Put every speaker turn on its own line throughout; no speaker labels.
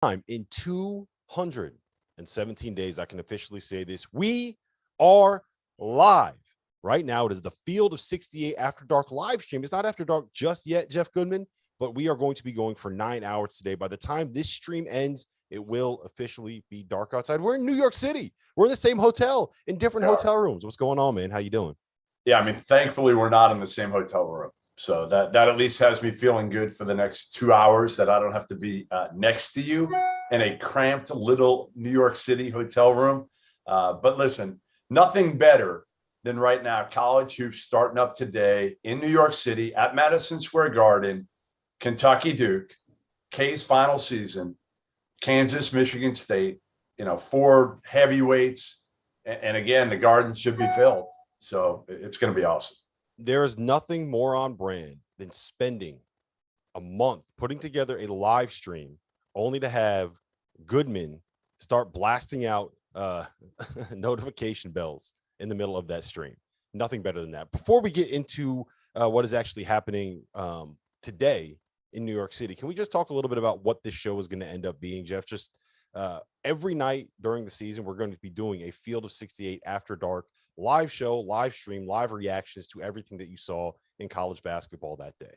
time in 217 days, I can officially say this. We are live. Right now, it is the Field of 68 After Dark live stream. It's not After Dark just yet, Jeff Goodman, but we are going to be going for 9 hours today. By the time this stream ends, it will officially be dark outside. We're in New York City. We're in the same hotel, in different hotel rooms. What's going on, man? How you doing?
Yeah, I mean, thankfully, we're not in the same hotel room. So that at least has me feeling good for the next 2 hours that I don't have to be next to you in a cramped little New York City hotel room. But listen, nothing better than right now, college hoops starting up today in New York City at Madison Square Garden, Kentucky Duke, K's final season, Kansas, Michigan State, 4 heavyweights. And again, the Garden should be filled. So it's going to be awesome.
There is nothing more on brand than spending a month putting together a live stream only to have Goodman start blasting out notification bells in the middle of that stream. Nothing better than that. Before we get into what is actually happening today in New York City, can we just talk a little bit about what this show is going to end up being, Jeff? Just every night during the season, we're going to be doing a Field of 68 After Dark live show, live stream, live reactions to everything that you saw in college basketball that day.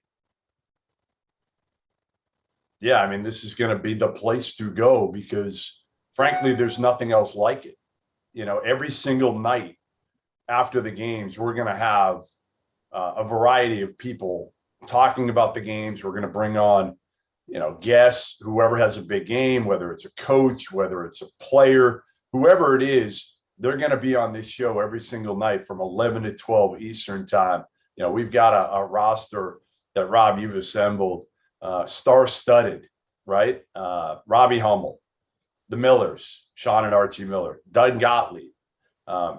Yeah, I mean, this is going to be the place to go because, frankly, there's nothing else like it. Every single night after the games, we're going to have a variety of people talking about the games. We're going to bring on, guests, whoever has a big game, whether it's a coach, whether it's a player, whoever it is, they're going to be on this show every single night from 11 to 12 Eastern time. We've got a roster that, Rob, you've assembled, star-studded, right? Robbie Hummel, the Millers, Sean and Archie Miller, Doug Gottlieb,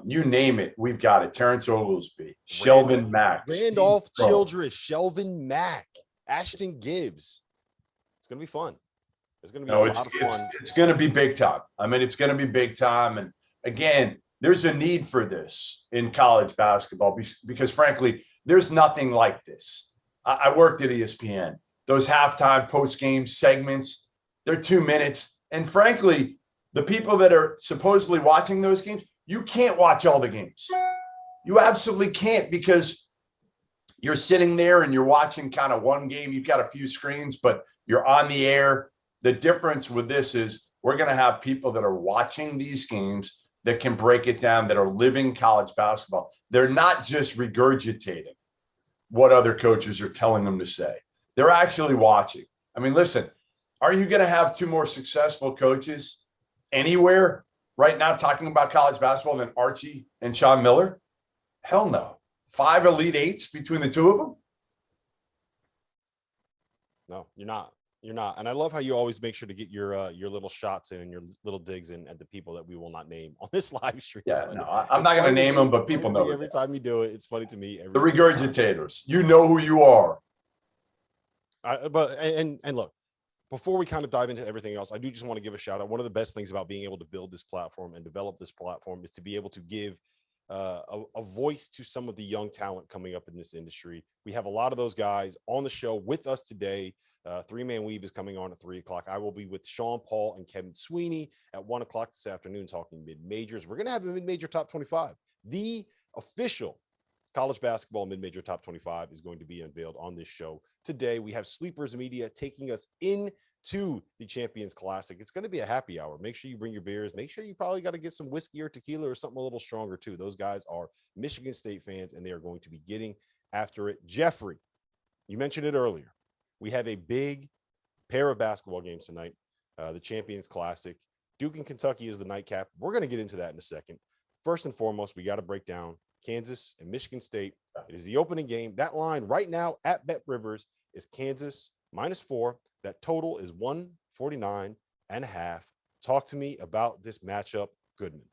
you name it, we've got it. Terrence Oglesby, Shelvin, Mack,
Randolph, Childress, Shelvin, Mack, Ashton Gibbs. It's going to be fun. It's going to be a lot of fun.
It's going to be big time. I mean, it's going to be big time. And again, there's a need for this in college basketball because frankly, there's nothing like this. I worked at ESPN. Those halftime post-game segments, they're 2 minutes. And frankly, the people that are supposedly watching those games, you can't watch all the games. You absolutely can't because you're sitting there and you're watching kind of one game. You've got a few screens, but you're on the air. The difference with this is we're going to have people that are watching these games that can break it down, that are living college basketball. They're not just regurgitating what other coaches are telling them to say. They're actually watching. I mean, listen, are you going to have 2 more successful coaches anywhere right now talking about college basketball than Archie and Sean Miller? Hell no. 5 Elite Eights between the 2 of them?
No, you're not. You're not. And I love how you always make sure to get your little shots in and your little digs in at the people that we will not name on this live stream.
Yeah, no, I'm not going to name them, but people know.
Every time you do it, it's funny to me.
The regurgitators. You know who you are.
And look, before we kind of dive into everything else, I do just want to give a shout out. One of the best things about being able to build this platform and develop this platform is to be able to give a voice to some of the young talent coming up in this industry. We have a lot of those guys on the show with us today. 3-Man Weave is coming on at 3:00. I will be with Sean Paul and Kevin Sweeney at 1:00 this afternoon talking mid-majors. We're going to have a mid-major top 25. The official college basketball mid-major top 25 is going to be unveiled on this show today. We have Sleepers Media taking us into the Champions Classic. It's going to be a happy hour. Make sure you bring your beers. Make sure you probably got to get some whiskey or tequila or something a little stronger too. Those guys are Michigan State fans and they are going to be getting after it. Jeffrey, you mentioned it earlier. We have a big pair of basketball games tonight. The Champions Classic. Duke and Kentucky is the nightcap. We're going to get into that in a second. First and foremost, we got to break down Kansas and Michigan State. It is the opening game. That line right now at Bet Rivers is Kansas -4. That total is 149.5. Talk to me about this matchup, Goodman.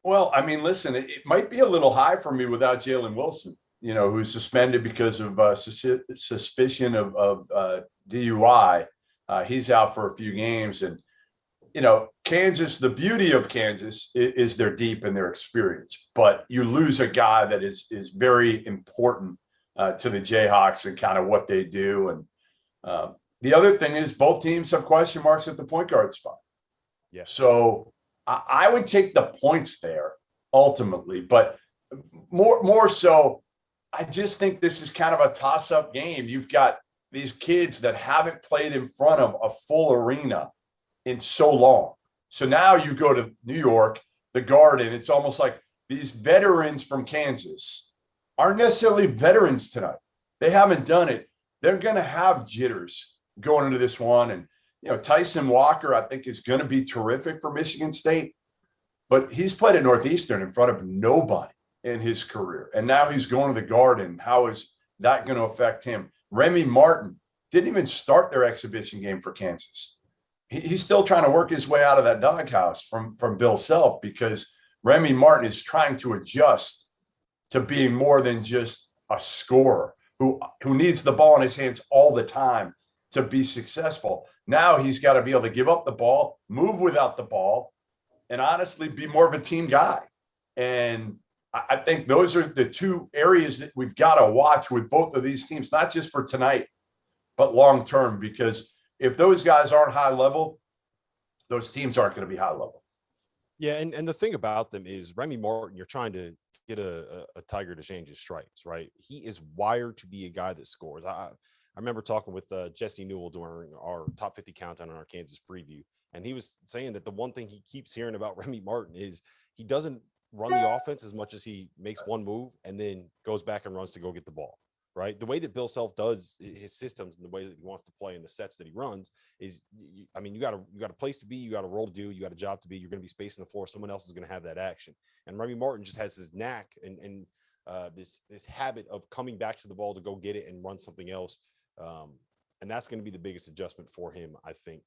Well, I mean, listen, it might be a little high for me without Jalen Wilson, who's suspended because of suspicion of DUI. He's out for a few games. And, Kansas, the beauty of Kansas is their deep and their experience. But you lose a guy that is very important to the Jayhawks and kind of what they do. And the other thing is both teams have question marks at the point guard spot.
Yes.
So I would take the points there ultimately, but more so, I just think this is kind of a toss-up game. You've got these kids that haven't played in front of a full arena in so long. So now you go to New York, the Garden, it's almost like these veterans from Kansas aren't necessarily veterans tonight. They haven't done it. They're going to have jitters going into this one. And, Tyson Walker, I think, is going to be terrific for Michigan State, but he's played at Northeastern in front of nobody in his career. And now he's going to the Garden. How is that going to affect him? Remy Martin didn't even start their exhibition game for Kansas. He's still trying to work his way out of that doghouse from Bill Self, because Remy Martin is trying to adjust to being more than just a scorer who needs the ball in his hands all the time to be successful. Now he's got to be able to give up the ball, move without the ball, and honestly be more of a team guy. And I think those are the two areas that we've got to watch with both of these teams, not just for tonight, but long term, because if those guys aren't high level, those teams aren't going to be high level.
Yeah, and the thing about them is Remy Martin, you're trying to get a tiger to change his stripes, right? He is wired to be a guy that scores. I remember talking with Jesse Newell during our top 50 countdown on our Kansas preview, and he was saying that the one thing he keeps hearing about Remy Martin is he doesn't run the offense as much as he makes one move and then goes back and runs to go get the ball, right? The way that Bill Self does his systems and the way that he wants to play and the sets that he runs is, you got a place to be, you got a role to do, you got a job to be, you're going to be spacing the floor. Someone else is going to have that action. And Remy Martin just has this knack and this habit of coming back to the ball to go get it and run something else. And that's going to be the biggest adjustment for him, I think.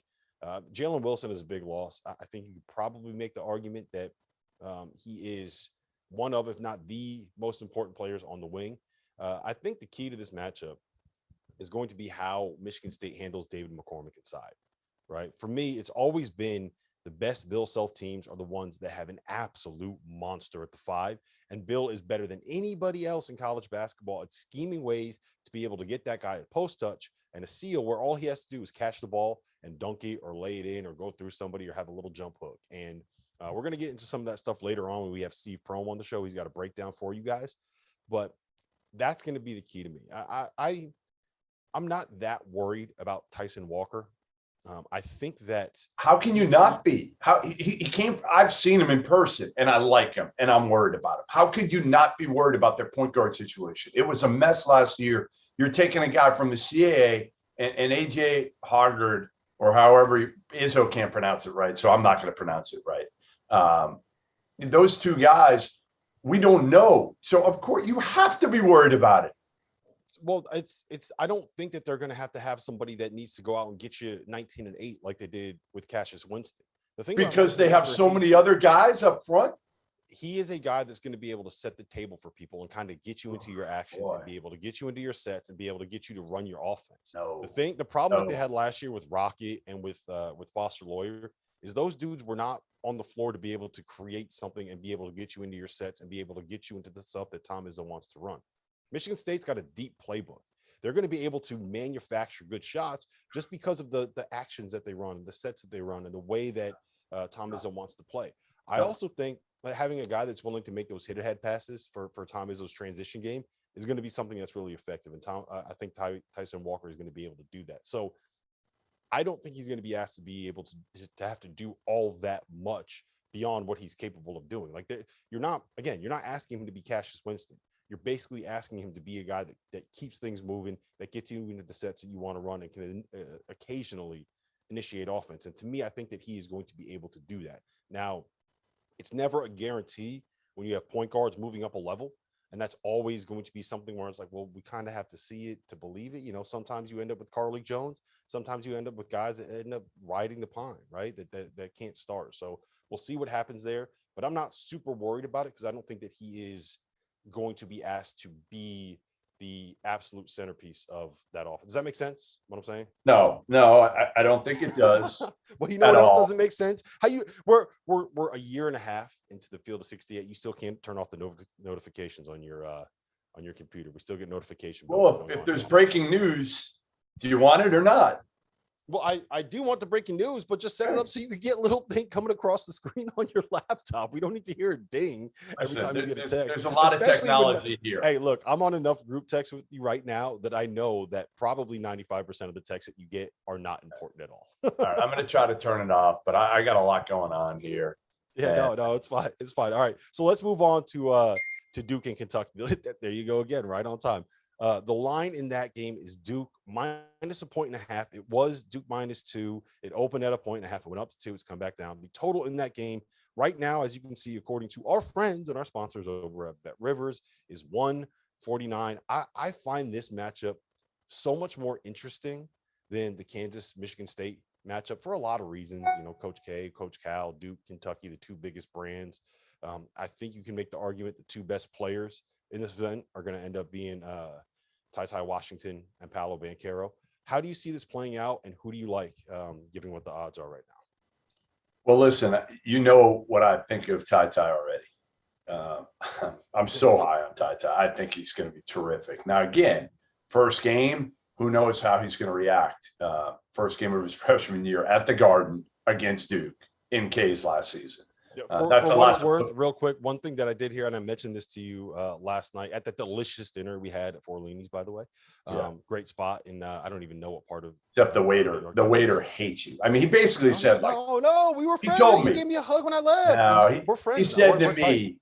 Jalen Wilson is a big loss. I think you could probably make the argument that he is one of, if not the most important players on the wing. I think the key to this matchup is going to be how Michigan State handles David McCormick inside, right? For me, it's always been the best Bill Self teams are the ones that have an absolute monster at the 5. And Bill is better than anybody else in college basketball at scheming ways to be able to get that guy a post touch and a seal where all he has to do is catch the ball and dunk it or lay it in or go through somebody or have a little jump hook. And we're going to get into some of that stuff later on when we have Steve Prohm on the show. He's got a breakdown for you guys, but that's going to be the key to me. I'm not that worried about Tyson Walker. I think that
how can you not be? How he came? I've seen him in person, and I like him, and I'm worried about him. How could you not be worried about their point guard situation? It was a mess last year. You're taking a guy from the CAA and AJ Hoggard, or however Izzo can't pronounce it right, so I'm not going to pronounce it right. Those two guys, we don't know, so of course you have to be worried about it.
Well, it's I don't think that they're going to have somebody that needs to go out and get you 19-8 like they did with Cassius Winston. The thing
because they have so many other guys up front.
He is a guy that's going to be able to set the table for people and kind of get you into your actions and be able to get you into your sets and be able to get you to run your offense. The problem that they had last year with Rocket and with Foster Lawyer is those dudes were not on the floor to be able to create something and be able to get you into your sets and be able to get you into the stuff that Tom Izzo wants to run. Michigan State's got a deep playbook. They're going to be able to manufacture good shots just because of the actions that they run, the sets that they run, and the way that Tom Izzo wants to play. I also think that having a guy that's willing to make those hit-ahead passes for Tom Izzo's transition game is going to be something that's really effective. And I think Tyson Walker is going to be able to do that. So I don't think he's going to be asked to be able to have to do all that much beyond what he's capable of doing. Like you're not asking him to be Cassius Winston. You're basically asking him to be a guy that keeps things moving, that gets you into the sets that you want to run and can occasionally initiate offense. And to me, I think that he is going to be able to do that. Now, it's never a guarantee when you have point guards moving up a level. And that's always going to be something where it's like, well, we kind of have to see it to believe it. Sometimes you end up with Carly Jones. Sometimes you end up with guys that end up riding the pine, right? That can't start. So we'll see what happens there. But I'm not super worried about it because I don't think that he is going to be asked to be the absolute centerpiece of that offense. Does that make sense? What I'm saying?
No, I don't think it does.
Well, what else doesn't make sense? We're a year and a half into the field of 68. You still can't turn off the notifications on your computer. We still get notification.
Well, if there's breaking news, do you want it or not?
Well, I do want the breaking news, but just set it up so you can get a little thing coming across the screen on your laptop. We don't need to hear a ding every time you get a text.
There's a lot of technology here.
Hey, look, I'm on enough group texts with you right now that I know that probably 95% of the texts that you get are not important at all.
All right, I'm going to try to turn it off, but I got a lot going on here.
Yeah, no, it's fine. It's fine. All right, so let's move on to Duke and Kentucky. There you go again, right on time. The line in that game is Duke minus 1.5. It was Duke -2. It opened at 1.5. It went up to 2. It's come back down. The total in that game right now, as you can see, according to our friends and our sponsors over at Bet Rivers, is 149. I find this matchup so much more interesting than the Kansas-Michigan State matchup for a lot of reasons. You know, Coach K, Coach Cal, Duke, Kentucky, the two biggest brands. I think you can make the argument the two best players in this event are going to end up being Ty Washington and Paolo Banchero. How do you see this playing out, and who do you like, given what the odds are right now?
Well, listen, you know what I think of Ty already. I'm so high on Ty. I think he's going to be terrific. Now, again, first game, who knows how he's going to react. First game of his freshman year at the Garden against Duke in K's last season.
That's for what it's worth, real quick, one thing that I did hear, and I mentioned this to you last night at that delicious dinner we had at Forlini's, by the way. Great spot, and I don't even know what part of.
Except the waiter hates you. I mean, he basically said,
no, we were friends. He gave me a hug when I left.
No,
we're friends.
He said to me,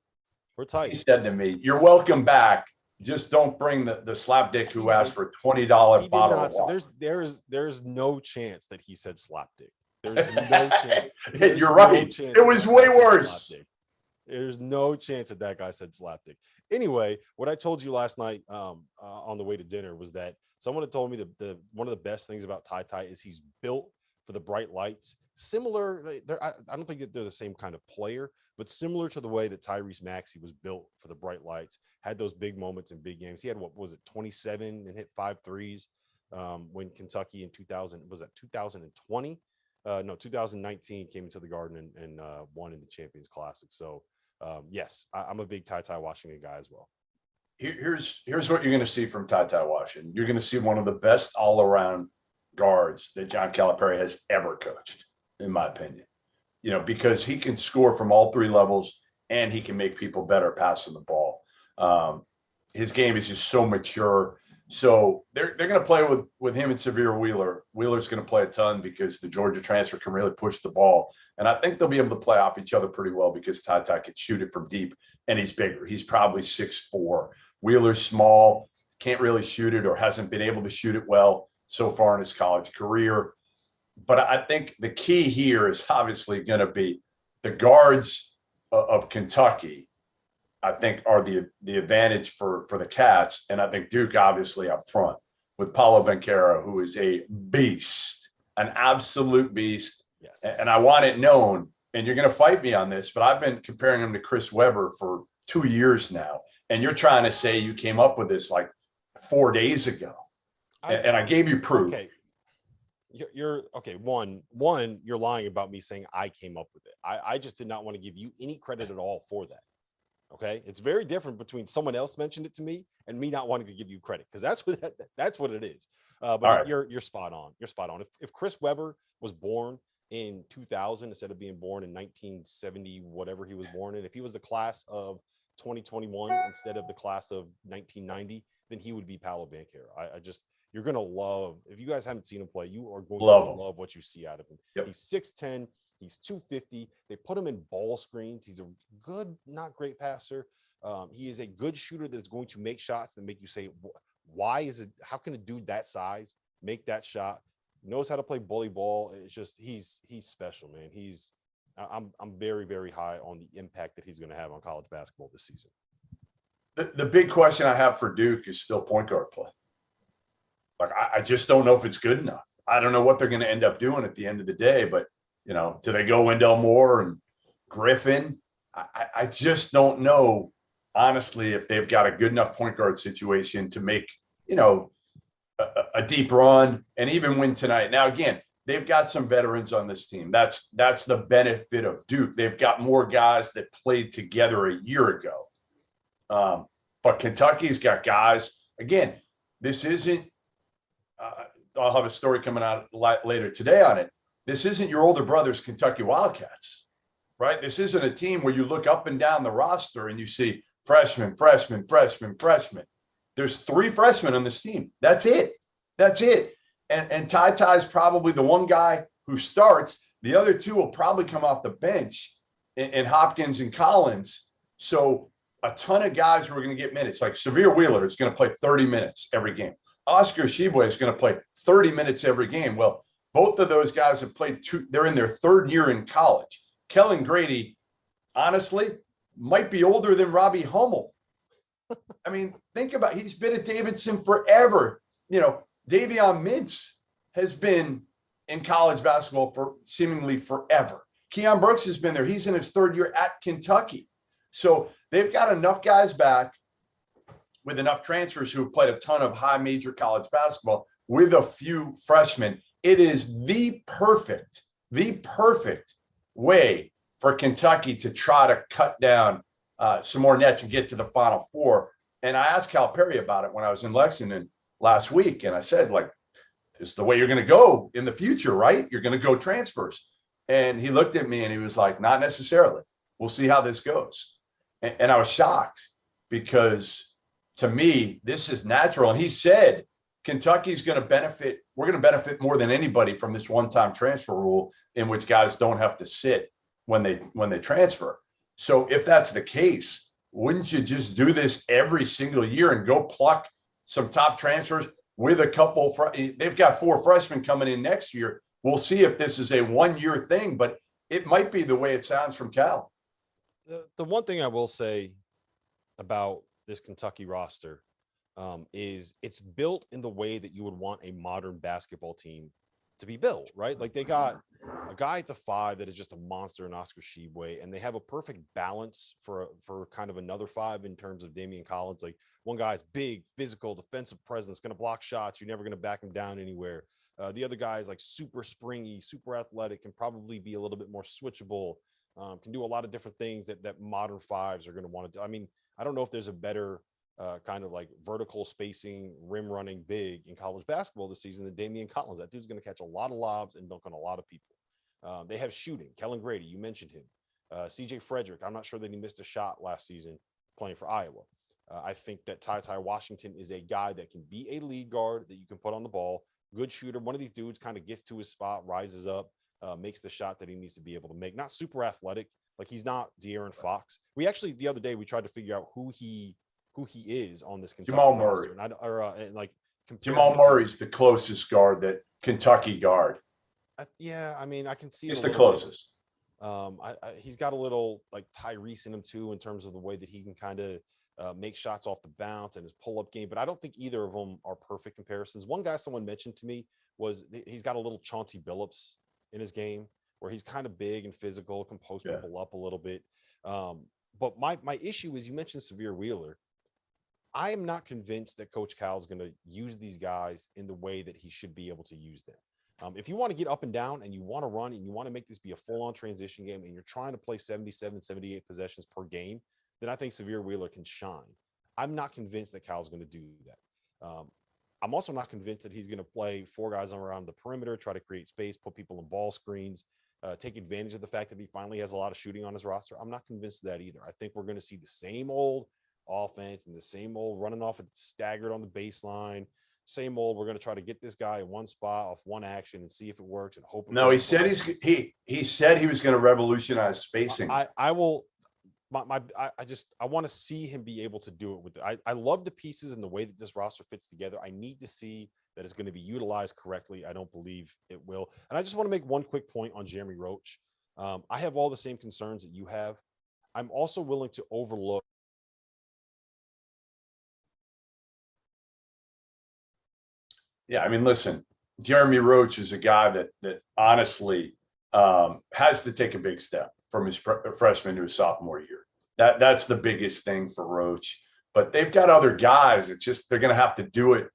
we're tight.
He said to me, "You're welcome back. Just don't bring the slapdick who asked for a $20 bottle of water."
There's no chance that he said slapdick. There's no chance.
You're right. It was way worse.
There's no chance that guy said slapdick. Anyway, what I told you last night on the way to dinner was that someone had told me the one of the best things about Ty is he's built for the bright lights. Similar, I don't think that they're the same kind of player, but similar to the way that Tyrese Maxey was built for the bright lights, had those big moments in big games. He had, 27 and hit 5 threes when Kentucky in 2020? 2019 came into the Garden and won in the Champions Classic. So yes, I'm a big Ty Washington guy as well.
Here's what you're going to see from Ty Washington. You're going to see one of the best all-around guards that John Calipari has ever coached, in my opinion. You know, because he can score from all three levels and he can make people better passing the ball. His game is just so mature. So they're going to play with him and Severe Wheeler. Wheeler's going to play a ton because the Georgia transfer can really push the ball. And I think they'll be able to play off each other pretty well because Ty can shoot it from deep, and he's bigger. He's probably 6'4". Wheeler's small, can't really shoot it or hasn't been able to shoot it well so far in his college career. But I think the key here is obviously going to be the guards of Kentucky, I think, are the advantage for the Cats. And I think Duke obviously up front with Paolo Banchero, who is a beast, an absolute beast.
Yes.
And I want it known, and you're going to fight me on this, but I've been comparing him to Chris Webber for 2 years now. And you're trying to say you came up with this like 4 days ago. And I gave you proof.
Okay. You're okay. One, you're lying about me saying I came up with it. I just did not want to give you any credit at all for that. Okay, it's very different between someone else mentioned it to me and me not wanting to give you credit, because that's what it is. But right. You're spot on. You're spot on. If Chris Webber was born in 2000 instead of being born in 1970, whatever he was born in, if he was the class of 2021 instead of the class of 1990, then he would be Paolo Banchero. You're going to love, if you guys haven't seen him play, you are going to love what you see out of him. Yep. He's 6'10", he's 250. They put him in ball screens. He's a good, not great passer. He is a good shooter that is going to make shots that make you say, how can a dude that size make that shot? Knows how to play bully ball. It's just, he's special, man. I'm very, very high on the impact that he's going to have on college basketball this season.
The big question I have for Duke is still point guard play. Like, I just don't know if it's good enough. I don't know what they're going to end up doing at the end of the day, but, you know, do they go Wendell Moore and Griffin? I just don't know, honestly, if they've got a good enough point guard situation to make, you know, a deep run and even win tonight. Now, again, they've got some veterans on this team. That's the benefit of Duke. They've got more guys that played together a year ago. But Kentucky's got guys. Again, this isn't I'll have a story coming out later today on it. This isn't your older brother's Kentucky Wildcats, right? This isn't a team where you look up and down the roster and you see freshman. There's 3 freshmen on this team. That's it. And Ty is probably the one guy who starts. The other 2 will probably come off the bench in Hopkins and Collins. So a ton of guys who are going to get minutes. Like Severe Wheeler is going to play 30 minutes every game. Oscar Shibwe is going to play 30 minutes every game. Well, both of those guys have played 2. They're in their 3rd year in college. Kellen Grady, honestly, might be older than Robbie Hummel. I mean, think about it. He's been at Davidson forever. You know, Davion Mintz has been in college basketball for seemingly forever. Keon Brooks has been there. He's in his 3rd year at Kentucky. So they've got enough guys back with enough transfers who have played a ton of high major college basketball with a few freshmen. It is the perfect way for Kentucky to try to cut down some more nets and get to the Final Four. And I asked Calipari about it when I was in Lexington last week. And I said, like, this is the way you're going to go in the future, right? You're going to go transfers. And he looked at me and he was like, not necessarily. We'll see how this goes. And I was shocked because to me, this is natural. And he said, Kentucky's going to benefit. We're going to benefit more than anybody from this one-time transfer rule in which guys don't have to sit when they transfer. So if that's the case, wouldn't you just do this every single year and go pluck some top transfers with a couple? They've got 4 freshmen coming in next year. We'll see if this is a 1-year thing, but it might be the way it sounds from Cal.
The one thing I will say about this Kentucky roster is it's built in the way that you would want a modern basketball team to be built, right? Like they got a guy at the 5 that is just a monster in Oscar Shibwe, and they have a perfect balance for kind of another 5 in terms of Damian Collins. Like one guy's big, physical, defensive presence, going to block shots. You're never going to back him down anywhere. The other guy is like super springy, super athletic, can probably be a little bit more switchable, can do a lot of different things that modern 5s are going to want to do. I mean, I don't know if there's a better kind of like vertical spacing, rim running big in college basketball this season than Damian Collins. That dude's going to catch a lot of lobs and dunk on a lot of people. They have shooting. Kellen Grady, you mentioned him. CJ Frederick, I'm not sure that he missed a shot last season playing for Iowa. I think that Ty Washington is a guy that can be a lead guard that you can put on the ball. Good shooter. One of these dudes kind of gets to his spot, rises up, makes the shot that he needs to be able to make. Not super athletic. Like he's not De'Aaron Fox. We actually, the other day, we tried to figure out who he is on this Kentucky
Jamal
roster.
Murray. Jamal Murray's the closest guard that Kentucky guard.
Yeah, I mean, I can see
it's the closest.
He's got a little like Tyrese in him too, in terms of the way that he can kind of make shots off the bounce and his pull-up game. But I don't think either of them are perfect comparisons. One guy someone mentioned to me was he's got a little Chauncey Billups in his game, where he's kind of big and physical, can post people up a little bit. But my issue is, you mentioned Severe Wheeler. I am not convinced that Coach Cal is going to use these guys in the way that he should be able to use them. If you want to get up and down and you want to run and you want to make this be a full-on transition game and you're trying to play 77, 78 possessions per game, then I think Severe Wheeler can shine. I'm not convinced that Cal's going to do that. I'm also not convinced that he's going to play 4 guys around the perimeter, try to create space, put people in ball screens, take advantage of the fact that he finally has a lot of shooting on his roster. I'm not convinced of that either. I think we're going to see the same old offense and the same old running off and staggered on the baseline. Same old, we're going to try to get this guy in one spot off one action and see if it works and hope.
No, he said he said he was going to revolutionize spacing.
I will. I want to see him be able to do it with I love the pieces and the way that this roster fits together. I need to see that it's going to be utilized correctly. I don't believe it will. And I just want to make one quick point on Jeremy Roach. I have all the same concerns that you have. I'm also willing to overlook.
Yeah, I mean, listen, Jeremy Roach is a guy that honestly has to take a big step from his freshman to his sophomore year. That's the biggest thing for Roach. But they've got other guys. It's just they're going to have to do it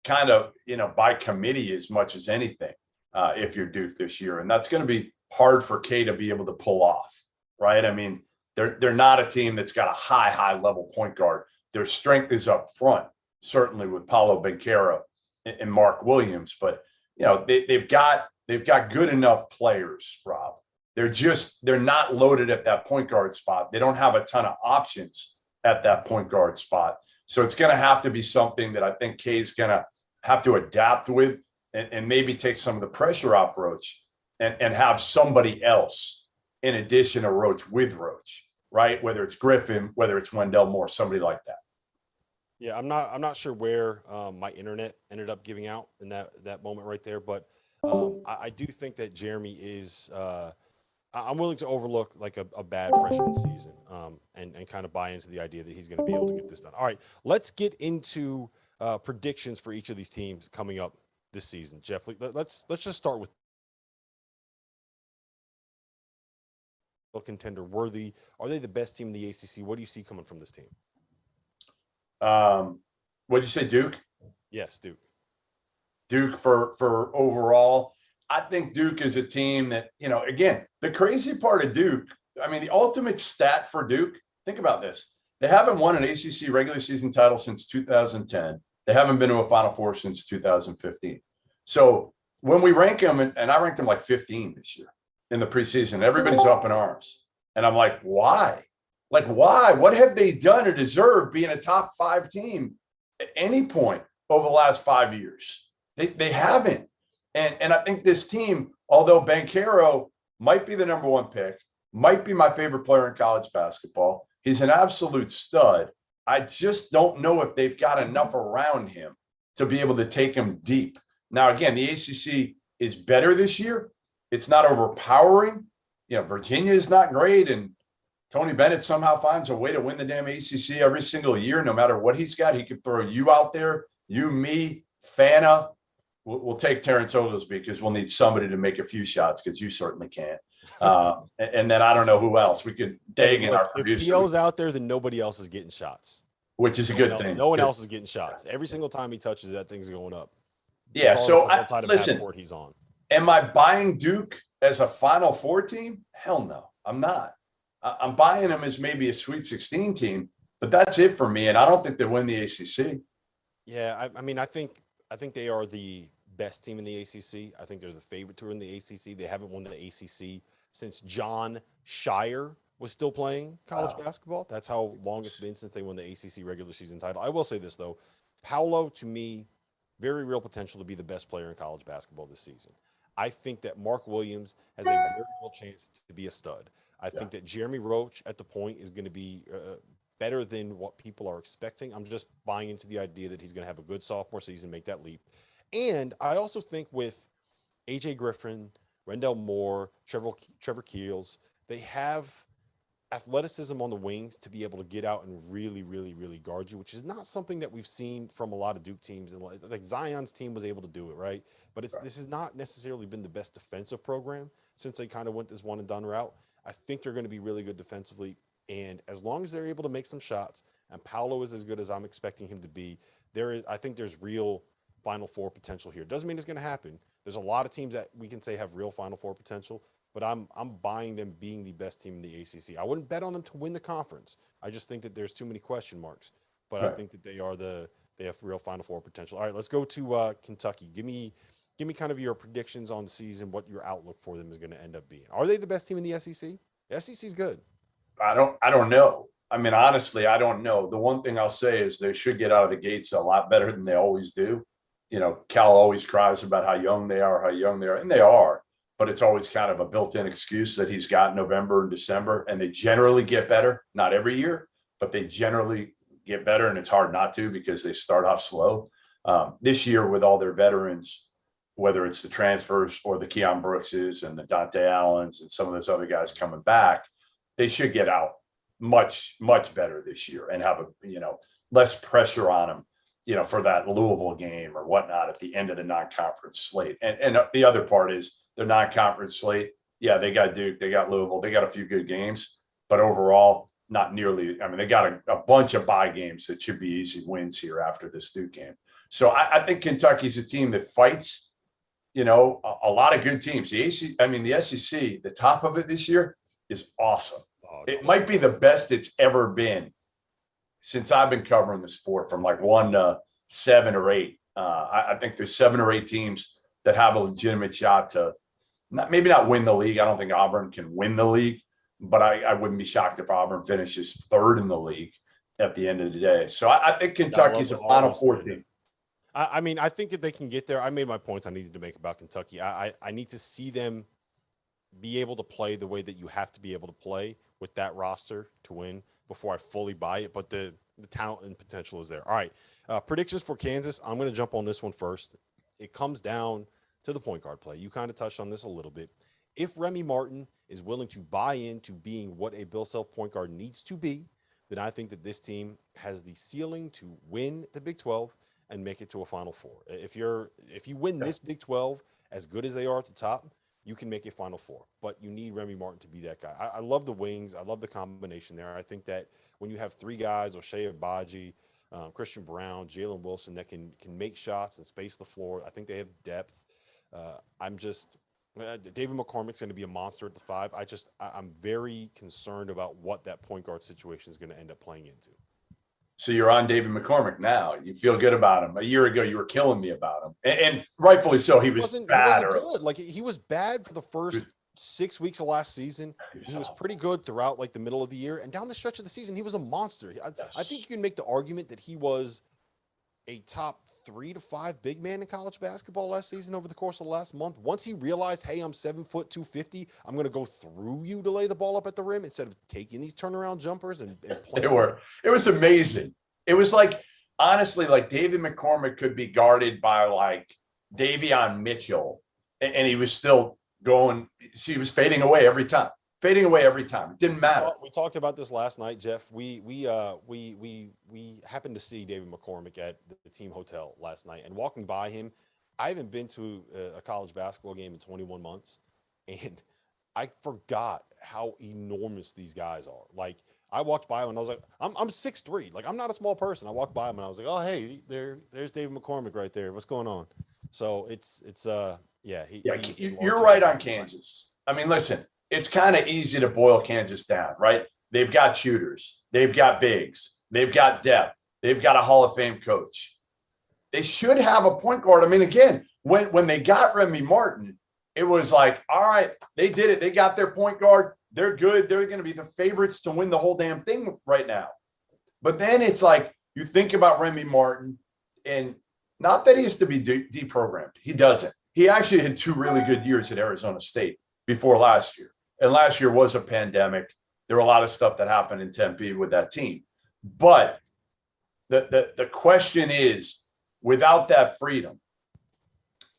kind of, by committee as much as anything if you're Duke this year. And that's going to be hard for K to be able to pull off, right? I mean, they're not a team that's got a high level point guard. Their strength is up front, certainly with Paolo Banchero in Mark Williams, but they've got good enough players, Rob. They're not loaded at that point guard spot. They don't have a ton of options at that point guard spot. So it's going to have to be something that I think Kay's going to have to adapt with and maybe take some of the pressure off Roach and have somebody else in addition to Roach with Roach, right? Whether it's Griffin, whether it's Wendell Moore, somebody like that.
Yeah, I'm not sure where my internet ended up giving out in that moment right there, but I do think that Jeremy is I'm willing to overlook like a bad freshman season and kind of buy into the idea that he's going to be able to get this done. All right, let's get into predictions for each of these teams coming up this season. Jeff, let's just start with contender worthy. Are they the best team in the ACC? What do you see coming from this team?
What'd you say, Duke?
Yes, Duke.
Duke for overall. I think Duke is a team that, again, the crazy part of Duke, I mean, the ultimate stat for Duke, think about this. They haven't won an ACC regular season title since 2010. They haven't been to a Final Four since 2015. So when we rank them, and I ranked them like 15 this year in the preseason, everybody's up in arms. And I'm like, why? Like, why? What have they done to deserve being a top 5 team at any point over the last 5 years? They haven't. And I think this team, although Banchero might be the number 1 pick, might be my favorite player in college basketball, he's an absolute stud. I just don't know if they've got enough around him to be able to take him deep. Now, again, the ACC is better this year. It's not overpowering. Virginia is not great, and Tony Bennett somehow finds a way to win the damn ACC every single year, no matter what he's got. He could throw you out there, you, me, Fanta. We'll take Terrence Oglesby because we'll need somebody to make a few shots because you certainly can't. And then I don't know who else. We could dig in our producer.
If T.O.'s out there, then nobody else is getting shots.
Which is a good thing.
No one else is getting shots. Every single time he touches, that thing's going up.
Yeah, so
listen, he's on.
Am I buying Duke as a Final Four team? Hell no, I'm not. I'm buying them as maybe a Sweet 16 team, but that's it for me. And I don't think they win the ACC.
Yeah, I mean, I think they are the best team in the ACC. I think they're the favorite to win the ACC. They haven't won the ACC since John Shire was still playing college basketball. That's how long it's been since they won the ACC regular season title. I will say this, though. Paolo, to me, very real potential to be the best player in college basketball this season. I think that Mark Williams has a very real chance to be a stud. I think that Jeremy Roach at the point is going to be better than what people are expecting. I'm just buying into the idea that he's going to have a good sophomore season, make that leap. And I also think with AJ Griffin, Wendell Moore, Trevor Keels, they have athleticism on the wings to be able to get out and really, really, really guard you, which is not something that we've seen from a lot of Duke teams. And like Zion's team was able to do it, right? But this has not necessarily been the best defensive program since they kind of went this one and done route. I think they're going to be really good defensively. And as long as they're able to make some shots and Paolo is as good as I'm expecting him to be, I think there's real Final Four potential here. Doesn't mean it's going to happen. There's a lot of teams that we can say have real Final Four potential, but I'm buying them being the best team in the ACC. I wouldn't bet on them to win the conference. I just think that there's too many question marks, but I think that they have real Final Four potential. All right, let's go to Kentucky. Give me kind of your predictions on the season, what your outlook for them is going to end up being. Are they the best team in the SEC? The SEC is good.
I don't know. I mean, honestly, I don't know. The one thing I'll say is they should get out of the gates a lot better than they always do. Cal always cries about how young they are, and they are, but it's always kind of a built-in excuse that he's got November and December, and they generally get better. Not every year, but they generally get better, and it's hard not to because they start off slow. This year with all their veterans, whether it's the transfers or the Keon Brookses and the Dante Allens and some of those other guys coming back, they should get out much, much better this year and have less pressure on them, for that Louisville game or whatnot at the end of the non-conference slate. And the other part is their non-conference slate. Yeah, they got Duke, they got Louisville, they got a few good games, but overall, not nearly. I mean, they got a bunch of bye games that should be easy wins here after this Duke game. So I think Kentucky's a team that fights, a lot of good teams. The SEC, the top of it this year is awesome. It might be the best it's ever been since I've been covering the sport from like 1 to 7 or 8. I think there's 7 or 8 teams that have a legitimate shot to maybe not win the league. I don't think Auburn can win the league, but I wouldn't be shocked if Auburn finishes 3rd in the league at the end of the day. So I think Kentucky's a Final Four team.
I mean, I think that they can get there. I made my points I needed to make about Kentucky. I need to see them be able to play the way that you have to be able to play with that roster to win before I fully buy it. But the talent and potential is there. All right. Predictions for Kansas. I'm going to jump on this one first. It comes down to the point guard play. You kind of touched on this a little bit. If Remy Martin is willing to buy into being what a Bill Self point guard needs to be, then I think that this team has the ceiling to win the Big 12 and make it to a Final Four. If you win this Big 12 as good as they are at the top, you can make a Final Four. But you need Remy Martin to be that guy. I love the wings. I love the combination there. I think that when you have 3 guys, O'Shea Agbaji, Christian Brown, Jalen Wilson, that can make shots and space the floor, I think they have depth. David McCormick's going to be a monster at the 5. I'm very concerned about what that point guard situation is going to end up playing into.
So you're on David McCormick now. You feel good about him. A year ago, you were killing me about him, and rightfully so. He wasn't
good. Like he was bad for the first 6 weeks of last season. He was pretty good throughout like the middle of the year, and down the stretch of the season, he was a monster. I think you can make the argument that he was a top 3 to 5 big man in college basketball last season over the course of the last month. Once he realized, hey, I'm 7 foot 250, I'm going to go through you to lay the ball up at the rim instead of taking these turnaround jumpers and playing.
It was amazing. It was like, honestly, like David McCormick could be guarded by like Davion Mitchell, and he was still going. He was fading away every time. It didn't matter.
We talked about this last night, Jeff. We happened to see David McCormick at the team hotel last night, and walking by him, I haven't been to a college basketball game in 21 months, and I forgot how enormous these guys are. Like I walked by him and I was like, I'm 6'3", like I'm not a small person. I walked by him and I was like, oh hey, there's David McCormick right there. What's going on? So
you're right on Kansas. I mean, listen. It's kind of easy to boil Kansas down, right? They've got shooters. They've got bigs. They've got depth. They've got a Hall of Fame coach. They should have a point guard. I mean, again, when they got Remy Martin, it was like, all right, they did it. They got their point guard. They're good. They're going to be the favorites to win the whole damn thing right now. But then it's like you think about Remy Martin, and not that he has to be deprogrammed. He doesn't. He actually had 2 really good years at Arizona State before last year. And last year was a pandemic. There were a lot of stuff that happened in Tempe with that team. But the question is, without that freedom,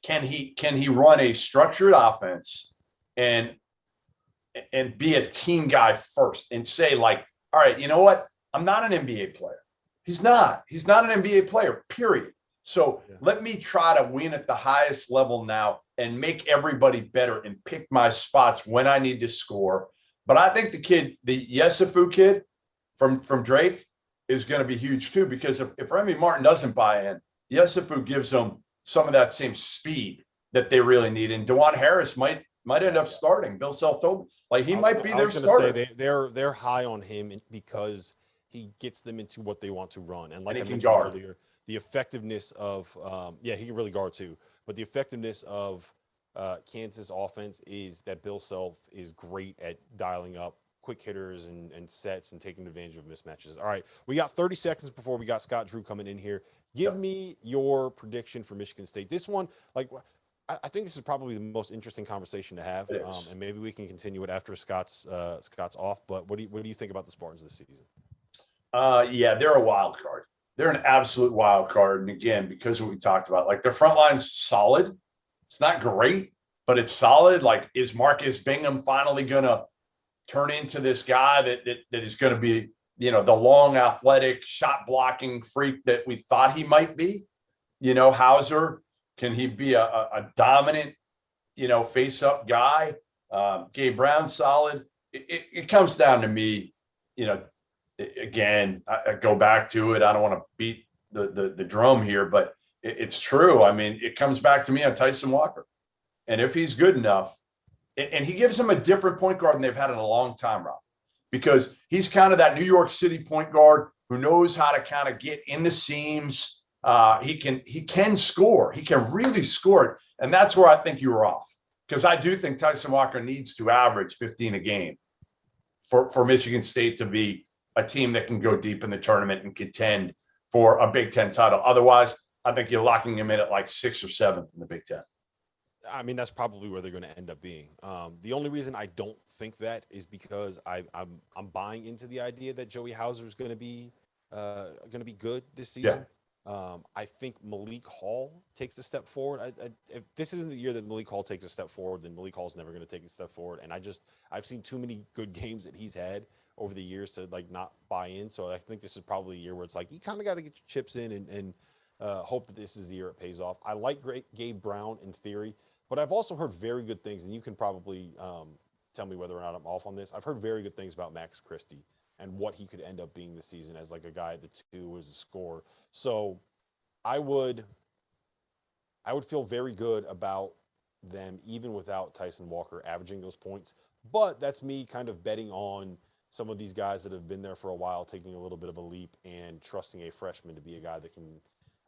can he run a structured offense and be a team guy first and say, like, all right, you know what? I'm not an NBA player. He's not an NBA player, period. So let me try to win at the highest level now and make everybody better and pick my spots when I need to score. But I think the Yesufu kid from Drake is going to be huge too, because if Remy Martin doesn't buy in, Yesufu gives them some of that same speed that they really need. And DeJuan Harris might end up starting. Bill Self told me, like, he might be their starter.
Say they're high on him because he gets them into what they want to run. And like I mentioned earlier, the effectiveness of he can really guard too, but the effectiveness of Kansas offense is that Bill Self is great at dialing up quick hitters and sets and taking advantage of mismatches. All right, we got 30 seconds before we got Scott Drew coming in here. Give me your prediction for Michigan State. This one, like, I think this is probably the most interesting conversation to have, and maybe we can continue it after Scott's off. But what do you think about the Spartans this season?
They're a wild card. They're an absolute wild card. And again, because of what we talked about, like, their front line's solid. It's not great, but it's solid. Like, is Marcus Bingham finally going to turn into this guy that is going to be, the long, athletic, shot blocking freak that we thought he might be? Hauser, can he be a dominant, face up guy? Gabe Brown, solid. It comes down to me, again, I go back to it. I don't want to beat the drum here, but it's true. I mean, it comes back to me on Tyson Walker. And if he's good enough, and he gives them a different point guard than they've had in a long time, Rob, because he's kind of that New York City point guard who knows how to kind of get in the seams, He can score. He can really score. And that's where I think you were off. Because I do think Tyson Walker needs to average 15 a game for Michigan State to be a team that can go deep in the tournament and contend for a Big Ten title. Otherwise, I think you're locking him in at like 6th or 7th in the Big Ten.
I mean, that's probably where they're going to end up being. The only reason I don't think that is because I'm buying into the idea that Joey Hauser is going to be good this season. I think Malik Hall takes a step forward. If this isn't the year that Malik Hall takes a step forward, then Malik Hall's never going to take a step forward. And I've seen too many good games that he's had over the years to like not buy in. So I think this is probably a year where it's like you kind of got to get your chips in and hope that this is the year it pays off. I like Gabe Brown in theory, but I've also heard very good things, and you can probably tell me whether or not I'm off on this. I've heard very good things about Max Christie and what he could end up being this season as like a guy at the 2 as a scorer. So I would feel very good about them even without Tyson Walker averaging those points. But that's me kind of betting on some of these guys that have been there for a while, taking a little bit of a leap and trusting a freshman to be a guy that can,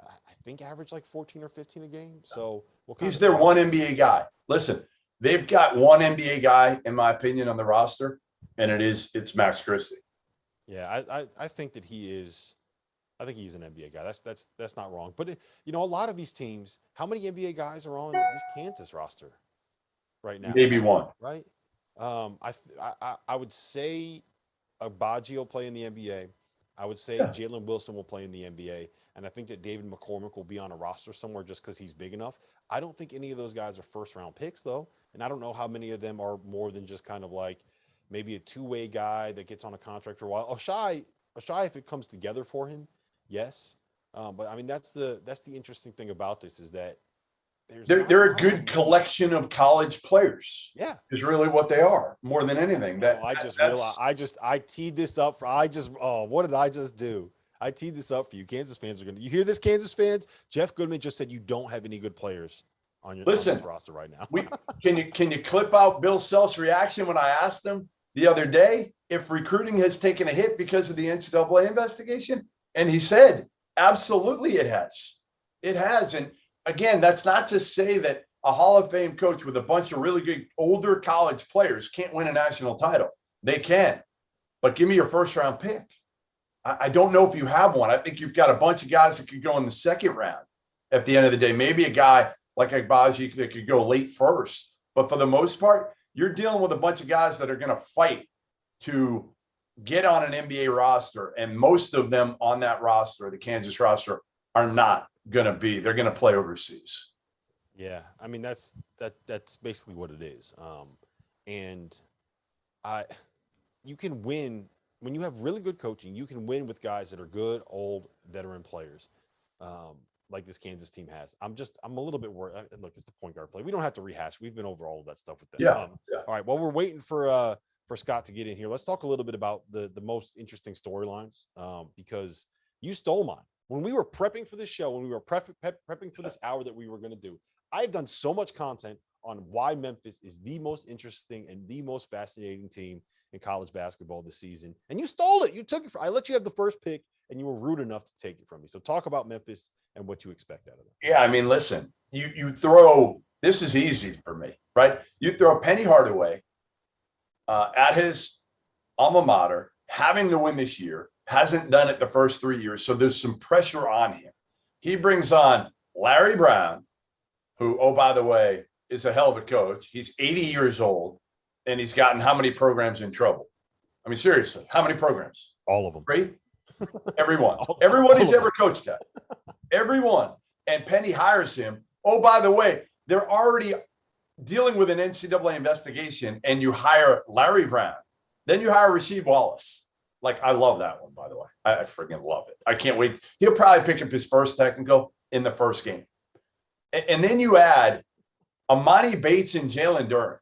I think, average like 14 or 15 a game. So
he's their one NBA guy. Listen, they've got one NBA guy, in my opinion, on the roster, and it's Max Christie.
Yeah, I think that he is. I think he's an NBA guy. That's not wrong. But a lot of these teams, how many NBA guys are on this Kansas roster right now?
Maybe one.
Right. I would say Agbaji will play in the NBA. I would say Jalen Wilson will play in the NBA, and I think that David McCormick will be on a roster somewhere just because he's big enough. I don't think any of those guys are first-round picks, though, and I don't know how many of them are more than just kind of like maybe a two-way guy that gets on a contract for a while. Oshai, if it comes together for him, yes. But I mean, that's the interesting thing about this is that
they're a good collection of college players.
Yeah,
is really what they are more than anything.
I teed this up for. What did I just do? I teed this up for you. Kansas fans are going to. You hear this, Kansas fans? Jeff Goodman just said you don't have any good players on this roster right now.
Can you clip out Bill Self's reaction when I asked him the other day if recruiting has taken a hit because of the NCAA investigation? And he said, absolutely it has. It has. And again, that's not to say that a Hall of Fame coach with a bunch of really good older college players can't win a national title. They can. But give me your first-round pick. I don't know if you have one. I think you've got a bunch of guys that could go in the second round at the end of the day. Maybe a guy like Agbaji that could go late first. But for the most part, you're dealing with a bunch of guys that are going to fight to get on an NBA roster. And most of them on that roster, the Kansas roster, are not going to be. They're going to play overseas.
Yeah. I mean, that's basically what it is. You can win when you have really good coaching. You can win with guys that are good, old, veteran players, like this Kansas team has. I'm a little bit worried. Look, it's the point guard play. We don't have to rehash. We've been over all of that stuff with them.
Yeah.
All right. While we're waiting for Scott to get in here, let's talk a little bit about the most interesting storylines, because you stole mine when we were prepping for this show. When we were prepping for this hour that we were going to do, I've done so much content on why Memphis is the most interesting and the most fascinating team in college basketball this season. And you stole it. You took it. I let you have the first pick, and you were rude enough to take it from me. So talk about Memphis and what you expect out of it.
Yeah, I mean, listen, you throw – this is easy for me, right? You throw Penny Hardaway at his alma mater, having to win this year, hasn't done it the first 3 years, so there's some pressure on him. He brings on Larry Brown, who, oh, by the way, is a hell of a coach. He's 80 years old, and he's gotten how many programs in trouble? I mean, seriously, how many programs?
All of them.
3? Everyone. Everyone he's ever coached at. Everyone. And Penny hires him. Oh, by the way, they're already dealing with an NCAA investigation, and you hire Larry Brown. Then you hire Rasheed Wallace. Like, I love that one, by the way. I freaking love it. I can't wait. He'll probably pick up his first technical in the first game. And then you add Amani Bates and Jalen Duren.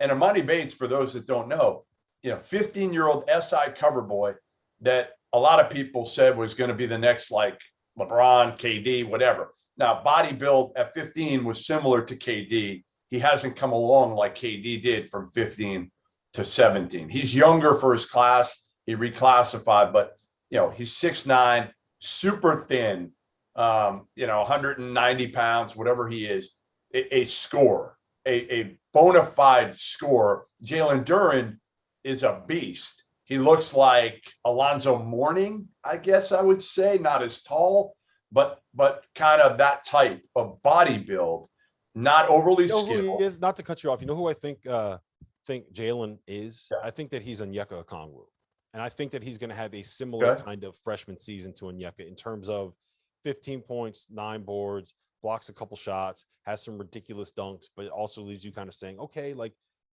And Amani Bates, for those that don't know, 15-year-old SI cover boy that a lot of people said was going to be the next, like, LeBron, KD, whatever. Now, body build at 15 was similar to KD. He hasn't come along like KD did from 15 to 17. He's younger for his class. He reclassified, but, he's 6'9", super thin, 190 pounds, whatever he is, a scorer, a bona fide scorer. Jalen Duren is a beast. He looks like Alonzo Mourning, I guess I would say, not as tall, but kind of that type of body build, not overly skilled.
He is, not to cut you off. You know who I think Jalen is? Yeah. I think that he's Onyeka Okongwu. And I think that he's going to have a similar kind of freshman season to Onyeka in terms of 15 points, 9 boards, blocks a couple shots, has some ridiculous dunks, but it also leaves you kind of saying, okay, like,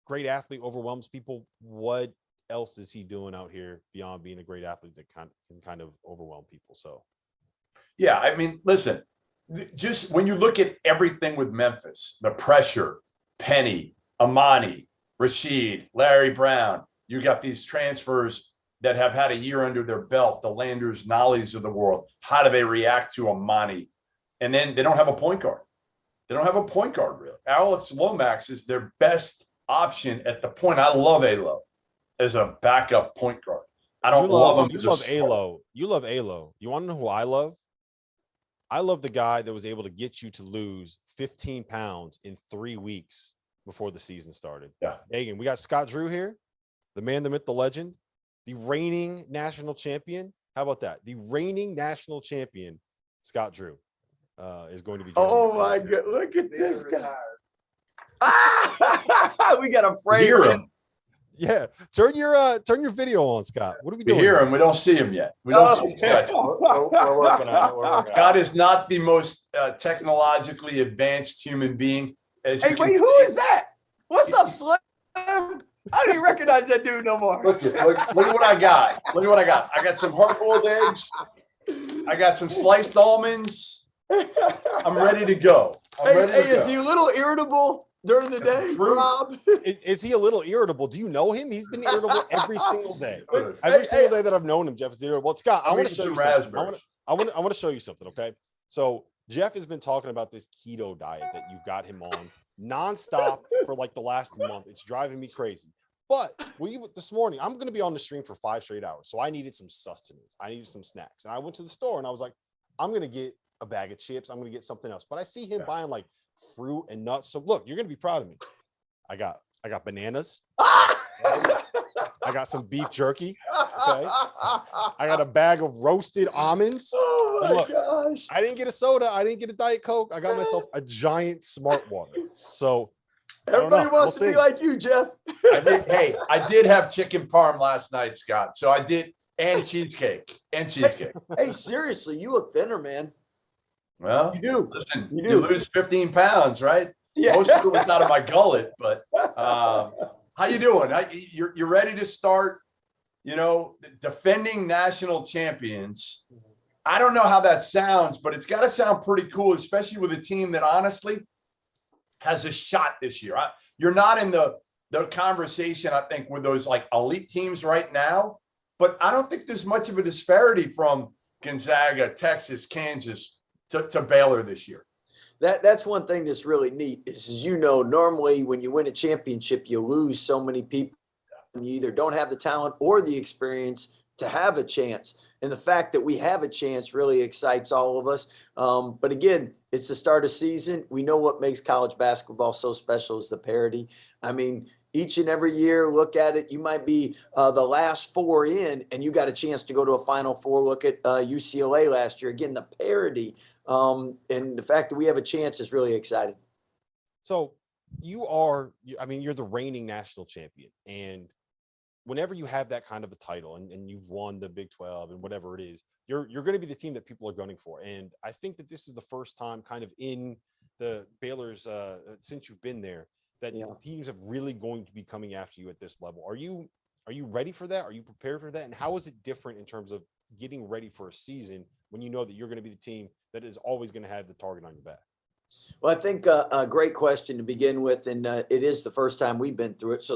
great athlete overwhelms people. What else is he doing out here beyond being a great athlete that can kind of overwhelm people? So,
yeah, I mean, listen, just when you look at everything with Memphis, the pressure, Penny, Amani, Rashid, Larry Brown, you got these transfers that have had a year under their belt, the Landers, Nollies of the world. How do they react to Amani? And then they don't have a point guard. They don't have a point guard, really. Alex Lomax is their best option at the point. I love Alo as a backup point guard. I don't love him.
You love Alo. You love Alo. You want to know who I love? I love the guy that was able to get you to lose 15 pounds in 3 weeks before the season started.
Yeah.
Megan, we got Scott Drew here, the man, the myth, the legend, the reigning national champion. How about that? The reigning national champion, Scott Drew, is going to be.
Oh my God! Look at this guy. We got a frame.
Hear him.
Yeah, turn your video on, Scott. What are we doing?
We hear him. We don't see him yet. We don't see him yet.
We're working on it.
God is not the most technologically advanced human being.
Hey, wait, who is that? What's up, Slim? I don't even recognize that dude no more.
Look at what I got. Look at what I got. I got some hard-boiled eggs. I got some sliced almonds. I'm ready to go.
Is he a little irritable during the day, Rob?
Is he a little irritable? Do you know him? He's been irritable every single day. Every single day that I've known him, Jeff is irritable. Well, Scott, I want to show you something. I want to show you something, okay? So Jeff has been talking about this keto diet that you've got him on nonstop for like the last month. It's driving me crazy. But this morning, I'm going to be on the stream for 5 straight hours. So I needed some sustenance. I needed some snacks. And I went to the store and I was like, I'm going to get a bag of chips. I'm going to get something else. But I see him buying like fruit and nuts. So look, you're going to be proud of me. I got bananas. I got some beef jerky. Okay. I got a bag of roasted almonds.
Oh my gosh.
I didn't get a soda. I didn't get a Diet Coke. I got myself a giant Smart Water. So
everybody wants to be like you, Jeff.
I did have chicken parm last night, Scott. So I did, and cheesecake.
Hey, seriously, you look thinner, man.
Well,
you do.
Listen, you lose 15 pounds, right?
Yeah.
Most of it was out of my gullet, but how you doing? You're ready to start, defending national champions. I don't know how that sounds, but it's got to sound pretty cool, especially with a team that honestly has a shot this year. You're not in the conversation, I think, with those like elite teams right now, but I don't think there's much of a disparity from Gonzaga, Texas, Kansas to Baylor this year.
That's one thing that's really neat is, normally when you win a championship, you lose so many people. You either don't have the talent or the experience to have a chance. And the fact that we have a chance really excites all of us. But again, it's the start of season. We know what makes college basketball so special is the parity. I mean, each and every year, look at it. You might be the last 4 in, and you got a chance to go to a Final Four. Look at UCLA last year. Again, the parity and the fact that we have a chance is really exciting.
So you're the reigning national champion. And whenever you have that kind of a title and you've won the Big 12 and whatever it is, you're going to be the team that people are gunning for. And I think that this is the first time kind of in the Baylor's since you've been there that teams have really going to be coming after you at this level. Are you ready for that? Are you prepared for that? And how is it different in terms of getting ready for a season when you know that you're going to be the team that is always going to have the target on your back?
Well, I think a great question to begin with, and it is the first time we've been through it. So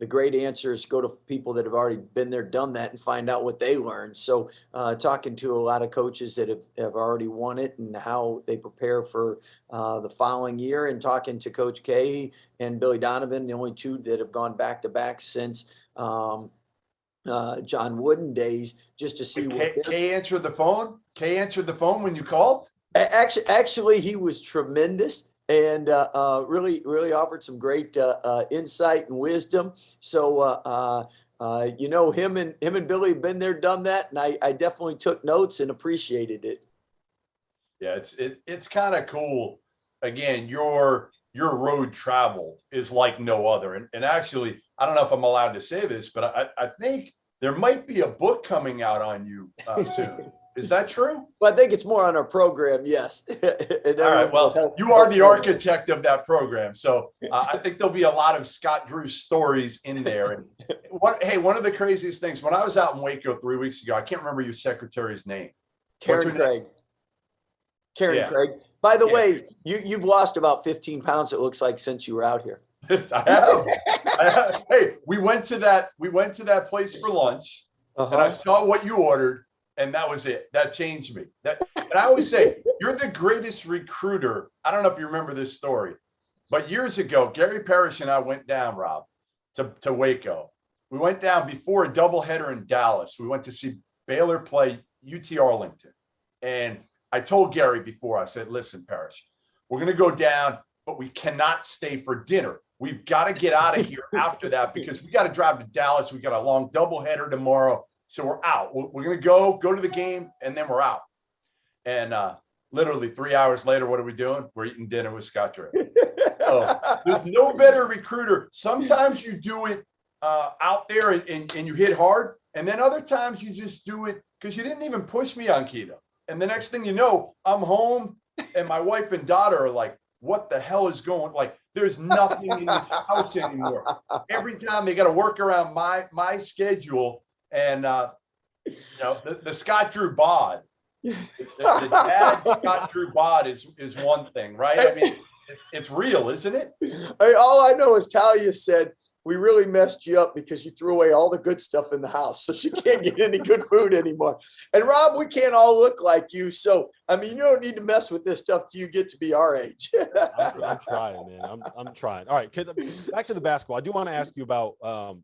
the great answers go to people that have already been there, done that, and find out what they learned. So talking to a lot of coaches that have already won it and how they prepare for the following year, and talking to Coach K and Billy Donovan, the only two that have gone back-to-back since John Wooden days, just to see what
K answered the phone. Kay answered the phone when you called?
Actually, he was tremendous and really offered some great insight and wisdom. So, him and Billy have been there, done that, and I definitely took notes and appreciated it.
Yeah, it's kind of cool. Again, your road travel is like no other. And actually, I don't know if I'm allowed to say this, but I think there might be a book coming out on you soon. Is that true?
Well, I think it's more on our program, yes.
All right. Well, you are the architect of that program, so I think there'll be a lot of Scott Drew stories in there. And one of the craziest things when I was out in Waco 3 weeks ago, I can't remember your secretary's name.
Karen Craig. Karen Craig. By the way, you've lost about 15 pounds. It looks like since you were out here.
I have. Hey, we went to that place for lunch, and I saw what you ordered. And that was it. That changed me. And I always say, you're the greatest recruiter. I don't know if you remember this story, but years ago, Gary Parrish and I went down, Rob, to Waco. We went down before a doubleheader in Dallas. We went to see Baylor play UT Arlington. And I told Gary before, I said, listen, Parrish, we're going to go down, but we cannot stay for dinner. We've got to get out of here after that because we got to drive to Dallas. We got a long doubleheader tomorrow. So we're out. We're going to go to the game, and then we're out. And literally 3 hours later, what are we doing? We're eating dinner with Scott Drew. So there's no better recruiter. Sometimes you do it out there and you hit hard. And then other times you just do it because you didn't even push me on keto. And the next thing you know, I'm home, and my wife and daughter are like, what the hell is going on? Like, there's nothing in this house anymore. Every time they got to work around my schedule. And, the Scott Drew bod, the dad Scott Drew bod is one thing, right? I mean, it's real, isn't it?
All I know is Talia said, we really messed you up because you threw away all the good stuff in the house. So she can't get any good food anymore. And Rob, we can't all look like you. So, I mean, you don't need to mess with this stuff till you get to be our age.
I'm trying, man. I'm trying. All right. Back to the basketball. I do want to ask you about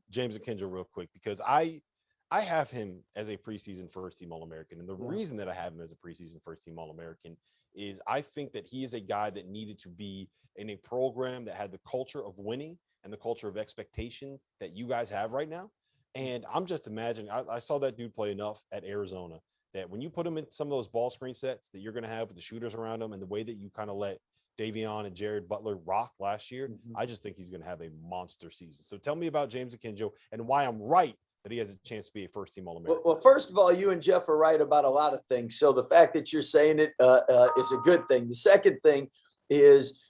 James Akinjo real quick because I have him as a preseason first-team All-American. And the reason that I have him as a preseason first-team All-American is I think that he is a guy that needed to be in a program that had the culture of winning and the culture of expectation that you guys have right now. And I'm just imagining, I saw that dude play enough at Arizona that when you put him in some of those ball screen sets that you're going to have with the shooters around him and the way that you kind of let Davion and Jared Butler rock last year, I just think he's going to have a monster season. So tell me about James Akinjo and why I'm right that he has a chance to be a first-team All-American.
Well, first of all, you and Jeff are right about a lot of things. So the fact that you're saying it is a good thing. The second thing is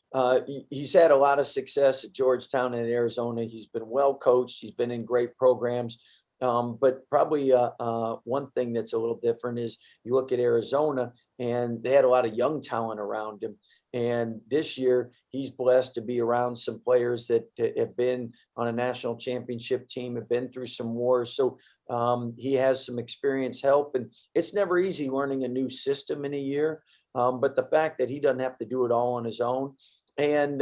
he's had a lot of success at Georgetown and Arizona. He's been well coached. He's been in great programs. But probably one thing that's a little different is you look at Arizona and they had a lot of young talent around him. And this year he's blessed to be around some players that have been on a national championship team, have been through some wars. So he has some experience help, and it's never easy learning a new system in a year. But the fact that he doesn't have to do it all on his own. And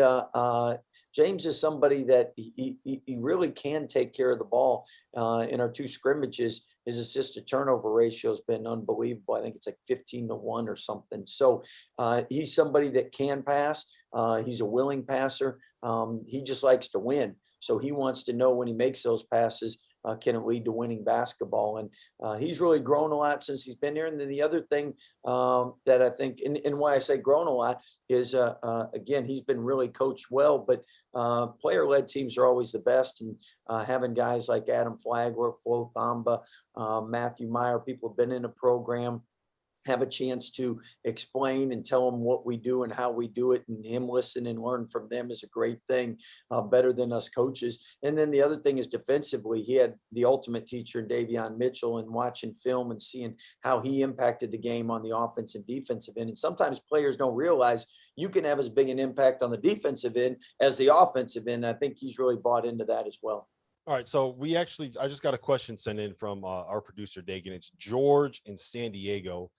James is somebody that he really can take care of the ball. In our two scrimmages, his assist to turnover ratio has been unbelievable. I think it's like 15-1 or something. So he's somebody that can pass. He's a willing passer. He just likes to win. So he wants to know when he makes those passes, can it lead to winning basketball? And he's really grown a lot since he's been here. And then the other thing that I think, and why I say grown a lot is, again, he's been really coached well, but player-led teams are always the best. And having guys like Adam Flagler, Flo Thamba, Matthew Meyer, people have been in a program, have a chance to explain and tell them what we do and how we do it, and him listen and learn from them is a great thing, better than us coaches. And then the other thing is defensively, he had the ultimate teacher, Davion Mitchell, and watching film and seeing how he impacted the game on the offense and defensive end. And sometimes players don't realize you can have as big an impact on the defensive end as the offensive end. I think he's really bought into that as well.
All right. So I just got a question sent in from our producer, Dagan. It's George in San Diego.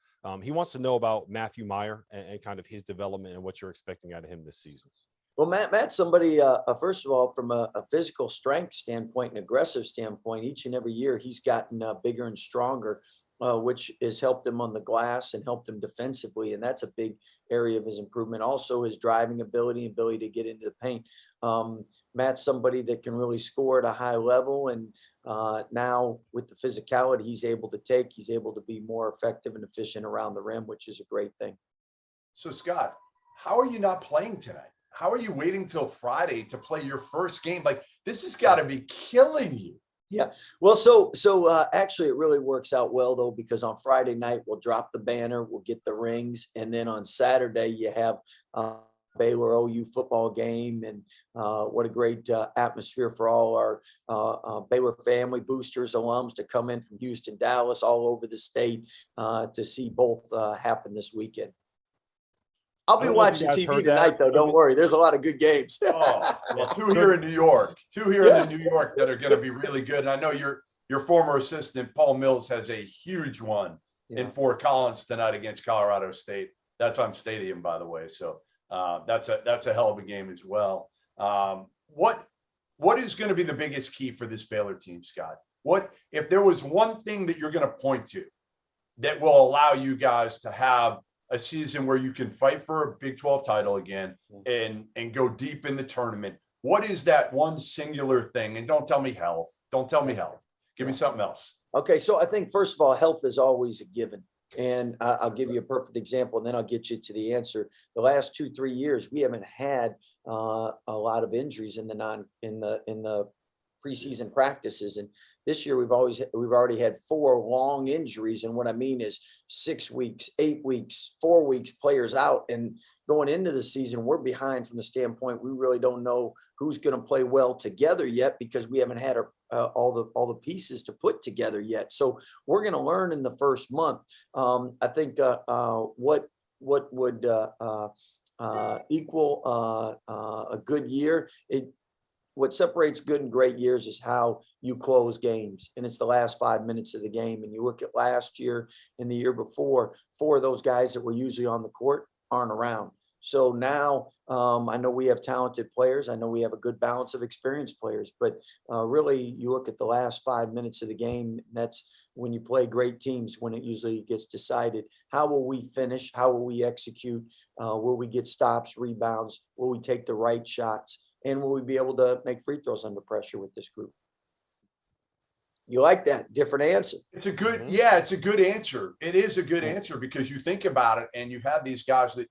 He wants to know about Matthew Meyer and kind of his development and what you're expecting out of him this season.
Well, Matt's somebody, first of all, from a physical strength standpoint and aggressive standpoint, each and every year he's gotten bigger and stronger. which has helped him on the glass and helped him defensively. And that's a big area of his improvement. Also his driving ability to get into the paint. Matt's somebody that can really score at a high level. And now with the physicality he's able to be more effective and efficient around the rim, which is a great thing.
So Scott, how are you not playing tonight? How are you waiting till Friday to play your first game? Like, this has got to be killing you.
Yeah. Well, so actually it really works out well though, because on Friday night we'll drop the banner, we'll get the rings. And then on Saturday you have Baylor OU football game. And what a great atmosphere for all our Baylor family, boosters, alums to come in from Houston, Dallas, all over the state to see both happen this weekend. I'll be watching TV tonight, though. Don't worry. There's a lot of good games.
Oh, well, two here in New York in New York that are going to be really good. And I know your former assistant, Paul Mills, has a huge one in Fort Collins tonight against Colorado State. That's on Stadium, by the way. So that's a hell of a game as well. What is going to be the biggest key for this Baylor team, Scott? What if there was one thing that you're going to point to that will allow you guys to have a season where you can fight for a Big 12 title again and go deep in the tournament? What is that one singular thing? And don't tell me health. Don't tell me health. Give me something else.
Okay. So I think, first of all, health is always a given. And I'll give you a perfect example, and then I'll get you to the answer. The last 2-3 years, we haven't had a lot of injuries in the preseason practices. And this year we've already had 4 long injuries. And what I mean is 6 weeks, 8 weeks, 4 weeks, players out. And going into the season, we're behind from the standpoint we really don't know who's going to play well together yet, because we haven't had all the pieces to put together yet. So we're going to learn in the first month. I think what would equal a good year, what separates good and great years is how you close games. And it's the last 5 minutes of the game. And you look at last year and the year before, 4 of those guys that were usually on the court aren't around. So now I know we have talented players. I know we have a good balance of experienced players, but really you look at the last 5 minutes of the game. And that's when you play great teams, when it usually gets decided. How will we finish? How will we execute? Will we get stops, rebounds? Will we take the right shots? And will we be able to make free throws under pressure with this group? You like that different answer?
It's a good, it's a good answer. It is a good answer, because you think about it and you have these guys that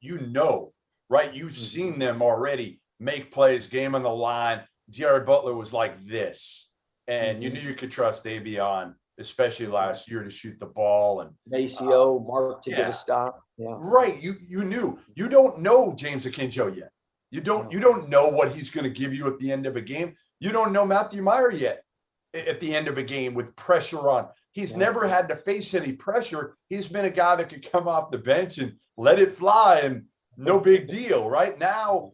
right? You've seen them already make plays, game on the line. Jared Butler was like this, and you knew you could trust Davion, especially last year, to shoot the ball, and
Maceo, Mark to get a stop. Yeah,
right. You knew. You don't know James Akinjo yet. You don't know what he's going to give you at the end of a game. You don't know Matthew Meyer yet at the end of a game with pressure on. He's never had to face any pressure. He's been a guy that could come off the bench and let it fly, and no big deal. Right now,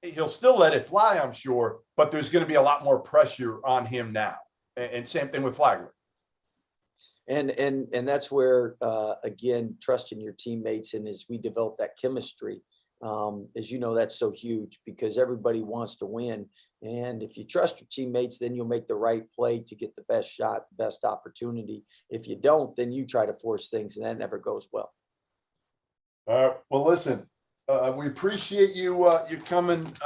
he'll still let it fly, I'm sure, but there's going to be a lot more pressure on him now. And same thing with Flagler.
And that's where, again, trusting your teammates, and as we develop that chemistry, as you know, that's so huge, because everybody wants to win. And if you trust your teammates, then you'll make the right play to get the best shot, the best opportunity. If you don't, then you try to force things, and that never goes well.
Well, listen, we appreciate you coming
Look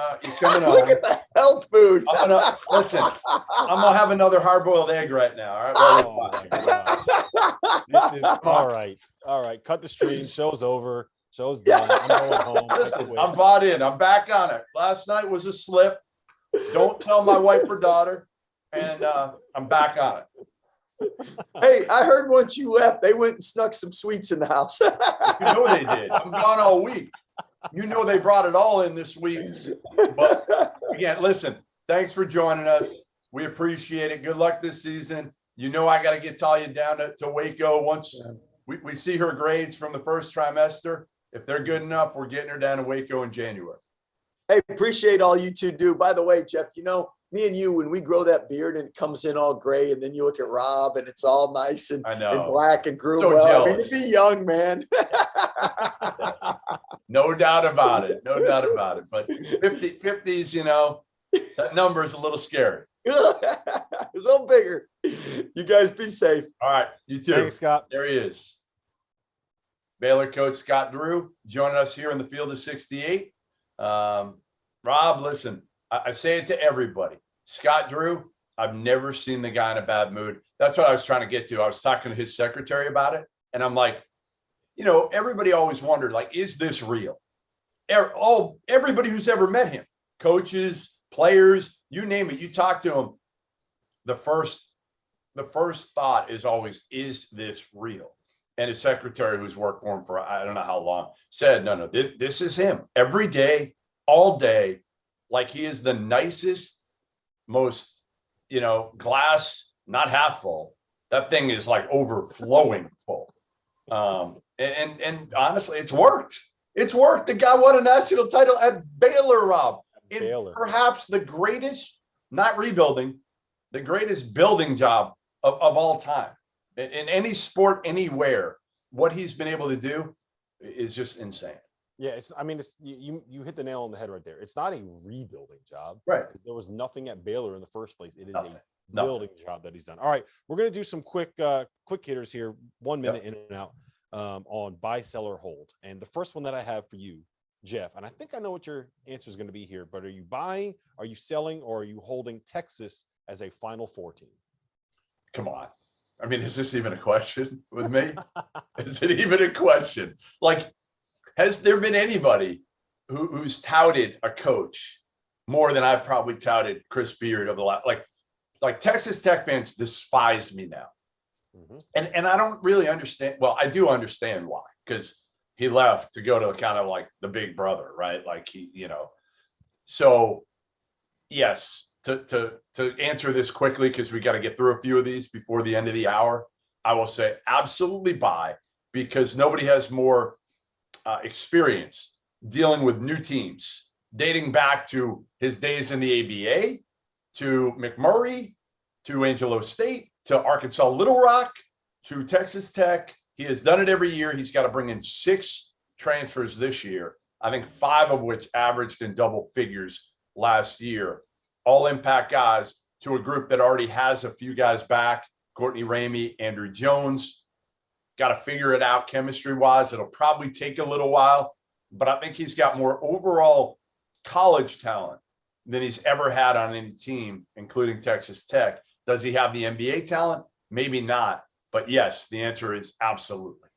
on.
at the health food.
I'm gonna have another hard-boiled egg right now. All right.
Oh my gosh. This is all right. All right. Cut the stream. Show's over. Show's done. I'm going home.
Listen, I'm bought in. I'm back on it. Last night was a slip. Don't tell my wife or daughter. And I'm back on it.
Hey, I heard once you left, they went and snuck some sweets in the house.
You know they did. I'm gone all week. You know they brought it all in this week. But again, listen, thanks for joining us. We appreciate it. Good luck this season. You know I got to get Talia down to Waco once we see her grades from the first trimester. If they're good enough, we're getting her down to Waco in January.
Hey, appreciate all you two do. By the way, Jeff, you know, me and you, when we grow that beard and it comes in all gray, and then you look at Rob and it's all nice and black and grew
so
well.
Jealous.
I mean, to be young, man.
No doubt about it. No doubt about it. But 50s, you know, that number is a little scary.
A little bigger. You guys be safe.
All right. You too.
Thanks, Scott.
There he is. Baylor coach Scott Drew joining us here in the field of 68. Rob, listen, I say it to everybody. Scott Drew, I've never seen the guy in a bad mood. That's what I was trying to get to. I was talking to his secretary about it. And I'm like, everybody always wondered, like, is this real? Everybody who's ever met him, coaches, players, you name it, you talk to him. The first thought is always, is this real? And his secretary, who's worked for him for I don't know how long, said, no, this is him every day, all day. Like, he is the nicest, most, glass, not half full. That thing is like overflowing full. And honestly, it's worked. It's worked. The guy won a national title at Baylor, Rob. In perhaps the greatest, not rebuilding, the greatest building job of all time. In any sport, anywhere, what he's been able to do is just insane.
Yeah, you hit the nail on the head right there. It's not a rebuilding job.
Right.
There was nothing at Baylor in the first place. It is
Nothing.
a building job that he's done. All right, we're going to do some quick hitters here, 1 minute in and out on buy, sell, or hold. And the first one that I have for you, Jeff, and I think I know what your answer is going to be here, but are you buying, are you selling, or are you holding Texas as a Final Four team?
Come on. I mean, is this even a question with me? Is it even a question? Like, has there been anybody who's touted a coach more than I've probably touted Chris Beard of the last, like Texas Tech fans despise me now. Mm-hmm. And I don't really understand. Well, I do understand why, because he left to go to kind of like the big brother, right? Like so yes, to answer this quickly, because we got to get through a few of these before the end of the hour, I will say absolutely buy, because nobody has more experience dealing with new teams, dating back to his days in the ABA, to McMurray, to Angelo State, to Arkansas Little Rock, to Texas Tech. He has done it every year. He's got to bring in 6 transfers this year, I think 5 of which averaged in double figures last year. All impact guys to a group that already has a few guys back, Courtney Ramey, Andrew Jones. Got to figure it out chemistry-wise. It'll probably take a little while, but I think he's got more overall college talent than he's ever had on any team, including Texas Tech. Does he have the NBA talent? Maybe not. But yes, the answer is absolutely.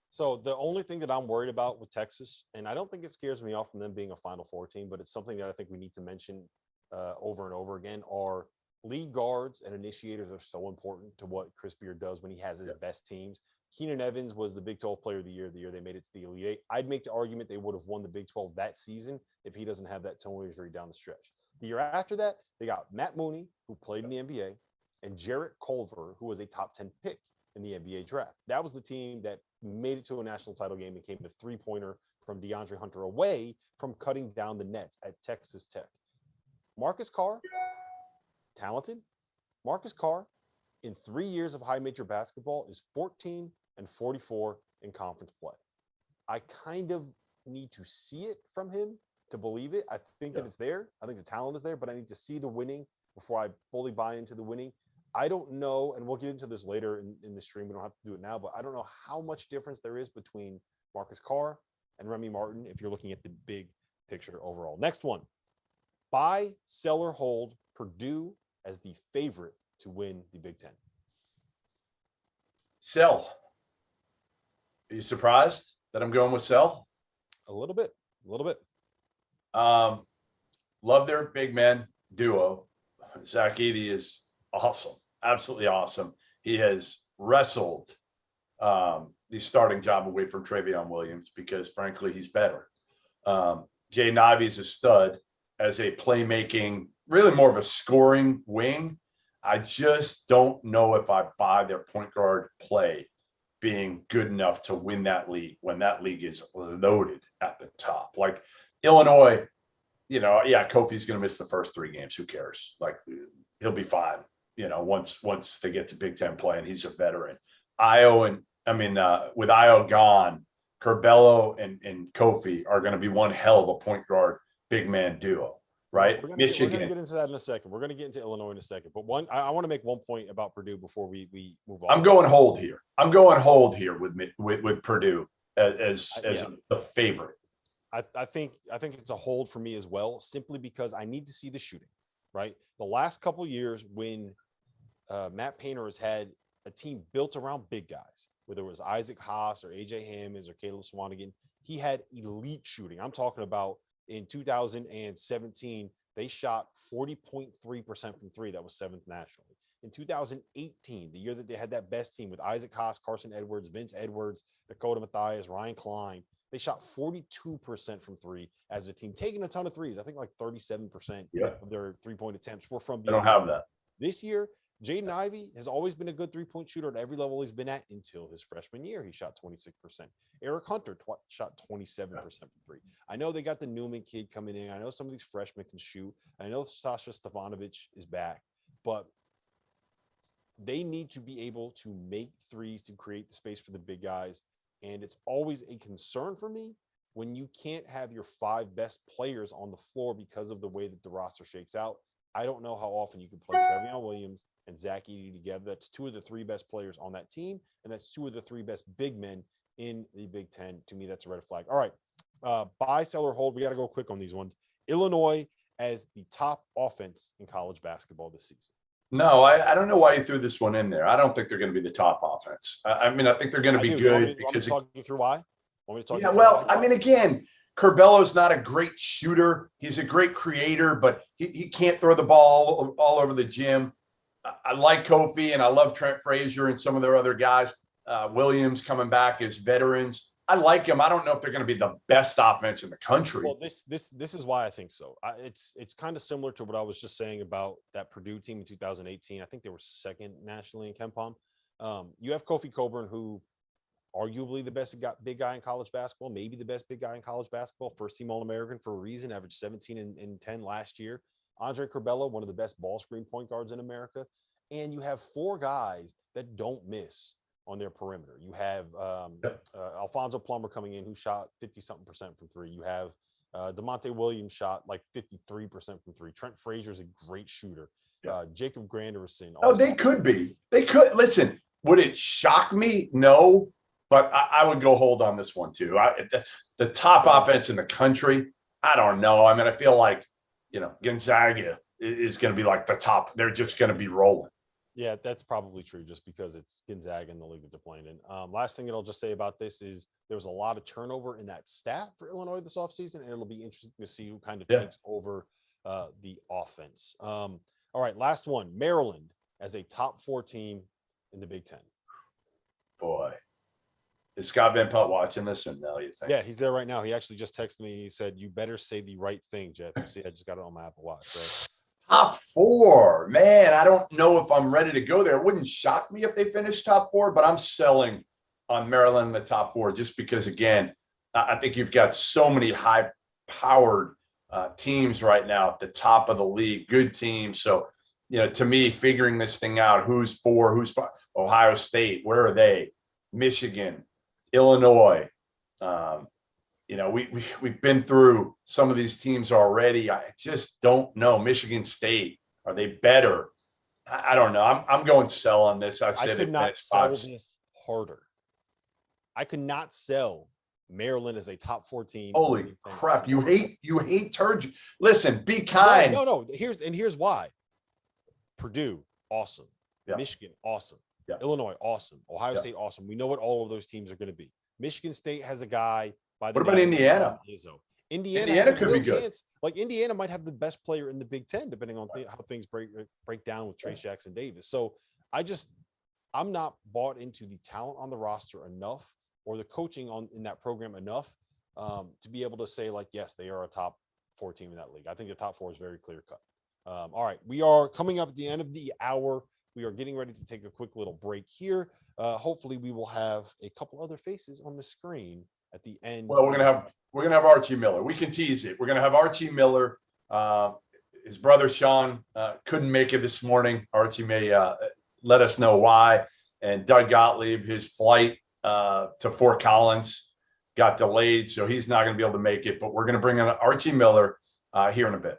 So the only thing that I'm worried about with Texas, and I don't think it scares me off from them being a Final Four team, but it's something that I think we need to mention over and over again, are lead guards and initiators are so important to what Chris Beard does when he has his best teams. Keenan Evans was the Big 12 Player of the Year they made it to the Elite Eight. I'd make the argument they would have won the Big 12 that season if he doesn't have that toe injury down the stretch. The year after that, they got Matt Mooney, who played in the NBA, and Jarrett Culver, who was a top 10 pick in the NBA draft. That was the team that made it to a national title game and came to 3-pointer from DeAndre Hunter away from cutting down the nets at Texas Tech. Marcus Carr, talented. Marcus Carr, in 3 years of high major basketball, is 14 and 44 in conference play. I kind of need to see it from him to believe it. I think that it's there. I think the talent is there, but I need to see the winning before I fully buy into the winning. I don't know, and we'll get into this later in the stream. We don't have to do it now, but I don't know how much difference there is between Marcus Carr and Remy Martin if you're looking at the big picture overall. Next one, buy, sell, or hold Purdue as the favorite to win the Big Ten.
Sell. Are you surprised that I'm going with sell?
A little bit.
Love their big man duo. Zach Edey is awesome. Absolutely awesome. He has wrestled the starting job away from Travion Williams because, frankly, he's better. Jay Navi's a stud as a playmaking, really more of a scoring wing. I just don't know if I buy their point guard play being good enough to win that league when that league is loaded at the top. Like Illinois, Kofi's going to miss the first 3 games. Who cares? Like, he'll be fine, once they get to Big Ten play, and he's a veteran. With Io gone, Curbelo and Kofi are going to be one hell of a point guard big man duo. right?
We're gonna
Michigan.
get into that in a second. We're gonna get into Illinois in a second. But I want to make one point about Purdue before we move on.
I'm going hold here. I'm going hold here with Purdue as the favorite.
I think it's a hold for me as well, simply because I need to see the shooting. Right, the last couple of years when Matt Painter has had a team built around big guys, whether it was Isaac Haas or AJ Hammonds or Caleb Swanigan, he had elite shooting. I'm talking about in 2017, they shot 40.3% from three. That was 7th nationally. In 2018, the year that they had that best team with Isaac Haas, Carson Edwards, Vince Edwards, Dakota Mathias, Ryan Klein, they shot 42% from three as a team, taking a ton of threes. I think like 37% of their three-point attempts were from
beyond. I don't have that.
This year, Jaden Ivey has always been a good three-point shooter at every level he's been at until his freshman year. He shot 26%. Eric Hunter shot 27% from three. I know they got the Newman kid coming in. I know some of these freshmen can shoot. I know Sasha Stefanovic is back, but they need to be able to make threes to create the space for the big guys. And it's always a concern for me when you can't have your 5 best players on the floor because of the way that the roster shakes out. I don't know how often you can play Trevion Williams and Zach Edey together. That's 2 of the 3 best players on that team, and that's 2 of the 3 best big men in the Big Ten. To me, that's a red flag. All right, buy, sell, or hold. We got to go quick on these ones. Illinois as the top offense in college basketball this season.
No, I don't know why you threw this one in there. I don't think they're going to be the top offense. I mean, I think they're going to be good.
Want me to talk you through why?
I mean, again, Curbello's not a great shooter. He's a great creator, but he can't throw the ball all over the gym. I like Kofi, and I love Trent Frazier and some of their other guys. Williams coming back as veterans. I like him. I don't know if they're going to be the best offense in the country.
Well, this is why I think so. It's kind of similar to what I was just saying about that Purdue team in 2018. I think they were 2nd nationally in KenPom. You have Kofi Coburn, who arguably the best big guy in college basketball, maybe the best big guy in college basketball, first team All-American for a reason, averaged 17 and 10 last year. Andre Curbelo, one of the best ball screen point guards in America. And you have 4 guys that don't miss on their perimeter. You have Alfonso Plummer coming in, who shot 50-something% from three. You have DeMonte Williams shot like 53% from three. Trent Frazier's a great shooter. Jacob Granderson.
Oh, they could be. They could. Listen, would it shock me? No, but I would go hold on this one too. The top offense in the country, I don't know. I mean, I feel like, Gonzaga is going to be like the top. They're just going to be rolling.
Yeah, that's probably true, just because it's Gonzaga in the league that they're playing in. Last thing that I'll just say about this is there was a lot of turnover in that staff for Illinois this offseason, and it'll be interesting to see who kind of takes over the offense. All right, last one. Maryland as a top 4 team in the Big Ten.
Boy, is Scott Van Pelt watching this or no, you think?
Yeah, he's there right now. He actually just texted me. He said, "You better say the right thing, Jeff." You see, I just got it on my Apple Watch. So.
Top 4, man. I don't know if I'm ready to go there. It wouldn't shock me if they finished top 4, but I'm selling on Maryland in the top 4 just because, again, I think you've got so many high-powered teams right now at the top of the league, good teams. So, to me, figuring this thing out, who's 4, who's 5, Ohio State, where are they? Michigan, Illinois. We've been through some of these teams already. I just don't know. Michigan State, are they better? I don't know. I'm going sell on this. I
could not sell this harder. I could not sell Maryland as a top 4 team.
Holy crap! You hate turd. Listen, be kind.
No. Here's why. Purdue, awesome.
Yeah.
Michigan, awesome.
Yeah.
Illinois, awesome. Ohio State, awesome. We know what all of those teams are going to be. Michigan State has a guy.
What about Indiana?
Indiana
could be good.
Chance. Like, Indiana might have the best player in the Big Ten, depending on how things break down with Trace Jackson Davis. So I'm not bought into the talent on the roster enough, or the coaching in that program enough, to be able to say, like, yes, they are a top 4 team in that league. I think the top 4 is very clear cut. All right, we are coming up at the end of the hour. We are getting ready to take a quick little break here. Hopefully, we will have a couple other faces on the screen at the end.
Well, we're gonna have Archie Miller. We can tease it. We're gonna have Archie Miller. His brother Sean couldn't make it this morning. Archie may let us know why. And Doug Gottlieb, his flight to Fort Collins got delayed, so he's not gonna be able to make it. But we're gonna bring in Archie Miller here in a bit.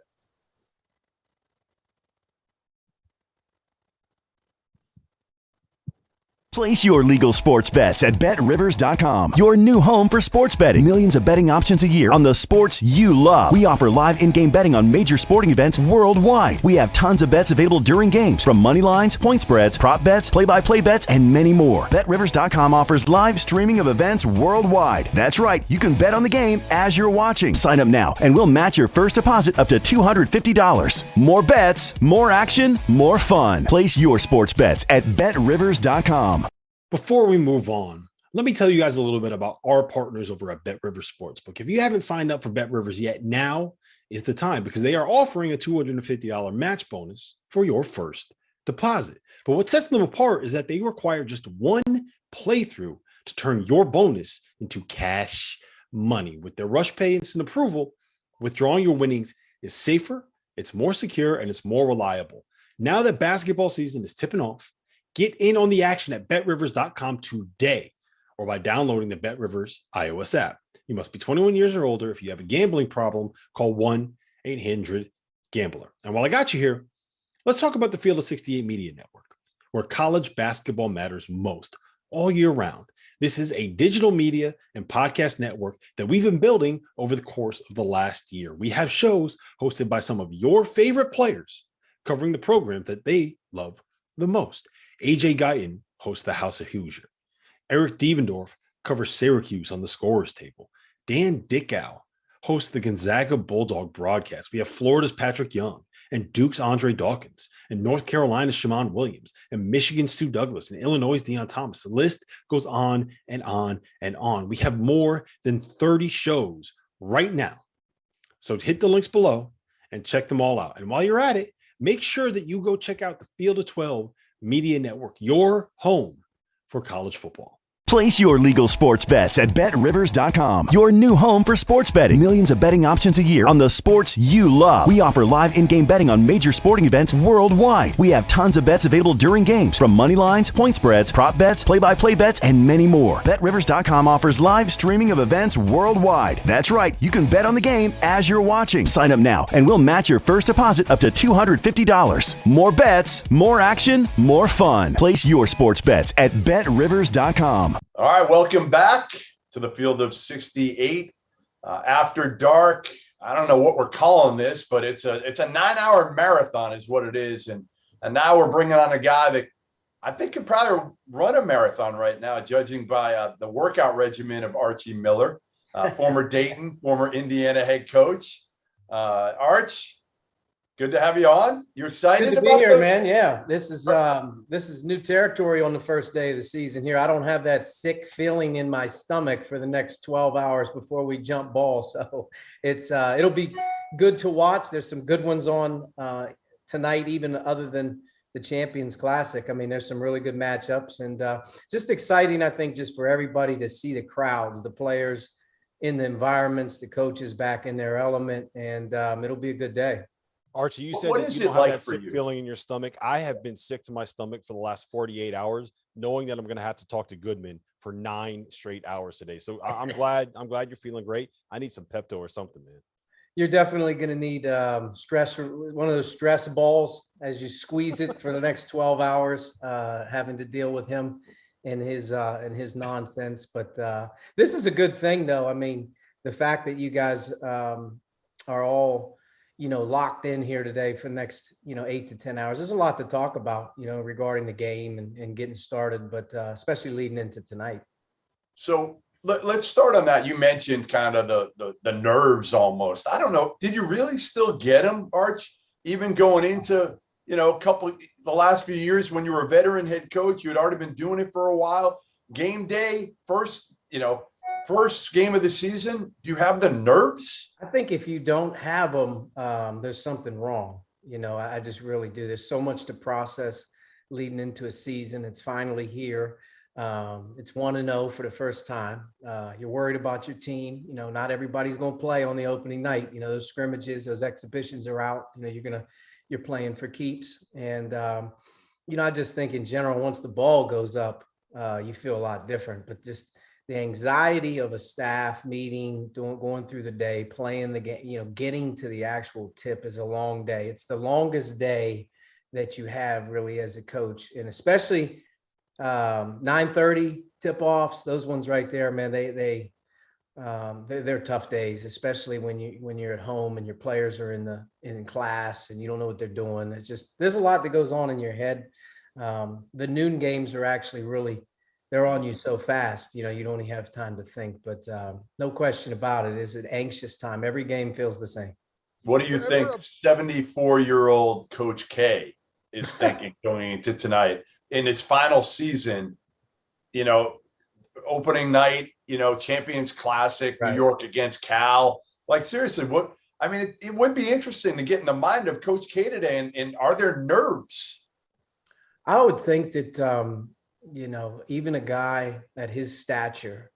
Place your legal sports bets at BetRivers.com, your new home for sports betting. Millions of betting options a year on the sports you love. We offer live in-game betting on major sporting events worldwide. We have tons of bets available during games, from money lines, point spreads, prop bets, play-by-play bets, and many more. BetRivers.com offers live streaming of events worldwide. That's right, you can bet on the game as you're watching. Sign up now, and we'll match your first deposit up to $250. More bets, more action, more fun. Place your sports bets at BetRivers.com.
Before we move on, let me tell you guys a little bit about our partners over at BetRivers Sportsbook. If you haven't signed up for BetRivers yet, now is the time, because they are offering a $250 match bonus for your first deposit. But what sets them apart is that they require just one playthrough to turn your bonus into cash money. With their Rush Pay Instant Approval, withdrawing your winnings is safer, it's more secure, and it's more reliable. Now that basketball season is tipping off, get in on the action at BetRivers.com today, or by downloading the BetRivers iOS app. You must be 21 years or older. If you have a gambling problem, call 1-800-GAMBLER. And while I got you here, let's talk about the Field of 68 Media Network, where college basketball matters most all year round. This is a digital media and podcast network that we've been building over the course of the last year. We have shows hosted by some of your favorite players covering the program that they love the most. AJ Guyton hosts the House of Hoosier. Eric Devendorf covers Syracuse on the Scorer's Table. Dan Dickow hosts the Gonzaga Bulldog broadcast. We have Florida's Patrick Young and Duke's Andre Dawkins and North Carolina's Shamon Williams and Michigan's Stu Douglas and Illinois' Deion Thomas. The list goes on and on and on. We have more than 30 shows right now. So hit the links below and check them all out. And while you're at it, make sure that you go check out the Field of 12 Media Network, your home for college football.
Place your legal sports bets at BetRivers.com, your new home for sports betting. Millions of betting options a year on the sports you love. We offer live in-game betting on major sporting events worldwide. We have tons of bets available during games, from money lines, point spreads, prop bets, play-by-play bets, and many more. BetRivers.com offers live streaming of events worldwide. That's right, you can bet on the game as you're watching. Sign up now, and we'll match your first deposit up to $250. More bets, more action, more fun. Place your sports bets at BetRivers.com.
All right, welcome back to the Field of 68. After dark, I don't know what we're calling this, but it's a 9-hour marathon is what it is. And now we're bringing on a guy that I think could probably run a marathon right now, judging by the workout regimen of Archie Miller, former Dayton, former Indiana head coach. Arch, good to have you on. You excited
Good to be here, man? Yeah, this is new territory on the first day of the season here. I don't have that sick feeling in my stomach for the next 12 hours before we jump ball, so it'll be good to watch. There's some good ones on tonight, even other than the Champions Classic. I mean, there's some really good matchups, and just exciting, I think, just for everybody to see the crowds, the players in the environments, the coaches back in their element, and it'll be a good day.
Archie, you said that you don't have that sick feeling in your stomach. I have been sick to my stomach for the last 48 hours, knowing that I'm going to have to talk to Goodman for 9 straight hours today. So I'm glad you're feeling great. I need some Pepto or something, man.
You're definitely going to need stress, one of those stress balls as you squeeze it for the next 12 hours, having to deal with him and his nonsense. But this is a good thing, though. I mean, the fact that you guys are all locked in here today for the next, 8 to 10 hours. There's a lot to talk about, regarding the game and getting started, but especially leading into tonight. So
let's start on that. You mentioned kind of the nerves almost. I don't know. Did you really still get them, Arch, even going into, the last few years when you were a veteran head coach? You had already been doing it for a while. Game day, first game of the season, do you have the nerves?
I think if you don't have them, there's something wrong. I just really do. There's so much to process leading into a season. It's finally here. It's 1-0 for the first time. You're worried about your team. Not everybody's going to play on the opening night. Those scrimmages, those exhibitions are out. You're playing for keeps. And, I just think in general, once the ball goes up, you feel a lot different. But just the anxiety of a staff meeting, going through the day, playing the game, getting to the actual tip is a long day. It's the longest day that you have really as a coach. And especially 9:30 tip-offs, those ones right there, man, they're tough days, especially when you're at home and your players are in class and you don't know what they're doing. It's just, there's a lot that goes on in your head. The noon games are actually they're on you so fast, you don't even have time to think, but no question about it, it's an anxious time. Every game feels the same.
What do you think 74-year-old Coach K is thinking going into tonight in his final season, opening night, Champions Classic, right. New York against Cal. Like, seriously, it would be interesting to get in the mind of Coach K today. And are there nerves?
I would think that, even a guy at his stature,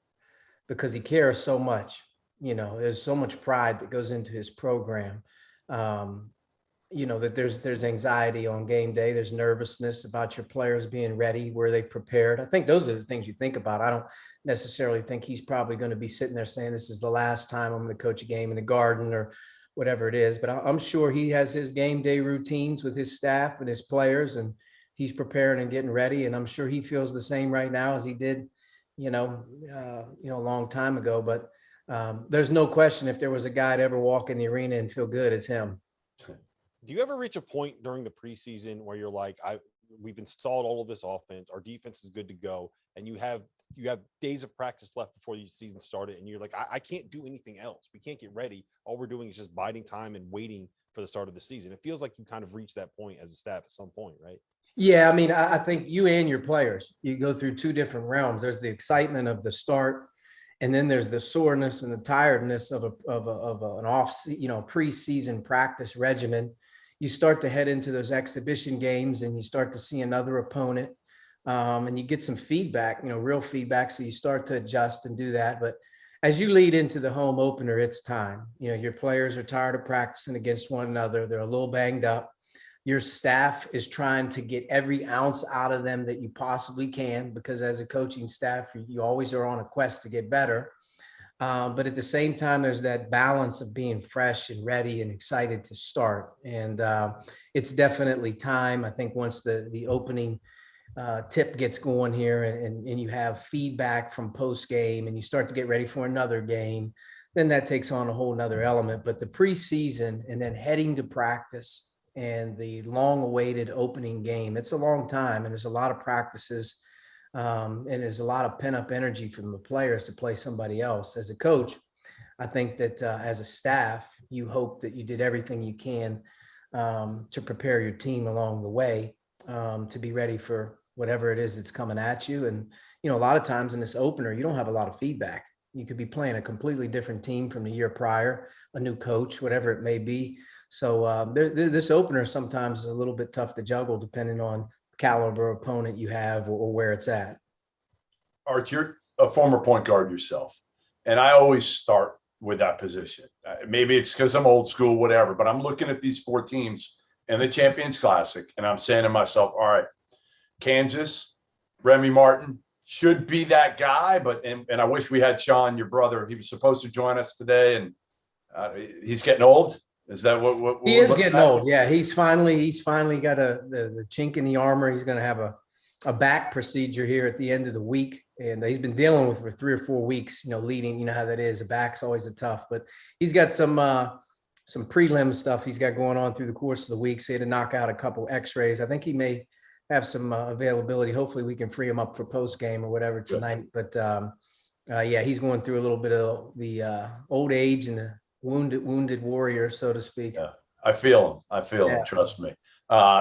because he cares so much, there's so much pride that goes into his program, that there's anxiety on game day. There's nervousness about your players being ready. Were they prepared? I think those are the things you think about. I don't necessarily think he's probably going to be sitting there saying, this is the last time I'm going to coach a game in the Garden or whatever it is. But I'm sure he has his game day routines with his staff and his players, and he's preparing and getting ready. And I'm sure he feels the same right now as he did, a long time ago. But there's no question, if there was a guy to ever walk in the arena and feel good, it's him.
Do you ever reach a point during the preseason where you're like, we've installed all of this offense, our defense is good to go, and you have days of practice left before the season started, and you're like, I can't do anything else. We can't get ready. All we're doing is just biding time and waiting for the start of the season. It feels like you kind of reach that point as a staff at some point, right?
Yeah, I think you and your players, you go through two different realms. There's the excitement of the start, and then there's the soreness and the tiredness of an preseason practice regimen. You start to head into those exhibition games and you start to see another opponent, and you get some feedback, real feedback. So you start to adjust and do that. But as you lead into the home opener, it's time. Your players are tired of practicing against one another. They're a little banged up. Your staff is trying to get every ounce out of them that you possibly can, because as a coaching staff, you always are on a quest to get better. But at the same time, there's that balance of being fresh and ready and excited to start. And it's definitely time. I think once the opening tip gets going here and you have feedback from post game and you start to get ready for another game, then that takes on a whole nother element. But the preseason and then heading to practice and the long awaited opening game, it's a long time, and there's a lot of practices. And there's a lot of pent-up energy from the players to play somebody else. As a coach, I think that as a staff, you hope that you did everything you can to prepare your team along the way to be ready for whatever it is that's coming at you. And, a lot of times in this opener, you don't have a lot of feedback. You could be playing a completely different team from the year prior, a new coach, whatever it may be. So this opener sometimes is a little bit tough to juggle depending on caliber opponent you have or where it's at.
Archie, you're a former point guard yourself, and I always start with that position. Maybe it's because I'm old school, whatever, but I'm looking at these four teams in the Champions Classic, and I'm saying to myself, all right, Kansas, Remy Martin should be that guy, and I wish we had Sean, your brother. He was supposed to join us today, and he's getting old. Is that what
he is getting old? Yeah, he's finally got the chink in the armor. He's going to have a back procedure here at the end of the week, and he's been dealing with for 3 or 4 weeks. Leading, how that is. The back's always a tough, but he's got some prelim stuff he's got going on through the course of the week. So he had to knock out a couple X-rays. I think he may have some availability. Hopefully, we can free him up for post game or whatever tonight. But yeah, he's going through a little bit of the old age and the wounded warrior, so to speak.
Yeah, I feel him. Trust me.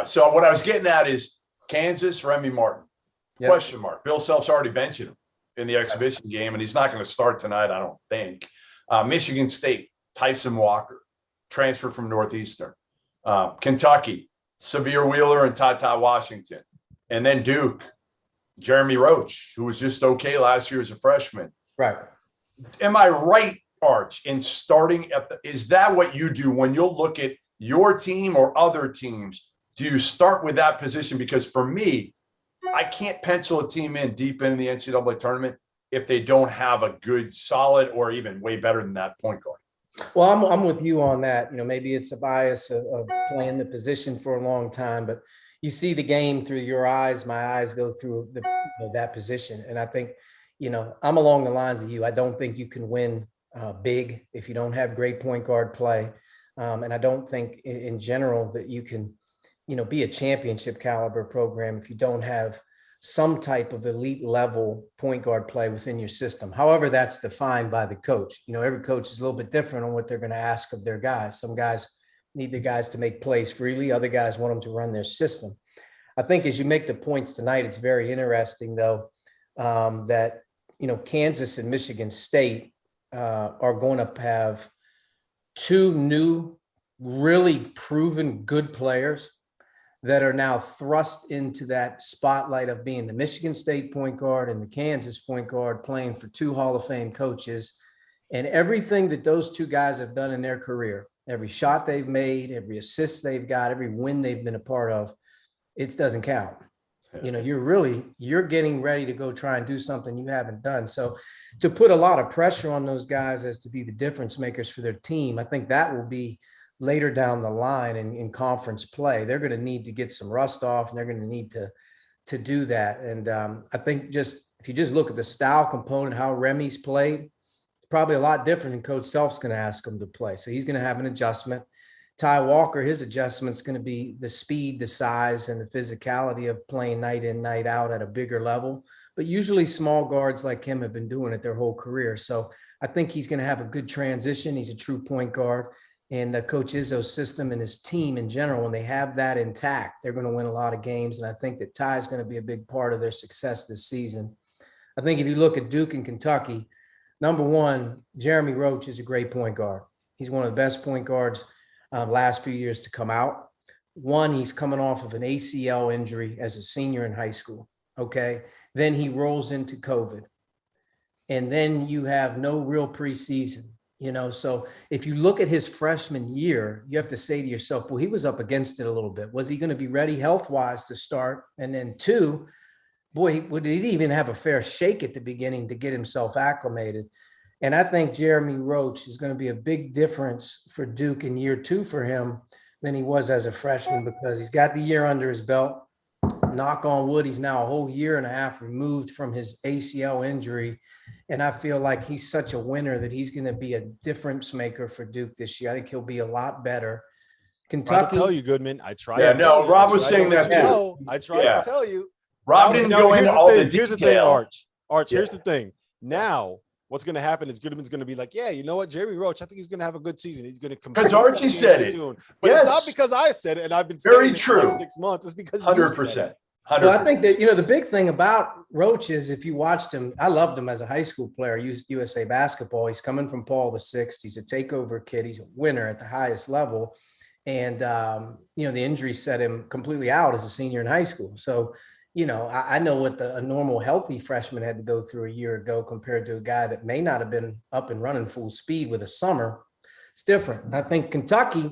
So what I was getting at is Kansas, Remy Martin, question mark. Bill Self's already benching him in the exhibition game, and he's not going to start tonight, I don't think. Michigan State, Tyson Walker, transfer from Northeastern. Kentucky, Severe Wheeler and Tata Washington. And then Duke, Jeremy Roach, who was just okay last year as a freshman.
Right.
Am I right, Arch, in starting is that what you do when you'll look at your team or other teams? Do you start with that position? Because for me, I can't pencil a team in deep into the NCAA tournament if they don't have a good, solid, or even way better than that point guard.
Well, I'm with you on that. Maybe it's a bias of playing the position for a long time, but you see the game through your eyes. My eyes go through that position. And I think, I'm along the lines of you. I don't think you can win big if you don't have great point guard play. And I don't think in general that you can, be a championship caliber program if you don't have some type of elite level point guard play within your system. However, that's defined by the coach. Every coach is a little bit different on what they're going to ask of their guys. Some guys need their guys to make plays freely. Other guys want them to run their system. I think as you make the points tonight, it's very interesting though, that, Kansas and Michigan State are going to have two new, really proven good players that are now thrust into that spotlight of being the Michigan State point guard and the Kansas point guard, playing for two Hall of Fame coaches. And everything that those two guys have done in their career, every shot they've made, every assist they've got, every win they've been a part of, it doesn't count. You're getting ready to go try and do something you haven't done. So to put a lot of pressure on those guys as to be the difference makers for their team, I think that will be later down the line in conference play. They're going to need to get some rust off, and they're going to need to do that. And I think if you just look at the style component, how Remy's played, it's probably a lot different than Coach Self's going to ask him to play. So he's going to have an adjustment. Ty Walker, his adjustment's going to be the speed, the size, and the physicality of playing night in, night out at a bigger level. But usually small guards like him have been doing it their whole career. So I think he's going to have a good transition. He's a true point guard. And Coach Izzo's system and his team in general, when they have that intact, they're going to win a lot of games. And I think that Ty is going to be a big part of their success this season. I think if you look at Duke and Kentucky, number one, Jeremy Roach is a great point guard. He's one of the best point guards last few years to come out. One, he's coming off of an ACL injury as a senior in high school. Okay. Then he rolls into COVID. And then you have no real preseason. So if you look at his freshman year, you have to say to yourself, well, he was up against it a little bit. Was he going to be ready health-wise to start? And then two, boy, did he even have a fair shake at the beginning to get himself acclimated? And I think Jeremy Roach is going to be a big difference for Duke in year two for him than he was as a freshman, because he's got the year under his belt. Knock on wood, he's now a whole year and a half removed from his ACL injury. And I feel like he's such a winner that he's going to be a difference maker for Duke this year. I think he'll be a lot better. Kentucky,
I tell you, Goodman. I tried.
Yeah, no, Rob was saying that too.
I tried to tell you.
Rob didn't go into all the detail.
Here's the thing, Arch. Here's the thing. Now, what's going to happen is Goodman's going to be like, yeah, you know what, Jeremy Roach, I think he's going to have a good season. He's going to come.
Because Archie said it.
But it's not because I said it, and I've been saying it for like 6 months. It's because
100%.
Well, I think that, the big thing about Roach is, if you watched him, I loved him as a high school player, USA basketball. He's coming from Paul VI. He's a takeover kid. He's a winner at the highest level. And, the injury set him completely out as a senior in high school. So, I know what a normal healthy freshman had to go through a year ago compared to a guy that may not have been up and running full speed with a summer. It's different. I think Kentucky,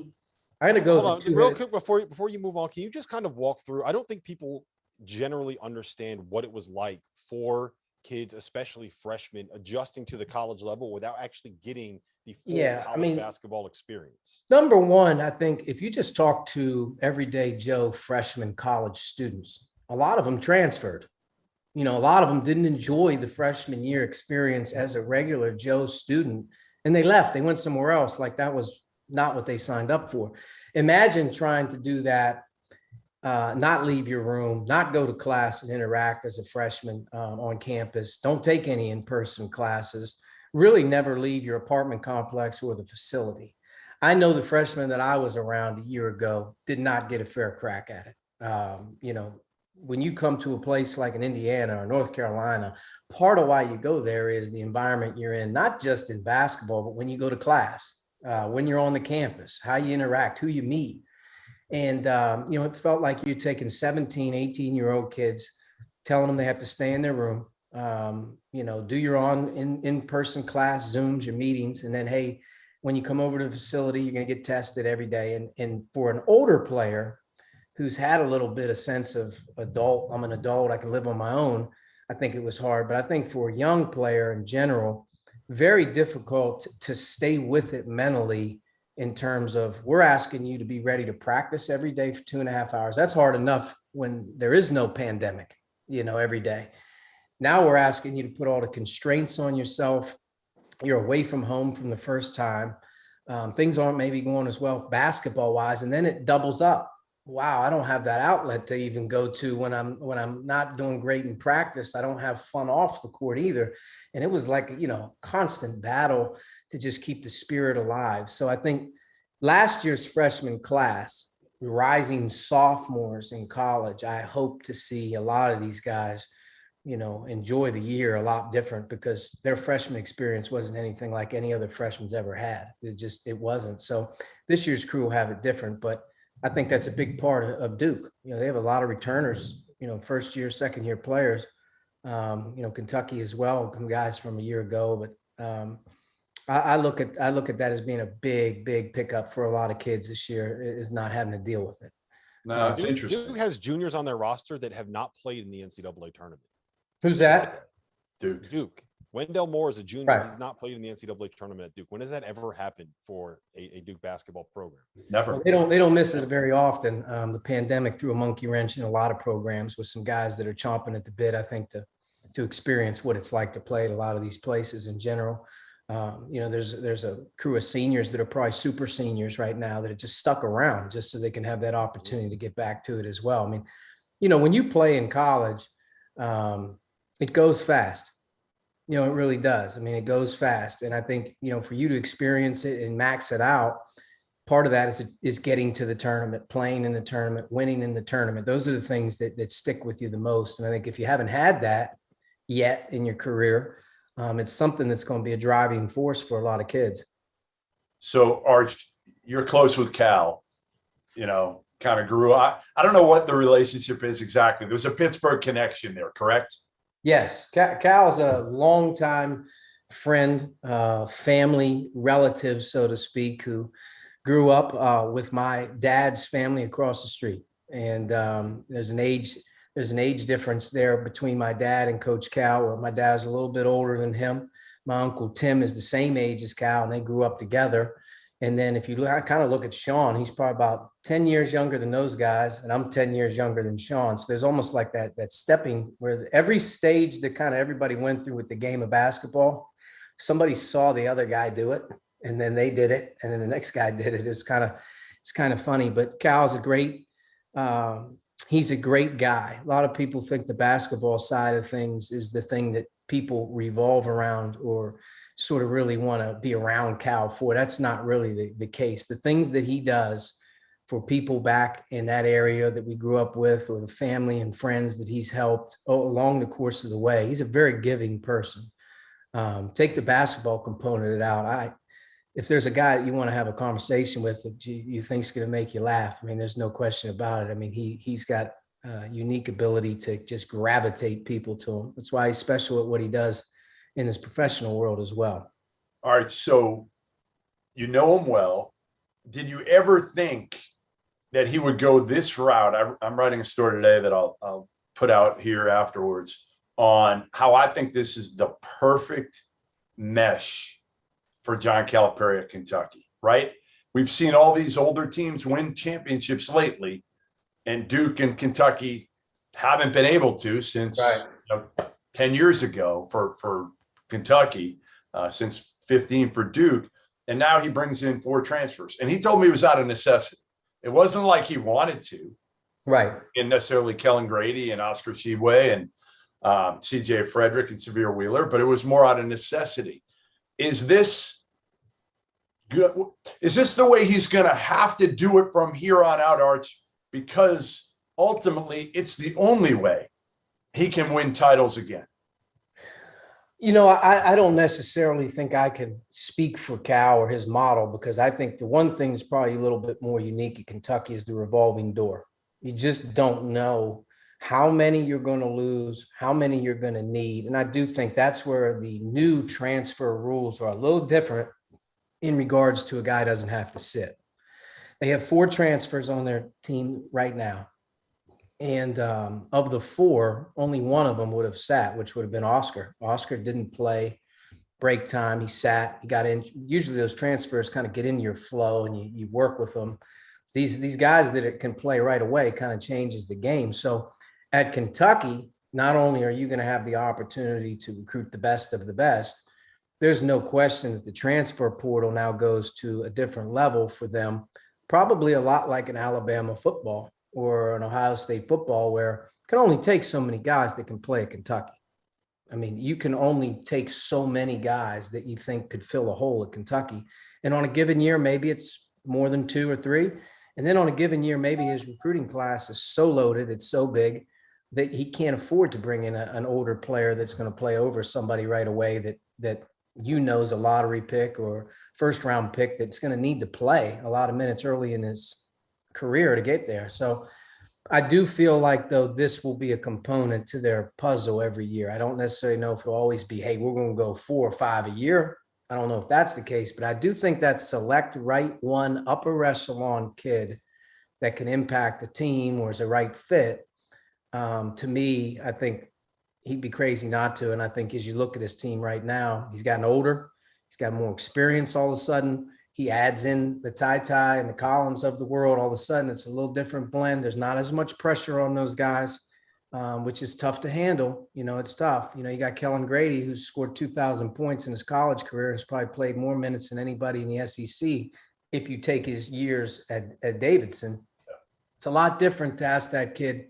I had to go.
Hold on, real quick before you move on, can you just kind of walk through? I don't think people generally understand what it was like for kids, especially freshmen, adjusting to the college level without actually getting the full college basketball experience.
Number one, I think if you just talk to everyday Joe freshman college students, a lot of them transferred. A lot of them didn't enjoy the freshman year experience as a regular Joe student, and they left. They went somewhere else. Like, that was not what they signed up for. Imagine trying to do that. Not leave your room, not go to class and interact as a freshman on campus. Don't take any in-person classes. Really never leave your apartment complex or the facility. I know the freshmen that I was around a year ago did not get a fair crack at it. When you come to a place like in Indiana or North Carolina, part of why you go there is the environment you're in, not just in basketball, but when you go to class, when you're on the campus, how you interact, who you meet. And, it felt like you're taking 17, 18-year-old kids, telling them they have to stay in their room, do your in-person class, Zooms, your meetings. And then, hey, when you come over to the facility, you're going to get tested every day. And for an older player who's had a little bit of sense of I'm an adult, I can live on my own, I think it was hard. But I think for a young player in general, very difficult to stay with it mentally, in terms of, we're asking you to be ready to practice every day for 2.5 hours. That's hard enough when there is no pandemic, every day. Now we're asking you to put all the constraints on yourself. You're away from home from the first time. Things aren't maybe going as well basketball wise. And then it doubles up. Wow, I don't have that outlet to even go to when I'm not doing great in practice. I don't have fun off the court either. And it was like, constant battle to just keep the spirit alive. So I think last year's freshman class, rising sophomores in college, I hope to see a lot of these guys, enjoy the year a lot different, because their freshman experience wasn't anything like any other freshman's ever had. It wasn't. So this year's crew will have it different, but I think that's a big part of Duke. They have a lot of returners, first year, second year players, Kentucky as well, guys from a year ago. But I look at that as being a big pickup for a lot of kids this year, is not having to deal with it.
No, it's interesting.
Duke has juniors on their roster that have not played in the NCAA tournament.
Who's that?
Duke.
Wendell Moore is a junior. Right. He's not played in the NCAA tournament at Duke. When has that ever happened for a Duke basketball program?
Never.
Well, they don't miss it very often. The pandemic threw a monkey wrench in a lot of programs, with some guys that are chomping at the bit, I think, to experience what it's like to play at a lot of these places in general. There's a crew of seniors that are probably super seniors right now that are just stuck around just so they can have that opportunity to get back to it as well. I mean, when you play in college, it goes fast. It really does. I mean, it goes fast. And I think, for you to experience it and max it out, part of that is getting to the tournament, playing in the tournament, winning in the tournament. Those are the things that stick with you the most. And I think if you haven't had that yet in your career, it's something that's going to be a driving force for a lot of kids.
So, Arch, you're close with Cal, kind of grew up. I don't know what the relationship is exactly. There's a Pittsburgh connection there, correct?
Yes. Cal's a longtime friend, family relative, so to speak, who grew up with my dad's family across the street. And there's an age difference there between my dad and Coach Cal, where my dad's a little bit older than him. My uncle Tim is the same age as Cal, and they grew up together. And then if you kind of look at Sean, he's probably about 10 years younger than those guys, and I'm 10 years younger than Sean. So there's almost like that stepping where every stage that kind of everybody went through with the game of basketball, somebody saw the other guy do it, and then they did it, and then the next guy did it. It's kind of funny, but Cal's he's a great guy. A lot of people think the basketball side of things is the thing that people revolve around or sort of really want to be around Cal for. That's not really the case. The things that he does for people back in that area that we grew up with, or the family and friends that he's helped along the course of the way, he's a very giving person. Take the basketball component out. If there's a guy that you want to have a conversation with that you think is going to make you laugh, I mean, there's no question about it. I mean, he's got a unique ability to just gravitate people to him. That's why he's special at what he does in his professional world as well.
All right. So you know him well. Did you ever think that he would go this route? I'm writing a story today that I'll put out here afterwards on how I think this is the perfect mesh for John Calipari at Kentucky, right? We've seen all these older teams win championships lately, and Duke and Kentucky haven't been able to since 10 years ago for Kentucky, since 15 for Duke. And now he brings in 4 transfers. And he told me it was out of necessity. It wasn't like he wanted to.
Right.
And necessarily Kellen Grady and Oscar Tshiebwe and CJ Frederick and Severe Wheeler, but it was more out of necessity. Is this good? Is this the way he's going to have to do it from here on out, Arch? Because ultimately it's the only way he can win titles again.
I don't necessarily think I can speak for Cal or his model, because I think the one thing that's probably a little bit more unique at Kentucky is the revolving door. You just don't know how many you're going to lose, how many you're going to need. And I do think that's where the new transfer rules are a little different in regards to a guy doesn't have to sit. They have 4 transfers on their team right now. And of the 4, only one of them would have sat, which would have been Oscar. Oscar didn't play break time. He sat, he got in. Usually those transfers kind of get into your flow and you work with them these guys that can play right away kind of changes the game. So at Kentucky, not only are you going to have the opportunity to recruit the best of the best, there's no question that the transfer portal now goes to a different level for them, probably a lot like an Alabama football or an Ohio State football, where it can only take so many guys that can play at Kentucky. I mean, you can only take so many guys that you think could fill a hole at Kentucky. And on a given year, maybe it's more than 2 or 3. And then on a given year, maybe his recruiting class is so loaded, it's so big that he can't afford to bring in an older player that's going to play over somebody right away that is a lottery pick or first round pick that's going to need to play a lot of minutes early in his career to get there. So I do feel like, though, this will be a component to their puzzle every year. I don't necessarily know if it'll always be, hey, we're going to go 4 or 5 a year. I don't know if that's the case, but I do think that select right one upper echelon kid that can impact the team or is a right fit. To me, I think he'd be crazy not to. And I think as you look at his team right now, he's gotten older. He's got more experience all of a sudden. He adds in the Ty and the Collins of the world. All of a sudden, it's a little different blend. There's not as much pressure on those guys, which is tough to handle. It's tough. You got Kellen Grady, who's scored 2,000 points in his college career, and has probably played more minutes than anybody in the SEC. If you take his years at Davidson, it's a lot different to ask that kid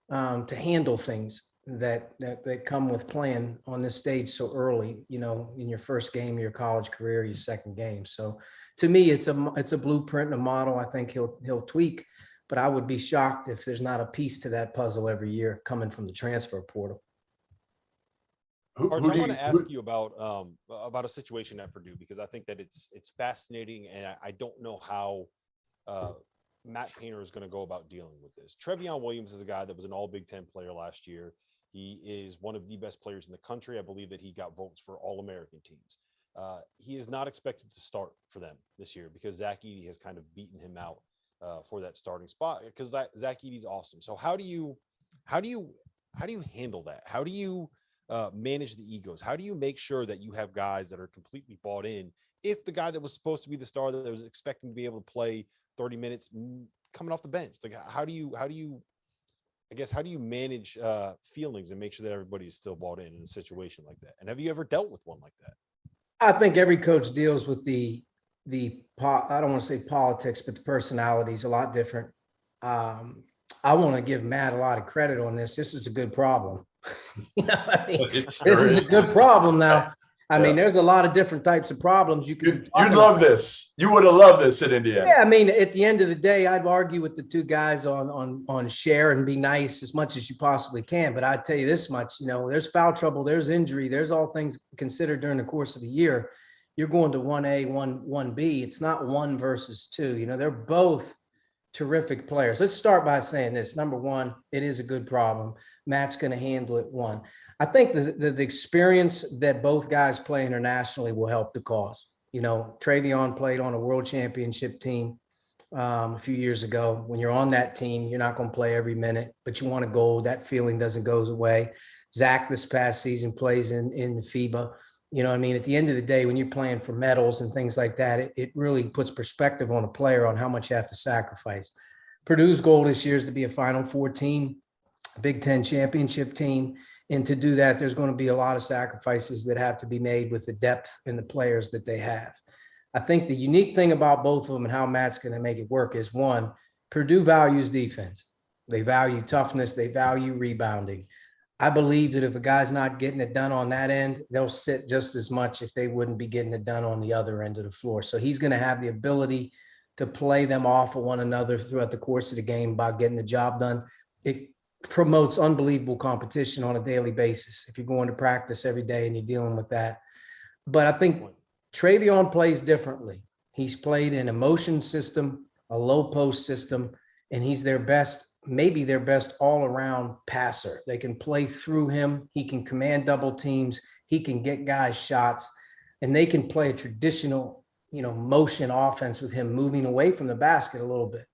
to handle things that come with playing on this stage so early, in your first game of your college career, your second game. So to me, it's a blueprint and a model. I think he'll tweak, but I would be shocked if there's not a piece to that puzzle every year coming from the transfer portal.
Arch, I want to ask you about a situation at Purdue, because I think that it's fascinating, and I don't know how Matt Painter is going to go about dealing with this. Trevion Williams is a guy that was an all Big Ten player last year. He is one of the best players in the country. I believe that he got votes for All-American teams. He is not expected to start for them this year because Zach Edey has kind of beaten him out for that starting spot, because Zach Edey's awesome. So how do you handle that? How do you manage the egos? How do you make sure that you have guys that are completely bought in? If the guy that was supposed to be the star that was expecting to be able to play 30 minutes coming off the bench, like how do you manage feelings and make sure that everybody is still bought in a situation like that? And have you ever dealt with one like that?
I think every coach deals with I don't want to say politics, but the personalities a lot different. I want to give Matt a lot of credit on this. This is a good problem. This is a good problem now. I mean, there's a lot of different types of problems you could.
You'd love this. You would have loved this at Indiana.
Yeah, I mean, at the end of the day, I'd argue with the two guys on share and be nice as much as you possibly can. But I'd tell you this much, there's foul trouble, there's injury, there's all things considered during the course of the year. You're going to 1A, 1B. It's not 1 versus 2. They're both terrific players. Let's start by saying this. Number one, it is a good problem. Matt's going to handle it. One, I think the experience that both guys play internationally will help the cause. Trevion played on a world championship team a few years ago. When you're on that team, you're not going to play every minute, but you want to go. That feeling doesn't go away. Zach this past season plays in FIBA. At the end of the day, when you're playing for medals and things like that, it really puts perspective on a player on how much you have to sacrifice. Purdue's goal this year is to be a Final Four team, Big Ten championship team. And to do that, there's going to be a lot of sacrifices that have to be made with the depth and the players that they have. I think the unique thing about both of them and how Matt's going to make it work is, one, Purdue values defense. They value toughness. They value rebounding. I believe that if a guy's not getting it done on that end, they'll sit just as much if they wouldn't be getting it done on the other end of the floor. So he's going to have the ability to play them off of one another throughout the course of the game by getting the job done. It promotes unbelievable competition on a daily basis if you're going to practice every day and you're dealing with that. But I think Trevion plays differently. He's played in a motion system, a low post system, and he's maybe their best all-around passer. They can play through him. He can command double teams. He can get guys shots, and they can play a traditional, motion offense with him moving away from the basket a little bit.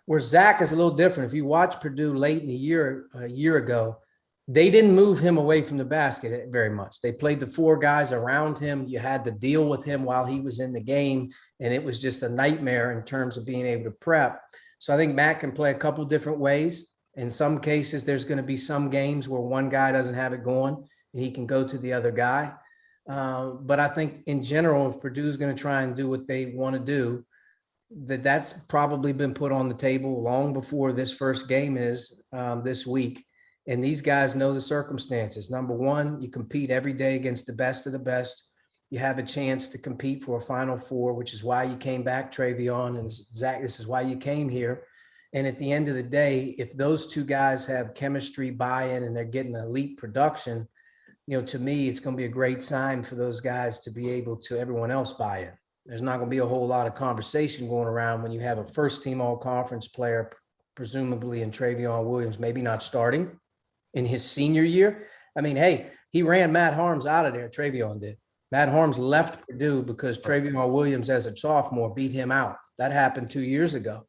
Where Zach is a little different. If you watch Purdue late in the year, a year ago, they didn't move him away from the basket very much. They played the 4 guys around him. You had to deal with him while he was in the game, and it was just a nightmare in terms of being able to prep. So I think Matt can play a couple different ways. In some cases, there's going to be some games where one guy doesn't have it going and he can go to the other guy. But I think in general, if Purdue's going to try and do what they want to do, that's probably been put on the table long before this first game is this week. And these guys know the circumstances. Number one, you compete every day against the best of the best. You have a chance to compete for a Final Four, which is why you came back, Travion, and Zach, this is why you came here. And at the end of the day, if those 2 guys have chemistry, buy-in, and they're getting elite production, to me, it's going to be a great sign for those guys to be able to everyone else buy in. There's not going to be a whole lot of conversation going around when you have a first-team all-conference player, presumably in Travion Williams, maybe not starting in his senior year. I mean, hey, he ran Matt Harms out of there. Travion did. Matt Harms left Purdue because Travion Williams, as a sophomore, beat him out. That happened 2 years ago.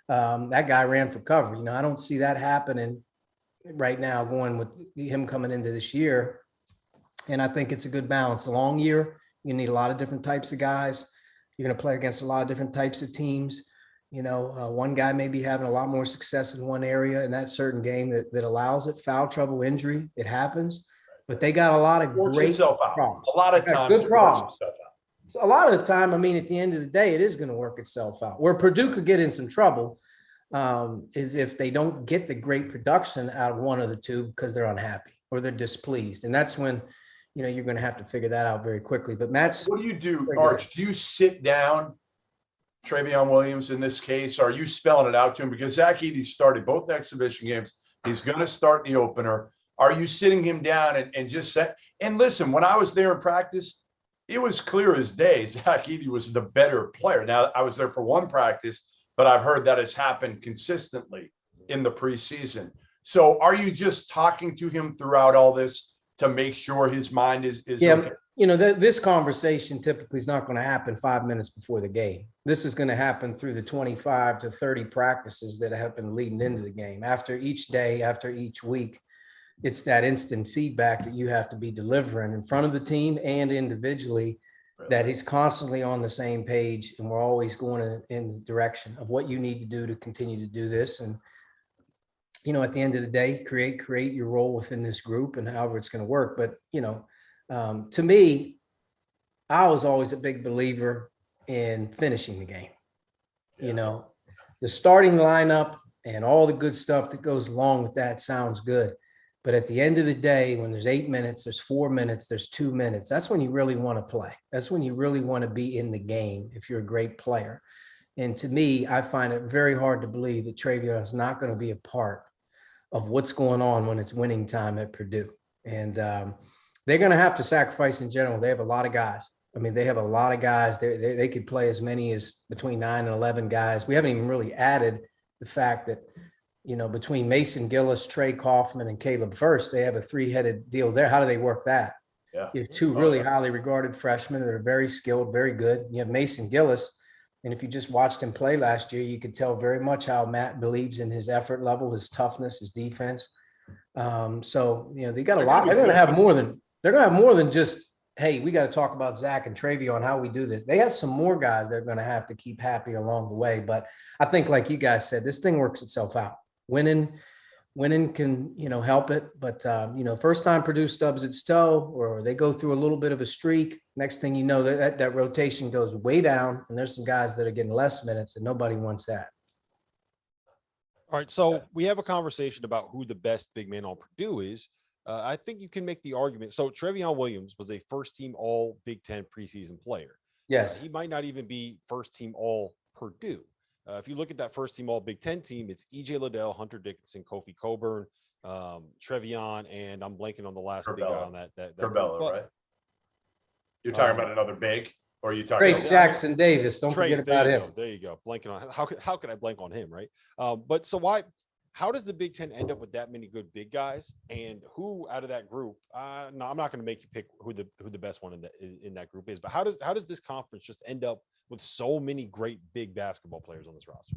That guy ran for cover. I don't see that happening right now going with him coming into this year. And I think it's a good balance. A long year, you need a lot of different types of guys. You're going to play against a lot of different types of teams. One guy may be having a lot more success in one area in that certain game that allows it. Foul trouble, injury, it happens. But they got a lot of great problems.
A lot of times,
good problems. So a lot of the time, at the end of the day, it is going to work itself out. Where Purdue could get in some trouble is if they don't get the great production out of one of the 2 because they're unhappy or they're displeased. And that's when, you're going to have to figure that out very quickly. But Matt's.
What do you do, Arch? Do you sit down Travion Williams in this case? Are you spelling it out to him? Because Zach Edey started both exhibition games. He's going to start the opener. Are you sitting him down and just say, and listen, when I was there in practice, it was clear as day Zach Edey was the better player. Now, I was there for one practice, but I've heard that has happened consistently in the preseason. So are you just talking to him throughout all this to make sure his mind is okay?
This conversation typically is not going to happen 5 minutes before the game. This is going to happen through the 25 to 30 practices that have been leading into the game. After each day, after each week, it's that instant feedback that you have to be delivering in front of the team and individually, that he's constantly on the same page, and we're always going in the direction of what you need to do to continue to do this. And at the end of the day, create your role within this group and however it's going to work. But, to me, I was always a big believer in finishing the game. The starting lineup and all the good stuff that goes along with that sounds good. But at the end of the day, when there's 8 minutes, there's 4 minutes, there's 2 minutes, that's when you really want to play. That's when you really want to be in the game if you're a great player. And to me, I find it very hard to believe that Travion is not going to be a part of what's going on when it's winning time at Purdue. And they're going to have to sacrifice in general. They have a lot of guys. They have a lot of guys. They could play as many as between 9 and 11 guys. We haven't even really added the fact that, between Mason Gillis, Trey Kaufman, and Caleb First, they have a 3-headed deal there. How do they work that?
Yeah.
You have 2 really highly regarded freshmen that are very skilled, very good. You have Mason Gillis. And if you just watched him play last year, you could tell very much how Matt believes in his effort level, his toughness, his defense. So, they got a lot. They're going to have more than just, hey, we got to talk about Zach and Travion, how we do this. They have some more guys they're going to have to keep happy along the way. But I think, like you guys said, this thing works itself out. Winning can, help it. But, first time Purdue stubs its toe or they go through a little bit of a streak. Next thing you know, that rotation goes way down, and there's some guys that are getting less minutes, and nobody wants that.
All right. So we have a conversation about who the best big man on Purdue is. I think you can make the argument. So Travion Williams was a first team all Big Ten preseason player.
Yes.
He might not even be first team all Purdue. If you look at that first team all Big Ten team, it's EJ Liddell, Hunter Dickinson, Kofi Coburn, Travion, and I'm blanking on the last big guy on that.
Corbello, right? You're talking about another big, or are you talking
Trace
about
Jackson Davis? Don't forget about him.
There you go. Blanking on how could I blank on him, right? But so how does the Big Ten end up with that many good big guys? And who out of that group? No, I'm not going to make you pick who the best one in that group is. But how does this conference just end up with so many great big basketball players on this roster?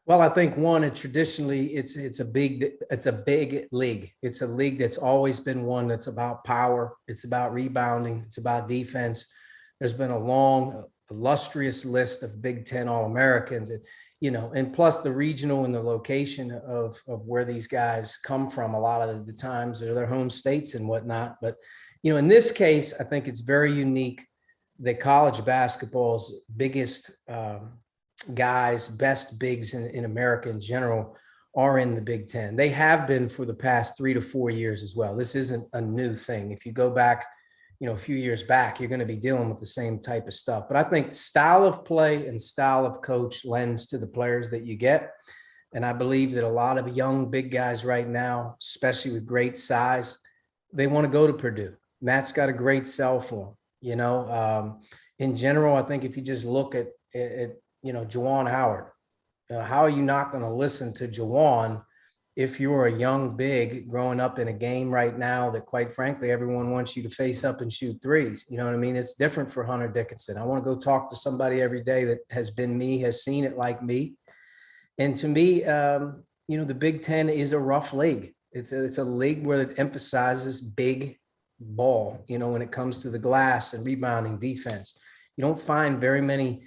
Well, I think one, it's a big league. It's a league that's always been one that's about power. It's about rebounding. It's about defense. There's been a long, illustrious list of Big Ten All-Americans, and plus the regional and the location of where these guys come from. A lot of the times they're their home states and whatnot. But, in this case, I think it's very unique that college basketball's biggest guys, best bigs in America in general are in the Big Ten. They have been for the past 3 to 4 years as well. This isn't a new thing. If you go back, a few years back, you're going to be dealing with the same type of stuff. But I think style of play and style of coach lends to the players that you get. And I believe that a lot of young big guys right now, especially with great size, they want to go to Purdue. Matt's got a great sell for them. In general, I think if you just look at Juwan Howard, how are you not going to listen to Juwan if you're a young big growing up in a game right now that, quite frankly, everyone wants you to face up and shoot threes? You know what I mean? It's different for Hunter Dickinson. I want to go talk to somebody every day that has been me, has seen it like me. And to me, the Big Ten is a rough league. It's a league where it emphasizes big ball, when it comes to the glass and rebounding defense. You don't find very many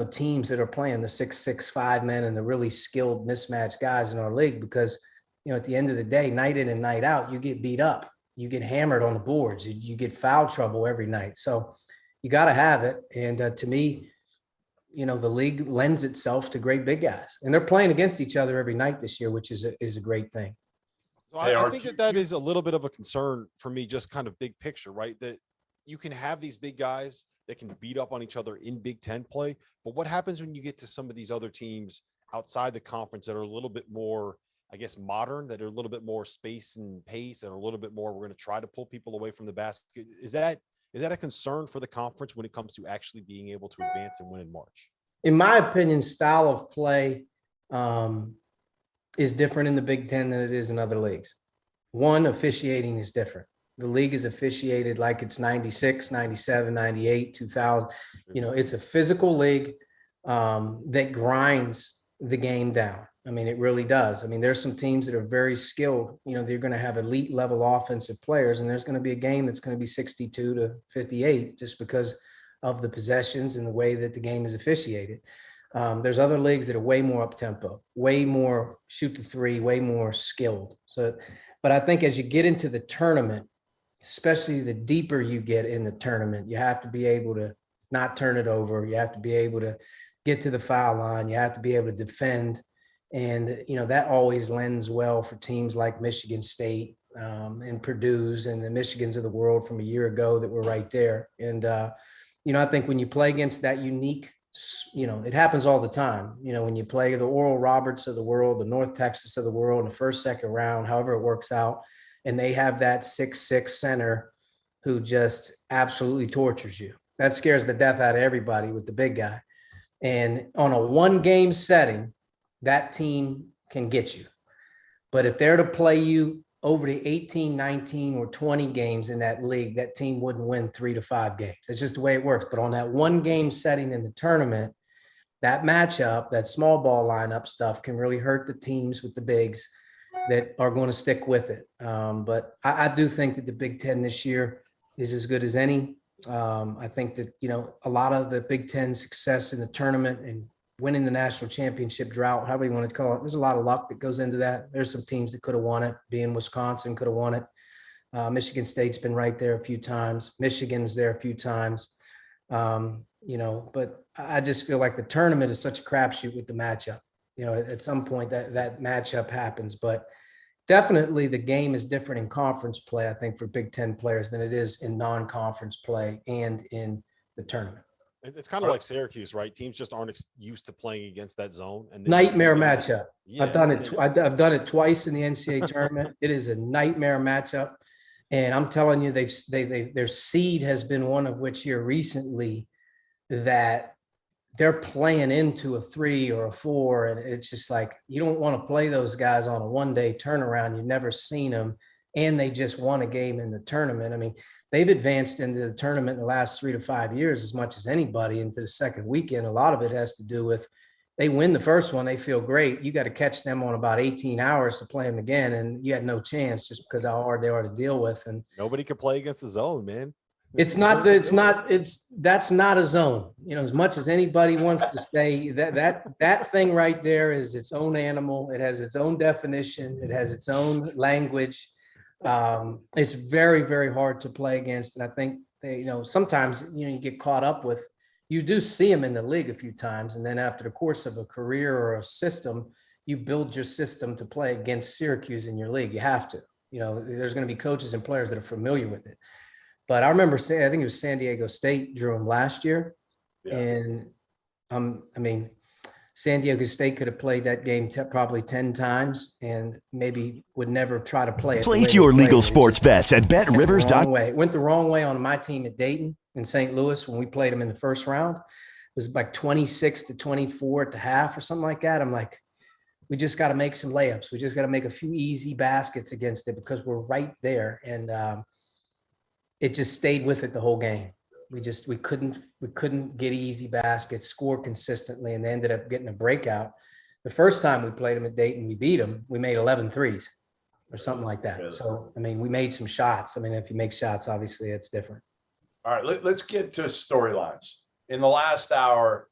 teams that are playing the 6'6" men and the really skilled mismatched guys in our league, because, at the end of the day, night in and night out, you get beat up, you get hammered on the boards, you get foul trouble every night. So you got to have it. And to me, the league lends itself to great big guys, and they're playing against each other every night this year, which is a great thing.
So I think that is a little bit of a concern for me, just kind of big picture, right? That you can have these big guys that can beat up on each other in Big Ten play. But what happens when you get to some of these other teams outside the conference that are a little bit more, I guess, modern, that are a little bit more space and pace, and a little bit more, we're going to try to pull people away from the basket? Is that a concern for the conference when it comes to actually being able to advance and win in March?
In my opinion, style of play is different in the Big Ten than it is in other leagues. One, officiating is different. The league is officiated like it's 96, 97, 98, 2000. It's a physical league that grinds the game down. I mean, it really does. I mean, there's some teams that are very skilled. They're going to have elite level offensive players, and there's going to be a game that's going to be 62 to 58 just because of the possessions and the way that the game is officiated. There's other leagues that are way more up tempo, way more shoot the three, way more skilled. But I think as you get into the tournament, especially the deeper you get in the tournament, you have to be able to not turn it over. You have to be able to get to the foul line. You have to be able to defend. And, that always lends well for teams like Michigan State and Purdue's and the Michigans of the world from a year ago that were right there. And, I think when you play against that unique, it happens all the time. When you play the Oral Roberts of the world, the North Texas of the world in the first, second round, however it works out, and they have that 6'6" center who just absolutely tortures you. That scares the death out of everybody with the big guy. And on a 1-game setting, that team can get you. But if they're to play you over the 18, 19, or 20 games in that league, that team wouldn't win 3 to 5 games. That's just the way it works. But on that 1-game setting in the tournament, that matchup, that small ball lineup stuff can really hurt the teams with the bigs that are going to stick with it. But I do think that the Big Ten this year is as good as any. I think that, a lot of the Big Ten success in the tournament and winning the national championship drought, however you want to call it, there's a lot of luck that goes into that. There's some teams that could have won it. Being Wisconsin could have won it. Michigan State's been right there a few times. Michigan was there a few times. But I just feel like the tournament is such a crapshoot with the matchup. At some point that matchup happens, but definitely the game is different in conference play, I think, for Big Ten players than it is in non-conference play and in the tournament.
It's kind of like Syracuse, right? Teams just aren't used to playing against that zone. And
nightmare matchup.
Yeah,
I've done it. I've done it twice in the NCAA tournament. It is a nightmare matchup. And I'm telling you, their seed has been one of which here recently that they're playing into a 3 or a 4. And it's just like, you don't want to play those guys on a 1-day turnaround. You've never seen them. And they just won a game in the tournament. I mean, they've advanced into the tournament in the last 3 to 5 years as much as anybody into the second weekend. A lot of it has to do with they win the first one, they feel great. You got to catch them on about 18 hours to play them again, and you had no chance just because how hard they are to deal with. And
nobody could play against the zone, man.
that's not a zone. As much as anybody wants to say that thing right there is its own animal. It has its own definition. It has its own language. It's very, very hard to play against. And I think sometimes, you get caught up with, you do see them in the league a few times. And then after the course of a career or a system, you build your system to play against Syracuse in your league. You have to, there's going to be coaches and players that are familiar with it. But I remember saying, I think it was San Diego State drew them last year. Yeah. And San Diego State could have played that game probably 10 times and maybe would never try to play it.
Place your legal sports bets at BetRivers.com.
It went the wrong way on my team at Dayton in St. Louis when we played them in the first round. It was like 26-24 at the half or something like that. I'm like, we just got to make some layups. We just got to make a few easy baskets against it because we're right there. And it just stayed with it the whole game. We couldn't get easy baskets, score consistently, and they ended up getting a breakout. The first time we played them at Dayton, we beat them. We made 11 threes or something like that. So, we made some shots. If you make shots, obviously it's different.
All right, let's get to storylines. In the last hour,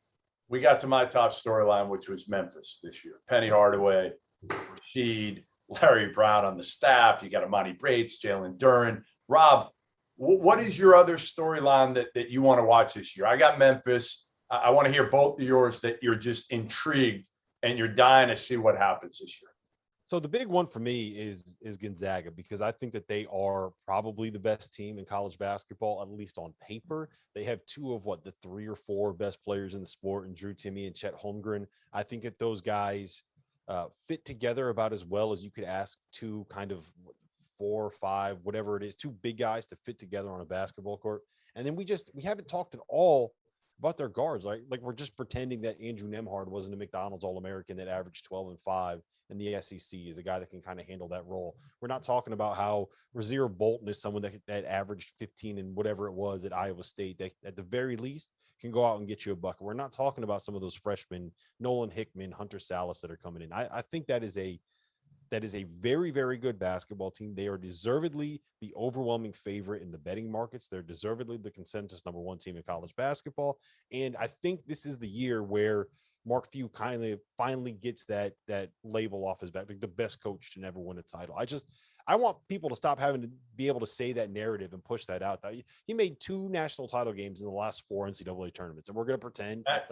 we got to my top storyline, which was Memphis this year. Penny Hardaway, Rashid, Larry Brown on the staff. You got Amani Bates, Jalen Duren. Rob, what is your other storyline that you want to watch this year? I got Memphis. I want to hear both of yours that you're just intrigued and you're dying to see what happens this year.
So the big one for me is Gonzaga, because I think that they are probably the best team in college basketball, at least on paper. They have two of the 3 or 4 best players in the sport, and Drew Timme and Chet Holmgren. I think that those guys fit together about as well as you could ask two kind of 4 or 5, whatever it is, 2 big guys to fit together on a basketball court. And then we haven't talked at all about their guards. Like we're just pretending that Andrew Nembhard wasn't a McDonald's All-American that averaged 12 and 5 in the SEC, is a guy that can kind of handle that role. We're not talking about how Rasir Bolton is someone that averaged 15 and whatever it was at Iowa State, that at the very least can go out and get you a bucket. We're not talking about some of those freshmen, Nolan Hickman, Hunter Salas, that are coming in. I think that is a very, very good basketball team. They are deservedly the overwhelming favorite in the betting markets. They're deservedly the consensus number 1 team in college basketball. And I think this is the year where Mark Few finally gets that label off his back, like the best coach to never win a title. I want people to stop having to be able to say that narrative and push that out. He made 2 national title games in the last 4 NCAA tournaments, and we're going to pretend
at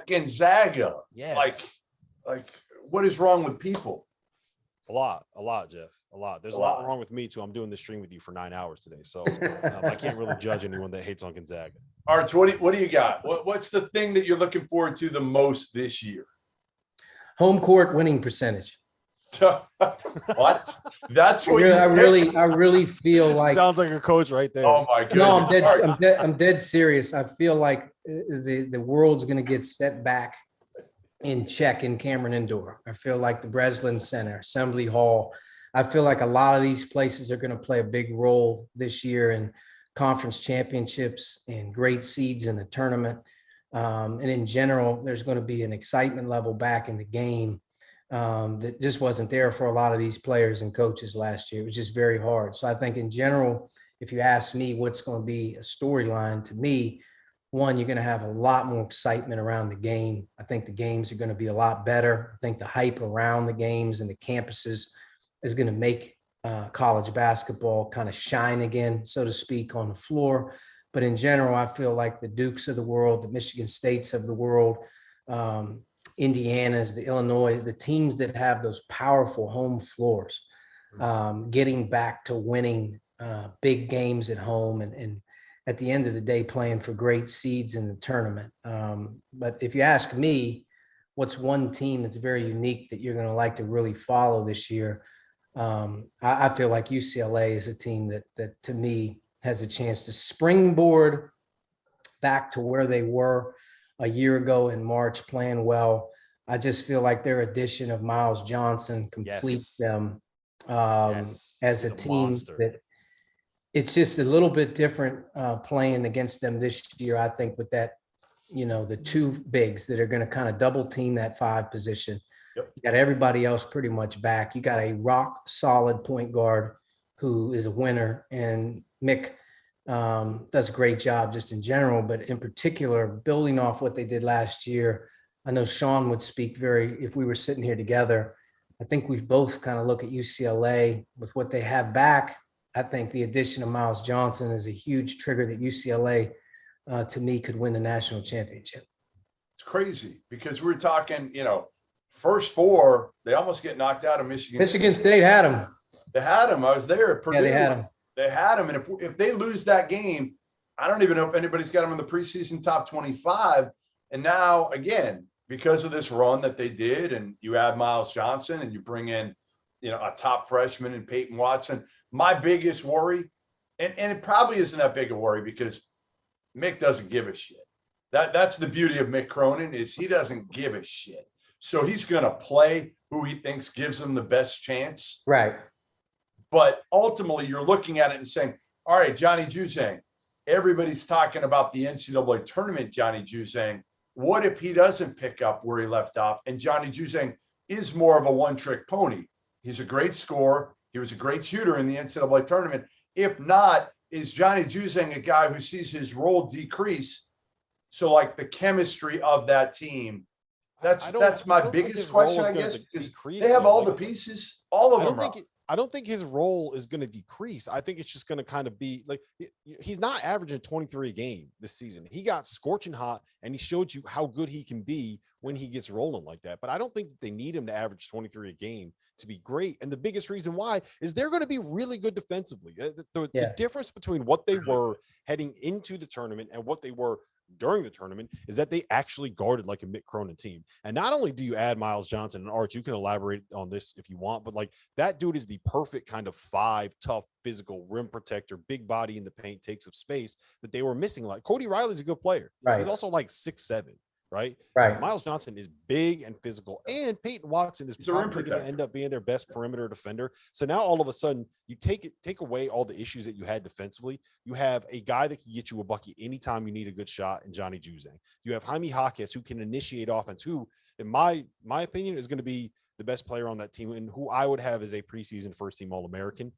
Gonzaga.
Yes.
Like what is wrong with people?
A lot, Jeff. A lot. There's a lot wrong with me too. I'm doing this stream with you for 9 hours today, so I can't really judge anyone that hates on Gonzaga.
Arch, what do you got? What's the thing that you're looking forward to the most this year?
Home court winning percentage.
What? That's what
I really feel like.
Sounds like a coach right there.
Oh my goodness.
No, I'm dead serious. I feel like the world's going to get set back in check in Cameron Indoor. I feel like the Breslin Center, Assembly Hall. I feel like a lot of these places are going to play a big role this year in conference championships and great seeds in the tournament. And in general, there's going to be an excitement level back in the game that just wasn't there for a lot of these players and coaches last year. It was just very hard. So I think in general, if you ask me what's going to be a storyline, to me, one, you're going to have a lot more excitement around the game. I think the games are going to be a lot better. I think the hype around the games and the campuses is going to make college basketball kind of shine again, so to speak, on the floor. But in general, I feel like the Dukes of the world, the Michigan States of the world, Indiana's, the Illinois, the teams that have those powerful home floors, getting back to winning big games at home and at the end of the day, playing for great seeds in the tournament. But if you ask me, what's one team that's very unique that you're going to like to really follow this year? I feel like UCLA is a team that to me has a chance to springboard back to where they were a year ago in March, playing well. I just feel like their addition of Miles Johnson completes them as a team
monster.
That it's just a little bit different playing against them this year. I think with that the two bigs that are going to kind of double team that 5 position.
Yep.
You got everybody else pretty much back. You got a rock solid point guard who is a winner, and Mick does a great job just in general, but in particular, building off what they did last year. I know Sean would speak if we were sitting here together, I think we've both kind of look at UCLA with what they have back. I think the addition of Miles Johnson is a huge trigger that UCLA, to me, could win the national championship.
It's crazy because we're talking, first 4, they almost get knocked out of Michigan.
Michigan State had them.
They had them. I was there at Purdue.
Yeah, they had them.
They had them. And if they lose that game, I don't even know if anybody's got them in the preseason top 25. And now, again, because of this run that they did, and you add Miles Johnson and you bring in, a top freshman in Peyton Watson, my biggest worry, and it probably isn't that big a worry because Mick doesn't give a shit. That's the beauty of Mick Cronin, is he doesn't give a shit. So he's going to play who he thinks gives him the best chance.
Right.
But ultimately, you're looking at it and saying, all right, Johnny Juzang, everybody's talking about the NCAA tournament, Johnny Juzang. What if he doesn't pick up where he left off? And Johnny Juzang is more of a one-trick pony. He's a great scorer. He was a great shooter in the NCAA tournament. If not, is Johnny Juzang a guy who sees his role decrease? So like the chemistry of that team, that's my biggest question, I guess, because they have all the pieces, all of them.
I don't think his role is going to decrease. I think it's just going to kind of be like, he's not averaging 23 a game this season. He got scorching hot, and he showed you how good he can be when he gets rolling like that. But I don't think that they need him to average 23 a game to be great. And the biggest reason why is they're going to be really good defensively. The difference between what they were heading into the tournament and what they were during the tournament is that they actually guarded like a Mick Cronin team. And not only do you add Miles Johnson and Arch, you can elaborate on this if you want, but like that dude is the perfect kind of 5 tough, physical rim protector, big body in the paint, takes up space that they were missing. Like Cody Riley's a good player.
Right.
He's also like 6'7", right?
Right.
Miles Johnson is big and physical, and Peyton Watson is probably going to end up being their best perimeter defender. So now all of a sudden you take away all the issues that you had defensively. You have a guy that can get you a bucket anytime you need a good shot in Johnny Juzang. You have Jaime Jaquez, who can initiate offense, who, in my opinion, is going to be the best player on that team, and who I would have as a preseason first team All-American.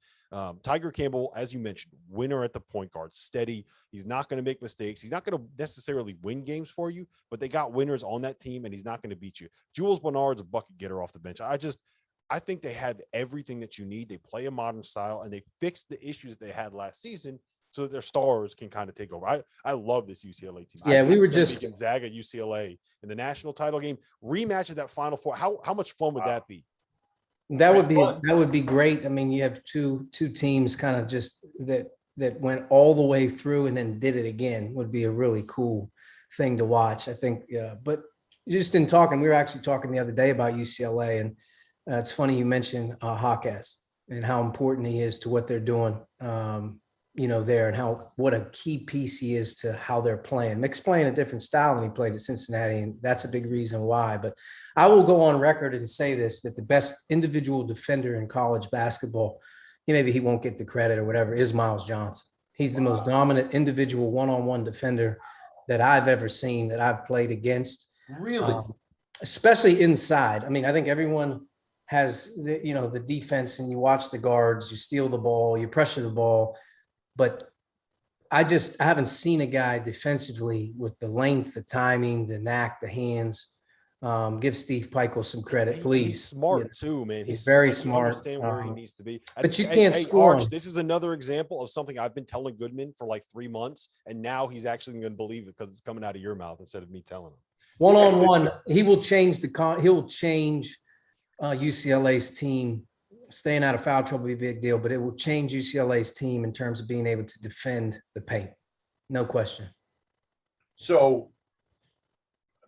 Tiger Campbell, as you mentioned, winner at the point guard, steady. He's not going to make mistakes. He's not going to necessarily win games for you, but they got winners on that team, and he's not going to beat you. Jules Bernard's a bucket getter off the bench. I think they have everything that you need. They play a modern style, and they fixed the issues they had last season so that their stars can kind of take over. I love this UCLA team.
Yeah, we were just
Gonzaga UCLA in the national title game, rematch of that Final Four. How much fun would that be?
That would be great. I mean, you have two teams kind of just that went all the way through and then did it again. Would be a really cool thing to watch, I think. But just in talking, we were actually talking the other day about UCLA, and it's funny you mentioned Jaquez and how important he is to what they're doing. There, and what a key piece he is to how they're playing. Mick's playing a different style than he played at Cincinnati, and that's a big reason why. But I will go on record and say this, that the best individual defender in college basketball, maybe he won't get the credit or whatever, is Miles Johnson. He's the most dominant individual one-on-one defender that I've ever seen, that I've played against.
Really?
Especially inside. I mean, I think everyone has the defense, and you watch the guards, you steal the ball, you pressure the ball. But I haven't seen a guy defensively with the length, the timing, the knack, the hands. Give Steve Pikiell some credit, please.
He's smart too, man.
He's very smart.
Understand where he needs to be.
But you can't score.
Arch, this is another example of something I've been telling Goodman for like 3 months, and now he's actually going to believe it because it's coming out of your mouth instead of me telling him.
One-on-one, he will change he'll change UCLA's team. Staying out of foul trouble will be a big deal, but it will change UCLA's team in terms of being able to defend the paint. No question.
So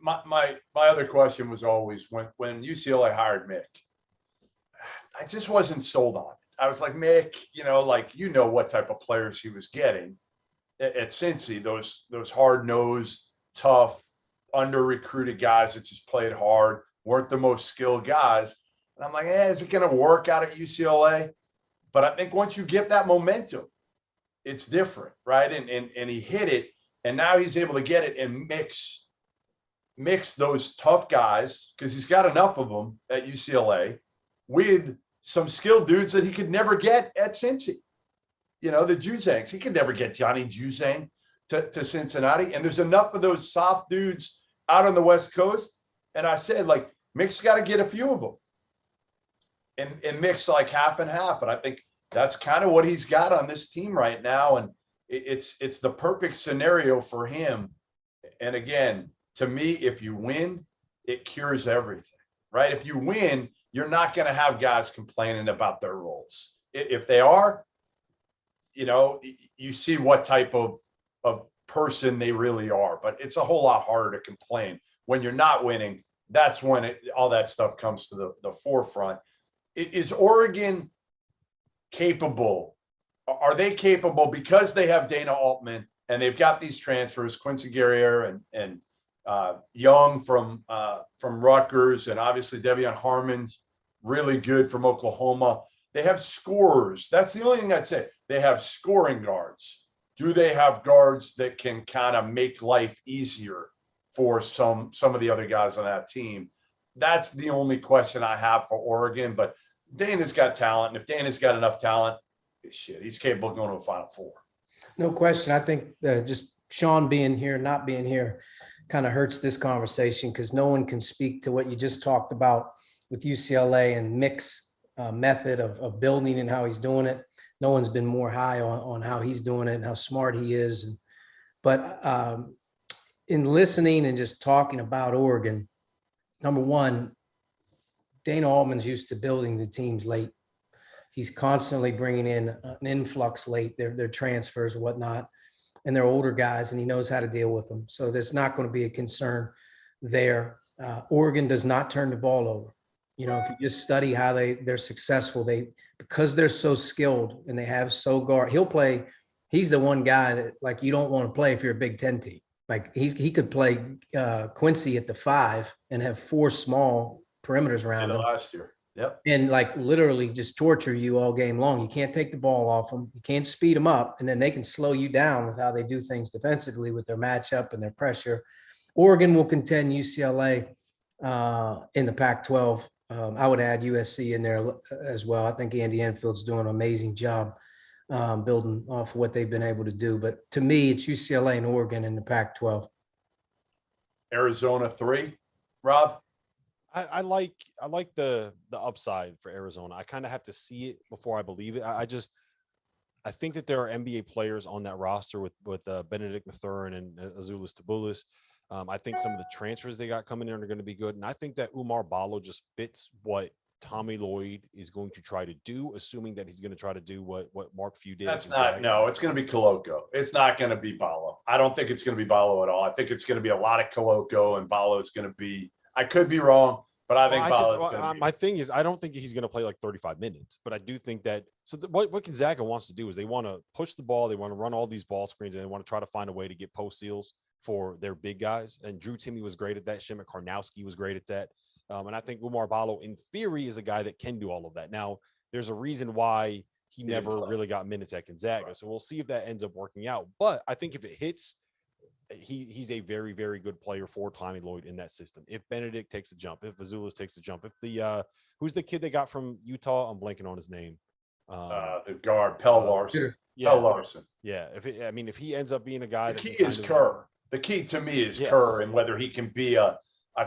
my other question was always when UCLA hired Mick, I just wasn't sold on it. I was like, Mick, what type of players he was getting at Cincy, those hard-nosed, tough, under-recruited guys that just played hard, weren't the most skilled guys. And I'm like, is it going to work out at UCLA? But I think once you get that momentum, it's different, right? And he hit it, and now he's able to get it and mix mix those tough guys, because he's got enough of them at UCLA, with some skilled dudes that he could never get at Cincy. You know, the Juzangs. He could never get Johnny Juzang to Cincinnati. And there's enough of those soft dudes out on the West Coast. And I said, like, Mick's got to get a few of them. And mix like half and half. And I think that's kind of what he's got on this team right now. And it's the perfect scenario for him. And again, to me, if you win, it cures everything, right? If you win, you're not going to have guys complaining about their roles. If they are, you know, you see what type of person they really are. But it's a whole lot harder to complain when you're not winning. That's when all that stuff comes to the forefront. Is Oregon capable? Are they capable because they have Dana Altman and they've got these transfers, Quincy Guerrier and Young from Rutgers, and obviously Devion Harmon's really good from Oklahoma. They have scorers. That's the only thing I'd say. They have scoring guards. Do they have guards that can kind of make life easier for some of the other guys on that team? That's the only question I have for Oregon. But Dana's got talent, and if Dana's got enough talent, shit, he's capable of going to a Final Four. No
question. I think just Sean being here, not being here, kind of hurts this conversation, because no one can speak to what you just talked about with UCLA and Mick's method of building and how he's doing it. No one's been more high on how he's doing it and how smart he is. But in listening and just talking about Oregon, number one, Dana Altman's used to building the teams late. He's constantly bringing in an influx late, their transfers and whatnot, and they're older guys, and he knows how to deal with them. So there's not going to be a concern there. Oregon does not turn the ball over. You know, if you just study how they're successful, because they're so skilled and they have so guard. He's the one guy that, like, you don't want to play if you're a Big Ten team. Like, he could play Quincy at the 5 and have 4 small perimeters around him
last year. Yep.
And like literally just torture you all game long. You can't take the ball off them. You can't speed them up. And then they can slow you down with how they do things defensively with their matchup and their pressure. Oregon will contend UCLA in the Pac-12. I would add USC in there as well. I think Andy Enfield's doing an amazing job building off what they've been able to do. But to me, it's UCLA and Oregon in the Pac-12.
Arizona 3, Rob?
I like the upside for Arizona. I kind of have to see it before I believe it. I think that there are NBA players on that roster with Benedict Mathurin and Azuolas Tubelis. I think some of the transfers they got coming in are going to be good. And I think that Umar Ballo just fits what Tommy Lloyd is going to try to do, assuming that he's going to try to do what Mark Few did.
It's going to be Koloko. It's not going to be Ballo. I don't think it's going to be Ballo at all. I think it's going to be a lot of Koloko, and Ballo is going to be, I could be wrong, but I think
my thing is, I don't think he's going to play like 35 minutes, but I do think that what Gonzaga wants to do is they want to push the ball. They want to run all these ball screens, and they want to try to find a way to get post seals for their big guys. And Drew Timme was great at that. Shemek Karnowski was great at that. And I think Umar Ballo, in theory, is a guy that can do all of that. Now, there's a reason why he never really got minutes at Gonzaga. So we'll see if that ends up working out. But I think if it hits, he's a very, very good player for Tommy Lloyd in that system. If Benedict takes a jump, if Azuolas takes a jump, if the who's the kid they got from Utah? I'm blanking on his name.
The guard, Pell Larson.
Yeah,
Pell Larson.
Yeah. If he ends up being a guy,
the key is Kerr. The key to me is Kerr, and whether he can be a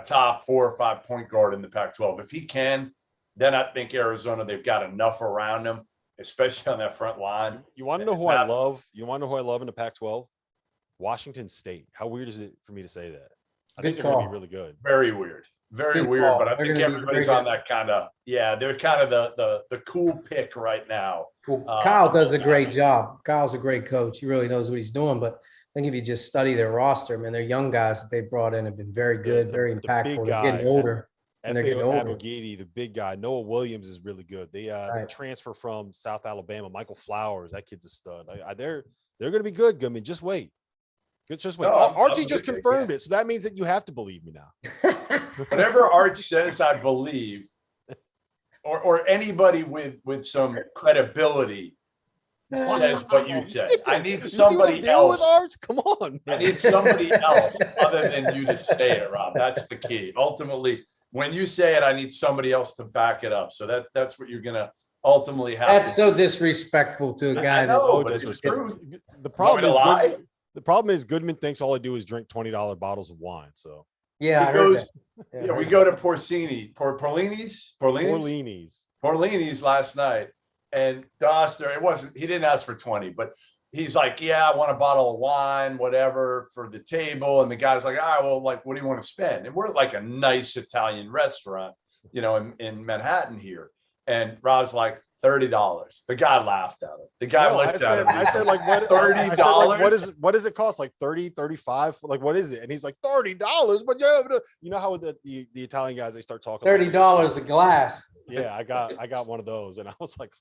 top 4 or 5 point guard in the Pac-12. If he can, then I think Arizona, they've got enough around him, especially on that front line.
You want to know who I love? You want to know who I love in the Pac-12? Washington State. How weird is it for me to say that? I think they're going to be really good.
Very weird. Very weird. But I think everybody's on that kind of, they're kind of the cool pick right now.
Well, Kyle does a great job. Kyle's a great coach. He really knows what he's doing. But I think if you just study their roster, man, their young guys that they brought in have been very good, very impactful. They're getting older. And they're getting older.
Abogidi, the big guy. Noah Williams is really good. They transfer from South Alabama. Michael Flowers, that kid's a stud. They're going to be good, Goodman. Just wait. Just wait. No, Archie just confirmed it, so that means that you have to believe me now.
Whatever Arch says, I believe, or anybody with some credibility says what you said. I need
You see what I'm
somebody
dealing with,
else.
Arch? Come on,
I
man.
need somebody else other than you to say it, Rob. That's the key. Ultimately, when you say it, I need somebody else to back it up. So that's what you're gonna ultimately have.
That's so disrespectful to a guy.
I know,
So
but it's
disrespectful.
true.
The problem is
lie?
the problem is Goodman thinks all I do is drink $20 bottles of wine. So
Yeah, I
He
heard
goes,
that.
yeah, we go to Porlini's
Porlini's.
last night, and Dauster, he didn't ask for 20, but he's like, yeah, I want a bottle of wine, whatever, for the table. And the guy's like, all right, well, like, what do you want to spend? And we're at like a nice Italian restaurant, in Manhattan here. And Rob's like, $30. The guy laughed at him. The guy looked at him.
I said, like, what?
$30?
I said, like, what does it cost? Like 30, 35? Like, what is it? And he's like, $30. But yeah, you know how the Italian guys, they start talking
$30 a glass.
Yeah, I got one of those, and I was like,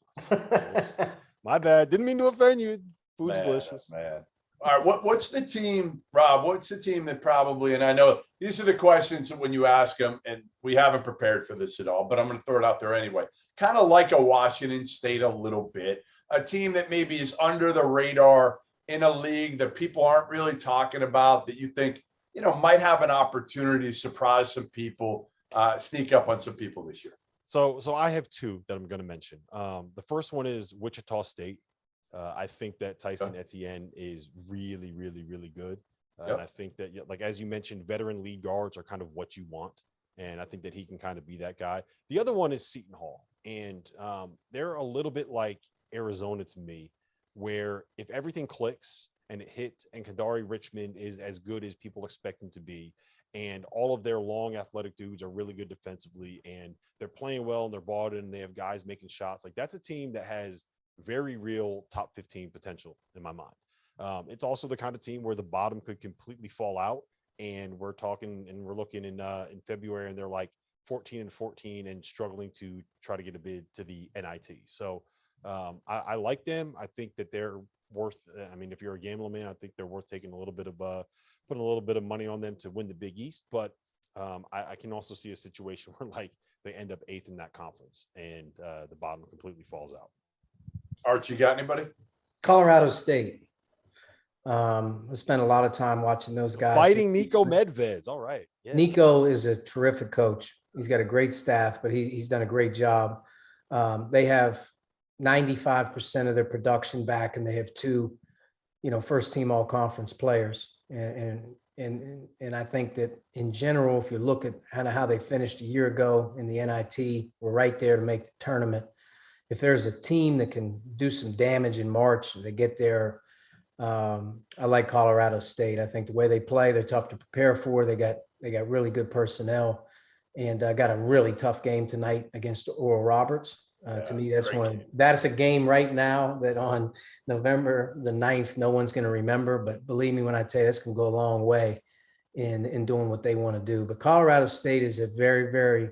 my bad. Didn't mean to offend you. Food's delicious.
Man. All right, what's the team, Rob? What's the team that probably, and I know these are the questions that when you ask them, and we haven't prepared for this at all, but I'm going to throw it out there anyway. Kind of like a Washington State a little bit, a team that maybe is under the radar in a league that people aren't really talking about, that you think, might have an opportunity to surprise some people, sneak up on some people this year.
So I have two that I'm going to mention. The first one is Wichita State. I think that Tyson Etienne is really, really, really good. And I think that, like, as you mentioned, veteran lead guards are kind of what you want. And I think that he can kind of be that guy. The other one is Seton Hall. And they're a little bit like Arizona to me, where if everything clicks and it hits and Kadari Richmond is as good as people expect him to be, and all of their long athletic dudes are really good defensively, and they're playing well and they're bought in and they have guys making shots, like, that's a team that has very real top 15 potential in my mind. It's also the kind of team where the bottom could completely fall out, and we're looking in February and they're like 14-14 and struggling to try to get a bid to the NIT. So I like them. I think that they're worth, if you're a gambling man, I think they're worth taking putting a little bit of money on them to win the Big East. But I can also see a situation where, like, they end up 8th in that conference and the bottom completely falls out.
Archie, got anybody?
Colorado State. I spent a lot of time watching those guys.
Fighting Nico Medveds. All right. Yeah.
Nico is a terrific coach. He's got a great staff, but he's done a great job. They have 95% of their production back, and they have two, first team all conference players. And I think that in general, if you look at kind of how they finished a year ago in the NIT, we're right there to make the tournament. If there's a team that can do some damage in March and they get there, I like Colorado State. I think the way they play, they're tough to prepare for. They got really good personnel, and got a really tough game tonight against Oral Roberts. To me, that's a game right now that on November the 9th, no one's going to remember. But believe me when I tell you, that's going to go a long way in doing what they want to do. But Colorado State is a very, very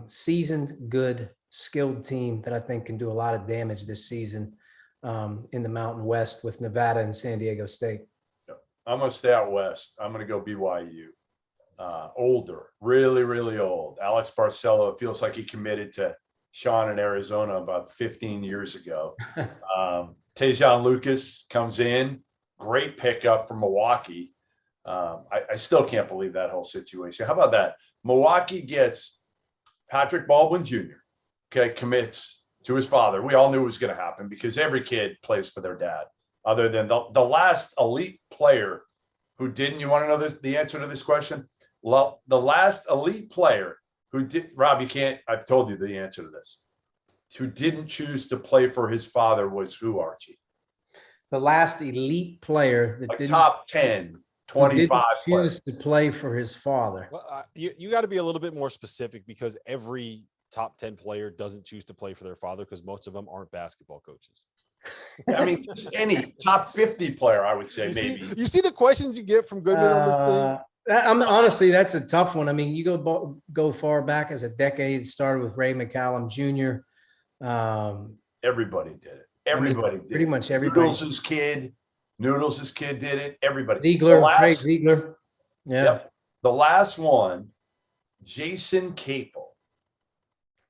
seasoned, good, skilled team that I think can do a lot of damage this season in the Mountain West with Nevada and San Diego State.
I'm going to stay out west. I'm going to go BYU. Older, really, really old. Alex Barcelo, it feels like he committed to Sean in Arizona about 15 years ago. Tajon Lucas comes in, great pickup from Milwaukee. I still can't believe that whole situation. How about that? Milwaukee gets Patrick Baldwin Jr., commits to his father. We all knew it was going to happen because every kid plays for their dad, other than the last elite player who didn't. You want to know the answer to this question? Well, the last elite player who did, Rob, I've told you the answer to this, who didn't choose to play for his father was who, Archie?
The last elite player that didn't
top 10, 25
choose to play for his father.
Well, you got to be a little bit more specific, because every top 10 player doesn't choose to play for their father, because most of them aren't basketball coaches.
Any top 50 player, I would say,
you see the questions you get from Goodman on this thing?
Honestly, that's a tough one. You go far back as a decade. It started with Ray McCallum Jr.
Everybody did it. Everybody did
pretty much everybody.
Noodles' kid did it. Everybody.
Trey Ziegler. Yeah.
Yep. The last one, Jason Capel.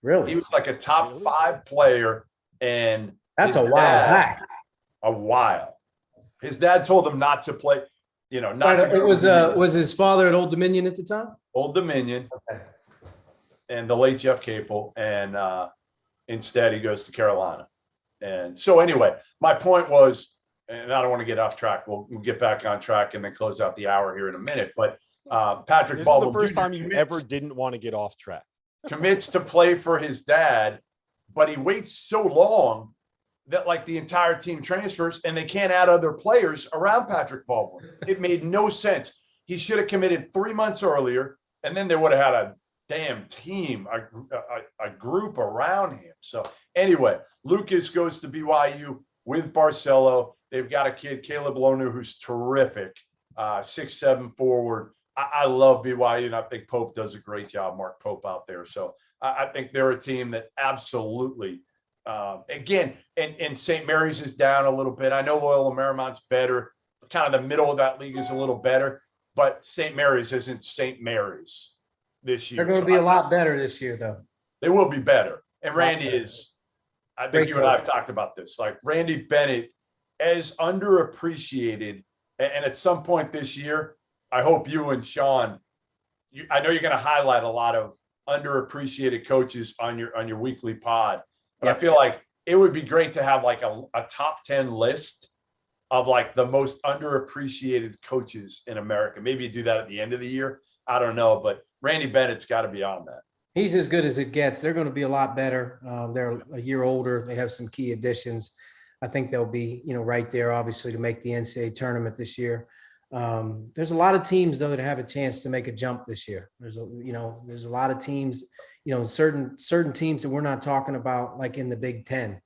Really?
He was like a top 5 player, and
That's
His
a while
dad-
back.
A while. His dad told him not to play, not to
It
go
was
to
was his father at Old Dominion at the time?
Old Dominion
Okay.
and the late Jeff Capel, and instead he goes to Carolina. And so anyway, my point was, and I don't want to get off track. We'll get back on track and then close out the hour here in a minute. But Patrick
This
Baldwin
is the first
Jr.
time you ever didn't want to get off track.
commits to play for his dad, but he waits so long that like the entire team transfers and they can't add other players around Patrick Baldwin. It made no sense. He should have committed 3 months earlier, and then they would have had a damn team, a group around him. So anyway, Lucas goes to BYU with Barcelo. They've got a kid, Caleb Lonu, who's terrific, 6'7" forward. I love BYU, and I think Pope does a great job, Mark Pope out there. So I think they're a team that absolutely, again, and St. Mary's is down a little bit. I know Loyola Marymount's better. Kind of the middle of that league is a little better, but St. Mary's isn't St. Mary's this year.
They're going to be a lot better this year, though.
They will be better. And Randy is, I think
Great
you and I
coach.
have talked about this. Like Randy Bennett is underappreciated. And at some point this year, I hope you and Sean, I know you're going to highlight a lot of underappreciated coaches on your weekly pod. But I feel like it would be great to have like a top 10 list of like the most underappreciated coaches in America. Maybe you do that at the end of the year. I don't know, but Randy Bennett's got to be on that.
He's as good as it gets. They're going to be a lot better. They're a year older. They have some key additions. I think they'll be, right there, obviously, to make the NCAA tournament this year. There's a lot of teams, though, that have a chance to make a jump this year. There's a lot of teams, certain teams that we're not talking about, like in the Big Ten.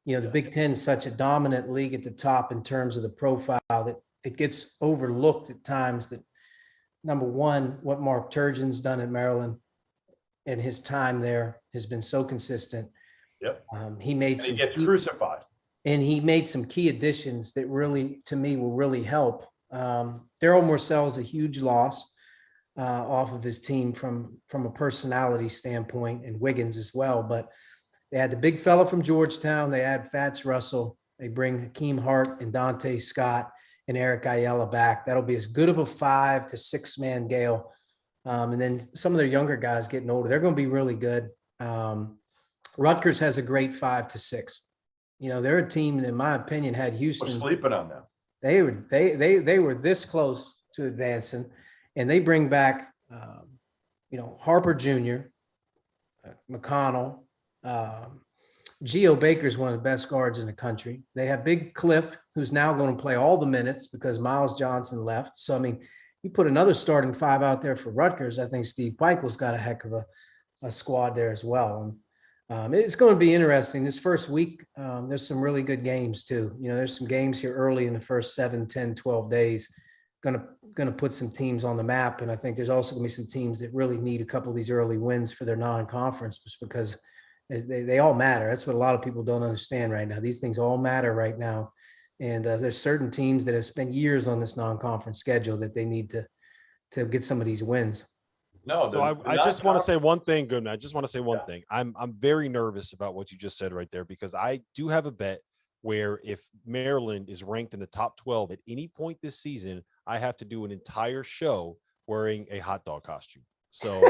The Big Ten is such a dominant league at the top in terms of the profile that it gets overlooked at times that, number one, what Mark Turgeon's done at Maryland and his time there has been so consistent.
Yep.
He made
And he gets crucified.
And he made some key additions that really, to me, will really help. Daryl Morcell's a huge loss off of his team from a personality standpoint, and Wiggins as well. But they had the big fella from Georgetown. They had Fats Russell. They bring Hakeem Hart and Dante Scott and Eric Ayala back. That'll be as good of a 5 to 6 man gale. And then some of their younger guys getting older, they're going to be really good. Rutgers has a great 5 to 6. They're a team that, in my opinion, had Houston.
We're sleeping on them.
They were this close to advancing, and they bring back, Harper Jr., McConnell. Geo Baker is one of the best guards in the country. They have Big Cliff, who's now going to play all the minutes because Miles Johnson left. So, I mean, you put another starting 5 out there for Rutgers. I think Steve Pikel's got a heck of a squad there as well. And it's going to be interesting. This first week, there's some really good games too. There's some games here early in the first 7, 10, 12 days. Going to put some teams on the map. And I think there's also going to be some teams that really need a couple of these early wins for their non-conference, just because they all matter. That's what a lot of people don't understand right now. These things all matter right now. And there's certain teams that have spent years on this non-conference schedule that they need to get some of these wins.
No,
so I just want to say one thing, Goodman. I just want to say one thing. I'm very nervous about what you just said right there, because I do have a bet where if Maryland is ranked in the top 12 at any point this season, I have to do an entire show wearing a hot dog costume. So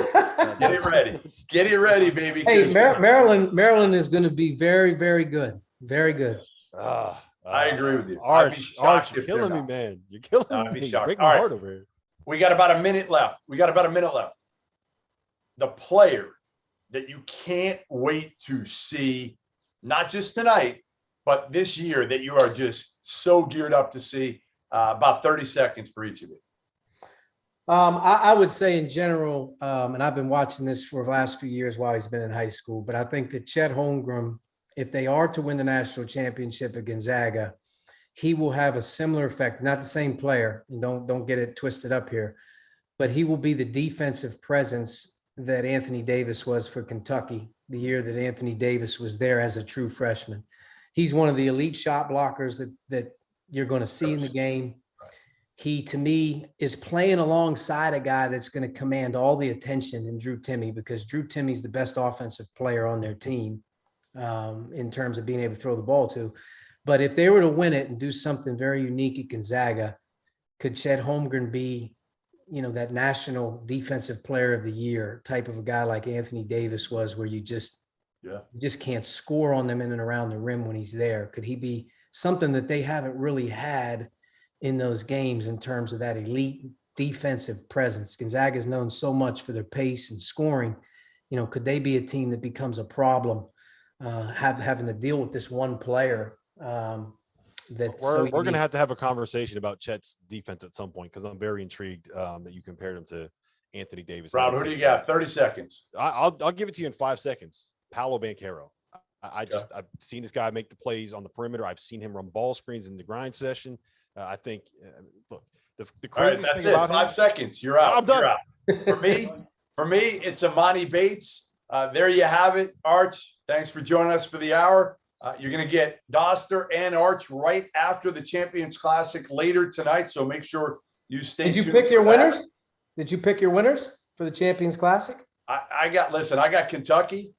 get it ready. Get it ready, baby.
Hey, Maryland is going to be very, very good. Very good.
I agree with you.
Arch, you're killing me, man. You're killing me. You break my heart over here.
We got about a minute left. The player that you can't wait to see, not just tonight, but this year, that you are just so geared up to see, about 30 seconds for each of you.
I would say in general, and I've been watching this for the last few years while he's been in high school, but I think that Chet Holmgren, if they are to win the national championship at Gonzaga, he will have a similar effect. Not the same player, and don't get it twisted up here, but he will be the defensive presence that Anthony Davis was for Kentucky the year that Anthony Davis was there as a true freshman. He's one of the elite shot blockers that you're going to see in the game. He, to me, is playing alongside a guy that's going to command all the attention in Drew Timme, because Drew Timme's the best offensive player on their team. in terms of being able to throw the ball to. But if they were to win it and do something very unique at Gonzaga, could Chet Holmgren be, that national defensive player of the year type of a guy like Anthony Davis was, where you just can't score on them in and around the rim when he's there? Could he be something that they haven't really had in those games in terms of that elite defensive presence? Gonzaga is known so much for their pace and scoring. Could they be a team that becomes a problem, having to deal with this one player?
We're going to have a conversation about Chet's defense at some point, because I'm very intrigued that you compared him to Anthony Davis.
Rob, who do you got? 30 seconds.
I'll give it to you in 5 seconds. Paolo Banchero. I've seen this guy make the plays on the perimeter. I've seen him run ball screens in the grind session. I think, look, the craziest thing about him.
5 seconds. You're out.
I'm done.
You're out. For me, it's Amani Bates. There you have it. Arch, thanks for joining us for the hour. You're going to get Dauster and Arch right after the Champions Classic later tonight. So make sure you stay tuned.
Did you pick your winners? Did you pick your winners for the Champions Classic?
I got Kentucky,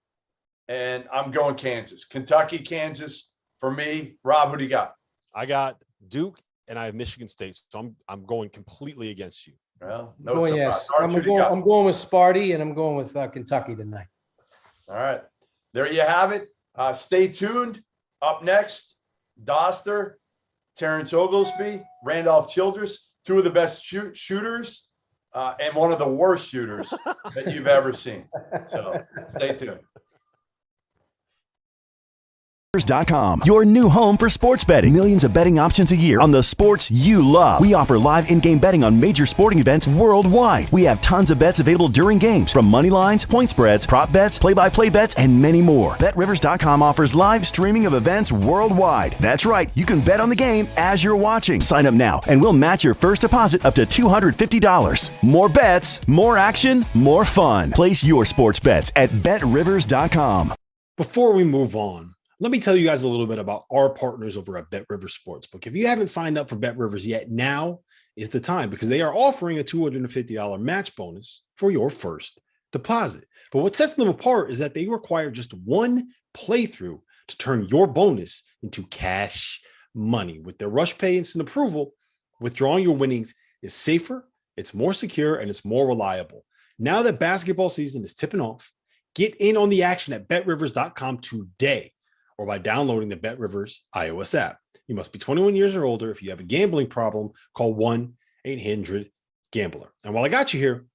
and I'm going Kansas. Kentucky, Kansas for me. Rob, who do you got?
I got Duke, and I have Michigan State. So I'm going completely against you.
Well,
I'm going with Sparty, and I'm going with Kentucky tonight.
All right. There you have it. Stay tuned. Up next, Dauster, Terrence Oglesby, Randolph Childress, two of the best shooters and one of the worst shooters that you've ever seen. So stay tuned.
BetRivers.com, your new home for sports betting. Millions of betting options a year on the sports you love. We offer live in-game betting on major sporting events worldwide. We have tons of bets available during games, from money lines, point spreads, prop bets, play-by-play bets, and many more. BetRivers.com offers live streaming of events worldwide. That's right, you can bet on the game as you're watching. Sign up now, and we'll match your first deposit up to $250. More bets, more action, more fun. Place your sports bets at BetRivers.com.
Before we move on, let me tell you guys a little bit about our partners over at BetRivers Sportsbook. If you haven't signed up for BetRivers yet, now is the time, because they are offering a $250 match bonus for your first deposit. But what sets them apart is that they require just one playthrough to turn your bonus into cash money. With their Rush Pay instant approval, withdrawing your winnings is safer, it's more secure, and it's more reliable. Now that basketball season is tipping off, get in on the action at BetRivers.com today, or by downloading the BetRivers iOS app. You must be 21 years or older. If you have a gambling problem, call 1-800-GAMBLER. And while I got you here,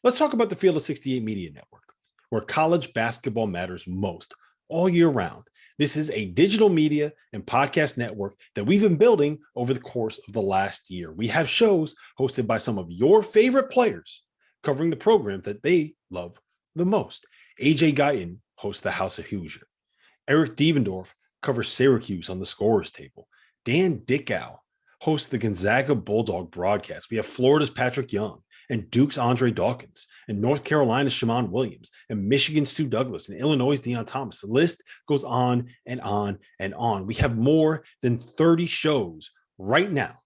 let's talk about the Field of 68 Media Network, where college basketball matters most all year round. This is a digital media and podcast network that we've been building over the course of the last year. We have shows hosted by some of your favorite players covering the program that they love the most. AJ Guyton hosts the House of Hoosier. Eric Devendorf covers Syracuse on the Scorer's Table. Dan Dickow hosts the Gonzaga Bulldog broadcast. We have Florida's Patrick Young and Duke's Andre Dawkins and North Carolina's Shammond Williams and Michigan's Stu Douglas and Illinois' Deion Thomas. The list goes on and on and on. We have more than 30 shows right now.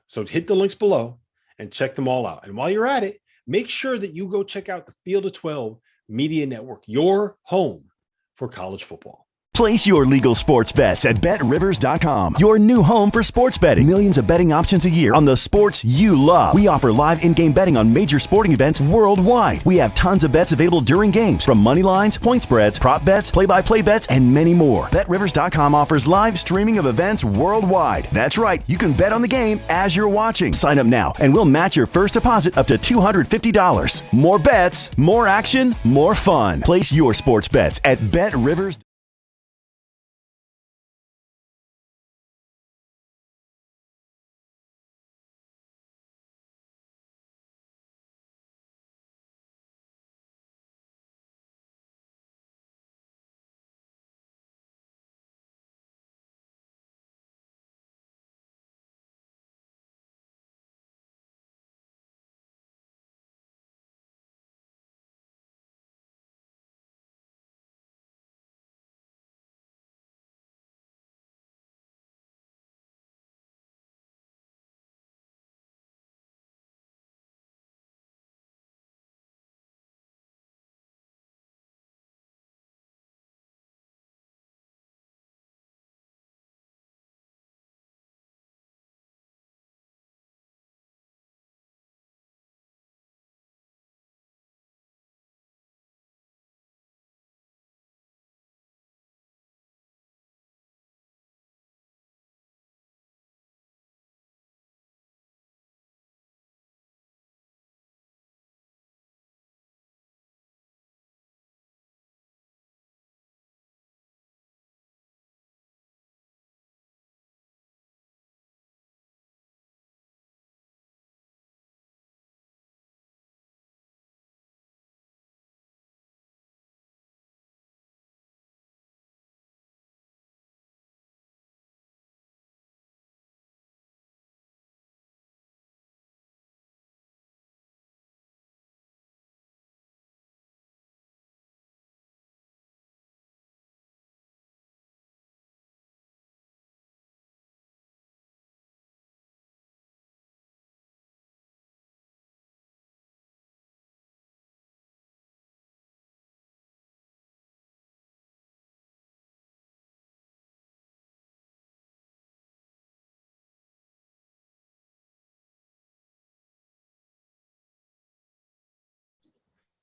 So hit the links below and check them all out. And while you're at it, make sure that you go check out the Field of 12 Media Network, your home for college football.
Place your legal sports bets at BetRivers.com, your new home for sports betting. Millions of betting options a year on the sports you love. We offer live in-game betting on major sporting events worldwide. We have tons of bets available during games, from money lines, point spreads, prop bets, play-by-play bets, and many more. BetRivers.com offers live streaming of events worldwide. That's right, you can bet on the game as you're watching. Sign up now, and we'll match your first deposit up to $250. More bets, more action, more fun. Place your sports bets at BetRivers.com.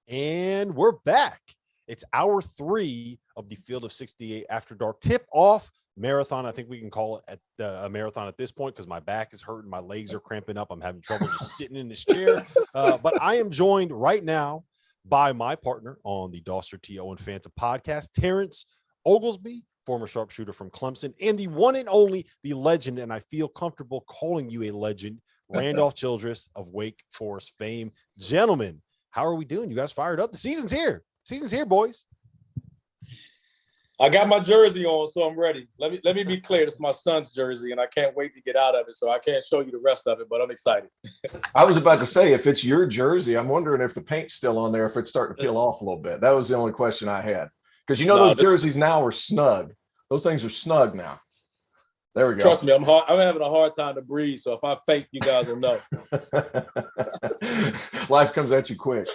And we're back. It's hour 3 of the Field of 68 After Dark tip off marathon. I think we can call it a marathon at this point because my back is hurting. My legs are cramping up. I'm having trouble just sitting in this chair. But I am joined right now by my partner on the Dauster, T.O. and Fanta podcast, Terrence Oglesby, former sharpshooter from Clemson, and the one and only, the legend, and I feel comfortable calling you a legend, Randolph Childress of Wake Forest fame. Gentlemen, how are we doing? You guys fired up? The season's here. Season's here, boys.
I got my jersey on, so I'm ready. Let me be clear. This is my son's jersey, and I can't wait to get out of it, so I can't show you the rest of it, but I'm excited.
I was about to say, if it's your jersey, I'm wondering if the paint's still on there, if it's starting to peel off a little bit. That was the only question I had. Because those jerseys now are snug. Those things are snug now. There we go.
Trust me, I'm having a hard time to breathe, so if I faint, you guys will know.
Life comes at you quick.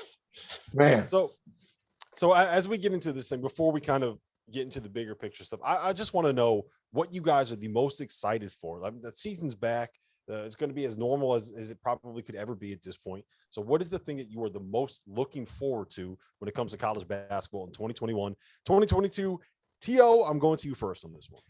Man.
So as we get into this thing, before we kind of get into the bigger picture stuff, I just want to know what you guys are the most excited for. I mean, the season's back. It's going to be as normal as it probably could ever be at this point. So what is the thing that you are the most looking forward to when it comes to college basketball in 2021, 2022? T.O., I'm going to you first on this one.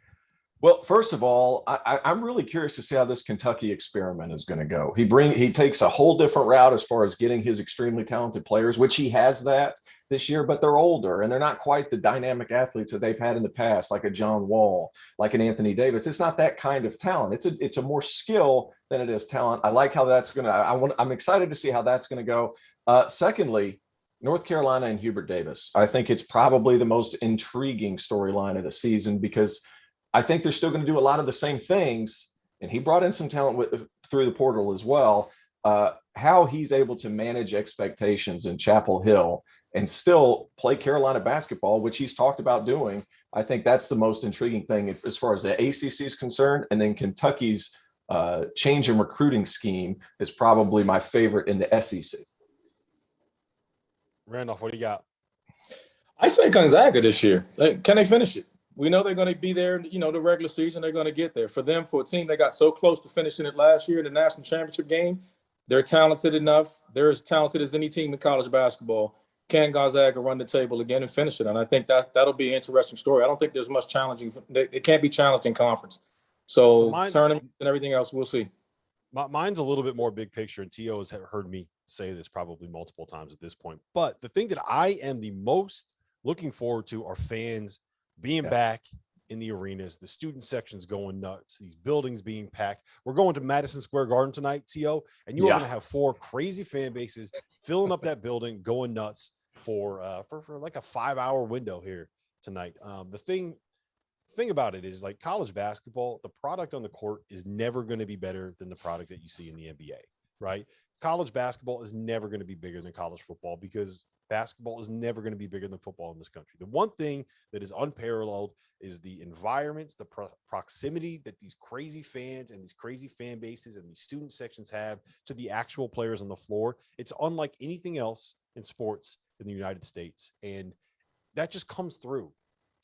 Well, first of all, I'm really curious to see how this Kentucky experiment is going to go. He takes a whole different route as far as getting his extremely talented players, which he has that this year, but they're older and they're not quite the dynamic athletes that they've had in the past, like a John Wall, like an Anthony Davis. It's not that kind of talent. It's a more skill than it is talent. I like how that's going to. I'm excited to see how that's going to go. Secondly, North Carolina and Hubert Davis. I think it's probably the most intriguing storyline of the season because I think they're still going to do a lot of the same things. And he brought in some talent through the portal as well. How he's able to manage expectations in Chapel Hill and still play Carolina basketball, which he's talked about doing. I think that's the most intriguing thing as far as the ACC is concerned. And then Kentucky's change in recruiting scheme is probably my favorite in the SEC.
Randolph, what do you got?
I say Gonzaga this year. Can they finish it? We know they're going to be there, the regular season, they're going to get there. For them, for a team that got so close to finishing it last year in the national championship game, they're talented enough. They're as talented as any team in college basketball. Can Gonzaga run the table again and finish it? And I think that'll be an interesting story. I don't think there's much challenging. It can't be challenging conference. So tournament and everything else, we'll see.
Mine's a little bit more big picture, and T.O. has heard me say this probably multiple times at this point. But the thing that I am the most looking forward to are fans being back in the arenas, the student sections going nuts, these buildings being packed. We're going to Madison Square Garden tonight, T.O., and you are going to have 4 crazy fan bases filling up that building, going nuts for like a 5-hour window here tonight. The thing about it is, like, college basketball, the product on the court is never going to be better than the product that you see in the NBA, right? College basketball is never going to be bigger than college football because basketball is never going to be bigger than football in this country. The one thing that is unparalleled is the environments, the proximity that these crazy fans and these crazy fan bases and these student sections have to the actual players on the floor. It's unlike anything else in sports in the United States. And that just comes through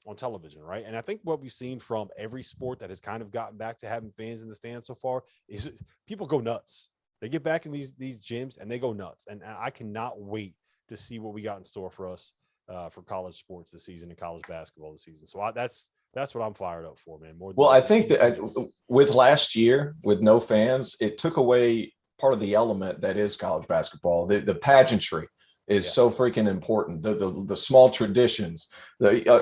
on television, right? And I think what we've seen from every sport that has kind of gotten back to having fans in the stands so far is people go nuts. They get back in these gyms and they go nuts. And I cannot wait to see what we got in store for us for college sports this season and college basketball this season. So that's what I'm fired up for, man. Well,
I think that with last year, with no fans, it took away part of the element that is college basketball. The pageantry is so freaking important. The small traditions,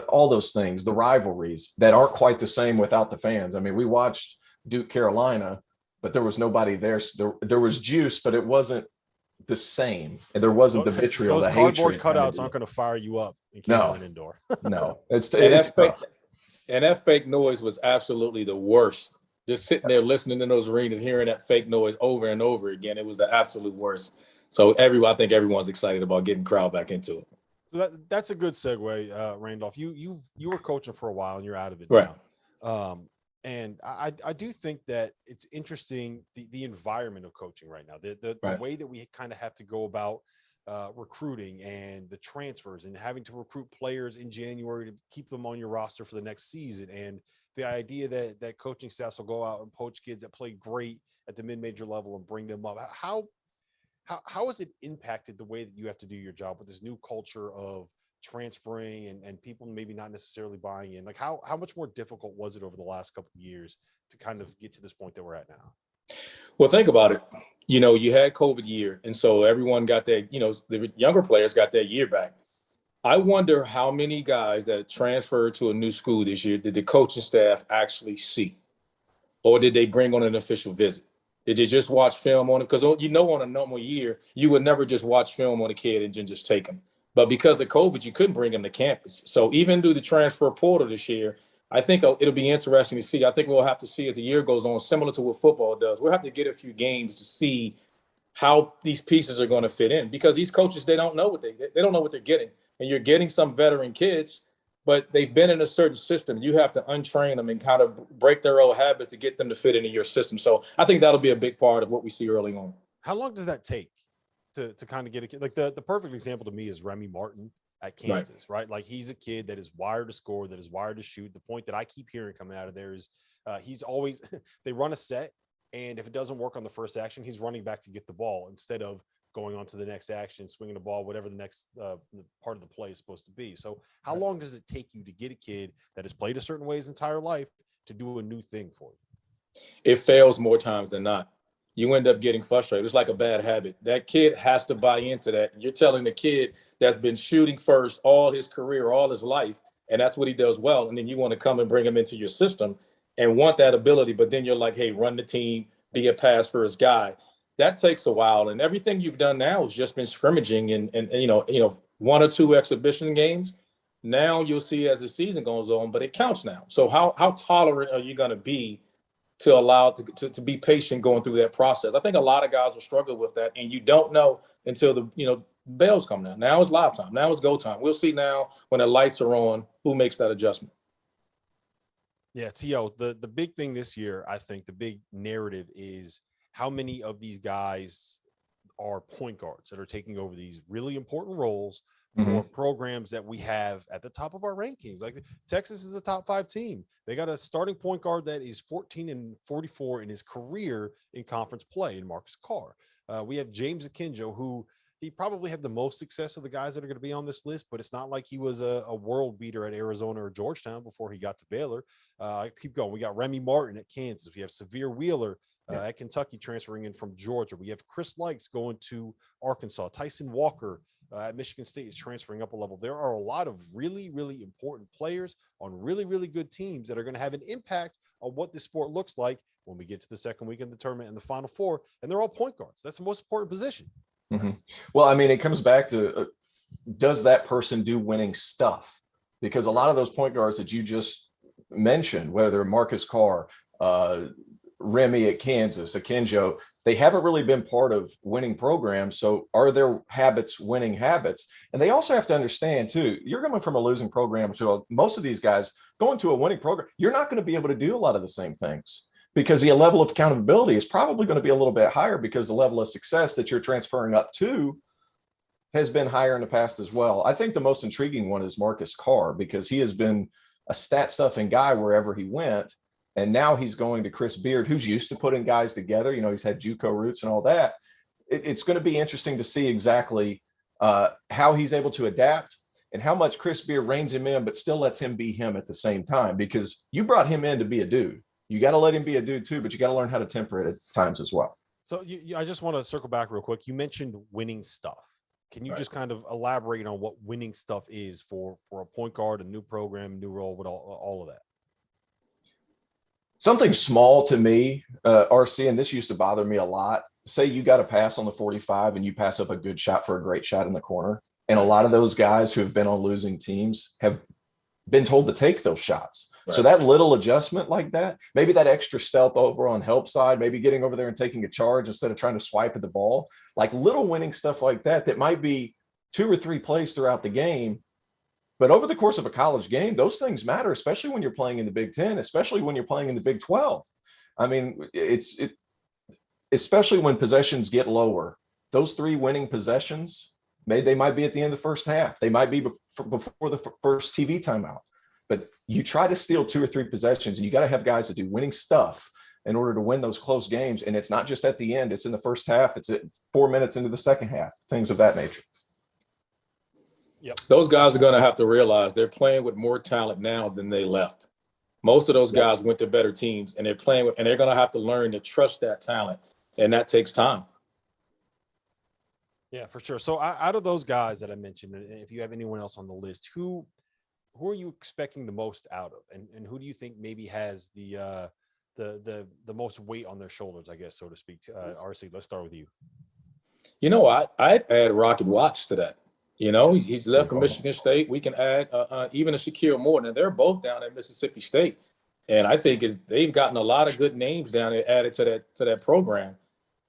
all those things, the rivalries that aren't quite the same without the fans. I mean, we watched Duke Carolina, but there was nobody there. There was juice, but it wasn't the same, and there wasn't the vitriol.
Those cardboard cutouts aren't going to fire you up in Carolina indoor.
No,
and that fake noise was absolutely the worst. Just sitting there listening to those arenas, hearing that fake noise over and over again, it was the absolute worst. So I think everyone's excited about getting crowd back into it.
So that's a good segue, Randolph. You were coaching for a while and you're out of it
right
now. And I do think that it's interesting, the environment of coaching right now, the way that we kind of have to go about recruiting and the transfers and having to recruit players in January to keep them on your roster for the next season. And the idea that coaching staffs will go out and poach kids that play great at the mid-major level and bring them up. How how has it impacted the way that you have to do your job with this new culture of transferring and people maybe not necessarily buying in? Like how much more difficult was it over the last couple of years to kind of get to this point that we're at now?
Well, think about it. You had COVID year, and so everyone got that, the younger players got that year back. I wonder how many guys that transferred to a new school this year did the coaching staff actually see? Or did they bring on an official visit? Did you just watch film on it? Because on a normal year, you would never just watch film on a kid and just take him. But because of COVID, you couldn't bring him to campus. So even through the transfer portal this year, I think it'll be interesting to see. I think we'll have to see as the year goes on, similar to what football does. We'll have to get a few games to see how these pieces are going to fit in, because these coaches, they don't know what they don't know what they're getting. And you're getting some veteran kids, but they've been in a certain system. You have to untrain them and kind of break their old habits to get them to fit into your system. So I think that'll be a big part of what we see early on.
How long does that take to kind of get a kid? Like the perfect example to me is Remy Martin at Kansas, right? Like he's a kid that is wired to score, that is wired to shoot. The point that I keep hearing coming out of there is he's always, they run a set, and if it doesn't work on the first action, he's running back to get the ball instead of going on to the next action, swinging the ball, whatever the next part of the play is supposed to be. So how long does it take you to get a kid that has played a certain way his entire life to do a new thing for you?
It fails more times than not. You end up getting frustrated. It's like a bad habit. That kid has to buy into that. You're telling the kid that's been shooting first all his career, all his life, and that's what he does well. And then you want to come and bring him into your system and want that ability. But then you're like, hey, run the team, be a pass first guy. That takes a while. And everything you've done now has just been scrimmaging and one or two exhibition games. Now you'll see as the season goes on, but it counts now. So how tolerant are you going to be to allow to be patient going through that process? I think a lot of guys will struggle with that, and you don't know until the bells come down. Now it's live time. Now it's go time. We'll see now when the lights are on who makes that adjustment.
Yeah, T.O., the big thing this year, I think the big narrative is how many of these guys are point guards that are taking over these really important roles for programs that we have at the top of our rankings. Like Texas is a top 5 team. They got a starting point guard that is 14-44 in his career in conference play in Marcus Carr. We have James Akinjo, who he probably had the most success of the guys that are going to be on this list, but it's not like he was a world beater at Arizona or Georgetown before he got to Baylor. Keep going. We got Remy Martin at Kansas. We have Severe Wheeler at Kentucky transferring in from Georgia. We have Chris Likes going to Arkansas. Tyson Walker at Michigan State is transferring up a level. There are a lot of really, really important players on really, really good teams that are going to have an impact on what this sport looks like when we get to the second week in the tournament and the Final Four, and they're all point guards. That's the most important position.
Well, I mean, it comes back to does that person do winning stuff? Because a lot of those point guards that you just mentioned, whether Marcus Carr, Remy at Kansas, Akinjo, they haven't really been part of winning programs. So are their habits winning habits? And they also have to understand too, you're going from a losing program to most of these guys going to a winning program. You're not going to be able to do a lot of the same things, because the level of accountability is probably going to be a little bit higher, because the level of success that you're transferring up to has been higher in the past as well. I think the most intriguing one is Marcus Carr, because he has been a stat stuffing guy wherever he went. And now he's going to Chris Beard, who's used to putting guys together. He's had JUCO roots and all that. It's going to be interesting to see exactly how he's able to adapt and how much Chris Beard reins him in, but still lets him be him at the same time, because you brought him in to be a dude. You got to let him be a dude too, but you got to learn how to temper it at times as well.
So I just want to circle back real quick. You mentioned winning stuff. Can you just kind of elaborate on what winning stuff is for a point guard, a new program, new role, with all of that?
Something small to me, RC, and this used to bother me a lot. Say you got a pass on the 45 and you pass up a good shot for a great shot in the corner. And a lot of those guys who have been on losing teams have been told to take those shots. Right. So that little adjustment like that, maybe that extra step over on help side, maybe getting over there and taking a charge instead of trying to swipe at the ball, like little winning stuff like that might be 2 or 3 plays throughout the game. But over the course of a college game, those things matter, especially when you're playing in the Big Ten, especially when you're playing in the Big 12. I mean, especially when possessions get lower, those 3 winning possessions, they might be at the end of the first half. They might be before the first TV timeout. But you try to steal 2 or 3 possessions, and you got to have guys that do winning stuff in order to win those close games. And it's not just at the end, it's in the first half, it's at 4 minutes into the second half, things of that nature.
Yep.
Those guys are going to have to realize they're playing with more talent now than they left. Most of those guys went to better teams, and they're playing with, and they're going to have to learn to trust that talent, and that takes time.
Yeah, for sure. So out of those guys that I mentioned, and if you have anyone else on the list, who are you expecting the most out of, and who do you think maybe has the most weight on their shoulders, I guess, so to speak? RC, let's start with you.
You know, I'd add Rocket Watts to that. You know, he's left from Michigan State. We can add even a Shaquille Moore. And they're both down at Mississippi State. And I think they've gotten a lot of good names down there added to that program.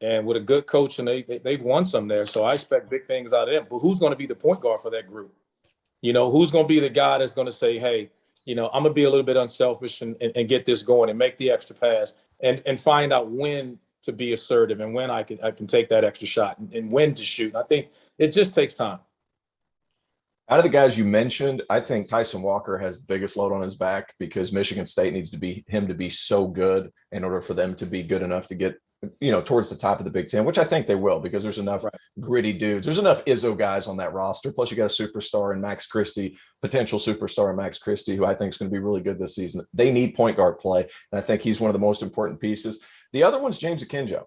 And with a good coach, and they've won some there. So I expect big things out of them. But who's going to be the point guard for that group? You know, who's going to be the guy that's going to say, hey, you know, I'm going to be a little bit unselfish and get this going and make the extra pass and find out when to be assertive and when I can take that extra shot and when to shoot. And I think it just takes time.
Out of the guys you mentioned, I think Tyson Walker has the biggest load on his back because Michigan State needs him to be so good in order for them to be good enough to get, you know, towards the top of the Big Ten, which I think they will because there's enough gritty dudes. There's enough Izzo guys on that roster. Plus you got a superstar in Max Christie, potential superstar in Max Christie, who I think is going to be really good this season. They need point guard play. And I think he's one of the most important pieces. The other one's James Akinjo,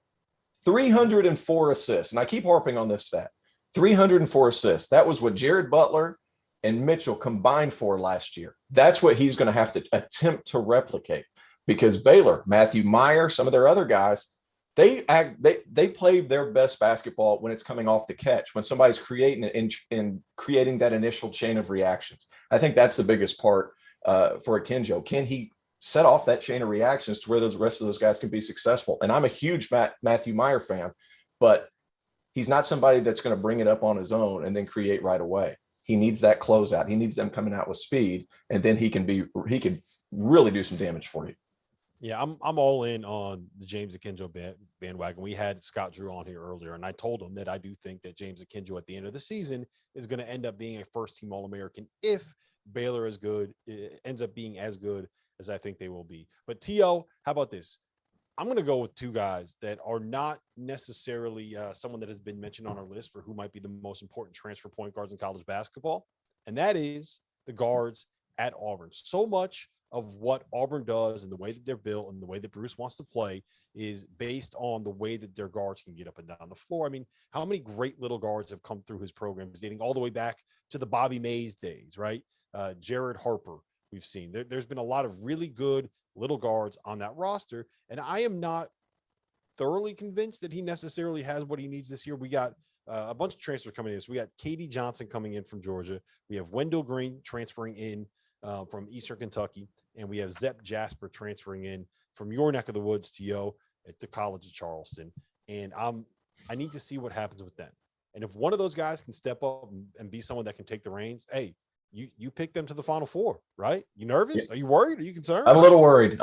304 assists. And I keep harping on this stat. 304 assists. That was what Jared Butler and Mitchell combined for last year. That's what he's going to have to attempt to replicate because Baylor, Matthew Meyer, some of their other guys, they play their best basketball when it's coming off the catch, when somebody's creating it and creating that initial chain of reactions. I think that's the biggest part for Akinjo. Can he set off that chain of reactions to where those rest of those guys can be successful? And I'm a huge Matthew Meyer fan, but he's not somebody that's going to bring it up on his own and then create right away. He needs that closeout. He needs them coming out with speed, and then he can really do some damage for you.
Yeah, I'm all in on the James Akinjo bandwagon. We had Scott Drew on here earlier, and I told him that I do think that James Akinjo at the end of the season is going to end up being a first-team All-American if Baylor is good, it ends up being as good as I think they will be. But T.O., how about this? I'm going to go with two guys that are not necessarily someone that has been mentioned on our list for who might be the most important transfer point guards in college basketball, and that is the guards at Auburn. So much of what Auburn does and the way that they're built and the way that Bruce wants to play is based on the way that their guards can get up and down the floor. I mean, how many great little guards have come through his program, dating all the way back to the Bobby Mays days, right? Jared Harper, we've seen. There's been a lot of really good little guards on that roster, and I am not thoroughly convinced that he necessarily has what he needs this year. We got a bunch of transfers coming in. So we got Katie Johnson coming in from Georgia. We have Wendell Green transferring in from Eastern Kentucky, and we have Zep Jasper transferring in from your neck of the woods, T.O., at the College of Charleston. And I need to see what happens with them. And if one of those guys can step up and be someone that can take the reins, hey, you pick them to the Final Four, right? You nervous? Are you worried? Are you concerned?
I'm a little worried.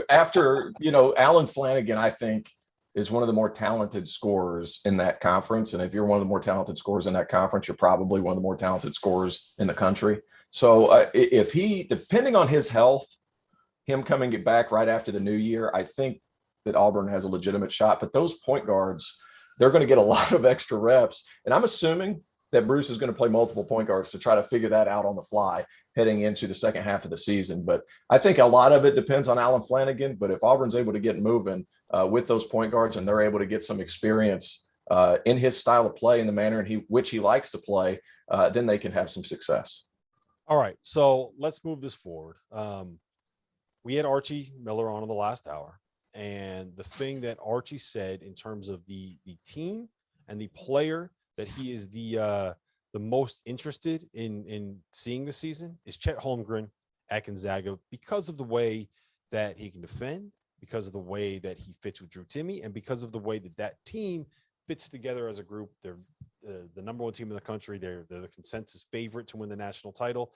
After, Alan Flanagan, I think, is one of the more talented scorers in that conference. And if you're one of the more talented scorers in that conference, you're probably one of the more talented scorers in the country. So if he, depending on his health, him coming back right after the new year, I think that Auburn has a legitimate shot. But those point guards, they're going to get a lot of extra reps. And I'm assuming that Bruce is going to play multiple point guards to try to figure that out on the fly heading into the second half of the season. But I think a lot of it depends on Alan Flanagan. But if Auburn's able to get moving with those point guards and they're able to get some experience in his style of play, in the manner in which he likes to play, then they can have some success.
All right, so let's move this forward. We had Archie Miller on in the last hour, and the thing that Archie said in terms of the team and the player that he is the most interested in seeing this season is Chet Holmgren at Gonzaga, because of the way that he can defend, because of the way that he fits with Drew Timme, and because of the way that team fits together as a group. They're the number one team in the country. They're the consensus favorite to win the national title.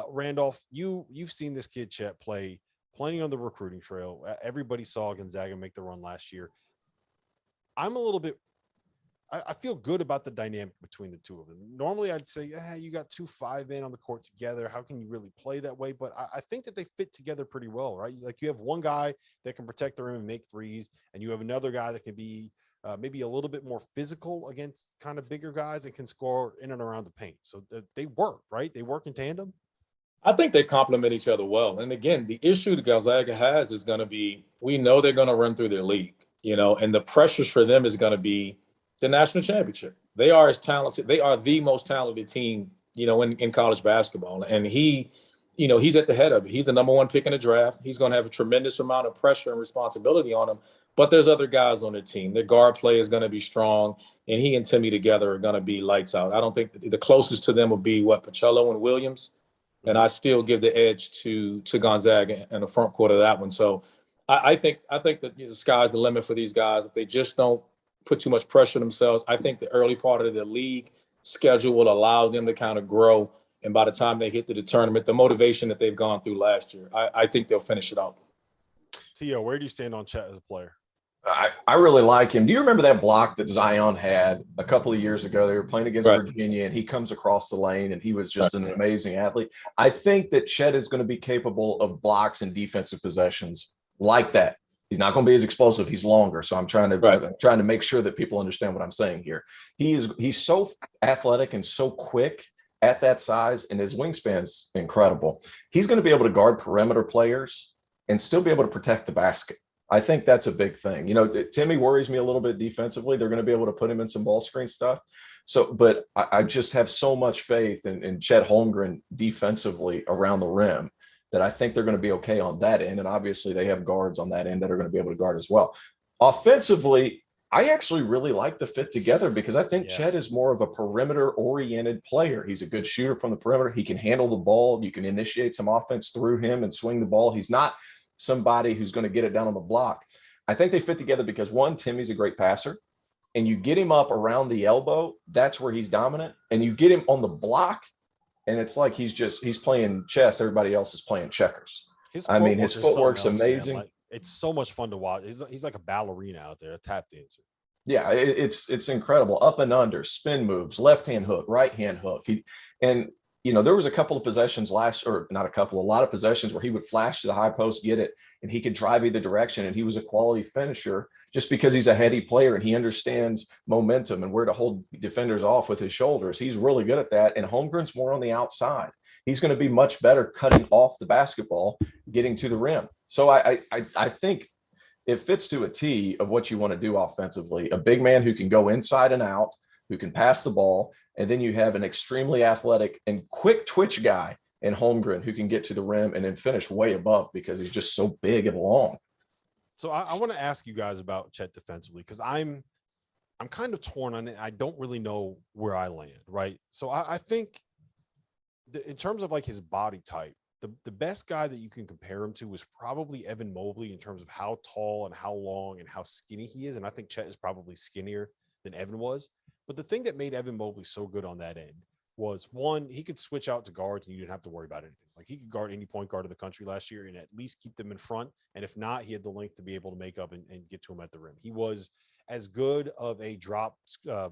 Randolph, you've seen this kid Chet play plenty on the recruiting trail. Everybody saw Gonzaga make the run last year. I'm a little bit I feel good about the dynamic between the two of them. Normally I'd say, yeah, you got 2 5-man on the court together. How can you really play that way? But I think that they fit together pretty well, right? Like you have one guy that can protect the rim and make threes, and you have another guy that can be maybe a little bit more physical against kind of bigger guys and can score in and around the paint. So they work, right? They work in tandem.
I think they complement each other well. And again, the issue that Gonzaga has is going to be, we know they're going to run through their league, and the pressures for them is going to be the national championship. They are as talented. They are the most talented team, in college basketball. And he's at the head of it. He's the number 1 pick in the draft. He's going to have a tremendous amount of pressure and responsibility on him. But there's other guys on the team. The guard play is going to be strong, and he and Timmy together are going to be lights out. I don't think the closest to them would be Pacello and Williams. And I still give the edge to Gonzaga in the front court of that one. So I think that the sky's the limit for these guys. If they just don't put too much pressure on themselves, I think the early part of the league schedule will allow them to kind of grow. And by the time they hit the tournament, the motivation that they've gone through last year, I think they'll finish it out.
Tio, where do you stand on Chet as a player?
I really like him. Do you remember that block that Zion had a couple of years ago? They were playing against Virginia, and he comes across the lane, and he was just an amazing athlete. I think that Chet is going to be capable of blocks and defensive possessions like that. He's not going to be as explosive. He's longer. So I'm trying to make sure that people understand what I'm saying here. He's so athletic and so quick at that size, and his wingspan's incredible. He's going to be able to guard perimeter players and still be able to protect the basket. I think that's a big thing. Timmy worries me a little bit defensively. They're going to be able to put him in some ball screen stuff. So, but I just have so much faith in Chet Holmgren defensively around the rim that I think they're going to be okay on that end. And obviously they have guards on that end that are going to be able to guard as well. Offensively, I actually really like the fit together because I think Chet is more of a perimeter-oriented player. He's a good shooter from the perimeter. He can handle the ball. You can initiate some offense through him and swing the ball. He's not somebody who's going to get it down on the block. I think they fit together because, one, Timmy's a great passer, and you get him up around the elbow, that's where he's dominant, and you get him on the block, and it's like he's playing chess. Everybody else is playing checkers. His footwork's amazing.
Like, it's so much fun to watch. He's like a ballerina out there, a tap dancer.
Yeah, it's incredible. Up and under, spin moves, left-hand hook, right-hand hook. There was a couple of possessions a lot of possessions where he would flash to the high post, get it, and he could drive either direction. And he was a quality finisher just because he's a heady player and he understands momentum and where to hold defenders off with his shoulders. He's really good at that. And Holmgren's more on the outside. He's going to be much better cutting off the basketball, getting to the rim. So I think it fits to a T of what you want to do offensively. A big man who can go inside and out, who can pass the ball, and then you have an extremely athletic and quick twitch guy in Holmgren who can get to the rim and then finish way above because he's just so big and long.
So I want to ask you guys about Chet defensively because I'm kind of torn on it. I don't really know where I land, right? So I think in terms of like his body type, the best guy that you can compare him to is probably Evan Mobley in terms of how tall and how long and how skinny he is. And I think Chet is probably skinnier than Evan was. But the thing that made Evan Mobley so good on that end was, one, he could switch out to guards and you didn't have to worry about anything. Like he could guard any point guard in the country last year and at least keep them in front. And if not, he had the length to be able to make up and get to him at the rim. He was as good of a drop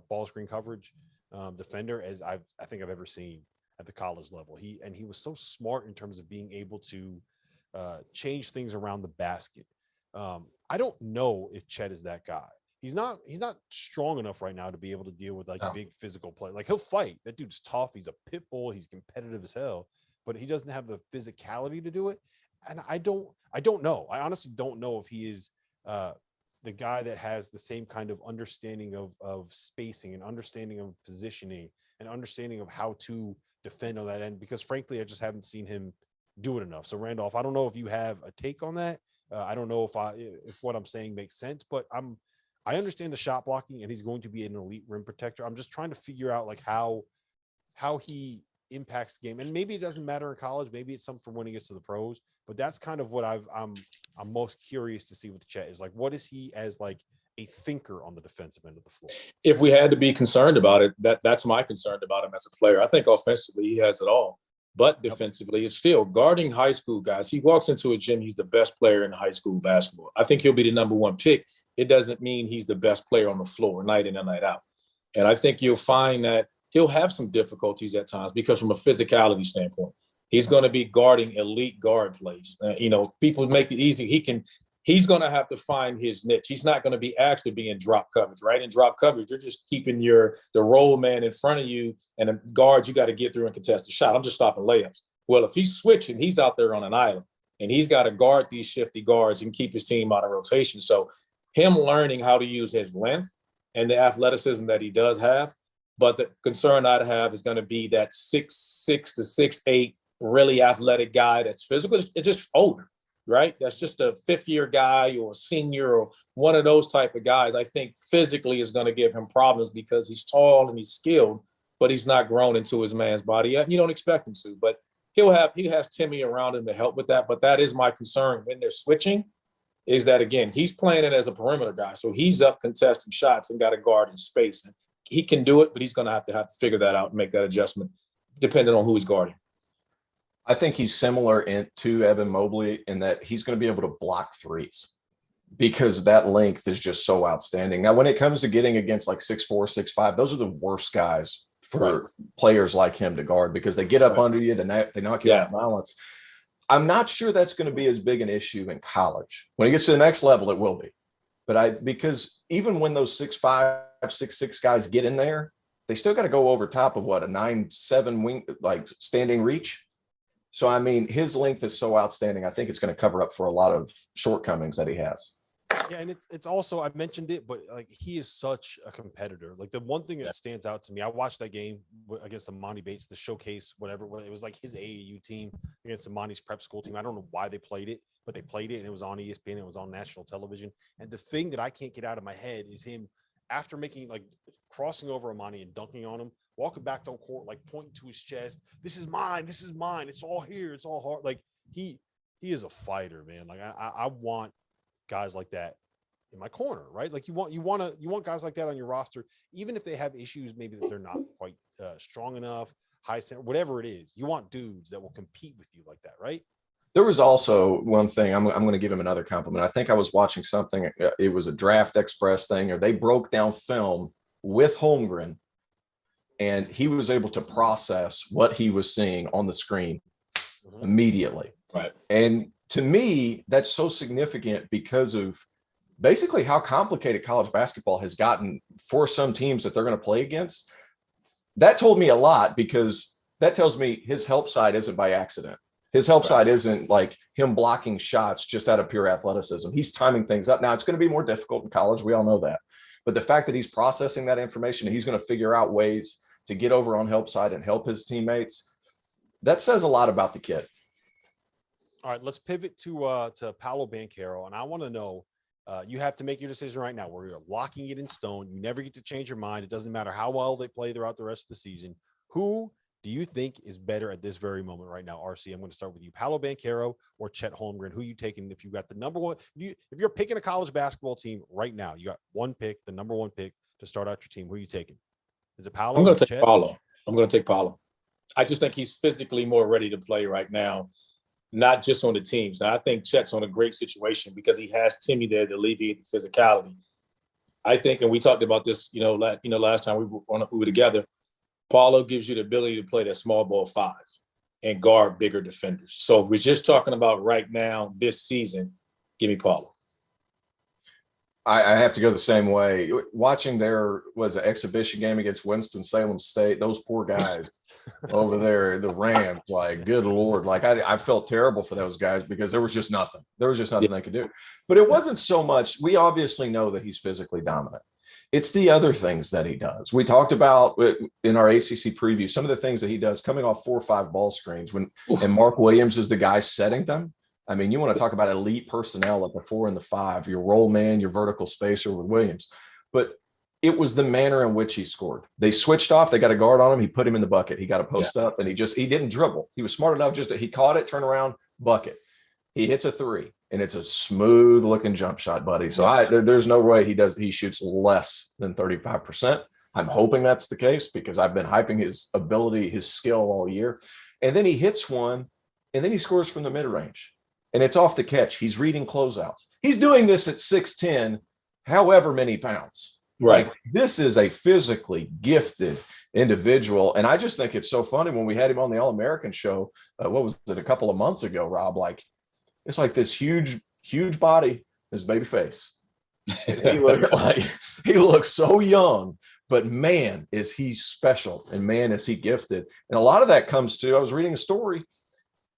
ball screen coverage defender as I think I've ever seen at the college level. He was so smart in terms of being able to change things around the basket. I don't know if Chet is that guy. He's not strong enough right now to be able to deal with big physical play. Like he'll fight. That dude's tough. He's a pit bull. He's competitive as hell, but he doesn't have the physicality to do it. And I don't know. I honestly don't know if he is the guy that has the same kind of understanding of spacing and understanding of positioning and understanding of how to defend on that end, because frankly, I just haven't seen him do it enough. So Randolph, I don't know if you have a take on that. I don't know if what I'm saying makes sense, but I understand the shot blocking and he's going to be an elite rim protector. I'm just trying to figure out like how he impacts the game. And maybe it doesn't matter in college. Maybe it's something for when he gets to the pros, but that's kind of what I'm most curious to see with Chet is like, what is he as like a thinker on the defensive end of the floor?
If we had to be concerned about it, that's my concern about him as a player. I think offensively he has it all, but defensively it's still guarding high school guys. He walks into a gym. He's the best player in high school basketball. I think he'll be the number one pick. It doesn't mean he's the best player on the floor night in and night out. And I think you'll find that he'll have some difficulties at times because from a physicality standpoint, he's going to be guarding elite guard plays. People make it easy. He's going to have to find his niche. He's not going to be actually being drop coverage, right? In drop coverage, you're just keeping the roll man in front of you and the guards you got to get through and contest the shot. I'm just stopping layups. Well, if he's switching, he's out there on an island and he's got to guard these shifty guards and keep his team out of rotation. So him learning how to use his length and the athleticism that he does have. But the concern I'd have is going to be that 6'6" to 6'8" really athletic guy that's physical. It's just older, right? That's just a fifth-year guy or a senior or one of those type of guys. I think physically is going to give him problems because he's tall and he's skilled, but he's not grown into his man's body yet. You don't expect him to, but he has Timmy around him to help with that. But that is my concern when they're switching is that, again, he's playing it as a perimeter guy. So he's up contesting shots and got to guard in space. And he can do it, but he's going to have to figure that out and make that adjustment depending on who he's guarding.
I think he's similar to Evan Mobley in that he's going to be able to block threes because that length is just so outstanding. Now, when it comes to getting against like 6'4", 6'5", those are the worst guys for players like him to guard because they get up under you, they knock you off balance. I'm not sure that's going to be as big an issue in college. When he gets to the next level, it will be. But because even when those 6'5", 6'6" guys get in there, they still got to go over top of a 9'7" wing, like standing reach. So, I mean, his length is so outstanding. I think it's going to cover up for a lot of shortcomings that he has.
Yeah, and it's also, I mentioned it, but like he is such a competitor. Like the one thing that stands out to me, I watched that game against the Monty Bates, the showcase, whatever. It was like his AAU team against the Monty's prep school team. I don't know why they played it, but they played it and it was on ESPN. It was on national television. And the thing that I can't get out of my head is him after crossing over Amani and dunking on him, walking back on court, like pointing to his chest. This is mine. This is mine. It's all here. It's all hard. Like he is a fighter, man. Like I want guys like that in my corner, right? Like you want guys like that on your roster, even if they have issues, maybe that they're not quite strong enough, high center, whatever it is. You want dudes that will compete with you like that, right?
There was also one thing, I'm going to give him another compliment. I think I was watching something, it was a Draft Express thing, or they broke down film with Holmgren, and he was able to process what he was seeing on the screen immediately.
Right.
And to me, that's so significant because of basically how complicated college basketball has gotten for some teams that they're going to play against. That told me a lot because that tells me his help side isn't by accident. His help side isn't like him blocking shots just out of pure athleticism. He's timing things up. Now, it's going to be more difficult in college. We all know that. But the fact that he's processing that information, he's going to figure out ways to get over on help side and help his teammates. That says a lot about the kid.
All right, let's pivot to Paolo Banchero. And I want to know, you have to make your decision right now where you're locking it in stone. You never get to change your mind. It doesn't matter how well they play throughout the rest of the season. Who do you think is better at this very moment right now, RC? I'm going to start with you. Paolo Banchero or Chet Holmgren? Who are you taking if you got the number one? If you're picking a college basketball team right now, you got one pick, the number one pick to start out your team. Who are you taking? Is it Paolo?
I'm going to take Paolo. I'm going to take Paolo. I just think he's physically more ready to play right now, not just on the teams. Now, I think Chet's on a great situation because he has Timmy there to alleviate the physicality. I think, and we talked about this, last time we were together, Paolo gives you the ability to play that small ball five and guard bigger defenders. So we're just talking about right now, this season, give me Paolo.
I have to go the same way. Watching their exhibition game against Winston-Salem State, those poor guys over there, the Rams, like, good Lord. Like, I felt terrible for those guys because there was just nothing. There was just nothing they could do. But it wasn't so much. We obviously know that he's physically dominant. It's the other things that he does. We talked about in our ACC preview, some of the things that he does coming off 4 or 5 ball screens and Mark Williams is the guy setting them. I mean, you want to talk about elite personnel at the 4 and the 5, your roll man, your vertical spacer with Williams. But it was the manner in which he scored. They switched off. They got a guard on him. He put him in the bucket. He got a post up and he didn't dribble. He was smart enough he caught it, turn around, bucket. He hits a 3 and it's a smooth looking jump shot, buddy. So there's no way he shoots less than 35%. I'm hoping that's the case because I've been hyping his ability, his skill all year. And then he hits one and then he scores from the mid range. And it's off the catch. He's reading closeouts. He's doing this at 6'10", however many pounds.
Right.
Like, this is a physically gifted individual. And I just think it's so funny when we had him on the All-American show, what was it, a couple of months ago, Rob, like, it's like this huge body, his baby face. He looks so young, but man, is he special, and man, is he gifted. And a lot of that comes to, I was reading a story,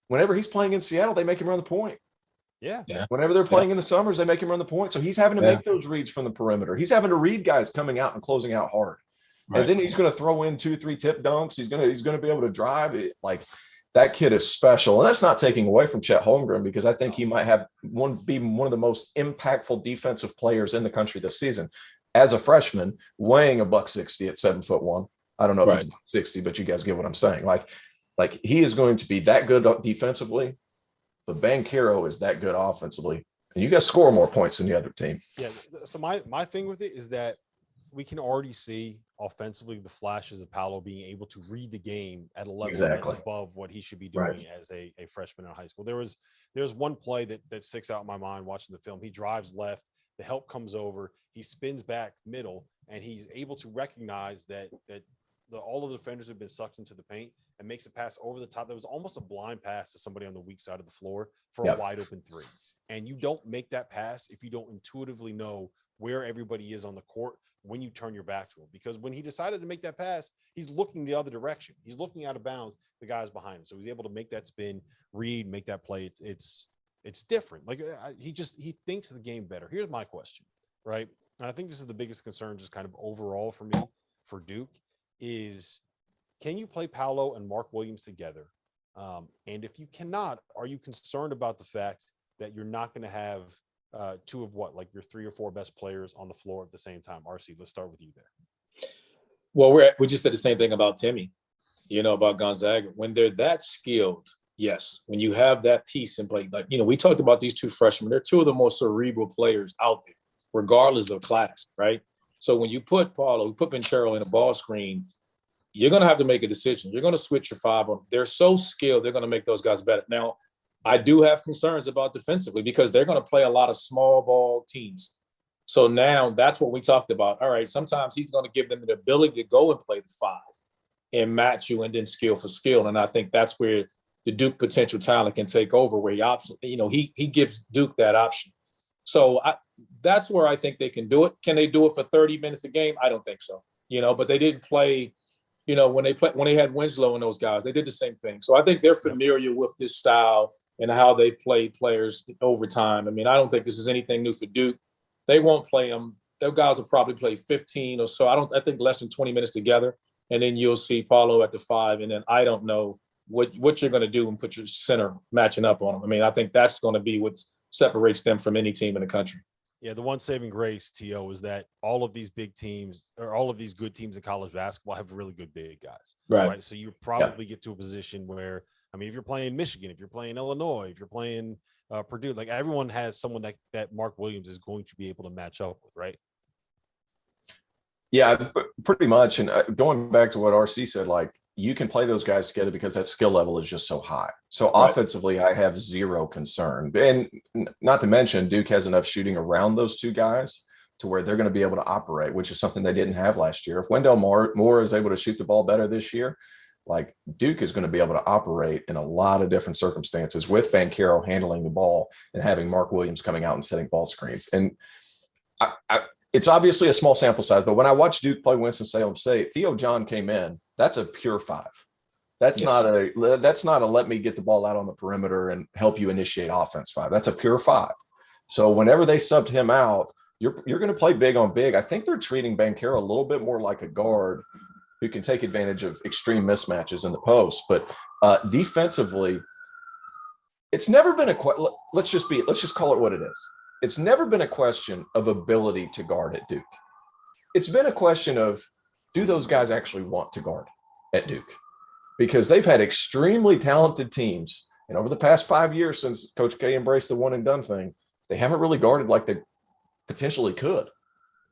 whenever he's playing in Seattle, they make him run the point.
Yeah.
Whenever they're playing in the summers, they make him run the point. So he's having to make those reads from the perimeter. He's having to read guys coming out and closing out hard. Right. And then he's going to throw in 2-3 tip dunks. He's going to be able to drive it. Like, that kid is special. And that's not taking away from Chet Holmgren, because I think he might be one of the most impactful defensive players in the country this season. As a freshman, weighing $160 at 7'1". I don't know if he's 60, but you guys get what I'm saying. Like he is going to be that good defensively, but Banchero is that good offensively. And you guys score more points than the other team.
Yeah. So my thing with it is that we can already see offensively the flashes of Paolo being able to read the game at a level that's above what he should be doing as a freshman in high school. There was one play that sticks out in my mind watching the film. He drives left, the help comes over, he spins back middle, and he's able to recognize that all of the defenders have been sucked into the paint and makes a pass over the top. That was almost a blind pass to somebody on the weak side of the floor for a wide open three. And you don't make that pass if you don't intuitively know where everybody is on the court when you turn your back to him. Because when he decided to make that pass, he's looking the other direction. He's looking out of bounds. The guy's behind him. So he's able to make that spin, read, make that play. It's different. Like, he thinks the game better. Here's my question, right? And I think this is the biggest concern just kind of overall for me, for Duke, is can you play Paolo and Mark Williams together? And if you cannot, are you concerned about the fact that you're not going to have two of your 3 or 4 best players on the floor at the same time? RC, let's start with you there.
Well, we just said the same thing about Timmy, about Gonzaga. When they're that skilled, yes. When you have that piece in play, we talked about these 2 freshmen. They're 2 of the most cerebral players out there, regardless of class, right? So when you put Banchero in a ball screen, you're going to have to make a decision. You're going to switch your 5 on. They're so skilled, they're going to make those guys better. Now, I do have concerns about defensively because they're going to play a lot of small ball teams. So now that's what we talked about. All right, sometimes he's going to give them the ability to go and play the 5 and match you, and then skill for skill. And I think that's where the Duke potential talent can take over, where he gives Duke that option. So that's where I think they can do it. Can they do it for 30 minutes a game? I don't think so. But they didn't play. When they had Winslow and those guys, they did the same thing. So I think they're familiar with this style and how they've played players over time. I mean, I don't think this is anything new for Duke. They won't play them. Their guys will probably play 15 or so. I think less than 20 minutes together. And then you'll see Paolo at the 5. And then I don't know what you're going to do and put your center matching up on them. I mean, I think that's going to be what separates them from any team in the country.
Yeah, the one saving grace, T.O., is that all of these big teams or all of these good teams in college basketball have really good big guys. Right? So you probably get to a position where, I mean, if you're playing Michigan, if you're playing Illinois, if you're playing Purdue, like everyone has someone that Mark Williams is going to be able to match up with, right?
Yeah, pretty much. And going back to what RC said, like, you can play those guys together because that skill level is just so high. So offensively, I have zero concern. And not to mention, Duke has enough shooting around those 2 guys to where they're going to be able to operate, which is something they didn't have last year. If Wendell Moore is able to shoot the ball better this year, like, Duke is going to be able to operate in a lot of different circumstances with Banchero handling the ball and having Mark Williams coming out and setting ball screens. And it's obviously a small sample size, but when I watched Duke play Winston-Salem State, Theo John came in. That's a pure 5. That's not a let me get the ball out on the perimeter and help you initiate offense 5. That's a pure 5. So whenever they subbed him out, you're going to play big on big. I think they're treating Banchero a little bit more like a guard who can take advantage of extreme mismatches in the post. But defensively, it's never been let's just call it what it is. It's never been a question of ability to guard at Duke. It's been a question of, do those guys actually want to guard at Duke? Because they've had extremely talented teams. And over the past 5 years since Coach K embraced the one and done thing, they haven't really guarded like they potentially could.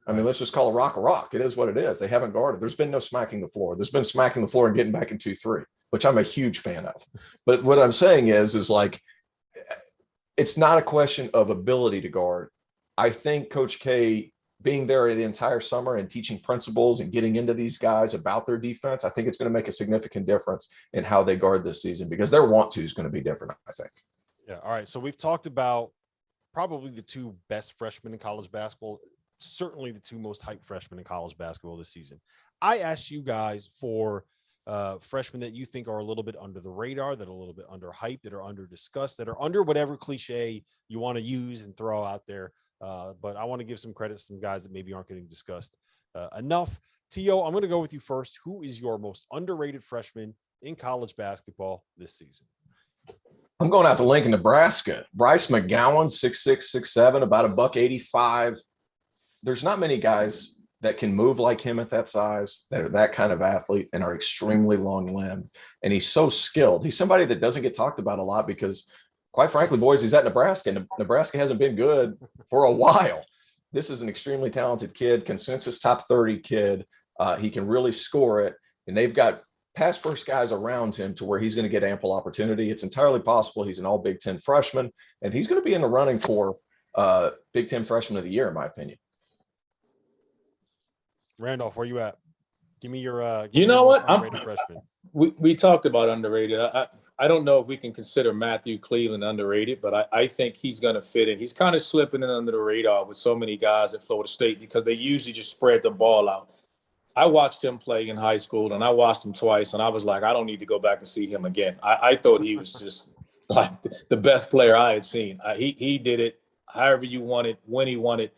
I mean, let's just call a rock. It is what it is. They haven't guarded. There's been no smacking the floor. There's been smacking the floor and getting back in 2-3, which I'm a huge fan of. But what I'm saying is like, it's not a question of ability to guard. I think Coach K being there the entire summer and teaching principles and getting into these guys about their defense, I think it's going to make a significant difference in how they guard this season, because their want to is going to be different, I think.
Yeah. All right. So we've talked about probably the two best freshmen in college basketball, certainly the two most hyped freshmen in college basketball this season. I asked you guys for freshmen that you think are a little bit under the radar, that are a little bit under hyped, that are under discussed, that are under whatever cliche you want to use and throw out there. But I want to give some credit to some guys that maybe aren't getting discussed enough. T.O., I'm going to go with you first. Who is your most underrated freshman in college basketball this season?
I'm going out to Lincoln, Nebraska. Bryce McGowan, 6'6", 6'7", about $185. There's not many guys that can move like him at that size, that are that kind of athlete and are extremely long-limbed. And he's so skilled. He's somebody that doesn't get talked about a lot because, quite frankly, boys, he's at Nebraska, and Nebraska hasn't been good for a while. This is an extremely talented kid, consensus top 30 kid. He can really score it, and they've got pass first guys around him to where he's going to get ample opportunity. It's entirely possible he's an all Big Ten freshman, and he's going to be in the running for Big Ten Freshman of the Year, in my opinion.
Randolph, where you at? Give me your
you know what?
Freshman.
We talked about underrated. I don't know if we can consider Matthew Cleveland underrated, but I think he's going to fit in. He's kind of slipping in under the radar with so many guys at Florida State because they usually just spread the ball out. I watched him play in high school, and I watched him twice, and I was like, I don't need to go back and see him again. I thought he was just like the best player I had seen. He did it however you want it, when he wanted.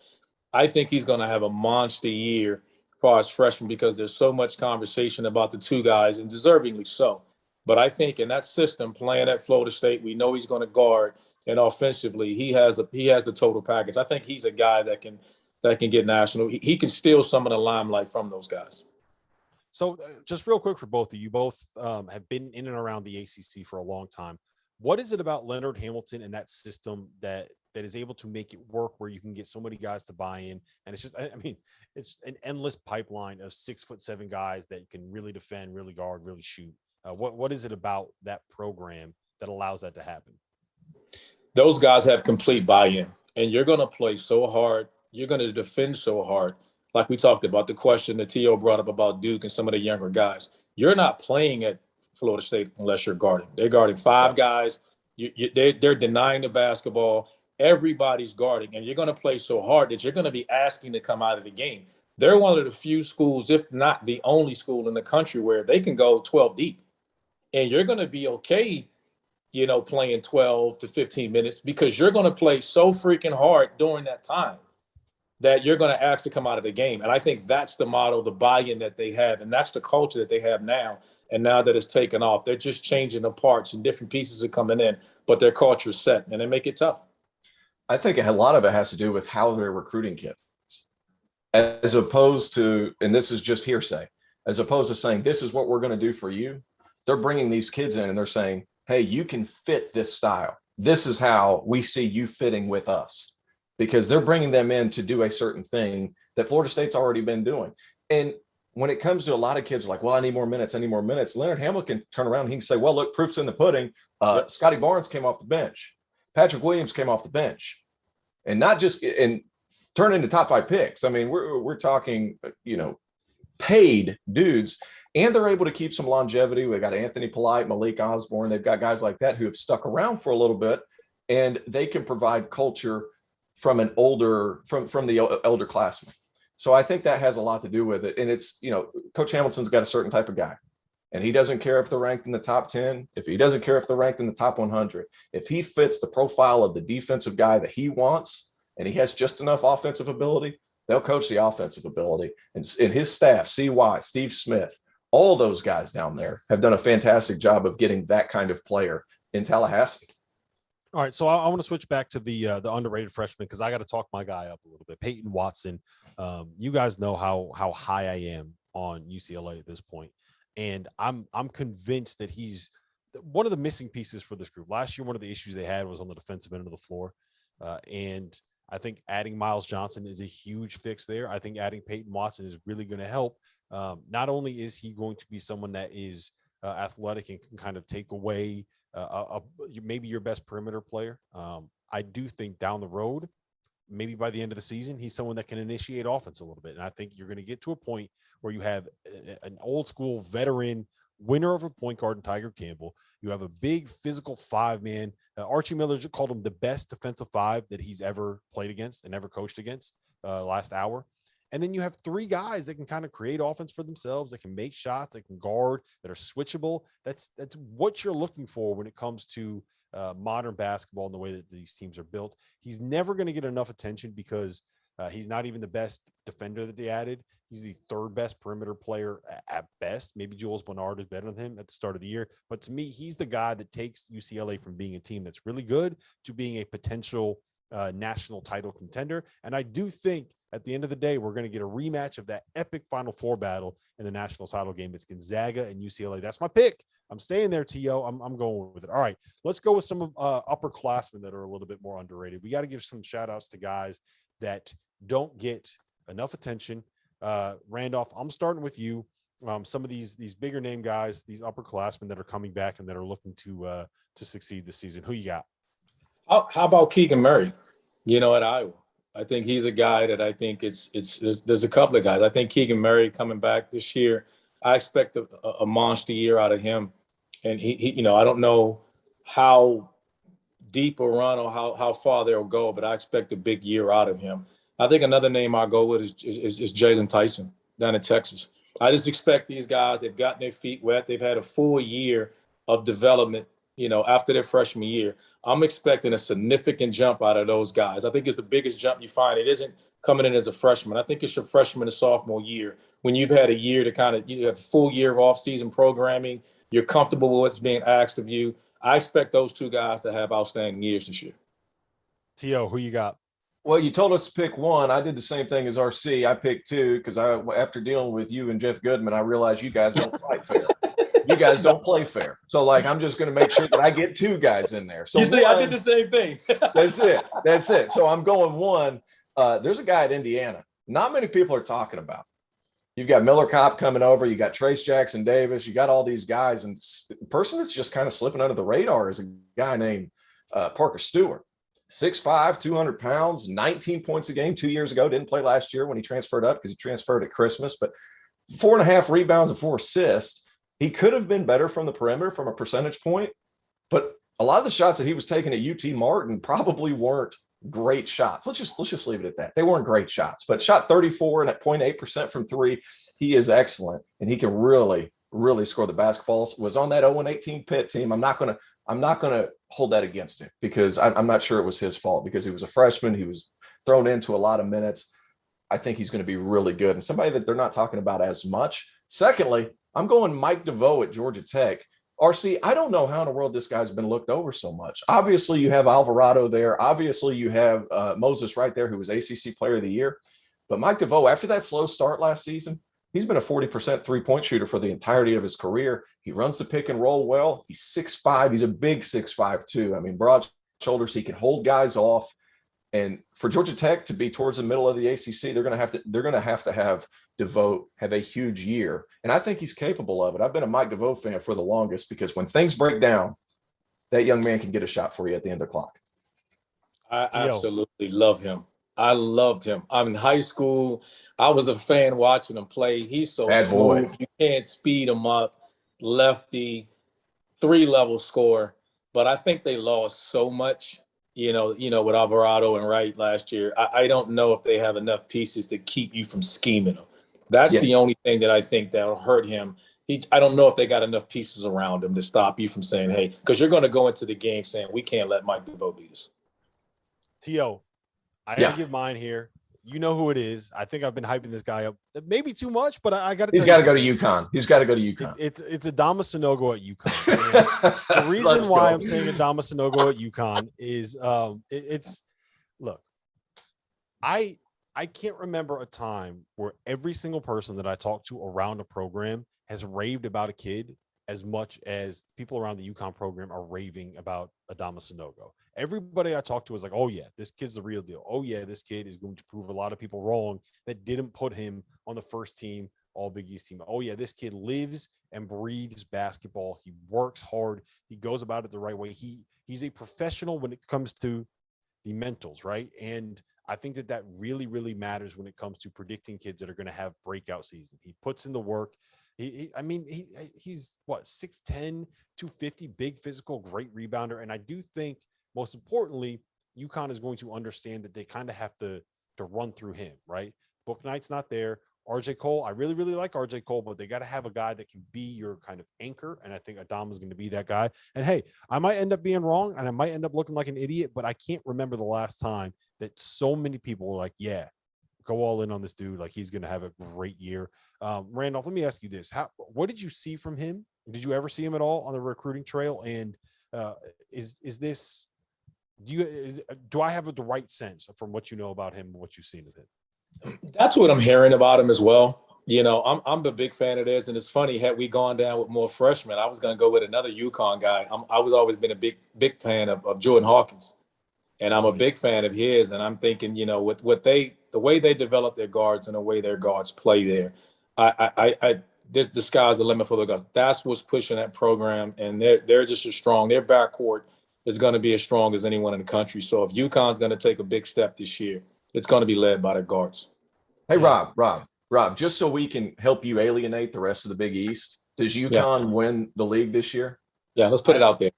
I think he's going to have a monster year as far as freshman because there's so much conversation about the two guys, and deservingly so. But I think in that system, playing at Florida State, we know he's going to guard, and offensively, he has the total package. I think he's a guy that can get national. He can steal some of the limelight from those guys.
So just real quick for both of you, both have been in and around the ACC for a long time. What is it about Leonard Hamilton and that system that is able to make it work where you can get so many guys to buy in? And it's just, I mean, it's an endless pipeline of 6'7" guys that can really defend, really guard, really shoot. What is it about that program that allows that to happen?
Those guys have complete buy-in, and you're going to play so hard. You're going to defend so hard. Like we talked about, the question that T.O. brought up about Duke and some of the younger guys. You're not playing at Florida State unless you're guarding. They're guarding five guys. They're denying the basketball. Everybody's guarding, and you're going to play so hard that you're going to be asking to come out of the game. They're one of the few schools, if not the only school in the country, where they can go 12 deep. And you're going to be okay, playing 12 to 15 minutes because you're going to play so freaking hard during that time that you're going to ask to come out of the game. And I think that's the model, the buy-in that they have, and that's the culture that they have now. And now that it's taken off, they're just changing the parts and different pieces are coming in, but their culture is set, and they make it tough.
I think a lot of it has to do with how they're recruiting kids, as opposed to, and this is just hearsay, as opposed to saying, this is what we're going to do for you. They're bringing these kids in and they're saying, hey, you can fit this style. This is how we see you fitting with us, because they're bringing them in to do a certain thing that Florida State's already been doing. And when it comes to a lot of kids like, well, I need more minutes. Leonard Hamilton can turn around and he can say, well, look, proof's in the pudding. Scotty Barnes came off the bench. Patrick Williams came off the bench, and not just and turn into top 5 picks. I mean, we're talking, paid dudes, and they're able to keep some longevity. We got Anthony Polite, Malik Osborne. They've got guys like that who have stuck around for a little bit, and they can provide culture from the elder classmen. So I think that has a lot to do with it. And it's, Coach Hamilton's got a certain type of guy, and he doesn't care if they're ranked in the top 10. If he doesn't care if they're ranked in the top 100, if he fits the profile of the defensive guy that he wants, and he has just enough offensive ability, they'll coach the offensive ability. And his staff, CY, Steve Smith, all those guys down there have done a fantastic job of getting that kind of player in Tallahassee.
All right, so I want to switch back to the underrated freshman because I got to talk my guy up a little bit. Peyton Watson. You guys know how high I am on UCLA at this point, and I'm convinced that he's one of the missing pieces for this group. Last year, one of the issues they had was on the defensive end of the floor, and I think adding Miles Johnson is a huge fix there. I think adding Peyton Watson is really going to help. Not only is he going to be someone that is athletic and can kind of take away maybe your best perimeter player. I do think down the road, maybe by the end of the season, he's someone that can initiate offense a little bit. And I think you're going to get to a point where you have an old school veteran winner of a point guard in Tiger Campbell. You have a big physical 5-man. Archie Miller called him the best defensive 5 that he's ever played against and ever coached against last hour. And then you have 3 guys that can kind of create offense for themselves, that can make shots, that can guard, that are switchable. That's what you're looking for when it comes to modern basketball and the way that these teams are built. He's never going to get enough attention because he's not even the best defender that they added. He's the 3rd best perimeter player at best. Maybe Jules Bernard is better than him at the start of the year. But to me, he's the guy that takes UCLA from being a team that's really good to being a potential national title contender. And I do think at the end of the day, we're going to get a rematch of that epic Final Four battle in the national title game. It's Gonzaga and UCLA. That's my pick. I'm staying there, T.O. I'm going with it. All right, let's go with some upperclassmen that are a little bit more underrated. We got to give some shout outs to guys that don't get enough attention. Randolph, I'm starting with you. Some of these bigger name guys, these upperclassmen that are coming back and that are looking to succeed this season. Who you got?
How about Keegan Murray? At Iowa. I think he's a guy that I think there's a couple of guys. I think Keegan Murray coming back this year. I expect a monster year out of him. And he I don't know how deep a run or how far they'll go, but I expect a big year out of him. I think another name I'll go with is Jalen Tyson down in Texas. I just expect these guys, they've gotten their feet wet. They've had a full year of development, after their freshman year. I'm expecting a significant jump out of those guys. I think it's the biggest jump you find. It isn't coming in as a freshman. I think it's your freshman and sophomore year when you've had a year to kind of, you have a full year of off-season programming. You're comfortable with what's being asked of you. I expect those 2 guys to have outstanding years this year.
T.O., who you got?
Well, you told us to pick one. I did the same thing as RC. I picked 2 because after dealing with you and Jeff Goodman, I realized you guys don't fight fair. You guys don't play fair. So, I'm just going to make sure that I get 2 guys in there. So
you see, I did the same thing.
That's it. So I'm going 1. There's a guy at Indiana. Not many people are talking about. You've got Miller Kopp coming over. You got Trace Jackson Davis. You got all these guys. And the person that's just kind of slipping under the radar is a guy named Parker Stewart. 6'5", 200 pounds, 19 points a game 2 years ago. Didn't play last year when he transferred up because he transferred at Christmas. But 4.5 rebounds and 4 assists. He could have been better from the perimeter from a percentage point, but a lot of the shots that he was taking at UT Martin probably weren't great shots. Let's just leave it at that. They weren't great shots, but shot 34 and at 0.8% from 3. He is excellent, and he can really, really score the basketballs. Was on that 0-18 Pitt team. I'm not gonna hold that against him because I'm not sure it was his fault because he was a freshman. He was thrown into a lot of minutes. I think he's going to be really good and somebody that they're not talking about as much. Secondly, I'm going Mike DeVoe at Georgia Tech. RC, I don't know how in the world this guy's been looked over so much. Obviously, you have Alvarado there. Obviously, you have Moses right there, who was ACC Player of the Year. But Mike DeVoe, after that slow start last season, he's been a 40% three-point shooter for the entirety of his career. He runs the pick and roll well. He's 6'5". He's a big 6'5", too. I mean, broad shoulders. He can hold guys off. And for Georgia Tech to be towards the middle of the ACC, they're going to have to have DeVoe have a huge year. And I think he's capable of it. I've been a Mike DeVoe fan for the longest because when things break down, that young man can get a shot for you at the end of the clock.
I absolutely love him. I loved him. I'm in high school. I was a fan watching him play. He's so
Bad
smooth.
boy.
You can't speed him up. Lefty, 3-level score. But I think they lost so much. With Alvarado and Wright last year, I don't know if they have enough pieces to keep you from scheming him. That's the only thing that I think that'll hurt him. I don't know if they got enough pieces around him to stop you from saying, hey, because you're going to go into the game saying, we can't let Mike DeVoe beat us.
T.O., I got to give mine here. You know who it is. I think I've been hyping this guy up maybe too much, but I got to.
He's got to go to UConn. He's got to go to UConn.
It's Adama Sanogo at UConn. The reason why I'm saying Adama Sanogo at UConn is look, I can't remember a time where every single person that I talked to around a program has raved about a kid as much as people around the UConn program are raving about Adama Sanogo. Everybody I talked to was like, oh, yeah, this kid's the real deal. Oh, yeah, this kid is going to prove a lot of people wrong that didn't put him on the first team, All Big East team. Oh, yeah, this kid lives and breathes basketball. He works hard. He goes about it the right way. He's a professional when it comes to the mentals, right? And I think that really, really matters when it comes to predicting kids that are going to have breakout season. He puts in the work. He's what, 6'10", 250, big physical, great rebounder. And I do think most importantly, UConn is going to understand that they kind of have to run through him, right? Book Knight's not there. RJ Cole, I really, really like RJ Cole, but they got to have a guy that can be your kind of anchor. And I think Adama is going to be that guy. And hey, I might end up being wrong and I might end up looking like an idiot, but I can't remember the last time that so many people were like, yeah, go all in on this dude. Like, he's going to have a great year. Randolph, let me ask you this. What did you see from him? Did you ever see him at all on the recruiting trail? And do I have the right sense from what you know about him and what you've seen of him?
That's what I'm hearing about him as well. You know, I'm a big fan of this, and it's funny. Had we gone down with more freshmen, I was going to go with another UConn guy. I was always been a big fan of Jordan Hawkins, and I'm a big fan of his. And I'm thinking, you know, with the way they develop their guards and the way their guards play there, the sky's the limit for the guys. That's what's pushing that program, and they're just as strong. Their backcourt is going to be as strong as anyone in the country. So if UConn's going to take a big step this year, it's going to be led by their guards.
Hey, Rob, just so we can help you alienate the rest of the Big East, does UConn win the league this year?
Yeah, let's put it out there.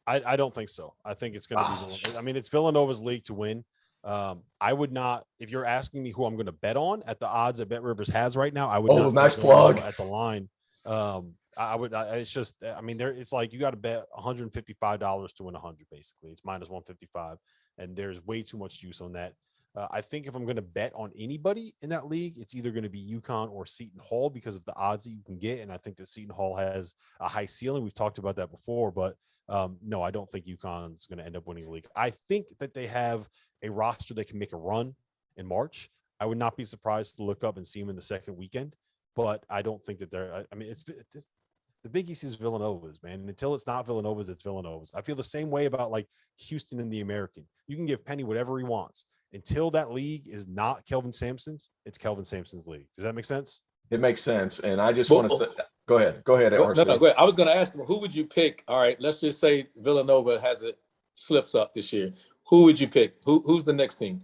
I don't think so. I think it's going to be, I mean, it's Villanova's league to win. I would not, if you're asking me who I'm going to bet on at the odds that Bet Rivers has right now, I would not
nice plug
at the line. It's like you got to bet $155 to win 100. Basically, it's minus 155, and there's way too much juice on that. I think if I'm going to bet on anybody in that league, it's either going to be UConn or Seton Hall because of the odds that you can get. And I think that Seton Hall has a high ceiling. We've talked about that before, but no, I don't think UConn's going to end up winning the league. I think that they have a roster that can make a run in March. I would not be surprised to look up and see them in the second weekend, but I don't think that it's the Big East is Villanova's, man. And until it's not Villanova's, it's Villanova's. I feel the same way about like Houston and the American. You can give Penny whatever he wants. Until that league is not Kelvin Sampson's, it's Kelvin Sampson's league. Does that make sense?
It makes sense. And I just want to say, go ahead. Go ahead.
No, go ahead. I was going to ask him, who would you pick? All right, let's just say Villanova slips up this year. Who would you pick? Who's the next team?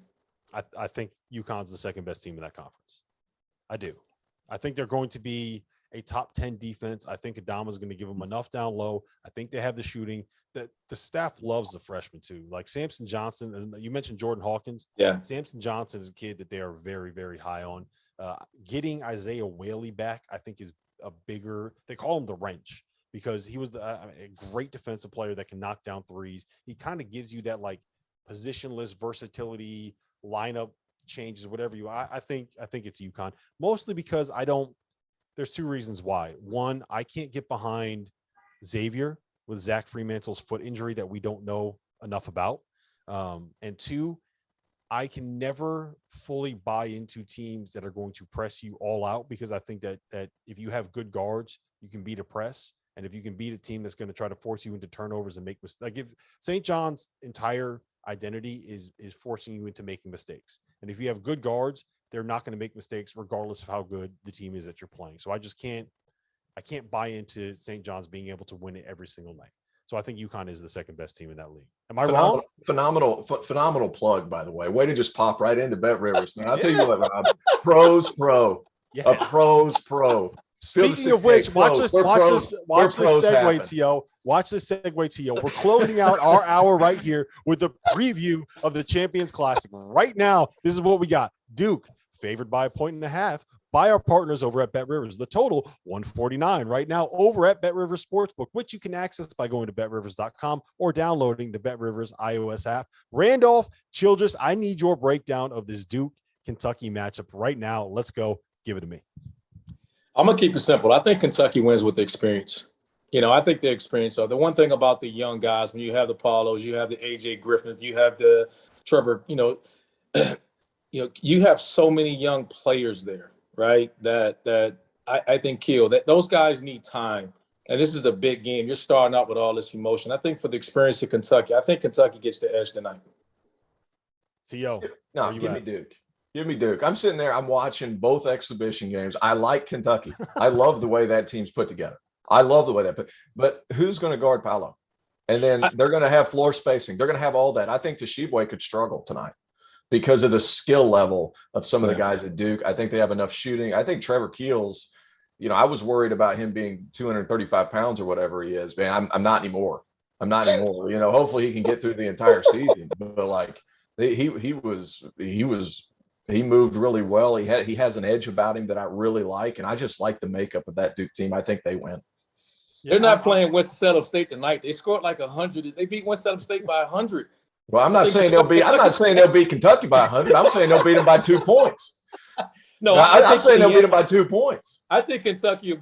I think UConn's the second best team in that conference. I do. I think they're going to be a top 10 defense. I think Adama's going to give them enough down low. I think they have the shooting. That the staff loves the freshmen too. Like Samson Johnson, and you mentioned Jordan Hawkins.
Yeah.
Samson Johnson is a kid that they are very, very high on. Getting Isaiah Whaley back, I think, is a bigger, they call him the wrench because he was a great defensive player that can knock down threes. He kind of gives you that like positionless versatility, lineup changes, whatever I think it's UConn, mostly because there's two reasons why. One, I can't get behind Xavier with Zach Fremantle's foot injury that we don't know enough about. And two, I can never fully buy into teams that are going to press you all out because I think that if you have good guards, you can beat a press. And if you can beat a team that's going to try to force you into turnovers and make mistakes, like if St. John's entire identity is forcing you into making mistakes. And if you have good guards, they're not going to make mistakes regardless of how good the team is that you're playing. So I can't buy into St. John's being able to win it every single night. So I think UConn is the second best team in that league. Am I wrong?
Phenomenal plug, by the way. Way to just pop right into Bet Rivers, man. I'll tell you what, Rob. Pros pro. Yeah. A pros pro.
Speaking of which, watch this segue, T.O. Watch this segue, T.O. We're closing out our hour right here with a preview of the Champions Classic. Right now, this is what we got. Duke, favored by 1.5 by our partners over at Bet Rivers. The total, 149 right now over at Bet Rivers Sportsbook, which you can access by going to betrivers.com or downloading the Bet Rivers iOS app. Randolph, Childress, I need your breakdown of this Duke-Kentucky matchup right now. Let's go. Give it to me.
I'm going to keep it simple. I think Kentucky wins with the experience. I think the experience. So the one thing about the young guys, when you have the Paulos, you have the A.J. Griffin, you have the Trevor, you have so many young players there, right? That I think that those guys need time. And this is a big game. You're starting out with all this emotion. I think for the experience of Kentucky, I think Kentucky gets the edge tonight.
T.O.
No, give me Duke. Give me Duke. I'm sitting there. I'm watching both exhibition games. I like Kentucky. I love the way that team's put together. I love the way but who's going to guard Paolo? And then they're going to have floor spacing. They're going to have all that. I think Tshiebwe could struggle tonight. because of the skill level of some of the guys at Duke. I think they have enough shooting. I think Trevor Keels, I was worried about him being 235 pounds or whatever he is, man. I'm not anymore. Hopefully he can get through the entire season, but like he moved really well. He has an edge about him that I really like. And I just like the makeup of that Duke team. I think they win.
They're not playing Winston-Salem State tonight. They scored like 100. They beat Winston-Salem State by 100.
Well, I'm not saying they'll beat Kentucky by 100. I'm saying they'll beat them by 2 points. I'm saying they'll beat them by 2 points.
I think Kentucky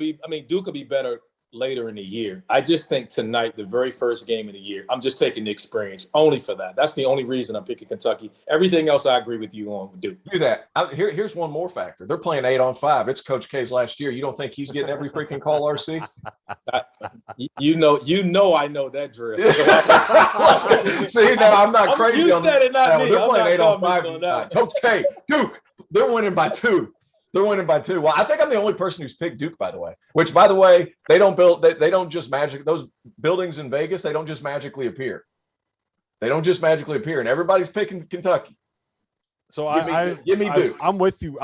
Duke will be better later in the year. I just think tonight, the very first game of the year, I'm just taking the experience only for that. That's the only reason I'm picking Kentucky. Everything else I agree with you on Duke.
Do that. Here's one more factor. They're playing 8-on-5. It's Coach K's last year. You don't think he's getting every freaking call, RC?
You know I know that drill.
See, now I'm not crazy.
You said it, not me.
They're playing 8-on-5. Okay, Duke, they're winning by 2. Well, I think I'm the only person who's picked Duke, by the way, which, by the way, they don't just those buildings in Vegas. They don't just magically appear. And everybody's picking Kentucky.
So
give me Duke.
I'm with you.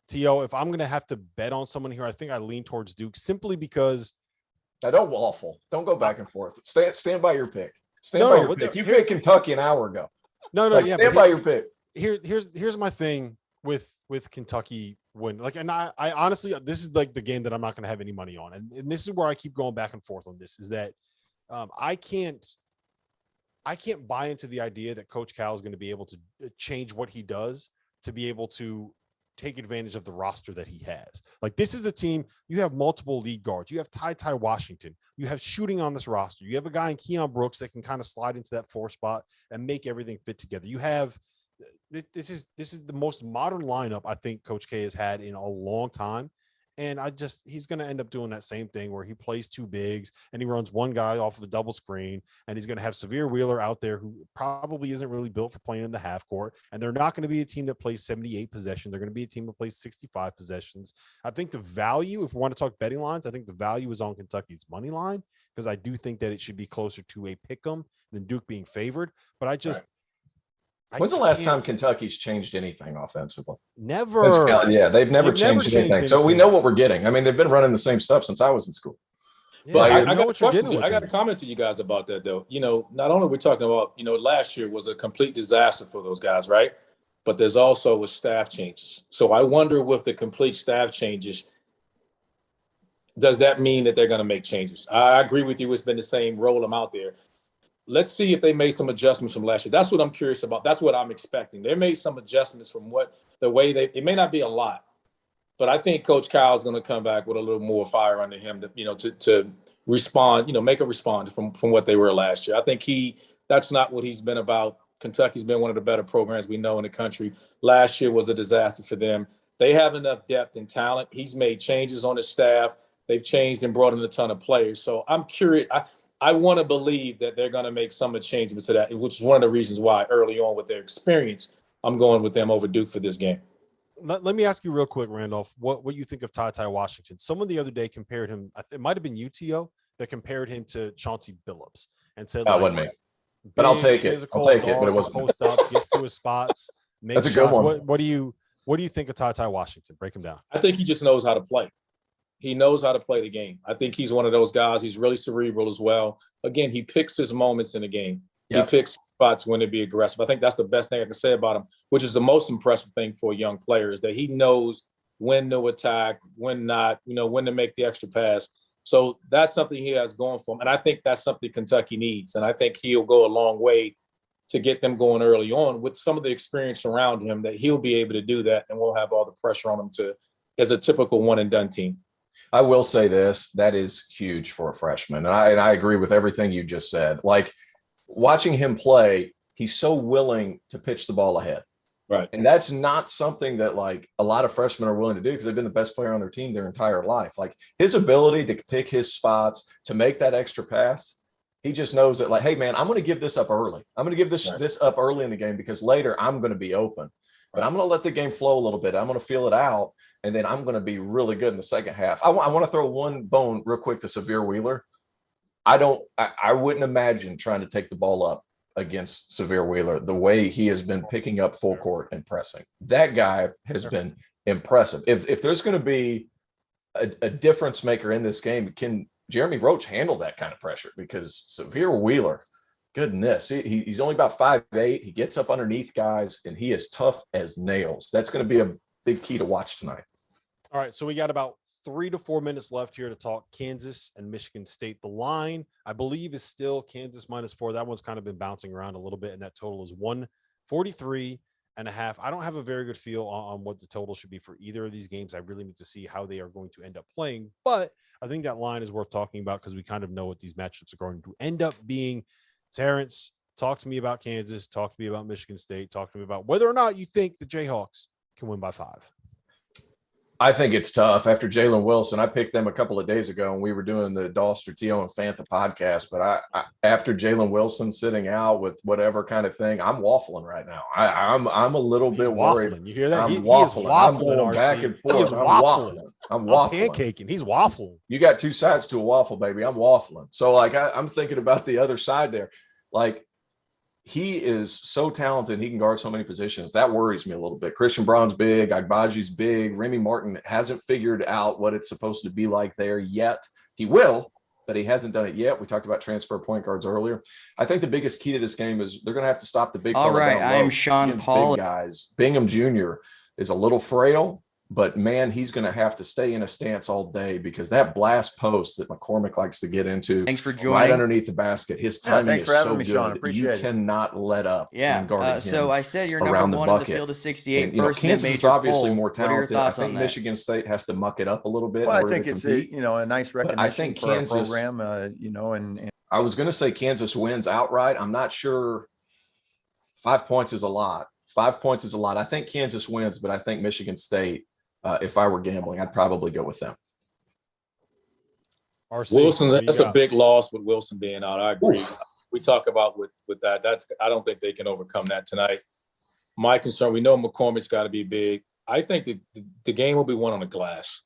T.O. If I'm going to have to bet on someone here, I think I lean towards Duke simply because.
Now, don't waffle. Don't go back and forth. Stand by your pick. You picked Kentucky an hour ago. Stand by your pick.
Here's my thing with Kentucky win. And I honestly, this is like the game that I'm not going to have any money on. And this is where I keep going back and forth on this, is that I can't buy into the idea that Coach Cal is going to be able to change what he does to be able to take advantage of the roster that he has. Like, this is a team, you have multiple lead guards. You have Ty Washington. You have shooting on this roster. You have a guy in Keon Brooks that can kind of slide into that 4 spot and make everything fit together. You have this is the most modern lineup I think Coach K has had in a long time. And he's going to end up doing that same thing where he plays 2 bigs and he runs one guy off of the double screen, and he's going to have Severe Wheeler out there who probably isn't really built for playing in the half court. And they're not going to be a team that plays 78 possessions. They're going to be a team that plays 65 possessions. I think the value, if we want to talk betting lines, I think the value is on Kentucky's money line, because I do think that it should be closer to a pick 'em than Duke being favored. But
When's the last time Kentucky's changed anything offensively?
Never.
They've never changed anything. So we know what we're getting. I mean, they've been running the same stuff since I was in school.
But I got a question. I got a comment to you guys about that, though. Not only are we talking about, last year was a complete disaster for those guys, right? But there's also with staff changes. So I wonder, with the complete staff changes, does that mean that they're going to make changes? I agree with you. It's been the same, roll them out there. Let's see if they made some adjustments from last year. That's what I'm curious about. That's what I'm expecting. They made some adjustments from it may not be a lot, but I think Coach Kyle's going to come back with a little more fire under him to respond, make a respond from what they were last year. I think that's not what he's been about. Kentucky's been one of the better programs we know in the country. Last year was a disaster for them. They have enough depth and talent. He's made changes on his staff. They've changed and brought in a ton of players. So I'm curious. I want to believe that they're going to make some changes to that, which is one of the reasons why early on with their experience, I'm going with them over Duke for this game.
Let me ask you real quick, Randolph, what you think of Ty Washington? Someone the other day compared him, it might have been UTO, that compared him to Chauncey Billups and said,
that wasn't me. But I'll take it. But it wasn't.
Post up, gets to his spots, makes
That's a good
shots.
one.
What do you think of Ty Washington? Break him down.
I think he just knows how to play. He knows how to play the game. I think he's one of those guys. He's really cerebral as well. Again, he picks his moments in the game. Yep. He picks spots when to be aggressive. I think that's the best thing I can say about him, which is the most impressive thing for a young player, is that he knows when to attack, when not, when to make the extra pass. So that's something he has going for him. And I think that's something Kentucky needs. And I think he'll go a long way to get them going early on with some of the experience around him, that he'll be able to do that, and we'll have all the pressure on him as a typical one and done team.
I will say this, that is huge for a freshman. And I agree with everything you just said. Like, watching him play, he's so willing to pitch the ball ahead.
Right.
And that's not something that like a lot of freshmen are willing to do, because they've been the best player on their team their entire life. Like, his ability to pick his spots, to make that extra pass, he just knows that, like, hey man, I'm going to give this up early. I'm going to give this up early in the game, because later I'm going to be open. But I'm going to let the game flow a little bit. I'm going to feel it out, and then I'm going to be really good in the second half. I want to throw one bone real quick to Severe Wheeler. I wouldn't imagine trying to take the ball up against Severe Wheeler, the way he has been picking up full court and pressing. That guy has been impressive. If there's going to be a difference maker in this game, can Jeremy Roach handle that kind of pressure? Because Severe Wheeler, goodness, he's only about 5'8". He gets up underneath guys, and he is tough as nails. That's going to be a big key to watch tonight.
All right, so we got about 3 to 4 minutes left here to talk Kansas and Michigan State. The line, I believe, is still Kansas -4. That one's kind of been bouncing around a little bit, and that total is 143.5. I don't have a very good feel on what the total should be for either of these games. I really need to see how they are going to end up playing, but I think that line is worth talking about because we kind of know what these matchups are going to end up being. Terrence, talk to me about Kansas. Talk to me about Michigan State. Talk to me about whether or not you think the Jayhawks can win by 5.
I think it's tough. After Jalen Wilson, I picked them a couple of days ago, and we were doing the Dauster, T.O. and Fanta podcast. But I after Jalen Wilson sitting out with whatever kind of thing, I'm waffling right now. I'm a little bit worried.
You hear that?
I'm
He is
waffling. I'm
waffling,
going back
RC.
and
He
forth.
is
I'm
waffling.
waffling.
I'm
waffling.
pancaking. He's waffling.
You got two sides to a waffle, baby. I'm waffling. So, like, I'm thinking about the other side there. Like, he is so talented. He can guard so many positions. That worries me a little bit. Christian Braun's big. Agbaji's big. Remy Martin hasn't figured out what it's supposed to be like there yet. He will, but he hasn't done it yet. We talked about transfer point guards earlier. I think the biggest key to this game is they're going to have to stop the big.
All right, I am Sean
against
Paul.
big guys. Bingham Jr. is a little frail, but man, he's going to have to stay in a stance all day because that blast post that McCormick likes to get into,
Thanks for joining.
right underneath the basket, his timing
thanks
is
for having
so
me,
good.
Sean. Appreciate it.
You cannot let up.
Yeah.
in guarding
So
him
I said you're
around
number
the
one in the
bucket.
field of 68.
And, you know,
First in
Kansas is
major
obviously
poll.
more
What are your
talented. I
thoughts
think
on that?
Michigan State has to muck it up a little bit.
Well,
in
I
order
think
to
it's
compete.
a nice recognition
think
for our
Kansas-
program. And
I was going to say Kansas wins outright. I'm not sure. 5 points is a lot. 5 points is a lot. I think Kansas wins, but I think Michigan State, if I were gambling, I'd probably go with them.
RC,
Wilson,
what do you
that's a
got?
big loss with Wilson being out. I agree. We talk about with that. I don't think they can overcome that tonight. My concern, we know McCormick's got to be big. I think the game will be won on the glass.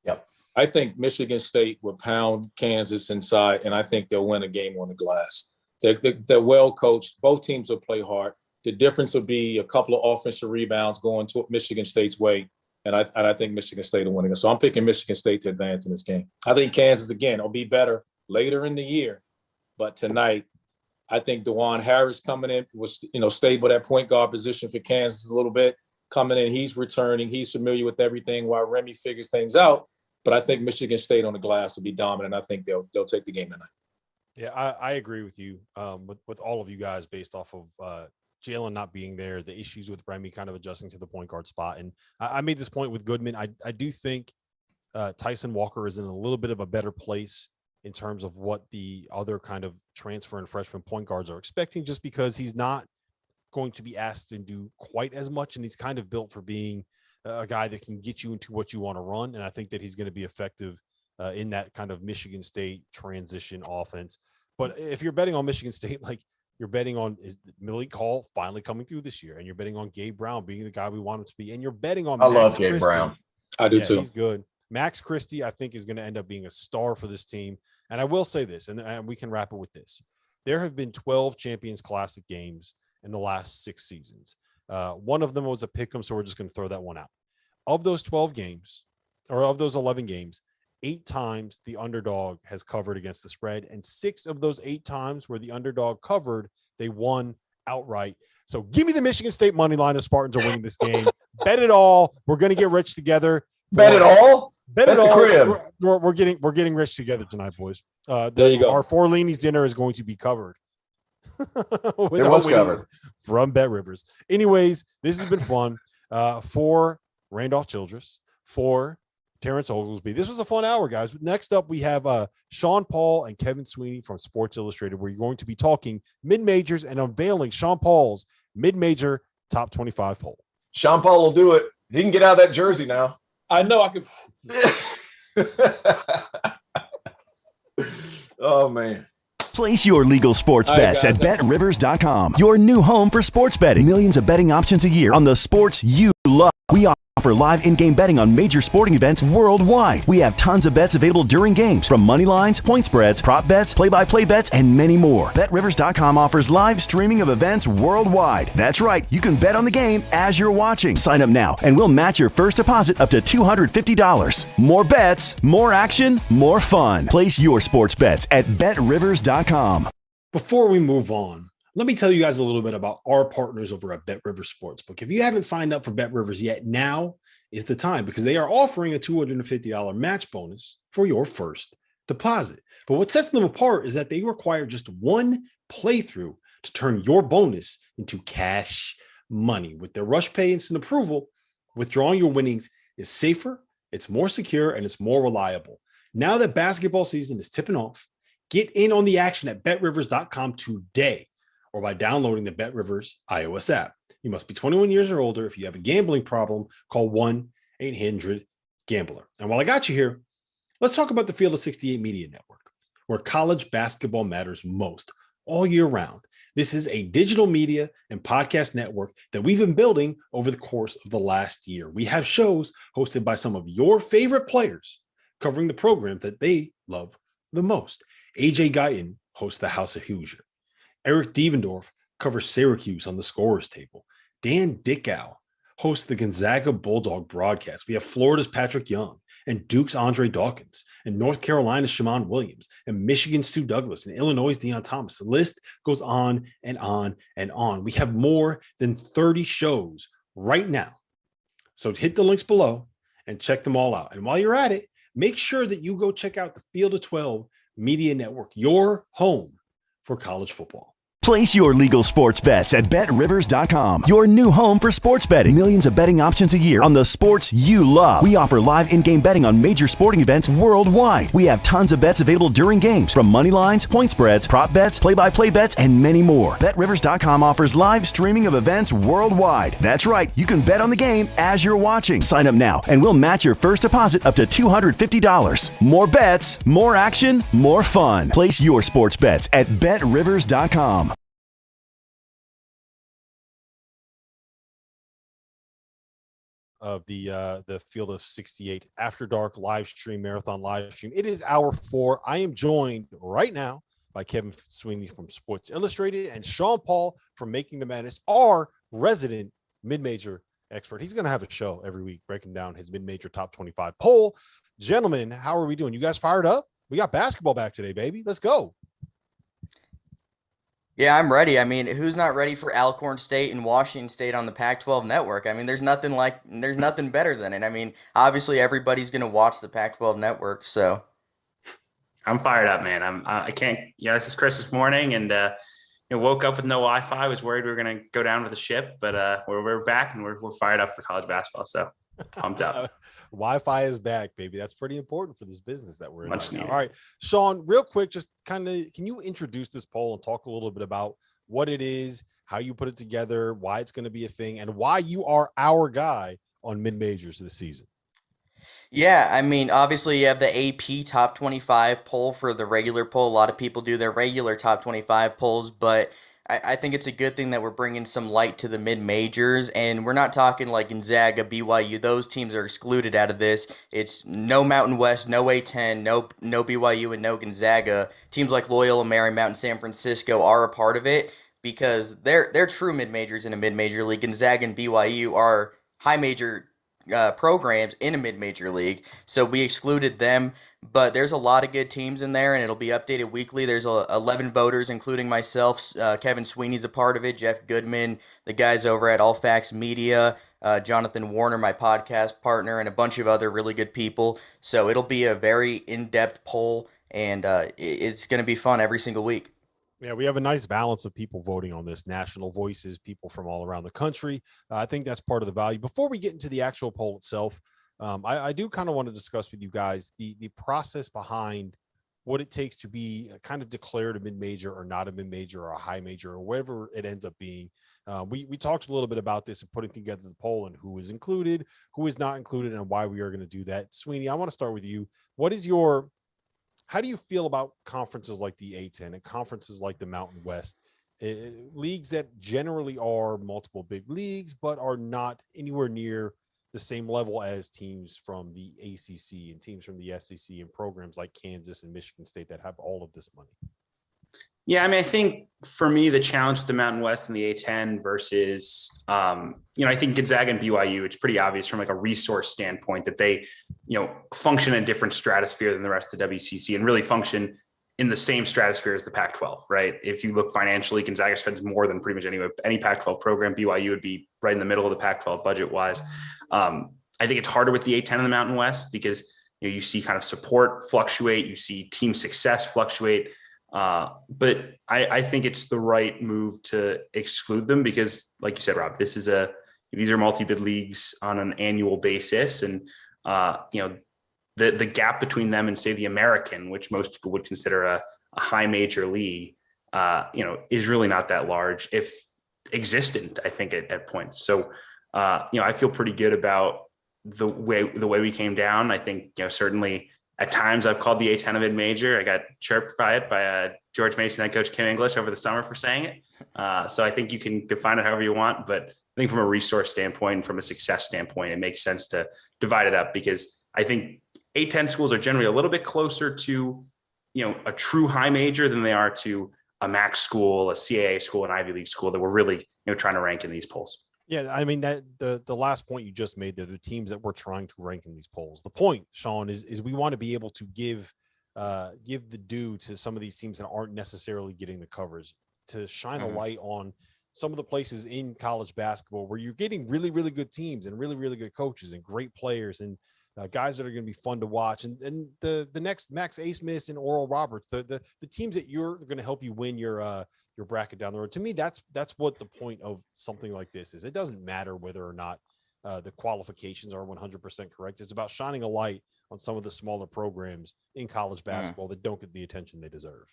Yep.
I think Michigan State will pound Kansas inside, and I think they'll win a game on the glass. They're well coached. Both teams will play hard. The difference will be a couple of offensive rebounds going to Michigan State's way. And I think Michigan State will win it. So I'm picking Michigan State to advance in this game. I think Kansas, again, will be better later in the year. But tonight, I think DeJuan Harris coming in was, stable at point guard position for Kansas a little bit. Coming in, he's returning. He's familiar with everything while Remy figures things out. But I think Michigan State on the glass will be dominant. I think they'll take the game tonight.
Yeah, I agree with you with all of you guys based off of Jalen not being there, the issues with Remy kind of adjusting to the point guard spot. And I made this point with Goodman. I do think Tyson Walker is in a little bit of a better place in terms of what the other kind of transfer and freshman point guards are expecting, just because he's not going to be asked to do quite as much. And he's kind of built for being a guy that can get you into what you want to run. And I think that he's going to be effective in that kind of Michigan State transition offense. But if you're betting on Michigan State, like, you're betting on is Malik Hall finally coming through this year, and you're betting on Gabe Brown being the guy we want him to be, and you're betting on.
I love Gabe Brown.
I do too.
He's good. Max Christie, I think, is going to end up being a star for this team. And I will say this, and we can wrap it with this: there have been 12 Champions Classic games in the last 6 seasons. One of them was a pick'em, so we're just going to throw that one out. Of those 12 games, or of those 11 games, 8 times the underdog has covered against the spread, and 6 of those 8 times where the underdog covered, they won outright. So give me the Michigan State money line. The Spartans are winning this game. Bet it all. We're going to get rich together.
Bet it all.
Bet it
the
all.
crib.
We're getting rich together tonight, boys.
There you go.
Our Four Leanies dinner is going to be covered.
It was covered
from Bet Rivers. Anyways, this has been fun. For Randolph Childress, for Terrence Oglesby. This was a fun hour, guys. Next up, we have Sean Paul and Kevin Sweeney from Sports Illustrated. We're going to be talking mid-majors and unveiling Sean Paul's mid-major top 25 poll.
Sean Paul will do it. He can get out of that jersey now.
I know I could.
Oh, man.
Place your legal sports
All right,
bets
guys.
at BetRivers.com. Your new home for sports betting. Millions of betting options a year on the sports you love. We are Offer live in-game betting on major sporting events worldwide. We have tons of bets available during games, from money lines, point spreads, prop bets, play-by-play bets, and many more. BetRivers.com offers live streaming of events worldwide. That's right, you can bet on the game as you're watching. Sign up now, and we'll match your first deposit up to $250. More bets, more action, more fun. Place your sports bets at BetRivers.com.
Before we move on, let me tell you guys a little bit about our partners over at BetRivers Sportsbook. If you haven't signed up for BetRivers yet, now is the time, because they are offering a $250 match bonus for your first deposit. But what sets them apart is that they require just one playthrough to turn your bonus into cash money. With their Rush Pay instant approval, withdrawing your winnings is safer, it's more secure, and it's more reliable. Now that basketball season is tipping off, get in on the action at BetRivers.com today, or by downloading the BetRivers iOS app. You must be 21 years or older. If you have a gambling problem, call 1-800-GAMBLER. And while I got you here, let's talk about the Field of 68 Media Network, where college basketball matters most all year round. This is a digital media and podcast network that we've been building over the course of the last year. We have shows hosted by some of your favorite players covering the program that they love the most. AJ Guyton hosts the House of Hoosier. Eric Devendorf covers Syracuse on the scorer's table. Dan Dickow hosts the Gonzaga Bulldog broadcast. We have Florida's Patrick Young and Duke's Andre Dawkins and North Carolina's Shammond Williams and Michigan's Stu Douglas and Illinois' Deion Thomas. The list goes on and on and on. We have more than 30 shows right now. So hit the links below and check them all out. And while you're at it, make sure that you go check out the Field of 12 Media Network, your home for college football.
Place your legal sports bets at BetRivers.com, your new home for sports betting. Millions of betting options a year on the sports you love. We offer live in-game betting on major sporting events worldwide. We have tons of bets available during games, from money lines, point spreads, prop bets, play-by-play bets, and many more. BetRivers.com offers live streaming of events worldwide. That's right, you can bet on the game as you're watching. Sign up now, and we'll match your first deposit up to $250. More bets, more action, more fun. Place your sports bets at BetRivers.com.
Of the Field of 68 After Dark live stream, marathon live stream. It is hour 4. I am joined right now by Kevin Sweeney from Sports Illustrated and Sean Paul from Making the Madness, our resident mid-major expert. He's going to have a show every week breaking down his mid-major top 25 poll. Gentlemen, how are we doing? You guys fired up? We got basketball back today, baby. Let's go.
Yeah, I'm ready. I mean, who's not ready for Alcorn State and Washington State on the Pac-12 network? I mean, there's nothing better than it. I mean, obviously everybody's going to watch the Pac-12 network, so.
I'm fired up, man. I can't, this is Christmas morning and, woke up with no Wi-Fi. Was worried we were going to go down with the ship, but we're back and we're fired up for college basketball. So pumped up.
Wi-Fi is back, baby. That's pretty important for this business that we're in
Much
right now.
needed.
All right, Sean, real quick, just kind of, can you introduce this poll and talk a little bit about what it is, how you put it together, why it's going to be a thing, and why you are our guy on mid-majors this season?
Yeah, I mean, obviously you have the AP top 25 poll for the regular poll. A lot of people do their regular top 25 polls, but I think it's a good thing that we're bringing some light to the mid-majors, and we're not talking like Gonzaga, BYU. Those teams are excluded out of this. It's no Mountain West, no A-10, no BYU, and no Gonzaga. Teams like Loyola Marymount and San Francisco are a part of it because they're true mid-majors in a mid-major league. Gonzaga and BYU are high-major programs in a mid-major league, so we excluded them. But there's a lot of good teams in there, and it'll be updated weekly. There's 11 voters, including myself. Kevin Sweeney's a part of it, Jeff Goodman, the guys over at All Facts Media, Jonathan Warner, my podcast partner, and a bunch of other really good people. So it'll be a very in-depth poll, and it's going to be fun every single week.
Yeah, we have a nice balance of people voting on this, national voices, people from all around the country. I think that's part of the value. Before we get into the actual poll itself, I do kind of want to discuss with you guys the process behind what it takes to be kind of declared a mid-major or not a mid-major or a high major or whatever it ends up being. We talked a little bit about this and putting together the poll and who is included, who is not included, and why we are going to do that. Sweeney, I want to start with you. How do you feel about conferences like the A-10 and conferences like the Mountain West, leagues that generally are multiple big leagues, but are not anywhere near the same level as teams from the ACC and teams from the SEC and programs like Kansas and Michigan State that have all of this money?
Yeah, I mean, I think for me, the challenge with the Mountain West and the A10 versus, I think Gonzaga and BYU, it's pretty obvious from like a resource standpoint that they, function in a different stratosphere than the rest of WCC and really function in the same stratosphere as the Pac-12, right? If you look financially, Gonzaga spends more than pretty much any Pac-12 program. BYU would be right in the middle of the Pac-12 budget-wise. I think it's harder with the A10 in the Mountain West because you see kind of support fluctuate, you see team success fluctuate. But I think it's the right move to exclude them because, like you said, Rob, these are multi-bid leagues on an annual basis, and the gap between them and say the American, which most people would consider a high major league, is really not that large, if existent, I think at points. So, I feel pretty good about the way we came down. I think, certainly at times I've called the A10 a mid-major. I got chirped by it by George Mason head coach Kim English over the summer for saying it. So I think you can define it however you want, but I think from a resource standpoint and from a success standpoint, it makes sense to divide it up because I think A10 schools are generally a little bit closer to, a true high major than they are to a Mack school, a CAA school, an Ivy League school that we're really, trying to rank in these polls.
Yeah, I mean that the last point you just made, they're the teams that we're trying to rank in these polls. The point, Sean, is we want to be able to give the due to some of these teams that aren't necessarily getting the coverage, to shine a light on some of the places in college basketball where you're getting really, really good teams and really, really good coaches and great players and guys that are going to be fun to watch. And the next Max Asmus and Oral Roberts, the teams that you're going to help you win your bracket down the road. To me, that's what the point of something like this is. It doesn't matter whether or not the qualifications are 100% correct. It's about shining a light on some of the smaller programs in college basketball that don't get the attention they deserve.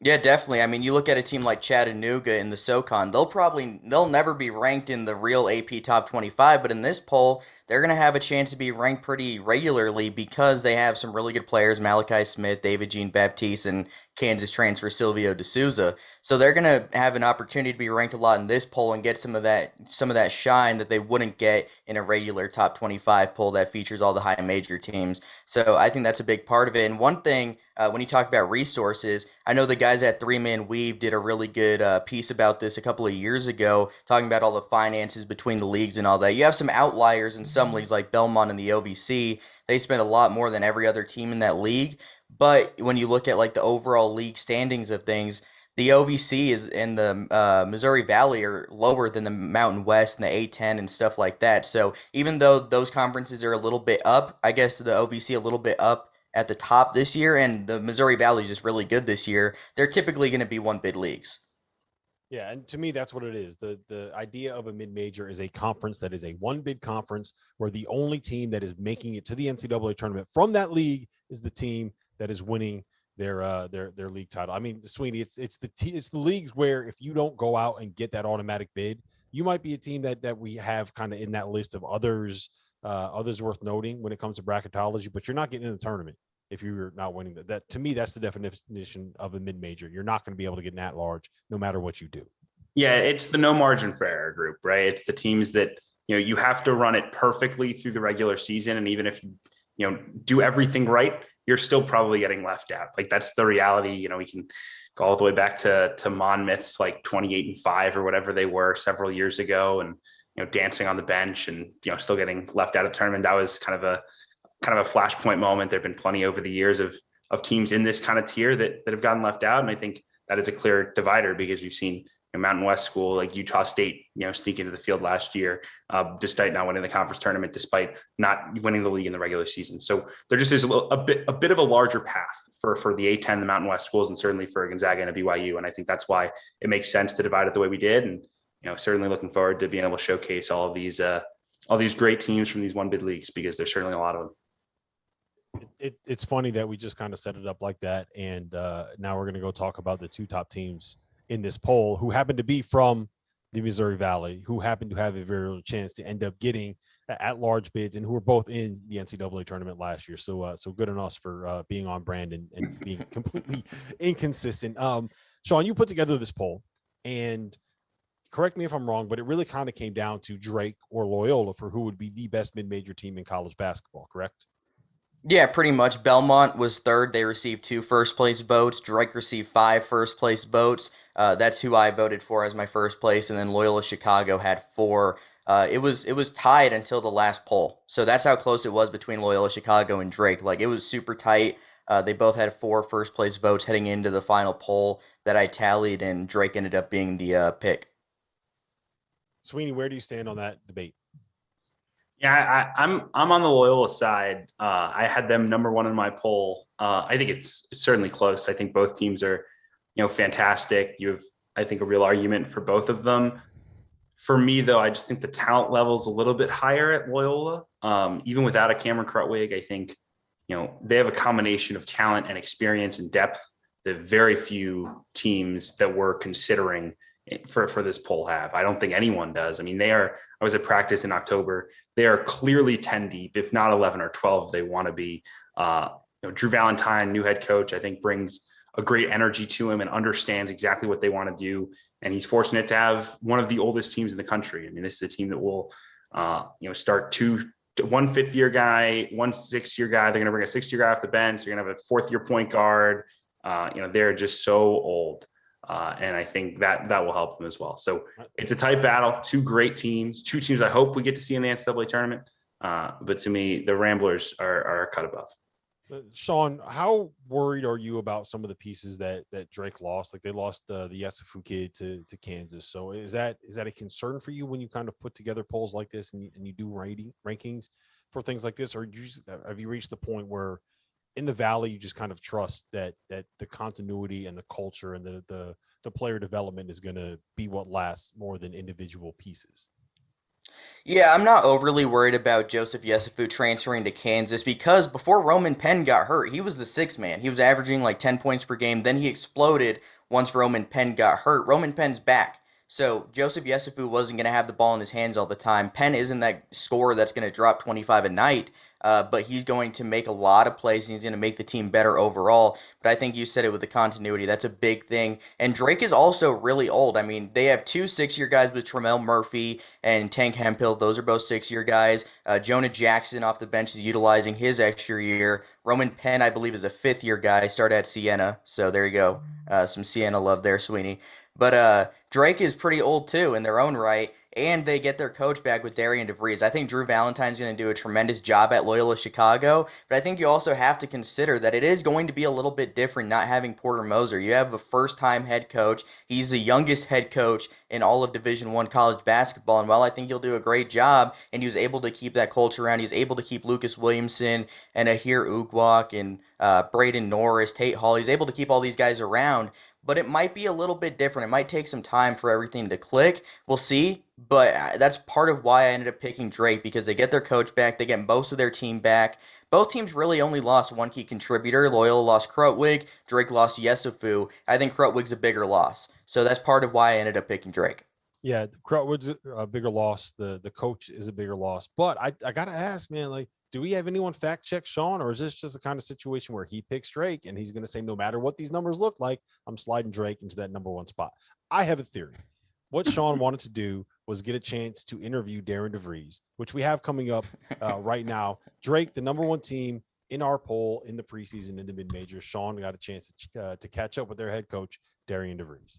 Yeah, definitely. I mean, you look at a team like Chattanooga in the SoCon, they'll never be ranked in the real AP top 25, but in this poll, they're going to have a chance to be ranked pretty regularly because they have some really good players, Malachi Smith, David Jean-Baptiste, and Kansas transfer Silvio D'Souza. So they're going to have an opportunity to be ranked a lot in this poll and get some of that shine that they wouldn't get in a regular top 25 poll that features all the high major teams. So I think that's a big part of it. And one thing, when you talk about resources, I know the guys at 3-Man Weave did a really good piece about this a couple of years ago, talking about all the finances between the leagues and all that. You have some outliers in some leagues like Belmont and the OVC. They spend a lot more than every other team in that league. But when you look at like the overall league standings of things, the OVC is in the Missouri Valley are lower than the Mountain West and the A10 and stuff like that. So even though those conferences are a little bit up, I guess the OVC a little bit up at the top this year, and the Missouri Valley is just really good this year, they're typically going to be one-bid leagues.
Yeah, and to me, that's what it is. The idea of a mid-major is a conference that is a one-bid conference where the only team that is making it to the NCAA tournament from that league is the team that is winning their league title. I mean, Sweeney, it's the leagues where if you don't go out and get that automatic bid, you might be a team that we have kind of in that list of others worth noting when it comes to bracketology, but you're not getting in the tournament if you're not winning that. To me, that's the definition of a mid-major. You're not going to be able to get an at-large no matter what you do. Yeah,
it's the no margin for error group, right? It's the teams that, you have to run it perfectly through the regular season. And even if you do everything right, you're still probably getting left out. Like that's the reality. We can go all the way back to Monmouth's like 28-5 or whatever they were several years ago. And, dancing on the bench and, still getting left out of tournament. That was kind of a flashpoint moment. There've been plenty over the years of teams in this kind of tier that have gotten left out. And I think that is a clear divider because we've seen a Mountain West school like Utah State, sneak into the field last year, despite not winning the conference tournament, despite not winning the league in the regular season. So there just is a bit of a larger path for the A10, the Mountain West schools, and certainly for Gonzaga and a BYU. And I think that's why it makes sense to divide it the way we did. And, certainly looking forward to being able to showcase all these great teams from these one-bid leagues because there's certainly a lot of them.
It's funny that we just kind of set it up like that. And now we're going to go talk about the two top teams in this poll who happen to be from the Missouri Valley, who happen to have a very real chance to end up getting at-large bids and who were both in the NCAA tournament last year. So good on us for being on brand and being completely inconsistent. Sean, you put together this poll and correct me if I'm wrong, but it really kind of came down to Drake or Loyola for who would be the best mid-major team in college basketball, correct?
Yeah, pretty much. Belmont was third. They received 2 first-place votes. Drake received 5 first-place votes. That's who I voted for as my first place, and then Loyola Chicago had 4. It was tied until the last poll. So that's how close it was between Loyola Chicago and Drake. Like, it was super tight. They both had 4 first-place votes heading into the final poll that I tallied, and Drake ended up being the pick.
Sweeney, where do you stand on that debate?
Yeah, I'm on the Loyola side. I had them number 1 in my poll. I think it's certainly close. I think both teams are, fantastic. You have, I think, a real argument for both of them. For me, though, I just think the talent level is a little bit higher at Loyola. Even without a Cameron Krutwig, I think, they have a combination of talent and experience and depth that very few teams that we're considering for this poll have. I don't think anyone does. I mean, I was at practice in October. They are clearly 10 deep, if not 11 or 12. They want to be. Drew Valentine, new head coach, I think brings a great energy to him and understands exactly what they want to do. And he's fortunate to have one of the oldest teams in the country. I mean, this is a team that will, start 1 fifth-year guy, 1 6th-year guy. They're going to bring a 6th-year guy off the bench. They're going to have a 4th-year point guard. They're just so old. And I think that will help them as well. So it's a tight battle, 2 great teams, 2 teams I hope we get to see in the NCAA tournament. But to me, the Ramblers are a cut above.
Sean, how worried are you about some of the pieces that Drake lost? Like, they lost the Yesufu kid to Kansas. So is that a concern for you when you kind of put together polls like this and you do rankings for things like this? Or have you reached the point where in the Valley, you just kind of trust that the continuity and the culture and the player development is going to be what lasts more than individual pieces?
Yeah, I'm not overly worried about Joseph Yesufu transferring to Kansas because before Roman Penn got hurt, he was the 6th man. He was averaging like 10 points per game. Then he exploded once Roman Penn got hurt. Roman Penn's back. So Joseph Yesufu wasn't going to have the ball in his hands all the time. Penn isn't that scorer that's going to drop 25 a night, but he's going to make a lot of plays, and he's going to make the team better overall. But I think you said it with the continuity. That's a big thing. And Drake is also really old. I mean, they have 2 6-year guys with Tremel Murphy and Tank Hemphill. Those are both 6-year guys. Jonah Jackson off the bench is utilizing his extra year. Roman Penn, I believe, is a 5th-year guy. Started at Siena. So there you go. Some Siena love there, Sweeney. But Drake is pretty old, too, in their own right, and they get their coach back with Darian DeVries. I think Drew Valentine's going to do a tremendous job at Loyola Chicago, but I think you also have to consider that it is going to be a little bit different not having Porter Moser. You have a first-time head coach. He's the youngest head coach in all of Division I college basketball, and while I think he'll do a great job, and he was able to keep that culture around, he's able to keep Lucas Williamson and Ahir Ugwak and Braden Norris, Tate Hall. He's able to keep all these guys around, but it might be a little bit different. It might take some time for everything to click. We'll see, but that's part of why I ended up picking Drake, because they get their coach back, they get most of their team back. Both teams really only lost 1 key contributor. Loyola lost Krutwig, Drake lost Yesufu. I think Krutwig's a bigger loss, so that's part of why I ended up picking Drake.
Yeah, Krutwig's a bigger loss. The coach is a bigger loss. But I got to ask, man, like, do we have anyone fact check Sean, or is this just the kind of situation where he picks Drake and he's going to say, no matter what these numbers look like, I'm sliding Drake into that number 1 spot? I have a theory. What Sean wanted to do was get a chance to interview Darian DeVries, which we have coming up right now. Drake, the number 1 team in our poll in the preseason in the mid-major. Sean got a chance to catch up with their head coach, Darian DeVries.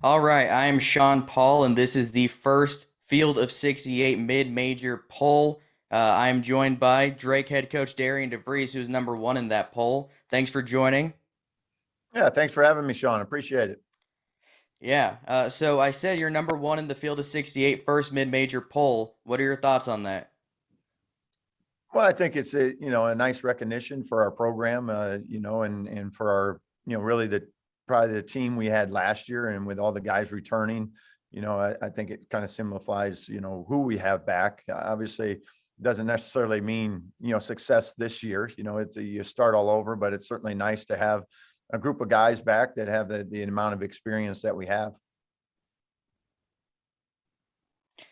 All right, I am Sean Paul, and this is the first Field of 68 mid-major poll. I'm joined by Drake head coach Darian DeVries, who's number 1 in that poll. Thanks for joining.
Yeah, thanks for having me, Sean. Appreciate it.
Yeah, so I said you're number 1 in the Field of 68 first mid-major poll. What are your thoughts on that?
Well, I think it's a nice recognition for our program, and for our, really probably the team we had last year, and with all the guys returning, I think it kind of simplifies, who we have back. Obviously, doesn't necessarily mean, success this year. You start all over, but it's certainly nice to have a group of guys back that have the amount of experience that we have.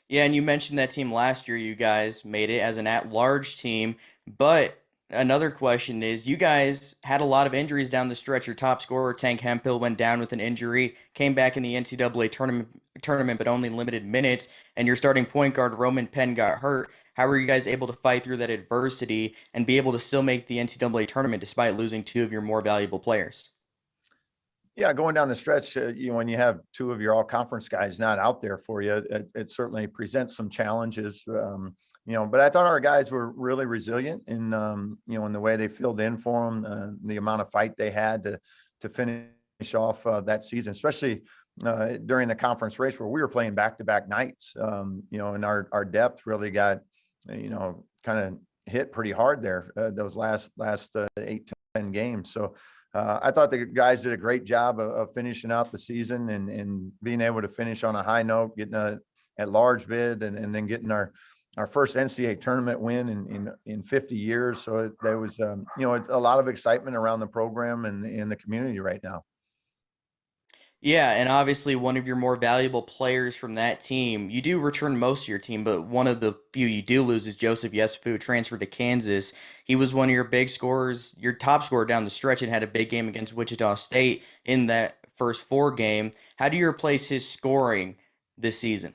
Yeah, and you mentioned that team last year. You guys made it as an at-large team, but another question is, you guys had a lot of injuries down the stretch. Your top scorer, Tank Hemphill, went down with an injury, came back in the NCAA tournament, but only limited minutes. And your starting point guard, Roman Penn, got hurt. How were you guys able to fight through that adversity and be able to still make the NCAA tournament despite losing two of your more valuable players?
Yeah, going down the stretch, when you have two of your all-conference guys not out there for you, it certainly presents some challenges. But I thought our guys were really resilient in the way they filled in for them, the amount of fight they had to finish off that season, especially during the conference race where we were playing back-to-back nights. And our depth really got, kind of hit pretty hard there those last 8-10 games. So. I thought the guys did a great job of finishing out the season and being able to finish on a high note, getting a at-large bid and then getting our first NCAA tournament win in 50 years. So there was, a lot of excitement around the program and in the community right now.
Yeah, and obviously one of your more valuable players from that team, you do return most of your team, but one of the few you do lose is Joseph Yesufu, transferred to Kansas. He was one of your big scorers, your top scorer down the stretch, and had a big game against Wichita State in that first 4 game. How do you replace his scoring this season?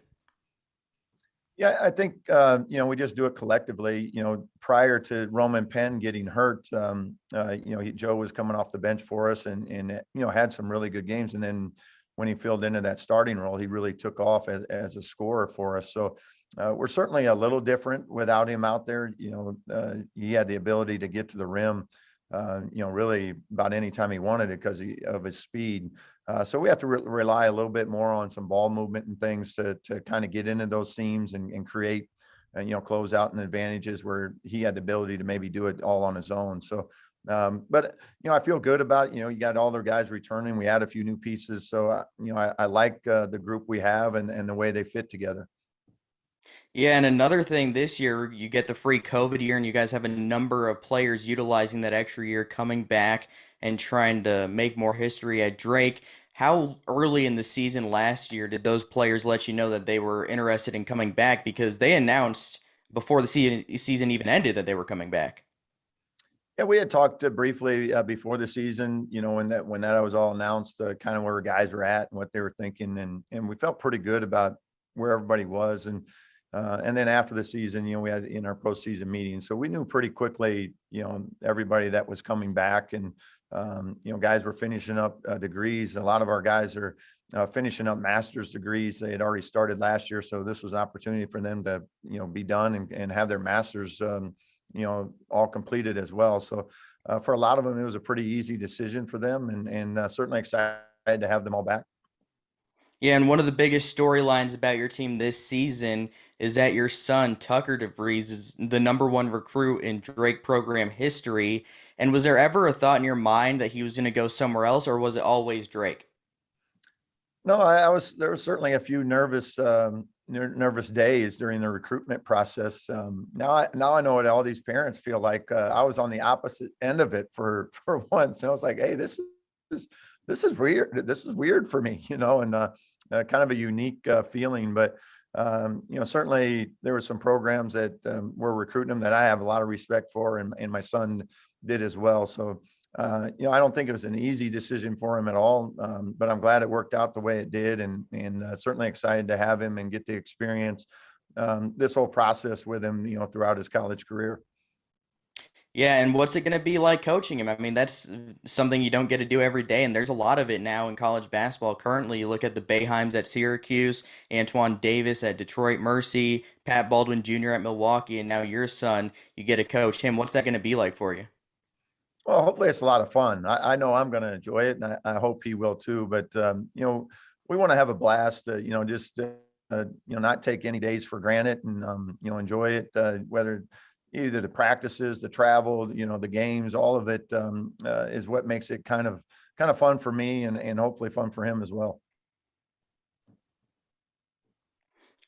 Yeah, I think, we just do it collectively. Prior to Roman Penn getting hurt, Joe was coming off the bench for us and had some really good games. And then when he filled into that starting role, he really took off as a scorer for us. So we're certainly a little different without him out there. He had the ability to get to the rim, really about any time he wanted it because of his speed. So we have to rely a little bit more on some ball movement and things to kind of get into those seams and create, close out and advantages where he had the ability to maybe do it all on his own. So, but I feel good about, you got all their guys returning. We had a few new pieces. So, I like the group we have and the way they fit together.
Yeah, and another thing this year, you get the free COVID year, and you guys have a number of players utilizing that extra year coming back and trying to make more history at Drake. How early in the season last year did those players let you know that they were interested in coming back? Because they announced before the season even ended that they were coming back.
Yeah, we had talked briefly before the season, when that was all announced, kind of where guys were at and what they were thinking, and we felt pretty good about where everybody was, and then after the season, we had in our postseason meeting, so we knew pretty quickly, everybody that was coming back, and guys were finishing up degrees. A lot of our guys are finishing up master's degrees. They had already started last year, so this was an opportunity for them to be done and have their masters all completed as well. So for a lot of them, it was a pretty easy decision for them, and certainly excited to have them all back.
Yeah, and one of the biggest storylines about your team this season is that your son, Tucker DeVries, is the -- 1 recruit in Drake program history. And was there ever a thought in your mind that he was going to go somewhere else, or was it always Drake?
No, there was certainly a few nervous days during the recruitment process. Now I know what all these parents feel like. I was on the opposite end of it for once. And I was like, hey, this is weird. This is weird for me, and kind of a unique feeling. But, certainly there were some programs that were recruiting them that I have a lot of respect for, and my son did as well. So, I don't think it was an easy decision for him at all, but I'm glad it worked out the way it did, and certainly excited to have him and get to experience this whole process with him, throughout his college career.
Yeah, and what's it going to be like coaching him? I mean, that's something you don't get to do every day, and there's a lot of it now in college basketball. Currently, you look at the Boeheims at Syracuse, Antoine Davis at Detroit Mercy, Pat Baldwin Jr. at Milwaukee, and now your son, you get to coach him. What's that going to be like for you?
Well, hopefully it's a lot of fun. I know I'm going to enjoy it, and I hope he will too. But, we want to have a blast, just, not take any days for granted, and, enjoy it, whether either the practices, the travel, the games, all of it is what makes it kind of fun for me, and hopefully fun for him as well.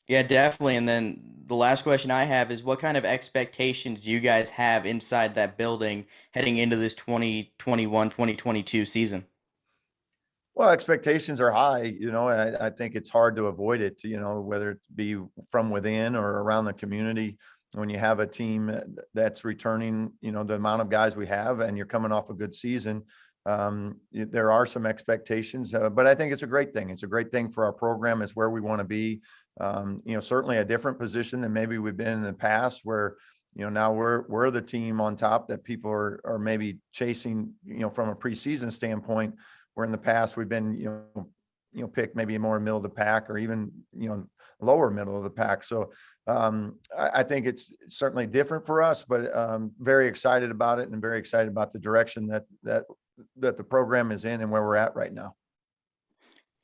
Yeah, definitely. And then the last question I have is, what kind of expectations do you guys have inside that building heading into this 2021-2022 season?
Well, expectations are high. I think it's hard to avoid it, whether it be from within or around the community. when you have a team that's returning, you know, the amount of guys we have, and you're coming off a good season, there are some expectations, but I think it's a great thing. It's a great thing for our program. It's where we want to be. You know, certainly a different position than maybe we've been in the past, where, you know, now we're the team on top that people are maybe chasing, you know, from a preseason standpoint, where in the past we've been, you know, picked maybe more middle of the pack, or even, you know, lower middle of the pack. So I think it's certainly different for us, but very excited about it, and very excited about the direction that the program is in and where we're at right now.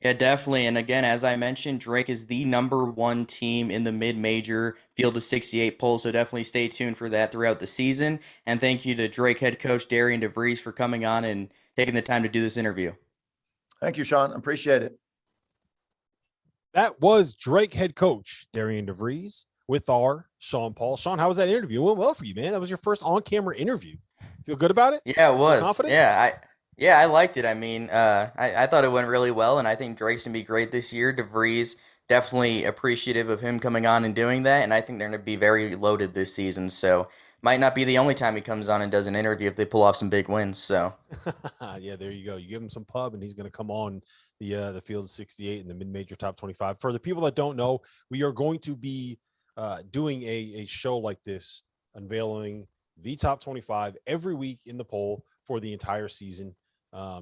Yeah, definitely. And again, as I mentioned, Drake is the #1 team in the mid-major field of 68 poll, so definitely stay tuned for that throughout the season. And thank you to Drake head coach Darian DeVries for coming on and taking the time to do this interview.
Thank you, Sean. Appreciate it.
That was Drake head coach Darian DeVries with our Sean Paul. Sean, how was that interview? It went well for you, man. That was your first on-camera interview. Feel good about it?
Yeah, it was.
Confident?
Yeah, I liked it. I mean, I thought it went really well, and I think Drake's going to be great this year. DeVries, definitely appreciative of him coming on and doing that, and I think they're going to be very loaded this season, so might not be the only time he comes on and does an interview if they pull off some big wins. So
yeah, there you go. You give him some pub, and he's going to come on the field of 68 in the mid-major top 25. For the people that don't know, we are going to be doing a show like this, unveiling the top 25 every week in the poll for the entire season.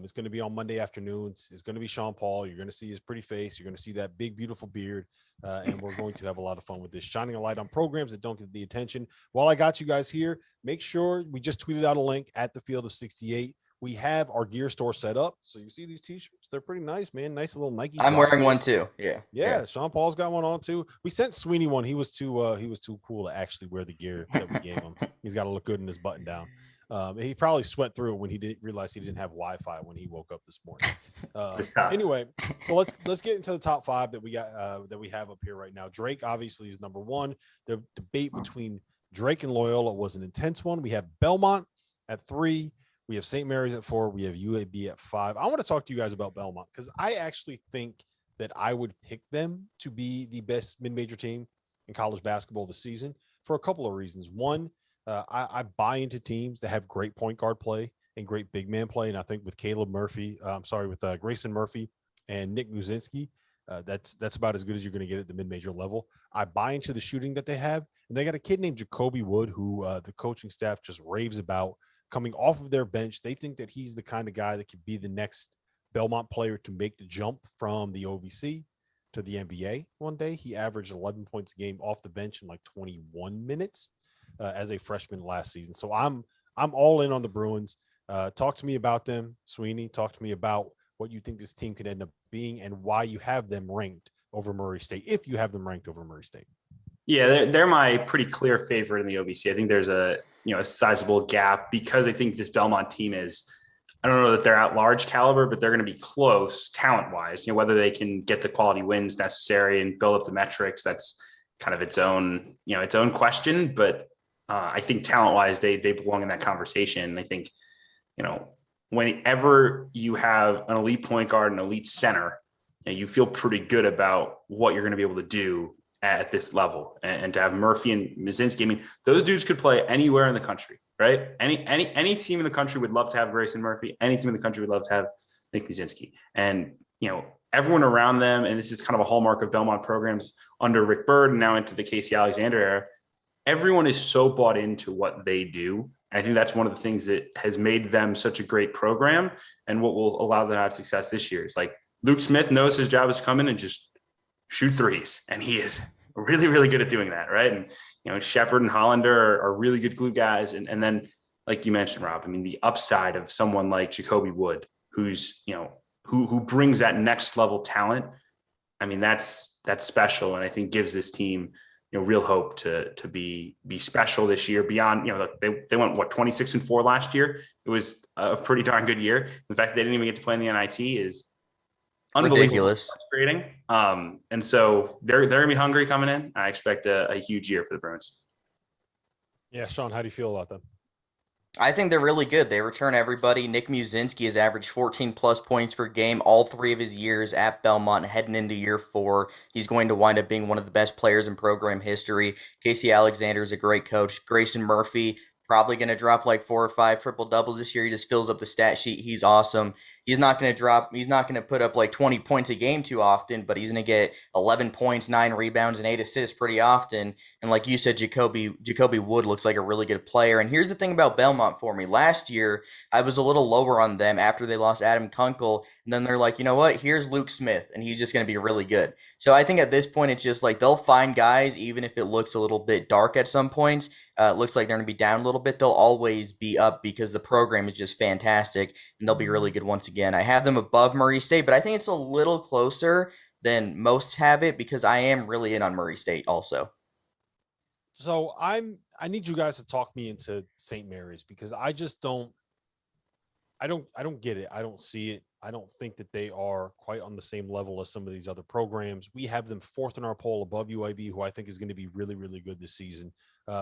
It's going to be on Monday afternoons. It's going to be Sean Paul. You're going to see his pretty face. You're going to see that big, beautiful beard. And we're going to have a lot of fun with this, shining a light on programs that don't get the attention. While I got you guys here, make sure we just tweeted out a link at the field of 68. We have our gear store set up. So you see these t-shirts, they're pretty nice, man. Nice little Nike.
I'm wearing one too.
Yeah. Sean Paul's got one on too. We sent Sweeney one. He was too cool to actually wear the gear that we gave him. He's got to look good in his button down. He probably sweat through it when he didn't realize he didn't have Wi-Fi when he woke up this morning. Anyway, so let's get into the top 5 that we got that we have up here right now. Drake obviously is #1. The debate between Drake and Loyola was an intense one. We have Belmont at 3. We have St. Mary's at 4. We have UAB at 5. I want to talk to you guys about Belmont because I actually think that I would pick them to be the best mid-major team in college basketball this season for a couple of reasons. One, I buy into teams that have great point guard play and great big man play. And I think with with Grayson Murphy and Nick Muzinski, that's about as good as you're going to get at the mid-major level. I buy into the shooting that they have. And they got a kid named Jacoby Wood, who the coaching staff just raves about coming off of their bench. They think that he's the kind of guy that could be the next Belmont player to make the jump from the OVC to the NBA one day. He averaged 11 points a game off the bench in like 21 minutes. As a freshman last season. So I'm all in on the Bruins. Talk to me about them, Sweeney. Talk to me about what you think this team could end up being and why you have them ranked over Murray State, if you have them ranked over Murray State.
Yeah, they're my pretty clear favorite in the OVC. I think there's a sizable gap because I think this Belmont team is, I don't know that they're at large caliber, but they're going to be close talent-wise. Whether they can get the quality wins necessary and build up the metrics, that's kind of its own question. But I think talent-wise, they belong in that conversation. I think, whenever you have an elite point guard and elite center, you feel pretty good about what you're going to be able to do at this level. And to have Murphy and Muzinski, I mean, those dudes could play anywhere in the country, right? Any team in the country would love to have Grayson Murphy. Any team in the country would love to have Nick Muzinski. And, everyone around them, and this is kind of a hallmark of Belmont programs under Rick Byrd and now into the Casey Alexander era, everyone is so bought into what they do. I think that's one of the things that has made them such a great program and what will allow them to have success this year. It's like Luke Smith knows his job is coming and just shoot threes. And he is really, really good at doing that. Right. And, Shepard and Hollander are really good glue guys. And then, like you mentioned, Rob, I mean, the upside of someone like Jacoby Wood, who's, who brings that next level talent. I mean, that's special. And I think gives this team, real hope to be special this year beyond, they went 26-4 last year. It was a pretty darn good year. The fact that they didn't even get to play in the NIT is
ridiculous.
Frustrating. And so they're gonna be hungry coming in. I expect a huge year for the Bruins.
Yeah. Sean, how do you feel about them?
I think they're really good. They return everybody. Nick Muszynski has averaged 14 plus points per game all 3 of his years at Belmont, heading into year 4. He's going to wind up being one of the best players in program history. Casey Alexander is a great coach. Grayson Murphy, probably going to drop like 4 or 5 triple doubles this year. He just fills up the stat sheet. He's awesome. He's not going to put up like 20 points a game too often, but he's going to get 11 points, 9 rebounds, and 8 assists pretty often. And like you said, Jacoby Wood looks like a really good player. And here's the thing about Belmont for me. Last year, I was a little lower on them after they lost Adam Kunkel. And then they're like, you know what? Here's Luke Smith, and he's just going to be really good. So I think at this point, it's just like they'll find guys, even if it looks a little bit dark at some points. It looks like they're going to be down a little bit. They'll always be up because the program is just fantastic, and they'll be really good once again. I have them above Murray State, but I think it's a little closer than most have it because I am really in on Murray State also.
So I need you guys to talk me into St. Mary's because I just don't get it. I don't see it. I don't think that they are quite on the same level as some of these other programs. We have them 4th in our poll above UAB, who I think is going to be really, really good this season.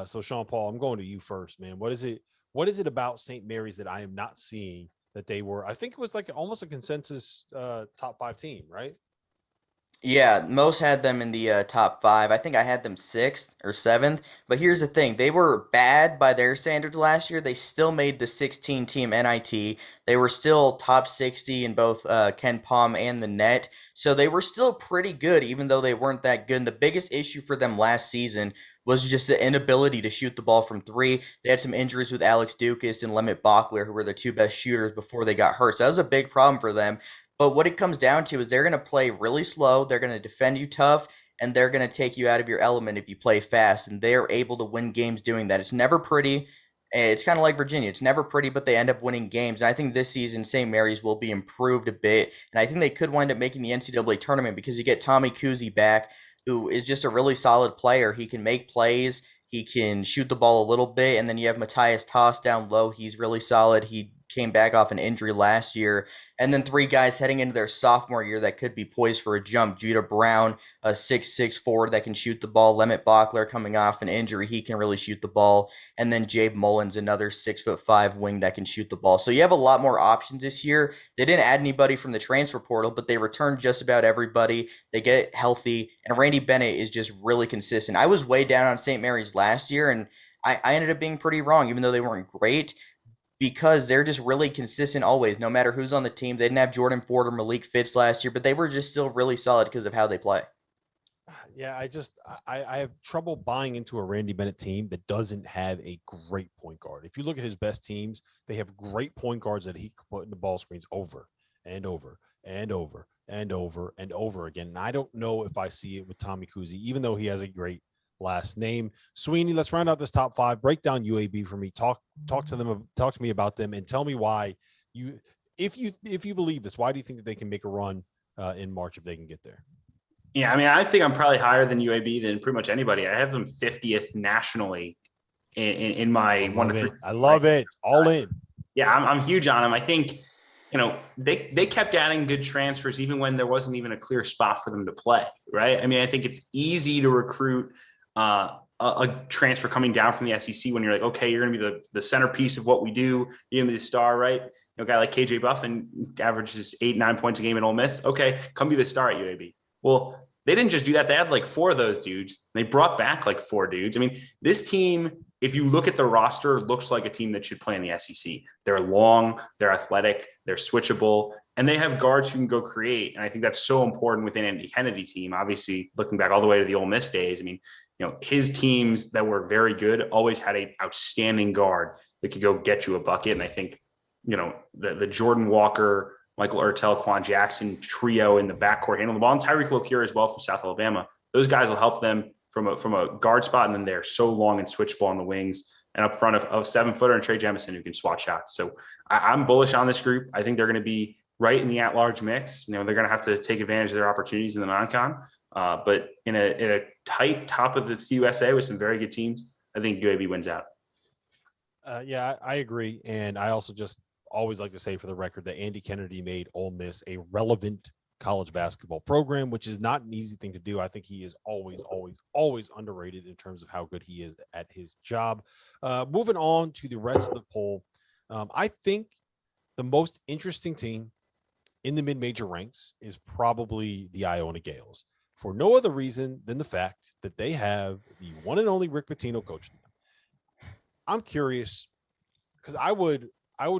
So Sean Paul, I'm going to you first, man. What is it about St. Mary's that I am not seeing that they were? I think it was like almost a consensus top 5 team, right?
Yeah, most had them in the top 5. I think I had them 6th or 7th. But here's the thing. They were bad by their standards last year. They still made the 16-team NIT. They were still top 60 in both Ken Palm and the net. So they were still pretty good, even though they weren't that good. And the biggest issue for them last season was just the inability to shoot the ball from 3. They had some injuries with Alex Dukas and Lemmet Bachler, who were the 2 best shooters before they got hurt. So that was a big problem for them. But what it comes down to is they're going to play really slow, they're going to defend you tough, and they're going to take you out of your element if you play fast, and they are able to win games doing that. It's never pretty. It's kind of like Virginia. It's never pretty, but they end up winning games. And I think this season, St. Mary's will be improved a bit, and I think they could wind up making the NCAA tournament because you get Tommy Kuzi back, who is just a really solid player. He can make plays. He can shoot the ball a little bit, and then you have Matthias Toss down low. He's really solid. He came back off an injury last year. And then 3 guys heading into their sophomore year that could be poised for a jump. Judah Brown, a 6'6" forward that can shoot the ball. Lemmet Bachler coming off an injury. He can really shoot the ball. And then Jabe Mullins, another 6'5" wing that can shoot the ball. So you have a lot more options this year. They didn't add anybody from the transfer portal, but they returned just about everybody. They get healthy. And Randy Bennett is just really consistent. I was way down on St. Mary's last year, and I ended up being pretty wrong, even though they weren't great, because they're just really consistent always, no matter who's on the team. They didn't have Jordan Ford or Malik Fitz last year, but they were just still really solid because of how they play.
Yeah, I have trouble buying into a Randy Bennett team that doesn't have a great point guard. If you look at his best teams, they have great point guards that he can put in the ball screens over and over and over and over and over again. And I don't know if I see it with Tommy Kuzi, even though he has a great last name. Sweeney, let's round out this top 5. Break down UAB for me. Talk to me about them, and tell me why if you believe this, why do you think that they can make a run in March if they can get there?
Yeah, I mean, I think I'm probably higher than UAB than pretty much anybody. I have them 50th nationally in my 1 to 3.
I love it. All in.
Yeah, I'm huge on them. I think, they kept adding good transfers even when there wasn't even a clear spot for them to play, right? I mean, I think it's easy to recruit a transfer coming down from the SEC when you're like, okay, you're going to be the centerpiece of what we do. You're going to be the star, right? A guy like KJ Buffin averages 8-9 points a game at Ole Miss. Okay, come be the star at UAB. Well, they didn't just do that. They had like 4 of those dudes. They brought back like 4 dudes. I mean, this team, if you look at the roster, looks like a team that should play in the SEC. They're long, they're athletic, they're switchable, and they have guards who can go create. And I think that's so important within Andy Kennedy's team. Obviously, looking back all the way to the Ole Miss days, I mean, his teams that were very good always had an outstanding guard that could go get you a bucket. And I think, the Jordan Walker, Michael Ertel, Quan Jackson trio in the backcourt handle the ball, and Tyreek Locure as well from South Alabama. Those guys will help them from a guard spot, and then they're so long and switchable on the wings and up front of a 7-footer and Trey Jemison who can swat shots. So I'm bullish on this group. I think they're going to be right in the at-large mix. They're going to have to take advantage of their opportunities in the non-con. But in a tight top of the CUSA with some very good teams, I think UAB wins out.
Yeah, I agree. And I also just always like to say for the record that Andy Kennedy made Ole Miss a relevant college basketball program, which is not an easy thing to do. I think he is always underrated in terms of how good he is at his job. Moving on to the rest of the poll. I think the most interesting team in the mid-major ranks is probably the Iona Gales, for no other reason than the fact that they have the one and only Rick Pitino coaching them. I'm curious because I would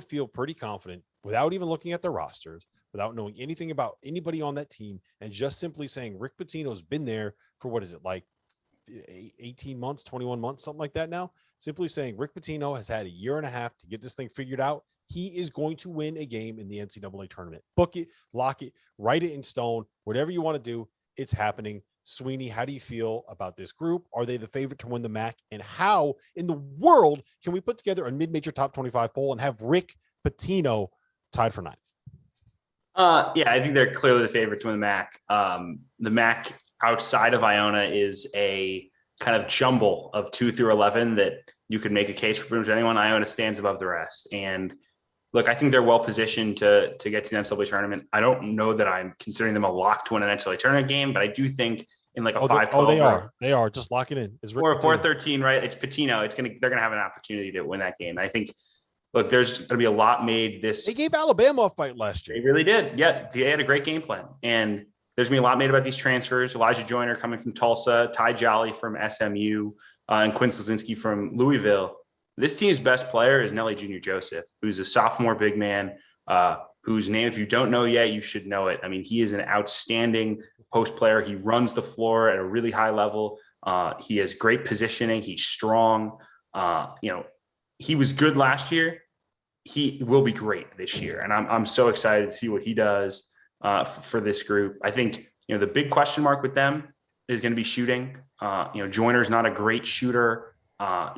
feel pretty confident without even looking at the rosters, without knowing anything about anybody on that team, and just simply saying Rick Pitino's been there for, what is it, like 18 months, 21 months, something like that now. Simply saying Rick Pitino has had a year and a half to get this thing figured out. He is going to win a game in the NCAA tournament. Book it, lock it, write it in stone, whatever you want to do, it's happening. Sweeney, how do you feel about this group? Are they the favorite to win the Mack? And how in the world can we put together a mid-major top 25 poll and have Rick Pitino tied for ninth?
Yeah, I think they're clearly the favorite to win the Mack. The Mack outside of Iona is a kind of jumble of 2 through 11 that you could make a case for pretty much anyone. Iona stands above the rest. And look, I think they're well positioned to get to the NCAA tournament. I don't know that I'm considering them a lock to win an NCAA tournament game, but I do think in like a 5-12.
They are. Just lock it in.
Or a 4-13, right? It's Pitino. They're gonna have an opportunity to win that game. I think. Look, there's going to be a lot made this.
They gave Alabama a fight last year.
They really did. Yeah, they had a great game plan. And there's going to be a lot made about these transfers. Elijah Joyner coming from Tulsa, Ty Jolly from SMU, and Quinn Slazinski from Louisville. This team's best player is Nelly Jr. Joseph, who's a sophomore big man, whose name, if you don't know yet, you should know it. I mean, he is an outstanding post player. He runs the floor at a really high level. He has great positioning. He's strong. He was good last year. He will be great this year. And I'm so excited to see what he does for this group. I think, the big question mark with them is going to be shooting. Joyner's not a great shooter.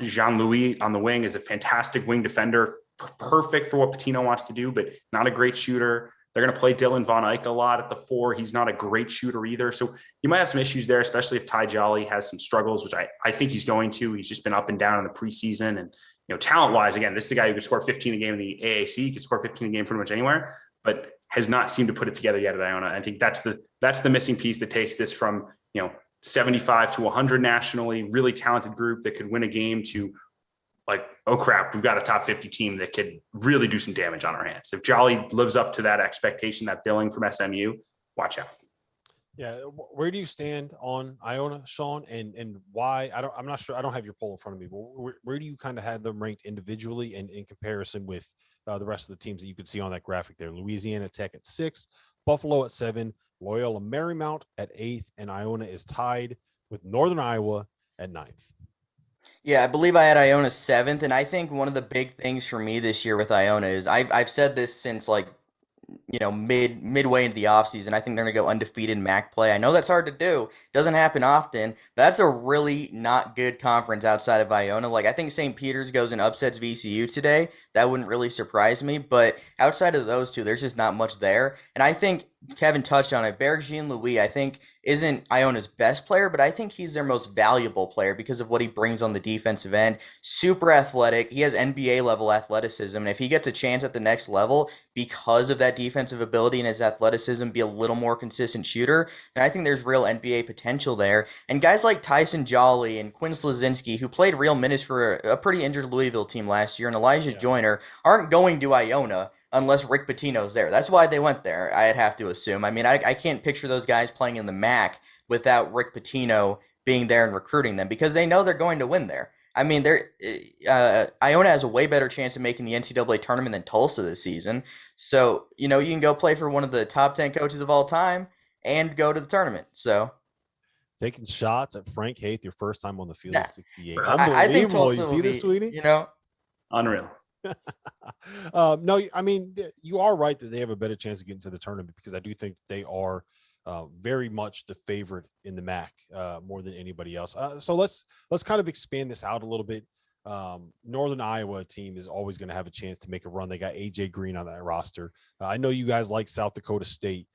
Jean-Louis on the wing is a fantastic wing defender, perfect for what Pitino wants to do, but not a great shooter. They're going to play Dylan Von Eyck a lot at the 4. He's not a great shooter either. So you might have some issues there, especially if Ty Jolly has some struggles, which I think he's going to. He's just been up and down in the preseason. And, talent-wise, again, this is a guy who could score 15 a game in the AAC. He could score 15 a game pretty much anywhere, but has not seemed to put it together yet at Iona. I think that's the missing piece that takes this from, 75 to 100 nationally, really talented group that could win a game to like, oh crap, we've got a top 50 team that could really do some damage on our hands. If Jolly lives up to that expectation, that billing from SMU, watch out.
Yeah. Where do you stand on Iona, Sean, and why? I'm not sure. I don't have your poll in front of me, but where do you kind of have them ranked individually and in comparison with the rest of the teams that you could see on that graphic there? Louisiana Tech at 6, Buffalo at 7, Loyola Marymount at 8th, and Iona is tied with Northern Iowa at 9th.
Yeah, I believe I had Iona 7th, and I think one of the big things for me this year with Iona is I've said this since midway into the offseason. I think they're going to go undefeated in MAC play. I know that's hard to do. Doesn't happen often. But that's a really not good conference outside of Iona. I think St. Peter's goes and upsets VCU today. That wouldn't really surprise me. But outside of those two, there's just not much there. And I think Kevin touched on it. Berg Jean-Louis, I think, isn't Iona's best player, but I think he's their most valuable player because of what he brings on the defensive end. Super athletic. He has NBA-level athleticism, and if he gets a chance at the next level because of that defensive ability and his athleticism, be a little more consistent shooter, then I think there's real NBA potential there. And guys like Tyson Jolly and Quinn Slazinski, who played real minutes for a pretty injured Louisville team last year, and Elijah Joyner, aren't going to Iona unless Rick Pitino's there. That's why they went there, I'd have to assume. I mean, I can't picture those guys playing in the MAC without Rick Pitino being there and recruiting them because they know they're going to win there. I mean, Iona has a way better chance of making the NCAA tournament than Tulsa this season. So, you can go play for one of the top 10 coaches of all time and go to the tournament. So,
taking shots at Frank Haith your first time on the field is 68.
I think Tulsa
you see this, Sweeney?
Unreal.
No, I mean, you are right that they have a better chance of getting to the tournament because I do think they are very much the favorite in the MAC more than anybody else. So let's kind of expand this out a little bit. Northern Iowa team is always going to have a chance to make a run. They got AJ Green on that roster. I know you guys like South Dakota State.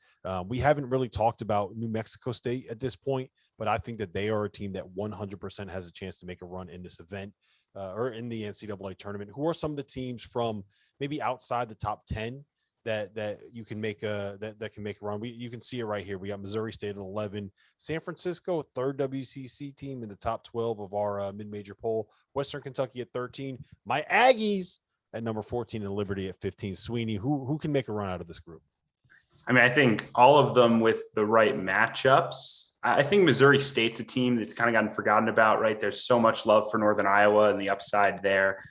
We haven't really talked about New Mexico State at this point, but I think that they are a team that 100% has a chance to make a run in this event. Or in the NCAA tournament. Who are some of the teams from maybe outside the top 10 that you can make a that can make a run. You can see it right here. We got Missouri State at 11, San Francisco, third WCC team in the top 12 of our mid-major poll, Western Kentucky at 13, my Aggies at number 14, and Liberty at 15. Sweeney, who can make a run out of this group?
I mean, I think all of them with the right matchups. I think Missouri State's a team that's kind of gotten forgotten about, right? There's so much love for Northern Iowa and the upside there.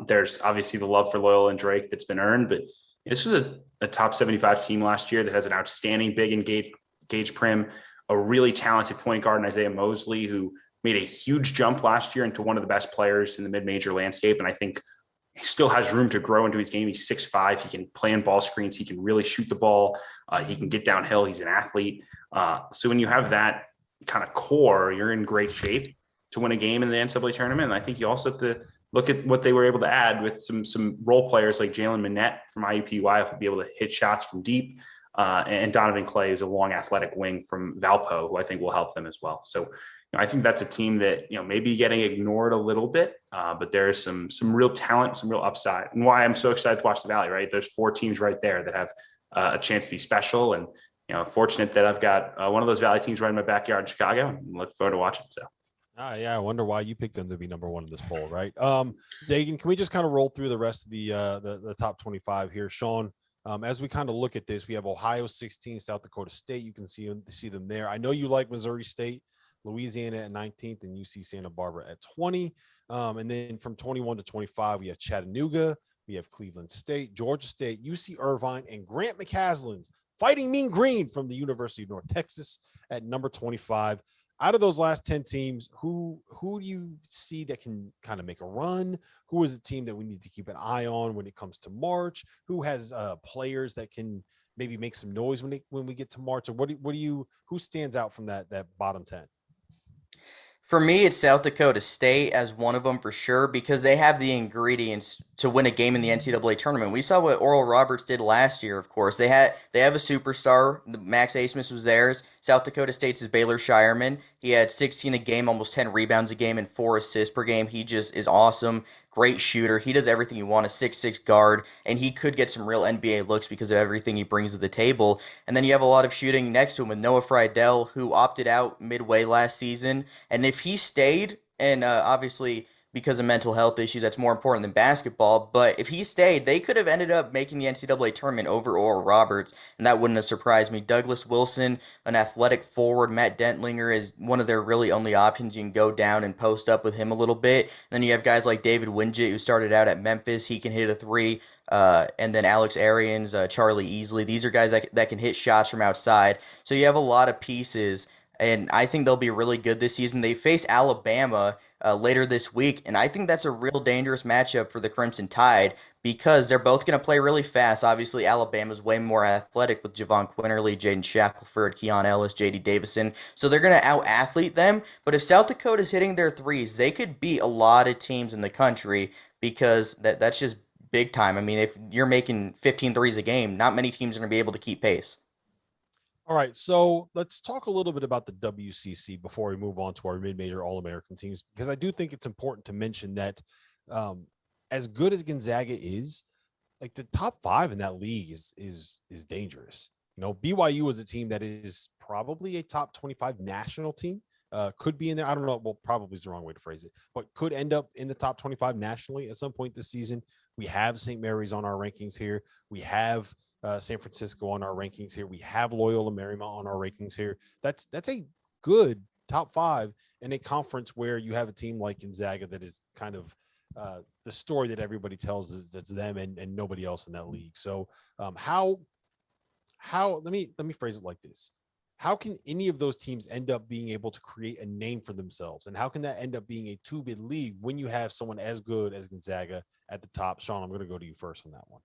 There's obviously the love for Loyola and Drake that's been earned, but this was a top 75 team last year that has an outstanding big and Gage Prim, a really talented point guard in Isaiah Mosley, who made a huge jump last year into one of the best players in the mid-major landscape. And I think he still has room to grow into his game. He's 6'5". He can play in ball screens. He can really shoot the ball. He can get downhill. He's an athlete. So when you have that kind of core, you're in great shape to win a game in the NCAA tournament. And I think you also have to look at what they were able to add with some role players like Jalen Minette from IUPUI, who'll be able to hit shots from deep, and Donovan Clay, who's a long athletic wing from Valpo, who I think will help them as well. So I think that's a team that, maybe getting ignored a little bit, but there's some real talent, some real upside, and why I'm so excited to watch the Valley, right? There's 4 teams right there that have a chance to be special. And, fortunate that I've got one of those Valley teams right in my backyard in Chicago, and look forward to watching. So.
Yeah, I wonder why you picked them to be number 1 in this poll, right? Dagan, can we just kind of roll through the rest of the top 25 here? Sean, as we kind of look at this, we have Ohio 16, South Dakota State. You can see them there. I know you like Missouri State, Louisiana at 19th, and UC Santa Barbara at 20. And then from 21 to 25, we have Chattanooga, we have Cleveland State, Georgia State, UC Irvine, and Grant McCaslin's Fighting Mean Green from the University of North Texas at number 25. Out of those last 10 teams, who do you see that can kind of make a run? Who is a team that we need to keep an eye on when it comes to March? Who has players that can maybe make some noise when we get to March? Or who stands out from that bottom 10?
For me, it's South Dakota State as one of them for sure, because they have the ingredients to win a game in the NCAA tournament. We saw what Oral Roberts did last year, of course. They have a superstar. Max Asmus was theirs. South Dakota State's is Baylor Shireman. He had 16 a game, almost 10 rebounds a game, and 4 assists per game. He just is awesome. Great shooter. He does everything you want, a 6'6" guard, and he could get some real NBA looks because of everything he brings to the table. And then you have a lot of shooting next to him with Noah Friedel, who opted out midway last season. And if he stayed, and obviously because of mental health issues, that's more important than basketball, but if he stayed, they could have ended up making the NCAA tournament over Oral Roberts, and that wouldn't have surprised me. Douglas Wilson, an athletic forward, Matt Dentlinger is one of their really only options. You can go down and post up with him a little bit. And then you have guys like David Wingett, who started out at Memphis. He can hit a 3. And then Alex Arians, Charlie Easley. These are guys that can hit shots from outside. So you have a lot of pieces, and I think they'll be really good this season. They face Alabama later this week, and I think that's a real dangerous matchup for the Crimson Tide because they're both going to play really fast. Obviously, Alabama's way more athletic with Javon Quinterly, Jaden Shackelford, Keon Ellis, J.D. Davison, so they're going to out-athlete them. But if South Dakota's hitting their threes, they could beat a lot of teams in the country because that's just big time. I mean, if you're making 15 threes a game, not many teams are going to be able to keep pace.
All right, so let's talk a little bit about the WCC before we move on to our mid-major All-American teams, because I do think it's important to mention that as good as Gonzaga is, like the top 5 in that league is dangerous. BYU is a team that is probably a top 25 national team. Could be in there. I don't know. Well, probably is the wrong way to phrase it, but could end up in the top 25 nationally at some point this season. We have St. Mary's on our rankings here. We have San Francisco on our rankings here. We have Loyola Marymount on our rankings here. That's a good top 5 in a conference where you have a team like Gonzaga that is kind of the story that everybody tells is that's them and nobody else in that league. So how let me phrase it like this. How can any of those teams end up being able to create a name for themselves? And how can that end up being a 2-bid league when you have someone as good as Gonzaga at the top? Sean, I'm going to go to you first on that one.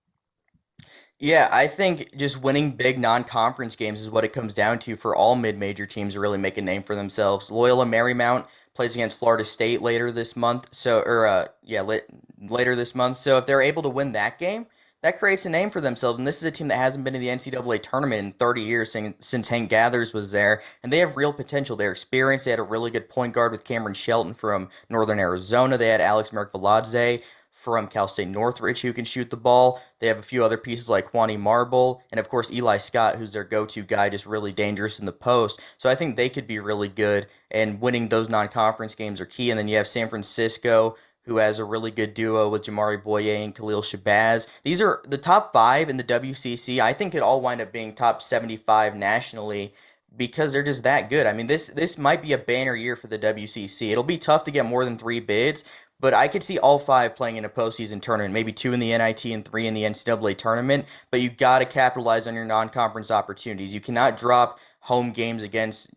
Yeah, I think just winning big non-conference games is what it comes down to for all mid-major teams to really make a name for themselves. Loyola Marymount plays against Florida State later this month. Later this month. So if they're able to win that game, that creates a name for themselves. And this is a team that hasn't been in the NCAA tournament in 30 years since Hank Gathers was there. And they have real potential. They're experienced. They had a really good point guard with Cameron Shelton from Northern Arizona. They had Alex Merkvaladze from Cal State Northridge who can shoot the ball. They have a few other pieces like Juani Marble and, of course, Eli Scott, who's their go-to guy, just really dangerous in the post. So I think they could be really good, and winning those non-conference games are key. And then you have San Francisco, who has a really good duo with Jamari Boye and Khalil Shabazz. These are the top 5 in the WCC. I think it all wind up being top 75 nationally because they're just that good. I mean, this might be a banner year for the WCC. It'll be tough to get more than 3 bids, but I could see all 5 playing in a postseason tournament, maybe 2 in the NIT and 3 in the NCAA tournament, but you got to capitalize on your non-conference opportunities. You cannot drop home games against,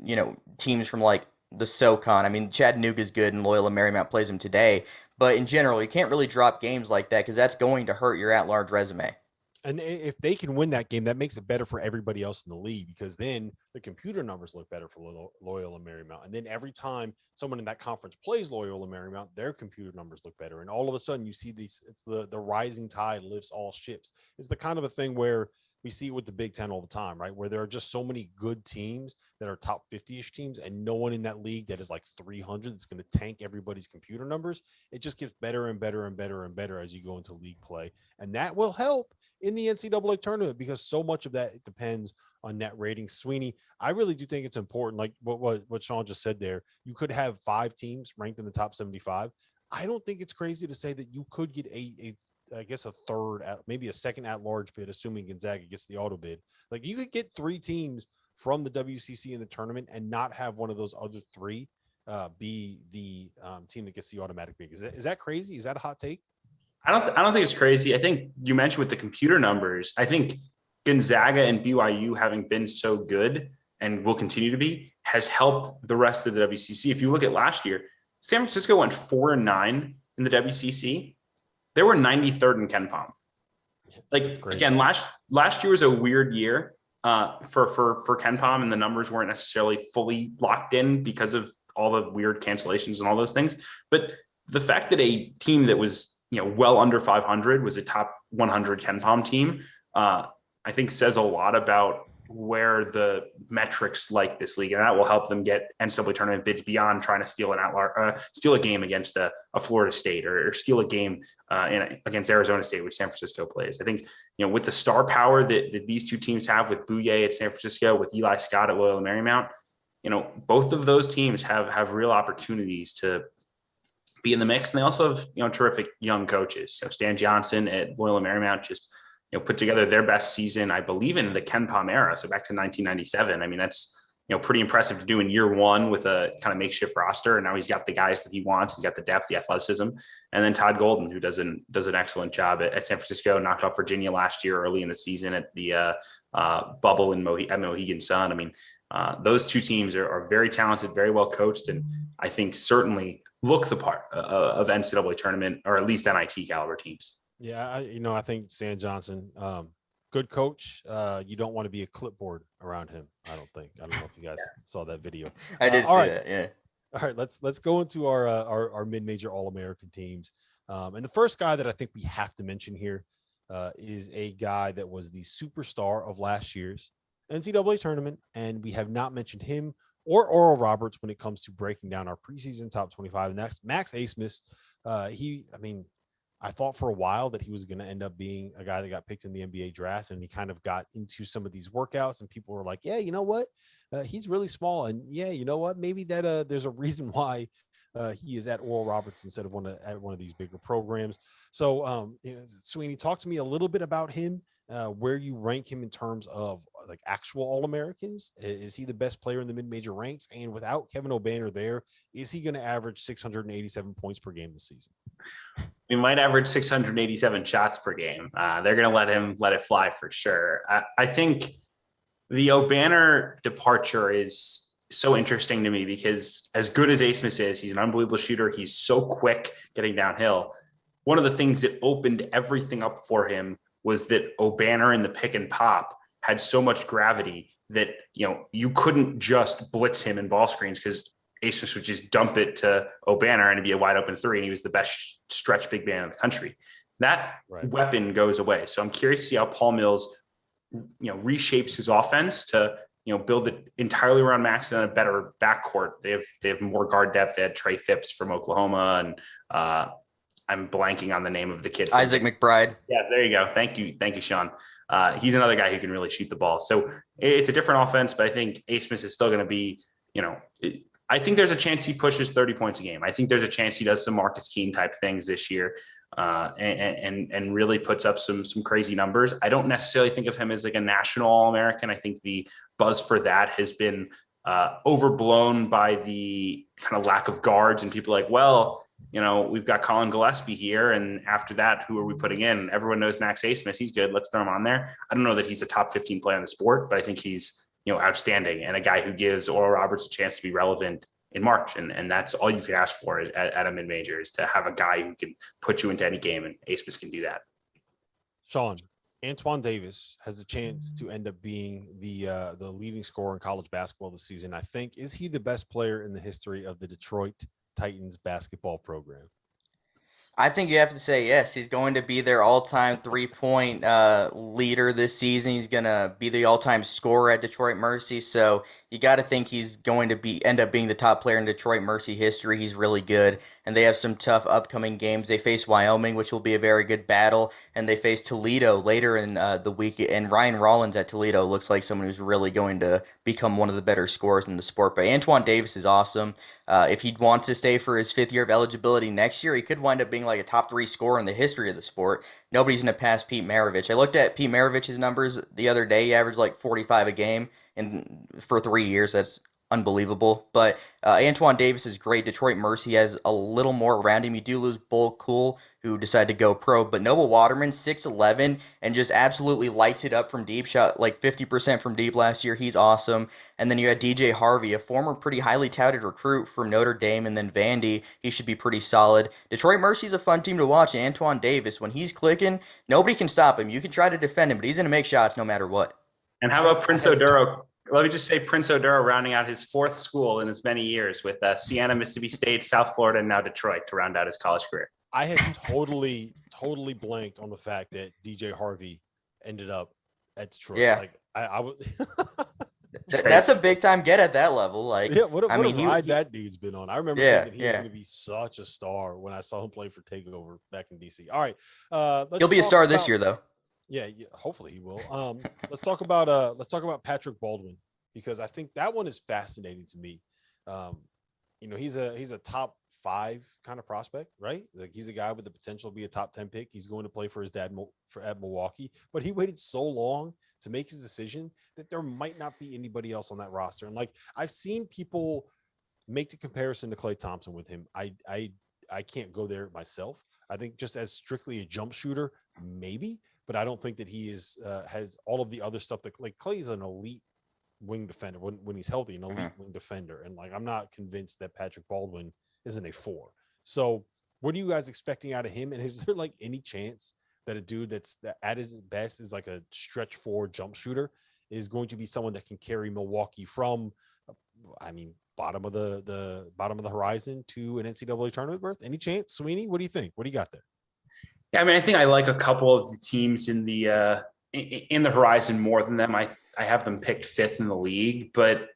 teams from like the SoCon. I mean, Chattanooga's good and Loyola Marymount plays them today, but in general, you can't really drop games like that because that's going to hurt your at-large resume.
And if they can win that game, that makes it better for everybody else in the league, because then the computer numbers look better for Loyola Marymount. And then every time someone in that conference plays Loyola Marymount, their computer numbers look better. And all of a sudden you see these, it's the rising tide lifts all ships. It's the kind of a thing where we see it with the Big Ten all the time, right? Where there are just so many good teams that are top 50-ish teams, and no one in that league that is like 300 that's going to tank everybody's computer numbers. It just gets better and better and better and better as you go into league play. And that will help in the NCAA tournament because so much of that depends on net ratings. Sweeney, I really do think it's important, like what Sean just said there. You could have 5 teams ranked in the top 75. I don't think it's crazy to say that you could get I guess a third, maybe a second at-large bid, assuming Gonzaga gets the auto bid. Like, you could get 3 teams from the WCC in the tournament and not have one of those other 3 be the team that gets the automatic bid. Is that crazy? Is that a hot take?
I don't think it's crazy. I think you mentioned with the computer numbers, I think Gonzaga and BYU having been so good and will continue to be has helped the rest of the WCC. If you look at last year, San Francisco went 4-9 in the WCC. They were 93rd in KenPom. Like, again, last year was a weird year for KenPom, and the numbers weren't necessarily fully locked in because of all the weird cancellations and all those things. But the fact that a team that was well under 500 was a top 100 KenPom team, I think says a lot about where the metrics like this league, and that will help them get NCAA tournament bids beyond trying to steal a game against a Florida State or steal a game against Arizona State, which San Francisco plays. I think, with the star power that these 2 teams have, with Bouye at San Francisco, with Eli Scott at Loyola Marymount, both of those teams have real opportunities to be in the mix. And they also have, terrific young coaches. So Stan Johnson at Loyola Marymount just, put together their best season, I believe, in the KenPom era. So back to 1997. I mean, that's, pretty impressive to do in year 1 with a kind of makeshift roster. And now he's got the guys that he wants. He's got the depth, the athleticism. And then Todd Golden, who does an excellent job at San Francisco, knocked off Virginia last year early in the season at the bubble at Mohegan Sun. I mean, those 2 teams are very talented, very well coached, and I think certainly look the part of NCAA tournament, or at least NIT caliber teams.
Yeah, I think Stan Johnson, good coach. You don't want to be a clipboard around him. I don't know if you guys saw that video.
I did see that. Yeah.
All right, let's go into our mid-major All-American teams. And the first guy that I think we have to mention here is a guy that was the superstar of last year's NCAA tournament, and we have not mentioned him or Oral Roberts when it comes to breaking down our preseason top 25. And that's Max Abmas. I thought for a while that he was going to end up being a guy that got picked in the NBA draft, and he kind of got into some of these workouts, and people were like, yeah, you know what? He's really small. And yeah, you know what? Maybe that there's a reason why he is at Oral Roberts instead of at one of these bigger programs. So, Sweeney, talk to me a little bit about him, where you rank him in terms of like actual All-Americans. Is he the best player in the mid-major ranks? And without Kevin O'Banner there, is he going to average 687 points per game this season?
He might average 687 shots per game. They're going to let it fly for sure. I think the O'Banner departure is so interesting to me because as good as Abmas is, he's an unbelievable shooter. He's so quick getting downhill. One of the things that opened everything up for him was that O'Banner in the pick and pop had so much gravity that, you couldn't just blitz him in ball screens because Abmas would just dump it to O'Banner and it'd be a wide open 3. And he was the best stretch big man in the country. That weapon goes away. So I'm curious to see how Paul Mills, reshapes his offense to, build it entirely around Max and a better backcourt. They have more guard depth. They had Trey Phipps from Oklahoma and I'm blanking on the name of the kid.
Isaac McBride.
Yeah, there you go. Thank you, Sean. He's another guy who can really shoot the ball. So it's a different offense, but I think Asmus is still going to be, I think there's a chance he pushes 30 points a game. I think there's a chance he does some Marcus Keene type things this year, and really puts up some crazy numbers. I don't necessarily think of him as like a national All-American. I think the buzz for that has been overblown by the kind of lack of guards, and people are like, well, we've got Colin Gillespie here, and after that, who are we putting in? Everyone knows Max Asmus. He's good. Let's throw him on there. I don't know that he's a top 15 player in the sport, but I think he's outstanding, and a guy who gives Oral Roberts a chance to be relevant in March. And that's all you could ask for at a mid-major, is to have a guy who can put you into any game, and Asmus can do that.
Sean, Antoine Davis has a chance to end up being the leading scorer in college basketball this season. I think, is he the best player in the history of the Detroit Titans basketball program?
I think you have to say yes. He's going to be their all-time three-point leader this season. He's going to be the all-time scorer at Detroit Mercy. So you got to think he's going to end up being the top player in Detroit Mercy history. He's really good, and they have some tough upcoming games. They face Wyoming, which will be a very good battle, and they face Toledo later in the week. And Ryan Rollins at Toledo looks like someone who's really going to become one of the better scorers in the sport. But Antoine Davis is awesome. If he wants to stay for his 5th year of eligibility next year, he could wind up being like a top 3 scorer in the history of the sport. Nobody's going to pass Pete Maravich. I looked at Pete Maravich's numbers the other day. He averaged like 45 a game, and for 3 years, that's unbelievable. But Antoine Davis is great. Detroit Mercy has a little more around him. You do lose Bull Cool, who decided to go pro, but Noah Waterman, 6'11", and just absolutely lights it up from deep. Shot like 50% from deep last year. He's awesome. And then you had DJ Harvey, a former pretty highly touted recruit from Notre Dame, and then Vandy. He should be pretty solid. Detroit Mercy's a fun team to watch. Antoine Davis, when he's clicking, nobody can stop him. You can try to defend him, but he's going to make shots no matter what.
And how about Prince Oduro? Let me just say Prince Oduro rounding out his 4th school in as many years with Siena, Mississippi State, South Florida, and now Detroit to round out his college career.
I had totally blanked on the fact that DJ Harvey ended up at Detroit.
Yeah.
Like I would.
That's a big time get at that level. Like,
yeah, what a ride that dude's been on. I remember thinking he was going to be such a star when I saw him play for TakeOver back in DC. All right,
he'll be a star this year, though.
Yeah, hopefully he will. Let's talk about Patrick Baldwin, because I think that one is fascinating to me. He's a top 5 kind of prospect, right? Like, he's a guy with the potential to be a top 10 pick. He's going to play for his dad at Milwaukee, but he waited so long to make his decision that there might not be anybody else on that roster. And like, I've seen people make the comparison to Klay Thompson with him. I can't go there myself. I think just as strictly a jump shooter, maybe, but I don't think that he has all of the other stuff that, like, Klay is an elite wing defender when he's healthy, an elite wing defender. And like, I'm not convinced that Patrick Baldwin isn't a 4. So what are you guys expecting out of him? And is there like any chance that a dude that at his best is like a stretch 4 jump shooter is going to be someone that can carry Milwaukee from, bottom of the horizon to an NCAA tournament berth? Any chance? Sweeney, what do you think? What do you got there?
Yeah, I think I like a couple of the teams in the horizon more than them. I have them picked 5th in the league, but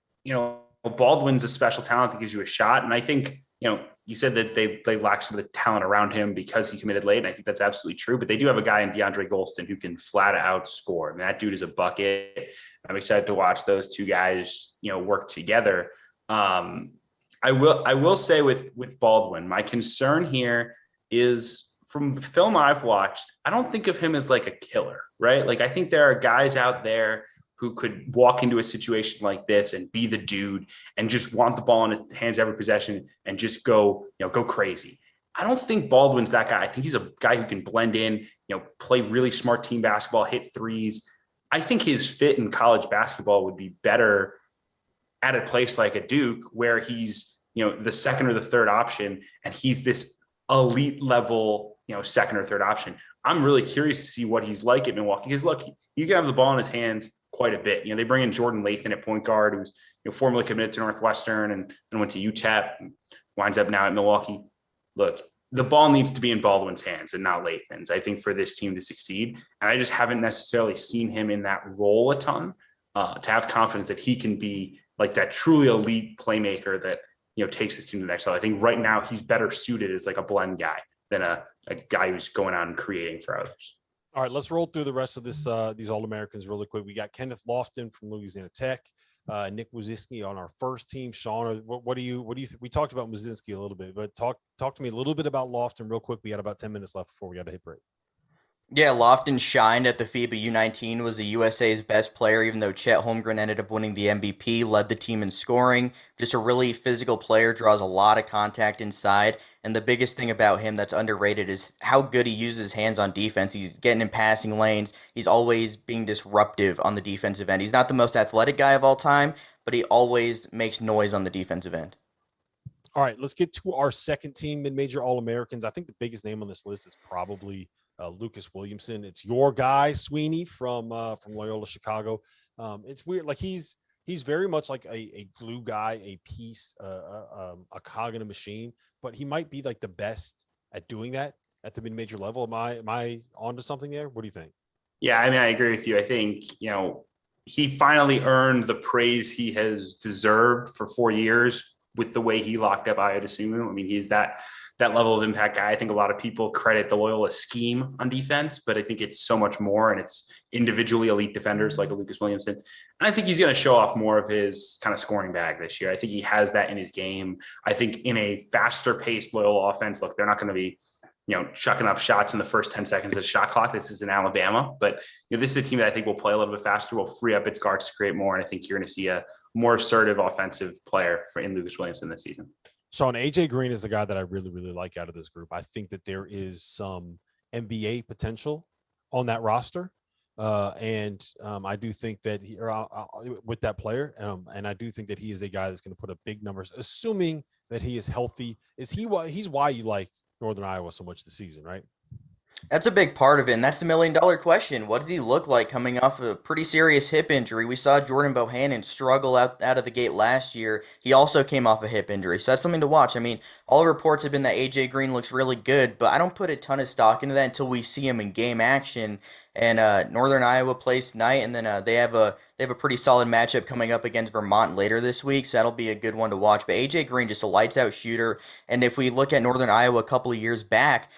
Baldwin's a special talent that gives you a shot. And I think, you said that they lack some of the talent around him because he committed late. And I think that's absolutely true, but they do have a guy in DeAndre Golston who can flat out score. That dude is a bucket. I'm excited to watch those two guys, work together. I will say with Baldwin, my concern here is, from the film I've watched, I don't think of him as like a killer, right? Like, I think there are guys out there who could walk into a situation like this and be the dude and just want the ball in his hands every possession and just go crazy. I don't think Baldwin's that guy. I think he's a guy who can blend in, play really smart team basketball, hit threes. I think his fit in college basketball would be better at a place like a Duke, where he's, the 2nd or the 3rd option, and he's this elite level, 2nd or 3rd option. I'm really curious to see what he's like at Milwaukee, because look, you can have the ball in his hands quite a bit. They bring in Jordan Lathan at point guard, who's formerly committed to Northwestern and went to UTEP, and winds up now at Milwaukee. Look, the ball needs to be in Baldwin's hands and not Lathan's, I think, for this team to succeed. And I just haven't necessarily seen him in that role a ton to have confidence that he can be like that truly elite playmaker that takes his team to the next level. I think right now he's better suited as like a blend guy than a a guy who's going out and creating for others.
All right, let's roll through the rest of this these All-Americans really quick. We got Kenneth Lofton from Louisiana Tech, Nick Muzinski on our first team. Sean, what do you we talked about Muzinski a little bit, but talk to me a little bit about Lofton real quick. We got about 10 minutes left before we got to hit break.
Yeah, Lofton shined at the FIBA U19, was the USA's best player, even though Chet Holmgren ended up winning the MVP, led the team in scoring. Just a really physical player, draws a lot of contact inside. And the biggest thing about him that's underrated is how good he uses his hands on defense. He's getting in passing lanes. He's always being disruptive on the defensive end. He's not the most athletic guy of all time, but he always makes noise on the defensive end.
All right, let's get to our second team mid-major All-Americans. I think the biggest name on this list is probably Lucas Williamson. It's your guy, Sweeney, from Loyola Chicago. It's weird. Like he's very much like a glue guy, a piece, a cog in a machine, but he might be like the best at doing that at the mid-major level. Am I onto something there? What do you think?
Yeah, I mean, I agree with you. I think, he finally earned the praise he has deserved for 4 years with the way he locked up Ayo Dosunmu. I mean, he's that level of impact guy. I think a lot of people credit the Loyola scheme on defense, but I think it's so much more, and it's individually elite defenders like a Lucas Williamson. And I think he's going to show off more of his kind of scoring bag this year. I think he has that in his game. I think in a faster paced Loyola offense, look, they're not going to be, chucking up shots in the first 10 seconds of the shot clock. This is in Alabama, but this is a team that I think will play a little bit faster, will free up its guards to create more. And I think you're going to see a more assertive offensive player in Lucas Williamson this season.
Sean, AJ Green is the guy that I really, really like out of this group. I think that there is some NBA potential on that roster. And I do think that with that player, and I do think that he is a guy that's going to put up big numbers, assuming that he is healthy. He's why you like Northern Iowa so much this season, right?
That's a big part of it, and that's the million-dollar question. What does he look like coming off a pretty serious hip injury? We saw Jordan Bohannon struggle out of the gate last year. He also came off a hip injury, so that's something to watch. I mean, all reports have been that A.J. Green looks really good, but I don't put a ton of stock into that until we see him in game action. And Northern Iowa plays tonight, and then they have a pretty solid matchup coming up against Vermont later this week, so that'll be a good one to watch. But A.J. Green, just a lights-out shooter, and if we look at Northern Iowa a couple of years back,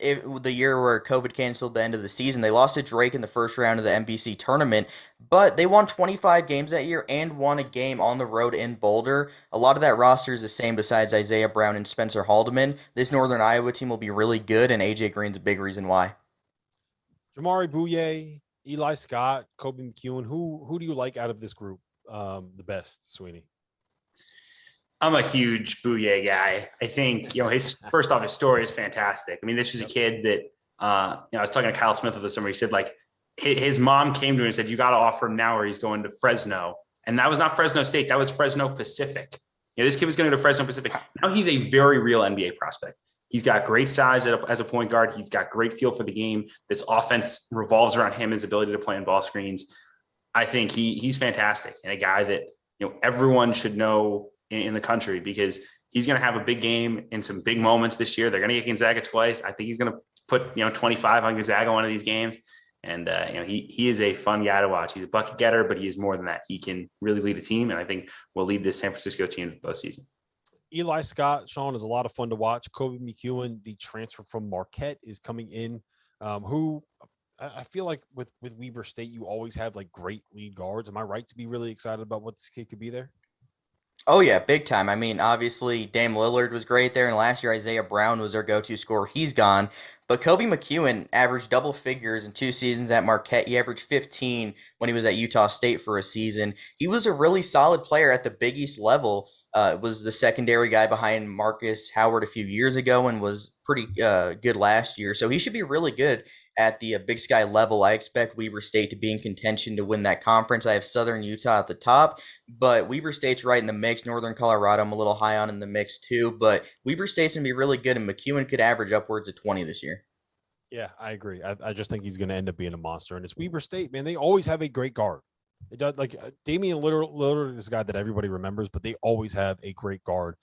the year where COVID canceled the end of the season, they lost to Drake in the first round of the MVC tournament, but they won 25 games that year and won a game on the road in Boulder. A lot of that roster is the same besides Isaiah Brown and Spencer Haldeman. This Northern Iowa team will be really good, and A.J. Green's a big reason why.
Jamari Bouye, Eli Scott, Kobe McEwen. Who do you like out of this group the best, Sweeney?
I'm a huge Bouye guy. I think, his story is fantastic. I mean, this was a kid that, I was talking to Kyle Smith of the summer. He said, like, his mom came to him and said, you got to offer him now or he's going to Fresno. And that was not Fresno State. That was Fresno Pacific. This kid was going to go to Fresno Pacific. Now he's a very real NBA prospect. He's got great size as a point guard. He's got great feel for the game. This offense revolves around him, his ability to play in ball screens. I think he's fantastic and a guy that, everyone should know in the country, because he's going to have a big game in some big moments this year. They're going to get Gonzaga twice. I think he's going to put, 25 on Gonzaga one of these games. And, he is a fun guy to watch. He's a bucket getter, but he is more than that. He can really lead a team. And I think will lead this San Francisco team to the postseason.
Eli Scott, Sean, is a lot of fun to watch. Kobe McEwen, the transfer from Marquette, is coming in, who I feel like with Weber State, you always have like great lead guards. Am I right to be really excited about what this kid could be there?
Oh, yeah, big time. I mean, obviously, Dame Lillard was great there, and last year Isaiah Brown was their go-to scorer. He's gone. But Kobe McEwen averaged double figures in 2 seasons at Marquette. He averaged 15 when he was at Utah State for a season. He was a really solid player at the Big East level. Was the secondary guy behind Marcus Howard a few years ago and was pretty good last year. So he should be really good at the Big Sky level. I expect Weber State to be in contention to win that conference. I have Southern Utah at the top, but Weber State's right in the mix. Northern Colorado I'm a little high on in the mix too, but Weber State's going to be really good, and McEwen could average upwards of 20 this year.
Yeah, I agree. I just think he's going to end up being a monster. And it's Weber State, man. They always have a great guard. It does, like Damian Lillard is a guy that everybody remembers, but they always have a great guard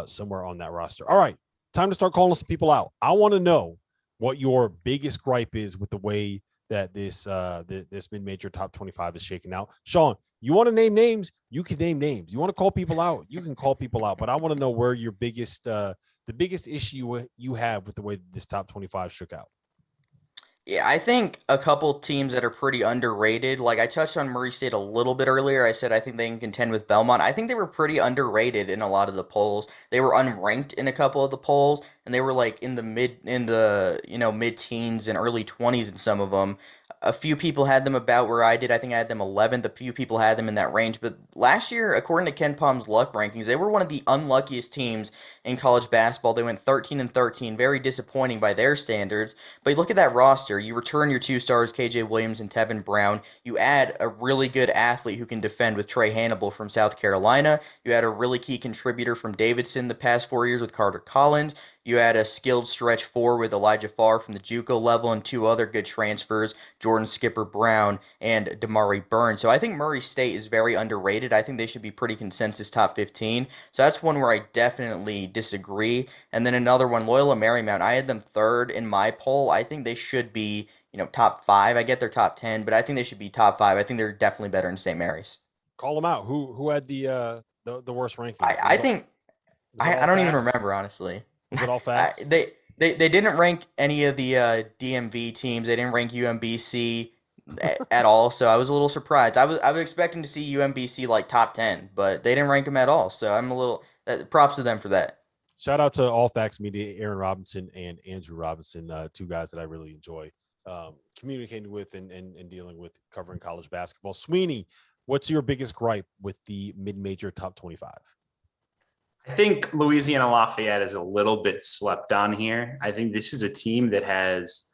somewhere on that roster. All right, time to start calling some people out. I want to know what your biggest gripe is with the way that this mid-major top 25 is shaking out. Sean, you want to name names? You can name names. You want to call people out? You can call people out. But I want to know where your the biggest issue you have with the way this top 25 shook out.
Yeah, I think a couple teams that are pretty underrated. Like I touched on Murray State a little bit earlier. I said I think they can contend with Belmont. I think they were pretty underrated in a lot of the polls. They were unranked in a couple of the polls, and they were like in the mid-teens and early 20s in some of them. A few people had them about where I did. I think I had them 11th. A few people had them in that range. But last year, according to Ken Palm's luck rankings, they were one of the unluckiest teams in college basketball. They went 13-13, very disappointing by their standards. But you look at that roster. You return your 2 stars, KJ Williams and Tevin Brown. You add a really good athlete who can defend with Trey Hannibal from South Carolina. You add a really key contributor from Davidson the past 4 years with Carter Collins. You had a skilled stretch 4 with Elijah Farr from the JUCO level and 2 other good transfers, Jordan Skipper Brown and Damari Burns. So I think Murray State is very underrated. I think they should be pretty consensus top 15. So that's one where I definitely disagree. And then another one, Loyola Marymount. I had them 3rd in my poll. I think they should be, top 5. I get their top 10, but I think they should be top 5. I think they're definitely better than St. Mary's.
Call them out. Who had the worst ranking?
I don't even remember, honestly.
Is it all facts?
They didn't rank any of the DMV teams. They didn't rank UMBC at all. So I was a little surprised. I was expecting to see UMBC like top 10, but they didn't rank them at all. So I'm a little props to them for that.
Shout out to All Facts Media, Aaron Robinson and Andrew Robinson, 2 guys that I really enjoy communicating with and dealing with covering college basketball. Sweeney, what's your biggest gripe with the mid-major top 25?
I think Louisiana Lafayette is a little bit slept on here. I think this is a team that has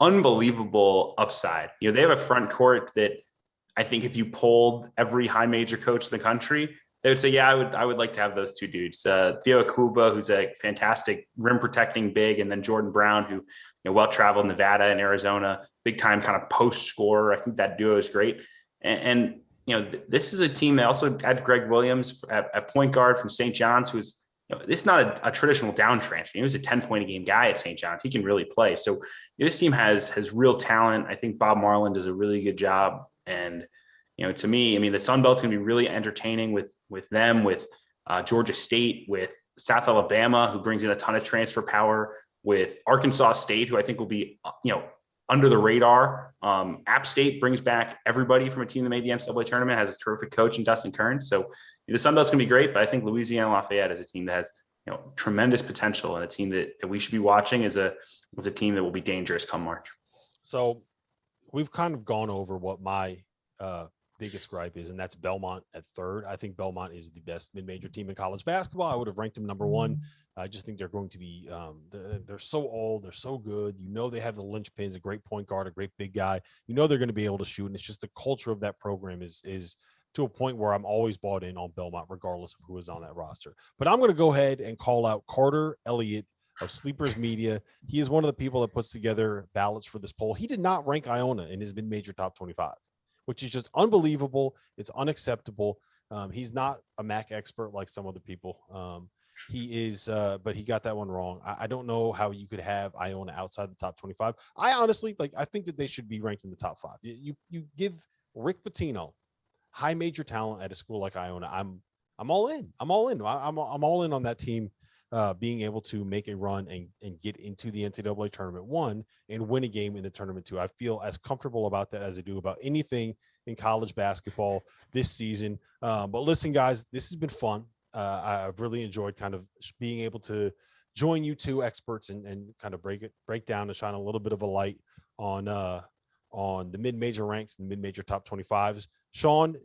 unbelievable upside. They have a front court that I think if you polled every high major coach in the country, they would say, yeah, I would like to have those 2 dudes. Theo Akuba, who's a fantastic rim protecting big, and then Jordan Brown, who, well-traveled Nevada and Arizona, big time kind of post scorer. I think that duo is great. And this is a team that also had Greg Williams at point guard from St. John's, who's, this is not a traditional down transfer. He was a 10-point-a-game guy at St. John's. He can really play. So this team has real talent. I think Bob Marlin does a really good job. And, to me, the Sun Belt's going to be really entertaining with them, with Georgia State, with South Alabama, who brings in a ton of transfer power, with Arkansas State, who I think will be, under the radar. App State brings back everybody from a team that made the NCAA tournament, has a terrific coach in Dustin Kern. So the Sun Belt's going to be great, but I think Louisiana Lafayette is a team that has tremendous potential, and a team that we should be watching as a team that will be dangerous come March.
So we've kind of gone over what my biggest gripe is, and that's Belmont at 3rd. I think Belmont is the best mid-major team in college basketball. I would have ranked them number 1. I just think they're going to be they're so old, they're so good. They have the linchpins, a great point guard, a great big guy. They're going to be able to shoot, and it's just the culture of that program is to a point where I'm always bought in on Belmont, regardless of who is on that roster. But I'm going to go ahead and call out Carter Elliott of Sleepers Media. He is one of the people that puts together ballots for this poll. He did not rank Iona in his mid-major top 25. Which is just unbelievable. It's unacceptable. He's not a Mack expert like some other people. He is, but he got that one wrong. I don't know how you could have Iona outside the top 25. I honestly, I think that they should be ranked in the top 5. You give Rick Pitino high major talent at a school like Iona. I'm all in. I'm all in on that team being able to make a run and get into the NCAA tournament 1 and win a game in the tournament 2. I feel as comfortable about that as I do about anything in college basketball this season. But listen, guys, this has been fun. I've really enjoyed kind of being able to join you 2 experts and kind of break down and shine a little bit of a light on the mid-major ranks and mid-major top 25s. Sean,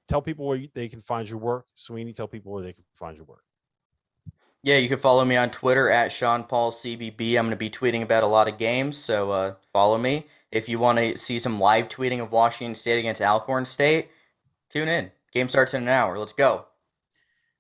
tell people where they can find your work. Sweeney, tell people where they can find your work.
Yeah, you can follow me on Twitter at SeanPaulCBB. I'm going to be tweeting about a lot of games, so follow me. If you want to see some live tweeting of Washington State against Alcorn State, tune in. Game starts in an hour. Let's go.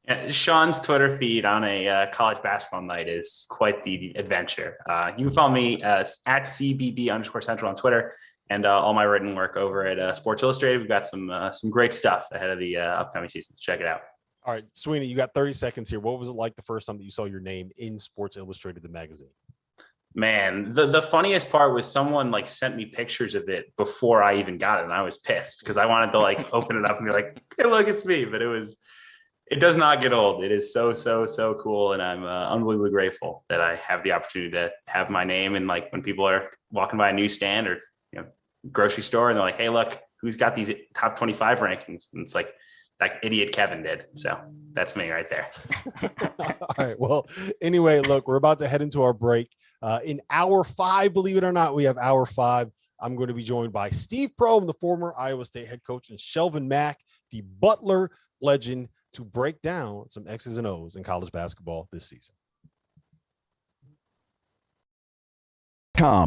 Yeah, Sean's Twitter feed on a college basketball night is quite the adventure. You can follow me at CBB_Central on Twitter, and all my written work over at Sports Illustrated. We've got some great stuff ahead of the upcoming season. Check it out.
All right, Sweeney, you got 30 seconds here. What was it like the first time that you saw your name in Sports Illustrated, the magazine?
Man, the funniest part was someone like sent me pictures of it before I even got it, and I was pissed because I wanted to like open it up and be like, "Hey, look, it's me!" But it does not get old. It is so cool, and I'm unbelievably grateful that I have the opportunity to have my name. And like when people are walking by a newsstand or grocery store, and they're like, "Hey, look, who's got these top 25 rankings?" And it's like that idiot Kevin did. So that's me right there.
All right. Well, anyway, look, we're about to head into our break. In hour 5, believe it or not, we have hour 5. I'm going to be joined by Steve Prohm, the former Iowa State head coach, and Shelvin Mack, the Butler legend, to break down some X's and O's in college basketball this season.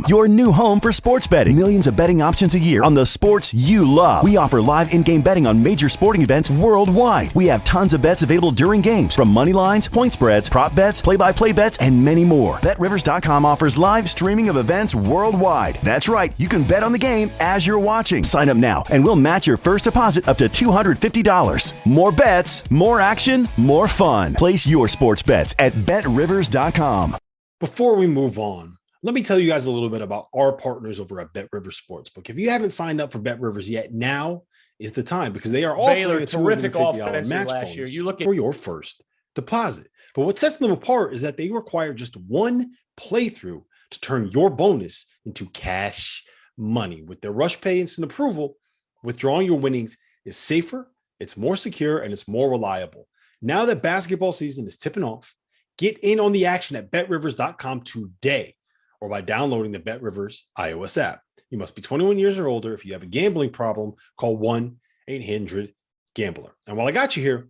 Your new home for sports betting. Millions of betting options a year on the sports you love. We offer live in-game betting on major sporting events worldwide. We have tons of bets available during games, from money lines, point spreads, prop bets, play-by-play bets, and many more. BetRivers.com offers live streaming of events worldwide. That's right, you can bet on the game as you're watching. Sign up now and we'll match your first deposit up to $250. More bets, more action, more fun. Place your sports bets at BetRivers.com.
Before we move on, let me tell you guys a little bit about our partners over at Bet Rivers Sportsbook. If you haven't signed up for Bet Rivers yet, now is the time, because they are offering a
terrific
$250 match
last
bonus
year. You look at
for your first deposit. But what sets them apart is that they require just one playthrough to turn your bonus into cash money. With their rush pay instant approval, withdrawing your winnings is safer, it's more secure, and it's more reliable. Now that basketball season is tipping off, get in on the action at betrivers.com today, or by downloading the BetRivers iOS app. You must be 21 years or older. If you have a gambling problem, call 1-800-GAMBLER. And while I got you here,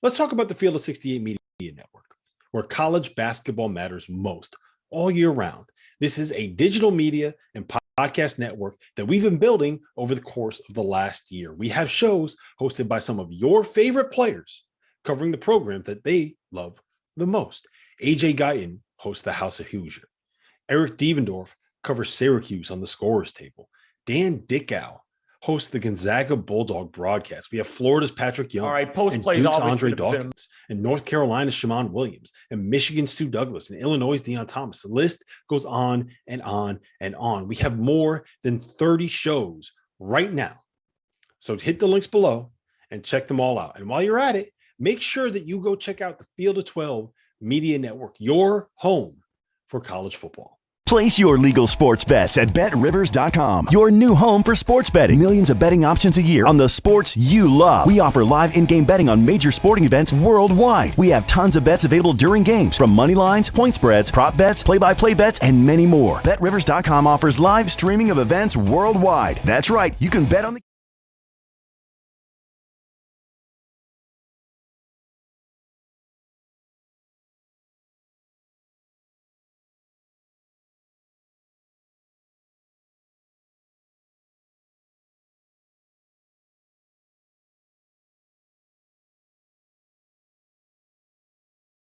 let's talk about the Field of 68 Media Network, where college basketball matters most all year round. This is a digital media and podcast network that we've been building over the course of the last year. We have shows hosted by some of your favorite players covering the program that they love the most. AJ Guyton hosts the House of Hoosier. Eric Devendorf covers Syracuse on the scorer's table. Dan Dickow hosts the Gonzaga Bulldog broadcast. We have Florida's Patrick Young,
all right, post
and
plays
Duke's
always
Andre
been a bit of-
Dawkins, and North Carolina's Shammond Williams, and Michigan's Stu Douglas, and Illinois' Deion Thomas. The list goes on and on and on. We have more than 30 shows right now. So hit the links below and check them all out. And while you're at it, make sure that you go check out the Field of 12 Media Network, your home for college football.
Place your legal sports bets at BetRivers.com. Your new home for sports betting. Millions of betting options a year on the sports you love. We offer live in-game betting on major sporting events worldwide. We have tons of bets available during games, from money lines, point spreads, prop bets, play-by-play bets, and many more. BetRivers.com offers live streaming of events worldwide. That's right, you can bet on the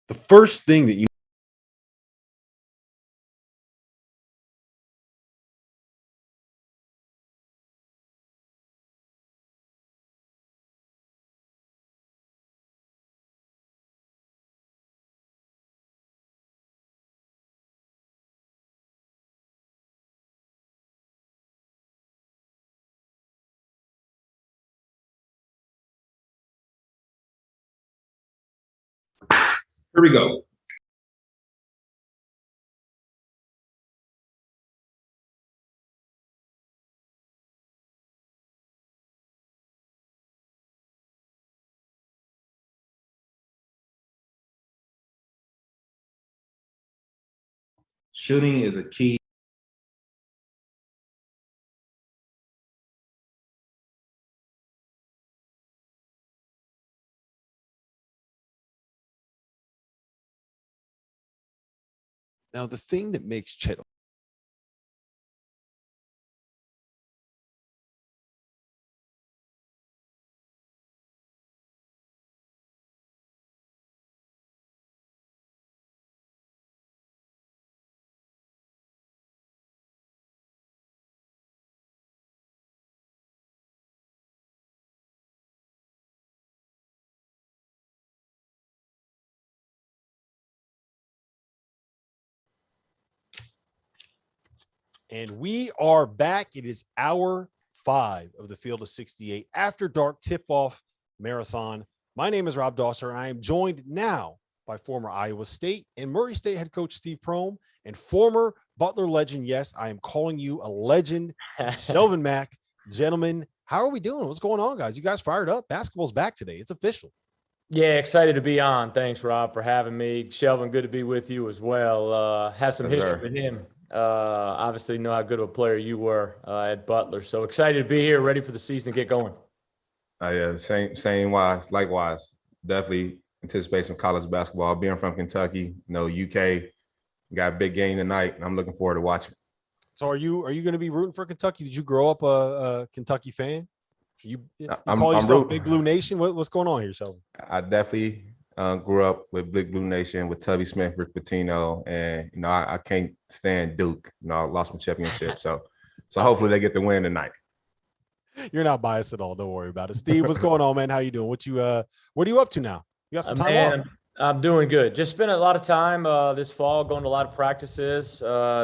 The first thing that you
Here we go. Shooting is a key.
Now, the thing that makes Chet And we are back. It is hour 5 of the Field of 68 after dark tip-off marathon. My name is Rob Dauster, and I am joined now by former Iowa State and Murray State head coach Steve Prohm and former Butler legend. Yes, I am calling you a legend, Shelvin Mack. Gentlemen, how are we doing? What's going on, guys? You guys fired up? Basketball's back today. It's official.
Yeah, excited to be on. Thanks, Rob, for having me. Shelvin, good to be with you as well. Have some history with him. Obviously know how good of a player you were at Butler. So excited to be here, ready for the season to get going.
Yeah, same wise, likewise. Definitely anticipate some college basketball. Being from Kentucky, UK got a big game tonight, and I'm looking forward to watching.
So are you going to be rooting for Kentucky? Did you grow up a Kentucky fan? You call yourself Big Blue Nation? What's going on here, Shelvin?
I definitely grew up with Big Blue Nation, with Tubby Smith, Rick Pitino, and I can't stand Duke. I lost my championship, so hopefully they get the win tonight.
You're not biased at all. Don't worry about it. Steve, what's going on, man? How you doing? What are you up to now? You got some time off?
I'm doing good. Just spent a lot of time this fall going to a lot of practices.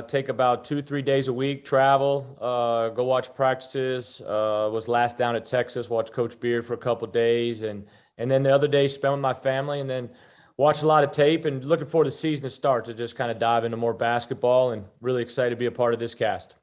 Take about 2-3 days a week, travel, go watch practices. Was last down at Texas, watch Coach Beard for a couple of days, and then the other day spent with my family, and then watch a lot of tape, and looking forward to the season to start to just kind of dive into more basketball, and really excited to be a part of this cast.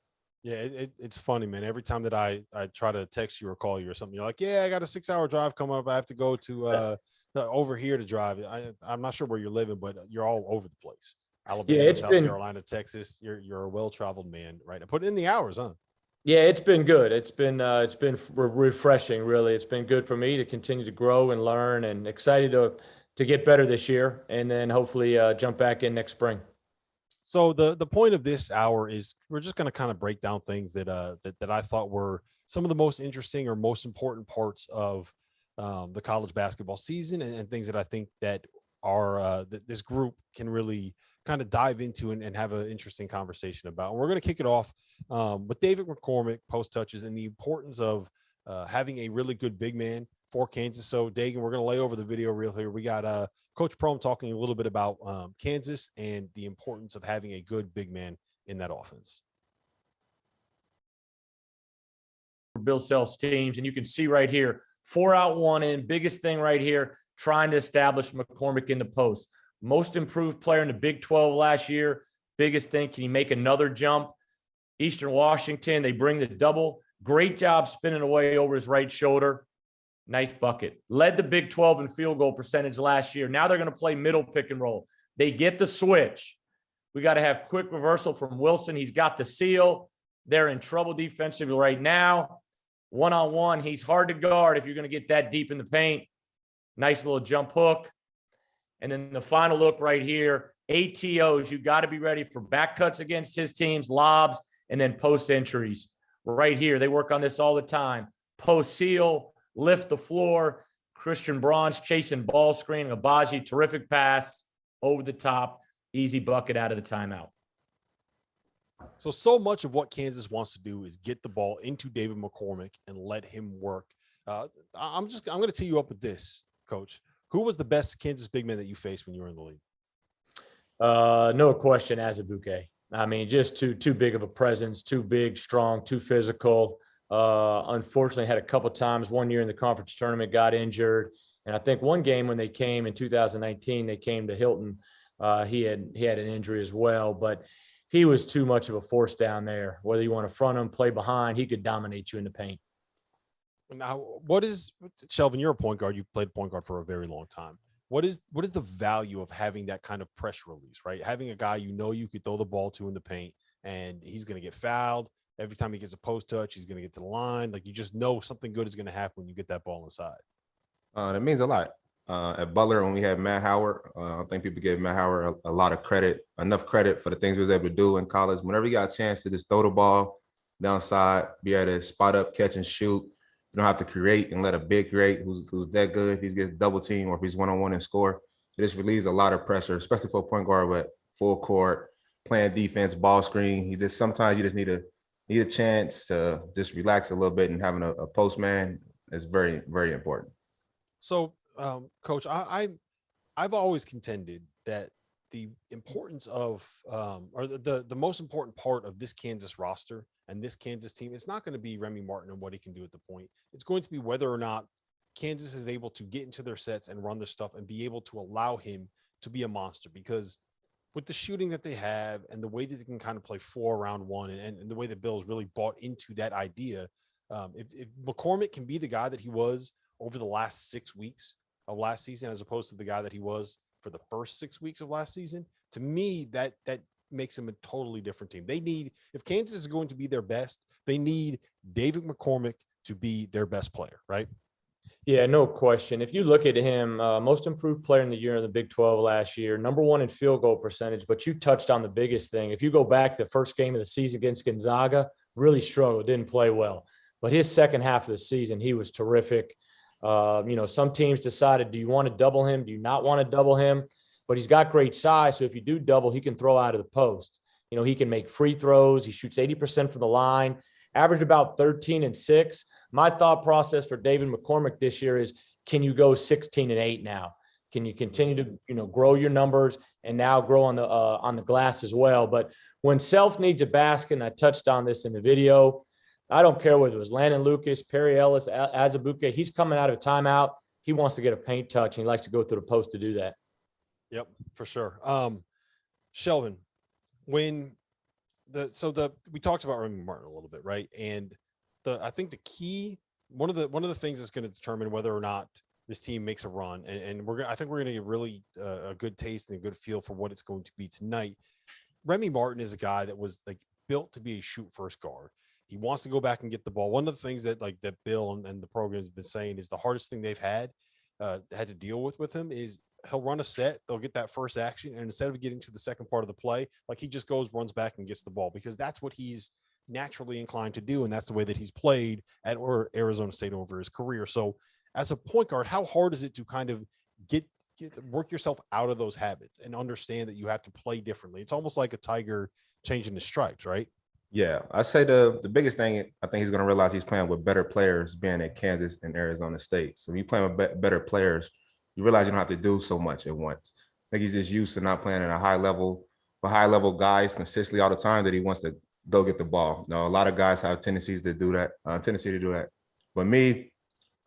Yeah, it's funny, man. Every time that I try to text you or call you or something, you're like, yeah, I got a 6-hour drive coming up. I have to go to over here to drive. I'm not sure where you're living, but you're all over the place. Alabama, South Carolina, Texas. You're a well-traveled man, right? I put in the hours, huh?
Yeah, it's been good. It's been refreshing, really. It's been good for me to continue to grow and learn, and excited to get better this year, and then hopefully jump back in next spring.
So the point of this hour is we're just going to kind of break down things that I thought were some of the most interesting or most important parts of the college basketball season, and things that I think that are that this group can really kind of dive into and have an interesting conversation about. And we're going to kick it off with David McCormick, post touches, and the importance of having a really good big man for Kansas. So Dagan, we're going to lay over the video reel here. We got Coach Prohm talking a little bit about Kansas and the importance of having a good big man in that offense.
Bill Self's teams, and you can see right here, 4 out, 1 in. Biggest thing right here, trying to establish McCormick in the post. Most improved player in the Big 12 last year. Biggest thing, can he make another jump? Eastern Washington, they bring the double. Great job spinning away over his right shoulder. Nice bucket. Led the Big 12 in field goal percentage last year. Now they're going to play middle pick and roll. They get the switch. We got to have quick reversal from Wilson. He's got the seal. They're in trouble defensively right now. One-on-one, he's hard to guard if you're going to get that deep in the paint. Nice little jump hook. And then the final look right here, ATOs, you got to be ready for back cuts against his teams, lobs, and then post entries. Right here, they work on this all the time. Post seal, lift the floor. Christian Braun's chasing ball screen. Abaji, terrific pass over the top. Easy bucket out of the timeout.
So much of what Kansas wants to do is get the ball into David McCormick and let him work. I'm going to tee you up with this, Coach. Who was the best Kansas big man that you faced when you were in the league?
No question, Azubuike. I mean, just too big of a presence, too big, strong, too physical. Unfortunately, had a couple times. One year in the conference tournament, got injured, and I think one game when they came in 2019, they came to Hilton. He had an injury as well, but he was too much of a force down there. Whether you want to front him, play behind, he could dominate you in the paint.
Now, what is Shelvin? You're a point guard. You played point guard for a very long time. What is the value of having that kind of pressure release, right? Having a guy you could throw the ball to in the paint, and he's going to get fouled. Every time he gets a post touch, he's going to get to the line. Like, you just know something good is going to happen when you get that ball inside.
That means a lot. At Butler, when we had Matt Howard, I think people gave Matt Howard a lot of credit, enough credit for the things he was able to do in college. Whenever he got a chance to just throw the ball downside, be able to spot up, catch and shoot, you don't have to create and let a big create who's that good. If he gets double team or if he's one-on-one and score, it just relieves a lot of pressure, especially for a point guard with full court, playing defense, ball screen. Sometimes you just need a chance to just relax a little bit, and having a post man is very, very important.
So, Coach, I've always contended that the importance of or the most important part of this Kansas roster and this Kansas team, it's not going to be Remy Martin and what he can do at the point. It's going to be whether or not Kansas is able to get into their sets and run their stuff and be able to allow him to be a monster, because with the shooting that they have and the way that they can kind of play 4 around 1 and the way that Bill's really bought into that idea, if McCormick can be the guy that he was over the last 6 weeks of last season, as opposed to the guy that he was for the first 6 weeks of last season, to me, that makes him a totally different team. They need, if Kansas is going to be their best, they need David McCormick to be their best player, right?
Yeah, no question. If you look at him, most improved player in the year in the Big 12 last year, number 1 in field goal percentage, but you touched on the biggest thing. If you go back to the first game of the season against Gonzaga, really struggled, didn't play well. But his second half of the season, he was terrific. Some teams decided, do you want to double him? Do you not want to double him? But he's got great size. So if you do double, he can throw out of the post. He can make free throws. He shoots 80% from the line, averaged about 13 and 6. My thought process for David McCormick this year is, can you go 16 and 8 now? Can you continue to, grow your numbers and now grow on the glass as well? But when Self needs a basket, and I touched on this in the video, I don't care whether it was Landon Lucas, Perry Ellis, Azubuike, he's coming out of a timeout. He wants to get a paint touch, and he likes to go through the post to do that.
Yep, for sure. Shelvin, when we talked about Remy Martin a little bit, right? And I think the key, one of the things that's going to determine whether or not this team makes a run, and I think we're going to get really a good taste and a good feel for what it's going to be tonight. Remy Martin is a guy that was built to be a shoot first guard. He wants to go back and get the ball. One of the things that that Bill and the program has been saying is the hardest thing they've had to deal with him is he'll run a set, they'll get that first action, and instead of getting to the second part of the play, he just goes, runs back and gets the ball, because that's what he's naturally inclined to do, and that's the way that he's played at Arizona State over his career. So as a point guard, how hard is it to kind of work yourself out of those habits and understand that you have to play differently? It's almost like a tiger changing the stripes, right?
Yeah, I say the biggest thing, I think he's going to realize he's playing with better players being at Kansas and Arizona State. So if you're playing with better players, you realize you don't have to do so much at once. I think he's just used to not playing at a high level, with high level guys consistently all the time, that he wants to go get the ball. Now, a lot of guys have tendency to do that. But me,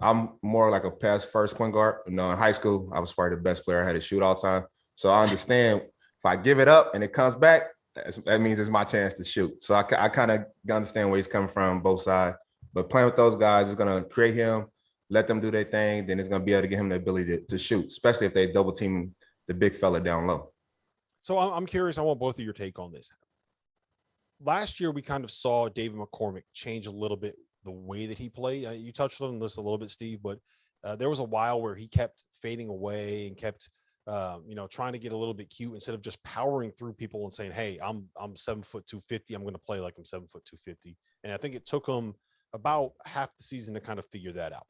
I'm more like a pass first point guard. In high school, I was probably the best player. I had to shoot all the time. So I understand if I give it up and it comes back, that means it's my chance to shoot. So I kind of understand where he's coming from, both sides. But playing with those guys is going to create him, let them do their thing. Then it's going to be able to get him the ability to shoot, especially if they double team the big fella down low.
So I'm curious. I want both of your take on this. Last year, we kind of saw David McCormick change a little bit the way that he played. You touched on this a little bit, Steve, but there was a while where he kept fading away and kept trying to get a little bit cute instead of just powering through people and saying, hey, I'm 7 foot 250. I'm going to play like I'm 7 foot 250. And I think it took him about half the season to kind of figure that out.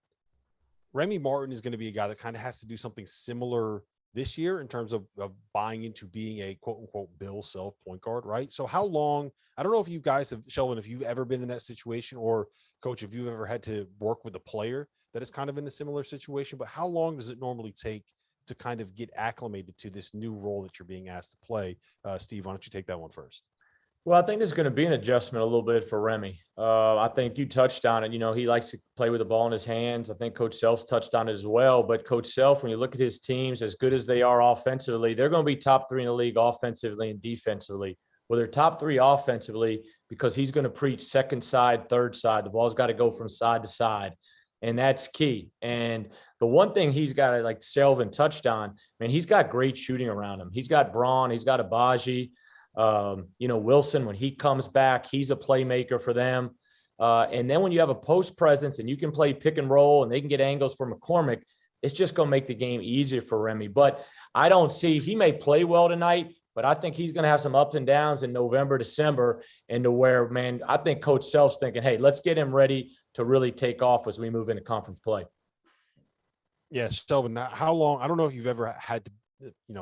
Remy Martin is going to be a guy that kind of has to do something similar this year in terms of buying into being a quote unquote Bill Self point guard, right? So how long, I don't know if you guys have, Shelvin, if you've ever been in that situation, or Coach, if you've ever had to work with a player that is kind of in a similar situation, but how long does it normally take to kind of get acclimated to this new role that you're being asked to play? Steve, why don't you take that one first?
Well, I think there's going to be an adjustment a little bit for Remy. I think you touched on it. He likes to play with the ball in his hands. I think Coach Self's touched on it as well. But Coach Self, when you look at his teams, as good as they are offensively, they're going to be top 3 in the league offensively and defensively. Well, they're top 3 offensively because he's going to preach second side, third side. The ball's got to go from side to side. And that's key. And the one thing he's got, like Shelvin touched on, man, he's got great shooting around him. He's got Braun, he's got Abaji. Wilson, when he comes back, he's a playmaker for them. And then when you have a post presence and you can play pick and roll and they can get angles for McCormick, it's just going to make the game easier for Remy. But I don't see, he may play well tonight, but I think he's going to have some ups and downs in November, December, and to where, man, I think Coach Self's thinking, hey, let's get him ready to really take off as we move into conference play.
Yes, Shelvin, how long, I don't know if you've ever had to,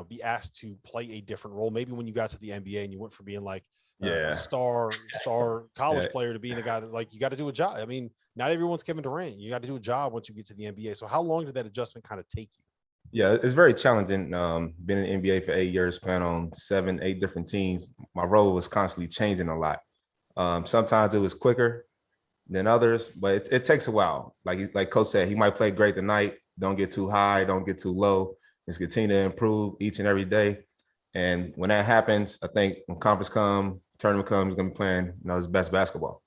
be asked to play a different role. Maybe when you got to the NBA and you went from being like a star college player to being a guy that you got to do a job. I mean, not everyone's Kevin Durant. You got to do a job once you get to the NBA. So how long did that adjustment kind of take you?
Yeah, it's very challenging. Been in the NBA for 8 years, playing on 7, 8 different teams. My role was constantly changing a lot. Sometimes it was quicker than others, but it takes a while. Like Coach said, he might play great tonight. Don't get too high, don't get too low. Just continue to improve each and every day. And when that happens, I think when conference tournament comes, he's gonna be playing, his best basketball.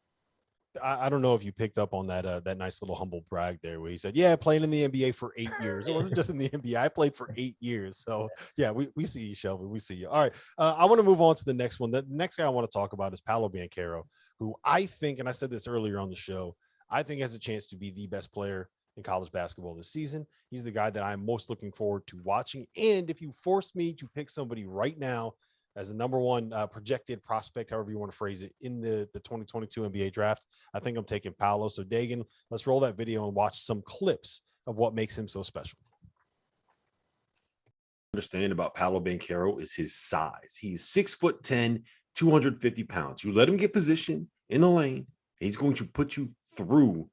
I don't know if you picked up on that nice little humble brag there where he said, yeah, playing in the NBA for 8 years. It wasn't just in the NBA. I played for 8 years. So yeah, we see you, Shelvin. We see you. All right. I want to move on to the next one. The next guy I want to talk about is Paolo Banchero, who I think, and I said this earlier on the show, I think has a chance to be the best player in college basketball this season. He's the guy that I'm most looking forward to watching. And if you force me to pick somebody right now as the number one projected prospect, however you want to phrase it, in the 2022 NBA draft, I think I'm taking Paolo. So Dagan, let's roll that video and watch some clips of what makes him so special.
Understand about Paolo Banchero is his size. He's 6'10", 250 pounds. You let him get position in the lane, he's going to put you through.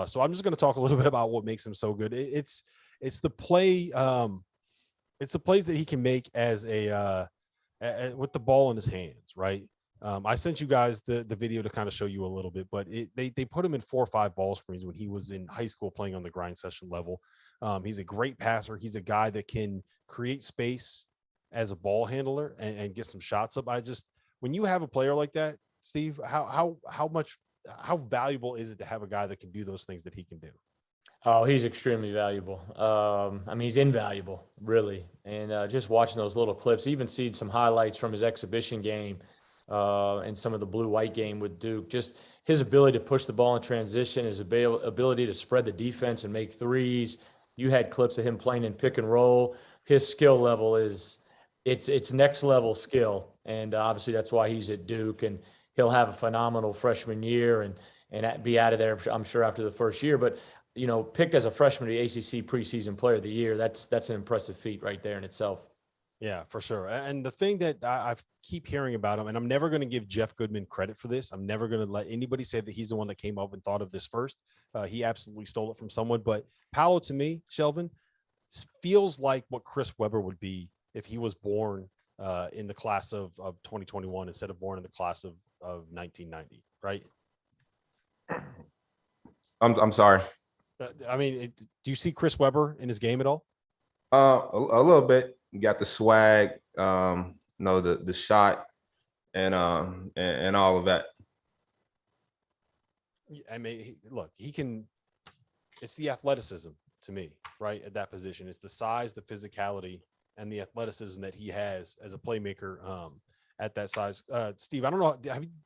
So I'm just going to talk a little bit about what makes him so good. It's the play. It's the plays that he can make as with the ball in his hands, right? I sent you guys the video to kind of show you a little bit, but they put him in 4 or 5 ball screens when he was in high school playing on the grind session level. He's a great passer. He's a guy that can create space as a ball handler and get some shots up. When you have a player like that, Steve, how valuable is it to have a guy that can do those things that he can do?
Oh, he's extremely valuable. He's invaluable, really. And just watching those little clips, even seeing some highlights from his exhibition game and some of the blue-white game with Duke, just his ability to push the ball in transition, his ability to spread the defense and make threes. You had clips of him playing in pick and roll. His skill level it's next level skill. And obviously that's why he's at Duke, and he'll have a phenomenal freshman year and be out of there, I'm sure, after the first year. But, picked as a freshman to the ACC preseason player of the year, that's an impressive feat right there in itself.
Yeah, for sure. And the thing that I keep hearing about him, and I'm never going to give Jeff Goodman credit for this. I'm never going to let anybody say that he's the one that came up and thought of this first. He absolutely stole it from someone. But Paolo, to me, Shelvin, feels like what Chris Webber would be if he was born in the class of 2021 instead of born in the class of 1990, right?
I'm sorry.
Do you see Chris Webber in his game at all?
A little bit. You got the swag, the shot, and all of that.
Look, he can. It's the athleticism to me, right? At that position, it's the size, the physicality, and the athleticism that he has as a playmaker at that size. Steve, I don't know.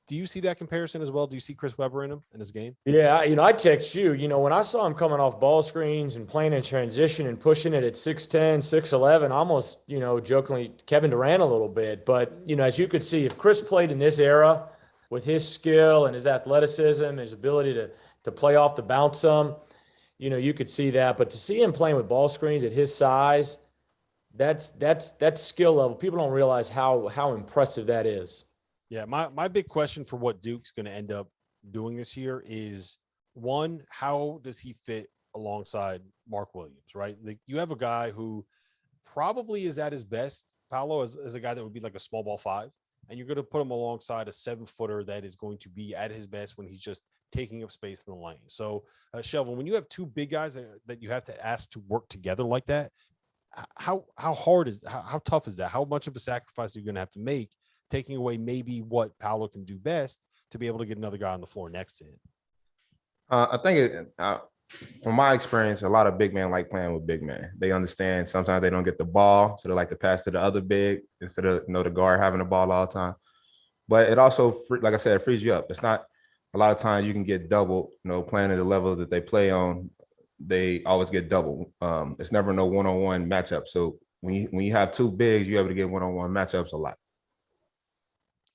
Do you see that comparison as well? Do you see Chris Webber in his game?
Yeah, I text you, when I saw him coming off ball screens and playing in transition and pushing it at 6'10", 6'11", almost, jokingly Kevin Durant a little bit. But, as you could see, if Chris played in this era with his skill and his athleticism, his ability to play off the bounce some, you could see that. But to see him playing with ball screens at his size, that's skill level. People don't realize how impressive that is.
Yeah, my big question for what Duke's going to end up doing this year is, one, how does he fit alongside Mark Williams, right? You have a guy who probably is at his best, Paolo, as a guy that would be like a small ball 5, and you're going to put him alongside a 7-footer that is going to be at his best when he's just taking up space in the lane. So, Shelvin, when you have 2 big guys that you have to ask to work together like that, how tough is that? How much of a sacrifice are you going to have to make, taking away maybe what Paolo can do best to be able to get another guy on the floor next to him?
I think from my experience, a lot of big men like playing with big men. They understand sometimes they don't get the ball, so they like to pass to the other big instead of the guard having the ball all the time. But it also, like I said, it frees you up. It's not a lot of times you can get doubled, playing at the level that they play on. They always get double. It's never no one-on-one matchup. So when you have 2 bigs, you're able to get one-on-one matchups a lot.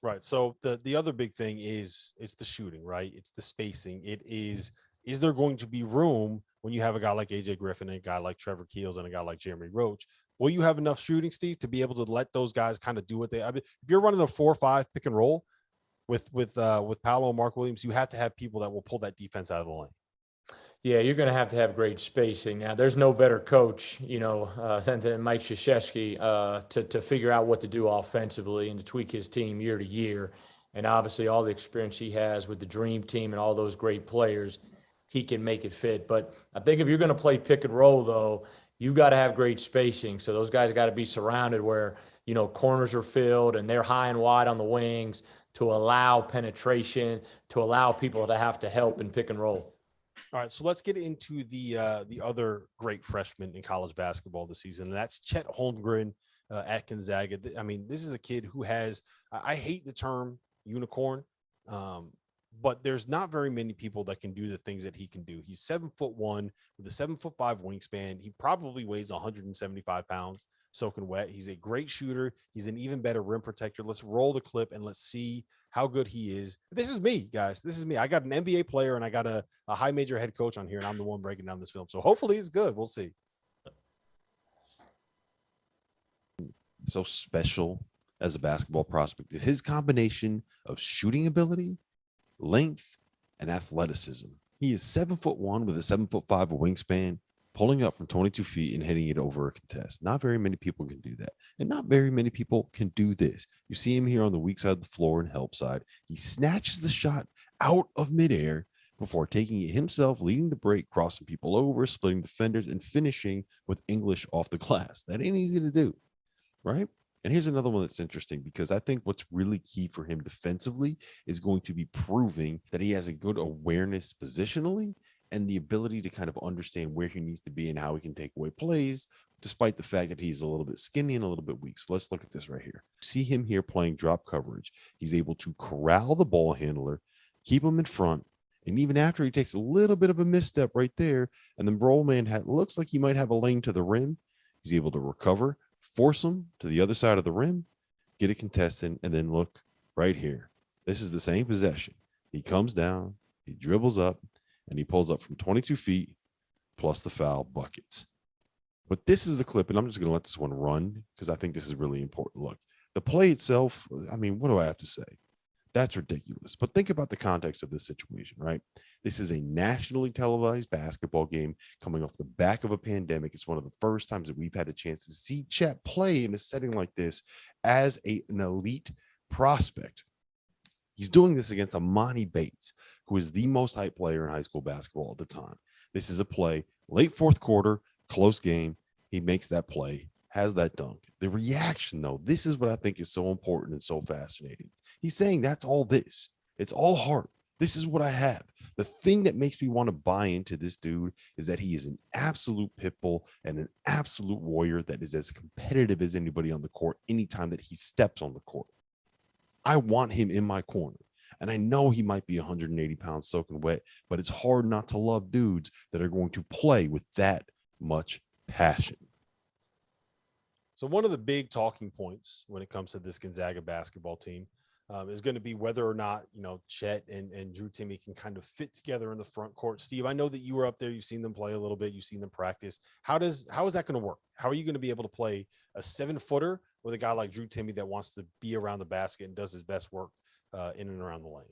Right. So the other big thing is it's the shooting, right? It's the spacing. Is there going to be room when you have a guy like AJ Griffin and a guy like Trevor Keels and a guy like Jeremy Roach, will you have enough shooting, Steve, to be able to let those guys kind of do what they? I mean, if you're running a 4-5 pick and roll with Paolo and Mark Williams, you have to have people that will pull that defense out of the lane.
Yeah, you're going to have great spacing. Now, there's no better coach, than Mike Krzyzewski to figure out what to do offensively and to tweak his team year to year. And obviously, all the experience he has with the Dream Team and all those great players, he can make it fit. But I think if you're going to play pick and roll, though, you've got to have great spacing. So those guys got to be surrounded where, corners are filled and they're high and wide on the wings to allow penetration, to allow people to have to help in pick and roll.
All right, so let's get into the other great freshman in college basketball this season, and that's Chet Holmgren at Gonzaga. I mean, this is a kid who has, I hate the term unicorn, but there's not very many people that can do the things that he can do. He's 7'1" with a 7'5" wingspan. He probably weighs 175 pounds soaking wet. He's a great shooter. He's an even better rim protector. Let's roll the clip and let's see how good he is. This is me, guys. This is me. I got an NBA player and I got a high major head coach on here, and I'm the one breaking down this film. So hopefully it's good. We'll see.
So special as a basketball prospect is his combination of shooting ability, length, and athleticism. He is 7'1" with a 7'5" wingspan, pulling up from 22 feet and hitting it over a contest. Not very many people can do that. And not very many people can do this. You see him here on the weak side of the floor and help side. He snatches the shot out of midair before taking it himself, leading the break, crossing people over, splitting defenders, and finishing with English off the glass. That ain't easy to do, right? And here's another one that's interesting, because I think what's really key for him defensively is going to be proving that he has a good awareness positionally and the ability to kind of understand where he needs to be and how he can take away plays, despite the fact that he's a little bit skinny and a little bit weak. So let's look at this right here. See him here playing drop coverage. He's able to corral the ball handler, keep him in front, and even after he takes a little bit of a misstep right there, and then Brollman looks like he might have a lane to the rim, he's able to recover, force him to the other side of the rim, get a contestant, and then look right here. This is the same possession. He comes down, he dribbles up, and he pulls up from 22 feet plus the foul buckets. But this is the clip, and I'm just going to let this one run because I think this is really important. Look, the play itself, I mean, what do I have to say? That's ridiculous. But think about the context of this situation, right? This is a nationally televised basketball game coming off the back of a pandemic. It's one of the first times that we've had a chance to see Chet play in a setting like this as an elite prospect. He's doing this against Amani Bates, who is the most hyped player in high school basketball at the time. This is a play, late fourth quarter, close game. He makes that play, has that dunk. The reaction, though, this is what I think is so important and so fascinating. He's saying that's all this. It's all heart. This is what I have. The thing that makes me want to buy into this dude is that he is an absolute pit bull and an absolute warrior that is as competitive as anybody on the court anytime that he steps on the court. I want him in my corner. And I know he might be 180 pounds soaking wet, but it's hard not to love dudes that are going to play with that much passion.
So one of the big talking points when it comes to this Gonzaga basketball team is going to be whether or not, Chet and Drew Timme can kind of fit together in the front court. Steve, I know that you were up there. You've seen them play a little bit. You've seen them practice. How is that going to work? How are you going to be able to play a 7-footer with a guy like Drew Timme that wants to be around the basket and does his best work in and around the lane?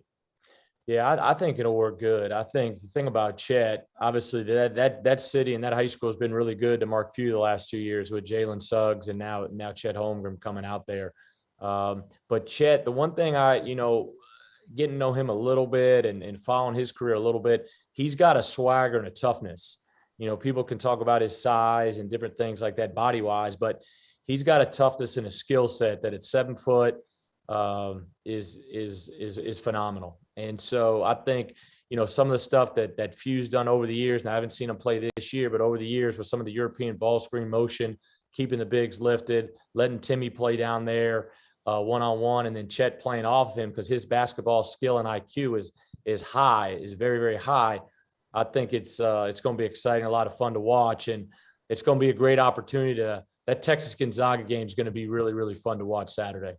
Yeah, I think it'll work good. I think the thing about Chet, obviously that city and that high school has been really good to Mark Few the last 2 years with Jalen Suggs and now Chet Holmgren coming out there. But Chet, the one thing getting to know him a little bit and following his career a little bit, he's got a swagger and a toughness. People can talk about his size and different things like that body wise, but he's got a toughness and a skill set that at 7 foot is phenomenal. And so I think, some of the stuff that Few's done over the years, and I haven't seen him play this year, but over the years with some of the European ball screen motion, keeping the bigs lifted, letting Timme play down there one-on-one, and then Chet playing off of him because his basketball skill and IQ is high, is very, very high. I think it's going to be exciting, a lot of fun to watch, and it's going to be a great opportunity that Texas Gonzaga game is going to be really, really fun to watch Saturday.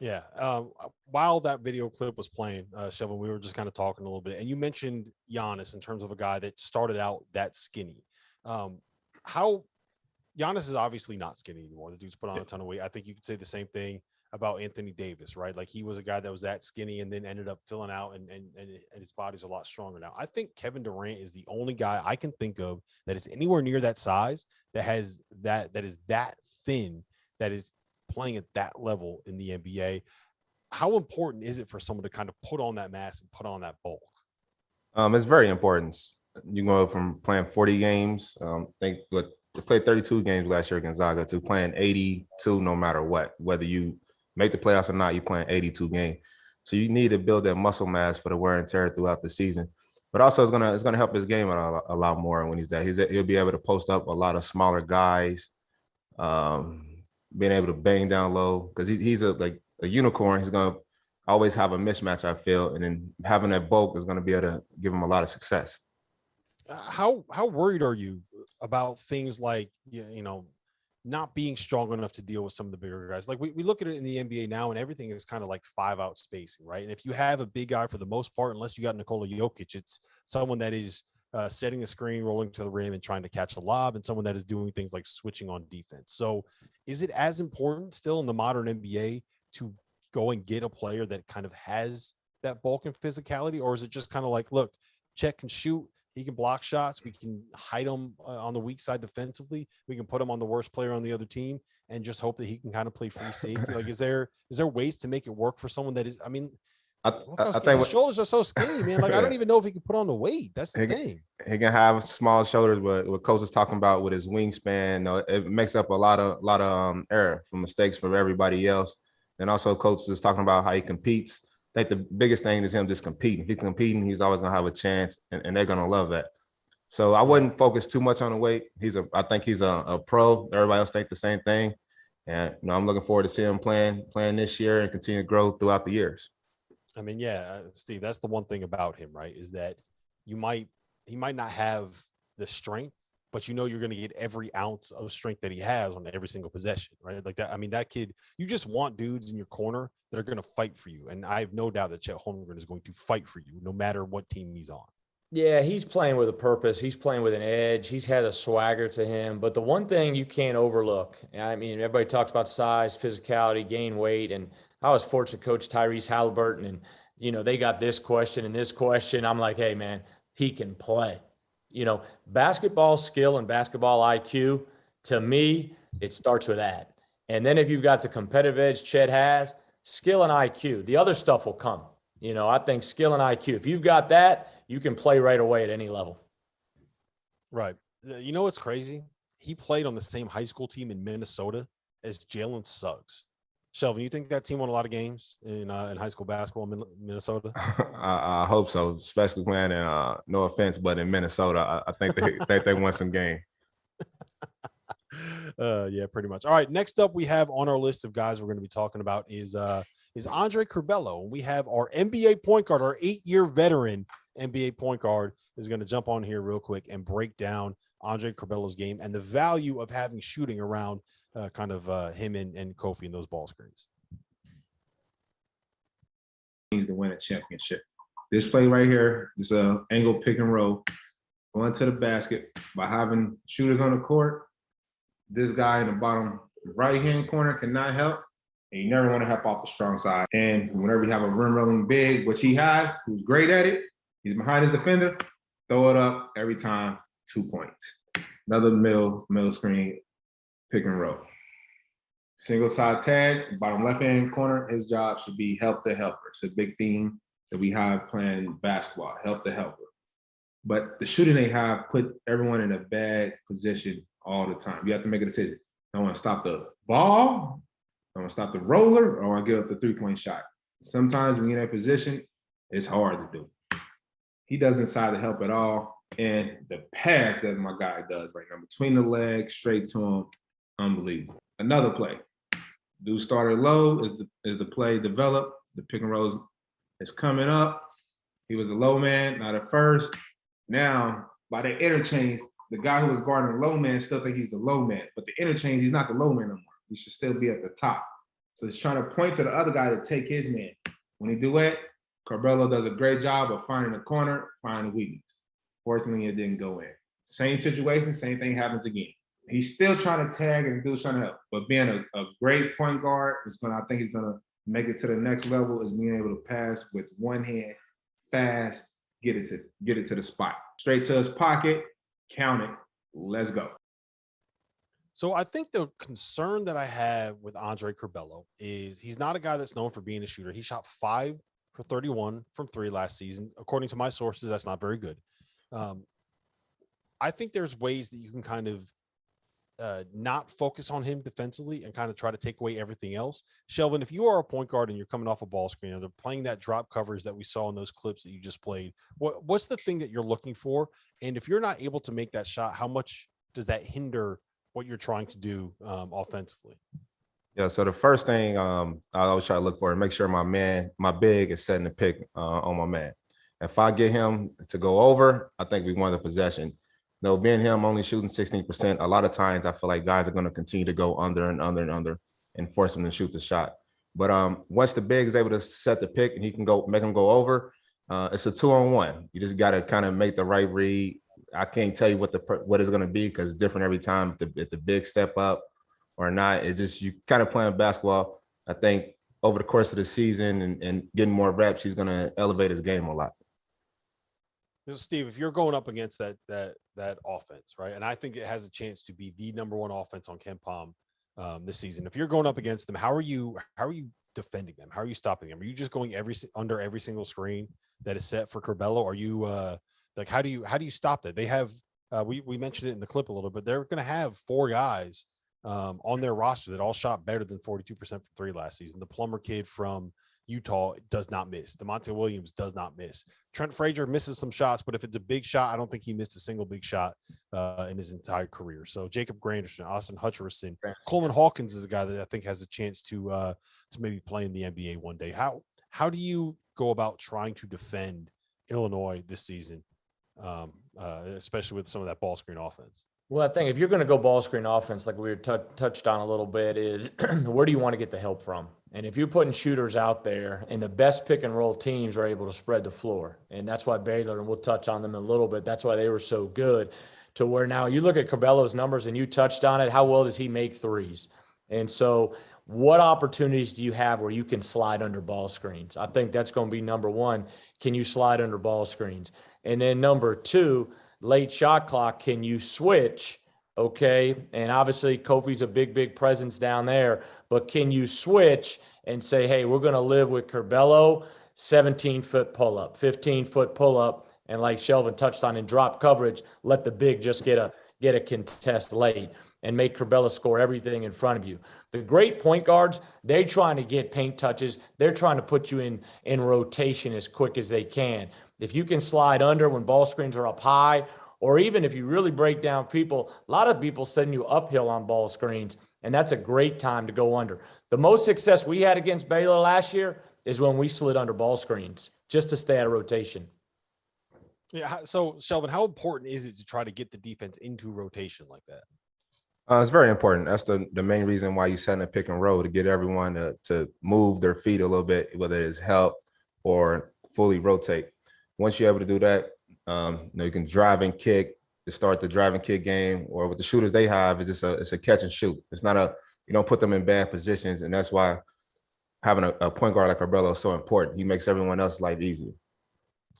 Yeah. While that video clip was playing, Shelvin, we were just kind of talking a little bit, and you mentioned Giannis in terms of a guy that started out that skinny. How Giannis is obviously not skinny anymore. The dude's put on a ton of weight. I think you could say the same thing about Anthony Davis, right? Like he was a guy that was that skinny and then ended up filling out, and his body's a lot stronger now. I think Kevin Durant is the only guy I can think of that is anywhere near that size, that has that is that thin, that is playing at that level in the NBA. How important is it for someone to kind of put on that mass and put on that bulk?
It's very important. You go from playing 40 games, they played 32 games last year at Gonzaga, to playing 82 no matter what, whether you make the playoffs or not, you're playing 82 games. So you need to build that muscle mass for the wear and tear throughout the season. But also it's gonna help his game a lot more when he's that. He'll be able to post up a lot of smaller guys, being able to bang down low, because he's a unicorn. He's gonna always have a mismatch, I feel, and then having that bulk is gonna be able to give him a lot of success.
How worried are you about things like, not being strong enough to deal with some of the bigger guys? Like we look at it in the NBA now, and everything is kind of like 5-out spacing, right? And if you have a big guy, for the most part, unless you got Nikola Jokic, it's someone that is setting the screen, rolling to the rim, and trying to catch a lob, and someone that is doing things like switching on defense. So is it as important still in the modern NBA to go and get a player that kind of has that bulk and physicality? Or is it just kind of like, look, Chet can shoot, he can block shots, we can hide him on the weak side defensively, we can put him on the worst player on the other team and just hope that he can kind of play free safety? Like, is there ways to make it work for someone that is, I mean, I think his shoulders are so skinny, man. Like, I don't even know if he can put on the weight. That's the thing.
He can have small shoulders, but what coach is talking about with his wingspan, it makes up a lot of error from mistakes for everybody else. And also coach is talking about how he competes. I think the biggest thing is him just competing. If he's competing, he's always gonna have a chance, and they're gonna love that. So I wouldn't focus too much on the weight. I think he's a pro. Everybody else think the same thing. And I'm looking forward to seeing him playing this year and continue to grow throughout the years.
I mean, yeah, Steve, that's the one thing about him, right? Is that he might not have the strength, but you're going to get every ounce of strength that he has on every single possession, right? Like that. I mean, that kid, you just want dudes in your corner that are going to fight for you. And I have no doubt that Chet Holmgren is going to fight for you no matter what team he's on.
Yeah, he's playing with a purpose. He's playing with an edge. He's had a swagger to him. But the one thing you can't overlook, I mean, everybody talks about size, physicality, gain weight. And I was fortunate to coach Tyrese Halliburton, and, they got this question and this question. I'm like, hey, man, he can play. Basketball skill and basketball IQ, to me, it starts with that. And then if you've got the competitive edge Chet has, skill and IQ, the other stuff will come. I think skill and IQ, if you've got that, you can play right away at any level.
Right. What's crazy? He played on the same high school team in Minnesota as Jalen Suggs. Shelvin, you think that team won a lot of games in high school basketball in Minnesota?
I hope so, especially playing in, no offense, but in Minnesota, I think they won some game.
Yeah, pretty much. All right. Next up, we have on our list of guys we're going to be talking about is Andre Curbelo. And we have our NBA point guard, our 8-year veteran NBA point guard, is going to jump on here real quick and break down Andre Curbelo's game and the value of having shooting around him and Kofi in those ball screens.
To win a championship. This play right here, this angle pick and roll, going to the basket by having shooters on the court. This guy in the bottom right-hand corner cannot help, and you never want to help off the strong side. And whenever you have a rim rolling big, which he has, who's great at it, he's behind his defender, throw it up every time, 2 points. Another middle screen, pick and roll. Single side tag, bottom left-hand corner, his job should be help the helper. It's a big theme that we have playing basketball, help the helper. But the shooting they have put everyone in a bad position all the time. You have to make a decision. I want to stop the ball, I want to stop the roller, or I want to give up the three-point shot. Sometimes when you're in that position, it's hard to do. He doesn't decide to help at all. And the pass that my guy does right now, between the legs, straight to him, unbelievable. Another play. Dude started low, is the play developed. The pick and roll is coming up. He was a low man, not at first. Now, by the interchange, the guy who was guarding the low man still think he's the low man. But the interchange, he's not the low man no more. He should still be at the top. So he's trying to point to the other guy to take his man. When he do it, Curbelo does a great job of finding the corner, finding the weakness. Fortunately, it didn't go in. Same situation, same thing happens again. He's still trying to tag and do trying to help, but being a great point guard I think he's gonna make it to the next level is being able to pass with one hand, fast, get it to the spot. Straight to his pocket, count it, let's go.
So I think the concern that I have with Andre Curbelo is he's not a guy that's known for being a shooter. He shot 5 for 31 from 3 last season. According to my sources, that's not very good. I think there's ways that you can kind of not focus on him defensively and kind of try to take away everything else. Shelvin, if you are a point guard and you're coming off a ball screen and they're playing that drop coverage that we saw in those clips that you just played, what's the thing that you're looking for? And if you're not able to make that shot, how much does that hinder what you're trying to do offensively?
Yeah, so the first thing I always try to look for and make sure my big is setting the pick on my man. If I get him to go over, I think we won the possession. No, being him only shooting 16%, a lot of times I feel like guys are going to continue to go under and under and under and force him to shoot the shot. But once the big is able to set the pick and he can make him go over, it's a 2-on-1. You just got to kind of make the right read. I can't tell you what it's going to be because it's different every time if the big step up or not. It's just you kind of playing basketball. I think over the course of the season and getting more reps, he's going to elevate his game a lot.
Steve, if you're going up against that offense, right, and I think it has a chance to be the number one offense on Ken Palm this season. If you're going up against them, how are you defending them? How are you stopping them? Are you just going under every single screen that is set for Curbelo? Are you like how do you stop that? They have we mentioned it in the clip a little bit. They're going to have 4 guys on their roster that all shot better than 42% from 3 last season. The Plummer kid from Utah does not miss. DeMonte Williams does not miss. Trent Frazier misses some shots, but if it's a big shot, I don't think he missed a single big shot in his entire career. So Jacob Granderson, Austin Hutcherson, Coleman Hawkins is a guy that I think has a chance to maybe play in the NBA one day. How do you go about trying to defend Illinois this season, especially with some of that ball screen offense?
Well, I think if you're going to go ball screen offense, like we were touched on a little bit, is where do you want to get the help from? And if you're putting shooters out there and the best pick and roll teams are able to spread the floor, and that's why Baylor, and we'll touch on them in a little bit, that's why they were so good to where now you look at Curbelo's numbers and you touched on it, how well does he make threes? And so what opportunities do you have where you can slide under ball screens? I think that's going to be number one. Can you slide under ball screens? And then number 2, late shot clock, can you switch? Okay. And obviously Kofi's a big presence down there, but can you switch and say, hey, we're going to live with Curbelo, 17-foot pull-up, 15-foot pull-up, and like Shelvin touched on in drop coverage, let the big just get a contest late and make Curbelo score everything in front of you. The great point guards, they're trying to get paint touches. They're trying to put you in rotation as quick as they can. If you can slide under when ball screens are up high, or even if you really break down people, a lot of people send you uphill on ball screens, and that's a great time to go under. The most success we had against Baylor last year is when we slid under ball screens just to stay out of rotation.
Yeah. So, Shelvin, how important is it to try to get the defense into rotation like that?
It's very important. That's the main reason why you set a pick and roll, to get everyone to move their feet a little bit, whether it's help or fully rotate. Once you're able to do that, you can drive and kick to start the drive and kick game, or with the shooters they have, it's a catch and shoot. It's not you don't put them in bad positions, and that's why having a point guard like Curbelo is so important. He makes everyone else's life easier.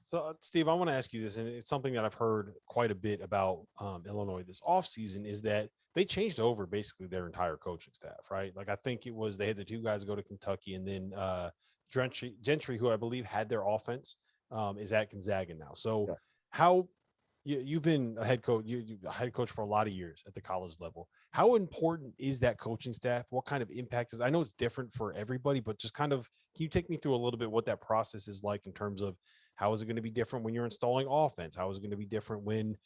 So, Steve, I want to ask you this, and it's something that I've heard quite a bit about Illinois this offseason, is that they changed over basically their entire coaching staff, right? Like I think it was they had the 2 guys go to Kentucky, and then Gentry, who I believe had their offense, is at Gonzaga now. So yeah. How you've been a head coach, you're a head coach for a lot of years at the college level. How important is that coaching staff? What kind of impact is? I know it's different for everybody, but just kind of, can you take me through a little bit what that process is like in terms of how is it going to be different when you're installing offense? How is it going to be different when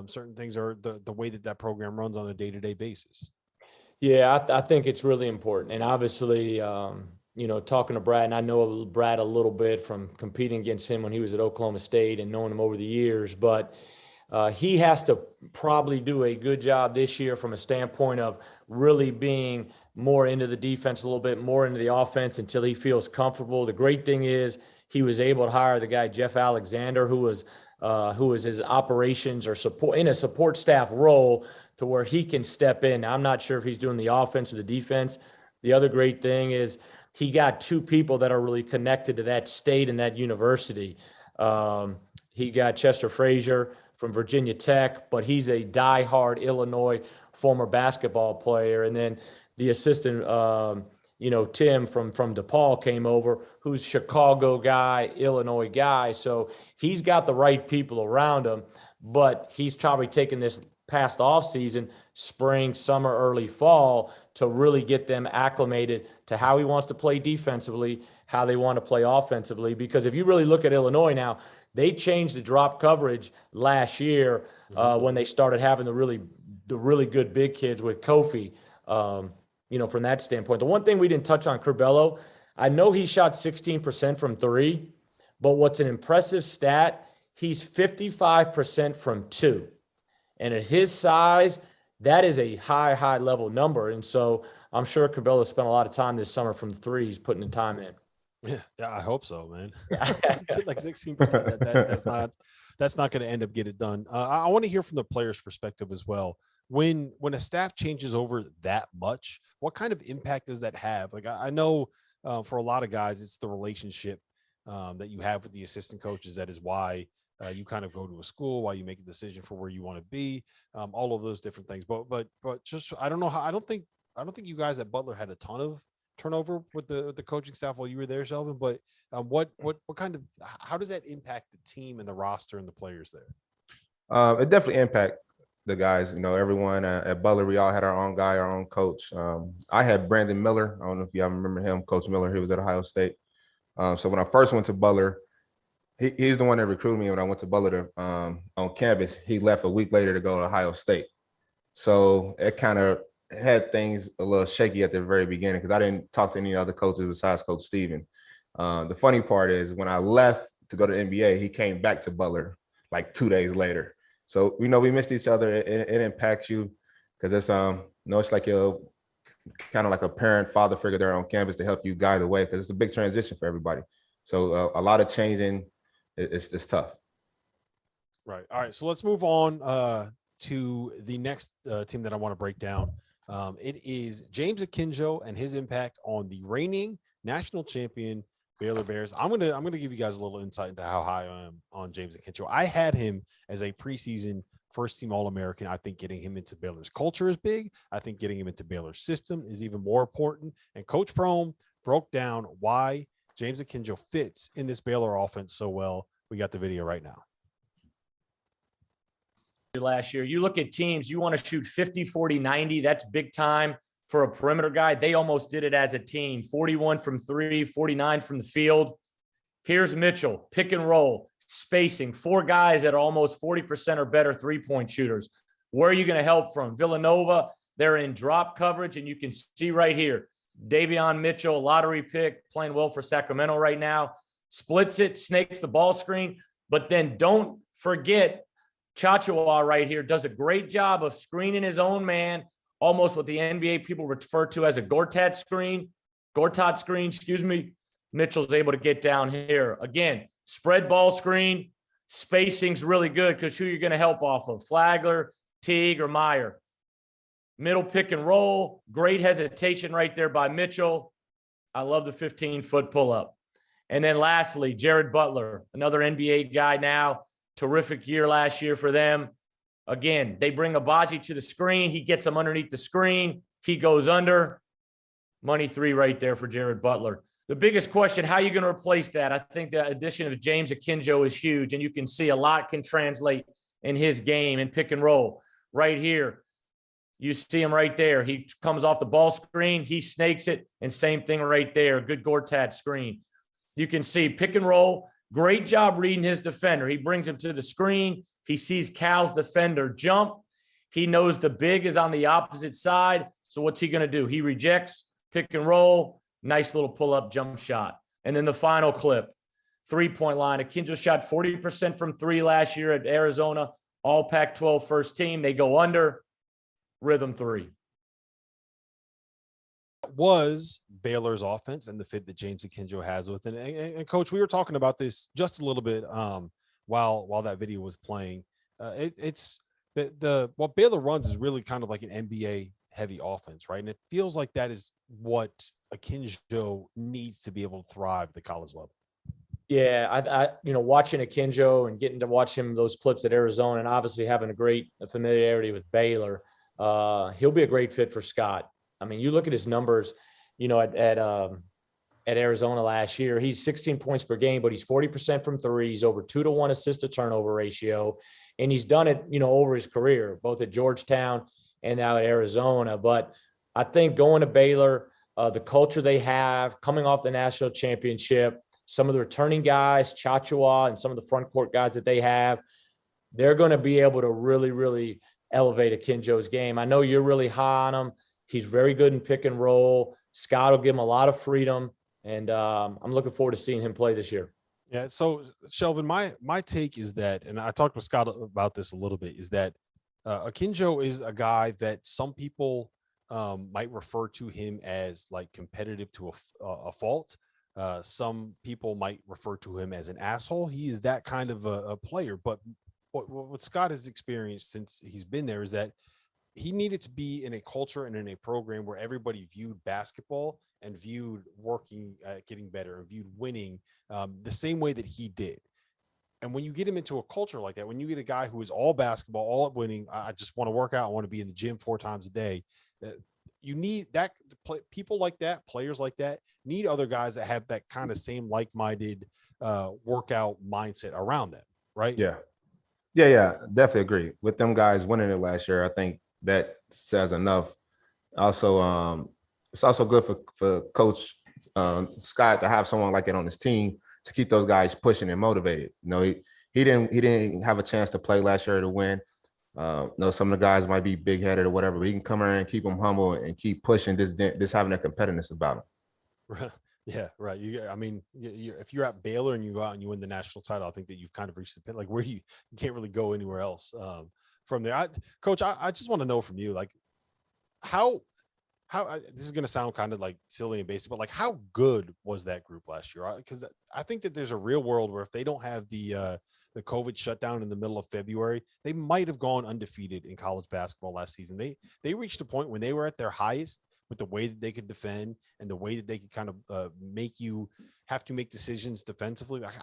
certain things are the way that program runs on a day-to-day basis?
Yeah, I think it's really important. And obviously, talking to Brad, and I know Brad a little bit from competing against him when he was at Oklahoma State and knowing him over the years, but he has to probably do a good job this year from a standpoint of really being more into the defense a little bit, more into the offense until he feels comfortable. The great thing is he was able to hire the guy, Jeff Alexander, who was his operations or support in a support staff role to where he can step in. Now, I'm not sure if he's doing the offense or the defense. The other great thing is he got two people that are really connected to that state and that university. He got Chester Frazier from Virginia Tech, but he's a diehard Illinois former basketball player. And then the assistant, Tim from DePaul came over, who's Chicago guy, Illinois guy. So he's got the right people around him, but he's probably taken this past off season, spring, summer, early fall, to really get them acclimated to how he wants to play defensively, how they want to play offensively. Because if you really look at Illinois now, they changed the drop coverage last year when they started having the really good big kids with Kofi. From that standpoint. The one thing we didn't touch on, Curbelo, I know he shot 16% from three, but what's an impressive stat, he's 55% from two. And at his size, that is a high level number. And so I'm sure Curbelo spent a lot of time this summer from threes, putting the time in.
Yeah, I hope so, man. Like 16%. That's not going to end up get it done. I want to hear from the player's perspective as well. When a staff changes over that much, what kind of impact does that have? Like I know for a lot of guys, it's the relationship that you have with the assistant coaches. That is why you kind of go to a school, why you make a decision for where you want to be, all of those different things. But just I don't know how. I don't think you guys at Butler had a ton of turnover with the coaching staff while you were there, Shelvin. But what kind of, how does that impact the team and the roster and the players there?
It definitely impact the guys. Everyone at Butler, we all had our own guy, our own coach. I had Brandon Miller. I don't know if y'all remember him, Coach Miller. He was at Ohio State. So when I first went to Butler, he's the one that recruited me when I went to Butler on campus. He left a week later to go to Ohio State. So it kind of had things a little shaky at the very beginning because I didn't talk to any other coaches besides Coach Steven. The funny part is when I left to go to the NBA, he came back to Butler like 2 days later. So, we missed each other. It impacts you because it's, it's like you're kind of like a parent, father figure there on campus to help you guide the way because it's a big transition for everybody. So a lot of changing, it's tough.
Right. All right. So let's move on to the next team that I want to break down. It is James Akinjo and his impact on the reigning national champion Baylor Bears. I'm gonna give you guys a little insight into how high I am on James Akinjo. I had him as a preseason first team All-American. I think getting him into Baylor's culture is big. I think getting him into Baylor's system is even more important. And Coach Prohm broke down why James Akinjo fits in this Baylor offense so well. We got the video right now.
Last year, you look at teams, you want to shoot 50, 40, 90. That's big time for a perimeter guy. They almost did it as a team. 41 from three, 49 from the field. Here's Mitchell, pick and roll, spacing, four guys that are almost 40% or better three-point shooters. Where are you going to help from? Villanova, they're in drop coverage, and you can see right here, Davion Mitchell, lottery pick, playing well for Sacramento right now, splits it, snakes the ball screen, but then don't forget Chachua right here does a great job of screening his own man, almost what the NBA people refer to as a Gortat screen, Mitchell's able to get down here. Again, spread ball screen, spacing's really good because who you're going to help off of, Flagler, Teague, or Meyer. Middle pick and roll, great hesitation right there by Mitchell. I love the 15-foot pull-up. And then lastly, Jared Butler, another NBA guy now. Terrific year last year for them. Again, they bring Abaji to the screen. He gets him underneath the screen. He goes under. Money three right there for Jared Butler. The biggest question, how are you going to replace that? I think the addition of James Akinjo is huge, and you can see a lot can translate in his game and pick and roll. Right here, you see him right there. He comes off the ball screen. He snakes it, and same thing right there. Good Gortat screen. You can see pick and roll. Great job reading his defender. He brings him to the screen. He sees Cal's defender jump. He knows the big is on the opposite side. So what's he going to do? He rejects, pick and roll, nice little pull-up jump shot. And then the final clip, three-point line. Akinjo shot 40% from three last year at Arizona, all Pac-12 first team. They go under, rhythm three.
was Baylor's offense and the fit that James Akinjo has with it. And Coach, we were talking about this just a little bit while that video was playing. It's what Baylor runs is really kind of like an NBA heavy offense, right? And it feels like that is what Akinjo needs to be able to thrive at the college level.
Yeah, I watching Akinjo and getting to watch him those clips at Arizona, and obviously having a great familiarity with Baylor, he'll be a great fit for Scott. I mean, you look at his numbers, at Arizona last year, he's 16 points per game, but he's 40% from three. He's over 2-to-1 assist to turnover ratio, and he's done it, over his career, both at Georgetown and now at Arizona. But I think going to Baylor, the culture they have, coming off the national championship, some of the returning guys, Chachua, and some of the front court guys that they have, they're going to be able to really, really elevate Akinjo's game. I know you're really high on him. He's very good in pick and roll. Scott will give him a lot of freedom, and I'm looking forward to seeing him play this year.
Yeah. So Shelvin, my take is that, and I talked with Scott about this a little bit, is that Akinjo is a guy that some people might refer to him as like competitive to a fault. Some people might refer to him as an asshole. He is that kind of a player. But what Scott has experienced since he's been there is that he needed to be in a culture and in a program where everybody viewed basketball and viewed working at getting better and viewed winning the same way that he did. And when you get him into a culture like that, when you get a guy who is all basketball, all winning, I just want to work out, I want to be in the gym 4 times a day. You need that. People like that, players like that, need other guys that have that kind of same like-minded workout mindset around them, right?
Yeah, definitely agree with them guys winning it last year. I think that says enough. Also, it's also good for Coach Scott to have someone like it on his team to keep those guys pushing and motivated. He didn't have a chance to play last year to win. Some of the guys might be big headed or whatever, but he can come around and keep them humble and keep pushing this having that competitiveness about him.
Yeah, right. If you're at Baylor and you go out and you win the national title, I think that you've kind of reached the pit, like where you can't really go anywhere else from there. Coach, I just want to know from you, like how this is going to sound kind of like silly and basic, but like how good was that group last year? Because I think that there's a real world where if they don't have the COVID shutdown in the middle of February, they might have gone undefeated in college basketball last season. They reached a point when they were at their highest with the way that they could defend and the way that they could kind of make you have to make decisions defensively. Like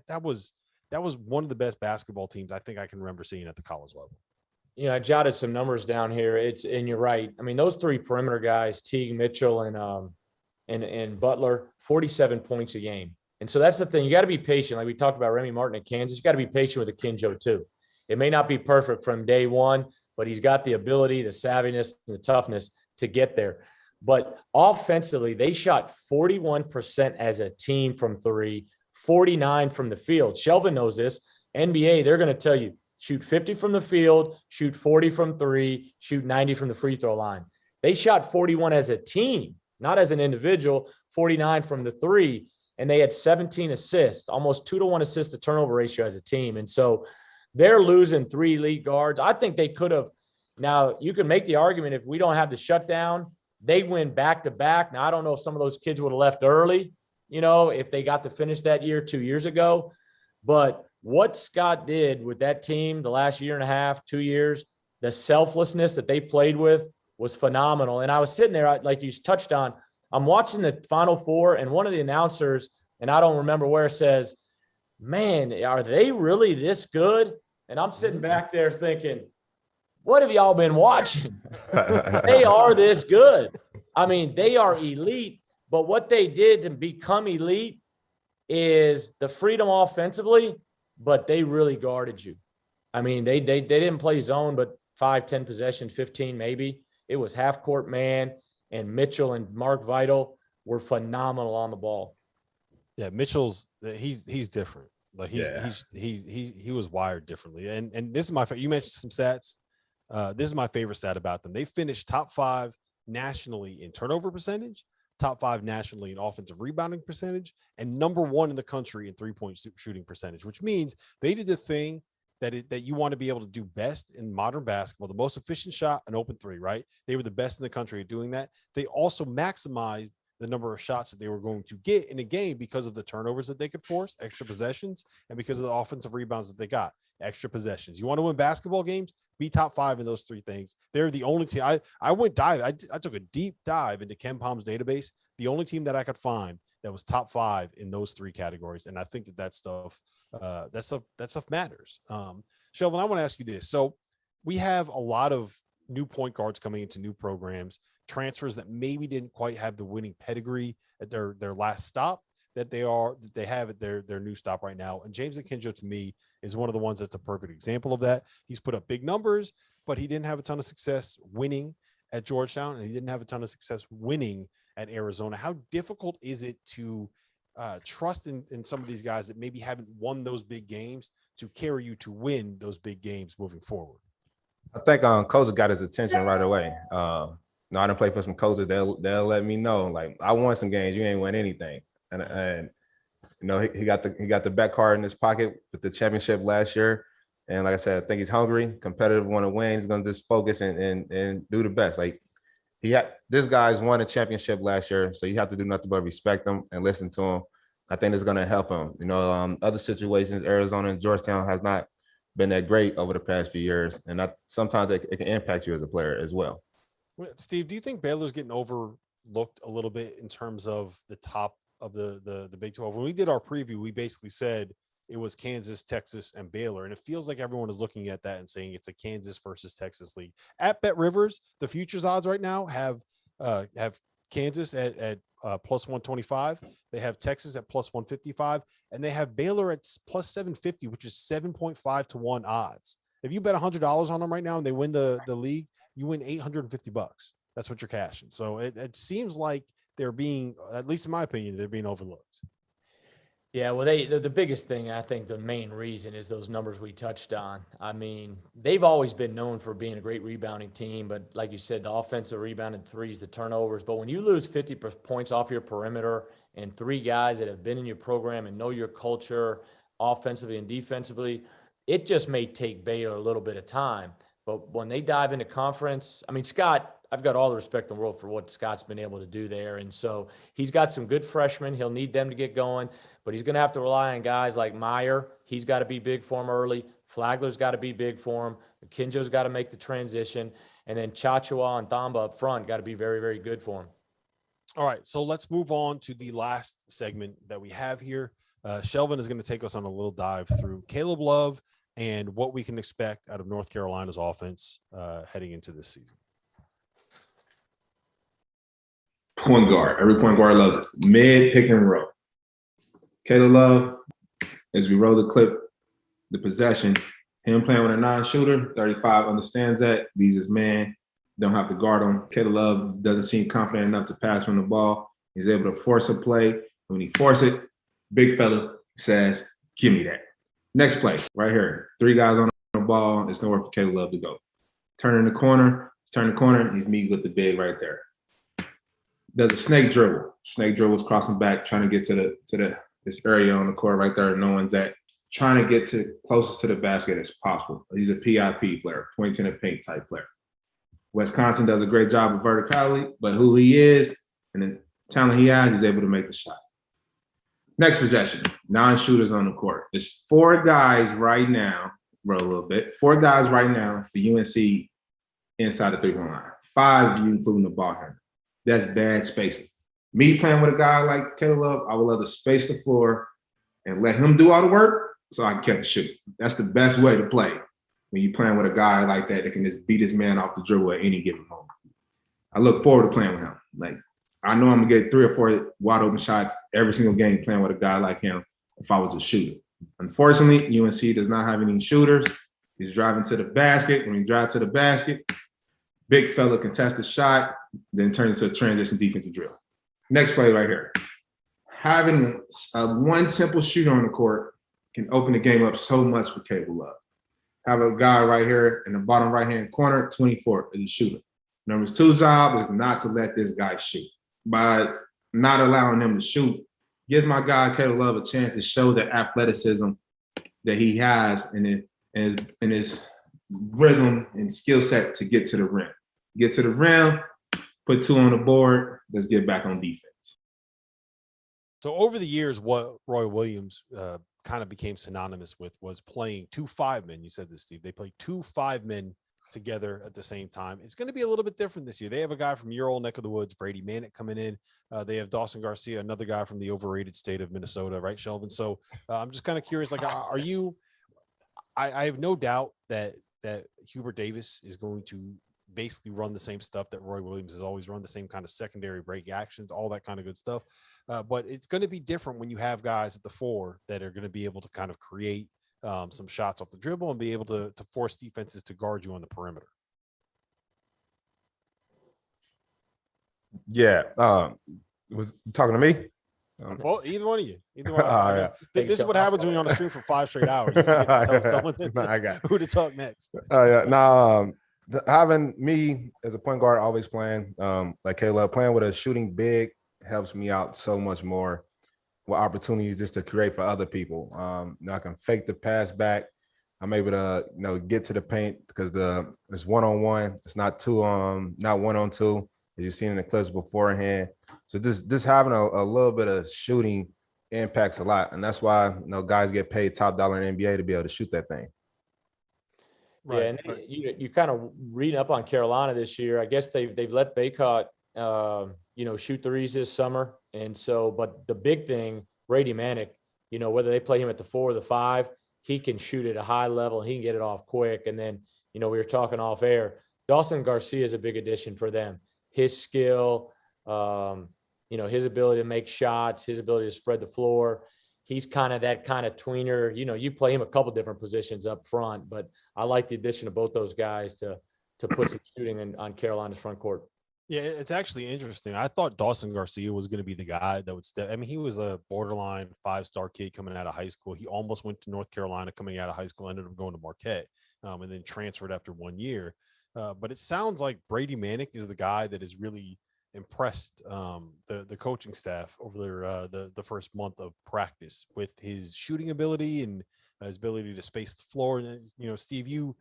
that was one of the best basketball teams I think I can remember seeing at the college level.
I jotted some numbers down here. And you're right. I mean, those 3 perimeter guys, Teague, Mitchell, and Butler, 47 points a game. And so that's the thing. You got to be patient. Like we talked about Remy Martin at Kansas, you got to be patient with Akinjo too. It may not be perfect from day one, but he's got the ability, the savviness, and the toughness to get there. But offensively, they shot 41% as a team from 3, 49 from the field. Shelvin knows this. NBA, they're going to tell you, shoot 50 from the field, shoot 40 from 3, shoot 90 from the free throw line. They shot 41 as a team, not as an individual, 49 from the 3, and they had 17 assists, almost 2-to-1 assist to turnover ratio as a team. And so they're losing 3 elite guards. I think they could have. Now, you can make the argument if we don't have the shutdown, they win back-to-back. Now, I don't know if some of those kids would have left early, if they got to finish that year 2 years ago. But what Scott did with that team the last year and a half, 2 years, the selflessness that they played with was phenomenal. And I was sitting there, like you touched on, I'm watching the Final Four, and one of the announcers, and I don't remember where, says, man, are they really this good? And I'm sitting back there thinking, what have y'all been watching? They are this good. I mean, they are elite, but what they did to become elite is the freedom offensively, but they really guarded you. I mean, they didn't play zone, but 5, 10 possessions, 15 maybe. It was half court man, and Mitchell and Mark Vital were phenomenal on the ball.
Yeah, Mitchell's he's different. Like he was wired differently. And this is my you mentioned some stats. This is my favorite stat about them. They finished top 5 nationally in turnover percentage, top 5 nationally in offensive rebounding percentage, and number 1 in the country in 3-point shooting percentage, which means they did the thing that you want to be able to do best in modern basketball, the most efficient shot, an open three, right? They were the best in the country at doing that. They also maximized the number of shots that they were going to get in a game because of the turnovers that they could force, extra possessions, and because of the offensive rebounds that they got, extra possessions. You want to win basketball games? Be top 5 in those 3 things. They're the only team. I took a deep dive into Ken Palm's database. The only team that I could find that was top 5 in those 3 categories. And I think that stuff matters. Shelvin, I want to ask you this. So we have a lot of new point guards coming into new programs, transfers that maybe didn't quite have the winning pedigree at their last stop that they have at their new stop right now. And James Akinjo, to me, is one of the ones that's a perfect example of that. He's put up big numbers, but he didn't have a ton of success winning at Georgetown, and he didn't have a ton of success winning at Arizona. How difficult is it to trust in some of these guys that maybe haven't won those big games to carry you to win those big games moving forward?
I think coach got his attention right away. I done play for some coaches. They'll let me know, like, I won some games, you ain't win anything. And you know, he got the back card in his pocket with the championship last year. And like I said, I think he's hungry, competitive, want to win. He's gonna just focus and do the best. Like, this guy's won a championship last year, so you have to do nothing but respect him and listen to him. I think it's gonna help him. You know, other situations, Arizona and Georgetown has not been that great over the past few years, and sometimes it can impact you as a player as well.
Steve, do you think Baylor's getting overlooked a little bit in terms of the top of the Big 12? When we did our preview, we basically said it was Kansas, Texas, and Baylor, and it feels like everyone is looking at that and saying it's a Kansas versus Texas league. At Bet Rivers, the futures odds right now have Kansas at plus 125. They have Texas at plus 155, and they have Baylor at plus 750, which is 7.5 to 1 odds. If you bet $100 on them right now and they win the league, you win $850. That's what you're cashing. So it seems like they're being, at least in my opinion, they're being overlooked.
Yeah, well, the biggest thing, I think the main reason is those numbers we touched on. I mean, they've always been known for being a great rebounding team, but like you said, the offensive rebounded threes, the turnovers. But when you lose 50 points off your perimeter and 3 guys that have been in your program and know your culture offensively and defensively, it just may take Baylor a little bit of time. But when they dive into conference, I mean, Scott, I've got all the respect in the world for what Scott's been able to do there. And so he's got some good freshmen. He'll need them to get going, but he's going to have to rely on guys like Meyer. He's got to be big for him early. Flagler's got to be big for him. Kinjo's got to make the transition. And then Chachua and Thamba up front got to be very, very good for him.
All right, so let's move on to the last segment that we have here. Shelvin is going to take us on a little dive through Caleb Love and what we can expect out of North Carolina's offense heading into this season.
Point guard. Every point guard loves it. Mid, pick, and roll. Caleb Love, as we roll the clip, the possession, him playing with a non-shooter, 35 understands that. These is man. Don't have to guard him. Caleb Love doesn't seem confident enough to pass from the ball. He's able to force a play. When he forces it, big fella says, give me that. Next play, right here. 3 guys on the ball. There's nowhere for Caleb Love to go. Turn the corner. He's meeting with the big right there. Does a snake dribble. Snake dribble is crossing back, trying to get to this area on the court right there. No one's at. Trying to get to closest to the basket as possible. He's a PIP player, points in a paint type player. Wisconsin does a great job of verticality, but who he is and the talent he has, he's able to make the shot. Next possession, 9 shooters on the court. There's 4 guys right now, roll a little bit, 4 guys right now for UNC inside the 3-point line. 5 of you, including the ball handler. That's bad spacing. Me playing with a guy like Caleb Love, I would love to space the floor and let him do all the work so I can catch the shoot. That's the best way to play when you're playing with a guy like that can just beat his man off the dribble at any given moment. I look forward to playing with him. Like, I know I'm gonna get 3 or 4 wide open shots every single game playing with a guy like him if I was a shooter. Unfortunately, UNC does not have any shooters. He's driving to the basket. When he drives to the basket, big fella contest the shot, then turns into a transition defensive drill. Next play right here. Having one simple shooter on the court can open the game up so much for Caleb Love. Have a guy right here in the bottom right-hand corner, 24 is a shooter. Number 2's job is not to let this guy shoot. By not allowing him to shoot, gives my guy Caleb Love a chance to show the athleticism that he has, and and his rhythm and skill set to get to the rim. Get to the rim, put 2 on the board, let's get back on defense.
So over the years, what Roy Williams kind of became synonymous with was playing 2 5-men. You said this, Steve. They play 2 5-men together at the same time. It's going to be a little bit different this year. They have a guy from your old neck of the woods, Brady Manick, coming in. They have Dawson Garcia, another guy from the overrated state of Minnesota, right, Shelvin? So I'm just kind of curious, like, are you? I have no doubt that Hubert Davis is going to basically run the same stuff that Roy Williams has always run, the same kind of secondary break actions, all that kind of good stuff. But it's going to be different when you have guys at the 4 that are going to be able to kind of create some shots off the dribble and be able to force defenses to guard you on the perimeter.
Yeah. Was talking to me?
Well, either one of you. Either one. Yeah. This is what happens when you're on the stream for 5 straight hours. You forget to tell someone
I got
who to talk next.
Having me as a point guard always playing, like Caleb, playing with a shooting big helps me out so much more with opportunities just to create for other people. I can fake the pass back. I'm able to, get to the paint because it's 1-on-1. It's not 2 not 1-on-2. As you've seen in the clips beforehand. So just having a little bit of shooting impacts a lot. And that's why, guys get paid top dollar in the NBA to be able to shoot that thing.
Right. Yeah, and you kind of reading up on Carolina this year. I guess they've let Baycott, shoot threes this summer. And so, but the big thing, Brady Manick, whether they play him at the 4 or the 5, he can shoot at a high level and he can get it off quick. And then, we were talking off air, Dawson Garcia is a big addition for them. His skill, his ability to make shots, his ability to spread the floor. He's kind of that kind of tweener. You play him a couple different positions up front, but I like the addition of both those guys to put some shooting on Carolina's front court.
Yeah, it's actually interesting. I thought Dawson Garcia was going to be the guy that would step. I mean, he was a borderline 5-star kid coming out of high school. He almost went to North Carolina coming out of high school, ended up going to Marquette, and then transferred after 1 year. But it sounds like Brady Manick is the guy that has really impressed the coaching staff over the first month of practice with his shooting ability and his ability to space the floor. And Steve, you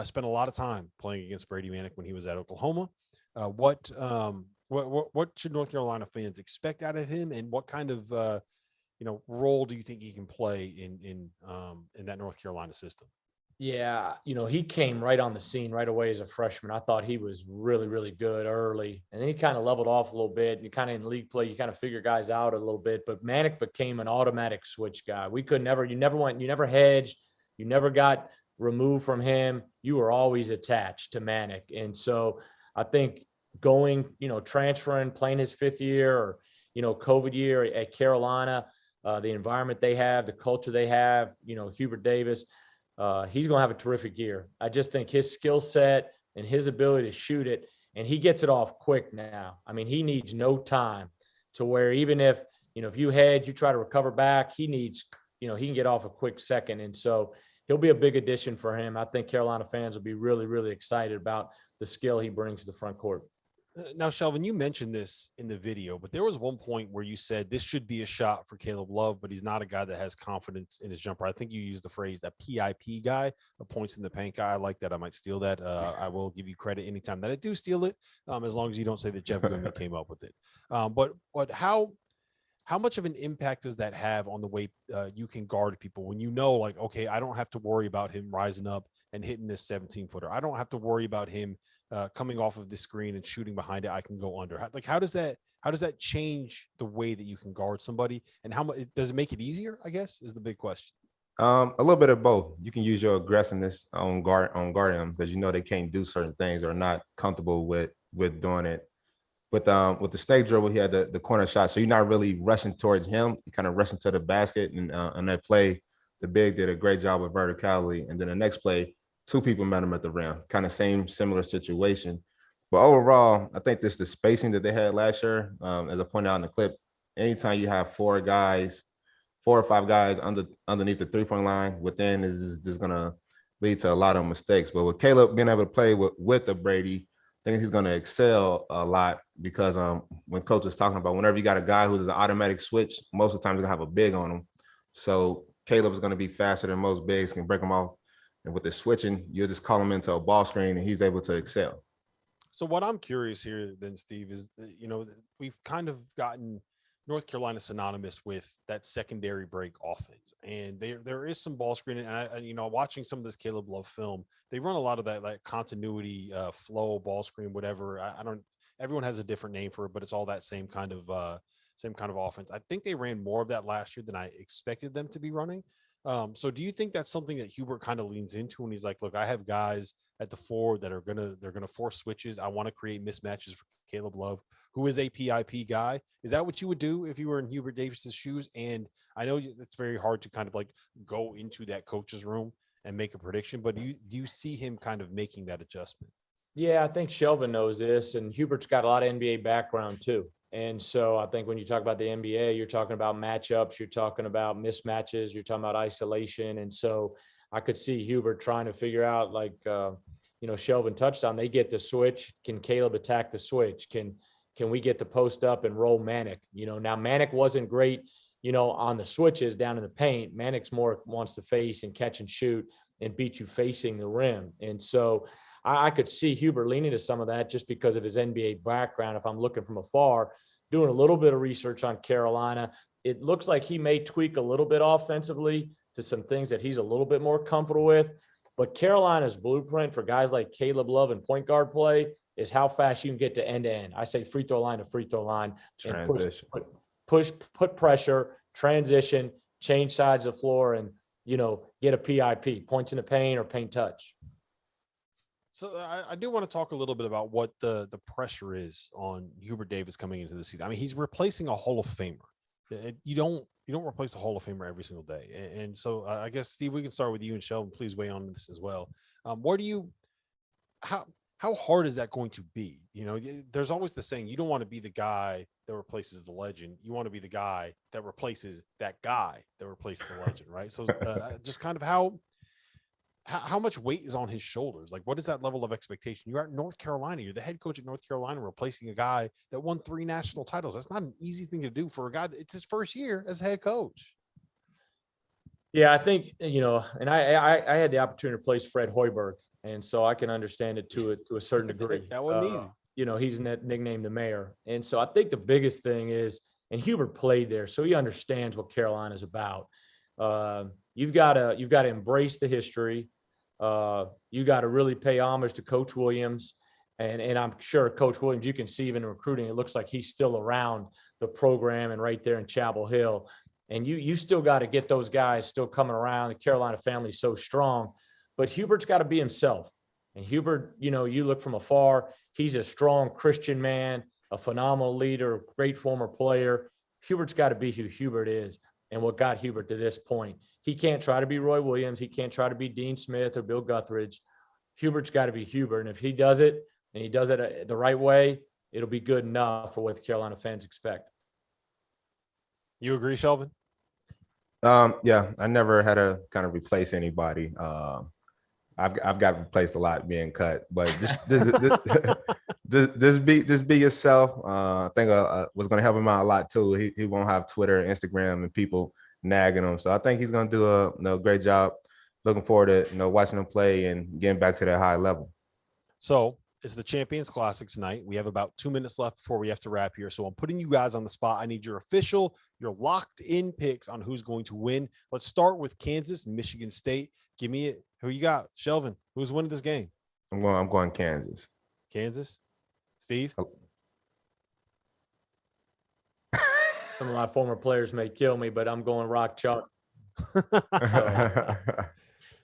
spent a lot of time playing against Brady Manick when he was at Oklahoma. What should North Carolina fans expect out of him, and what kind of role do you think he can play in that North Carolina system?
Yeah, he came right on the scene right away as a freshman. I thought he was really, really good early. And then he kind of leveled off a little bit. You kind of in league play, you kind of figure guys out a little bit. But Manick became an automatic switch guy. You never hedged. You never got removed from him. You were always attached to Manick. And so I think transferring, playing his 5th year or, COVID year at Carolina, the environment they have, the culture they have, Hubert Davis, he's going to have a terrific year. I just think his skill set and his ability to shoot it, and he gets it off quick now. I mean, he needs no time to where even if you hedge, you try to recover back, he needs, he can get off a quick second. And so he'll be a big addition for him. I think Carolina fans will be really, really excited about the skill he brings to the front court.
Now, Shelvin, you mentioned this in the video, but there was one point where you said this should be a shot for Caleb Love, but he's not a guy that has confidence in his jumper. I think you used the phrase that PIP guy, a points in the paint guy. I like that. I might steal that. I will give you credit anytime that I do steal it, as long as you don't say that Jeff Goodman came up with it. But how much of an impact does that have on the way you can guard people when like, okay, I don't have to worry about him rising up and hitting this 17-footer. I don't have to worry about him coming off of the screen and shooting behind it. I can go under. How does that change the way that you can guard somebody, and how much does it make it easier, I guess, is the big question.
A little bit of both. You can use your aggressiveness on guarding them because they can't do certain things or not comfortable with doing it. With the snake dribble, he had the corner shot, so you're not really rushing towards him. You kind of rushing to the basket, and on that play, the big did a great job of verticality. And then the next play, 2 people met him at the rim, kind of similar situation. But overall, I think the spacing that they had last year, as I pointed out in the clip, anytime you have 4 or 5 guys underneath the 3-point line, within is just going to lead to a lot of mistakes. But with Caleb being able to play with the Brady, I think he's going to excel a lot because when coach is talking about whenever you got a guy who's an automatic switch, most of the time you're going to have a big on him. So Caleb is going to be faster than most bigs, can break them off And with the switching, you'll just call him into a ball screen and he's able to excel.
So what I'm curious here then, Steve, is, we've kind of gotten North Carolina synonymous with that secondary break offense. And there is some ball screening. And watching some of this Caleb Love film, they run a lot of that like continuity, flow, ball screen, whatever. Everyone has a different name for it, but it's all that same kind of offense. I think they ran more of that last year than I expected them to be running. So do you think that's something that Hubert kind of leans into when he's like, look, I have guys at the forward that they're gonna force switches. I want to create mismatches for Caleb Love, who is a PIP guy. Is that what you would do if you were in Hubert Davis's shoes? And I know it's very hard to kind of like go into that coach's room and make a prediction, but do you see him kind of making that adjustment?
Yeah, I think Shelvin knows this, and Hubert's got a lot of NBA background too. And so I think when you talk about the NBA, you're talking about matchups, you're talking about mismatches, you're talking about isolation. And so I could see Hubert trying to figure out, like, Shelvin touched on, they get the switch. Can Caleb attack the switch? Can we get the post up and roll Mack? Now Mack wasn't great, on the switches down in the paint. Mack's more wants to face and catch and shoot and beat you facing the rim. And so I could see Hubert leaning to some of that just because of his NBA background. If I'm looking from afar, doing a little bit of research on Carolina, it looks like he may tweak a little bit offensively to some things that he's a little bit more comfortable with. But Carolina's blueprint for guys like Caleb Love and point guard play is how fast you can get to end to end. I say free throw line to free throw line.
Transition.
Put pressure, transition, change sides of the floor, and, get a PIP, points in the paint or paint touch.
So I do want to talk a little bit about what the pressure is on Hubert Davis coming into the season. I mean, he's replacing a Hall of Famer. You don't replace a Hall of Famer every single day. And so I guess, Steve, we can start with you, and Shelvin, please weigh on this as well. How hard is that going to be? There's always the saying, you don't want to be the guy that replaces the legend. You want to be the guy that replaces that guy that replaces the legend, right? So just kind of how much weight is on his shoulders? Like, what is that level of expectation? You're at North Carolina. You're the head coach at North Carolina, replacing a guy that won 3 national titles. That's not an easy thing to do for a guy. It's his first year as head coach.
Yeah, I think, and I had the opportunity to replace Fred Hoiberg, and so I can understand it to a certain degree.
That wasn't easy.
He's nicknamed the mayor. And so I think the biggest thing is, and Hubert played there, so he understands what Carolina's about. You've got to embrace the history. You got to really pay homage to Coach Williams. And I'm sure Coach Williams, you can see even in recruiting, it looks like he's still around the program and right there in Chapel Hill. And you still got to get those guys still coming around. The Carolina family is so strong, but Hubert's got to be himself. And Hubert, you look from afar, he's a strong Christian man, a phenomenal leader, great former player. Hubert's got to be who Hubert is and what got Hubert to this point. He can't try to be Roy Williams. He can't try to be Dean Smith or Bill Guthridge. Hubert's got to be Hubert. And if he does it, and he does it the right way, it'll be good enough for what the Carolina fans expect.
You agree, Shelvin?
Yeah, I never had to kind of replace anybody. I've got replaced a lot being cut, but just be yourself. I think was going to help him out a lot too. He won't have Twitter, Instagram, and people nagging him. So I think he's going to do a great job. Looking forward to watching him play and getting back to that high level.
So it's the Champions Classic tonight. We have about 2 minutes left before we have to wrap here. So I'm putting you guys on the spot. I need your locked in picks on who's going to win. Let's start with Kansas and Michigan State. Give me it. Who you got? Shelvin, who's winning this game?
I'm going Kansas.
Kansas? Steve?
Some of my former players may kill me, but I'm going Rock Chalk.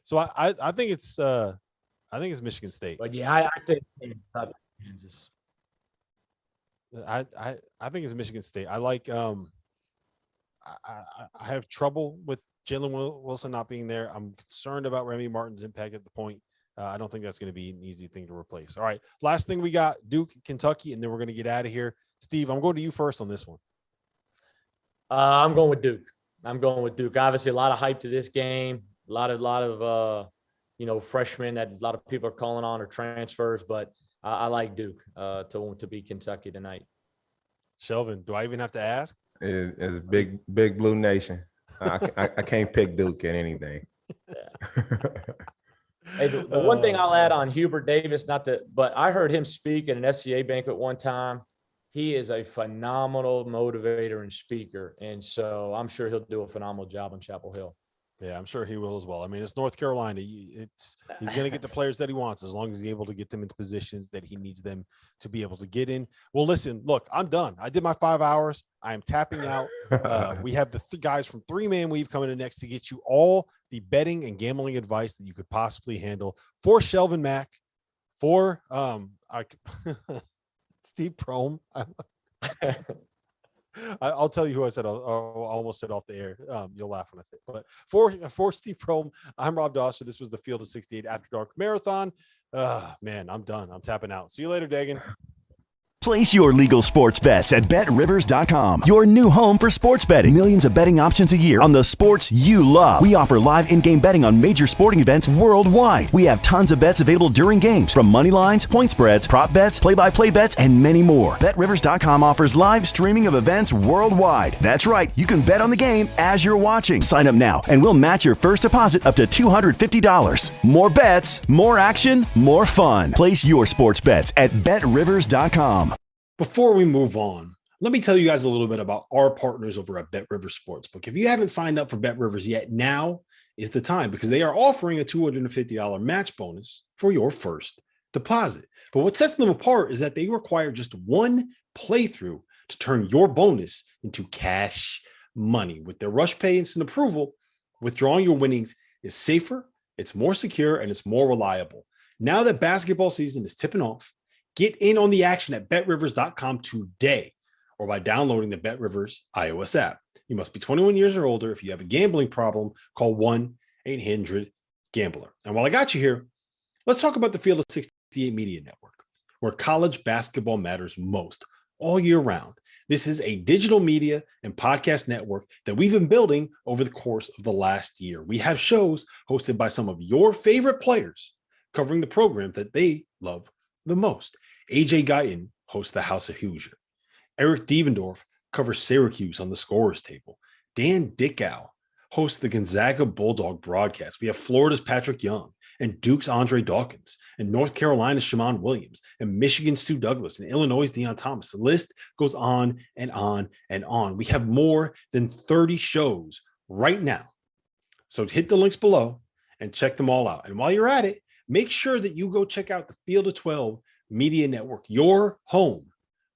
So I think it's Michigan State.
But yeah, I think Kansas.
I think it's Michigan State. I like I have trouble with Jalen Wilson not being there. I'm concerned about Remy Martin's impact at the point. I don't think that's going to be an easy thing to replace. All right, last thing we got, Duke, Kentucky, and then we're going to get out of here. Steve, I'm going to you first on this one.
I'm going with Duke. Obviously, a lot of hype to this game. A lot of freshmen that a lot of people are calling on or transfers, but I like Duke to beat Kentucky tonight.
Shelvin, do I even have to ask?
It's big blue nation. I can't pick Duke at anything.
Yeah. Hey, the one thing I'll add on Hubert Davis, but I heard him speak at an FCA banquet one time. He is a phenomenal motivator and speaker. And so I'm sure he'll do a phenomenal job on Chapel Hill.
Yeah, I'm sure he will as well. I mean, it's North Carolina. He's going to get the players that he wants as long as he's able to get them into positions that he needs them to be able to get in. Well, listen, look, I'm done. I did my 5 hours. I am tapping out. We have the guys from 3-Man Weave coming in next to get you all the betting and gambling advice that you could possibly handle for Shelvin Mack, for Steve Prohm. I'll tell you who I said. I almost said off the air. You'll laugh when I say it. But for Steve Prohm, I'm Rob Dauster. This was the Field of 68 After Dark Marathon. Man, I'm done. I'm tapping out. See you later, Dagan.
Place your legal sports bets at BetRivers.com, your new home for sports betting. Millions of betting options a year on the sports you love. We offer live in-game betting on major sporting events worldwide. We have tons of bets available during games, from money lines, point spreads, prop bets, play-by-play bets, and many more. BetRivers.com offers live streaming of events worldwide. That's right, you can bet on the game as you're watching. Sign up now, and we'll match your first deposit up to $250. More bets, more action, more fun. Place your sports bets at BetRivers.com.
Before we move on, let me tell you guys a little bit about our partners over at Bet Rivers Sportsbook. If you haven't signed up for Bet Rivers yet, now is the time, because they are offering a $250 match bonus for your first deposit. But what sets them apart is that they require just one playthrough to turn your bonus into cash money. With their Rush Pay Instant Approval, withdrawing your winnings is safer, it's more secure, and it's more reliable. Now that basketball season is tipping off, get in on the action at betrivers.com today, or by downloading the BetRivers iOS app. You must be 21 years or older. If you have a gambling problem, call 1-800-GAMBLER. And while I got you here, let's talk about the Field of 68 Media Network, where college basketball matters most all year round. This is a digital media and podcast network that we've been building over the course of the last year. We have shows hosted by some of your favorite players covering the program that they love the most. AJ Guyton hosts the House of Hoosier. Eric Devendorf covers Syracuse on the scorer's table. Dan Dickow hosts the Gonzaga Bulldog broadcast. We have Florida's Patrick Young and Duke's Andre Dawkins and North Carolina's Shammond Williams and Michigan's Stu Douglas and Illinois' Deion Thomas. The list goes on and on and on. We have more than 30 shows right now. So hit the links below and check them all out. And while you're at it, make sure that you go check out the Field of 12 Media Network, your home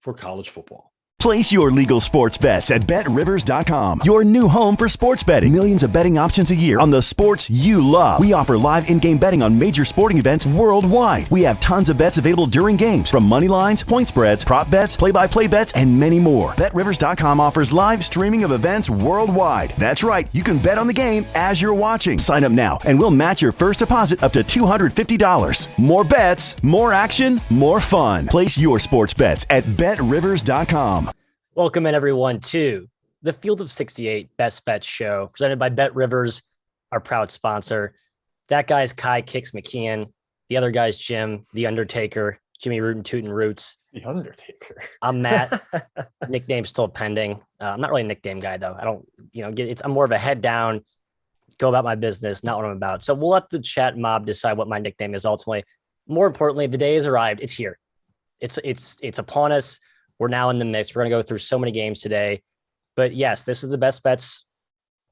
for college football.
Place your legal sports bets at BetRivers.com, your new home for sports betting. Millions of betting options a year on the sports you love. We offer live in-game betting on major sporting events worldwide. We have tons of bets available during games, from money lines, point spreads, prop bets, play-by-play bets, and many more. BetRivers.com offers live streaming of events worldwide. That's right, you can bet on the game as you're watching. Sign up now, and we'll match your first deposit up to $250. More bets, more action, more fun. Place your sports bets at BetRivers.com.
Welcome in, everyone, to the Field of 68 Best Bet Show, presented by Bet Rivers, our proud sponsor. That guy's Kai Kicks McKeon. The other guy's Jim, The Undertaker, Jimmy Rootin' Tootin' Roots.
The Undertaker.
I'm Matt. Nickname's still pending. I'm not really a nickname guy, though. I don't, I'm more of a head down, go about my business, not what I'm about. So we'll let the chat mob decide what my nickname is ultimately. More importantly, the day has arrived. It's here. It's upon us. We're now in the mix. We're going to go through so many games today. But yes, this is the Best Bets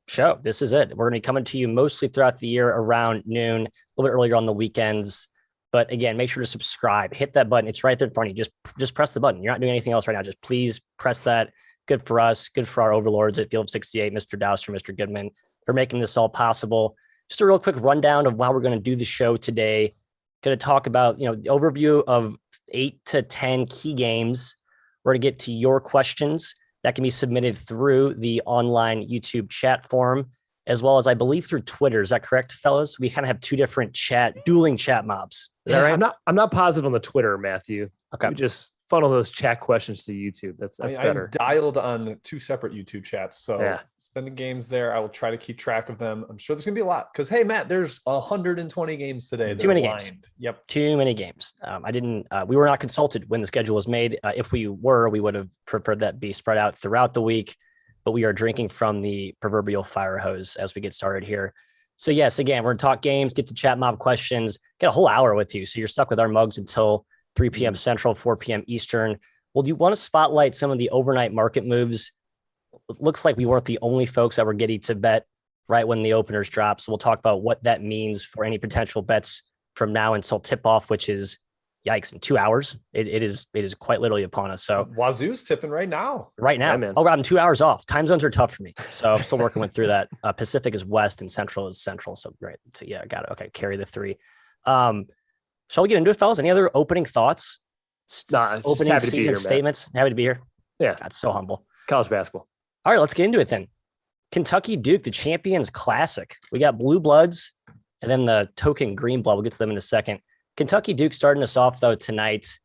show. This is it. We're going to be coming to you mostly throughout the year around noon, a little bit earlier on the weekends. But again, make sure to subscribe. Hit that button. It's right there in front of you. Just press the button. You're not doing anything else right now. Just please press that. Good for us. Good for our overlords at Field 68, Mr. Dauster, Mr. Goodman, for making this all possible. Just a real quick rundown of how we're going to do the show today. Going to talk about, the overview of 8 to 10 key games. We're going to get to your questions that can be submitted through the online YouTube chat forum, as well as, I believe, through Twitter. Is that correct, fellas? We kind of have two different dueling chat mobs. Is that right?
I'm not positive on the Twitter, Matthew.
Okay.
We just funnel those chat questions to YouTube. That's better.
I'm dialed on 2 separate YouTube chats. So
yeah.
Spend the games there. I will try to keep track of them. I'm sure there's going to be a lot because, hey, Matt, there's 120 games today.
Too many games.
Yep.
Too many games. We were not consulted when the schedule was made. If we were, we would have preferred that be spread out throughout the week, but we are drinking from the proverbial fire hose as we get started here. So yes, again, we're going to talk games, get to chat mob questions, get a whole hour with you. So you're stuck with our mugs until 3 p.m. Central, 4 p.m. Eastern. Well, do you want to spotlight some of the overnight market moves? It looks like we weren't the only folks that were getting to bet right when the openers drop. So we'll talk about what that means for any potential bets from now until tip off, which is yikes, in 2 hours. It is quite literally upon us. So
Wazoo's tipping right now.
Yeah, man. Oh, I'm 2 hours off. Time zones are tough for me. So I'm still working through that. Pacific is west and central is central. So great. So yeah, got it. Okay. Carry the 3. Shall we get into it, fellas? Any other opening thoughts? Opening season statements? Happy to be here.
Yeah.
That's so humble.
College basketball.
All right, let's get into it then. Kentucky Duke, the Champions Classic. We got blue bloods and then the token green blood. We'll get to them in a second. Kentucky Duke starting us off though tonight.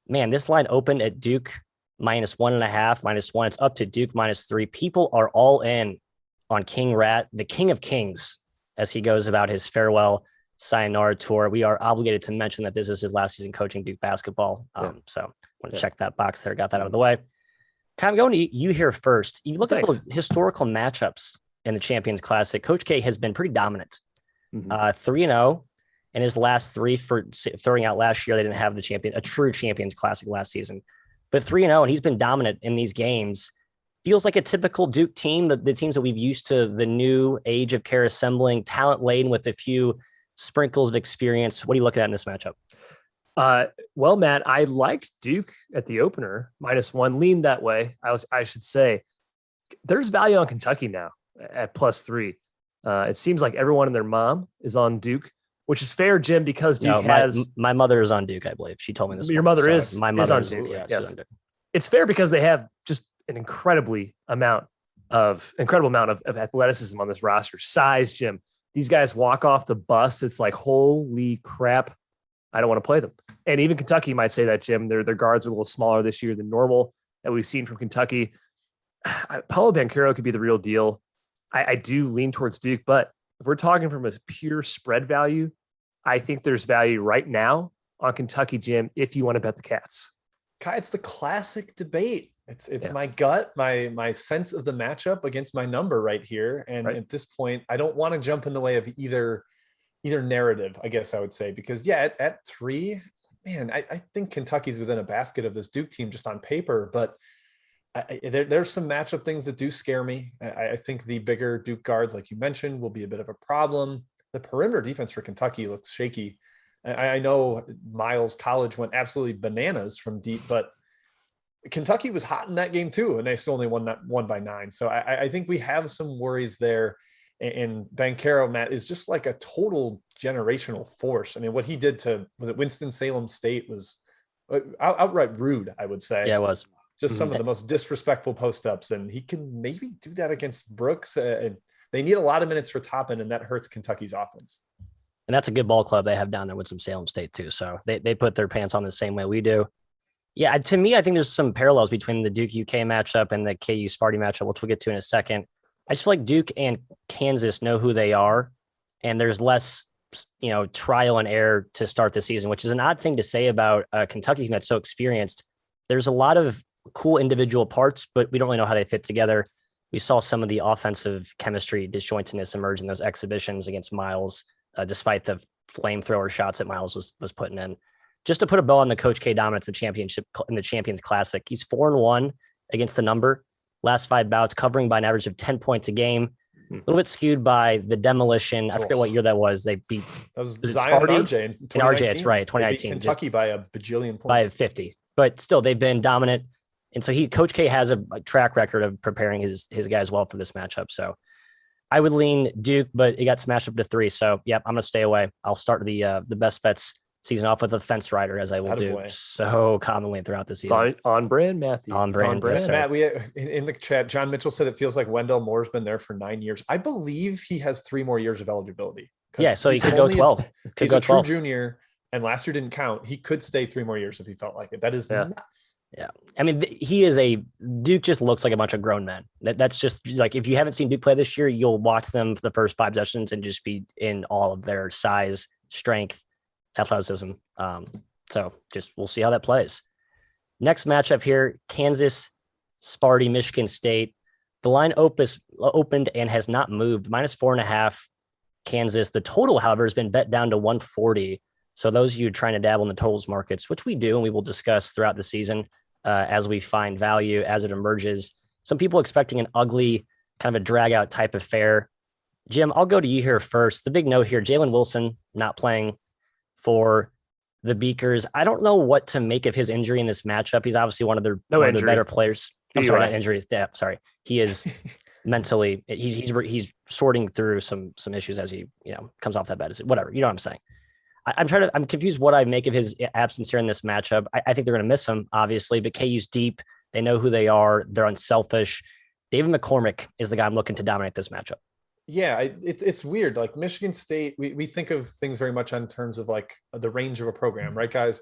Man, this line opened at Duke -1.5, -1. It's up to Duke -3. People are all in on King Rat, the King of Kings, as he goes about his farewell sayonara tour. We are obligated to mention that this is his last season coaching Duke basketball. So I want to check that box there. Got that out of the way. Kind of going to you here first. You look at the historical matchups in the Champions Classic. Coach K has been pretty dominant. 3-0 in his last 3 for throwing out last year. They didn't have a true Champions Classic last season, but 3-0, and he's been dominant in these games. Feels like a typical Duke team, the teams that we've used to the new age of care assembling, talent laden with a few sprinkles of experience. What are you looking at in this matchup?
Well, Matt, I liked Duke at the opener, -1, leaned that way. I should say there's value on Kentucky now at +3. It seems like everyone and their mom is on Duke, which is fair, Jim, because Duke
my mother is on Duke, I believe. She told me this.
Your mother is
my mother
on Duke. Yes. It's fair because they have just an incredible amount of athleticism on this roster. Size, Jim. These guys walk off the bus. It's like, holy crap, I don't want to play them. And even Kentucky might say that, Jim. Their guards are a little smaller this year than normal that we've seen from Kentucky. Paulo Banchero could be the real deal. I do lean towards Duke, but if we're talking from a pure spread value, I think there's value right now on Kentucky, Jim, if you want to bet the Cats.
Kai, it's the classic debate. It's my gut, my sense of the matchup against my number right here. And at this point, I don't want to jump in the way of either narrative, I guess I would say, because at 3, man, I think Kentucky's within a basket of this Duke team just on paper, but there's some matchup things that do scare me. I think the bigger Duke guards, like you mentioned, will be a bit of a problem. The perimeter defense for Kentucky looks shaky. I know Miles College went absolutely bananas from deep, but Kentucky was hot in that game too, and they still only won by 9. So I think we have some worries there. And Banchero, Matt, is just like a total generational force. I mean, what he did to, was it Winston-Salem State, was outright rude, I would say.
Yeah, it was.
Just some of the most disrespectful post-ups, and he can maybe do that against Brooks. They need a lot of minutes for Toppin, and that hurts Kentucky's offense.
And that's a good ball club they have down there with some Salem State too. So they put their pants on the same way we do. Yeah, to me, I think there's some parallels between the Duke UK matchup and the KU Sparty matchup, which we'll get to in a second. I just feel like Duke and Kansas know who they are, and there's less, trial and error to start the season, which is an odd thing to say about a Kentucky team that's so experienced. There's a lot of cool individual parts, but we don't really know how they fit together. We saw some of the offensive chemistry disjointedness emerge in those exhibitions against Miles, despite the flamethrower shots that Miles was putting in. Just to put a bow on the Coach K dominance in the Champions Classic, he's 4-1 against the number. Last 5 bouts, covering by an average of 10 points a game. A little bit skewed by the demolition. I forget what year that was. They beat
was Zion and RJ in 2019.
RJ, it's right, 2019.
They beat Kentucky by a bajillion points.
By 50. But still, they've been dominant. And so Coach K has a track record of preparing his guys well for this matchup. So I would lean Duke, but it got smashed up to 3. So I'm going to stay away. I'll start the best bets season off with a fence rider, as I will do so commonly throughout the season.
It's on brand, Matthew.
On brand. Yes,
Matt, we in the chat, John Mitchell said it feels like Wendell Moore's been there for 9 years. I believe he has 3 more years of eligibility.
Yeah, so he could go 12.
He's a true junior, and last year didn't count. He could stay 3 more years if he felt like it. That is nuts.
Yeah. I mean, Duke just looks like a bunch of grown men. That's just like, if you haven't seen Duke play this year, you'll watch them for the first 5 sessions and just be in all of their size, strength, athleticism. So we'll see how that plays. Next matchup here, Kansas, Sparty, Michigan State. The line opened and has not moved, -4.5. Kansas. The total, however, has been bet down to 140. So those of you trying to dabble in the totals markets, which we do, and we will discuss throughout the season as we find value as it emerges. Some people expecting an ugly kind of a drag out type affair. Jim, I'll go to you here first. The big note here, Jalen Wilson not playing for the Beakers. I don't know what to make of his injury in this matchup. He's obviously one of their better players. I'm sorry, not injuries. Yeah, sorry. He is mentally, he's sorting through some issues as he, comes off that bed. Whatever, you know what I'm saying? I'm confused what I make of his absence here in this matchup. I think they're going to miss him, obviously, but KU's deep. They know who they are. They're unselfish. David McCormick is the guy I'm looking to dominate this matchup.
Yeah, it's weird. Like Michigan State, we think of things very much on terms of like the range of a program, right, guys?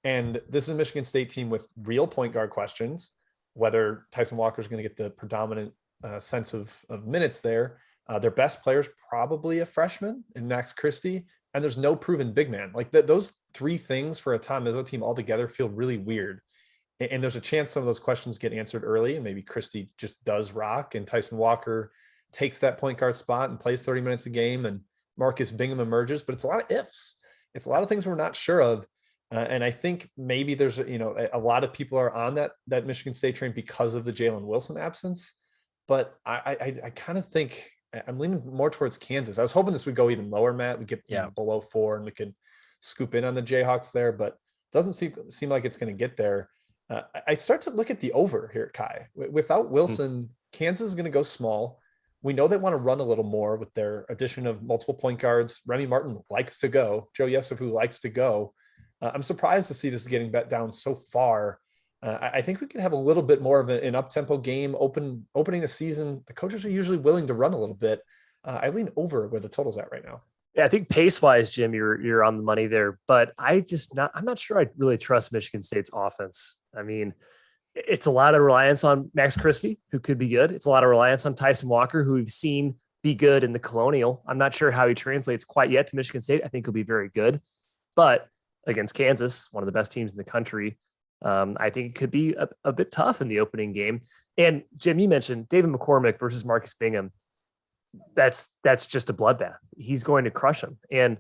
And this is a Michigan State team with real point guard questions, whether Tyson Walker is going to get the predominant sense of minutes there. Their best player is probably a freshman in Max Christie, and there's no proven big man. Like those three things for a Tom Izzo team altogether feel really weird. And there's a chance some of those questions get answered early, and maybe Christie just does rock, and Tyson Walker takes that point guard spot and plays 30 minutes a game, and Marcus Bingham emerges. But it's a lot of ifs. It's a lot of things we're not sure of. And I think maybe there's, a lot of people are on that Michigan State train because of the Jalen Wilson absence. But I kind of think I'm leaning more towards Kansas. I was hoping this would go even lower, Matt. We get below 4 and we could scoop in on the Jayhawks there, but it doesn't seem like it's going to get there. I start to look at the over here, Kai. Without Wilson, Kansas is going to go small. We know they want to run a little more with their addition of multiple point guards. Remy Martin likes to go. Joe Yesufu likes to go. I'm surprised to see this getting bet down so far. I think we could have a little bit more of an up-tempo game opening the season. The coaches are usually willing to run a little bit. I lean over where the total's at right now.
Yeah, I think pace-wise, Jim, you're on the money there, but I'm not sure I really trust Michigan State's offense. I mean, it's a lot of reliance on Max Christie, who could be good. It's a lot of reliance on Tyson Walker, who we've seen be good in the Colonial. I'm not sure how he translates quite yet to Michigan State. I think he'll be very good, but against Kansas, one of the best teams in the country, I think it could be a bit tough in the opening game. And Jim, you mentioned David McCormick versus Marcus Bingham. That's just a bloodbath. He's going to crush him. And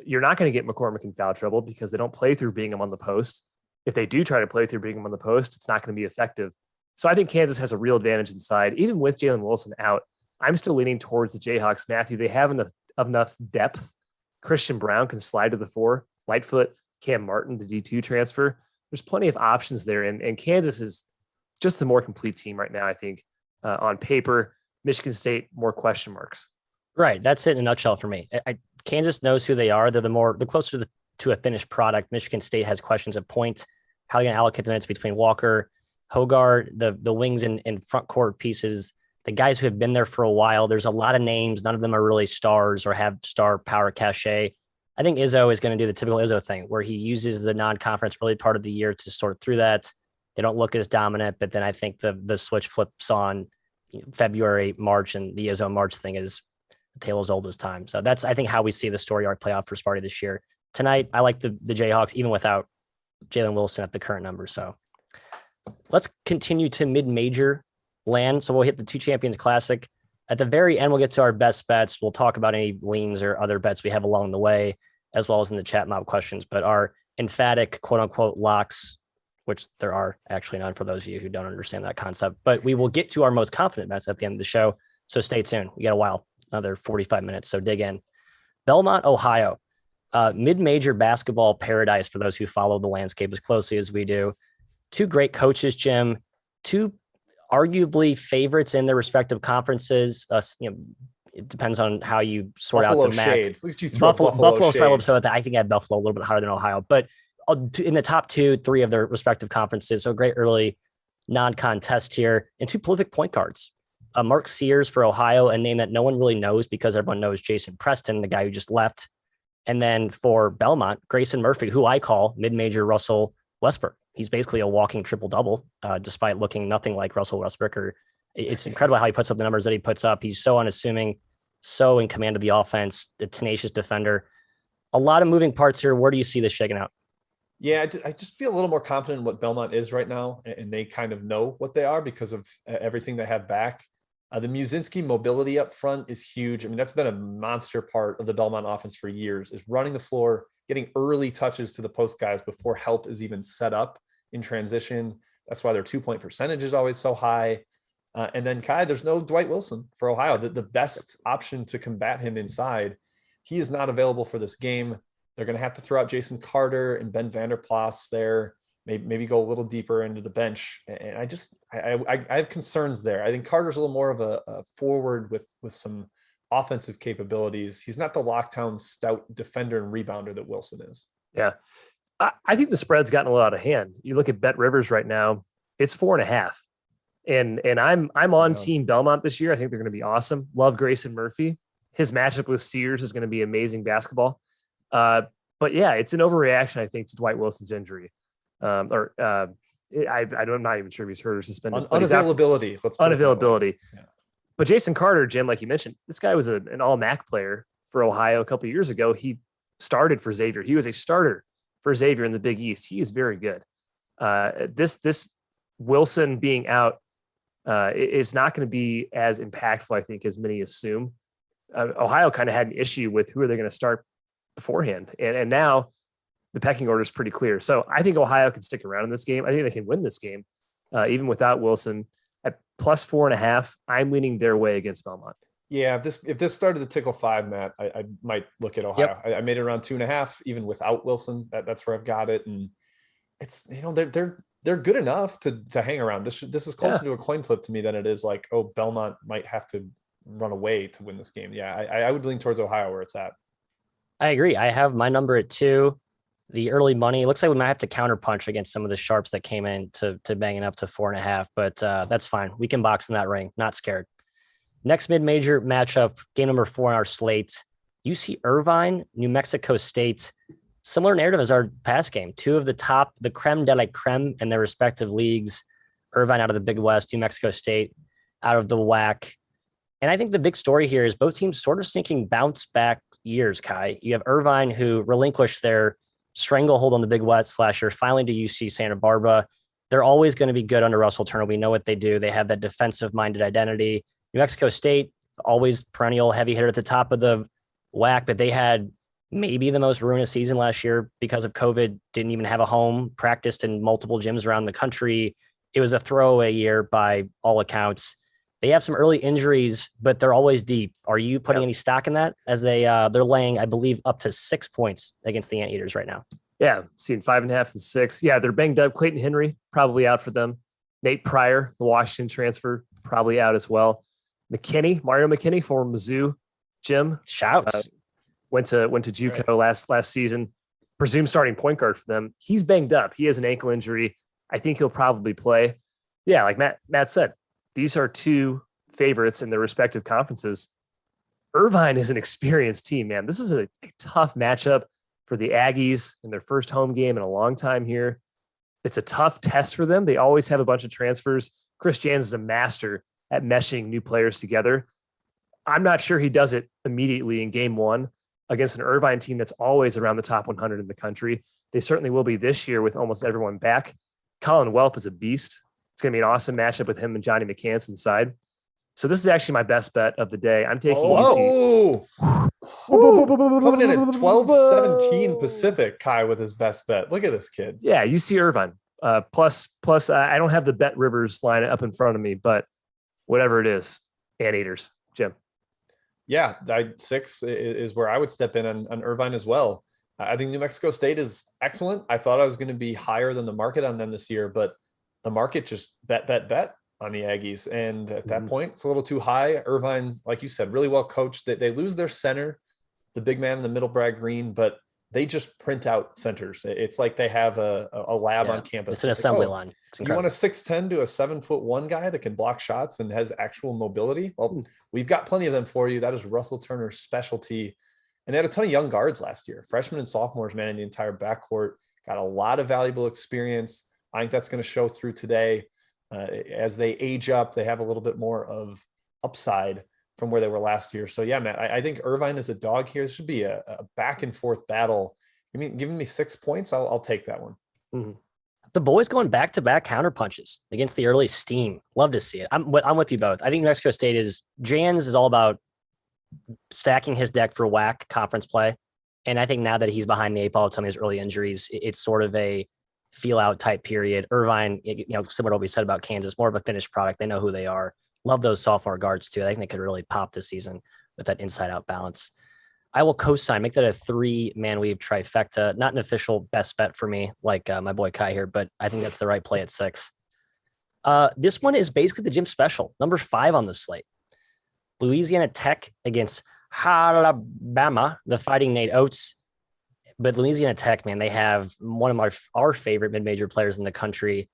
you're not going to get McCormick in foul trouble because they don't play through Bingham on the post. If they do try to play through Bingham on the post, it's not going to be effective. So I think Kansas has a real advantage inside. Even with Jalen Wilson out, I'm still leaning towards the Jayhawks. Matthew, they have enough depth. Christian Brown can slide to the 4. Lightfoot, Cam Martin, the D2 transfer. There's plenty of options there. And Kansas is just a more complete team right now, I think, on paper. Michigan State, more question marks.
Right. That's it in a nutshell for me. Kansas knows who they are. They're the closer to a finished product. Michigan State has questions at point. How are you going to allocate the minutes between Walker, Hogarth, the wings and front court pieces, the guys who have been there for a while? There's a lot of names. None of them are really stars or have star power cachet. I think Izzo is going to do the typical Izzo thing where he uses the non-conference early part of the year to sort through that. They don't look as dominant, but then I think the switch flips on February, March, and the Izzo March thing is a tale as old as time. So that's, I think, how we see the story arc play out for Sparty this year. Tonight, I like the Jayhawks, even without Jalen Wilson at the current number. So let's continue to mid-major land. So we'll hit the Two Champions Classic. At the very end, we'll get to our best bets. We'll talk about any leans or other bets we have along the way, as well as in the chat mob questions. But our emphatic, quote-unquote, locks, which there are actually none for those of you who don't understand that concept. But we will get to our most confident bets at the end of the show. So stay tuned. We got a while, another 45 minutes. So dig in. Belmont, Ohio. Mid-major basketball paradise for those who follow the landscape as closely as we do. Two great coaches, Jim. Two arguably favorites in their respective conferences. It depends on how you sort
Buffalo
out the
shade.
Mac.
Look at you throw
Buffalo's
shade.
probably upset with that. I think I had Buffalo a little bit higher than Ohio, but in the top 2-3 of their respective conferences. So great early non-contest here. And two prolific point guards. Mark Sears for Ohio, a name that no one really knows because everyone knows Jason Preston, the guy who just left. And then for Belmont, Grayson Murphy, who I call mid-major Russell Westbrook. He's basically a walking triple-double, despite looking nothing like Russell Westbrook. It's incredible how he puts up the numbers that he puts up. He's so unassuming, so in command of the offense, a tenacious defender. A lot of moving parts here. Where do you see this shaking out?
Yeah, I just feel a little more confident in what Belmont is right now, and they kind of know what they are because of everything they have back. The Muszynski mobility up front is huge. I mean, that's been a monster part of the Belmont offense for years, is running the floor, getting early touches to the post guys before help is even set up in transition. That's why their 2-point percentage is always so high. And then Kai, there's no Dwight Wilson for Ohio. The best option to combat him inside, he is not available for this game. They're going to have to throw out Jason Carter and Ben Vanderplas there. Maybe go a little deeper into the bench. And I have concerns there. I think Carter's a little more of a forward with some offensive capabilities. He's not the lockdown stout defender and rebounder that Wilson is.
Yeah. I think the spread's gotten a little out of hand. You look at Bet Rivers right now, it's 4.5. And I'm on team Belmont this year. I think they're going to be awesome. Love Grayson Murphy. His matchup with Sears is going to be amazing basketball. But yeah, it's an overreaction, I think, to Dwight Wilson's injury. I'm not even sure if he's hurt or suspended.
Unavailability.
Unavailability. Yeah. But Jason Carter, Jim, like you mentioned, this guy was an all Mack player for Ohio a couple of years ago. He started for Xavier. He was a starter for Xavier in the Big East. He is very good. This Wilson being out is not going to be as impactful, I think, as many assume. Ohio kind of had an issue with who are they going to start beforehand. And now the pecking order is pretty clear. So I think Ohio can stick around in this game. I think they can win this game, even without Wilson. At plus 4.5, I'm leaning their way against Belmont.
Yeah, if this started to tickle 5, Matt, I might look at Ohio. Yep. I made it around 2.5, even without Wilson. That's where I've got it. And it's, they're good enough to hang around. This is closer to a coin flip to me than it is like, oh, Belmont might have to run away to win this game. Yeah, I would lean towards Ohio where it's at.
I agree. I have my number at 2. The early money, it looks like we might have to counterpunch against some of the sharps that came in to bang it up to 4.5, but that's fine. We can box in that ring. Not scared. Next mid-major matchup, game number 4 on our slate, UC Irvine, New Mexico State. Similar narrative as our past game. 2 of the creme de la creme in their respective leagues. Irvine out of the Big West, New Mexico State out of the WAC. And I think the big story here is both teams sort of sinking bounce back years, Kai. You have Irvine, who relinquished their stranglehold on the Big West last year, finally to UC Santa Barbara. They're always going to be good under Russell Turner. We know what they do. They have that defensive-minded identity. New Mexico State, always perennial heavy hitter at the top of the WAC, but they had maybe the most ruinous season last year because of COVID, didn't even have a home, practiced in multiple gyms around the country. It was a throwaway year by all accounts. They have some early injuries, but they're always deep. Are you putting any stock in that as they're laying, I believe, up to 6 points against the Anteaters right now?
Yeah, seeing 5.5 and 6. Yeah, they're banged up. Clayton Henry probably out for them. Nate Pryor, the Washington transfer, probably out as well. Mario McKinney, former Mizzou, Jim.
Shouts.
Went to JUCO last season. Presumed starting point guard for them. He's banged up. He has an ankle injury. I think he'll probably play. Yeah, like Matt said, these are 2 favorites in their respective conferences. Irvine is an experienced team, man. This is a tough matchup for the Aggies in their first home game in a long time here. It's a tough test for them. They always have a bunch of transfers. Chris Jans is a master at meshing new players together. I'm not sure he does it immediately in game 1 against an Irvine team that's always around the top 100 in the country. They certainly will be this year with almost everyone back. Colin Welp is a beast. It's going to be an awesome matchup with him and Johnny McCants inside. So this is actually my best bet of the day. I'm taking UC.
Coming in at 12-17 Pacific, Kai with his best bet. Look at this kid.
Yeah, UC Irvine. Plus, I don't have the Bet Rivers line up in front of me, but whatever it is, Anteaters, Jim.
Yeah, 6 is where I would step in on Irvine as well. I think New Mexico State is excellent. I thought I was going to be higher than the market on them this year, but the market just bet on the Aggies. And at that point, it's a little too high. Irvine, like you said, really well coached. They lose their center, the big man in the middle, Brad Green, but they just print out centers. It's like they have a lab on campus.
It's an assembly line.
You want a 6'10" to a 7'1" guy that can block shots and has actual mobility? Well, we've got plenty of them for you. That is Russell Turner's specialty. And they had a ton of young guards last year. Freshmen and sophomores manning the entire backcourt. Got a lot of valuable experience. I think that's going to show through today. As they age up, they have a little bit more of upside from where they were last year. So yeah, Matt, I think Irvine is a dog here. This should be a back and forth battle. I mean, giving me 6 points, I'll take that one.
Mm-hmm. The boys going back-to-back counter punches against the early steam. Love to see it. I'm with you both. I think New Mexico State Jans is all about stacking his deck for WAC conference play. And I think now that he's behind the eight ball with some of his early injuries, it's sort of a feel out type period. Irvine, similar to what we said about Kansas, more of a finished product. They know who they are. Love those sophomore guards too. I think they could really pop this season with that inside out balance. I will co-sign, make that a 3-man weave trifecta. Not an official best bet for me, like my boy Kai here, but I think that's the right play at 6. This one is basically the gym special, number 5 on the slate. Louisiana Tech against Alabama, the Fighting Nate Oates. But Louisiana Tech, man, they have one of our favorite mid-major players in the country,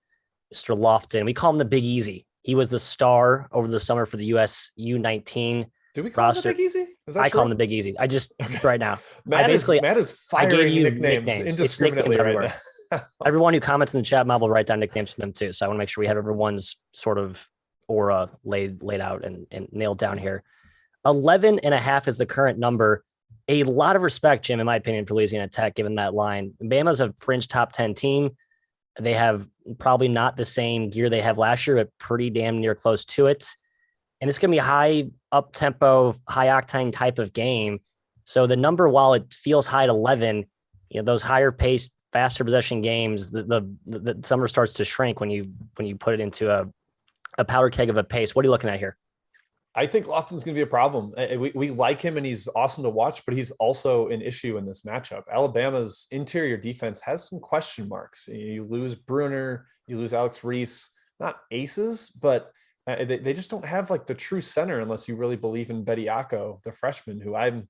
Mr. Lofton. We call him the Big Easy. He was the star over the summer for the US U19
Do we call
roster.
him the Big Easy?
I call him the Big Easy. I just right now.
Matt is
I gave you
nicknames
It's nicknames
right
everywhere. Everyone who comments in the chat mob will write down nicknames for them too. So I want to make sure we have everyone's sort of aura laid out and nailed down here. 11.5 is the current number. A lot of respect, Jim, in my opinion, for Louisiana Tech, given that line. Bama's a fringe top 10 team. They have probably not the same gear they have last year, but pretty damn near close to it. And it's going to be a high up tempo, high octane type of game. So the number, while it feels high at 11, those higher paced, faster possession games, the summer starts to shrink when you put it into a powder keg of a pace. What are you looking at here?
I think Lofton's going to be a problem. We like him and he's awesome to watch, but he's also an issue in this matchup. Alabama's interior defense has some question marks. You lose Bruner, you lose Alex Reese, not aces, but they just don't have like the true center unless you really believe in Bediako, the freshman, who I think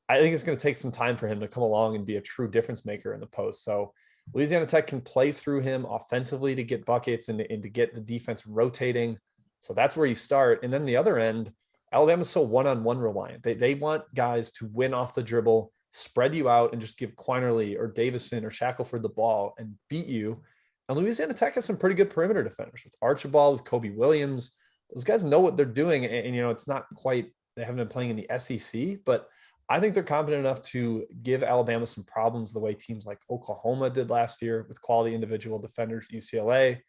it's going to take some time for him to come along and be a true difference maker in the post. So Louisiana Tech can play through him offensively to get buckets and to get the defense rotating. So that's where you start. And then the other end, Alabama's so one-on-one reliant. They want guys to win off the dribble, spread you out, and just give Quinerly or Davison or Shackelford the ball and beat you. And Louisiana Tech has some pretty good perimeter defenders with Archibald, with Kobe Williams. Those guys know what they're doing. And it's not quite, they haven't been playing in the SEC, but I think they're competent enough to give Alabama some problems the way teams like Oklahoma did last year with quality individual defenders, UCLA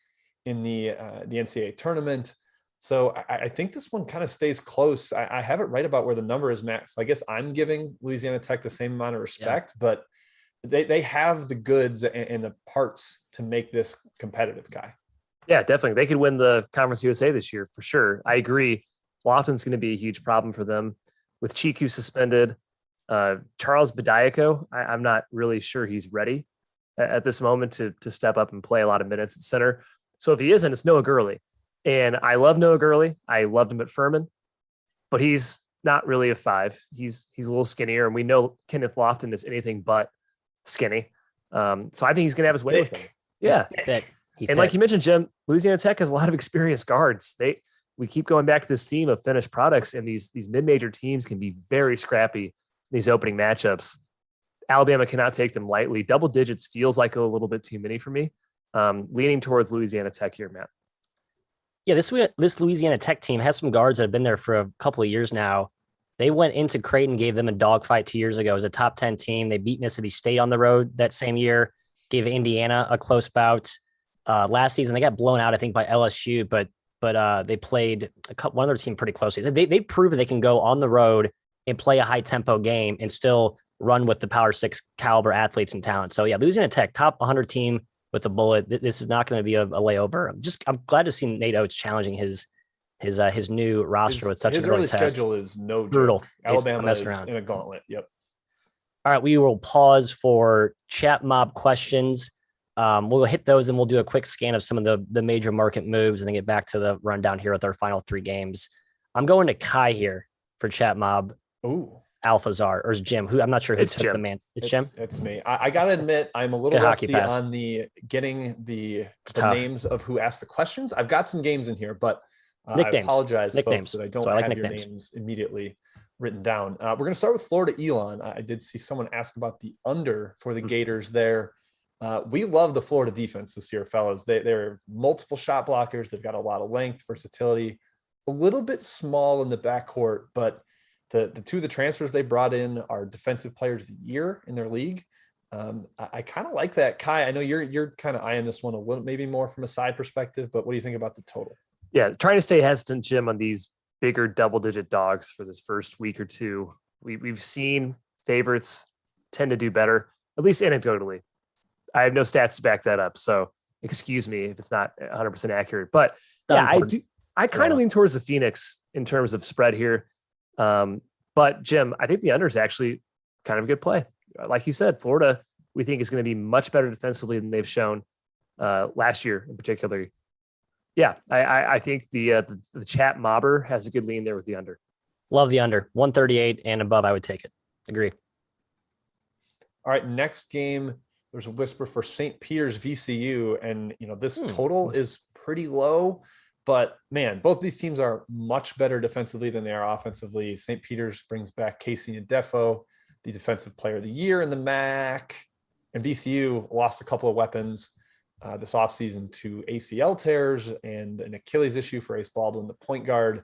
in the NCAA tournament. So I think this one kind of stays close. I have it right about where the number is, Matt. So I guess I'm giving Louisiana Tech the same amount of respect, but they have the goods and the parts to make this competitive, Guy.
Yeah, definitely. They could win the Conference USA this year for sure. I agree. Lofton's going to be a huge problem for them with Chiku suspended. Charles Bediako, I'm not really sure he's ready at this moment to step up and play a lot of minutes at center. So if he isn't, it's Noah Gurley. And I love Noah Gurley. I loved him at Furman, but he's not really a 5. He's a little skinnier, and we know Kenneth Lofton is anything but skinny. So I think he's going to have his way with him. Yeah. And like you mentioned, Jim, Louisiana Tech has a lot of experienced guards. We keep going back to this theme of finished products, and these mid-major teams can be very scrappy in these opening matchups. Alabama cannot take them lightly. Double digits feels like a little bit too many for me. Leaning towards Louisiana Tech here, Matt.
Yeah, this Louisiana Tech team has some guards that have been there for a couple of years now. They went into Creighton, gave them a dogfight 2 years ago as a top 10 team. They beat Mississippi State on the road that same year, gave Indiana a close bout. Last season, they got blown out, I think, by LSU, but they played one other team pretty closely. They proven they can go on the road and play a high tempo game and still run with the Power 6 caliber athletes and talent. So yeah, Louisiana Tech, top 100 team with a bullet. This is not going to be a layover. I'm glad to see Nate Oates challenging his new roster with such
his
an early
early
test.
schedule is no
Brutal.
joke. Alabama is in a gauntlet. Yep.
All right, we will pause for chat mob questions. We'll hit those and we'll do a quick scan of some of the major market moves and then get back to the rundown here with our final 3 games. I'm going to Kai here for chat mob.
Ooh.
Alphazar, or is Jim? Who I'm not sure who
It's
took
Jim.
the man. It's Jim.
It's me. I gotta admit, I'm a little
Good hockey
rusty
pass.
on getting the
tough.
names of who asked the questions. I've got some games in here, but I
Nicknames.
apologize,
Nicknames.
folks, that I don't
So I like
have your
nicknames.
names immediately written down. We're gonna start with Florida Elon. I did see someone ask about the under for the Gators there. We love the Florida defense this year, fellas. They're multiple shot blockers. They've got a lot of length, versatility, a little bit small in the backcourt, but the 2 of the transfers they brought in are defensive players of the year in their league. I kind of like that. Kai, I know you're kind of eyeing this one a little, maybe more from a side perspective, but what do you think about the total?
Yeah, trying to stay hesitant, Jim, on these bigger double-digit dogs for this first week or two. We've seen favorites tend to do better, at least anecdotally. I have no stats to back that up, so excuse me if it's not 100% accurate. But yeah, I kind of lean towards the Phoenix in terms of spread here. But Jim, I think the under is actually kind of a good play. Like you said, Florida, we think is going to be much better defensively than they've shown last year in particular. Yeah, I think the chat mobber has a good lean there with the under.
Love the under. 138 and above, I would take it. Agree.
All right, next game, there's a whisper for St. Peter's VCU, and this total is pretty low, but man, both these teams are much better defensively than they are offensively. St. Peter's brings back Casey Ndefo, the defensive player of the year in the Mack, and VCU lost a couple of weapons this offseason to ACL tears and an Achilles issue for Ace Baldwin, the point guard.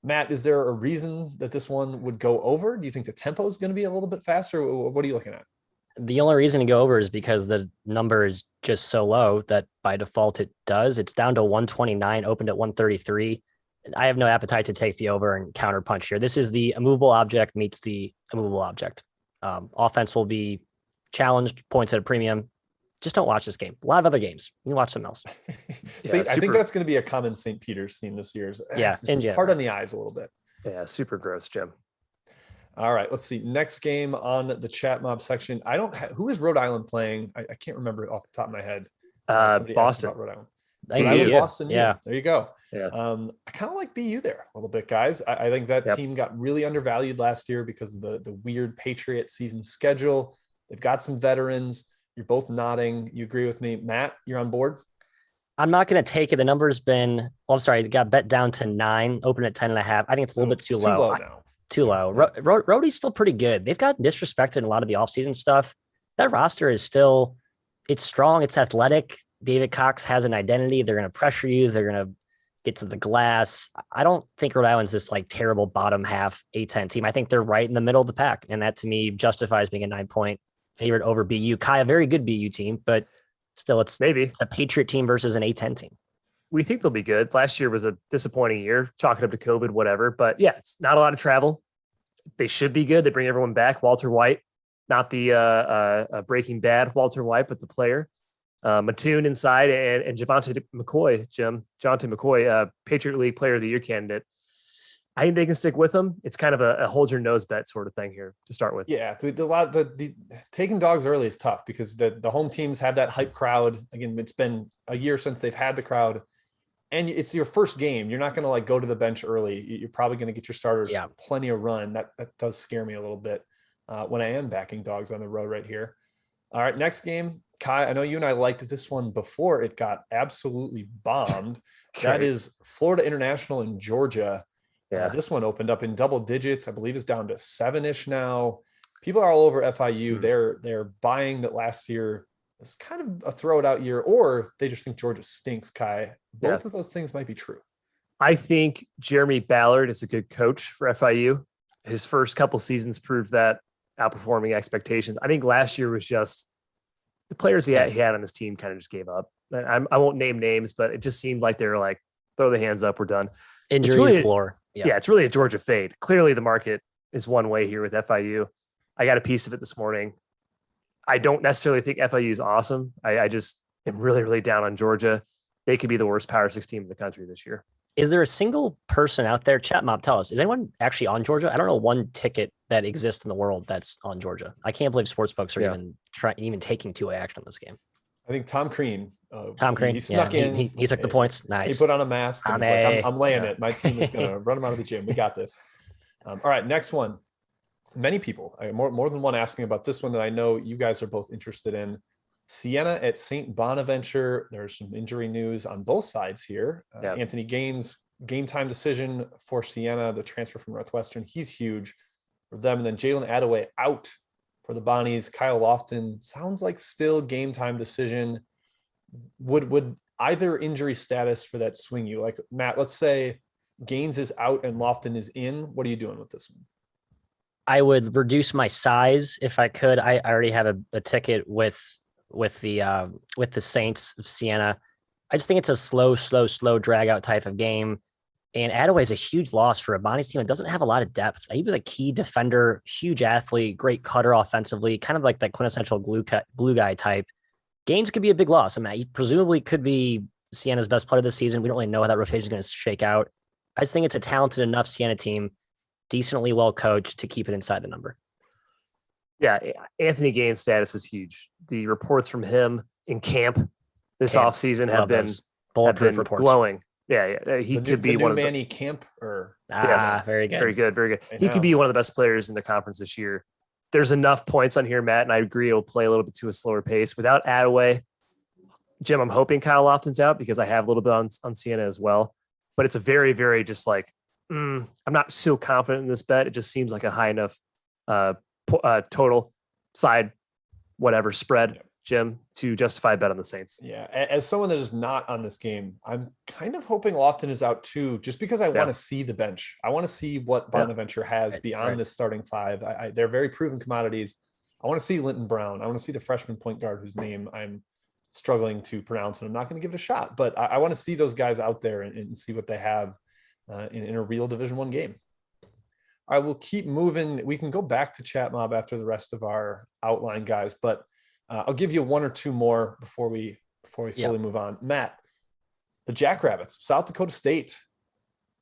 Matt, is there a reason that this one would go over? Do you think the tempo is going to be a little bit faster? What are you looking at?
The only reason to go over is because the number is just so low that by default it does. It's down to 129, opened at 133. I have no appetite to take the over and counter punch here. This is the immovable object meets the immovable object. Offense will be challenged, points at a premium. Just don't watch this game. A lot of other games. You can watch something else.
I think that's going to be a common St. Peter's theme this year. It's hard on the eyes a little bit.
Yeah, super gross, Jim.
All right, let's see. Next game on the chat mob section. Who is Rhode Island playing? I can't remember off the top of my head.
Boston.
Rhode Island.
Boston.
Yeah. There you go.
Yeah.
I kind of like BU there a little bit, guys. I think that team got really undervalued last year because of the weird Patriot season schedule. They've got some veterans. You're both nodding. You agree with me. Matt, you're on board?
I'm not going to take it. The number's been, it got bet down to 9, open at 10.5. I think it's a little bit too low. Too low. Rhodey's still pretty good. They've got disrespected in a lot of the offseason stuff. That roster is still, it's strong. It's athletic. David Cox has an identity. They're going to pressure you. They're going to get to the glass. I don't think Rhode Island's this terrible bottom half A10 team. I think they're right in the middle of the pack. And that to me justifies being a 9-point favorite over BU. Kai, a very good BU team, but still it's a Patriot team versus an A10 team.
We think they'll be good. Last year was a disappointing year, chalk it up to COVID, whatever. But yeah, it's not a lot of travel. They should be good. They bring everyone back. Walter White, not the Breaking Bad Walter White, but the player. Mattoon inside and Javonte McCoy, Patriot League Player of the Year candidate. I think they can stick with them. It's kind of a hold your nose bet sort of thing here to start with.
Yeah, the taking dogs early is tough because the home teams have that hype crowd. Again, it's been a year since they've had the crowd, and it's your first game. You're not going to go to the bench early. You're probably going to get your starters plenty of run. That does scare me a little bit when I am backing dogs on the road right here. All right, next game. Kai, I know you and I liked this one before it got absolutely bombed. That is Florida International in Georgia.
Yeah,
this one opened up in double digits. I believe it's down to 7-ish now. People are all over FIU. They're buying that last year was kind of a throw it out year, or they just think Georgia stinks, Kai. Both of those things might be true.
I think Jeremy Ballard is a good coach for FIU. His first couple seasons proved that, outperforming expectations. I think last year was just the players he had on his team kind of just gave up. I won't name names, but it just seemed like they were like, throw the hands up, we're done.
Injuries galore.
Yeah, it's really a Georgia fade. Clearly the market is one way here with FIU. I got a piece of it this morning. I don't necessarily think FIU is awesome. I just am really, really down on Georgia. They could be the worst Power 6 team in the country this year.
Is there a single person out there, chat mob, tell us, is anyone actually on Georgia? I don't know one ticket that exists in the world that's on Georgia. I can't believe sportsbooks are even taking two-way action on this game.
I think Tom Crean.
He
snuck in.
He took the points. Nice.
He put on a mask. And was like, I'm laying it. My team is going to run him out of the gym. We got this. All right, next one. Many people, more than one, asking about this one that I know you guys are both interested in. Siena at St. Bonaventure. There's some injury news on both sides here. Anthony Gaines, game time decision for Siena, the transfer from Northwestern. He's huge for them. And then Jalen Attaway out for the Bonnies. Kyle Lofton sounds like still game time decision. Would either injury status for that swing you? Like, Matt, let's say Gaines is out and Lofton is in. What are you doing with this one?
I would reduce my size if I could. I already have a ticket with the Saints of Siena. I just think it's a slow drag out type of game. And Attaway is a huge loss for a Bonnie's team. It doesn't have a lot of depth. He was a key defender, huge athlete, great cutter offensively, kind of like that quintessential glue guy type. Gaines could be a big loss. I mean, he presumably could be Siena's best player this season. We don't really know how that rotation is going to shake out. I just think it's a talented enough Siena team, decently well coached to keep it inside the number.
Yeah, Anthony Gaines' status is huge. The reports from him in camp this offseason have been
bulletproof reports.
Glowing. Yeah, he could be one of
Manny Camp or
yes,
very good.
Very good. He could be one of the best players in the conference this year. There's enough points on here, Matt, and I agree it'll play a little bit to a slower pace. Without Attaway, Jim, I'm hoping Kyle Lofton's out because I have a little bit on Siena as well. But it's a very, very just like, I'm not so confident in this bet. It just seems like a high enough total side, whatever spread, Jim, to justify a bet on the Saints.
Yeah. As someone that is not on this game, I'm kind of hoping Lofton is out too, just because I want to see the bench. I want to see what Bonaventure has beyond this starting five. They're very proven commodities. I want to see Linton Brown. I want to see the freshman point guard whose name I'm struggling to pronounce, and I'm not going to give it a shot, but I want to see those guys out there and see what they have in a real Division I game. I will keep moving. We can go back to Chat Mob after the rest of our outline guys, but I'll give you one or two more before we fully move on. Matt, the Jackrabbits, South Dakota State,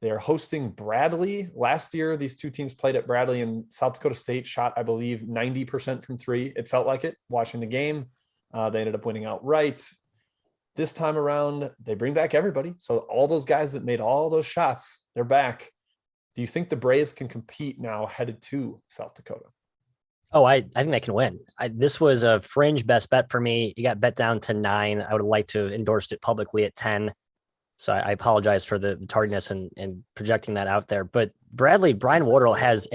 they are hosting Bradley. Last year, these two teams played at Bradley, and South Dakota State shot, I believe, 90% from three. It felt like it watching the game. They ended up winning outright. This time around, they bring back everybody. So all those guys that made all those shots, they're back. Do you think the Braves can compete now headed to South Dakota?
Oh, I think they can win. This was a fringe best bet for me. You got bet down to 9. I would have liked to endorsed it publicly at 10. So I apologize for the tardiness and projecting that out there. But Brian Wardle has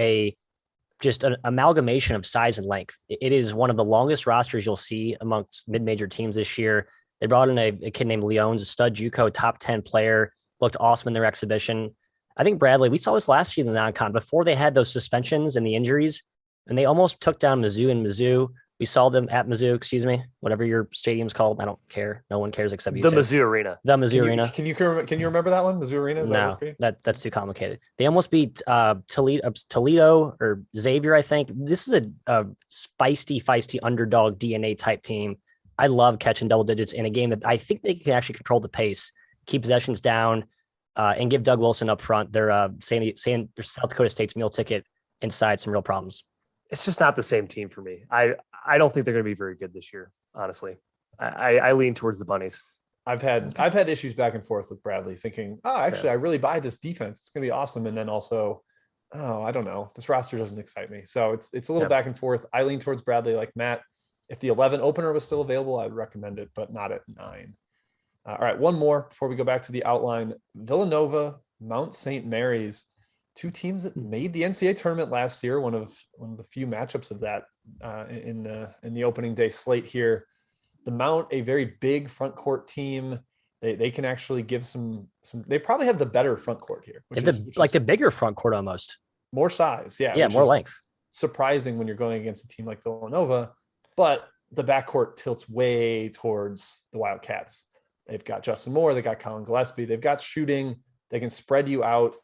just an amalgamation of size and length. It is one of the longest rosters you'll see amongst mid-major teams this year. They brought in a kid named Leones, a stud JUCO top 10 player, looked awesome in their exhibition. I think Bradley, we saw this last year in the non-con before they had those suspensions and the injuries, and they almost took down Mizzou. We saw them at Mizzou, whatever your stadium's called. I don't care. No one cares except you.
The Mizzou Arena.
The Mizzou Arena.
Can you remember that one? Mizzou Arena? Is
no, that's too complicated. They almost beat Toledo or Xavier, I think. This is a feisty underdog DNA type team. I love catching double digits in a game that I think they can actually control the pace, keep possessions down, and give Doug Wilson up front their saying their South Dakota State's meal ticket inside some real problems.
It's just not the same team for me. I don't think they're going to be very good this year, honestly. I lean towards the Bunnies.
I've had issues back and forth with Bradley thinking, I really buy this defense. It's going to be awesome. And then also, I don't know. This roster doesn't excite me. So it's a little back and forth. I lean towards Bradley like Matt. If the 11 opener was still available, I'd recommend it, but not at 9. All right, one more before we go back to the outline. Villanova, Mount St. Mary's, two teams that made the NCAA tournament last year. One of the few matchups of that in the opening day slate here. The Mount, a very big front court team. They can actually give some. They probably have the better front court here.
Which is the bigger front court almost.
More size, yeah.
Yeah, more length.
Surprising when you're going against a team like Villanova, but the backcourt tilts way towards the Wildcats. They've got Justin Moore. They got Colin Gillespie. They've got shooting. They can spread you out.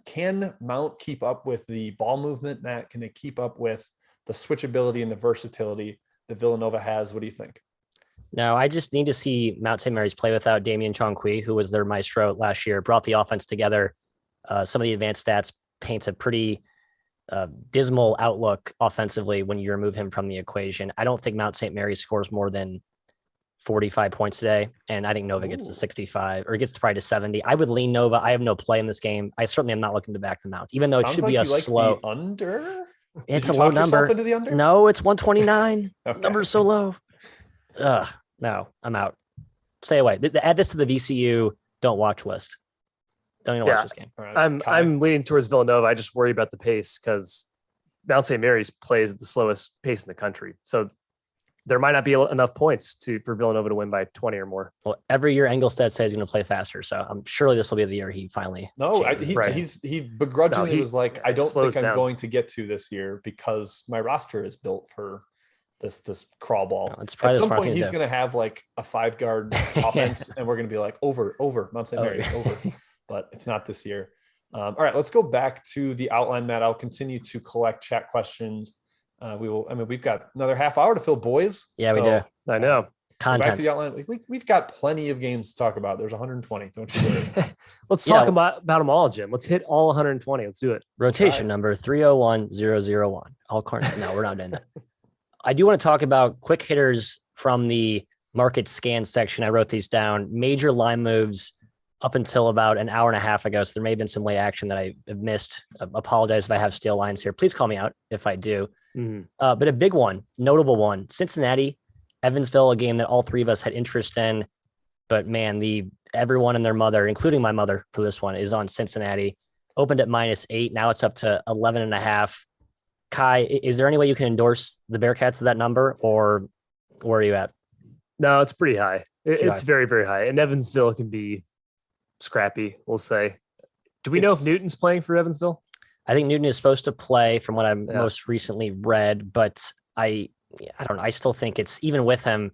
Can Mount keep up with the ball movement, Matt? Can they keep up with the switchability and the versatility that Villanova has? What do you think?
No, I just need to see Mount St. Mary's play without Damian Chongqui, who was their maestro last year, brought the offense together. Some of the advanced stats paints a pretty dismal outlook offensively when you remove him from the equation. I don't think Mount St. Mary's scores more than 45 points today, and I think Nova gets to 65 or gets to probably to 70. I would lean Nova. I have no play in this game. I certainly am not looking to back them out, even though it should be a slow
under.
It's a low number.
Into the under?
No, it's 129.
Okay.
Number's so low. No, I'm out. Stay away. Add this to the VCU don't watch list. Don't even watch this game.
Right.
I'm leaning towards Villanova. I just worry about the pace because Mount St. Mary's plays at the slowest pace in the country. So there might not be enough points for Villanova to win by 20 or more.
Well, every year Engelstad says he's going to play faster, so I'm surely this will be the year he finally.
He begrudgingly was like, I don't think I'm
down.
going to get to this year because my roster is built for this crawl ball.
No, it's
At
probably the
some
smart
point,
thing to
he's
do.
going to have like a 5-guard offense, and we're going to be like over Mount St. Mary's over, but it's not this year. All right, let's go back to the outline, Matt. I'll continue to collect chat questions. We've got another half hour to fill, boys.
Yeah, we do.
I know.
Back
Content.
to the outline. We've got plenty of games to talk about. There's 120. Don't you worry.
Let's talk about them all, Jim. Let's hit all 120. Let's do it.
Rotation number 301001. All corners. No, we're not in. I do want to talk about quick hitters from the market scan section. I wrote these down. Major line moves up until about an hour and a half ago. So there may have been some late action that I have missed. Apologize if I have stale lines here. Please call me out if I do. But a big one, notable one, Cincinnati, Evansville, a game that all three of us had interest in. But man, everyone and their mother, including my mother for this one, is on Cincinnati. Opened at -8. Now it's up to 11.5. Kai, is there any way you can endorse the Bearcats to that number, or where are you at?
No, it's pretty high. It's
high.
very, very high. And Evansville can be scrappy, we'll say. Do we know if Newton's playing for Evansville?
I think Newton is supposed to play from what I most recently read, but I don't know. I still think it's, even with him,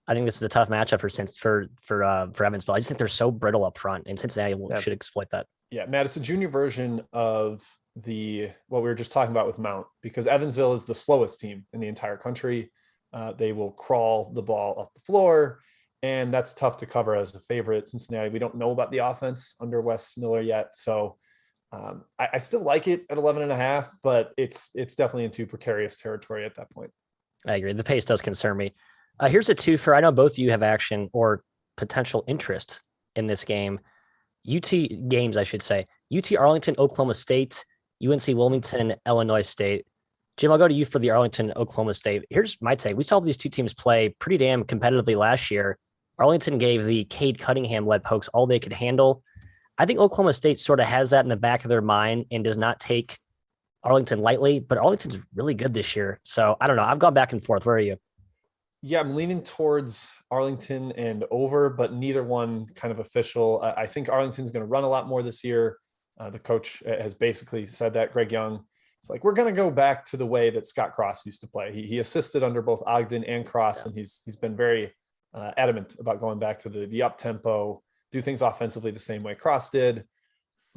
I think this is a tough matchup for Evansville. I just think they're so brittle up front, and Cincinnati should exploit that.
Yeah, Matt, it's a junior version of what we were just talking about with Mount, because Evansville is the slowest team in the entire country. They will crawl the ball up the floor, and that's tough to cover as a favorite. Cincinnati, we don't know about the offense under Wes Miller yet, so I still like it at 11.5, but it's definitely into precarious territory at that point.
I agree. The pace does concern me. Here's a two for, I know both of you have action or potential interest in this game. UT games, I should say. UT Arlington, Oklahoma State, UNC Wilmington, Illinois State. Jim, I'll go to you for the Arlington, Oklahoma State. Here's my take. We saw these two teams play pretty damn competitively last year. Arlington gave the Cade Cunningham-led Pokes all they could handle. I think Oklahoma State sort of has that in the back of their mind and does not take Arlington lightly, but Arlington's really good this year. So I don't know. I've gone back and forth. Where are you?
Yeah, I'm leaning towards Arlington and over, but neither one kind of official. I think Arlington's going to run a lot more this year. The coach has basically said that, Greg Young. It's like, we're going to go back to the way that Scott Cross used to play. He assisted under both Ogden and Cross, and he's been very adamant about going back to the up-tempo, do things offensively the same way Cross did.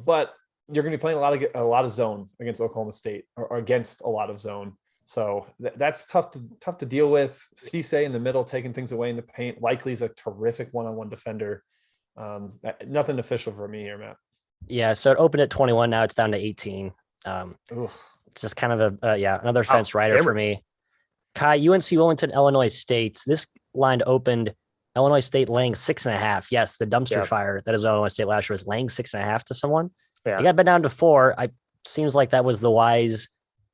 But you're going to be playing a lot of zone against Oklahoma State, or against a lot of zone. So that's tough to deal with. Cisse in the middle, taking things away in the paint. Likely's a terrific one-on-one defender. Nothing official for me here, Matt.
Yeah, so it opened at 21. Now it's down to 18. It's just kind of another fence rider for me. Kai, UNC Wilmington, Illinois State. This line opened Illinois State laying 6.5. Yes, the dumpster fire that is Illinois State last year was laying 6.5 to someone. You got bet down to 4. Seems like that was the wise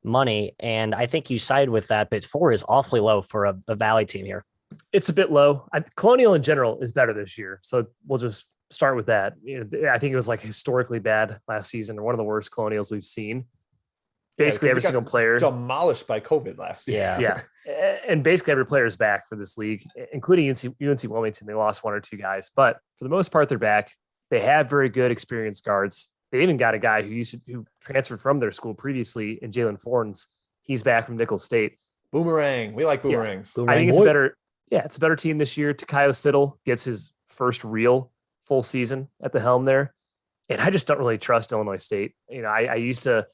money, and I think you sided with that, but 4 is awfully low for a Valley team here.
It's a bit low. Colonial in general is better this year, so we'll just start with that. I think it was like historically bad last season, or one of the worst Colonials we've seen. Basically, every single player
demolished by COVID last year.
Yeah, and basically every player is back for this league, including UNC Wilmington. They lost 1 or 2 guys, but for the most part, they're back. They have very good experienced guards. They even got a guy who transferred from their school previously in Jalen Forns. He's back from Nicholls State.
Boomerang. We like boomerangs.
I think it's better. Yeah, it's a better team this year. Takayo Siddle gets his first real full season at the helm there. And I just don't really trust Illinois State. I used to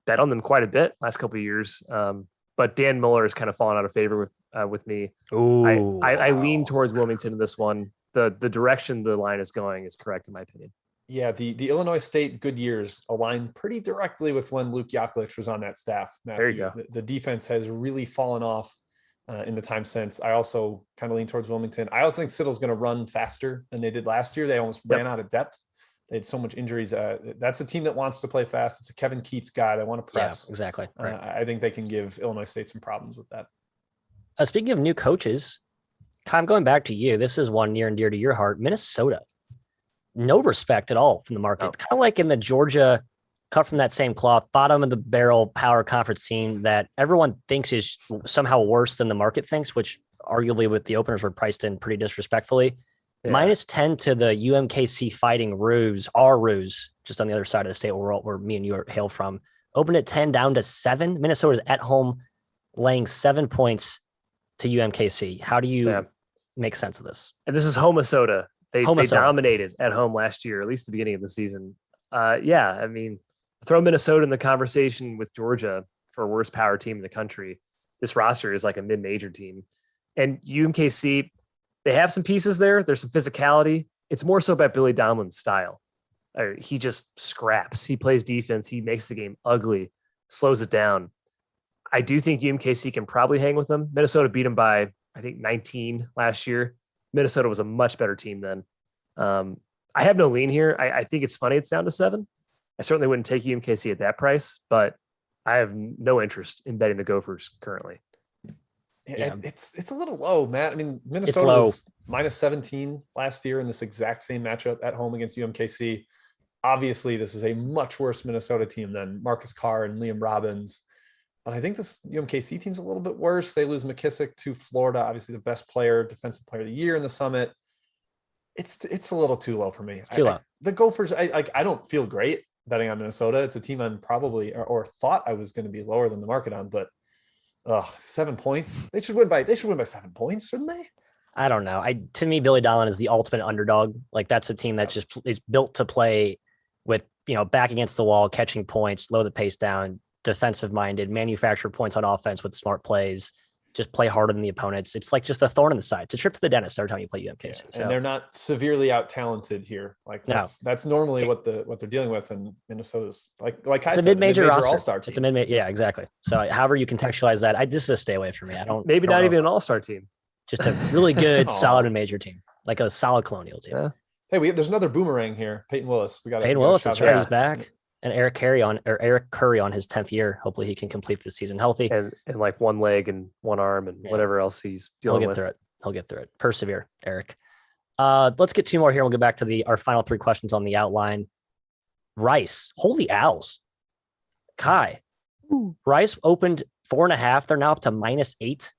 bet on them quite a bit last couple of years. But Dan Miller has kind of fallen out of favor with me. I lean towards Wilmington in this one. The direction the line is going is correct in my opinion.
Yeah, the Illinois State good years align pretty directly with when Luke Yaklich was on that staff. Matthew.
There you go.
The defense has really fallen off in the time since. I also kind of lean towards Wilmington. I also think Siddle's going to run faster than they did last year. They almost ran out of depth. They had so much injuries. That's a team that wants to play fast. It's a Kevin Keats guy. They want to press.
Yeah, exactly. Right.
I think they can give Illinois State some problems with that.
Speaking of new coaches, I'm going back to you. This is one near and dear to your heart. Minnesota. No respect at all from the market. Kind of like in the Georgia cut from that same cloth, bottom of the barrel power conference team that everyone thinks is somehow worse than the market thinks, which arguably with the openers were priced in pretty disrespectfully. Yeah. -10 to the UMKC Fighting Roos, our Roos, just on the other side of the state where me and you hail from. Opened at 10, down to 7. Minnesota's at home, laying 7 points to UMKC. How do you make sense of this?
And this is Homosota. They dominated at home last year, at least the beginning of the season. I mean, throw Minnesota in the conversation with Georgia for worst power team in the country. This roster is like a mid-major team. And UMKC, they have some pieces there. There's some physicality. It's more so about Billy Donlin's style. He just scraps. He plays defense. He makes the game ugly, slows it down. I do think UMKC can probably hang with them. Minnesota beat them by, I think, 19 last year. Minnesota was a much better team then. I have no lean here. I think it's funny it's down to 7. I certainly wouldn't take UMKC at that price, but I have no interest in betting the Gophers currently.
Yeah. It's a little low, Matt. I mean, Minnesota was -17 last year in this exact same matchup at home against UMKC. Obviously, this is a much worse Minnesota team than Marcus Carr and Liam Robbins. But I think this UMKC team's a little bit worse. They lose McKissick to Florida, obviously the best player, defensive player of the year in the Summit. It's a little too low for me.
It's too low.
The Gophers, I don't feel great betting on Minnesota. It's a team I'm probably or thought I was going to be lower than the market on, but 7 points. They should win by 7 points, shouldn't they?
I don't know. To me, Billy Donlin is the ultimate underdog. Like that's a team that just is built to play with, back against the wall, catching points, slow the pace down, defensive minded, manufacture points on offense with smart plays, just play harder than the opponents. It's like just a thorn in the side. It's a trip to the dentist every time you play UMKC.
Yeah, and they're not severely out talented here. Like that's normally what they're dealing with. And Minnesota's like I said,
mid-major
all-star team.
It's a mid-major. Yeah, exactly. So however you contextualize that, this is a stay away from me.
Maybe not even an all-star team.
Just a really good, solid mid-major team, like a solid Colonial team.
Yeah. Hey, there's another boomerang here. Peyton Willis.
Peyton Willis. That's right. He's back. And Eric Curry on his 10th year. Hopefully he can complete the season healthy.
And like one leg and one arm and whatever else he's dealing with.
He'll get through it. Persevere, Eric. Let's get 2 more here. We'll get back to our final 3 questions on the outline. Rice. Holy owls. Kai. Rice opened 4.5. They're now up to -8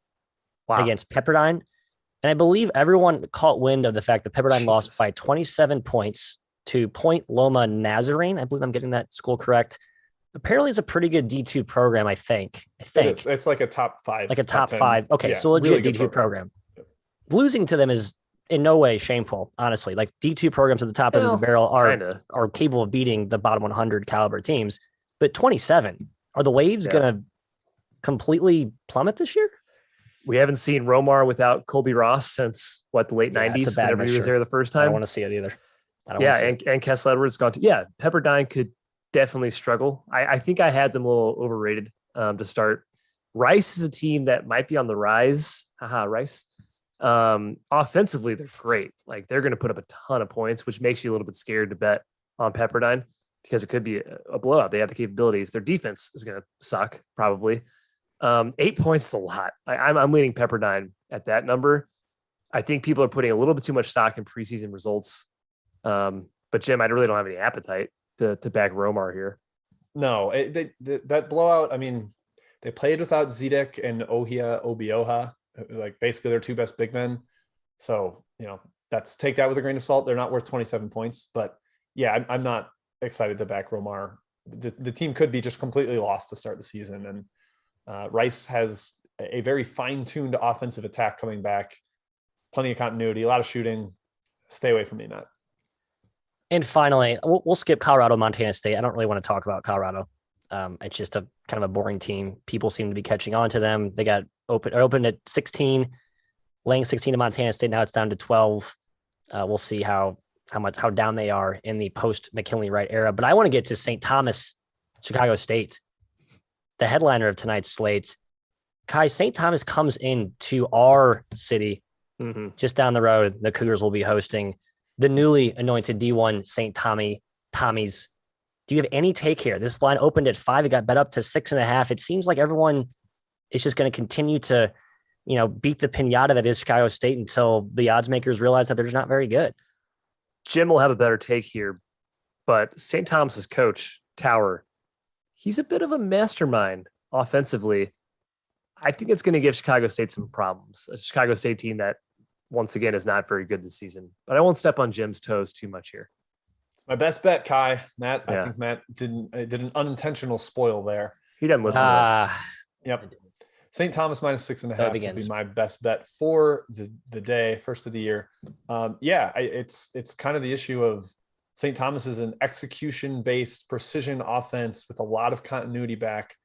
against Pepperdine. And I believe everyone caught wind of the fact that Pepperdine lost by 27 points to Point Loma Nazarene. I believe I'm getting that school correct. Apparently it's a pretty good D2 program, I think.
It's like a top 5.
Like a top 5. Okay, so legit really D2 program. Losing to them is in no way shameful, honestly. Like D2 programs at the top end of the barrel are capable of beating the bottom 100 caliber teams. But 27, are the Waves going to completely plummet this year?
We haven't seen Romar without Colby Ross since the late 90s, whenever he was there the first time.
I don't want to see it either.
And Kessel Edwards gone to, Pepperdine could definitely struggle. I think I had them a little overrated to start. Rice is a team that might be on the rise. Rice. Offensively, they're great. Like they're going to put up a ton of points, which makes you a little bit scared to bet on Pepperdine because it could be a blowout. They have the capabilities. Their defense is going to suck probably. 8 points is a lot. I'm leaning Pepperdine at that number. I think people are putting a little bit too much stock in preseason results. But Jim, I really don't have any appetite to back Romar here.
No, that blowout. I mean, they played without Zedek and Ohia Obioha, like basically their 2 best big men. So, take that with a grain of salt. They're not worth 27 points, but yeah, I'm not excited to back Romar. The team could be just completely lost to start the season. And Rice has a very fine-tuned offensive attack coming back, plenty of continuity, a lot of shooting. Stay away from me, Matt.
And finally, we'll skip Colorado, Montana State. I don't really want to talk about Colorado. It's just a kind of a boring team. People seem to be catching on to them. They got opened at 16, laying 16 to Montana State. Now it's down to 12. We'll see how down they are in the post McKinley Wright era. But I want to get to St. Thomas, Chicago State, the headliner of tonight's slate. Kai, St. Thomas comes in to our city, just down the road. The Cougars will be hosting the newly anointed D1 St. Tommy's. Do you have any take here? This line opened at 5. It got bet up to 6.5. It seems like everyone is just going to continue to, beat the pinata that is Chicago State until the odds makers realize that they're just not very good.
Jim will have a better take here, but St. Thomas's coach, Tower. He's a bit of a mastermind offensively. I think it's going to give Chicago State some problems. A Chicago State team that, once again, is not very good this season. But I won't step on Jim's toes too much here.
My best bet, Kai. Matt,
Yeah.
I think Matt did an unintentional spoil there.
He doesn't listen to this.
Yep. St. Thomas minus 6.5 would
begins.
be my best bet for the day, first of the year. It's kind of the issue of St. Thomas is an execution-based precision offense with a lot of continuity back.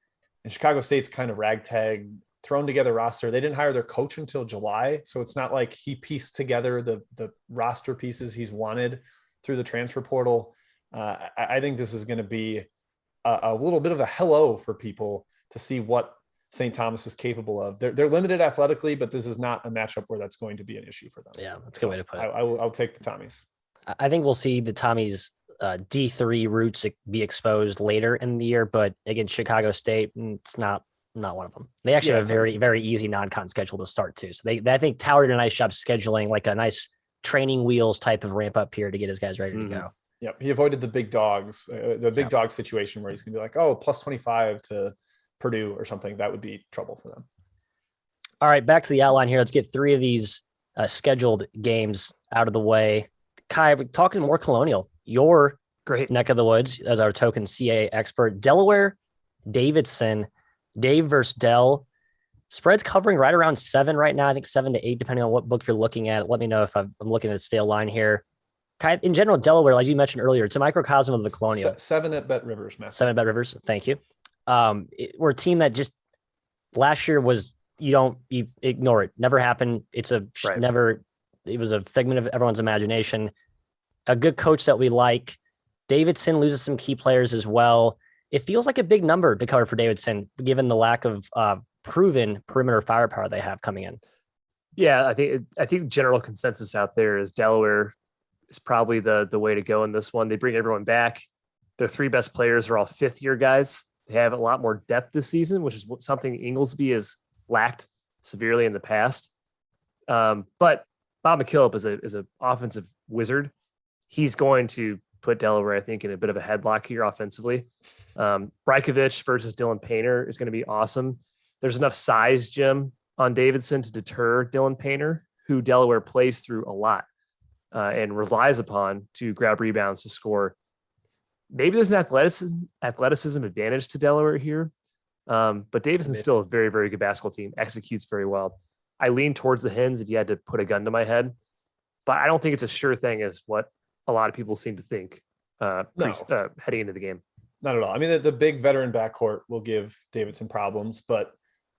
And Chicago State's kind of ragtag, thrown together roster. They didn't hire their coach until July, so it's not like he pieced together the roster pieces he's wanted through the transfer portal. I think this is going to be a little bit of a hello for people to see what St. Thomas is capable of. They're limited athletically, but this is not a matchup where that's going to be an issue for them.
Yeah, that's a good way to put it.
I'll take the Tommies.
I think we'll see the Tommies D3 roots be exposed later in the year, but against Chicago State, it's not one of them. They actually have a very, very easy non-con schedule to start too. So I think Tower did a nice job scheduling like a nice training wheels type of ramp up here to get his guys ready to go.
Yep. He avoided the big dogs, dog situation where he's going to be like, oh, plus 25 to Purdue or something. That would be trouble for them.
All right, back to the outline here. Let's get three of these scheduled games out of the way. Kai, we're talking more Colonial, your
great
neck of the woods as our token CA expert. Delaware, Davidson, Dave versus Dell. Spread's covering right around 7 right now. I think 7 to 8, depending on what book you're looking at. Let me know if I'm looking at a stale line here. Kai, in general, Delaware, as you mentioned earlier, it's a microcosm of the Colonial.
7 at Bet Rivers, man.
7 at Bet Rivers. Thank you. We're a team that just last year was, you ignore it. Never happened. It was a figment of everyone's imagination. A good coach that we like. Davidson loses some key players as well. It feels like a big number to cover for Davidson, given the lack of proven perimeter firepower they have coming in.
Yeah, I think general consensus out there is Delaware is probably the way to go in this one. They bring everyone back. Their 3 best players are all 5th-year guys. They have a lot more depth this season, which is something Oglesby has lacked severely in the past. But Bob McKillop is an offensive wizard. He's going to put Delaware, I think, in a bit of a headlock here offensively. Brajkovic versus Dylan Painter is going to be awesome. There's enough size, Jim, on Davidson to deter Dylan Painter, who Delaware plays through a lot and relies upon to grab rebounds to score. Maybe there's an athleticism advantage to Delaware here, but Davidson's still a very, very good basketball team, executes very well. I lean towards the Hens if you had to put a gun to my head, but I don't think it's a sure thing as what a lot of people seem to think heading into the game.
Not at all. I mean, the big veteran backcourt will give Davidson problems, but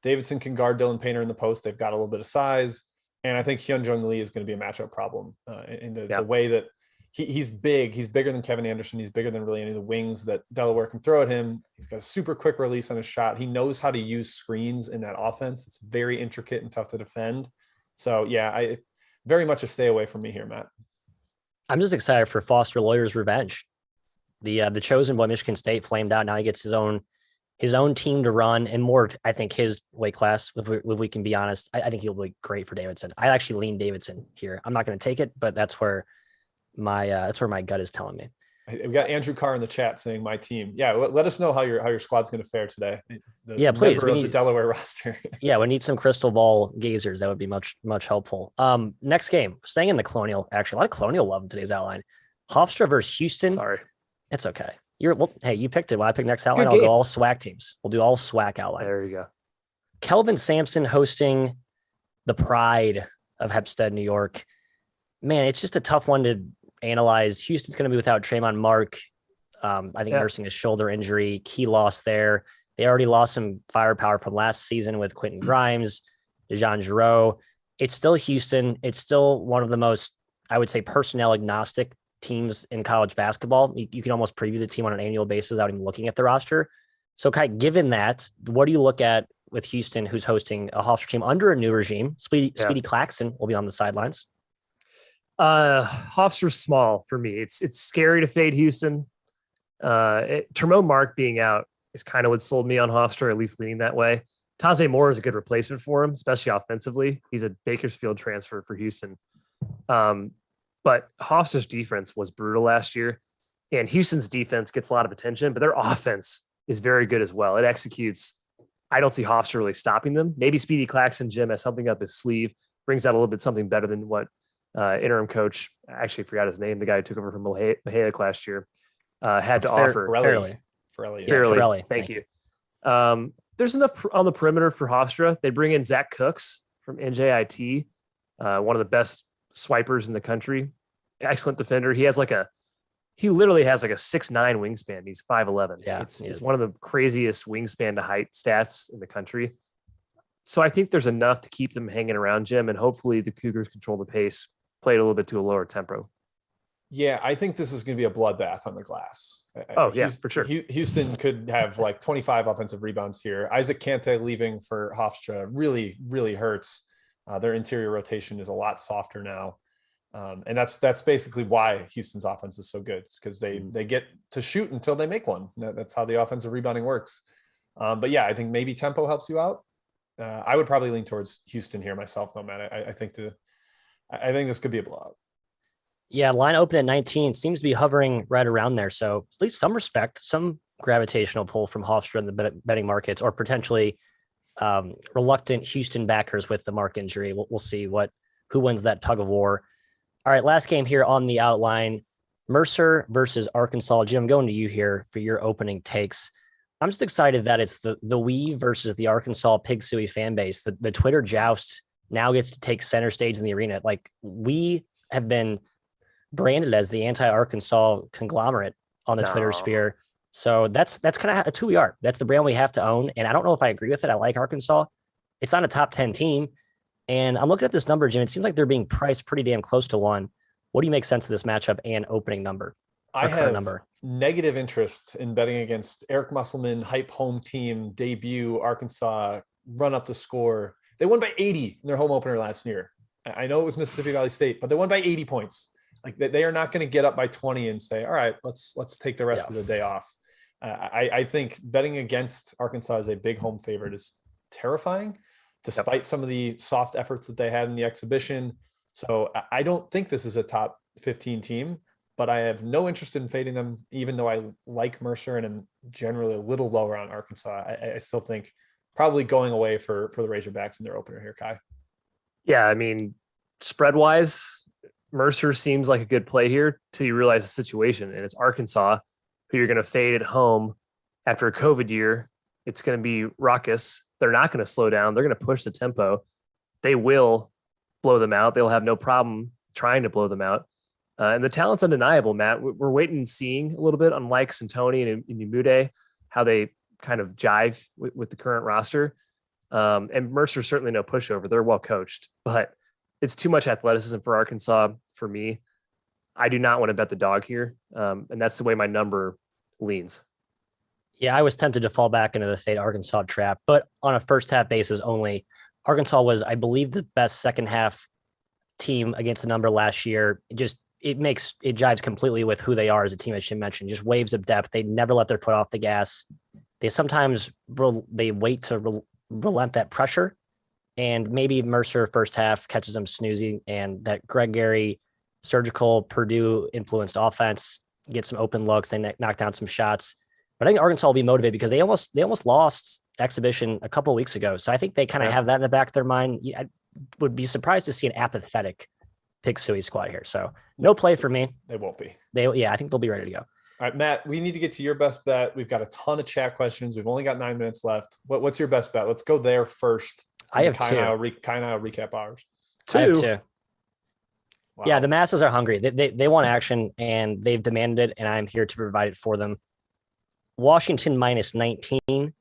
Davidson can guard Dylan Painter in the post. They've got a little bit of size, and I think Hyunjung Lee is going to be a matchup problem in the way that he's big. He's bigger than Kevin Anderson. He's bigger than really any of the wings that Delaware can throw at him. He's got a super quick release on his shot. He knows how to use screens in that offense. It's very intricate and tough to defend. So yeah, I very much a stay away from me here, Matt.
I'm just excited for Foster Lawyer's revenge. The chosen boy, Michigan State, flamed out. Now he gets his own team to run, and more, I think, his weight class. If we can be honest, I think he'll be great for Davidson. I actually lean Davidson here. I'm not going to take it, but that's where my gut is telling me.
We got Andrew Carr in the chat saying my team. Yeah, let us know how your squad's going to fare today.
Please.
We need the Delaware roster.
Yeah, we need some crystal ball gazers. That would be much helpful. Next game, staying in the Colonial. Actually, a lot of Colonial love in today's outline. Hofstra versus Houston.
Sorry,
it's okay. Hey, you picked it. When I pick next outline, I'll go all SWAC teams. We'll do all SWAC outline.
There you go.
Kelvin Sampson hosting the Pride of Hempstead, New York. Man, it's just a tough one to analyze. Houston's going to be without Trayvon Mark. I think nursing a shoulder injury. Key loss there. They already lost some firepower from last season with Quentin Grimes, DeJon Giroux. It's still Houston. It's still one of the most, I would say, personnel agnostic teams in college basketball. You can almost preview the team on an annual basis without even looking at the roster. So, Kai, given that, what do you look at with Houston, who's hosting a Hofstra team under a new regime? Speedy Claxton will be on the sidelines.
Hofstra's small for me. It's scary to fade Houston. Termo Mark being out is kind of what sold me on Hofstra, at least leaning that way. Taze Moore is a good replacement for him, especially offensively. He's a Bakersfield transfer for Houston. But Hofstra's defense was brutal last year. And Houston's defense gets a lot of attention, but their offense is very good as well. It executes. I don't see Hofstra really stopping them. Maybe Speedy Claxton Jim has something up his sleeve, brings out a little bit something better than what interim coach, I actually forgot his name, the guy who took over from Mahalik last year, had to offer.
Fairly.
Thank you. There's enough on the perimeter for Hofstra. They bring in Zach Cooks from NJIT, one of the best swipers in the country. Excellent defender. He literally has like a 6'9" wingspan. He's 5'11".
Yeah,
it's one of the craziest wingspan to height stats in the country. So I think there's enough to keep them hanging around, Jim, and hopefully the Cougars control the pace, play it a little bit to a lower tempo.
Yeah, I think this is going to be a bloodbath on the glass.
For sure.
Houston could have like 25 offensive rebounds here. Isaac Kante leaving for Hofstra really, really hurts. Their interior rotation is a lot softer now. And that's basically why Houston's offense is so good. It's because they get to shoot until they make one. That's how the offensive rebounding works. But yeah, I think maybe tempo helps you out. I would probably lean towards Houston here myself, though, man. I think this could be a blowout.
Yeah, line open at 19 seems to be hovering right around there. So at least some respect, some gravitational pull from Hofstra in the betting markets, or potentially reluctant Houston backers with the Mark injury. We'll see who wins that tug of war. All right, last game here on the outline, Mercer versus Arkansas. Jim, I'm going to you here for your opening takes. I'm just excited that it's the we versus the Arkansas Pig Suey fan base. The Twitter joust now gets to take center stage in the arena. Like, we have been branded as the anti-Arkansas conglomerate on the Twitter sphere. So that's kind of who we are. That's the brand we have to own. And I don't know if I agree with it. I like Arkansas. It's not a top 10 team. And I'm looking at this number, Jim. It seems like they're being priced pretty damn close to 1. What do you make sense of this matchup and opening number?
I have negative interest in betting against Eric Musselman, hype home team, debut, Arkansas, run up the score. They won by 80 in their home opener last year. I know it was Mississippi Valley State, but they won by 80 points. Like, they are not going to get up by 20 and say, all right, let's take the rest of the day off. I think betting against Arkansas as a big home favorite is terrifying, despite some of the soft efforts that they had in the exhibition. So I don't think this is a top 15 team, but I have no interest in fading them, even though I like Mercer and am generally a little lower on Arkansas. I still think probably going away for the Razorbacks in their opener here, Kai.
Yeah, I mean, spread-wise, Mercer seems like a good play here till you realize the situation. And it's Arkansas, who you're going to fade at home after a COVID year. It's going to be raucous. They're not going to slow down. They're going to push the tempo. They will blow them out. They'll have no problem trying to blow them out. And the talent's undeniable, Matt. We're waiting and seeing a little bit, unlike Santoni and Umude, how they kind of jive with the current roster. And Mercer's certainly no pushover. They're well coached, but it's too much athleticism for Arkansas for me. I do not want to bet the dog here. And that's the way my number leans.
Yeah, I was tempted to fall back into the fade Arkansas trap, but on a first half basis only. Arkansas was, I believe, the best second half team against the number last year. It jives completely with who they are as a team, as you mentioned, just waves of depth. They never let their foot off the gas. They sometimes they wait to relent that pressure, and maybe Mercer first half catches them snoozing, and that Greg Gary surgical Purdue influenced offense gets some open looks. They knock down some shots. But I think Arkansas will be motivated because they almost lost exhibition a couple of weeks ago. So I think they kind of have that in the back of their mind. I would be surprised to see an apathetic Pig Suey squad here. So no play for me.
They won't be.
I think they'll be ready to go.
All right, Matt, we need to get to your best bet. We've got a ton of chat questions. We've only got 9 minutes left. What's your best bet? Let's go there first.
I have two.
Kind of recap ours.
I have two. Wow. Yeah, the masses are hungry. They want action, and they've demanded it, and I'm here to provide it for them. Washington -19,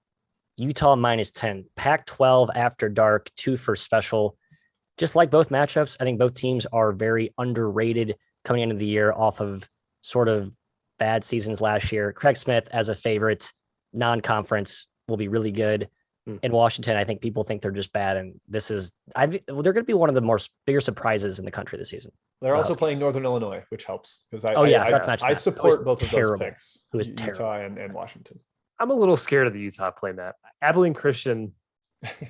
Utah -10, Pac-12 after dark, 2 for special. Just like both matchups, I think both teams are very underrated coming into the year off of sort of bad seasons last year. Craig Smith as a favorite, non-conference, will be really good. In Washington, I think people think they're just bad, and they're going to be one of the bigger surprises in the country this season.
They're also playing Northern Illinois, which helps because I support both of those picks.
Who is
Utah and Washington.
I'm a little scared of the Utah play, Matt. Abilene Christian,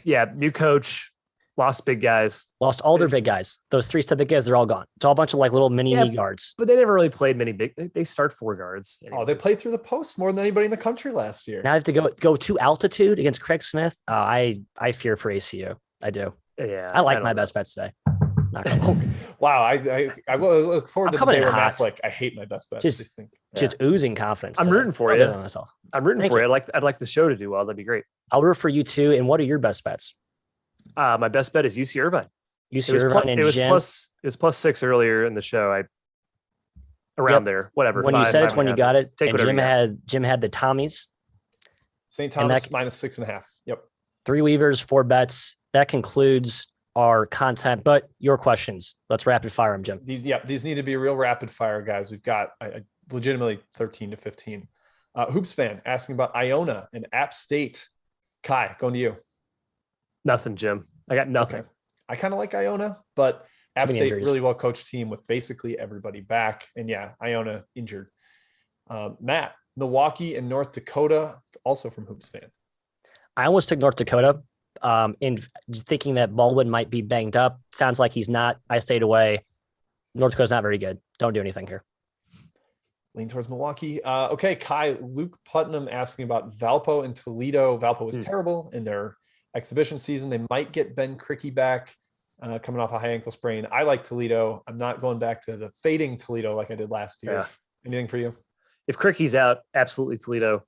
new coach. Lost big guys.
Lost all their big guys. Those 3-step big guys, they're all gone. It's all a bunch of like little mini knee guards.
But they never really played many big. They start 4 guards.
Oh, they played through the post more than anybody in the country last year.
Now I have to go to altitude against Craig Smith. I fear for ACU. I do.
Yeah,
I like my best bets today.
Wow, I will look forward to the
coming
day
in
where
hot.
Matt's like, I hate my best bets.
Just oozing confidence.
I'm
today.
rooting for
I'll
you.
do it myself.
I'm rooting
Thank
for
you.
you. I'd like the show to do well. That'd be great.
I'll root for you too. And what are your best bets?
My best bet is UC Irvine.
UC Irvine and
it was
Jim.
+6 earlier in the show. Around there, whatever.
When you said it's when you got it.
Take
and
whatever
Jim
you got.
had the Tommies.
St.
And
Thomas -6.5. Yep.
3 Weavers, 4 bets. That concludes our content, but your questions. Let's rapid fire them, Jim.
These need to be real rapid fire, guys. We've got legitimately 13 to 15. Hoops fan asking about Iona and App State. Kai, going to you.
Nothing, Jim. I got nothing.
Okay. I kind of like Iona, but App
many
State,
injuries.
really well coached team with basically everybody back. And yeah, Iona injured. Matt, Milwaukee and North Dakota, also from Hoops fan.
I almost took North Dakota. In just thinking that Baldwin might be banged up. Sounds like he's not. I stayed away. North Dakota's not very good. Don't do anything here.
Lean towards Milwaukee. Okay, Kai, Luke Putnam asking about Valpo and Toledo. Valpo was terrible in their exhibition season. They might get Ben Cricky back coming off a high ankle sprain. I like Toledo. I'm not going back to the fading Toledo like I did last year.
Yeah.
Anything for you?
If Cricky's out, absolutely Toledo.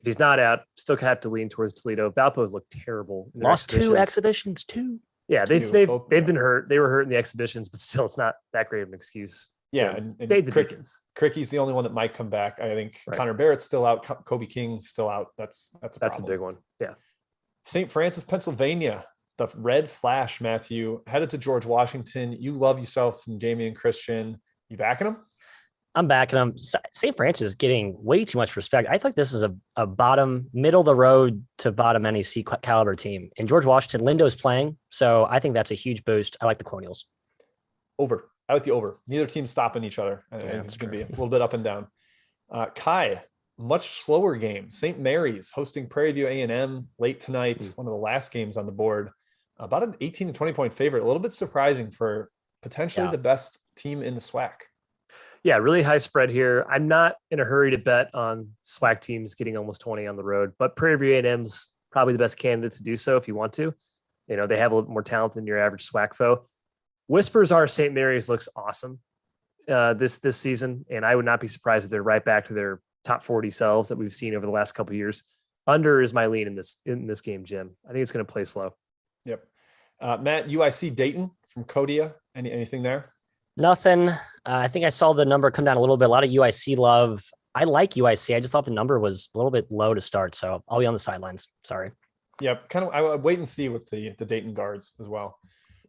If he's not out, still have to lean towards Toledo. Valpo's looked terrible. In their
Lost 2 exhibitions too.
Yeah, they've been hurt. They were hurt in the exhibitions, but still, it's not that great of an excuse.
Yeah,
So,
and
fade the Deacons.
Cricky's the only one that might come back. I think
Right.
Connor Barrett's still out. Kobe King still out. That's a
a big one. Yeah.
St. Francis, Pennsylvania. The Red Flash, Matthew, headed to George Washington. You love yourself and Jamie and Christian. You backing them?
I'm backing them. St. Francis is getting way too much respect. I think this is a bottom, middle of the road to bottom NEC caliber team. And George Washington, Lindo's playing, so I think that's a huge boost. I like the Colonials.
Over. I like the over. Neither team's stopping each other. I think it's going to be a little bit up and down. Kai, much slower game. St. Mary's hosting Prairie View A&M late tonight. One of the last games on the board. About an 18 to 20 point favorite. A little bit surprising for potentially the best team in the SWAC.
Yeah, really high spread here. I'm not in a hurry to bet on SWAC teams getting almost 20 on the road, but Prairie View A&M's probably the best candidate to do so if you want to. You know, they have a little more talent than your average SWAC foe. Whispers are St. Mary's looks awesome this season, and I would not be surprised if they're right back to their top 40 selves that we've seen over the last couple of years. Under is my lean in this game, Jim. I think it's going to play slow.
Yep. Matt, UIC Dayton from Codia. Anything there?
Nothing. I think I saw the number come down a little bit. A lot of UIC love. I like UIC. I just thought the number was a little bit low to start, so I'll be on the sidelines. Sorry.
Yep. Kind of. I would wait and see with the Dayton guards as well.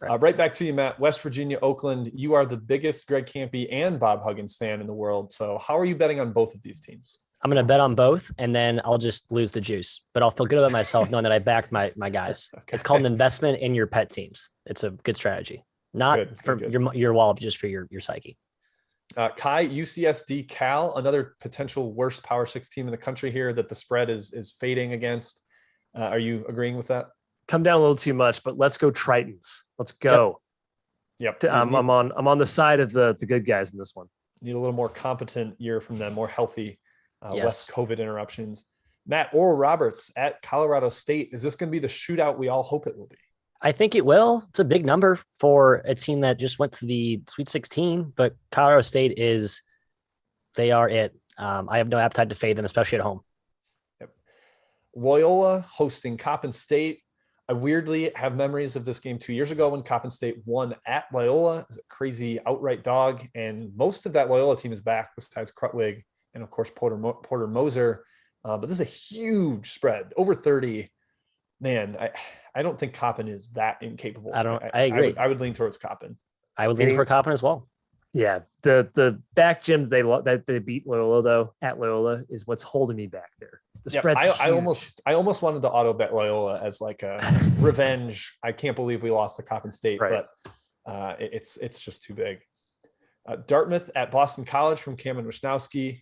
Right back to you, Matt. West Virginia, Oakland. You are the biggest Greg Campy and Bob Huggins fan in the world. So how are you betting on both of these teams?
I'm going to bet on both, and then I'll just lose the juice. But I'll feel good about myself knowing that I backed my guys. Okay. It's called an investment in your pet teams. It's a good strategy. Not for your wallet, just for your psyche.
Kai, UCSD Cal, another potential worst Power 6 team in the country here that the spread is fading against. Are you agreeing with that?
Come down a little too much, but let's go Tritons. Let's go.
Yep.
I'm on the side of the good guys in this one.
Need a little more competent year from them, more healthy, less COVID interruptions. Matt, Oral Roberts at Colorado State. Is this going to be the shootout we all hope it will be?
I think it will. It's a big number for a team that just went to the Sweet 16, but Colorado State they are it. I have no appetite to fade them, especially at home.
Yep. Loyola hosting Coppin State. I weirdly have memories of this game 2 years ago when Coppin State won at Loyola. It was a crazy outright dog, and most of that Loyola team is back besides Krutwig and, of course, Porter Moser. But this is a huge spread, over 30. Man, I don't think Coppin is that incapable.
I agree.
I would lean towards Coppin.
I would lean for Coppin as well.
Yeah, the back gym that they beat Loyola though at Loyola is what's holding me back there. The spread's
I almost wanted to auto bet Loyola as like a revenge. I can't believe we lost to Coppin State, but it's just too big. Dartmouth at Boston College from Cameron Wisnowski.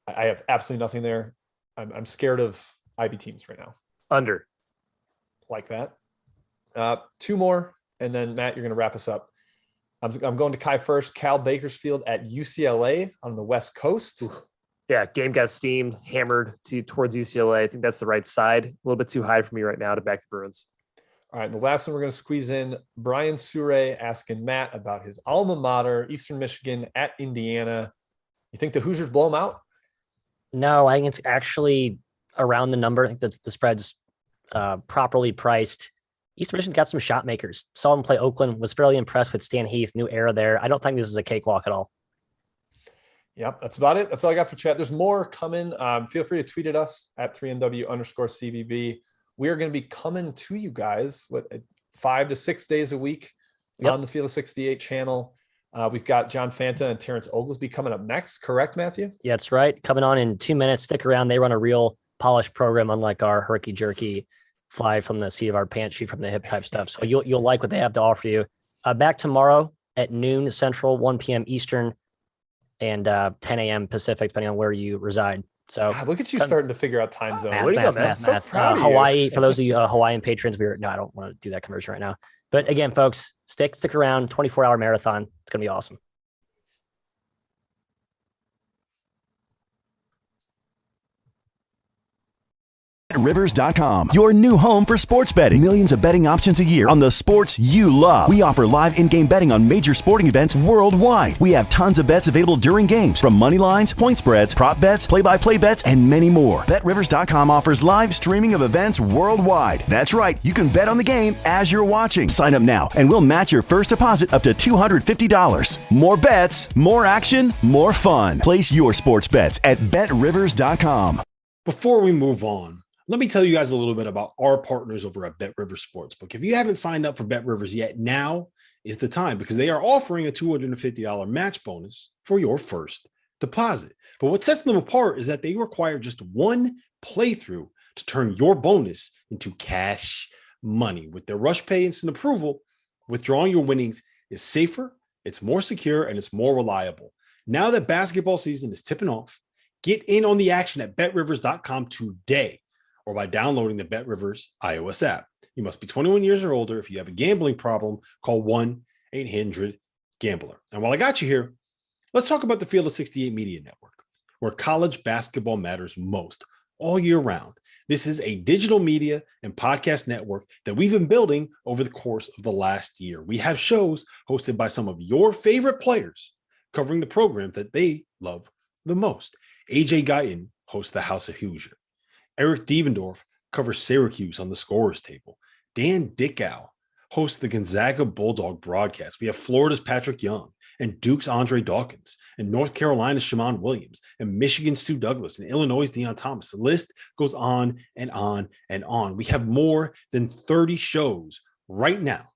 I have absolutely nothing there. I'm scared of IB teams right now.
Under.
Like that. Two more, and then Matt, you're going to wrap us up. I'm going to Kai first. Cal Bakersfield at UCLA on the West Coast.
Yeah, game got steamed, hammered towards UCLA. I think that's the right side. A little bit too high for me right now to back the Bruins.
All right, the last one we're going to squeeze in, Brian Sure asking Matt about his alma mater, Eastern Michigan at Indiana. You think the Hoosiers blow them out?
No, I think it's actually around the number. I think that's the spread's properly priced. Eastern Michigan's got some shot makers. Saw them play Oakland, was fairly impressed with Stan Heath, new era there. I don't think this is a cakewalk at all.
Yep, that's about it. That's all I got for chat. There's more coming. Feel free to tweet at us at 3MW_CBB. We are going to be coming to you guys with 5 to 6 days a week on the Field of 68 channel. We've got John Fanta and Terrence Oglesby coming up next. Correct, Matthew?
Yeah, that's right. Coming on in 2 minutes. Stick around. They run a real polished program, unlike our herky jerky fly from the seat of our pants, shoot from the hip type stuff. So you'll like what they have to offer you. Back tomorrow at noon Central, 1 p.m. Eastern, and 10 a.m. Pacific, depending on where you reside. So
God, look at you starting to figure out time zone.
Math. Hawaii, for those of you Hawaiian patrons, no, I don't want to do that conversion right now. But again, folks, stick around. 24-hour marathon. It's going to be awesome.
BetRivers.com, your new home for sports betting. Millions of betting options a year on the sports you love. We offer live in-game betting on major sporting events worldwide. We have tons of bets available during games, from money lines, point spreads, prop bets, play-by-play bets, and many more. BetRivers.com offers live streaming of events worldwide. That's right, you can bet on the game as you're watching. Sign up now, and we'll match your first deposit up to $250. More bets, more action, more fun. Place your sports bets at BetRivers.com.
Before we move on, let me tell you guys a little bit about our partners over at BetRivers Sportsbook. If you haven't signed up for BetRivers yet, now is the time, because they are offering a $250 match bonus for your first deposit. But what sets them apart is that they require just one playthrough to turn your bonus into cash money. With their Rush Pay instant approval, withdrawing your winnings is safer, it's more secure, and it's more reliable. Now that basketball season is tipping off, get in on the action at BetRivers.com today, or by downloading the BetRivers iOS app. You must be 21 years or older. If you have a gambling problem, call 1-800-GAMBLER. And while I got you here, let's talk about the Field of 68 Media Network, where college basketball matters most all year round. This is a digital media and podcast network that we've been building over the course of the last year. We have shows hosted by some of your favorite players covering the program that they love the most. AJ Guyton hosts the House of Hoosier. Eric Devendorf covers Syracuse on the scorer's table. Dan Dickow hosts the Gonzaga Bulldog broadcast. We have Florida's Patrick Young and Duke's Andre Dawkins and North Carolina's Shammond Williams and Michigan's Stu Douglas and Illinois' Deion Thomas. The list goes on and on and on. We have more than 30 shows right now.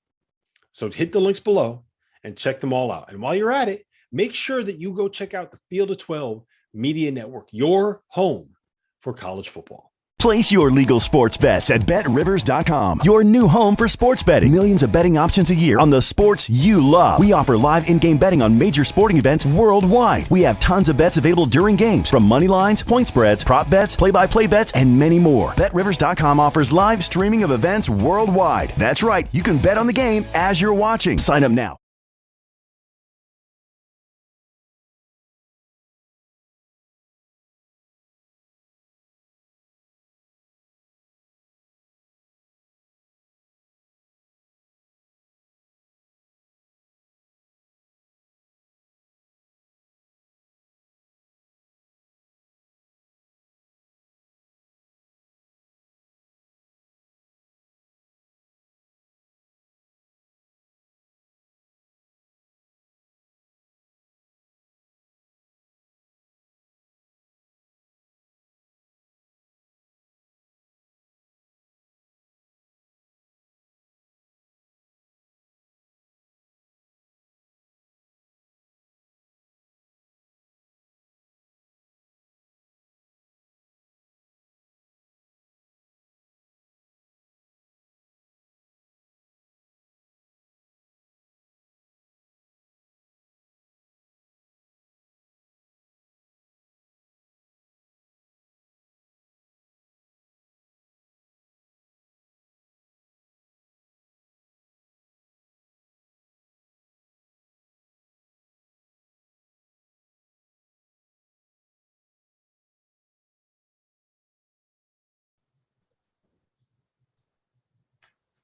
So hit the links below and check them all out. And while you're at it, make sure that you go check out the Field of 12 Media Network, your home for college football.
Place your legal sports bets at BetRivers.com, your new home for sports betting. Millions of betting options a year on the sports you love. We offer live in-game betting on major sporting events worldwide. We have tons of bets available during games, from money lines, point spreads, prop bets, play-by-play bets, and many more. BetRivers.com offers live streaming of events worldwide. That's right, you can bet on the game as you're watching. Sign up now.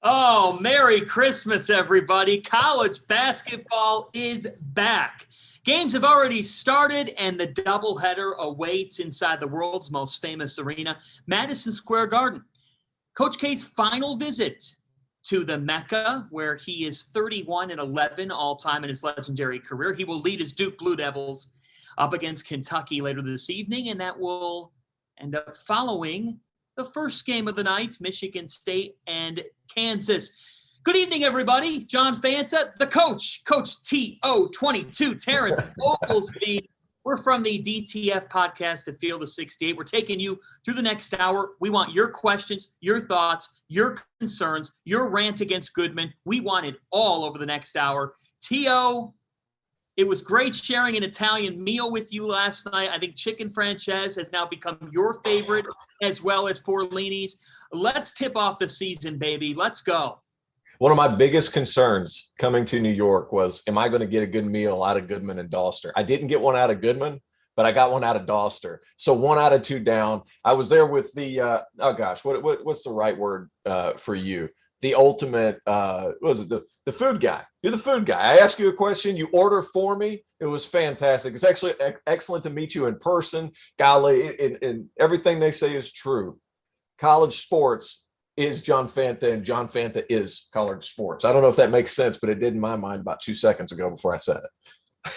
Oh, Merry Christmas, everybody. College basketball is back. Games have already started, and the doubleheader awaits inside the world's most famous arena, Madison Square Garden. Coach K's final visit to the Mecca, where he is 31-11 all-time in his legendary career. He will lead his Duke Blue Devils up against Kentucky later this evening, and that will end up following the first game of the night, Michigan State and Kansas. Good evening, everybody. John Fanta, the coach, Coach TO22, Terrence Oglesby. We're from the DTF podcast to Field of 68. We're taking you through the next hour. We want your questions, your thoughts, your concerns, your rant against Goodman. We want it all over the next hour. T.O., it was great sharing an Italian meal with you last night. I think chicken franchise has now become your favorite as well as Forlini's. Let's tip off the season, baby. Let's go.
One of my biggest concerns coming to New York was, am I going to get a good meal out of Goodman and Dauster? I didn't get one out of Goodman, but I got one out of Dauster. So 1 out of 2 down. I was there with the, what's the right word for you? The ultimate, what was it? The food guy. You're the food guy. I ask you a question, you order for me. It was fantastic. It's actually excellent to meet you in person. Golly, and everything they say is true. College sports is John Fanta, and John Fanta is college sports. I don't know if that makes sense, but it did in my mind about 2 seconds ago before I said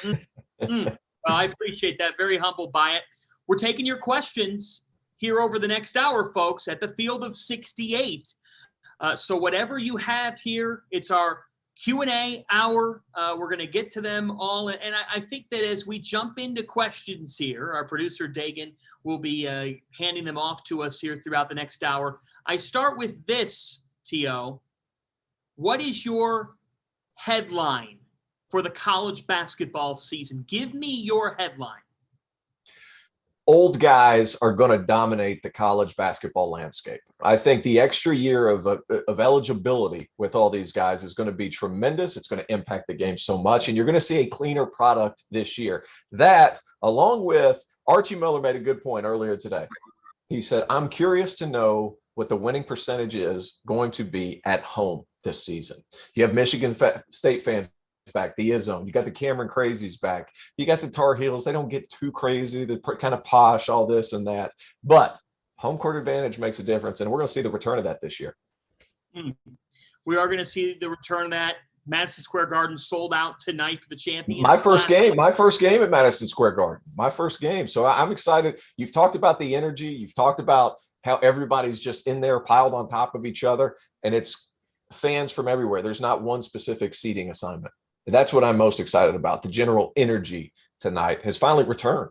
it.
Well, I appreciate that. Very humbled by it. We're taking your questions here over the next hour, folks, at the Field of 68. So whatever you have here, it's our Q&A hour. We're going to get to them all. And I think that as we jump into questions here, our producer Dagan will be handing them off to us here throughout the next hour. I start with this, T.O. What is your headline for the college basketball season? Give me your headline.
Old guys are going to dominate the college basketball landscape. I think the extra year of eligibility with all these guys is going to be tremendous. It's going to impact the game so much, and you're going to see a cleaner product this year. That, along with Archie Miller made a good point earlier today. He said, I'm curious to know what the winning percentage is going to be at home this season. You have Michigan State fans back, the Izzone. You got the Cameron Crazies back. You got the Tar Heels. They don't get too crazy. They're kind of posh, all this and that. But home court advantage makes a difference, and we're going to see the return of that this year.
We are going to see the return of that. Madison Square Garden sold out tonight for the champions.
My first game at Madison Square Garden. My first game. So I'm excited. You've talked about the energy. You've talked about how everybody's just in there piled on top of each other, and it's fans from everywhere. There's not one specific seating assignment. That's what I'm most excited about. The general energy tonight has finally returned.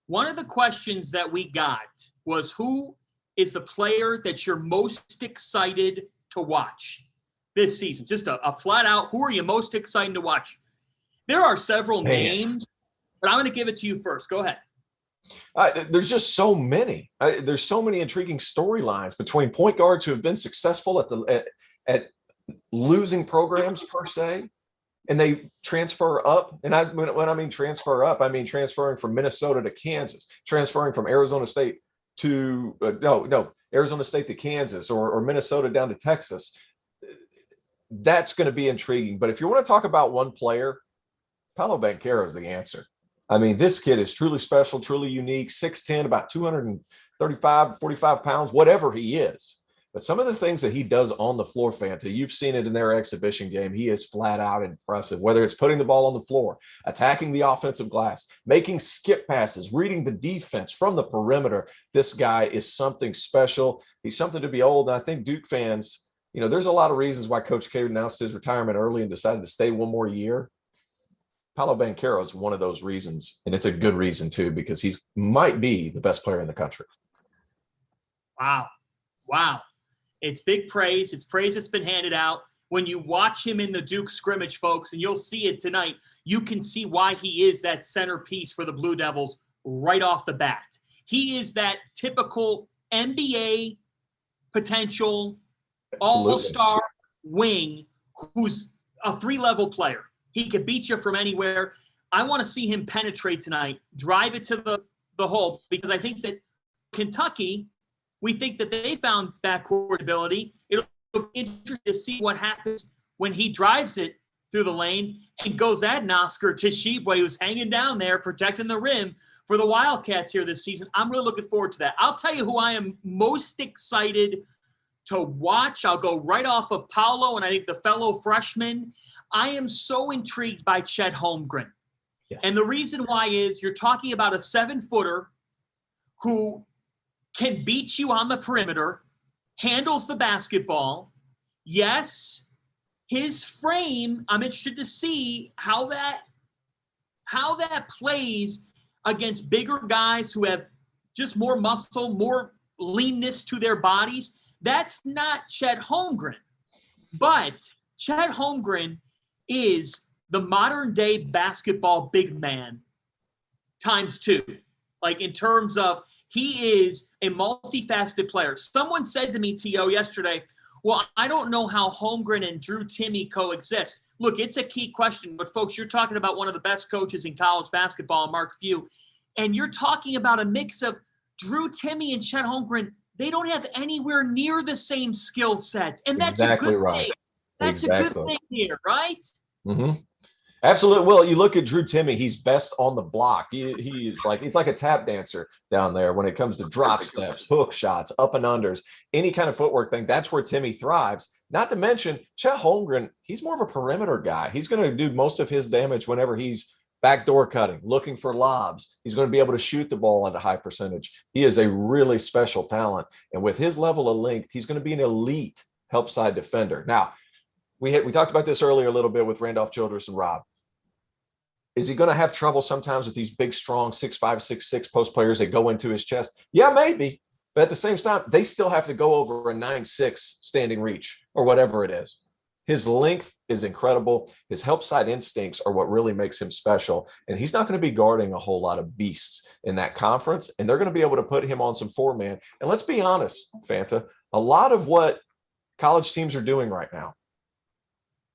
One of the questions that we got was, who is the player that you're most excited to watch this season? Just a flat out, who are you most excited to watch? There are several names, but I'm going to give it to you first. Go ahead.
There's just so many. There's so many intriguing storylines between point guards who have been successful at losing programs per se, and they transfer up. And when I mean transfer up, I mean transferring from Minnesota to Kansas, transferring from Arizona State to Arizona State to Kansas, or Minnesota down to Texas. That's going to be intriguing. But if you want to talk about one player, Paolo Banchero is the answer. I mean, this kid is truly special, truly unique, 6'10", about 235, 45 pounds, whatever he is. But some of the things that he does on the floor, Fanta, you've seen it in their exhibition game. He is flat out impressive, whether it's putting the ball on the floor, attacking the offensive glass, making skip passes, reading the defense from the perimeter. This guy is something special. He's something to behold. And I think Duke fans, there's a lot of reasons why Coach K announced his retirement early and decided to stay one more year. Paolo Banchero is one of those reasons, and it's a good reason too, because he might be the best player in the country.
Wow. It's big praise. It's praise that's been handed out. When you watch him in the Duke scrimmage, folks, and you'll see it tonight, you can see why he is that centerpiece for the Blue Devils right off the bat. He is that typical NBA potential all-star wing who's a 3-level player. He could beat you from anywhere. I want to see him penetrate tonight, drive it to the hole, because I think that Kentucky, we think that they found backcourt ability. It'll interested to see what happens when he drives it through the lane and goes at Oscar Tshiebwe, who's hanging down there protecting the rim for the Wildcats here this season. I'm really looking forward to that. I'll tell you who I am most excited to watch. I'll go right off of Paolo and I think the fellow freshman. I am so intrigued by Chet Holmgren.
Yes.
And the reason why is you're talking about a 7-footer who can beat you on the perimeter, handles the basketball. Yes, his frame, I'm interested to see how that plays against bigger guys who have just more muscle, more leanness to their bodies. That's not Chet Holmgren. But Chet Holmgren is the modern day basketball big man times 2. Like in terms of he is a multifaceted player. Someone said to me, T.O., yesterday, well, I don't know how Holmgren and Drew Timme coexist. Look, it's a key question, but folks, you're talking about one of the best coaches in college basketball, Mark Few, and you're talking about a mix of Drew Timme and Chet Holmgren. They don't have anywhere near the same skill set, and that's
Exactly
a good
right.
thing. That's a
Exactly.
good thing here, right?
Mm-hmm. Absolutely. Well, you look at Drew Timme, he's best on the block. He's like a tap dancer down there when it comes to drop steps, hook shots, up and unders, any kind of footwork thing. That's where Timme thrives. Not to mention Chet Holmgren, he's more of a perimeter guy. He's going to do most of his damage whenever he's backdoor cutting, looking for lobs. He's going to be able to shoot the ball at a high percentage. He is a really special talent. And with his level of length, he's going to be an elite help side defender. Now, we talked about this earlier a little bit with Randolph, Childress, and Rob. Is he going to have trouble sometimes with these big, strong 6'5", 6'6" post players that go into his chest? Yeah, maybe. But at the same time, they still have to go over a 9'6" standing reach or whatever it is. His length is incredible. His help side instincts are what really makes him special. And he's not going to be guarding a whole lot of beasts in that conference. And they're going to be able to put him on some 4-man. And let's be honest, Fanta, a lot of what college teams are doing right now,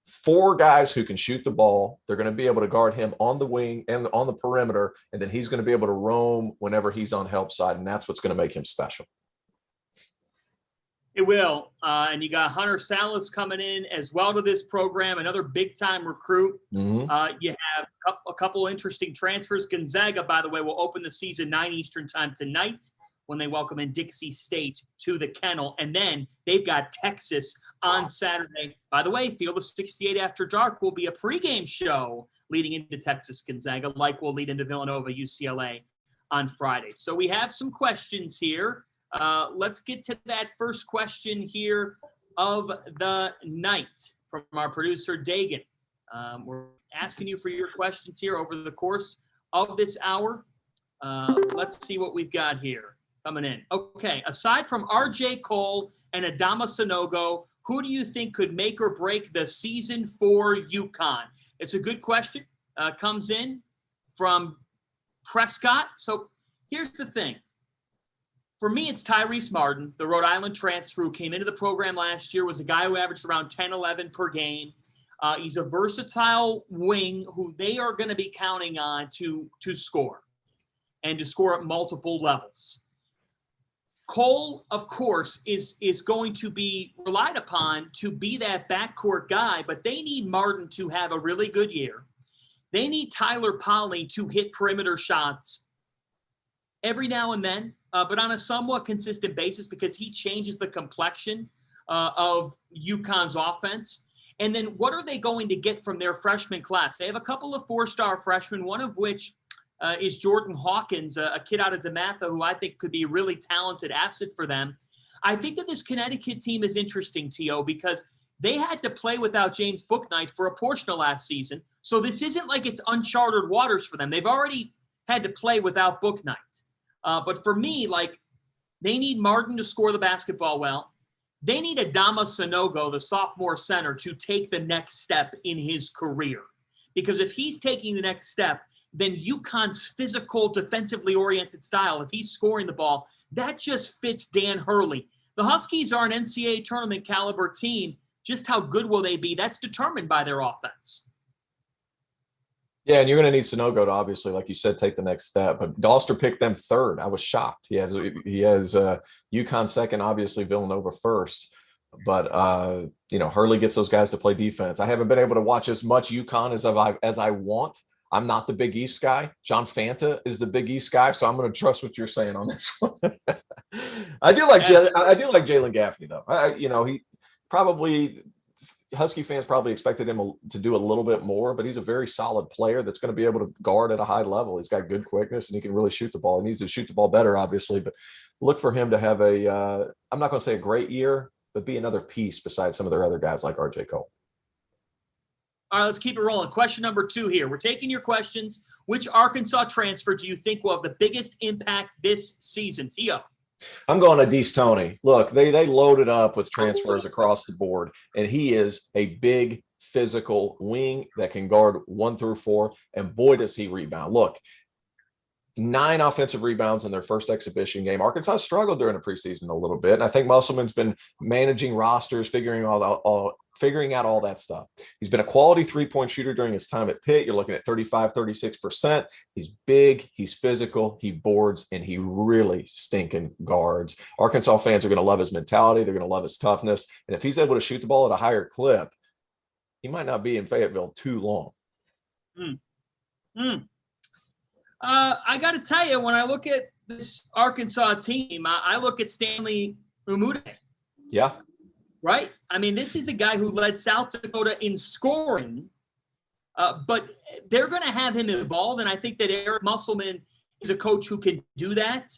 4 guys who can shoot the ball. They're going to be able to guard him on the wing and on the perimeter, and then he's going to be able to roam whenever he's on help side, and that's what's going to make him special.
It will. And you got Hunter Salas coming in as well to this program, another big-time recruit.
Mm-hmm.
You have a couple interesting transfers. Gonzaga, by the way, will open the season 9 Eastern time tonight when they welcome in Dixie State to the Kennel. And then they've got Texas on Saturday. By the way, Field of 68 After Dark will be a pregame show leading into Texas Gonzaga, like we'll lead into Villanova UCLA on Friday. So we have some questions here. Let's get to that first question here of the night from our producer, Dagan. We're asking you for your questions here over the course of this hour. Let's see what we've got here coming in. Okay, aside from RJ Cole and Adama Sanogo, who do you think could make or break the season for UConn? It's a good question. Comes in from Prescott. So here's the thing. For me, it's Tyrese Martin, the Rhode Island transfer who came into the program last year, was a guy who averaged around 10, 11 per game. He's a versatile wing who they are going to be counting on to score and to score at multiple levels. Cole, of course, is going to be relied upon to be that backcourt guy, but they need Martin to have a really good year. They need Tyler Polley to hit perimeter shots every now and then, but on a somewhat consistent basis because he changes the complexion of UConn's offense. And then what are they going to get from their freshman class? They have a couple of 4-star freshmen, one of which is Jordan Hawkins, a kid out of DeMatha who I think could be a really talented asset for them. I think that this Connecticut team is interesting, T.O., because they had to play without James Bouknight for a portion of last season. So this isn't like it's uncharted waters for them. They've already had to play without Bouknight. But for me, like, they need Martin to score the basketball well. They need Adama Sanogo, the sophomore center, to take the next step in his career. Because if he's taking the next step, then UConn's physical, defensively oriented style, if he's scoring the ball, that just fits Dan Hurley. The Huskies are an NCAA tournament caliber team. Just how good will they be? That's determined by their offense.
Yeah, and you're going to need Sanogo to obviously, like you said, take the next step. But Dauster picked them third. I was shocked. He has UConn second, obviously Villanova first. But Hurley gets those guys to play defense. I haven't been able to watch as much UConn as I want. I'm not the Big East guy. John Fanta is the Big East guy, so I'm going to trust what you're saying on this one. I do like Jalen Gaffney though. He probably Husky fans probably expected him to do a little bit more, but he's a very solid player that's going to be able to guard at a high level. He's got good quickness and he can really shoot the ball. He needs to shoot the ball better, obviously, but look for him to have I'm not going to say a great year, but be another piece besides some of their other guys like RJ Cole.
All right, let's keep it rolling. Question number 2 here. We're taking your questions. Which Arkansas transfer do you think will have the biggest impact this season? Tio.
I'm going to D'Antoni. Look, they loaded up with transfers across the board, and he is a big physical wing that can guard 1 through 4, and boy, does he rebound. Look, 9 offensive rebounds in their first exhibition game. Arkansas struggled during the preseason a little bit, and I think Musselman's been managing rosters, figuring out all that stuff. He's been a quality three-point shooter during his time at Pitt. You're looking at 36%. He's big, he's physical, he boards, and he really stinking guards. Arkansas fans are going to love his mentality. They're going to love his toughness. And if he's able to shoot the ball at a higher clip, he might not be in Fayetteville too long.
I got to tell you, when I look at this Arkansas team, I look at Stanley Umude.
Yeah.
Right? I mean, this is a guy who led South Dakota in scoring, but they're going to have him involved, and I think that Eric Musselman is a coach who can do that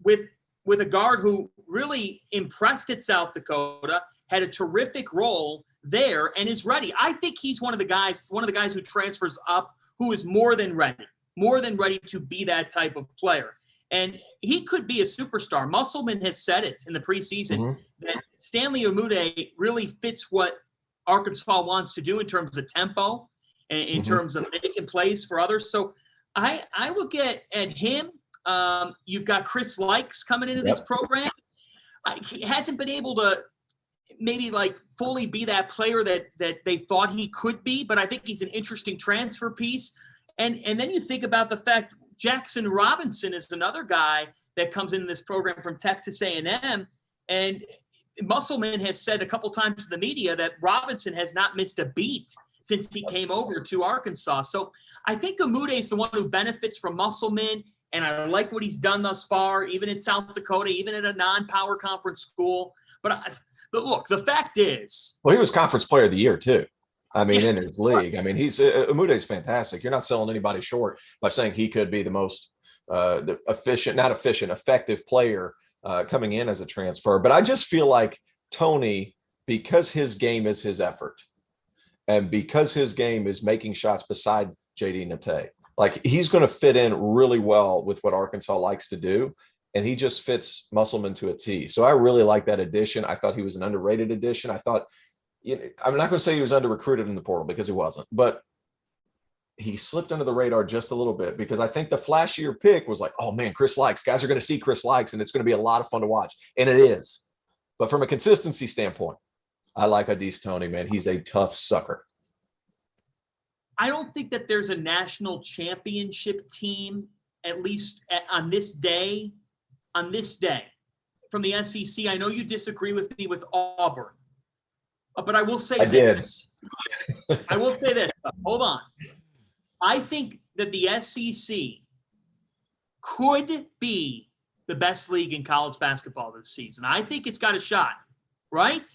with a guard who really impressed at South Dakota, had a terrific role there, and is ready. I think he's one of the guys who transfers up who is more than ready to be that type of player. And he could be a superstar. Musselman has said it in the preseason that Stanley Umude really fits what Arkansas wants to do in terms of tempo and in terms of making plays for others. So I look at him. You've got Chris Likes coming into this program. He hasn't been able to maybe fully be that player that they thought he could be, but I think he's an interesting transfer piece. And then you think about the fact Jackson Robinson is another guy that comes into this program from Texas A&M. And Musselman has said a couple times to the media that Robinson has not missed a beat since he came over to Arkansas. So I think Umude is the one who benefits from Musselman, and I like what he's done thus far, even in South Dakota, even at a non-power conference school. But look, the fact is...
Well, he was conference player of the year, too. I mean, in his league. I mean, Umude's fantastic. You're not selling anybody short by saying he could be the most effective player coming in as a transfer. But I just feel like Tony, because his game is his effort and because his game is making shots beside JD Nate, he's going to fit in really well with what Arkansas likes to do. And he just fits Musselman to a T. So I really like that addition. I thought he was an underrated addition. I thought, I'm not going to say he was under-recruited in the portal because he wasn't, but he slipped under the radar just a little bit because I think the flashier pick was oh man, Chris Likes. Guys are going to see Chris Likes, and it's going to be a lot of fun to watch. And it is. But from a consistency standpoint, I like D'Antoni, man. He's a tough sucker.
I don't think that there's a national championship team, at least on this day, from the SEC. I know you disagree with me with Auburn. But I will say this. I will say this. Hold on. I think that the SEC could be the best league in college basketball this season. I think it's got a shot, right?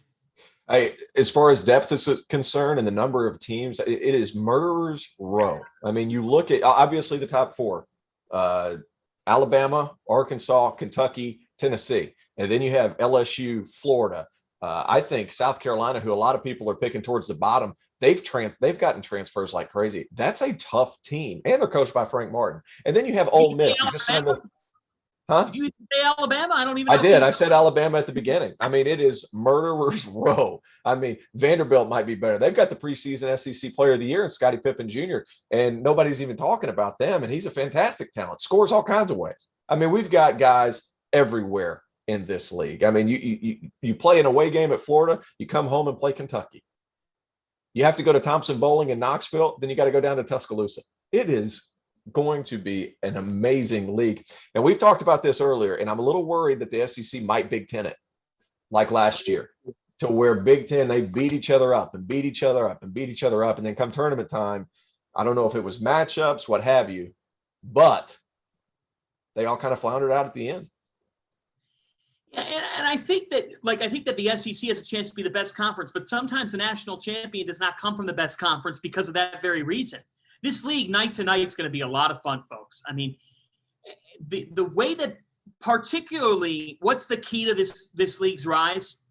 As far as depth is concerned and the number of teams, it is murderer's row. I mean, you look at obviously the top 4, Alabama, Arkansas, Kentucky, Tennessee, and then you have LSU, Florida. I think South Carolina, who a lot of people are picking towards the bottom, they've gotten transfers like crazy. That's a tough team, and they're coached by Frank Martin. And then you have Ole Miss.
Did you say Alabama? I don't even know.
I did. I said Alabama at the beginning. I mean, it is murderer's row. I mean, Vanderbilt might be better. They've got the preseason SEC Player of the Year and Scottie Pippen Jr., and nobody's even talking about them. And he's a fantastic talent, scores all kinds of ways. I mean, we've got guys everywhere in this league. I mean, you play an away game at Florida, you come home and play Kentucky. You have to go to Thompson Bowling in Knoxville, then you got to go down to Tuscaloosa. It is going to be an amazing league. And we've talked about this earlier, and I'm a little worried that the SEC might Big Ten it. like last year, to where Big Ten, they beat each other up and beat each other up and beat each other up. And then come tournament time, I don't know if it was matchups, what have you, but they all kind of floundered out at the end.
Yeah, and I think that the SEC has a chance to be the best conference, but sometimes the national champion does not come from the best conference because of that very reason. This league night to night is going to be a lot of fun, folks. I mean, the way that, particularly, what's the key to this league's rise?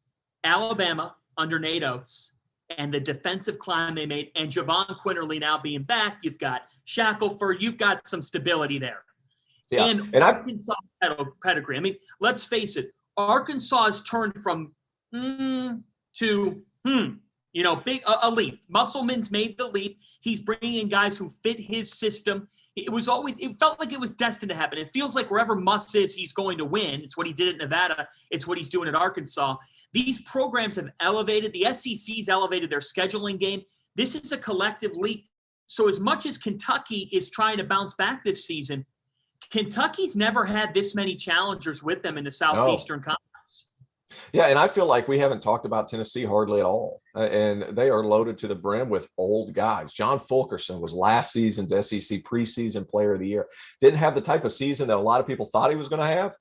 Alabama under Nate Oates and the defensive climb they made, and Javon Quinterly now being back. You've got Shackelford. You've got some stability there.
Yeah.
And Arkansas pedigree. I mean, let's face it. Arkansas has turned from to big a leap. Musselman's made the leap. He's bringing in guys who fit his system. It felt like it was destined to happen. It feels like wherever Muss is, he's going to win. It's what he did at Nevada. It's what he's doing at Arkansas. These programs have elevated. The SEC's elevated their scheduling game. This is a collective leap. So as much as Kentucky is trying to bounce back this season, Kentucky's never had this many challengers with them in the Southeastern Conference.
Yeah, and I feel like we haven't talked about Tennessee hardly at all. And they are loaded to the brim with old guys. John Fulkerson was last season's SEC preseason player of the year. Didn't have the type of season that a lot of people thought he was going to have,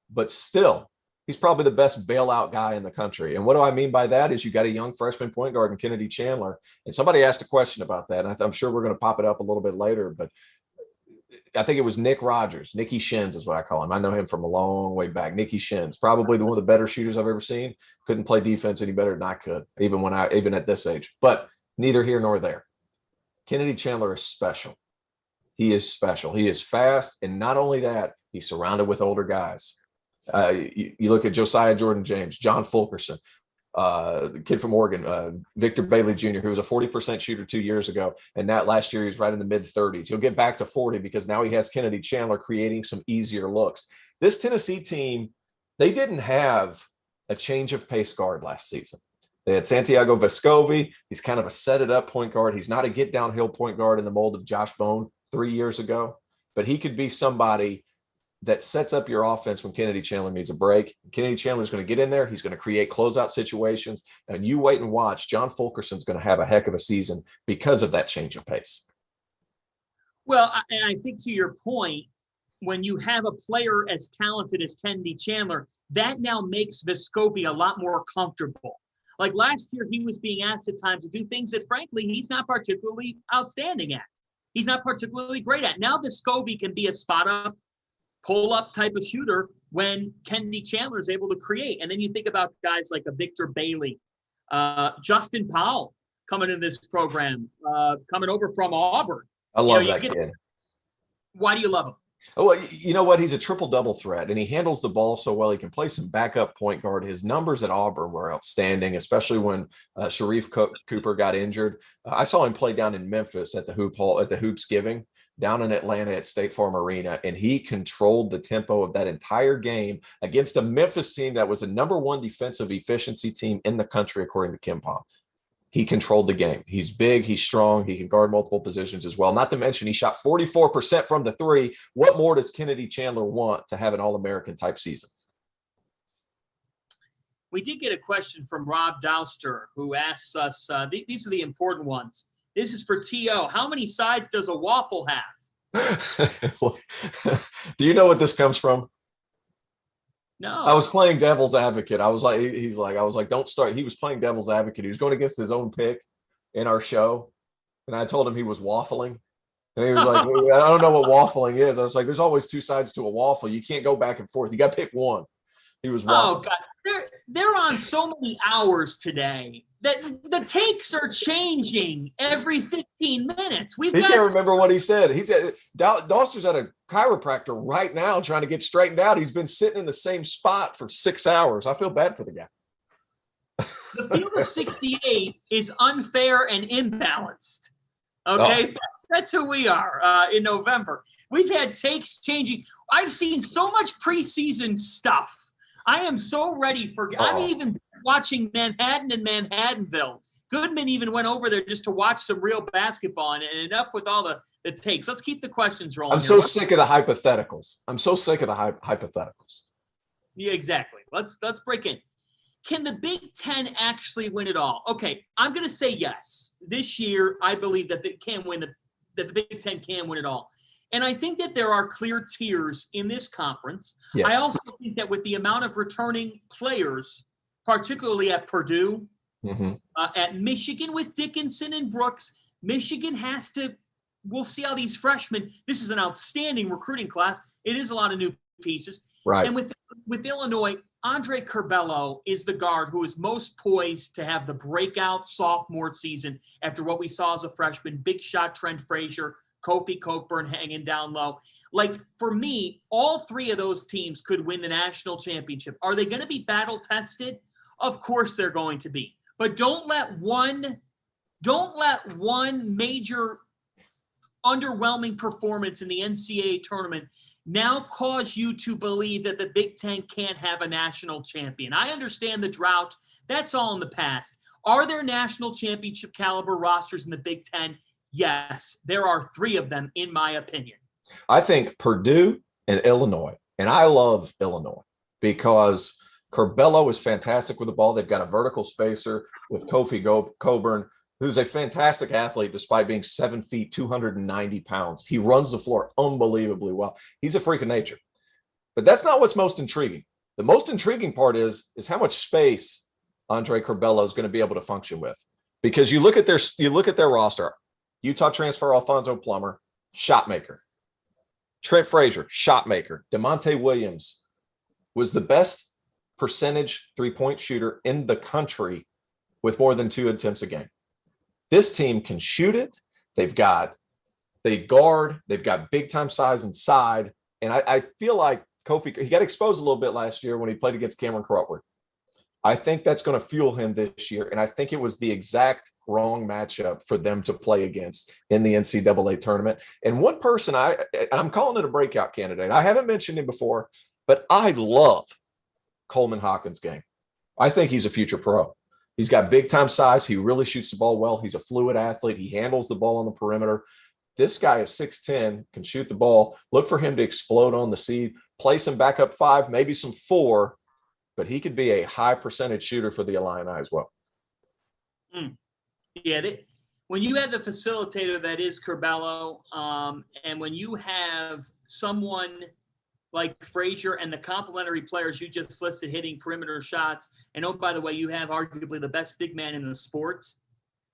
but still, he's probably the best bailout guy in the country. And what do I mean by that is you got a young freshman point guard in Kennedy Chandler. And somebody asked a question about that. And I'm sure we're going to pop it up a little bit later, but I think it was Nick Rogers. Nicky Shins is what I call him. I know him from a long way back. Nicky Shins, probably one of the better shooters I've ever seen. Couldn't play defense any better than I could, even at this age. But neither here nor there. Kennedy Chandler is special. He is special. He is fast, and not only that, he's surrounded with older guys. You look at Josiah Jordan James, John Fulkerson, the kid from Oregon, Victor Bailey Jr., who was a 40% shooter 2 years ago. And that last year, he was right in the mid-30s. He'll get back to 40 because now he has Kennedy Chandler creating some easier looks. This Tennessee team, they didn't have a change of pace guard last season. They had Santiago Vescovi. He's kind of a set-it-up point guard. He's not a get-downhill point guard in the mold of Josh Bone 3 years ago, but he could be somebody that sets up your offense when Kennedy Chandler needs a break. Kennedy Chandler's going to get in there. He's going to create closeout situations. And you wait and watch. John Fulkerson's going to have a heck of a season because of that change of pace.
Well, and I think to your point, when you have a player as talented as Kennedy Chandler, that now makes Vescovi a lot more comfortable. Like last year, he was being asked at times to do things that, frankly, he's not particularly outstanding at. He's not particularly great at. Now Vescovi can be a spot-up, pull-up type of shooter when Kennedy Chandler is able to create. And then you think about guys like a Victor Bailey, Justin Powell coming in this program, coming over from Auburn.
I love that kid.
Why do you love him?
Oh, well, you know what? He's a triple-double threat, and he handles the ball so well. He can play some backup point guard. His numbers at Auburn were outstanding, especially when Sharif Cooper got injured. I saw him play down in Memphis at the Hoops Giving, down in Atlanta at State Farm Arena, and he controlled the tempo of that entire game against a Memphis team that was the #1 defensive efficiency team in the country, according to KenPom. He controlled the game. He's big. He's strong. He can guard multiple positions as well. Not to mention he shot 44% from the three. What more does Kennedy Chandler want to have an All-American type season?
We did get a question from Rob Dauster, who asks us, these are the important ones. This is for T.O. How many sides does a waffle have?
Do you know what this comes from?
No.
I was playing devil's advocate. I was like, don't start. He was playing devil's advocate. He was going against his own pick in our show. And I told him he was waffling. And he was like, I don't know what waffling is. I was like, there's always two sides to a waffle. You can't go back and forth. You got to pick one. He was waffling.
Oh, God. They're on so many hours today that the takes are changing every 15 minutes.
He can't remember what he said. He said Dauster's at a chiropractor right now trying to get straightened out. He's been sitting in the same spot for 6 hours. I feel bad for the guy.
The field of 68 is unfair and imbalanced. Okay, that's who we are in November. We've had takes changing. I've seen so much preseason stuff. I am so ready for – I'm even watching Manhattan and Manhattanville. Goodman even went over there just to watch some real basketball, and enough with all the takes. Let's keep the questions rolling.
I'm so sick of the hypotheticals. hypotheticals.
Yeah, exactly. Let's break in. can the Big Ten actually win it all? Okay, I'm going to say yes. This year, I believe that they can win that the Big Ten can win it all. And I think that there are clear tiers in this conference.
Yes.
I also think that with the amount of returning players, particularly at Purdue, at Michigan with Dickinson and Brooks, Michigan has to – we'll see how these freshmen – this is an outstanding recruiting class. It is a lot of new pieces.
Right.
And with Illinois, Andre Curbelo is the guard who is most poised to have the breakout sophomore season after what we saw as a freshman. Big shot Trent Frazier, Kofi Cockburn hanging down low. Like, for me, all three of those teams could win the national championship. Are they going to be battle tested? Of course they're going to be. But don't let one major underwhelming performance in the NCAA tournament now cause you to believe that the Big Ten can't have a national champion. I understand the drought. That's all in the past. Are there national championship caliber rosters in the Big Ten? Yes, there are three of them, in my opinion.
I think Purdue and Illinois, and I love Illinois because Curbelo is fantastic with the ball. They've got a vertical spacer with Kofi Cockburn, who's a fantastic athlete despite being 7 feet, 290 pounds. He runs the floor unbelievably well. He's a freak of nature. But that's not what's most intriguing. The most intriguing part is how much space Andre Curbelo is going to be able to function with. Because you look at their roster. Utah transfer Alfonso Plummer, shot maker. Trent Frazier, shot maker. DeMonte Williams was the best percentage three-point shooter in the country with more than 2 attempts a game. This team can shoot it. They guard. They've got big-time size inside. And I feel like Kofi, he got exposed a little bit last year when he played against Cameron Crawford. I think that's going to fuel him this year. And I think it was the exact wrong matchup for them to play against in the NCAA tournament. And one person, I'm calling it a breakout candidate. I haven't mentioned him before, but I love Coleman Hawkins' game. I think he's a future pro. He's got big-time size. He really shoots the ball well. He's a fluid athlete. He handles the ball on the perimeter. This guy is 6'10", can shoot the ball. Look for him to explode on the seed, play some backup 5, maybe some 4, but he could be a high percentage shooter for the Illini as well.
Yeah, when you have the facilitator that is Curbelo, and when you have someone like Frazier and the complementary players you just listed hitting perimeter shots, and oh, by the way, you have arguably the best big man in the sport.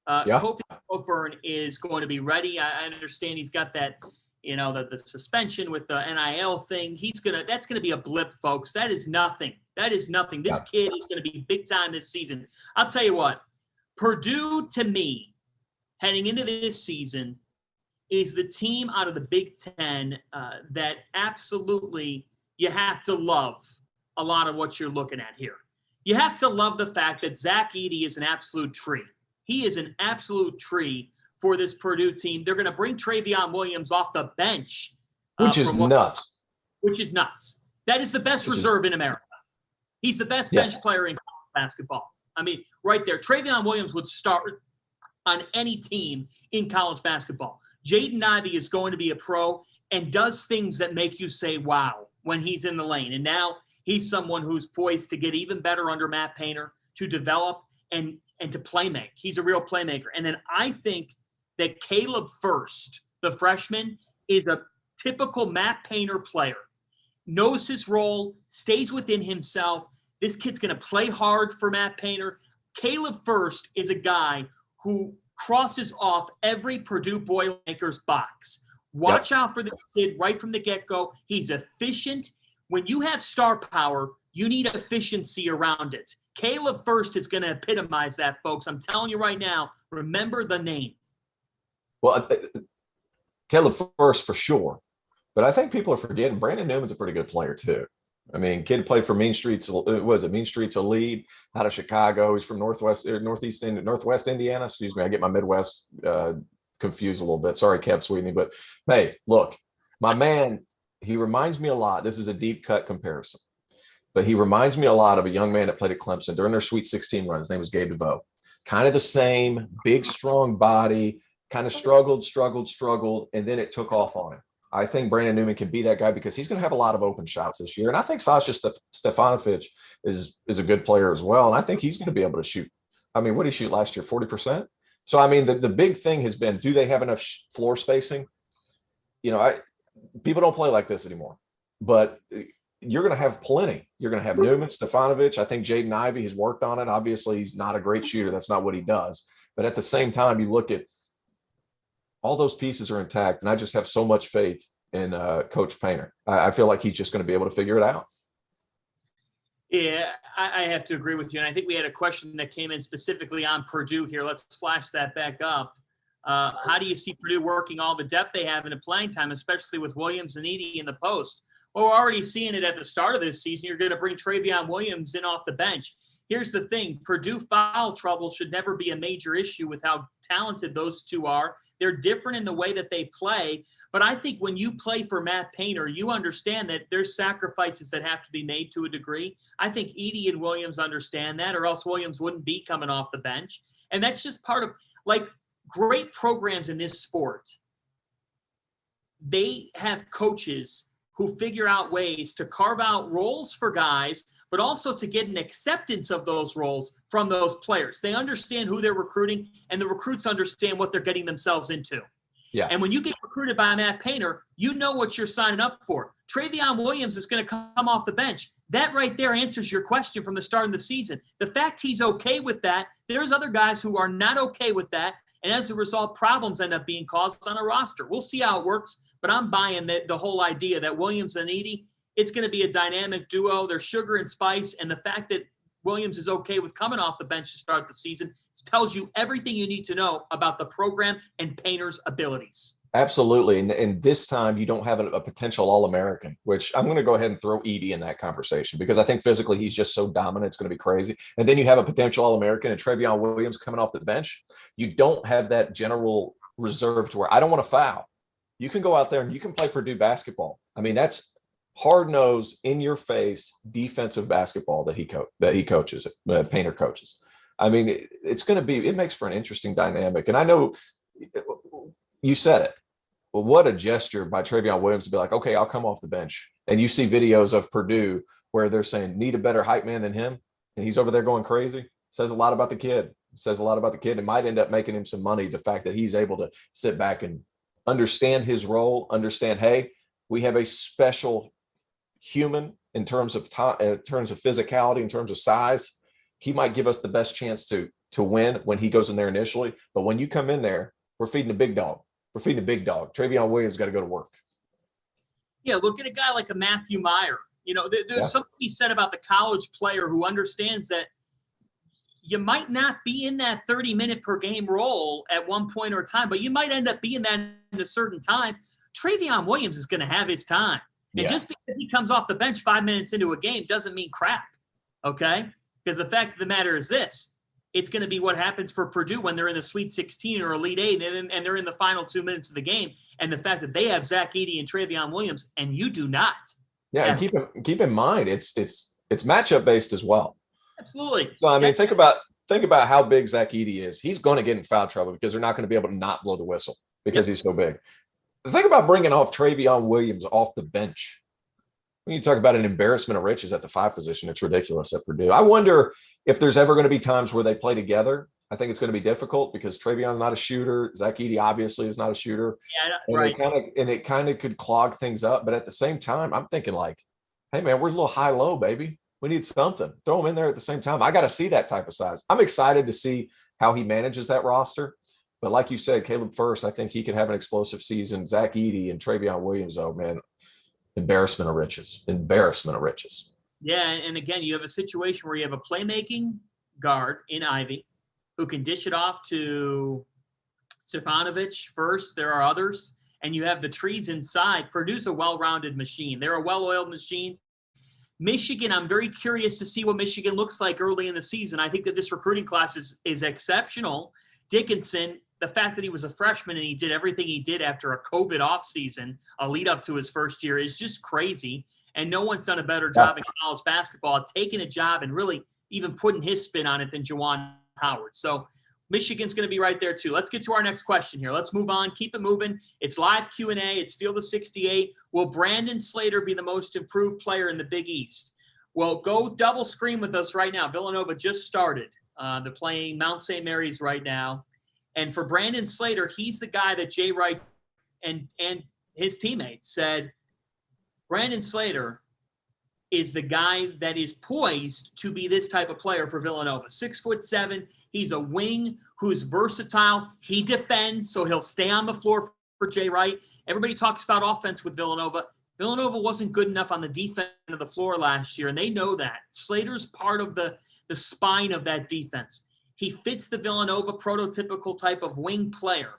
Kofi Cockburn is going to be ready. I understand he's got that, the suspension with the NIL thing. That's going to be a blip, folks. That is nothing. This kid is going to be big time this season. I'll tell you what, Purdue to me, heading into this season, is the team out of the Big Ten that absolutely you have to love a lot of what you're looking at here. You have to love the fact that Zach Edey is an absolute tree. He is an absolute tree for this Purdue team. They're going to bring Travion Williams off the bench.
Which is nuts.
Which is nuts. That is the best reserve in America. He's the best bench player in college basketball. I mean, right there. Travion Williams would start on any team in college basketball. Jaden Ivey is going to be a pro and does things that make you say, wow, when he's in the lane. And now he's someone who's poised to get even better under Matt Painter, to develop and to play make. He's a real playmaker. And then I think that Caleb First, the freshman, is a typical Matt Painter player. Knows his role, stays within himself. This kid's going to play hard for Matt Painter. Caleb First is a guy who crosses off every Purdue Boilermakers box. Watch out for this kid right from the get-go. He's efficient. When you have star power, you need efficiency around it. Caleb First is going to epitomize that, folks. I'm telling you right now, remember the name.
Well, Caleb First for sure. But I think people are forgetting Brandon Newman's a pretty good player too. I mean, kid played for Mean Streets Elite out of Chicago. He's from Northwest Indiana. Excuse me. I get my Midwest confused a little bit. Sorry, Kev Sweeney. But hey, look, my man, he reminds me a lot. This is a deep cut comparison, but he reminds me a lot of a young man that played at Clemson during their Sweet 16 run. His name was Gabe DeVoe. Kind of the same, big, strong body, kind of struggled, and then it took off on him. I think Brandon Newman can be that guy because he's going to have a lot of open shots this year. And I think Sasha Stefanovic is a good player as well. And I think he's going to be able to shoot. I mean, what did he shoot last year? 40%. So, I mean, the big thing has been, do they have enough floor spacing? You know, people don't play like this anymore, but you're going to have plenty. You're going to have Newman, Stefanovic. I think Jaden Ivey has worked on it. Obviously, he's not a great shooter. That's not what he does. But at the same time, you look at all those pieces are intact. And I just have so much faith in Coach Painter. I feel like he's just going to be able to figure it out.
Yeah, I have to agree with you. And I think we had a question that came in specifically on Purdue here. Let's flash that back up. How do you see Purdue working all the depth they have into playing time, especially with Williams and Edey in the post? Well, we're already seeing it at the start of this season. You're going to bring Travion Williams in off the bench. Here's the thing. Purdue foul trouble should never be a major issue with how talented those two are. They're different in the way that they play. But I think when you play for Matt Painter, you understand that there's sacrifices that have to be made to a degree. I think Edey and Williams understand that, or else Williams wouldn't be coming off the bench. And that's just part of, like, great programs in this sport. They have coaches who figure out ways to carve out roles for guys, but also to get an acceptance of those roles from those players. They understand who they're recruiting, and the recruits understand what they're getting themselves into.
Yeah.
And when you get recruited by Matt Painter, you know what you're signing up for. Travion Williams is going to come off the bench. That right there answers your question from the start of the season. The fact he's okay with that, there's other guys who are not okay with that, and as a result, problems end up being caused on a roster. We'll see how it works, but I'm buying the whole idea that Williams and Edey, it's going to be a dynamic duo. They're sugar and spice, and the fact that Williams is okay with coming off the bench to start the season tells you everything you need to know about the program and Painter's abilities.
Absolutely. And this time you don't have a potential All-American, which I'm going to go ahead and throw Edey in that conversation because I think physically he's just so dominant. It's going to be crazy. And then you have a potential All-American and Travion Williams coming off the bench. You don't have that general reserve to where I don't want to foul. You can go out there and you can play Purdue basketball. I mean, that's hard-nosed, in-your-face defensive basketball that he coaches, Painter coaches. I mean, it's going to be, it makes for an interesting dynamic. And I know you said it. Well, what a gesture by Travion Williams to be like, okay, I'll come off the bench. And you see videos of Purdue where they're saying, need a better hype man than him. And he's over there going crazy. Says a lot about the kid. Says a lot about the kid. It might end up making him some money. The fact that he's able to sit back and understand his role, understand, hey, we have a special human in terms of time, in terms of physicality, in terms of size. He might give us the best chance to win when he goes in there initially. But when you come in there, we're feeding the big dog. We're feeding the big dog. Travion Williams got to go to work.
Yeah, look at a guy like a Matthew Meyer. You know, there's something he said about the college player who understands that you might not be in that 30-minute per game role at one point or time, but you might end up being that in a certain time. Travion Williams is going to have his time. And just because he comes off the bench 5 minutes into a game doesn't mean crap, okay? Because the fact of the matter is this. It's going to be what happens for Purdue when they're in the Sweet 16 or Elite 8 and they're in the final 2 minutes of the game. And the fact that they have Zach Edey and Travion Williams and you do not.
Yeah, and keep in mind, it's matchup based as well.
Absolutely.
So, I mean, think about how big Zach Edey is. He's going to get in foul trouble because they're not going to be able to not blow the whistle because he's so big. Think about bringing off Travion Williams off the bench. When you talk about an embarrassment of riches at the 5 position, it's ridiculous at Purdue. I wonder if there's ever going to be times where they play together. I think it's going to be difficult because Travion's not a shooter. Zach Edey obviously is not a shooter.
Yeah, right.
It kind of could clog things up. But at the same time, I'm thinking like, hey, man, we're a little high-low, baby. We need something. Throw him in there at the same time. I got to see that type of size. I'm excited to see how he manages that roster. But like you said, Caleb First, I think he can have an explosive season. Zach Edey and Travion Williams, oh, man, embarrassment of riches. Embarrassment of riches.
Yeah, and again, you have a situation where you have a playmaking guard in Ivy who can dish it off to Stefanovic first. There are others. And you have the trees inside. Purdue's a well-rounded machine. They're a well-oiled machine. Michigan, I'm very curious to see what Michigan looks like early in the season. I think that this recruiting class is exceptional. Dickinson, the fact that he was a freshman and he did everything he did after a COVID offseason, a lead up to his first year, is just crazy. And no one's done a better job in college basketball, taking a job and really even putting his spin on it than Juwan Howard. So Michigan's going to be right there too. Let's get to our next question here. Let's move on. Keep it moving. It's live Q&A. It's Field of 68. Will Brandon Slater be the most improved player in the Big East? Well, go double screen with us right now. Villanova just started. They're playing Mount St. Mary's right now. And for Brandon Slater, he's the guy that Jay Wright and his teammates said, Brandon Slater is the guy that is poised to be this type of player for Villanova. 6'7". He's a wing who's versatile. He defends, so he'll stay on the floor for Jay Wright. Everybody talks about offense with Villanova. Villanova wasn't good enough on the defense of the floor last year, and they know that. Slater's part of the spine of that defense. He fits the Villanova prototypical type of wing player.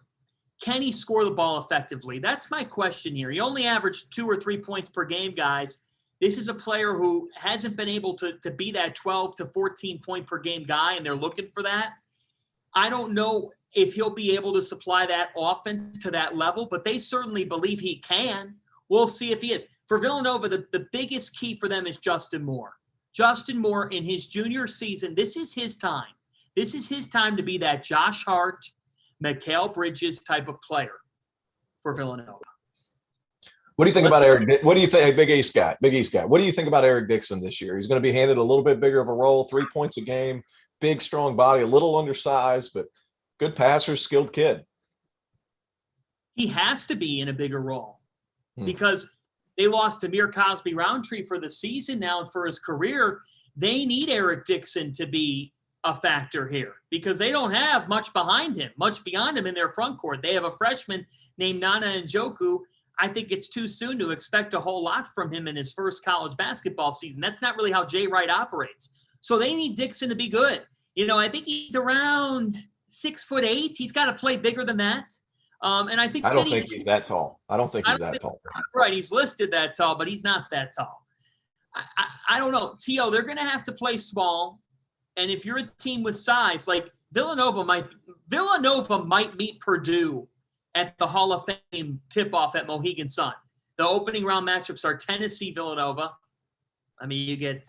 Can he score the ball effectively? That's my question here. He only averaged 2 or 3 points per game, guys. This is a player who hasn't been able to be that 12 to 14 point per game guy, and they're looking for that. I don't know if he'll be able to supply that offense to that level, but they certainly believe he can. We'll see if he is. For Villanova, the biggest key for them is Justin Moore. Justin Moore in his junior season, this is his time. This is his time to be that Josh Hart, Mikal Bridges type of player for Villanova.
What do you think about Eric? What do you think, Big East guy? What do you think about Eric Dixon this year? He's going to be handed a little bit bigger of a role, 3 points a game, big, strong body, a little undersized, but good passer, skilled kid.
He has to be in a bigger role because they lost Amir Cosby Roundtree for the season now and for his career. They need Eric Dixon to be a factor here because they don't have much behind him, much beyond him in their front court. They have a freshman named Nana Njoku. I think it's too soon to expect a whole lot from him in his first college basketball season. That's not really how Jay Wright operates. So they need Dixon to be good. I think he's around 6'8". He's got to play bigger than that. And I don't
think he's that tall. I don't think he's that tall.
Right. He's listed that tall, but he's not that tall. I don't know. T.O., they're going to have to play small. And if you're a team with size, like Villanova might meet Purdue at the Hall of Fame tip-off at Mohegan Sun. The opening round matchups are Tennessee, Villanova. I mean, you get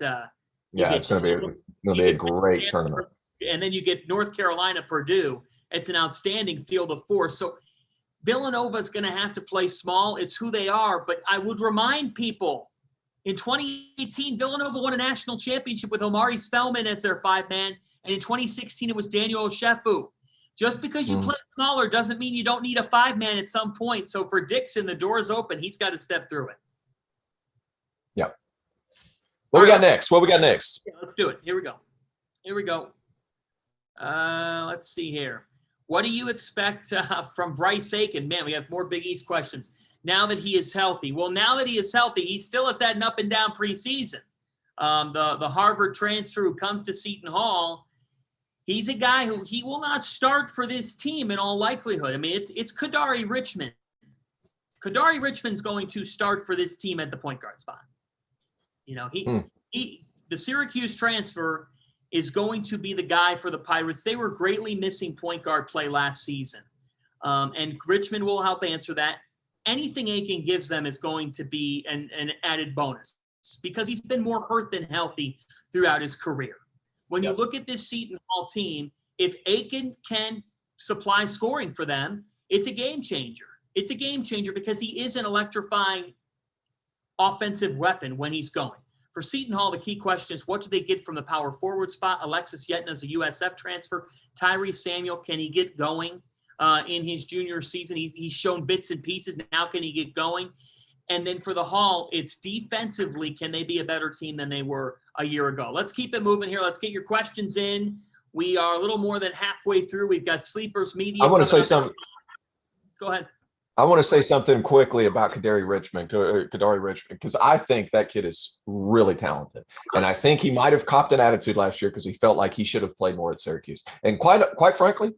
it's going to be a great tournament.
And then you get North Carolina, Purdue. It's an outstanding field of four. So Villanova is going to have to play small. It's who they are. But I would remind people, in 2018, Villanova won a national championship with Omari Spellman as their 5-man. And in 2016, it was Daniel Oshefu. Just because you play smaller doesn't mean you don't need a 5-man at some point. So for Dixon, the door is open. He's got to step through it.
Yep. What we got next?
Yeah, let's do it. Here we go. Let's see here. What do you expect from Bryce Aiken? Man, we have more Big East questions. Now that he is healthy. Well, now that he is healthy, he still has had an up and down preseason. The Harvard transfer who comes to Seton Hall, he's a guy who he will not start for this team in all likelihood. I mean, it's Kadari Richmond. Kadari Richmond's going to start for this team at the point guard spot. The Syracuse transfer is going to be the guy for the Pirates. They were greatly missing point guard play last season. And Richmond will help answer that. Anything Aiken gives them is going to be an added bonus because he's been more hurt than healthy throughout his career. When you look at this Seton Hall team, if Aiken can supply scoring for them, it's a game changer. It's a game changer because he is an electrifying offensive weapon when he's going. For Seton Hall, the key question is, what do they get from the power forward spot? Alexis Yetna is a USF transfer. Tyrese Samuel, can he get going in his junior season? He's shown bits and pieces. Now can he get going? And then for the Hall, it's defensively, can they be a better team than they were a year ago? Let's keep it moving here. Let's get your questions in. We are a little more than halfway through. We've got Sleepers Media.
I want to say something.
Go ahead.
I want to say something quickly about Kadari Richmond, because I think that kid is really talented. And I think he might have copped an attitude last year because he felt like he should have played more at Syracuse. And quite frankly,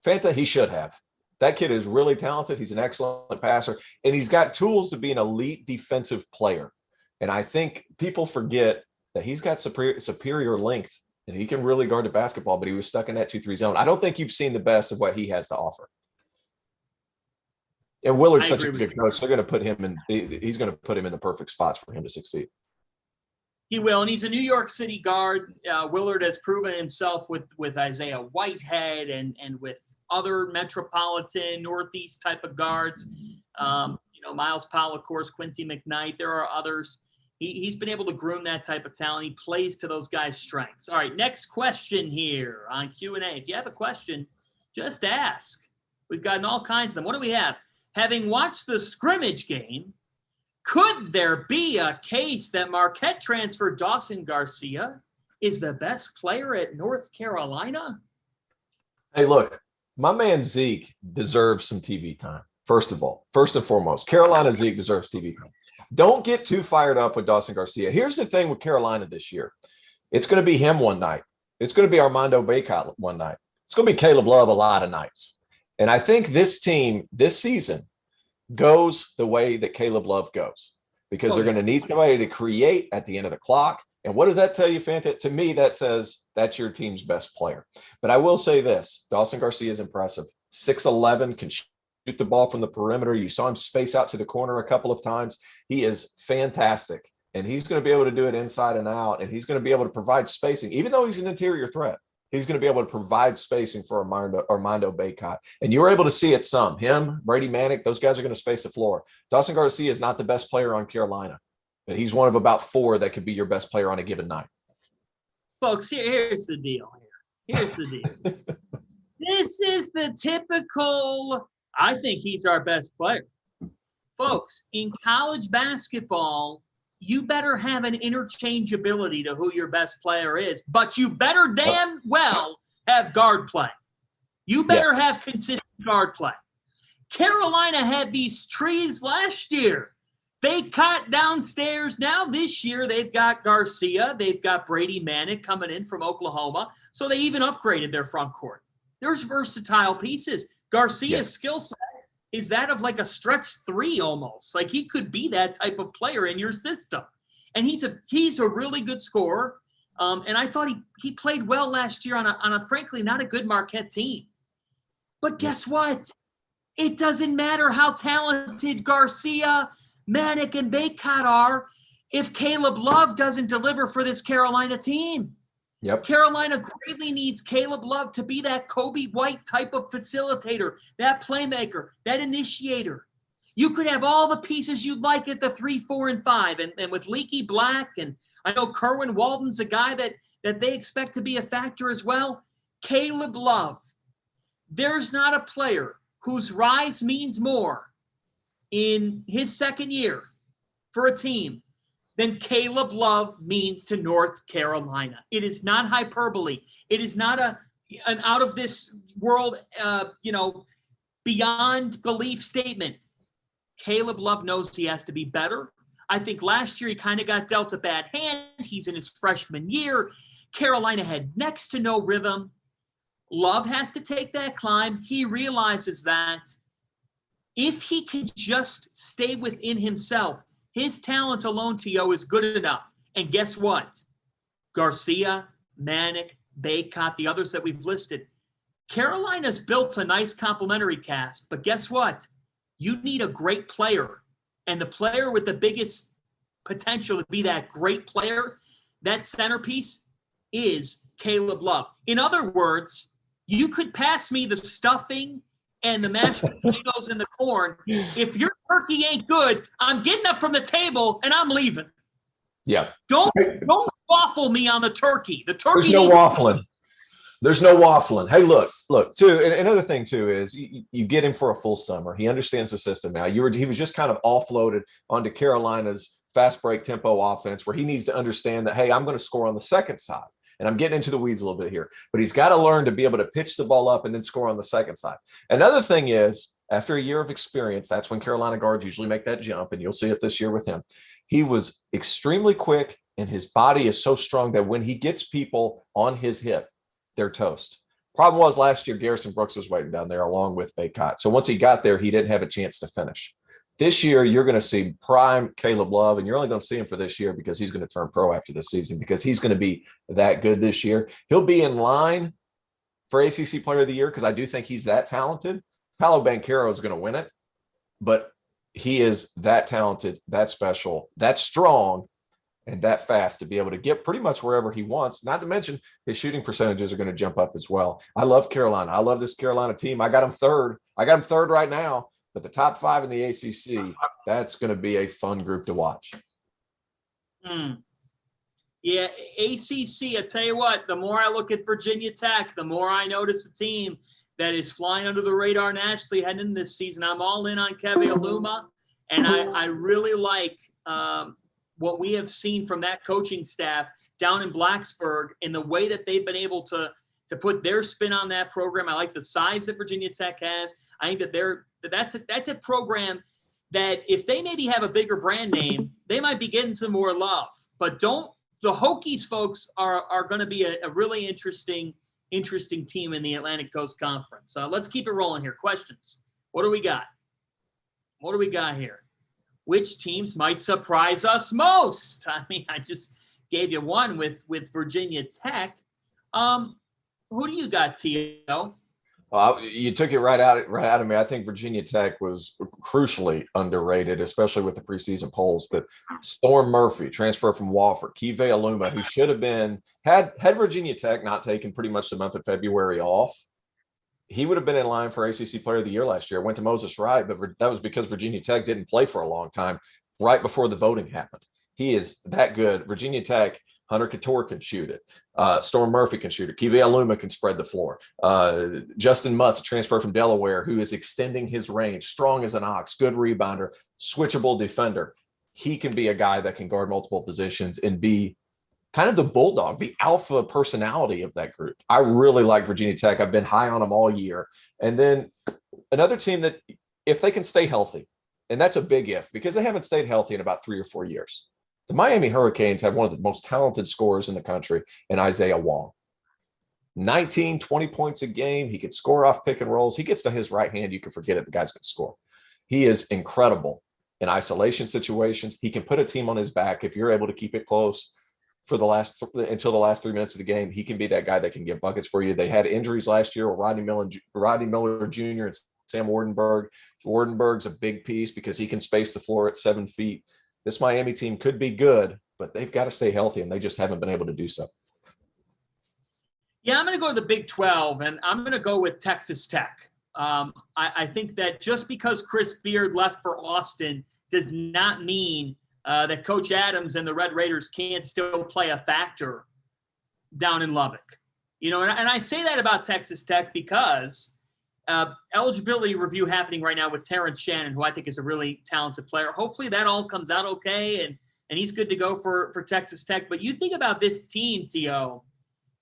Fanta, he should have. That kid is really talented. He's an excellent passer, and he's got tools to be an elite defensive player. And I think people forget that he's got superior length, and he can really guard the basketball, but he was stuck in that 2-3 zone. I don't think you've seen the best of what he has to offer. And Willard's such a good coach. They're going to put him in. He's going to put him in the perfect spots for him to succeed.
He will, and he's a New York City guard. Willard has proven himself with Isaiah Whitehead and with other metropolitan Northeast type of guards. Miles Powell, of course, Quincy McKnight. There are others. He's been able to groom that type of talent. He plays to those guys' strengths. All right, next question here on Q&A. If you have a question, just ask. We've gotten all kinds of them. What do we have? Having watched the scrimmage game, could there be a case that Marquette transfer Dawson Garcia is the best player at North Carolina?
Hey, look, my man Zeke deserves some TV time. First of all, first and foremost, Carolina Zeke deserves TV time. Don't get too fired up with Dawson Garcia. Here's the thing with Carolina this year. It's going to be him one night. It's going to be Armando Bacot one night. It's going to be Caleb Love a lot of nights. And I think this team this season goes the way that Caleb Love goes, because they're going to need somebody to create at the end of the clock. And what does that tell you, Fanta? To me, that says that's your team's best player. But I will say this, Dawson Garcia is impressive. 6'11", can shoot the ball from the perimeter. You saw him space out to the corner a couple of times. He is fantastic. And he's going to be able to do it inside and out. And he's going to be able to provide spacing. Even though he's an interior threat, he's going to be able to provide spacing for Armando Bacot. And you were able to see it some. Him, Brady Manick, those guys are going to space the floor. Dawson Garcia is not the best player on Carolina, but he's one of about 4 that could be your best player on a given night.
Folks, here's the deal. Here's the deal. This is the typical, I think he's our best player. Folks, in college basketball, you better have an interchangeability to who your best player is, but you better damn well have guard play. You better have consistent guard play. Carolina had these trees last year. They cut downstairs. Now this year they've got Garcia. They've got Brady Manick coming in from Oklahoma. So they even upgraded their front court. There's versatile pieces. Garcia's skill set is that of like a stretch 3 almost. Like he could be that type of player in your system. And he's a really good scorer. And I thought he played well last year on a frankly not a good Marquette team. But guess what? It doesn't matter how talented Garcia, Manick, and Bacot are if Caleb Love doesn't deliver for this Carolina team. Carolina greatly needs Caleb Love to be that Kobe White type of facilitator, that playmaker, that initiator. You could have all the pieces you'd like at the 3, 4, and 5. And with Leaky Black, and I know Kerwin Walden's a guy that they expect to be a factor as well. Caleb Love. There's not a player whose rise means more in his second year for a team than Caleb Love means to North Carolina. It is not hyperbole. It is not an out of this world, beyond belief statement. Caleb Love knows he has to be better. I think last year he kind of got dealt a bad hand. He's in his freshman year. Carolina had next to no rhythm. Love has to take that climb. He realizes that if he can just stay within himself, his talent alone, T.O., is good enough. And guess what? Garcia, Manick, Bacot, the others that we've listed. Carolina's built a nice complementary cast, but guess what? You need a great player. And the player with the biggest potential to be that great player, that centerpiece, is Caleb Love. In other words, you could pass me the stuffing and the mashed potatoes and the corn. If your turkey ain't good, I'm getting up from the table and I'm leaving.
Yeah.
Don't waffle me on the turkey. The turkey.
There's no waffling. There's no waffling. Hey, look, too. And another thing, too, is you get him for a full summer. He understands the system now. He was just kind of offloaded onto Carolina's fast break tempo offense where he needs to understand that, hey, I'm going to score on the second side. And I'm getting into the weeds a little bit here, but he's got to learn to be able to pitch the ball up and then score on the second side. Another thing is, after a year of experience, that's when Carolina guards usually make that jump, and you'll see it this year with him. He was extremely quick, and his body is so strong that when he gets people on his hip, they're toast. Problem was last year, Garrison Brooks was waiting down there along with Bacot. So once he got there, he didn't have a chance to finish. This year, you're going to see prime Caleb Love, and you're only going to see him for this year because he's going to turn pro after this season because he's going to be that good this year. He'll be in line for ACC Player of the Year because I do think he's that talented. Paolo Banchero is going to win it, but he is that talented, that special, that strong, and that fast to be able to get pretty much wherever he wants. Not to mention his shooting percentages are going to jump up as well. I love Carolina. I love this Carolina team. I got them third. Right now, but the top 5 in the ACC, that's going to be a fun group to watch.
Yeah, ACC, I tell you what, the more I look at Virginia Tech, the more I notice a team that is flying under the radar nationally heading into this season. I'm all in on Keve Aluma, and I really like what we have seen from that coaching staff down in Blacksburg and the way that they've been able to put their spin on that program. I like the size that Virginia Tech has. I think that that's a program that if they maybe have a bigger brand name, they might be getting some more love. But the Hokies folks are going to be a really interesting team in the Atlantic Coast Conference. Let's keep it rolling here. Questions. What do we got? Here? Which teams might surprise us most? I mean, I just gave you one with Virginia Tech. Who do you got, T.O.?
Well, you took it right out of me. I think Virginia Tech was crucially underrated, especially with the preseason polls. But Storm Murphy, transfer from Wofford, Keve Aluma, who should have been had Virginia Tech not taken pretty much the month of February off, he would have been in line for ACC Player of the Year last year. Went to Moses Wright, but that was because Virginia Tech didn't play for a long time right before the voting happened. He is that good. Virginia Tech, Hunter Couture can shoot it. Storm Murphy can shoot it. Keve Aluma can spread the floor. Justin Mutz, a transfer from Delaware, who is extending his range, strong as an ox, good rebounder, switchable defender. He can be a guy that can guard multiple positions and be kind of the bulldog, the alpha personality of that group. I really like Virginia Tech. I've been high on them all year. And then another team that, if they can stay healthy, and that's a big if, because they haven't stayed healthy in about 3 or 4 years. The Miami Hurricanes have one of the most talented scorers in the country in Isaiah Wong. 19, 20 points a game. He could score off pick and rolls. He gets to his right hand, you can forget it. The guy's going to score. He is incredible in isolation situations. He can put a team on his back if you're able to keep it close for until the last 3 minutes of the game. He can be that guy that can get buckets for you. They had injuries last year with Rodney Miller Jr. and Sam Wardenberg. Wardenberg's a big piece because he can space the floor at 7 feet. This Miami team could be good, but they've got to stay healthy, and they just haven't been able to do so.
Yeah, I'm going to go to the Big 12, and I'm going to go with Texas Tech. I think that just because Chris Beard left for Austin does not mean that Coach Adams and the Red Raiders can't still play a factor down in Lubbock. You know, and I say that about Texas Tech because eligibility review happening right now with Terrence Shannon, who I think is a really talented player. Hopefully that all comes out okay, and he's good to go for Texas Tech. But you think about this team, T.O.,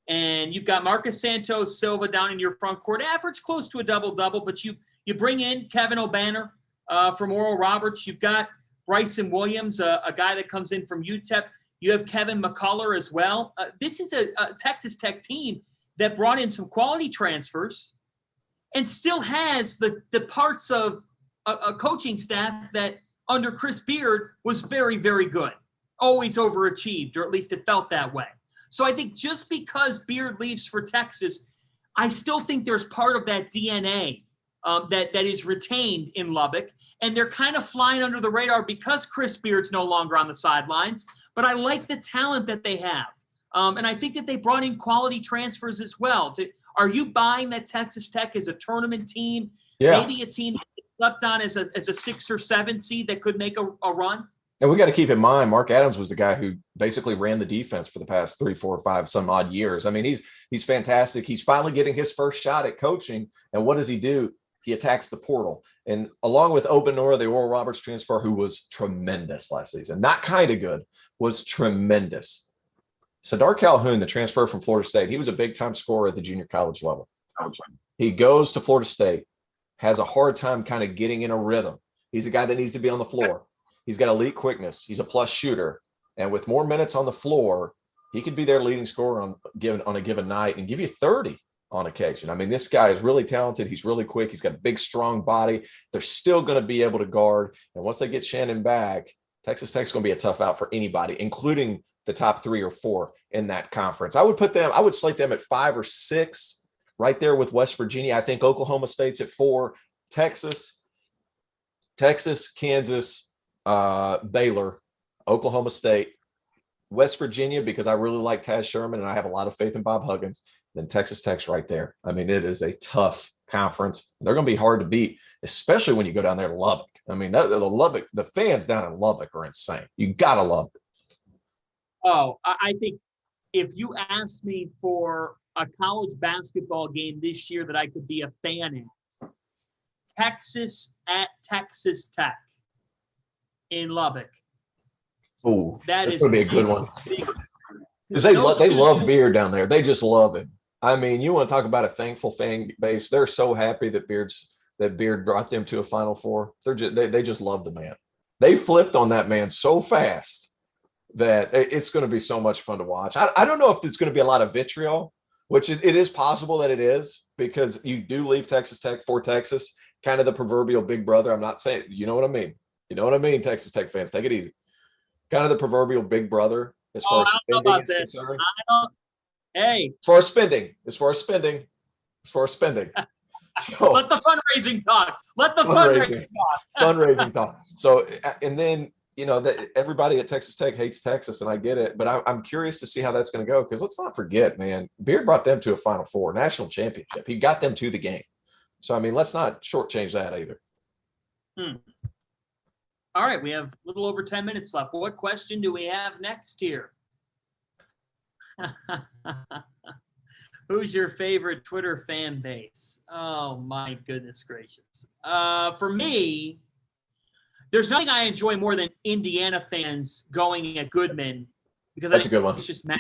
and you've got Marcus Santos Silva down in your front court, average close to a double-double, but you bring in Kevin O'Banner from Oral Roberts. You've got Bryson Williams, a guy that comes in from UTEP. You have Kevin McCullough as well. This is a Texas Tech team that brought in some quality transfers and still has the parts of a coaching staff that under Chris Beard was very, very good, always overachieved, or at least it felt that way. So I think just because Beard leaves for Texas, I still think there's part of that DNA that is retained in Lubbock, and they're kind of flying under the radar because Chris Beard's no longer on the sidelines. But I like the talent that they have, and I think that they brought in quality transfers as well. Are you buying that Texas Tech is a tournament team?
Yeah.
Maybe a team that slept on as a 6 or 7 seed that could make a run?
And we got to keep in mind, Mark Adams was the guy who basically ran the defense for the past 3, 4, 5 some odd years. I mean, he's fantastic. He's finally getting his first shot at coaching. And what does he do? He attacks the portal. And along with Obanor, the Oral Roberts transfer, who was tremendous last season, not kind of good, was tremendous. Sadar Calhoun, the transfer from Florida State, he was a big-time scorer at the junior college level. He goes to Florida State, has a hard time kind of getting in a rhythm. He's a guy that needs to be on the floor. He's got elite quickness. He's a plus shooter. And with more minutes on the floor, he could be their leading scorer on a given night and give you 30 on occasion. I mean, this guy is really talented. He's really quick. He's got a big, strong body. They're still going to be able to guard. And once they get Shannon back, Texas Tech's going to be a tough out for anybody, including the top 3 or 4 in that conference. I would slate them at 5 or 6, right there with West Virginia. I think Oklahoma State's at 4, Texas, Kansas, Baylor, Oklahoma State, West Virginia, because I really like Taz Sherman and I have a lot of faith in Bob Huggins. Then Texas Tech's right there. I mean, it is a tough conference. They're going to be hard to beat, especially when you go down there to Lubbock. I mean, the fans down in Lubbock are insane. You got to love it.
Oh, I think if you asked me for a college basketball game this year that I could be a fan at, Texas at Texas Tech in Lubbock.
Ooh,
that's
going to be a good one. Because they love Beard down there. They just love him. I mean, you want to talk about a thankful fan base. They're so happy that Beard brought them to a Final Four. They just love the man. They flipped on that man so fast that it's going to be so much fun to watch. I don't know if it's going to be a lot of vitriol, which it is possible that it is, because you do leave Texas Tech for Texas, kind of the proverbial big brother. I'm not saying, you know what I mean? You know what I mean, Texas Tech fans? Take it easy. Kind of the proverbial big brother as far as spending is concerned.
Hey.
As far as spending. So,
let the fundraising talk.
Fundraising talk. So, and then, you know, that everybody at Texas Tech hates Texas, and I get it, but I'm curious to see how that's going to go, because let's not forget, man, Beard brought them to a Final Four national championship. He got them to the game. So, I mean, let's not shortchange that either.
All right, we have a little over 10 minutes left. What question do we have next here? Who's your favorite Twitter fan base? Oh, my goodness gracious. For me, there's nothing I enjoy more than Indiana fans going at Goodman, because
that's a good one.
It's just mad.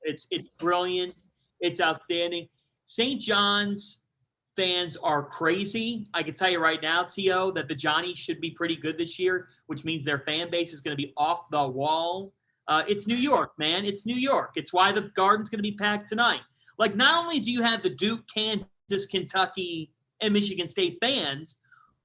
It's brilliant. It's outstanding. St. John's fans are crazy. I can tell you right now, T.O., that the Johnnies should be pretty good this year, which means their fan base is going to be off the wall. It's New York, man. It's New York. It's why the Garden's going to be packed tonight. Like, not only do you have the Duke, Kansas, Kentucky, and Michigan State fans,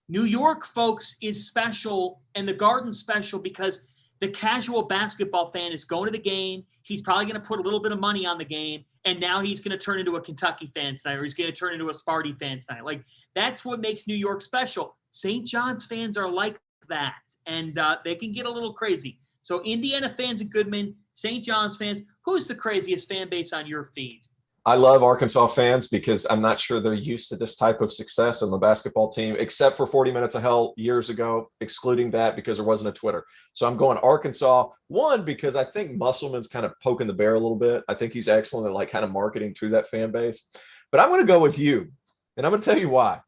New York, folks, is special, and the Garden special because the casual basketball fan is going to the game. He's probably going to put a little bit of money on the game, and now he's going to turn into a Kentucky fan tonight, or he's going to turn into a Sparty fan tonight. Like, that's what makes New York special. St. John's fans are like that, and they can get a little crazy. So Indiana fans at Goodman, St. John's fans, who's the craziest fan base on your feed?
I love Arkansas fans because I'm not sure they're used to this type of success on the basketball team, except for 40 Minutes of Hell years ago, excluding that because there wasn't a Twitter. So I'm going Arkansas, one, because I think Musselman's kind of poking the bear a little bit. I think he's excellent at like kind of marketing to that fan base. But I'm going to go with you, and I'm going to tell you why.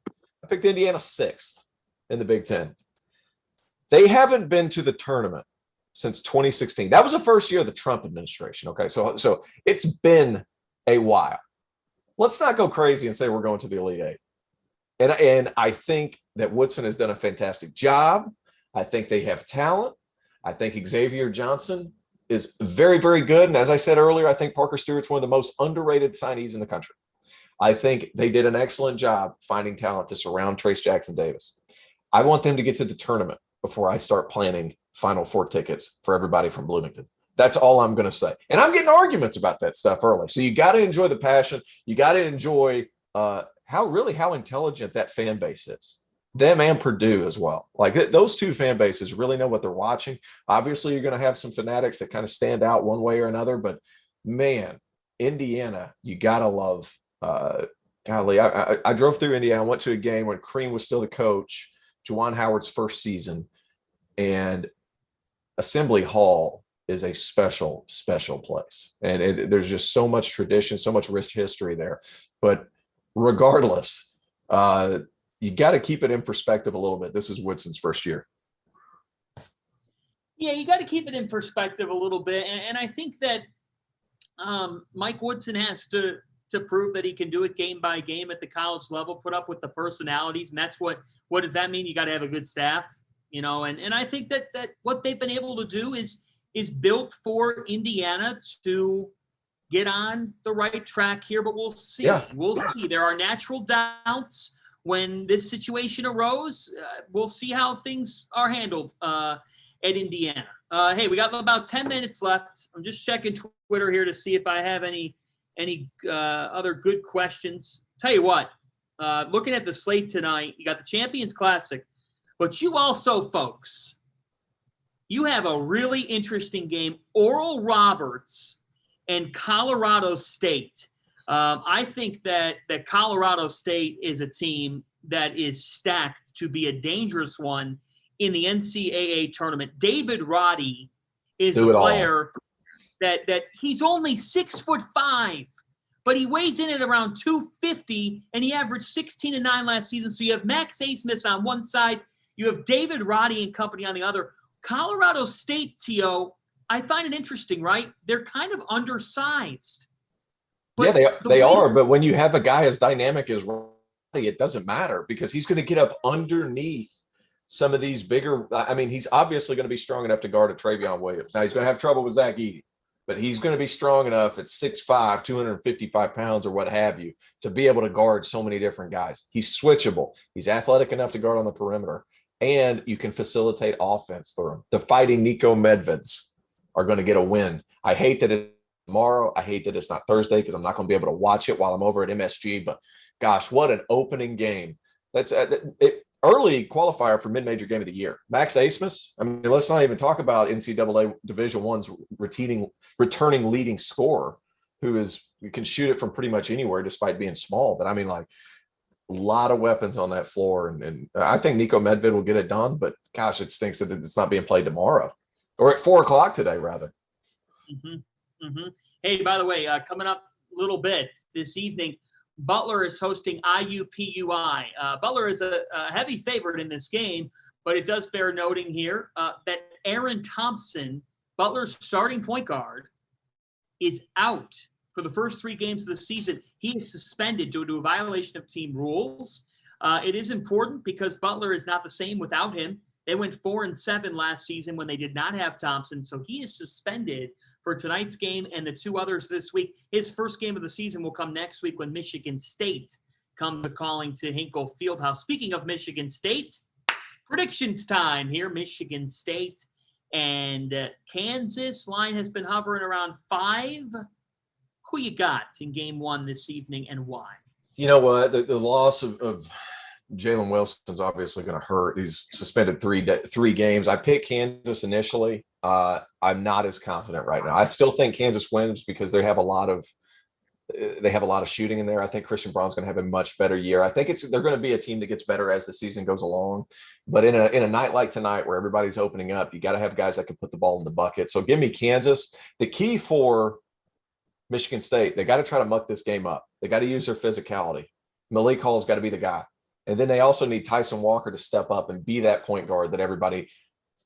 I picked Indiana 6th in the Big Ten. They haven't been to the tournament since 2016. That was the first year of the Trump administration. Okay, so it's been a while. Let's not go crazy and say we're going to the Elite Eight. And I think that Woodson has done a fantastic job. I think they have talent. I think Xavier Johnson is very, very good. And as I said earlier, I think Parker Stewart's one of the most underrated signees in the country. I think they did an excellent job finding talent to surround Trace Jackson Davis. I want them to get to the tournament before I start planning Final Four tickets for everybody from Bloomington. That's all I'm going to say. And I'm getting arguments about that stuff early. So you got to enjoy the passion. You got to enjoy how intelligent that fan base is. Them and Purdue as well. Like those two fan bases really know what they're watching. Obviously, you're going to have some fanatics that kind of stand out one way or another. But, man, Indiana, you got to love. Golly, I drove through Indiana. I went to a game when Crean was still the coach, Juwan Howard's first season. And Assembly Hall is a special, special place. And there's just so much tradition, so much rich history there. But regardless, you got to keep it in perspective a little bit. This is Woodson's first year.
Yeah, you got to keep it in perspective a little bit. And I think that Mike Woodson has to prove that he can do it game by game at the college level, put up with the personalities. And that's what does that mean? You got to have a good staff, you know, and I think that what they've been able to do is built for Indiana to get on the right track here, but we'll see. Yeah. We'll see. There are natural doubts when this situation arose. We'll see how things are handled at Indiana. Hey, we got about 10 minutes left. I'm just checking Twitter here to see if I have any other good questions. Tell you what, looking at the slate tonight, you got the Champions Classic, but you also, folks, you have a really interesting game. Oral Roberts and Colorado State. I think that Colorado State is a team that is stacked to be a dangerous one in the NCAA tournament. David Roddy is a player that he's only 6'5", but he weighs in at around 250, and he averaged 16 and 9 last season. So you have Max Asmus on one side, you have David Roddy and company on the other. Colorado State, T.O., I find it interesting, right? They're kind of undersized.
But yeah, they are. But when you have a guy as dynamic as Roddy, it doesn't matter because he's going to get up underneath some of these bigger. I mean, he's obviously going to be strong enough to guard a Travion Williams. Now he's going to have trouble with Zach Edey, but he's going to be strong enough at 6'5", 255 pounds or what have you to be able to guard so many different guys. He's switchable. He's athletic enough to guard on the perimeter, and you can facilitate offense through him. The Fighting Nico Medveds are going to get a win. I hate that it's tomorrow. I hate that it's not Thursday because I'm not going to be able to watch it while I'm over at MSG. But gosh, what an opening game! That's early qualifier for mid-major game of the year. Max Asmus. I mean, let's not even talk about NCAA Division I's returning leading scorer, who can shoot it from pretty much anywhere despite being small. But I mean, like, a lot of weapons on that floor, and I think Nico Medved will get it done. But gosh, it stinks that it's not being played tomorrow or at 4:00 today, rather.
Mm-hmm. Mm-hmm. Hey, by the way, coming up a little bit this evening, Butler is hosting IUPUI. Butler is a heavy favorite in this game, but it does bear noting here that Aaron Thompson, Butler's starting point guard, is out for the first 3 games of the season. He is suspended due to a violation of team rules. It is important because Butler is not the same without him. They went 4-7 last season when they did not have Thompson, so he is suspended for tonight's game and the 2 others this week. His first game of the season will come next week when Michigan State comes calling to Hinkle Fieldhouse. Speaking of Michigan State, predictions time here. Michigan State and Kansas. Line has been hovering around 5. Who you got in game 1 this evening and why?
You know what? The loss of Jalen Wilson's obviously going to hurt. He's suspended 3 games. I picked Kansas initially. I'm not as confident right now. I still think Kansas wins because they have a lot of shooting in there. I think Christian Braun's going to have a much better year. I think they're going to be a team that gets better as the season goes along. But in a night like tonight where everybody's opening up, you got to have guys that can put the ball in the bucket. So give me Kansas. The key for Michigan State, they got to try to muck this game up. They got to use their physicality. Malik Hall's got to be the guy. And then they also need Tyson Walker to step up and be that point guard that everybody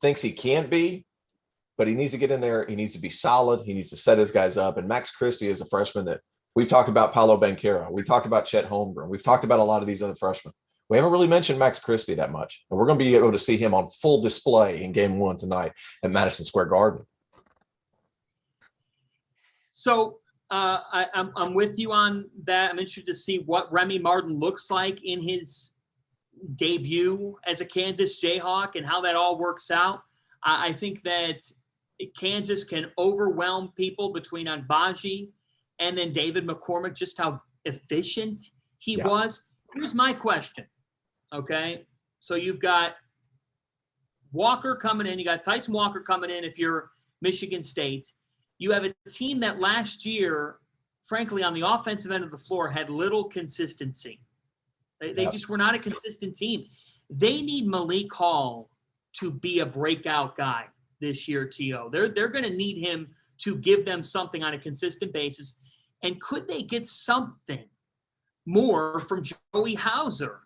thinks he can be, but he needs to get in there. He needs to be solid. He needs to set his guys up. And Max Christie is a freshman that we've talked about. Paolo Banchero. We talked about Chet Holmgren. We've talked about a lot of these other freshmen. We haven't really mentioned Max Christie that much. And we're going to be able to see him on full display in game 1 tonight at Madison Square Garden.
So I'm with you on that. I'm interested to see what Remy Martin looks like in his debut as a Kansas Jayhawk and how that all works out. I think that Kansas can overwhelm people between Agbaji and then David McCormick, just how efficient he was. Here's my question. Okay. So you've got Walker coming in. You got Tyson Walker coming in if you're Michigan State. You have a team that last year, frankly, on the offensive end of the floor had little consistency. They just were not a consistent team. They need Malik Hall to be a breakout guy this year, T.O. They're going to need him to give them something on a consistent basis. And could they get something more from Joey Hauser?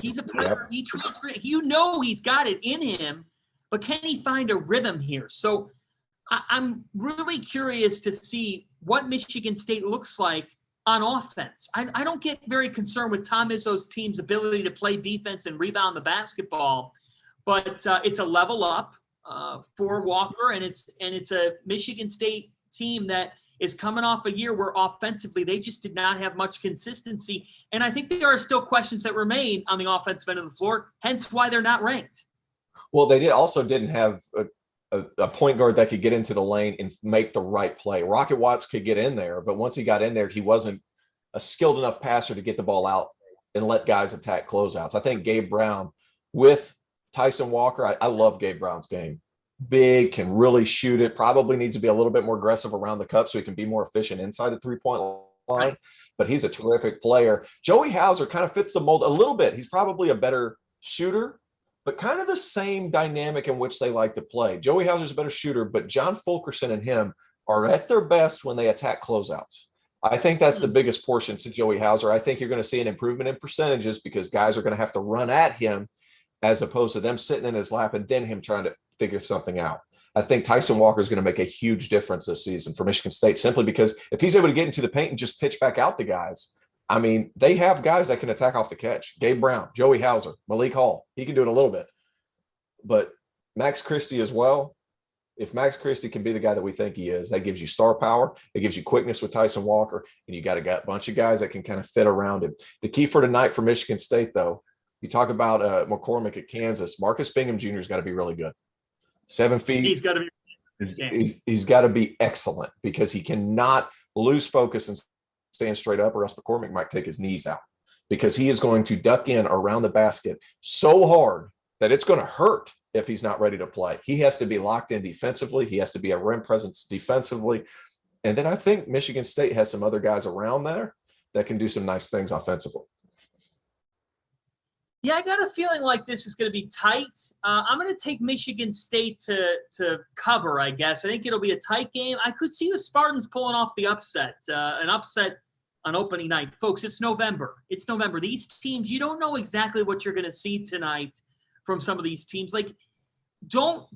He's a player. He transferred. He's got it in him, but can he find a rhythm here? So I'm really curious to see what Michigan State looks like on offense. I don't get very concerned with Tom Izzo's team's ability to play defense and rebound the basketball, but it's a level up for Walker, and it's a Michigan State team that is coming off a year where offensively they just did not have much consistency, and I think there are still questions that remain on the offensive end of the floor, hence why they're not ranked.
Well, they didn't have a point guard that could get into the lane and make the right play. Rocket Watts could get in there, but once he got in there, he wasn't a skilled enough passer to get the ball out and let guys attack closeouts. I think Gabe Brown with Tyson Walker, I love Gabe Brown's game. big, can really shoot it, probably needs to be a little bit more aggressive around the cup so he can be more efficient inside the three-point line. But he's a terrific player. Joey Hauser kind of fits the mold a little bit. He's probably a better shooter, but kind of the same dynamic in which they like to play. Joey Hauser's a better shooter, but John Fulkerson and him are at their best when they attack closeouts. I think that's the biggest portion to Joey Hauser. I think you're going to see an improvement in percentages because guys are going to have to run at him as opposed to them sitting in his lap and then him trying to figure something out. I think Tyson Walker is going to make a huge difference this season for Michigan State simply because if he's able to get into the paint and just pitch back out to guys, I mean, they have guys that can attack off the catch. Gabe Brown, Joey Hauser, Malik Hall. He can do it a little bit. But Max Christie as well. If Max Christie can be the guy that we think he is, that gives you star power. It gives you quickness with Tyson Walker, and you got a bunch of guys that can kind of fit around him. The key for tonight for Michigan State, though, you talk about McCormick at Kansas. Marcus Bingham Jr. has got to be really good. 7 feet.
He's got to be.
He's got to be excellent because he cannot lose focus and stand straight up, or else McCormick might take his knees out because he is going to duck in around the basket so hard that it's going to hurt if he's not ready to play. He has to be locked in defensively. He has to be a rim presence defensively. And then I think Michigan State has some other guys around there that can do some nice things offensively.
Yeah, I got a feeling like this is going to be tight. I'm going to take Michigan State to cover, I guess. I think it'll be a tight game. I could see the Spartans pulling off the upset, an upset on opening night. Folks, it's November. It's November. These teams, you don't know exactly what you're going to see tonight from some of these teams. Like, don't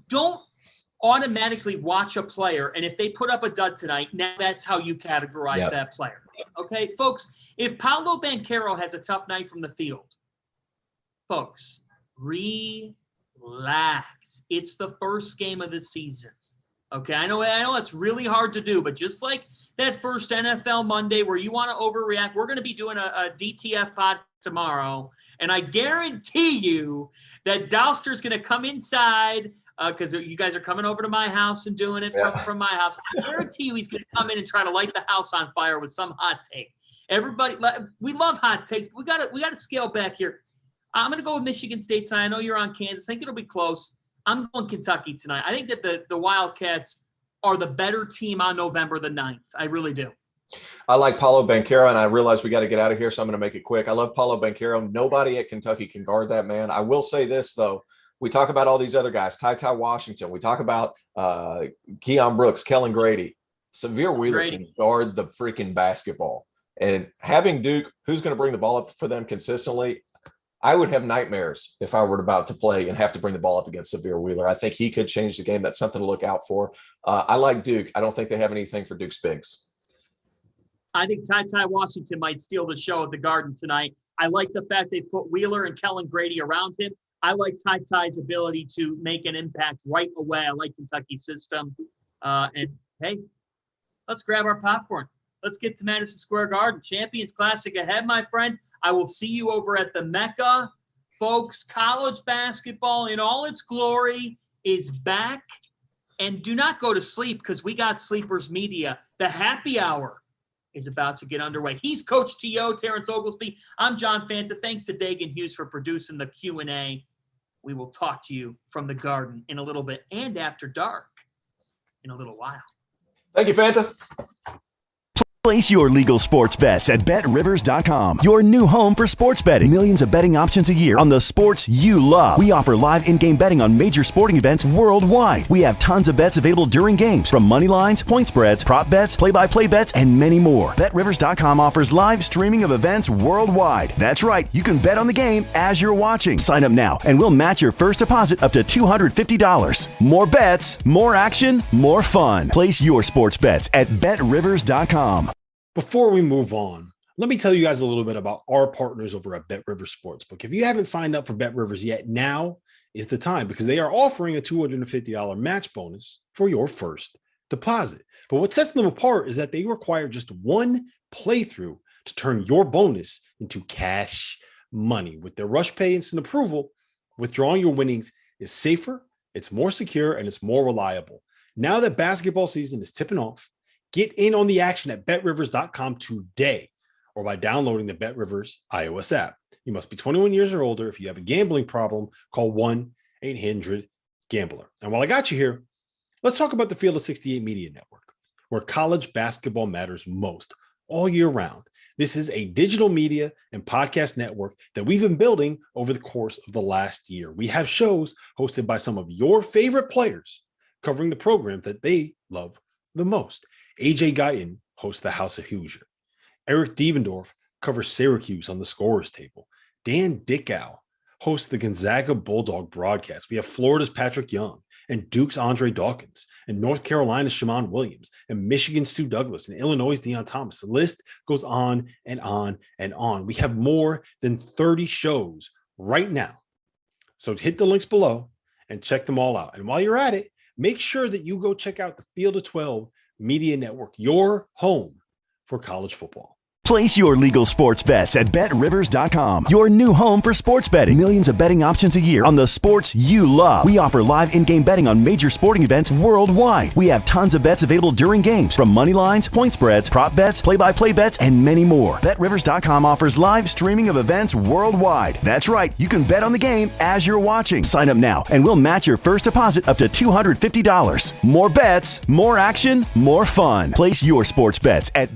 automatically watch a player, and if they put up a dud tonight, now that's how you categorize that player. Okay, folks, if Paolo Banchero has a tough night from the field, folks, relax. It's the first game of the season. Okay, I know that's really hard to do, but just like that first NFL Monday where you want to overreact, we're going to be doing a DTF pod tomorrow, and I guarantee you that Dauster's going to come inside because you guys are coming over to my house and doing it from my house. I guarantee you he's going to come in and try to light the house on fire with some hot take. Everybody, we love hot takes. But we got to scale back here. I'm going to go with Michigan State side. I know you're on Kansas. I think it'll be close. I'm going Kentucky tonight. I think that the Wildcats are the better team on November the 9th. I really do.
I like Paolo Banchero, and I realize we got to get out of here, so I'm going to make it quick. I love Paolo Banchero. Nobody at Kentucky can guard that man. I will say this, though. We talk about all these other guys, Ty Washington. We talk about Keon Brooks, Kellen Grady. Severe Wheeler can guard the freaking basketball. And having Duke, who's going to bring the ball up for them consistently, I would have nightmares if I were about to play and have to bring the ball up against Severe Wheeler. I think he could change the game. That's something to look out for. I like Duke. I don't think they have anything for Duke's bigs.
I think Ty Washington might steal the show at the Garden tonight. I like the fact they put Wheeler and Kellen Grady around him. I like Ty's ability to make an impact right away. I like Kentucky's system. And, hey, let's grab our popcorn. Let's get to Madison Square Garden. Champions Classic ahead, my friend. I will see you over at the Mecca. Folks, college basketball in all its glory is back. And do not go to sleep because we got Sleepers Media. The happy hour is about to get underway. He's Coach T.O., Terrence Oglesby. I'm John Fanta. Thanks to Dagan Hughes for producing the Q&A. We will talk to you from the Garden in a little bit and after dark in a little while.
Thank you, Fanta.
Place your legal sports bets at BetRivers.com. Your new home for sports betting. Millions of betting options a year on the sports you love. We offer live in-game betting on major sporting events worldwide. We have tons of bets available during games, from money lines, point spreads, prop bets, play-by-play bets, and many more. BetRivers.com offers live streaming of events worldwide. That's right, you can bet on the game as you're watching. Sign up now, and we'll match your first deposit up to $250. More bets, more action, more fun. Place your sports bets at BetRivers.com.
Before we move on, let me tell you guys a little bit about our partners over at BetRivers Sportsbook. If you haven't signed up for BetRivers yet, now is the time because they are offering a $250 match bonus for your first deposit. But what sets them apart is that they require just one playthrough to turn your bonus into cash money. With their Rush Pay Instant Approval, withdrawing your winnings is safer, it's more secure, and it's more reliable. Now that basketball season is tipping off, get in on the action at BetRivers.com today or by downloading the BetRivers iOS app. You must be 21 years or older. If you have a gambling problem, call Gambler. And while I got you here, let's talk about the Field of 68 Media Network, where college basketball matters most all year round. This is a digital media and podcast network that we've been building over the course of the last year. We have shows hosted by some of your favorite players covering the program that they love the most. AJ Guyton hosts the House of Hoosier. Eric Devendorf covers Syracuse on the scorer's table. Dan Dickow hosts the Gonzaga Bulldog broadcast. We have Florida's Patrick Young and Duke's Andre Dawkins and North Carolina's Shamon Williams and Michigan's Stu Douglas and Illinois' Deion Thomas. The list goes on and on and on. We have more than 30 shows right now. So hit the links below and check them all out. And while you're at it, make sure that you go check out the Field of 12 Media Network, your home for college football.
Place your legal sports bets at BetRivers.com, your new home for sports betting. Millions of betting options a year on the sports you love. We offer live in-game betting on major sporting events worldwide. We have tons of bets available during games, from money lines, point spreads, prop bets, play-by-play bets, and many more. BetRivers.com offers live streaming of events worldwide. That's right, you can bet on the game as you're watching. Sign up now, and we'll match your first deposit up to $250. More bets, more action, more fun. Place your sports bets at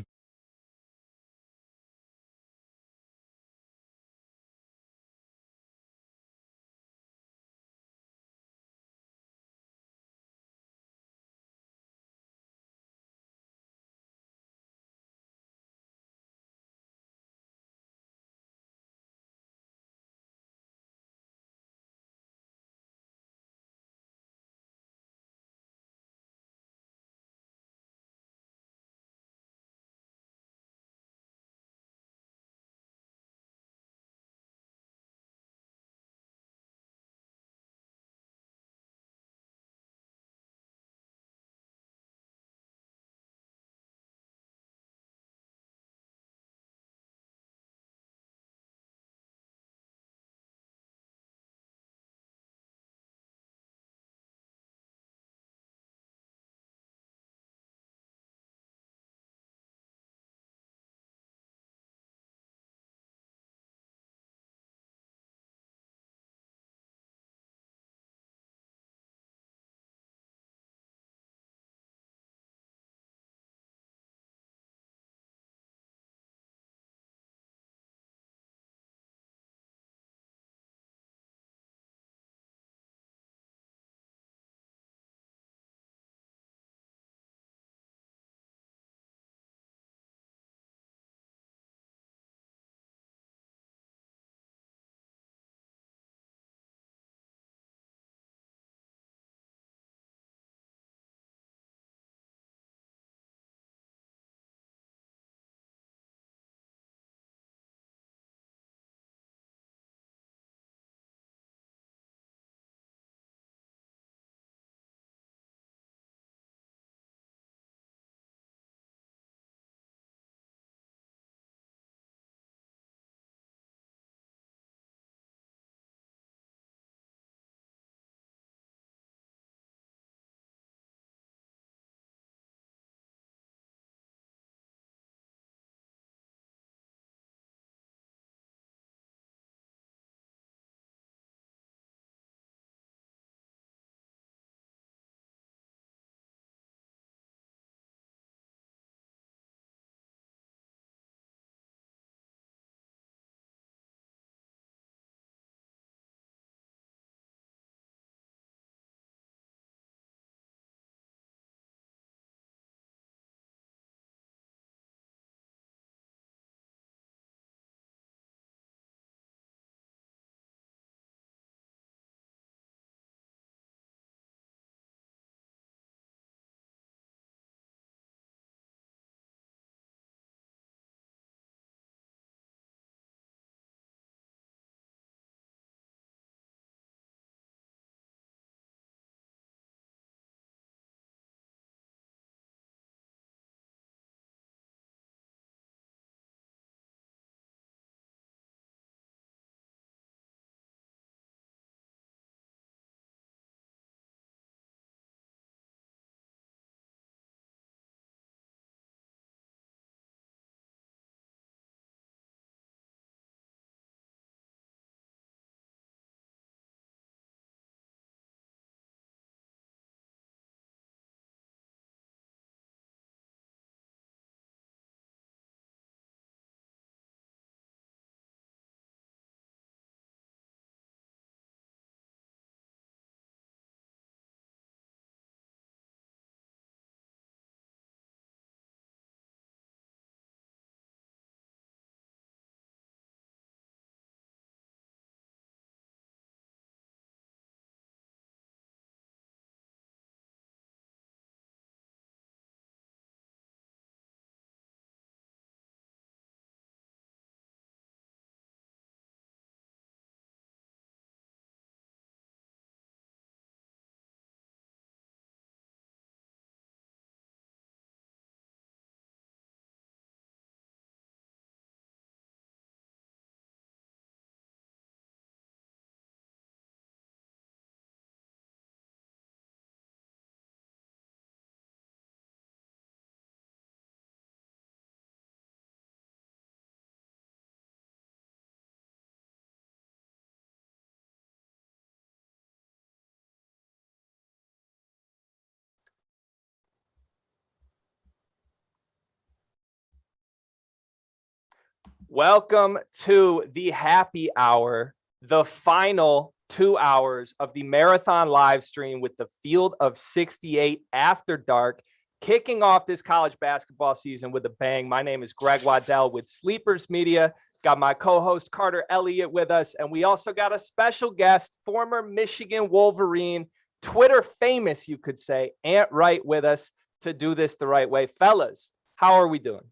Welcome to the happy hour, the final 2 hours of the marathon live stream with the Field of 68 After Dark, kicking off this college basketball season with a bang. My name is Greg Waddell with Sleepers Media. Got my co-host Carter Elliott with us, and we also got a special guest, former Michigan Wolverine, Twitter famous, you could say, Ant Wright with us to do this the right way. Fellas, how are we doing?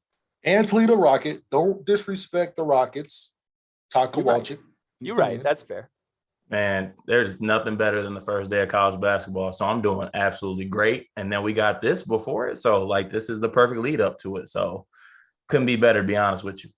Ant lead a Rocket. Don't disrespect the Rockets. Talk about it.
You're right. That's fair.
Man, there's nothing better than the first day of college basketball. So I'm doing absolutely great. And then we got this before it. So, like, this is the perfect lead up to it. So couldn't be better, to be honest with you.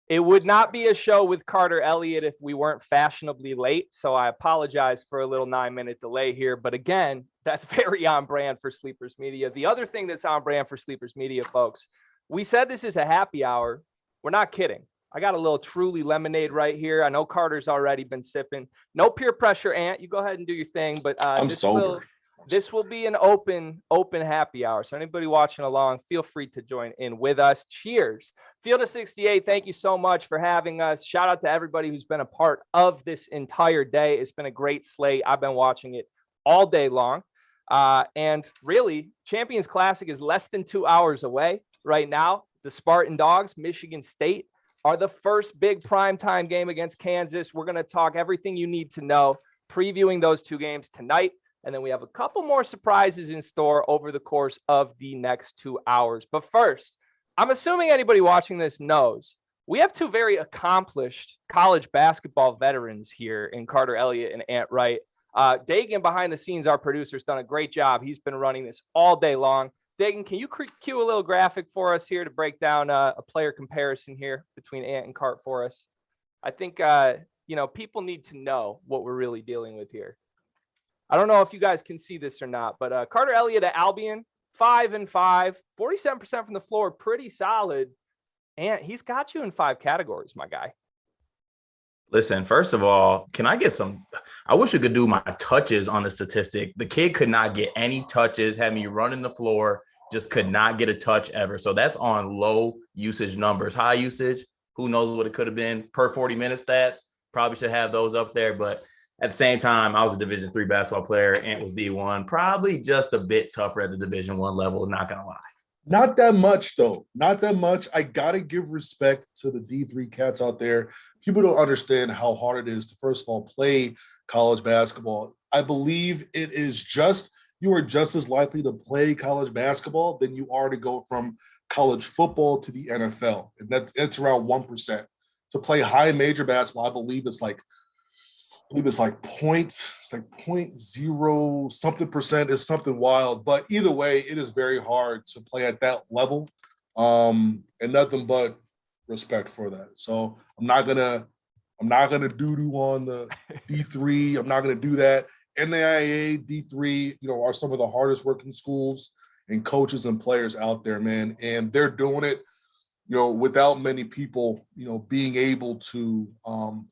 It would not be a show with Carter Elliott if we weren't fashionably late. So I apologize for a little 9-minute delay here. But again, that's very on brand for Sleepers Media. The other thing that's on brand for Sleepers Media, folks, we said this is a happy hour. We're not kidding. I got a little Truly lemonade right here. I know Carter's already been sipping. No peer pressure, Ant. You go ahead and do your thing. But
I'm sober.
This will be an open happy hour. So anybody watching along, feel free to join in with us. Cheers. Field of 68, thank you so much for having us. Shout out to everybody who's been a part of this entire day. It's been a great slate. I've been watching it all day long. And really, Champions Classic is less than 2 hours away right now. The Spartan Dogs, Michigan State, are the first big primetime game against Kansas. We're going to talk everything you need to know, previewing those two games tonight. And then we have a couple more surprises in store over the course of the next 2 hours. But first, I'm assuming anybody watching this knows we have two very accomplished college basketball veterans here in Carter Elliott and Ant Wright. Dagan, behind the scenes, our producer, has done a great job. He's been running this all day long. Dagan, can you cue a little graphic for us here to break down a player comparison here between Ant and Cart for us? I think, people need to know what we're really dealing with here. I don't know if you guys can see this or not, but Carter Elliott at Albion, 5-5, 47% from the floor, pretty solid. And he's got you in 5 categories, my guy.
Listen, first of all, can I get I wish we could do my touches on the statistic. The kid could not get any touches, had me running the floor, just could not get a touch ever. So that's on low usage numbers. High usage, who knows what it could have been per 40-minute stats. Probably should have those up there, but at the same time, I was a Division III basketball player. Ant was D1. Probably just a bit tougher at the Division I level, not going to lie.
Not that much, though. Not that much. I got to give respect to the D3 cats out there. People don't understand how hard it is to, first of all, play college basketball. I believe it is you are just as likely to play college basketball than you are to go from college football to the NFL. And that's around 1%. To play high major basketball, I believe it's like 0.0 something percent. Is something wild, but either way, it is very hard to play at that level, and nothing but respect for that. So I'm not gonna doo-doo on the D3. I'm not gonna do that. NAIA D3, are some of the hardest working schools and coaches and players out there, man, and they're doing it, without many people, being able to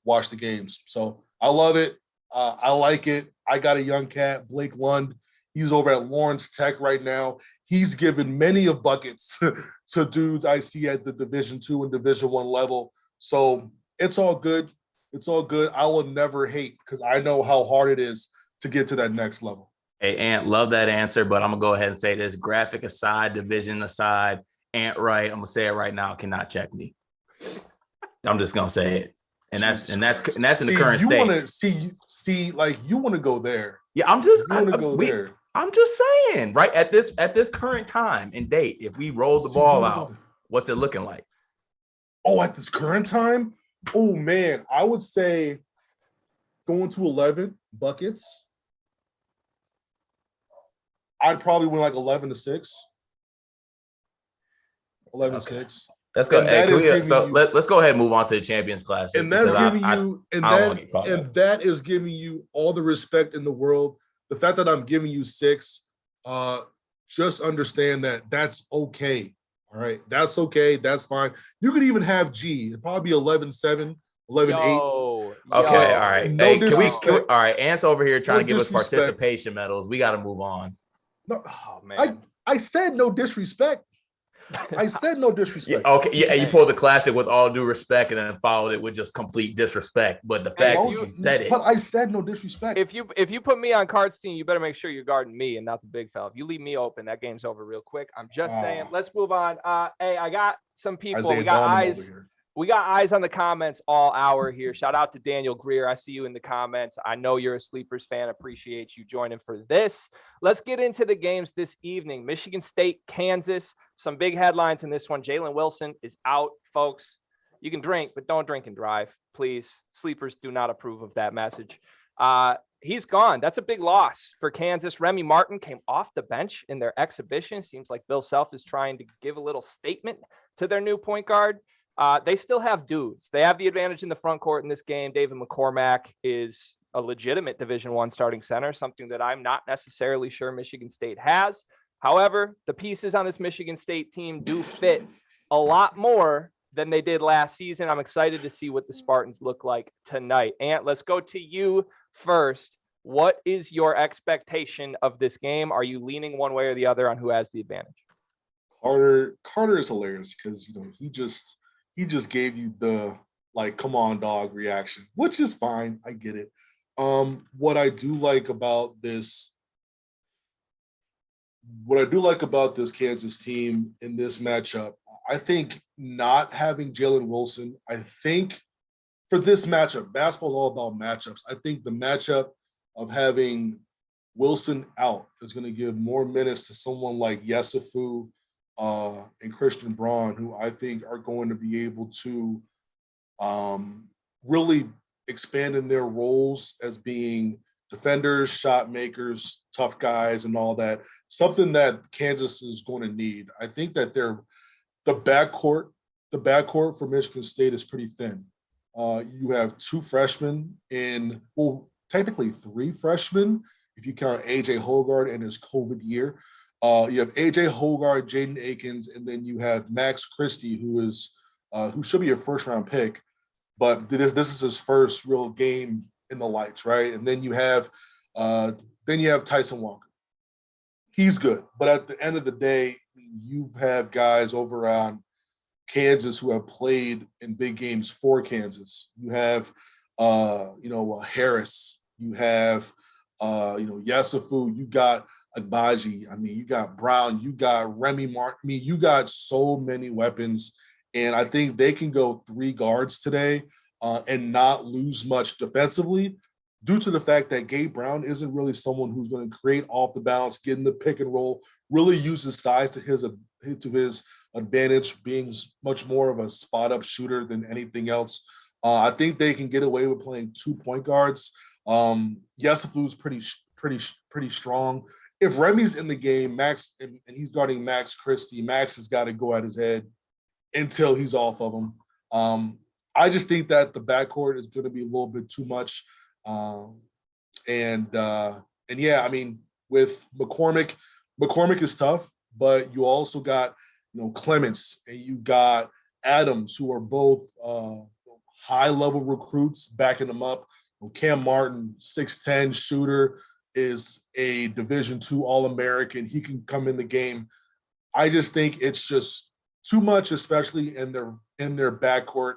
watch the games. So I love it. I like it. I got a young cat, Blake Lund. He's over at Lawrence Tech right now. He's given many of buckets to dudes I see at the Division II and Division I level. So it's all good. It's all good. I will never hate because I know how hard it is to get to that next level.
Hey, Ant, love that answer, but I'm going to go ahead and say this. Graphic aside, division aside, Ant Wright, I'm going to say it right now, cannot check me. I'm just going to say it. And that's in the current state.
You want to go there.
Yeah, I'm just saying, right at this current time and date, if we roll the ball out, what's it looking like?
Oh, at this current time? Oh man, I would say going to 11 buckets. I'd probably win like 11-6. 11-6.
Let's go. Hey, let's go ahead and move on to the Champions Classic.
And that's that is giving you all the respect in the world. The fact that I'm giving you 6, just understand that that's okay. All right, that's okay. That's fine. You could even have G. It'd probably be 11-7, 11-8.
Okay, all right. No, hey, can we? All right, Ant's over here trying to give us participation medals. We got to move on.
No, oh man. I said no disrespect. I said no disrespect.
Yeah, okay, yeah, and you pulled the classic with all due respect and then followed it with just complete disrespect. But the fact that you said it.
But I said no disrespect.
If you put me on Cart's team, you better make sure you're guarding me and not the big fella. If you leave me open, that game's over real quick. I'm just saying. Let's move on. Hey, I got some people.
Isaiah
We got
Dolman
eyes.
over here.
We got eyes on the comments all hour here. Shout out to Daniel Greer. I see you in the comments. I know you're a Sleepers fan. Appreciate you joining for this. Let's get into the games this evening. Michigan State, Kansas. Some big headlines in this one. Jalen Wilson is out, folks. You can drink, but don't drink and drive, please. Sleepers do not approve of that message. He's gone. That's a big loss for Kansas. Remy Martin came off the bench in their exhibition. Seems like Bill Self is trying to give a little statement to their new point guard. They still have dudes. They have the advantage in the front court in this game. David McCormack is a legitimate Division I starting center, something that I'm not necessarily sure Michigan State has. However, the pieces on this Michigan State team do fit a lot more than they did last season. I'm excited to see what the Spartans look like tonight. Ant, let's go to you first. What is your expectation of this game? Are you leaning one way or the other on who has the advantage?
Carter is hilarious because he just gave you the come on dog reaction, which is fine. I get it. What I do like about this Kansas team in this matchup, I think not having Jalen Wilson, I think for this matchup, basketball is all about matchups. I think the matchup of having Wilson out is going to give more minutes to someone like Yesufu and Christian Braun, who I think are going to be able to really expand in their roles as being defenders, shot makers, tough guys, and all that. Something that Kansas is going to need. I think that the backcourt for Michigan State is pretty thin. You have two freshmen technically three freshmen if you count AJ Hoggard and his COVID year. You have AJ Hoggard, Jaden Akins, and then you have Max Christie, who should be a first-round pick, but this is his first real game in the lights, right? And then you have Tyson Walker. He's good, but at the end of the day, you have guys over on Kansas who have played in big games for Kansas. You have Harris. You have Yesufu. You got Agbaji. I mean, you got Brown, you got Remy Martin. I mean, you got so many weapons, and I think they can go three guards today and not lose much defensively due to the fact that Gabe Brown isn't really someone who's going to create off the bounce, get in the pick and roll, really use his size to his advantage, being much more of a spot-up shooter than anything else. I think they can get away with playing 2 point guards. Yesufu's pretty strong. If Remy's in the game, Max, and he's guarding Max Christie, Max has got to go at his head until he's off of him. I just think that the backcourt is going to be a little bit too much. And yeah, I mean, with McCormack is tough, but you also got, Clements and you got Adams, who are both high-level recruits backing them up. Cam Martin, 6'10" shooter, is a Division II All-American. He can come in the game. I just think it's just too much, especially in their backcourt,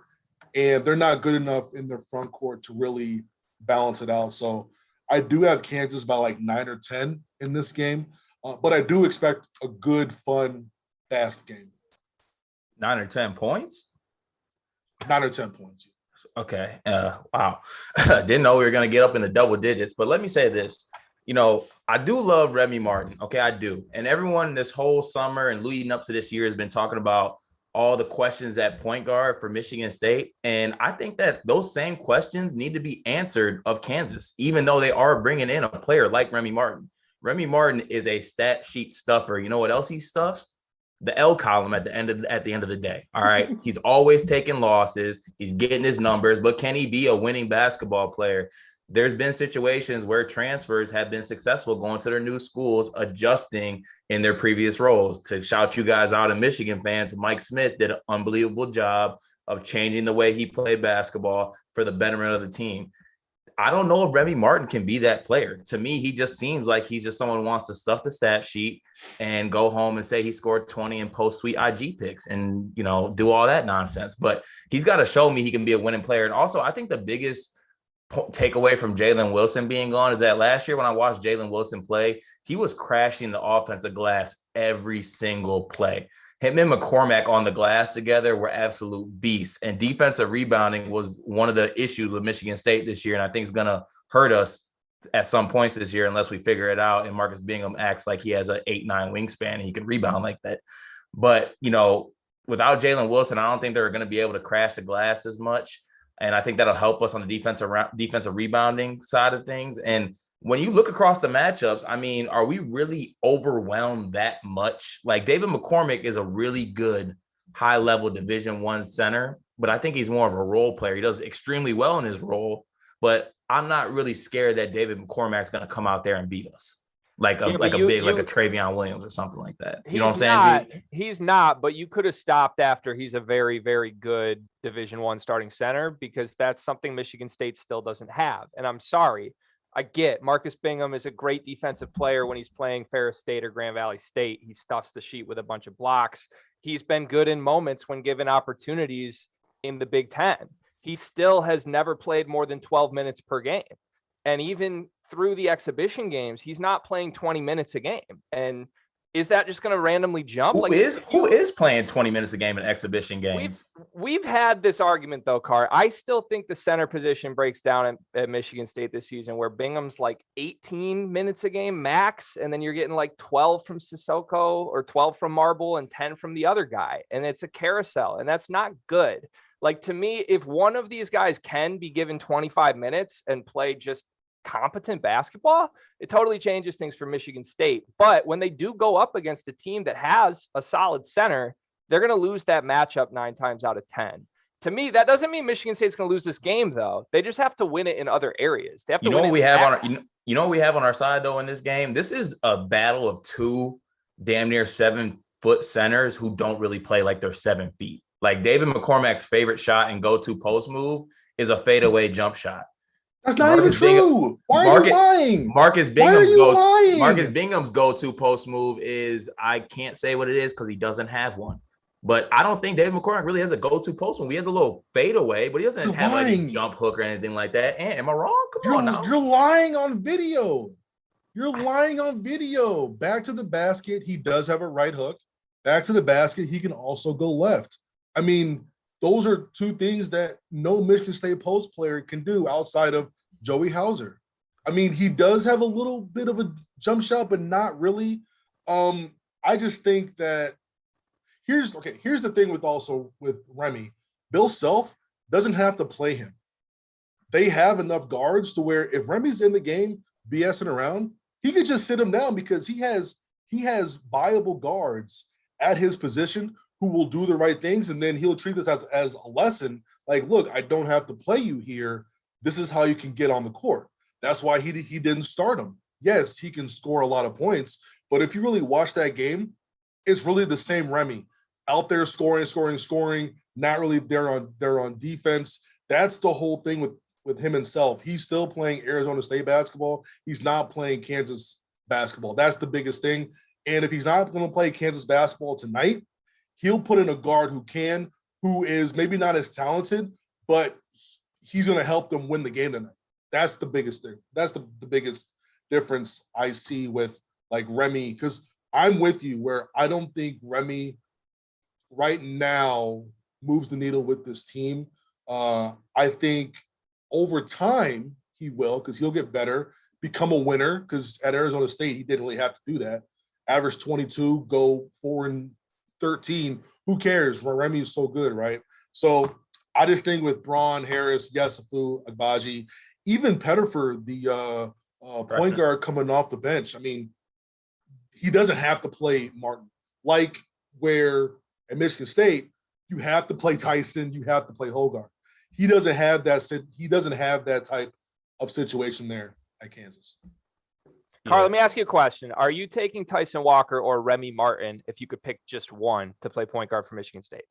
and they're not good enough in their front court to really balance it out. So I do have Kansas by 9 or 10 in this game, but I do expect a good, fun, fast game.
9 or 10 points?
9 or 10 points.
Okay. Wow. Didn't know we were going to get up in the double digits, but let me say this. I do love Remy Martin. Okay, I do. And everyone this whole summer and leading up to this year has been talking about all the questions at point guard for Michigan State. And I think that those same questions need to be answered of Kansas, even though they are bringing in a player like Remy Martin. Remy Martin is a stat sheet stuffer. You know what else he stuffs? The L column at the end of the day. All right. He's always taking losses. He's getting his numbers, but can he be a winning basketball player? There's been situations where transfers have been successful going to their new schools, adjusting in their previous roles. To shout you guys out in Michigan fans, Mike Smith did an unbelievable job of changing the way he played basketball for the betterment of the team. I don't know if Remy Martin can be that player. To me, he just seems like he's just someone who wants to stuff the stat sheet and go home and say he scored 20 and post sweet IG pics and, you know, do all that nonsense. But he's got to show me he can be a winning player. And also, I think the biggest takeaway from Jalen Wilson being gone is that last year when I watched Jalen Wilson play, he was crashing the offensive glass every single play. Him and McCormack on the glass together were absolute beasts. And defensive rebounding was one of the issues with Michigan State this year. And I think it's going to hurt us at some points this year unless we figure it out. And Marcus Bingham acts like he has an 8'9" wingspan and he can rebound like that. But, you know, without Jalen Wilson, I don't think they're going to be able to crash the glass as much. And I think that'll help us on the defensive rebounding side of things. And when you look across the matchups, I mean, are we really overwhelmed that much? Like David McCormack is a really good high-level Division I center, but I think he's more of a role player. He does extremely well in his role, but I'm not really scared that David McCormack's going to come out there and beat us. Like a Travion Williams or something like that. You know what I'm saying?
He's not, but you could have stopped after he's a very, very good Division I starting center because that's something Michigan State still doesn't have. And I'm sorry. I get Marcus Bingham is a great defensive player when he's playing Ferris State or Grand Valley State. He stuffs the sheet with a bunch of blocks. He's been good in moments when given opportunities in the Big Ten. He still has never played more than 12 minutes per game. And even through the exhibition games, he's not playing 20 minutes a game. And is that just going to randomly jump?
Who is playing 20 minutes a game in exhibition games?
We've had this argument though, Carr. I still think the center position breaks down at Michigan State this season, where Bingham's like 18 minutes a game max, and then you're getting like 12 from Sissoko or 12 from Marble and 10 from the other guy, and it's a carousel, and that's not good. Like, to me, if one of these guys can be given 25 minutes and play just competent basketball, it totally changes things for Michigan State. But when they do go up against a team that has a solid center, they're going to lose that matchup 9 times out of 10. To me, that doesn't mean Michigan State's going to lose this game, though. They just have to win it in other areas. They have to win
what we have on our, you know what we have on our side, though, in this game? This is a battle of two damn near 7-foot centers who don't really play like they're 7 feet. Like, David McCormack's favorite shot and go-to post move is a fadeaway jump shot.
That's not even true. Why are you lying?
Marcus Bingham's go-to post move is, I can't say what it is because he doesn't have one. But I don't think David McCormack really has a go-to post move. He has a little fadeaway, but he doesn't have like a jump hook or anything like that. And am I wrong? Come on now.
You're lying on video. You're lying on video. Back to the basket, he does have a right hook. Back to the basket, he can also go left. I mean, those are two things that no Michigan State post player can do outside of Joey Hauser. I mean, he does have a little bit of a jump shot, but not really. I just think that here's the thing with Remy. Bill Self doesn't have to play him. They have enough guards to where if Remy's in the game BSing around, he could just sit him down because he has viable guards at his position who will do the right things, and then he'll treat this as a lesson. Like, look, I don't have to play you here. This is how you can get on the court. That's why he didn't start him. Yes, he can score a lot of points, but if you really watch that game, it's really the same Remy out there scoring, not really there on defense. That's the whole thing with him himself. He's still playing Arizona State basketball. He's not playing Kansas basketball. That's the biggest thing. And if he's not going to play Kansas basketball tonight, he'll put in a guard who is maybe not as talented, but he's going to help them win the game tonight. That's the biggest thing. That's the biggest difference I see with like Remy, because I'm with you where I don't think Remy right now moves the needle with this team. I think over time he will, because he'll get better, become a winner, because at Arizona State he didn't really have to do that. Average 22, go 4-13. Who cares? Remy is so good, right? So I just think with Braun, Harris, Yesufu, Agbaji, even Pettiford, the point guard coming off the bench. I mean, he doesn't have to play Martin. Like where at Michigan State, you have to play Tyson, you have to play Hogarth. He doesn't have that. He doesn't have that type of situation there at Kansas.
Carl, let me ask you a question. Are you taking Tyson Walker or Remy Martin if you could pick just one to play point guard for Michigan State?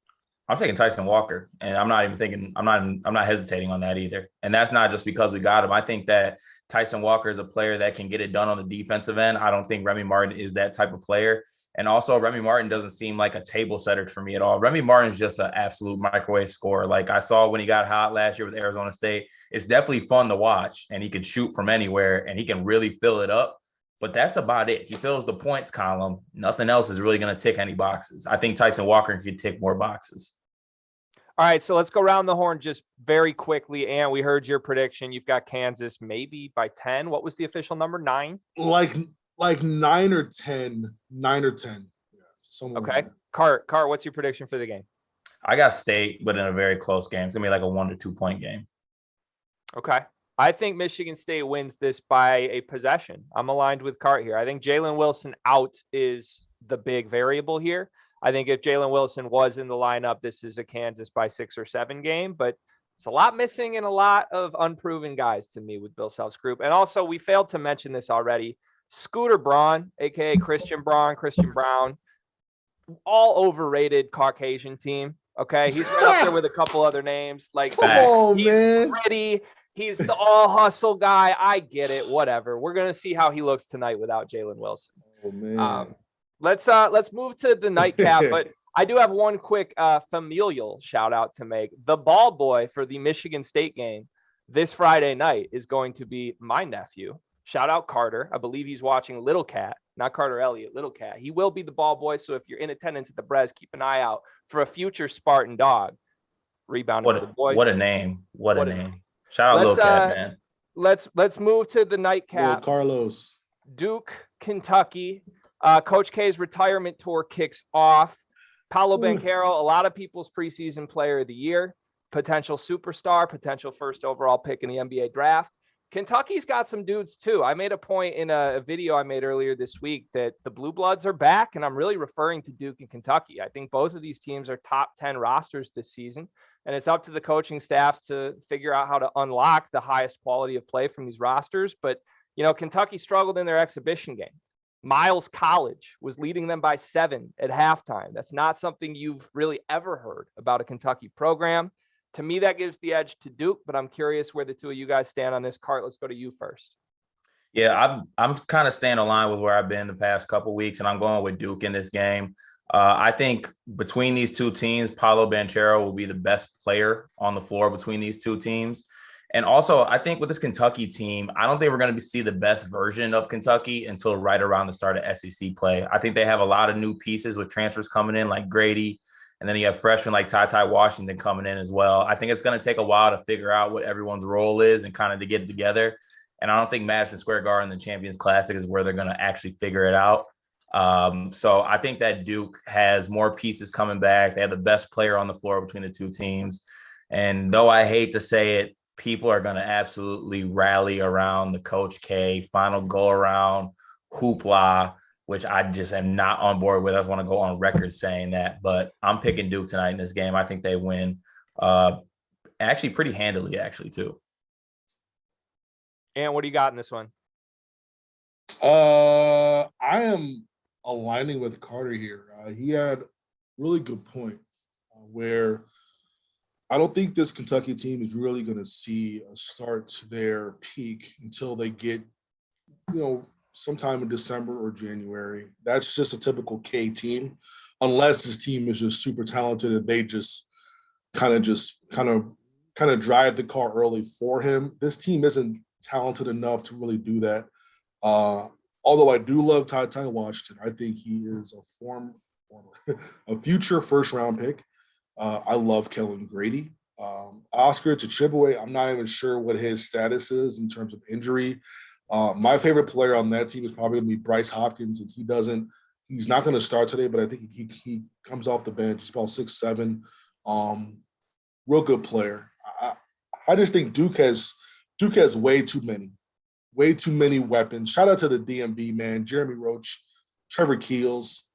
I'm taking Tyson Walker, and I'm not hesitating on that either. And that's not just because we got him. I think that Tyson Walker is a player that can get it done on the defensive end. I don't think Remy Martin is that type of player. And also, Remy Martin doesn't seem like a table setter for me at all. Remy Martin's just an absolute microwave scorer. Like I saw when he got hot last year with Arizona State, it's definitely fun to watch, and he can shoot from anywhere, and he can really fill it up. But that's about it. He fills the points column. Nothing else is really going to tick any boxes. I think Tyson Walker can tick more boxes.
All right, so let's go around the horn just very quickly. And we heard your prediction. You've got Kansas maybe by 10. What was the official number? 9?
Like 9 or 10. 9 or 10. Yeah,
okay. Cart, what's your prediction for the game?
I got State, but in a very close game. It's going to be like a 1 to 2 point game.
Okay. I think Michigan State wins this by a possession. I'm aligned with Cart here. I think Jalen Wilson out is the big variable here. I think if Jalen Wilson was in the lineup, this is a Kansas by 6 or 7 game, but there's a lot missing and a lot of unproven guys to me with Bill Self's group. And also, we failed to mention this already. Scooter Braun, aka Christian Brown, all overrated Caucasian team. Okay, he's right up there with a couple other names. Like he's gritty. He's the all hustle guy. I get it. Whatever. We're gonna see how he looks tonight without Jalen Wilson.
Oh man.
Let's move to the nightcap, but I do have one quick familial shout out to make. The ball boy for the Michigan State game this Friday night is going to be my nephew. Shout out Carter. I believe he's watching Little Cat, not Carter Elliott, Little Cat. He will be the ball boy. So if you're in attendance at the Brez, keep an eye out for a future Spartan dog. Rebounding for the boys.
What a name. What a name. Shout out Little Cat, man.
Let's move to the nightcap.
Carlos.
Duke, Kentucky. Coach K's retirement tour kicks off. Paolo Banchero, a lot of people's preseason player of the year, potential superstar, potential first overall pick in the NBA draft. Kentucky's got some dudes too. I made a point in a video I made earlier this week that the Blue Bloods are back, and I'm really referring to Duke and Kentucky. I think both of these teams are top 10 rosters this season, and it's up to the coaching staffs to figure out how to unlock the highest quality of play from these rosters. But, you know, Kentucky struggled in their exhibition game. Miles College was leading them by 7 at halftime. That's not something you've really ever heard about a Kentucky program. To me, that gives the edge to Duke, but I'm curious where the two of you guys stand on this. Cart, let's go to you first.
Yeah, I'm kind of staying aligned with where I've been the past couple of weeks, and I'm going with Duke in this game. I think between these two teams, Paolo Banchero will be the best player on the floor between these two teams. And also, I think with this Kentucky team, I don't think we're going to see the best version of Kentucky until right around the start of SEC play. I think they have a lot of new pieces with transfers coming in like Grady, and then you have freshmen like Ty Washington coming in as well. I think it's going to take a while to figure out what everyone's role is and kind of to get it together. And I don't think Madison Square Garden, the Champions Classic, is where they're going to actually figure it out. So I think that Duke has more pieces coming back. They have the best player on the floor between the two teams. And though I hate to say it, people are going to absolutely rally around the Coach K final go around hoopla, which I just am not on board with. I just want to go on record saying that, but I'm picking Duke tonight in this game. I think they win actually pretty handily, actually, too.
And what do you got in this one?
I am aligning with Carter here. He had a really good point where I don't think this Kentucky team is really going to see a start to their peak until they get, sometime in December or January. That's just a typical K team, unless this team is just super talented and they just kind of drive the car early for him. This team isn't talented enough to really do that. Although I do love Ty Washington. I think he is a future first round pick. I love Kellen Grady. Oscar Tshiebwe, I'm not even sure what his status is in terms of injury. My favorite player on that team is probably going to be Bryce Hopkins, and he's not going to start today, but I think he comes off the bench. He's about 6'7", real good player. I just think Duke has way too many weapons. Shout out to the DMV, man. Jeremy Roach, Trevor Keels.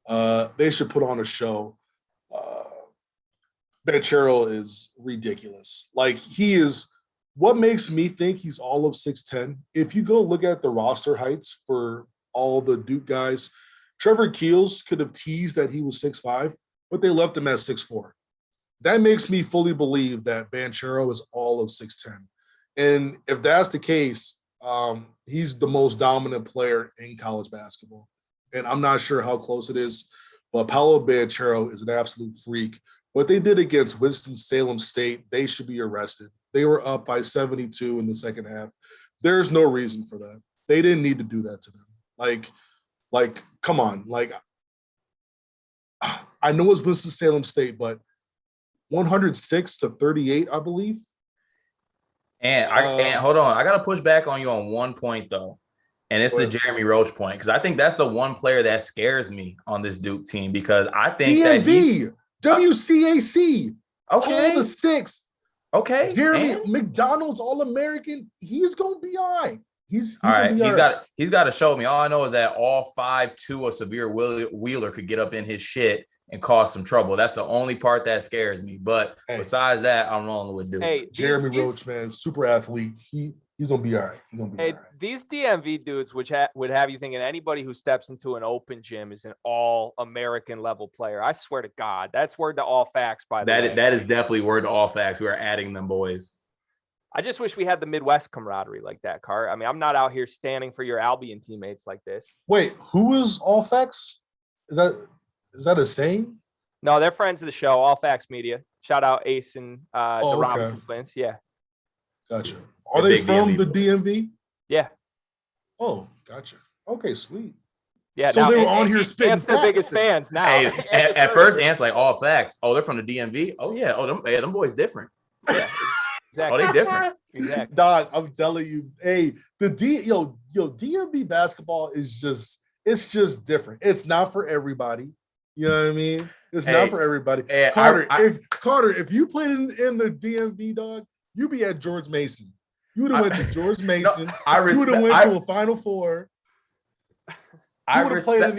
They should put on a show. Banchero is ridiculous. Like, he is what makes me think he's all of 6'10". If you go look at the roster heights for all the Duke guys, Trevor Keels could have teased that he was 6'5", but they left him at 6'4". that makes me fully believe that Banchero is all of 6'10". And if that's the case, he's the most dominant player in college basketball. And I'm not sure how close it is, but Paolo Banchero is an absolute freak. What they did against Winston-Salem State, they should be arrested. They were up by 72 in the second half. There's no reason for that. They didn't need to do that to them. Like, come on. Like, I know it's Winston-Salem State, but 106-38, I believe.
And hold on, I gotta push back on you on one point though, and it's the Jeremy Roach point, because I think that's the one player that scares me on this Duke team, because I think
DMV, WCAC,
okay,
all the six.
Okay,
Jeremy McDonald's All-American. He's gonna be all right. He's
all right.
right.
He's got to show me. All I know is that all 5'2" a severe wheeler could get up in his shit and cause some trouble. That's the only part that scares me. But besides that, I'm rolling with Duke.
Hey, Jeremy Roach, man, super athlete. He's gonna be all right. He's gonna be all right.
These DMV dudes, which would have you thinking anybody who steps into an open gym is an all-American level player. I swear to God, that's word to all facts. By the way,
that is definitely word to all facts. We are adding them boys.
I just wish we had the Midwest camaraderie like that, Car. I mean, I'm not out here standing for your Albion teammates like this.
Wait, who is All Facts? Is that a saying?
No, they're friends of the show, All Facts Media. Shout out Ace and the Robinson twins. Yeah.
Gotcha. Are they from the DMV?
Yeah.
Oh, gotcha. Okay, sweet.
Yeah.
So they were on here spitting
Ant's their biggest fans now.
Hey, at first, Ant's like, all facts. Oh, they're from the DMV? Oh, yeah. Oh, them boys different.
Yeah. Exactly.
Oh, they different.
Exactly.
Dog, I'm telling you, hey, DMV basketball is just different. It's not for everybody. You know what I mean? It's not for everybody.
Hey,
Carter, if you played in the DMV, dog, you'd be at George Mason. You would have went to George Mason. You would have went to a Final Four.
I respect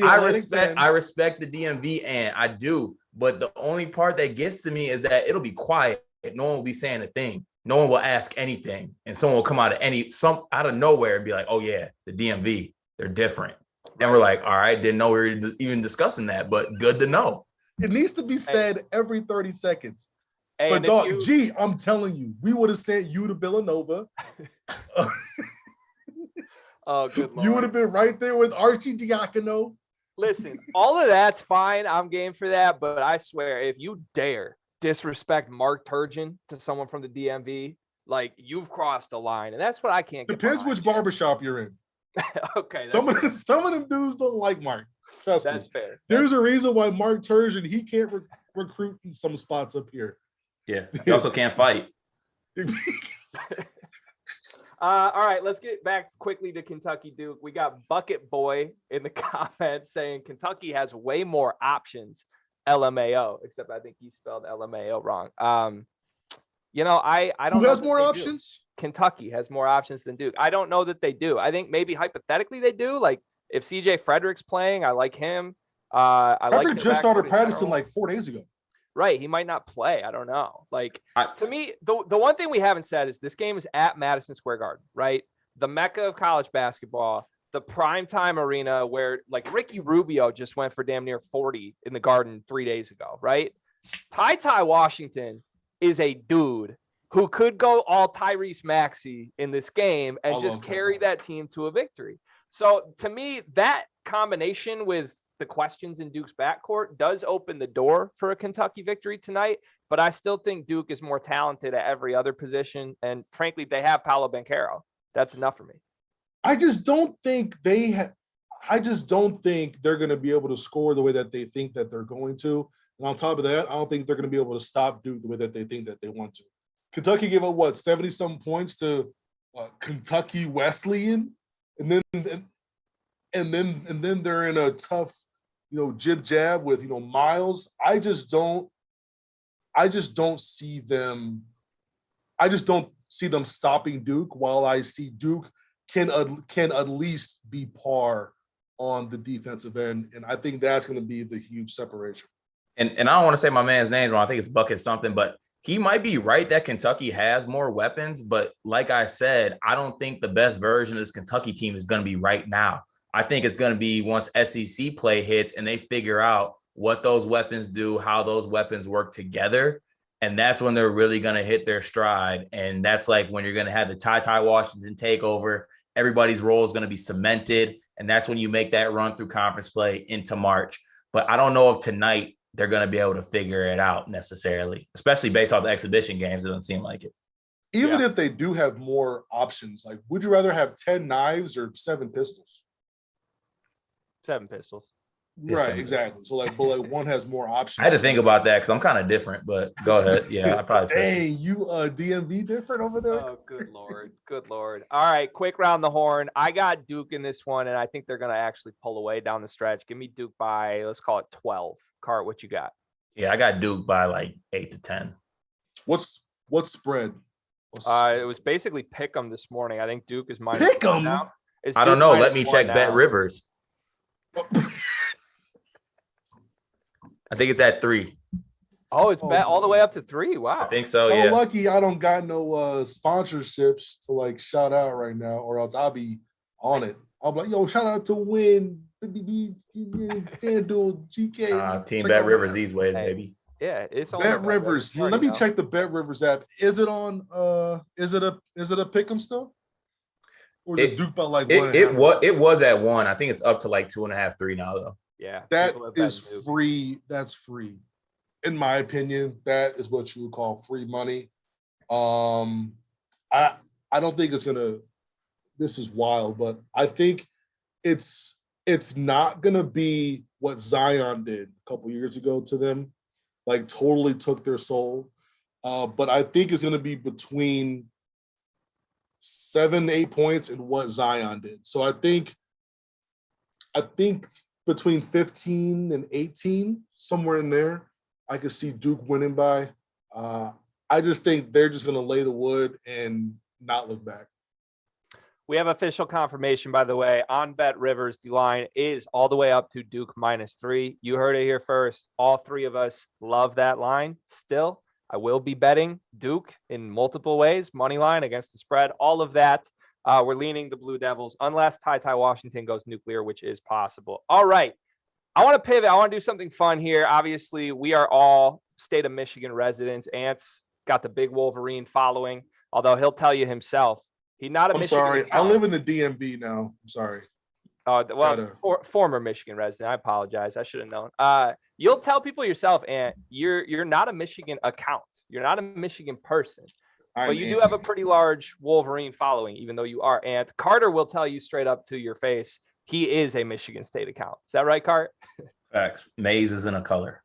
the DMV, and I do. But the only part that gets to me is that it'll be quiet. No one will be saying a thing. No one will ask anything, and someone will come out of nowhere and be like, "Oh yeah, the DMV, they're different." And we're like, "All right, didn't know we were even discussing that, but good to know."
It needs to be said every 30 seconds. But dog, I'm telling you, we would have sent you to Villanova.
Oh, good Lord.
You would have been right there with Archie Diacono.
Listen, all of that's fine. I'm game for that, but I swear, if you dare disrespect Mark Turgeon to someone from the DMV, like, you've crossed a line, and that's what I can't get
Depends
behind.
which barbershop you're in.
Okay,
some of them dudes don't like Mark. Trust me.
That's fair.
There's a reason why Mark Turgeon, he can't recruit in some spots up here.
Yeah, he also can't fight.
All right, let's get back quickly to Kentucky Duke. We got Bucket Boy in the comments saying Kentucky has way more options. LMAO, except I think he spelled LMAO wrong. I don't.
Who has more options?
Kentucky has more options than Duke. I don't know that they do. I think maybe hypothetically they do. Like, if CJ Frederick's playing, I like him.
Frederick just started practicing like 4 days ago.
Right, he might not play. I don't know. Like, to me, the one thing we haven't said is this game is at Madison Square Garden, right? The mecca of college basketball. The primetime arena where, like, Ricky Rubio just went for damn near 40 in the Garden 3 days ago, right? Ty Washington is a dude who could go all Tyrese Maxey in this game and just carry that team to a victory. So to me, that combination with the questions in Duke's backcourt does open the door for a Kentucky victory tonight, but I still think Duke is more talented at every other position. And frankly, they have Paolo Banchero. That's enough for me.
I just don't think they're going to be able to score the way that they think that they're going to. And on top of that, I don't think they're going to be able to stop Duke the way that they think that they want to. Kentucky gave up 70-some points to Kentucky Wesleyan, and then they're in a tough, jib jab with Miles. I just don't see them. I just don't see them stopping Duke. While I see Duke can at least be par on the defensive end, and I think that's going to be the huge separation.
And I don't want to say my man's name wrong. I think it's Bucket something, but he might be right that Kentucky has more weapons. But like I said, I don't think the best version of this Kentucky team is going to be right now. I think it's going to be once SEC play hits and they figure out what those weapons do, how those weapons work together. And that's when they're really going to hit their stride. And that's like when you're going to have the Ty Washington takeover. Everybody's role is going to be cemented. And that's when you make that run through conference play into March. But I don't know if tonight they're going to be able to figure it out necessarily, especially based off the exhibition games. It doesn't seem like it.
Even if they do have more options, like, would you rather have 10 knives or 7 pistols?
7 pistols.
Right, exactly. So like, but like one has more options.
I had to think about that because I'm kind of different, but go ahead. Yeah, I probably.
Dang, you DMV different over there?
Oh, good Lord. Good Lord. All right, quick round the horn. I got Duke in this one, and I think they're going to actually pull away down the stretch. Give me Duke by, let's call it 12. Cart, what you got?
Yeah, I got Duke by like 8 to 10.
What's spread?
It was basically pick 'em this morning. I think Duke is minus.
Pick 'em?
Now.
I don't know. Let me check Bet Rivers. I think it's at 3.
Oh, it's bet all the way up to 3. Wow.
I think so.
Oh,
Yeah.
lucky I don't got no sponsorships to like shout out right now, or else I'll be on it. I'll be like, yo, shout out to Win, FanDuel, GK.
Team Bet Rivers these ways, baby.
Yeah, it's on
Bet Rivers. Let me check the Bet Rivers app. Is it on? Is it a pick'em still? Or is it Duke by like 1.5?
It was at 1. I think it's up to like 2.5, 3 now though.
Yeah,
that is free. That's free, in my opinion. That is what you would call free money. I don't think it's gonna. This is wild, but I think it's not gonna be what Zion did a couple years ago to them, like totally took their soul. But I think it's gonna be between 7-8 points and what Zion did. So I think between 15 and 18, somewhere in there, I could see Duke winning by. I just think they're just going to lay the wood and not look back.
We have official confirmation, by the way, on Bet Rivers. The line is all the way up to Duke -3. You heard it here first. All 3 of us love that line. Still, I will be betting Duke in multiple ways, money line against the spread, all of that. We're leaning the Blue Devils unless Ty Washington goes nuclear, which is possible. All right. I want to pivot. I want to do something fun here. Obviously, we are all state of Michigan residents. Ant's got the big Wolverine following, although he'll tell you himself. He's not a Michigan.
I'm sorry.
Account.
I live in the DMV now. I'm sorry.
Former Michigan resident. I apologize. I should have known. You'll tell people yourself, Ant, you're not a Michigan account. You're not a Michigan person. But you do have a pretty large Wolverine following, even though you are Ant. Carter will tell you straight up to your face, he is a Michigan State account. Is that right, Cart?
Facts. Maize is in a color.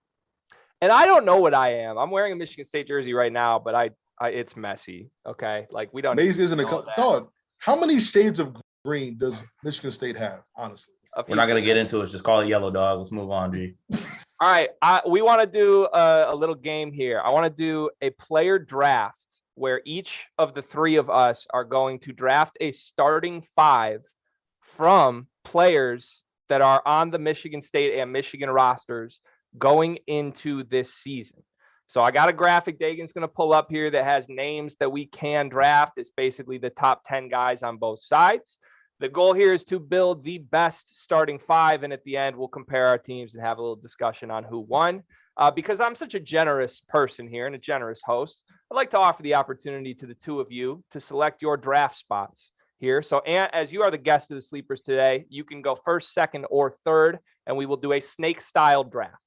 And I don't know what I am. I'm wearing a Michigan State jersey right now, but I it's messy. Okay. Like we don't.
Maize isn't a color. Dog, how many shades of green does Michigan State have, honestly?
We're not going to get into it. Just call it yellow, dog. Let's move on, G.
All right. We want to do a little game here. I want to do a player draft where each of the 3 of us are going to draft a starting 5 from players that are on the Michigan State and Michigan rosters going into this season. So I got a graphic Dagan's going to pull up here that has names that we can draft. It's basically the top 10 guys on both sides. The goal here is to build the best starting 5. And at the end, we'll compare our teams and have a little discussion on who won. Because I'm such a generous person here and a generous host, I'd like to offer the opportunity to the 2 of you to select your draft spots here. So, Ant, as you are the guest of the Sleepers today, you can go first, second, or third, and we will do a snake-style draft.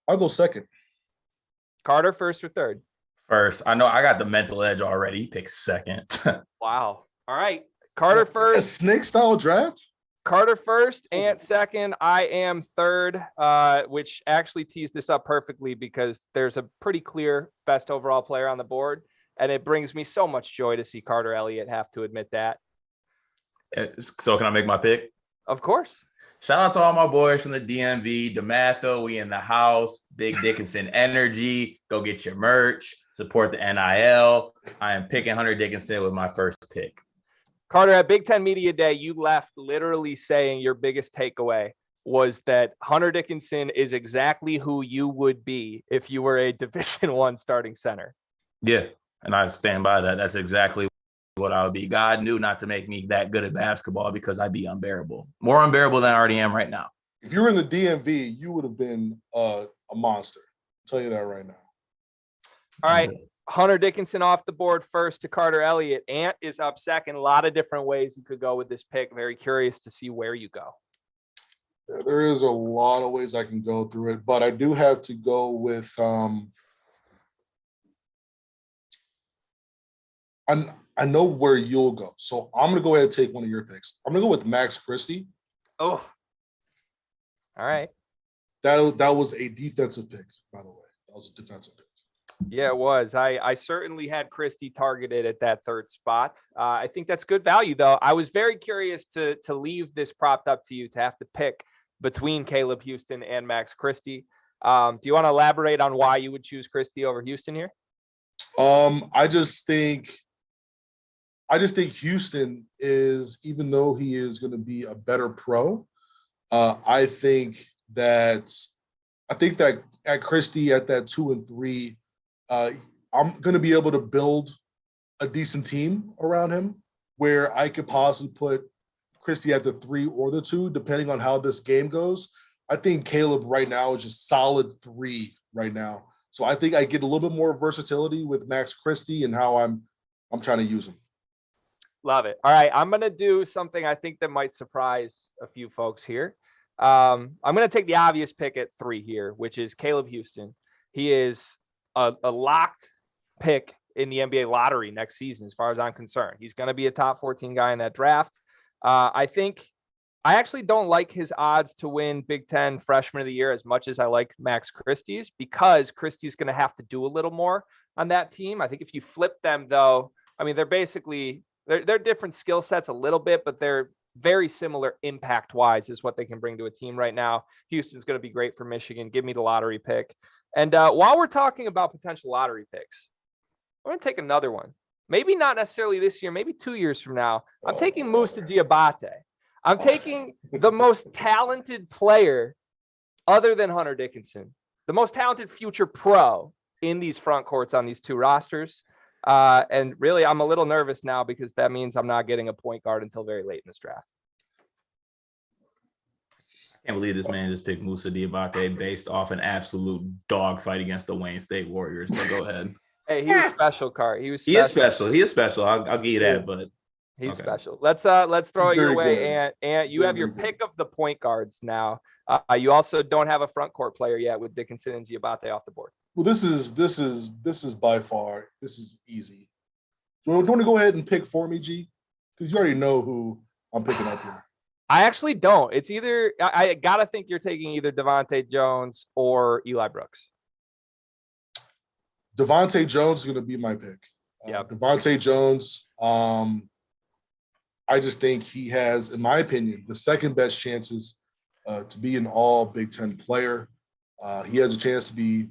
I'll go second.
Carter, first or third?
First. I know I got the mental edge already. He picked second.
Wow. All right. Carter first.
A snake-style draft?
Carter first, Ant second. I am third, which actually tees this up perfectly because there's a pretty clear best overall player on the board. And it brings me so much joy to see Carter Elliott have to admit that.
So can I make my pick?
Of course.
Shout out to all my boys from the DMV, DeMatho, we in the house, Big Dickinson Energy. Go get your merch, support the NIL. I am picking Hunter Dickinson with my first pick.
Carter, at Big Ten Media Day, you left literally saying your biggest takeaway was that Hunter Dickinson is exactly who you would be if you were a Division I starting center.
Yeah, and I stand by that. That's exactly what I would be. God knew not to make me that good at basketball because I'd be unbearable. More unbearable than I already am right now.
if you were in the DMV, you would have been a monster. I'll tell you that right now.
All right. Hunter Dickinson off the board first to Carter Elliott. Ant is up second. A lot of different ways you could go with this pick. Very curious to see where you go.
Yeah, there is a lot of ways I can go through it, but I do have to go with I know where you'll go. So I'm gonna go ahead and take one of your picks. I'm gonna go with Max Christie.
Oh. All right.
That was a defensive pick, by the way. That was a defensive pick.
Yeah, it was. I certainly had Christie targeted at that third spot. I think that's good value, though. I was very curious to leave this propped up to you to have to pick between Caleb Houston and Max Christie. Do you want to elaborate on why you would choose Christie over Houston here?
I just think Houston is, even though he is going to be a better pro, I think that at Christie at that 2 and 3, I'm going to be able to build a decent team around him where I could possibly put Christie at the 3 or the 2, depending on how this game goes. I think Caleb right now is just solid 3 right now. So I think I get a little bit more versatility with Max Christie and how I'm trying to use him.
Love it. All right. I'm going to do something I think that might surprise a few folks here. I'm going to take the obvious pick at 3 here, which is Caleb Houston. He is a locked pick in the NBA lottery next season, as far as I'm concerned. He's going to be a top 14 guy in that draft. I actually don't like his odds to win Big Ten Freshman of the Year as much as I like Max Christie's, because Christie's going to have to do a little more on that team. I think if you flip them, though, I mean, they're different skill sets a little bit, but they're very similar impact-wise is what they can bring to a team right now. Houston's going to be great for Michigan. Give me the lottery pick. And while we're talking about potential lottery picks, I'm going to take another one. Maybe not necessarily this year, maybe 2 years from now. I'm taking Musa Diabate. I'm taking the most talented player other than Hunter Dickinson, the most talented future pro in these front courts on these 2 rosters. And really, I'm a little nervous now because that means I'm not getting a point guard until very late in this draft.
I can't believe this man just picked Musa Diabate based off an absolute dogfight against the Wayne State Warriors. But go ahead.
Hey, he was special, Cart. He is
special. I'll give you that, but
he's special. Let's throw it your way, and you have your pick of the point guards now. You also don't have a front court player yet with Dickinson and Diabate off the board.
Well, this is by far, this is easy. Do you want to go ahead and pick for me, G? Because you already know who I'm picking up here.
I actually don't. It's either I gotta think you're taking either Devontae Jones or Eli Brooks.
Devontae Jones is going to be my pick.
Yeah,
Devontae Jones. I just think he has, in my opinion, the second best chances to be an all Big Ten player. He has a chance to be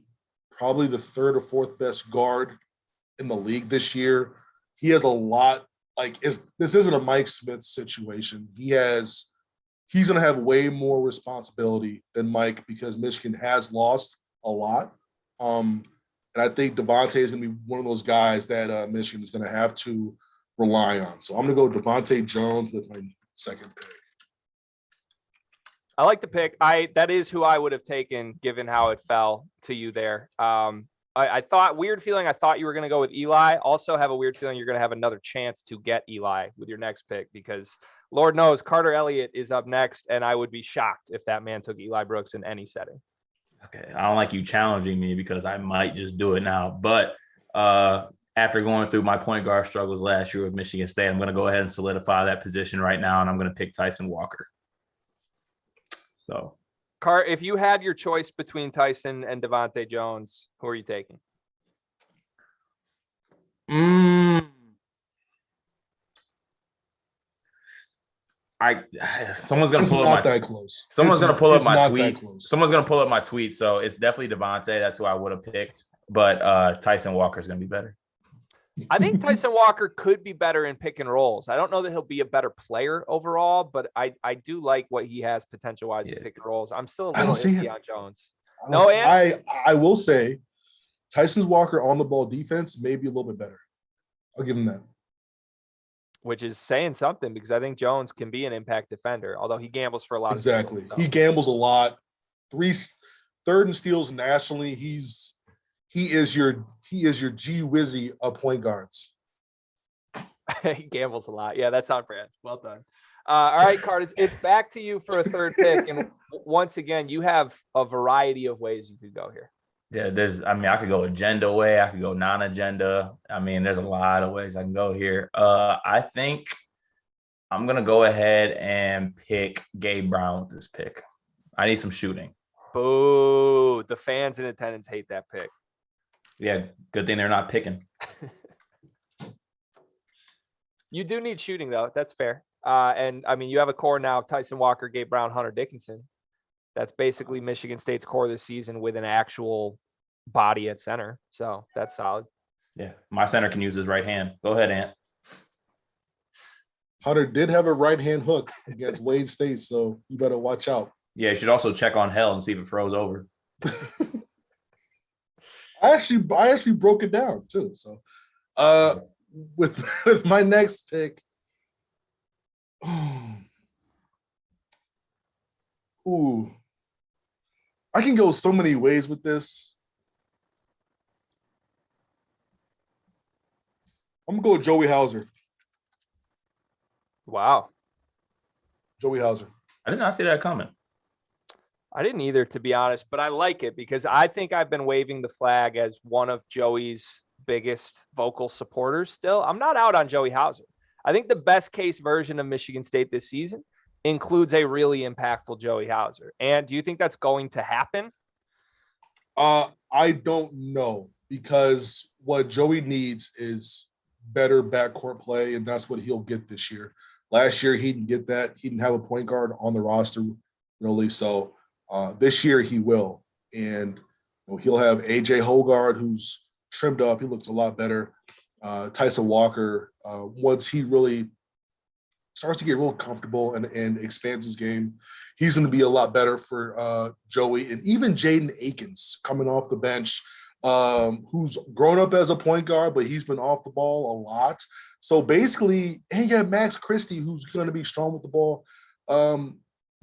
probably the 3rd or 4th best guard in the league this year. He has a lot. This isn't a Mike Smith situation. He's going to have way more responsibility than Mike because Michigan has lost a lot. And I think Devontae is going to be one of those guys that Michigan is going to have to rely on. So I'm going to go Devontae Jones with my second pick.
I like the pick. That is who I would have taken given how it fell to you there. I thought you were going to go with Eli. Also have a weird feeling you're going to have another chance to get Eli with your next pick because Lord knows Carter Elliott is up next. And I would be shocked if that man took Eli Brooks in any setting.
Okay. I don't like you challenging me because I might just do it now. But after going through my point guard struggles last year with Michigan State, I'm going to go ahead and solidify that position right now. And I'm going to pick Tyson Walker. So,
Cart, if you had your choice between Tyson and Devontae Jones, who are you taking?
Someone's gonna pull up my close. Someone's gonna pull up my tweets. Someone's gonna pull up my tweets. So it's definitely Devontae. That's who I would have picked. But Tyson Walker is gonna be better.
I think Tyson Walker could be better in pick and rolls. I don't know that he'll be a better player overall, but I do like what he has potential wise in pick and rolls. I'm still a little iffy on Jones.
I will say Tyson Walker on the ball defense may be a little bit better. I'll give him that.
which is saying something because I think Jones can be an impact defender, although he gambles for a lot.
Exactly.
Of steals, so.
He gambles a lot. Third in steals nationally. He is your G Wizzy of point guards.
He gambles a lot. Yeah, that's on brand. Well done. All right, Card, it's back to you for a third pick. And once again, you have a variety of ways you could go here.
Yeah, I could go agenda way. I could go non-agenda. There's a lot of ways I can go here. I think I'm going to go ahead and pick Gabe Brown with this pick. I need some shooting.
Boo. The fans in attendance hate that pick.
Yeah, good thing they're not picking.
You do need shooting, though. That's fair. You have a core now of Tyson Walker, Gabe Brown, Hunter Dickinson. That's basically Michigan State's core this season with an actual body at center. So that's solid.
Yeah, my center can use his right hand. Go ahead, Ant.
Hunter did have a right hand hook against Wayne State, so you better watch out.
Yeah, you should also check on hell and see if it froze over.
I actually broke it down too. So with my next pick. Ooh. I can go so many ways with this. I'm gonna go with Joey Hauser.
Wow.
Joey Hauser.
I did not see that coming.
I didn't either, to be honest, but I like it because I think I've been waving the flag as one of Joey's biggest vocal supporters still. I'm not out on Joey Hauser. I think the best case version of Michigan State this season includes a really impactful Joey Hauser. And do you think that's going to happen?
I don't know, because what Joey needs is better backcourt play, and that's what he'll get this year. Last year, he didn't get that. He didn't have a point guard on the roster, really. So this year he will. And he'll have AJ Hogard, who's trimmed up. He looks a lot better. Tyson Walker, once he really starts to get real comfortable and expands his game, he's going to be a lot better for Joey. And even Jaden Akins coming off the bench, who's grown up as a point guard, but he's been off the ball a lot. So basically, and you have Max Christie, who's going to be strong with the ball.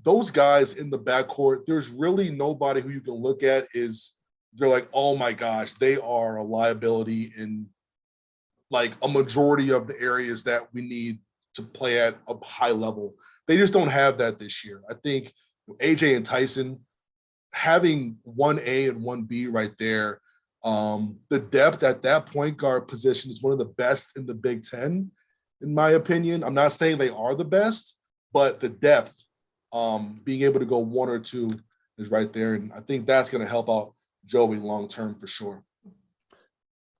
Those guys in the backcourt, there's really nobody who you can look at they're like, oh my gosh, they are a liability in like a majority of the areas that we need to play at a high level. They just don't have that this year. I think AJ and Tyson having 1A and 1B right there, the depth at that point guard position is one of the best in the Big Ten, in my opinion. I'm not saying they are the best, but the depth, being able to go one or two is right there. And I think that's going to help out Joey long-term for sure.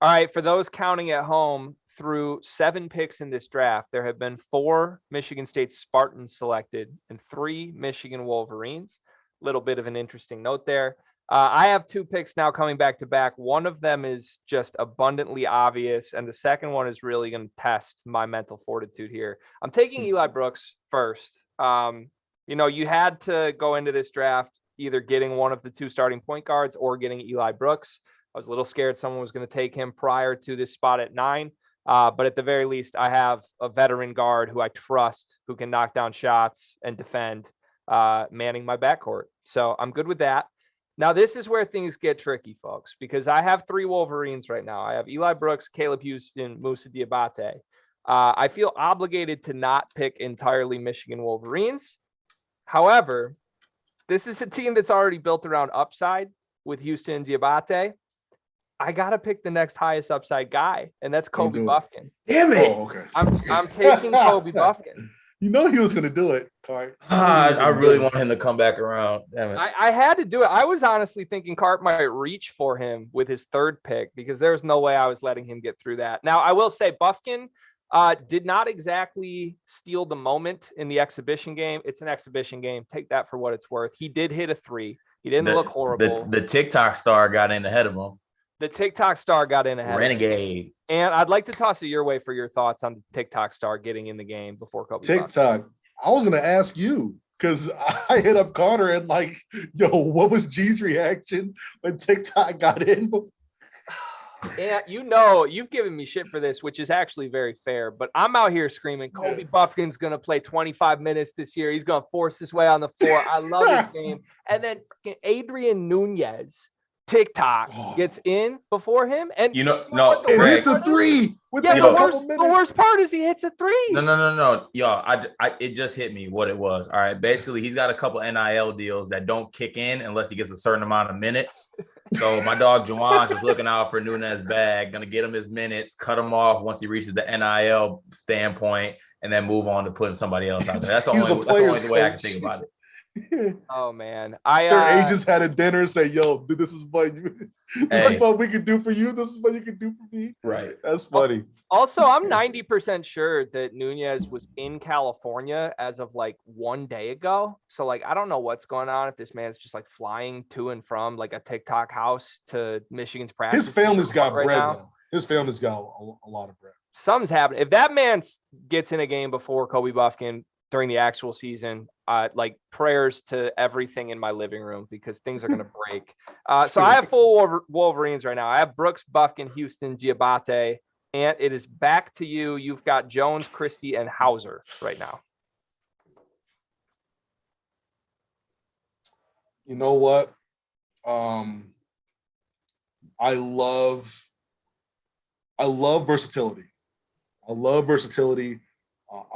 All right, for those counting at home, through 7 picks in this draft, there have been 4 Michigan State Spartans selected and 3 Michigan Wolverines. Little bit of an interesting note there. I have 2 picks now coming back to back. One of them is just abundantly obvious, and the second one is really going to test my mental fortitude here. I'm taking Eli Brooks first. You had to go into this draft either getting one of the 2 starting point guards or getting Eli Brooks. I was a little scared someone was going to take him prior to this spot at 9. But at the very least, I have a veteran guard who I trust, who can knock down shots and defend, manning my backcourt. So I'm good with that. Now, this is where things get tricky, folks, because I have 3 Wolverines right now. I have Eli Brooks, Caleb Houston, Moussa Diabate. I feel obligated to not pick entirely Michigan Wolverines. However, this is a team that's already built around upside with Houston and Diabate. I got to pick the next highest upside guy, and that's Kobe Buffkin.
Damn it. Oh, okay.
I'm taking Kobe Buffkin.
You know he was going to do it, Cart.
I really want him to come back around. Damn it.
I had to do it. I was honestly thinking Cart might reach for him with his 3rd pick because there's no way I was letting him get through that. Now, I will say Buffkin did not exactly steal the moment in the exhibition game. It's an exhibition game. Take that for what it's worth. He did hit a 3. He didn't look horrible.
The TikTok star got in ahead of him.
The TikTok star got in ahead.
Renegade.
And I'd like to toss it your way for your thoughts on the TikTok star getting in the game before Kobe.
TikTok. I was going to ask you because I hit up Connor and like, yo, what was G's reaction when TikTok got in?
And you've given me shit for this, which is actually very fair, but I'm out here screaming, Kobe Buffkin's going to play 25 minutes this year. He's going to force his way on the floor. I love his game. And then Adrian Nunez, TikTok, gets in before him. And
he hits
a three.
The worst part is he hits a three.
No. Yo, it just hit me what it was. All right. Basically, he's got a couple NIL deals that don't kick in unless he gets a certain amount of minutes. So my dog Juwan's is looking out for Nunez bag, gonna get him his minutes, cut him off once he reaches the NIL standpoint, and then move on to putting somebody else out there. That's the only way I can think about it.
Oh man,
their agents had a dinner and say, "Yo, dude, this is what we can do for you. This is what you can do for me."
Right.
That's funny.
Also, I'm 90% sure that Nunez was in California as of like 1 day ago. So like, I don't know what's going on if this man's just like flying to and from like a TikTok house to Michigan's practice.
His family's got bread now. His family's got a lot of bread.
Something's happening. If that man gets in a game before Kobe Buffkin during the actual season, like prayers to everything in my living room because things are going to break. So I have full Wolverines right now. I have Brooks, Buffkin, Houston, Diabate. And it is back to you. You've got Jones, Christie, and Hauser right now.
You know what? I love versatility. I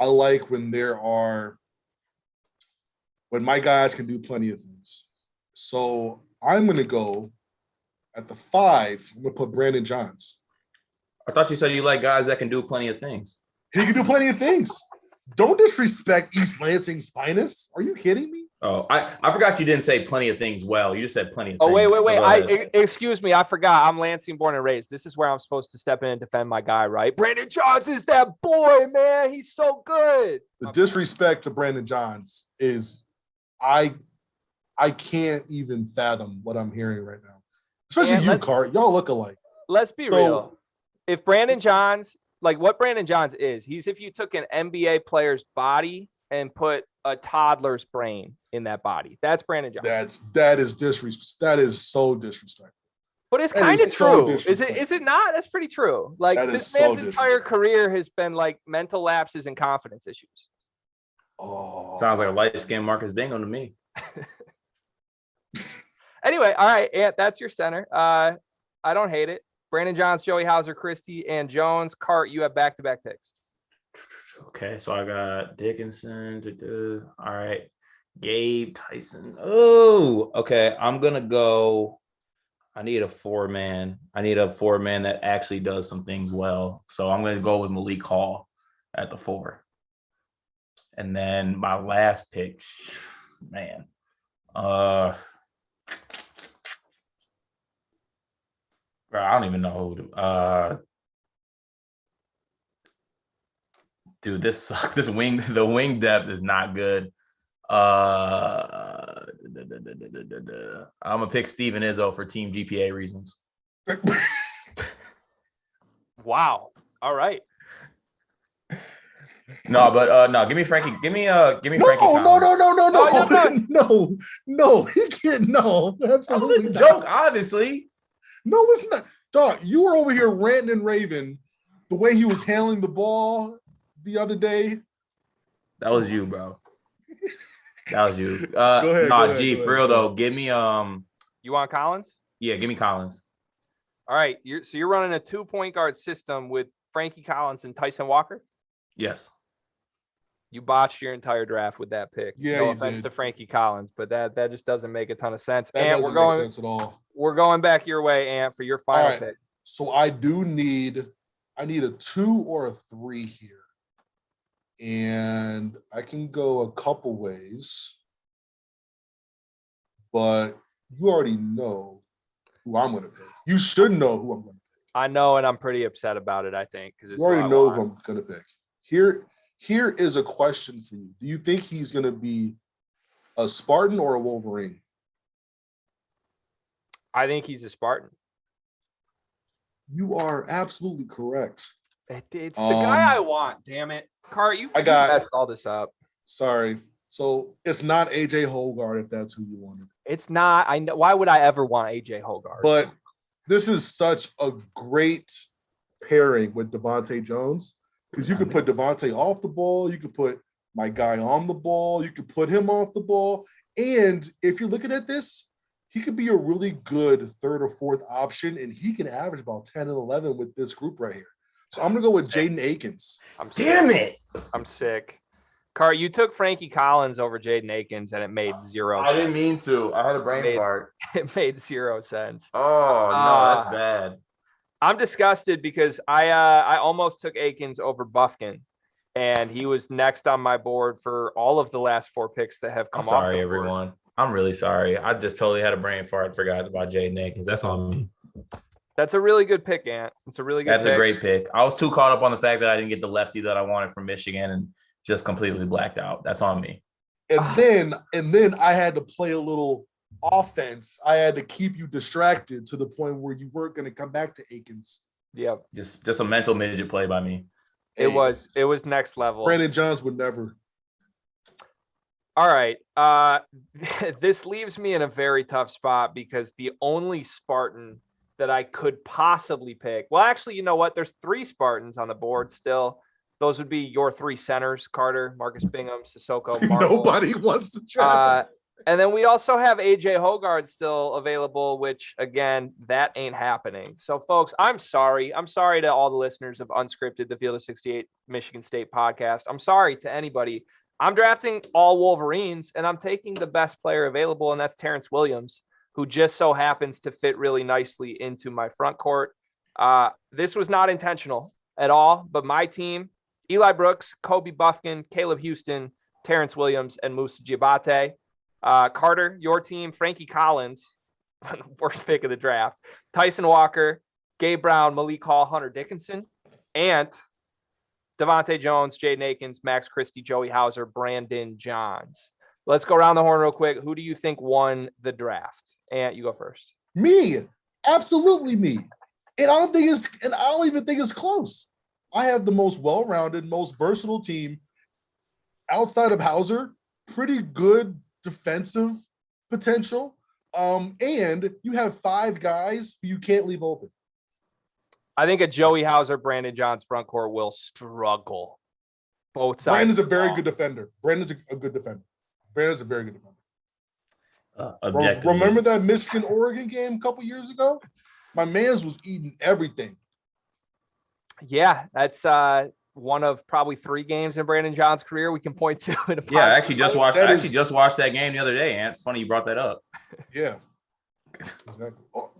like when my guys can do plenty of things. So I'm going to go at the 5. I'm going to put Brandon Johns.
I thought you said you like guys that can do plenty of things.
He can do plenty of things. Don't disrespect East Lansing's finest. Are you kidding me?
Oh, I forgot you didn't say plenty of things well. You just said plenty of things.
Oh, wait. Excuse me. I forgot. I'm Lansing born and raised. This is where I'm supposed to step in and defend my guy, right? Brandon Johns is that boy, man. He's so good.
The disrespect to Brandon Johns is I can't even fathom what I'm hearing right now. Especially you, Cart. Y'all look alike.
Let's be real. If Brandon Johns, like what Brandon Johns is, he's if you took an NBA player's body and put a toddler's brain in that body. That's Brandon Johns.
That is disrespect. That is so disrespectful.
But it's kind of true. Is it not? That's pretty true. Like this man's entire career has been like mental lapses and confidence issues.
Oh, sounds like a light-skinned Marcus Bingham to me.
Anyway, all right, Ant, that's your center. I don't hate it. Brandon Johns, Joey Hauser, Christie, and Jones. Cart, you have back-to-back picks.
Okay, so I got Dickinson. All right. Gabe Tyson. Oh, okay. I'm going to go. I need a 4-man. I need a 4-man that actually does some things well. So I'm going to go with Malik Hall at the 4. And then my last pick, man. I don't even know who. Dude, this sucks. The wing depth is not good. I'm gonna pick Steven Izzo for team GPA reasons.
Wow. All right.
No, but no, give me Frankie. Give me Frankie.
No. He can't. No, absolutely.
That was a joke, obviously.
No, it's not. Dog, you were over here ranting and raving the way he was handling the ball the other day.
That was you, bro. That was you.
Go ahead,
for real though. Give me
You want Collins?
Yeah, give me Collins.
All right. You're running a 2-point guard system with Frankie Collins and Tyson Walker?
Yes.
You botched your entire draft with that pick.
Yeah,
no offense to Frankie Collins, but that just doesn't make a ton of sense.
That
and
doesn't make sense at all.
We're going back your way, Ant, for your final pick.
So I need a 2 or a 3 here. And I can go a couple ways, but you already know who I'm going to pick. You should know who I'm going to pick.
I know, and I'm pretty upset about it, I think, because
you already know who I'm going to pick. Here is a question for you. Do you think he's going to be a Spartan or a Wolverine?
I think he's a Spartan.
You are absolutely correct.
It's the guy I want, damn it. Cart, you messed all this up.
Sorry. So it's not AJ Hogarth if that's who you wanted.
It's not. I know. Why would I ever want AJ Hogarth?
But this is such a great pairing with Devontae Jones because you could put Devontae off the ball, you could put my guy on the ball, you could put him off the ball, and if you're looking at this, he could be a really good third or fourth option, and he can average about 10 and 11 with this group right here. So I'm gonna go with Jaden Akins.
I'm sick. Car, you took Frankie Collins over Jaden Akins, and it made zero sense.
I didn't mean to. I had a brain fart.
It made 0 sense.
Oh, no, that's bad.
I'm disgusted because I almost took Akins over Buffkin, and he was next on my board for all of the last 4 picks that have come
I'm
off.
sorry, everyone. I'm really sorry. I just totally had a brain fart and forgot about Jaden Akins. That's on me.
That's a really good pick, Ant. It's a really good
That's
pick.
a great pick. I was too caught up on the fact that I didn't get the lefty that I wanted from Michigan and just completely blacked out. That's on me.
And then I had to play a little offense. I had to keep you distracted to the point where you weren't going to come back to Akins.
Yep.
Just a mental midget play by me.
It was next level.
Brandon Johns would never.
All right. This leaves me in a very tough spot because the only Spartan that I could possibly pick. Well, actually, you know what? There's 3 Spartans on the board still. Those would be your 3 centers: Carter, Marcus Bingham, Sissoko, Marvel.
Nobody wants to draft.
And then we also have AJ Hogard still available, which again, that ain't happening. So folks, I'm sorry. I'm sorry to all the listeners of Unscripted, the Field of 68 Michigan State podcast. I'm sorry to anybody. I'm drafting all Wolverines and I'm taking the best player available. And that's Terrence Williams, who just so happens to fit really nicely into my front court. This was not intentional at all, but my team, Eli Brooks, Kobe Buffkin, Caleb Houston, Terrence Williams, and Musa Diabate. Carter, your team, Frankie Collins, worst pick of the draft, Tyson Walker, Gabe Brown, Malik Hall, Hunter Dickinson, Ant, Devontae Jones, Jaden Akins, Max Christie, Joey Hauser, Brandon Johns. Let's go around the horn real quick. Who do you think won the draft? Ant, you go first.
Me, absolutely me. And I don't even think it's close. I have the most well-rounded, most versatile team outside of Hauser. Pretty good defensive potential. And you have 5 guys who you can't leave open.
I think a Joey Hauser, Brandon Johns front court will struggle. Both sides.
Brandon's a very good defender. Brandon's a good defender. Brandon's a very good defender. Remember that Michigan-Oregon game a couple years ago? My man's was eating everything.
Yeah, that's one of probably 3 games in Brandon John's career we can point to.
I actually just watched that game the other day, Ant. It's funny you brought that up.
Yeah. Exactly. Oh,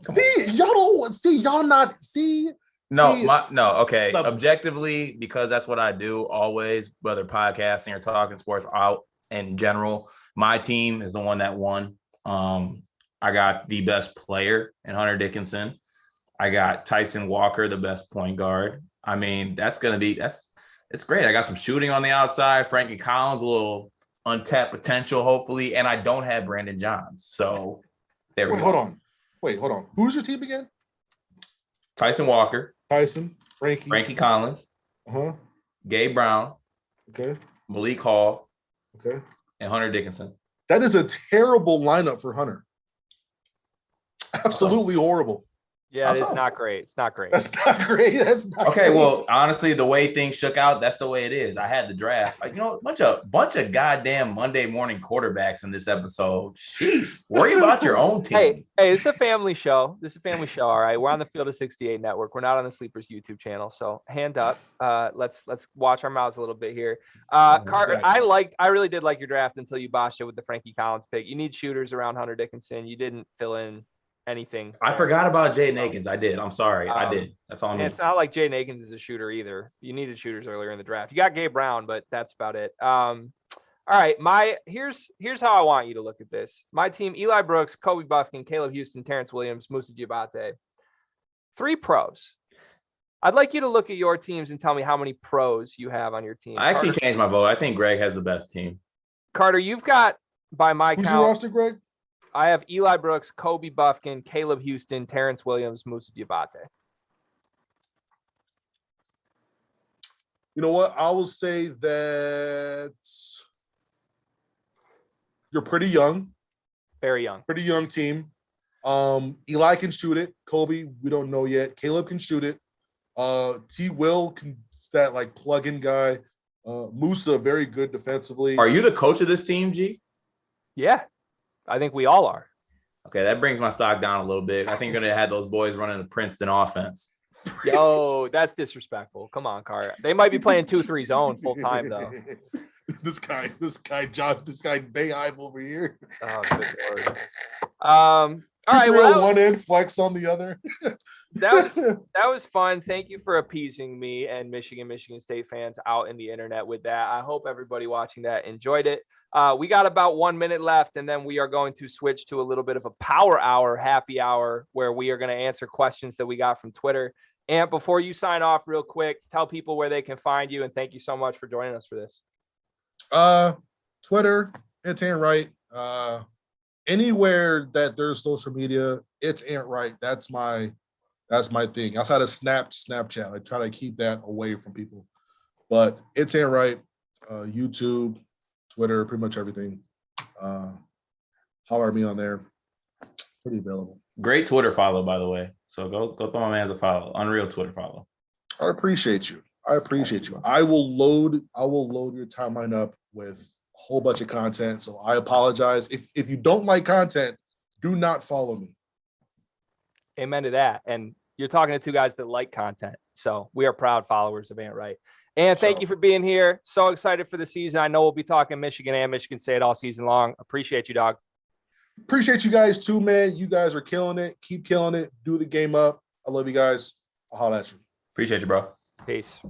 Okay. Objectively, because that's what I do always, whether podcasting or talking sports out in general. My team is the one that won. I got the best player in Hunter Dickinson. I got Tyson Walker, the best point guard. I mean, it's great. I got some shooting on the outside. Frankie Collins, a little untapped potential, hopefully. And I don't have Brandon Johns. So there we go.
Hold on. Who's your team again?
Tyson Walker.
Frankie
Collins. Gabe Brown.
Okay.
Malik Hall.
Okay.
And Hunter Dickinson.
That is a terrible lineup for Hunter. Absolutely horrible.
Yeah, it's not great. It's not great.
That's not great.
Okay, well, honestly, the way things shook out, that's the way it is. I had the draft. A bunch of goddamn Monday morning quarterbacks in this episode. Sheesh. Worry about your own team.
Hey, it's a family show. All right. We're on the Field of 68 network. We're not on the Sleepers YouTube channel. So hand up. Let's watch our mouths a little bit here. Carter, exactly. I really did like your draft until you botched it with the Frankie Collins pick. You need shooters around Hunter Dickinson. You didn't fill in anything.
I forgot about Jaden Akins. I did. I'm sorry. I did. That's all I mean.
It's not like Jaden Akins is a shooter either. You needed shooters earlier in the draft. You got Gabe Brown, but that's about it. All right. Here's how I want you to look at this. My team: Eli Brooks, Kobe Buffkin, Caleb Houston, Terrence Williams, Musa Diabate. 3 pros. I'd like you to look at your teams and tell me how many pros you have on your team.
I actually changed my vote. I think Greg has the best team.
Carter, you've got, by my count,
who's your roster, Greg?
I have Eli Brooks, Kobe Buffkin, Caleb Houston, Terrence Williams, Musa Diabate.
You know what? I will say that you're pretty young.
Very young.
Pretty young team. Eli can shoot it. Kobe, we don't know yet. Caleb can shoot it. T. Will can that like plug-in guy. Musa, very good defensively.
Are you the coach of this team, G?
Yeah, I think we all are.
Okay, that brings my stock down a little bit. I think you're gonna have those boys running the Princeton offense.
Yo, that's disrespectful. Come on, Car. They might be playing 2-3 zone full time though.
this guy, Bayhive over here.
Oh, good Lord. All right, well,
one end, flex on the other.
that was fun. Thank you for appeasing me and Michigan State fans out in the internet with that. I hope everybody watching that enjoyed it. We got about 1 minute left, and then we are going to switch to a little bit of a power hour, happy hour, where we are going to answer questions that we got from Twitter. And before you sign off real quick, tell people where they can find you, and thank you so much for joining us for this.
Twitter, it's Ant Wright. Anywhere that there's social media, it's Ant Wright. That's my thing. Outside of Snapchat, I try to keep that away from people. But it's Ant Wright, YouTube, Twitter, pretty much everything. Holler at me on there. Pretty available.
Great Twitter follow, by the way. So go throw my man's a follow. Unreal Twitter follow.
I appreciate you. I will load your timeline up with a whole bunch of content. So I apologize. If you don't like content, do not follow me.
Amen to that. And you're talking to two guys that like content. So we are proud followers of Ant Wright. And thank you for being here. So excited for the season. I know we'll be talking Michigan and Michigan State all season long. Appreciate you, dog.
Appreciate you guys too, man. You guys are killing it. Keep killing it. Do the game up. I love you guys. I'll holler at you.
Appreciate you, bro.
Peace.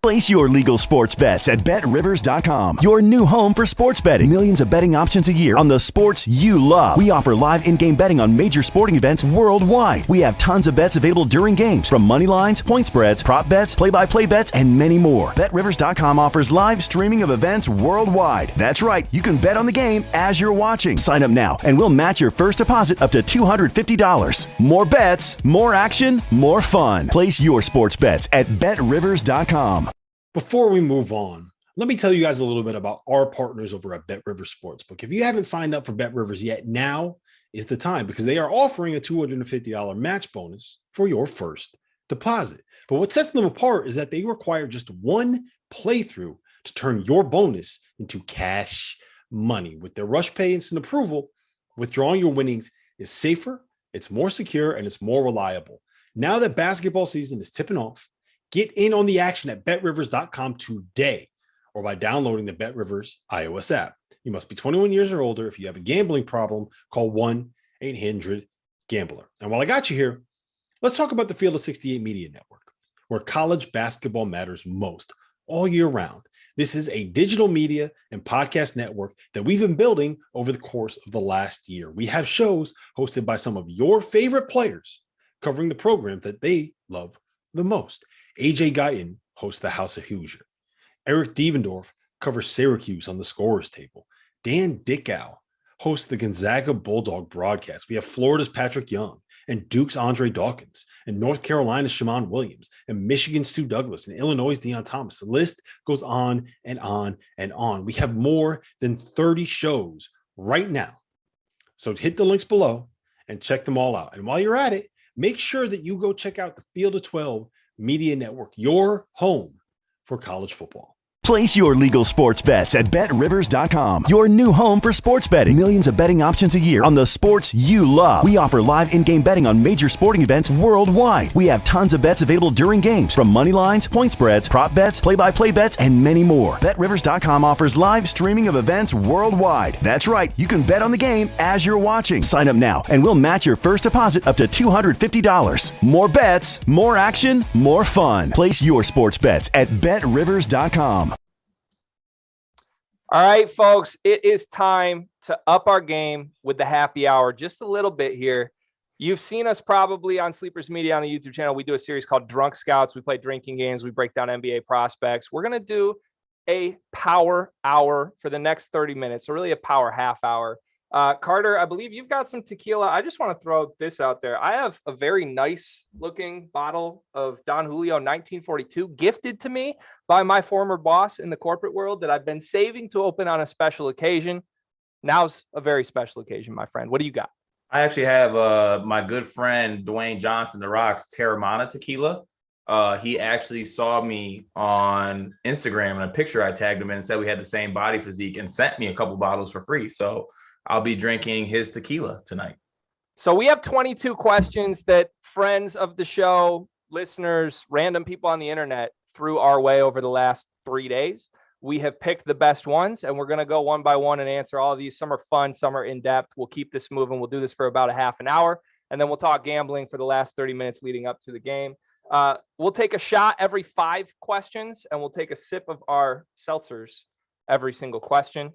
Place your legal sports bets at BetRivers.com, your new home for sports betting. Millions of betting options a year on the sports you love. We offer live in-game betting on major sporting events worldwide. We have tons of bets available during games, from money lines, point spreads, prop bets, play-by-play bets, and many more. BetRivers.com offers live streaming of events worldwide. That's right, you can bet on the game as you're watching. Sign up now, and we'll match your first deposit up to $250. More bets, more action, more fun. Place your sports bets at BetRivers.com.
Before we move on, let me tell you guys a little bit about our partners over at BetRivers Sportsbook. If you haven't signed up for BetRivers yet, now is the time, because they are offering a $250 match bonus for your first deposit. But what sets them apart is that they require just one playthrough to turn your bonus into cash money. With their Rush Pay instant approval, withdrawing your winnings is safer, it's more secure, and it's more reliable. Now that basketball season is tipping off, get in on the action at BetRivers.com today, or by downloading the BetRivers iOS app. You must be 21 years or older. If you have a gambling problem, call 1-800-GAMBLER. And while I got you here, let's talk about the Field of 68 Media Network, where college basketball matters most all year round. This is a digital media and podcast network that we've been building over the course of the last year. We have shows hosted by some of your favorite players covering the program that they love the most. AJ Guyton hosts the House of Hoosier. Eric Devendorf covers Syracuse on the scorer's table. Dan Dickow hosts the Gonzaga Bulldog broadcast. We have Florida's Patrick Young and Duke's Andre Dawkins and North Carolina's Shammond Williams and Michigan's Stu Douglas and Illinois' Deion Thomas. The list goes on and on and on. We have more than 30 shows right now. So hit the links below and check them all out. And while you're at it, make sure that you go check out the Field of 12 Media Network, your home for college football.
Place your legal sports bets at BetRivers.com, your new home for sports betting. Millions of betting options a year on the sports you love. We offer live in-game betting on major sporting events worldwide. We have tons of bets available during games, from money lines, point spreads, prop bets, play-by-play bets, and many more. BetRivers.com offers live streaming of events worldwide. That's right, you can bet on the game as you're watching. Sign up now, and we'll match your first deposit up to $250. More bets, more action, more fun. Place your sports bets at BetRivers.com.
All right, folks, it is time to up our game with the happy hour just a little bit here. You've seen us probably on Sleepers Media on the YouTube channel. We do a series called Drunk Scouts. We play drinking games. We break down NBA prospects. We're going to do a power hour for the next 30 minutes, so really a power half hour. Carter, I believe you've got some tequila. I just want to throw this out there. I have a very nice looking bottle of Don Julio 1942 gifted to me by my former boss in the corporate world that I've been saving to open on a special occasion. Now's a very special occasion, my friend. What do you got?
I actually have my good friend Dwayne Johnson, The Rock's Terramana tequila. He actually saw me on Instagram and a picture I tagged him in and said we had the same body physique and sent me a couple bottles for free. So I'll be drinking his tequila tonight.
So we have 22 questions that friends of the show, listeners, random people on the internet threw our way over the last 3 days. We have picked the best ones, and we're going to go one by one and answer all of these. Some are fun, some are in depth. We'll keep this moving. We'll do this for about a half an hour, and then we'll talk gambling for the last 30 minutes leading up to the game. We'll take a shot every 5 questions, and we'll take a sip of our seltzers every single question.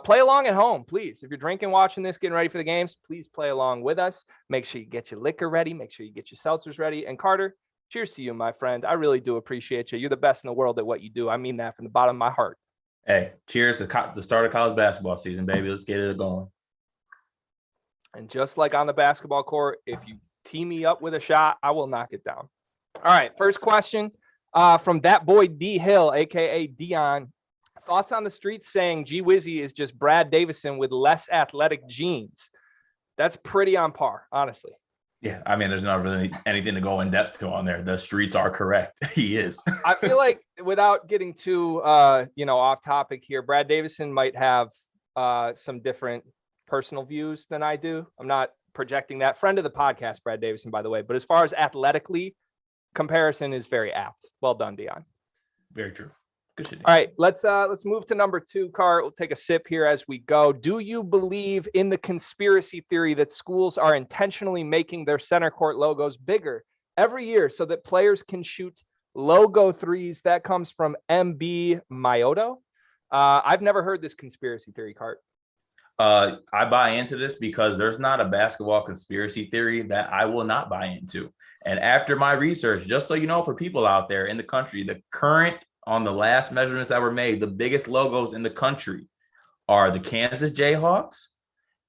Play along at home, please. If you're drinking, watching this, getting ready for the games, please play along with us. Make sure you get your liquor ready. Make sure you get your seltzers ready. And Carter, cheers to you, my friend. I really do appreciate you. You're the best in the world at what you do. I mean that from the bottom of my heart.
Hey, cheers to the start of college basketball season, baby. Let's get it going.
And just like on the basketball court, if you tee me up with a shot, I will knock it down. All right, first question from that boy D Hill, a.k.a. Dion. Thoughts on the streets saying G Wizzy is just Brad Davison with less athletic genes? That's pretty on par, honestly.
Yeah, I mean, there's not really anything to go in depth to on there. The streets are correct. He is.
I feel like without getting too, off topic here, Brad Davison might have some different personal views than I do. I'm not projecting that. Friend of the podcast, Brad Davison, by the way. But as far as athletically, comparison is very apt. Well done, Dion.
Very true. Good shit.
All right, let's move to number 2, Cart. We'll take a sip here as we go. Do you believe in the conspiracy theory that schools are intentionally making their center court logos bigger every year so that players can shoot logo threes? That comes from MB Myoto. I've never heard this conspiracy theory, Cart.
I buy into this because there's not a basketball conspiracy theory that I will not buy into. And after my research, just so you know, for people out there in the country, the current on the last measurements that were made, the biggest logos in the country are the Kansas Jayhawks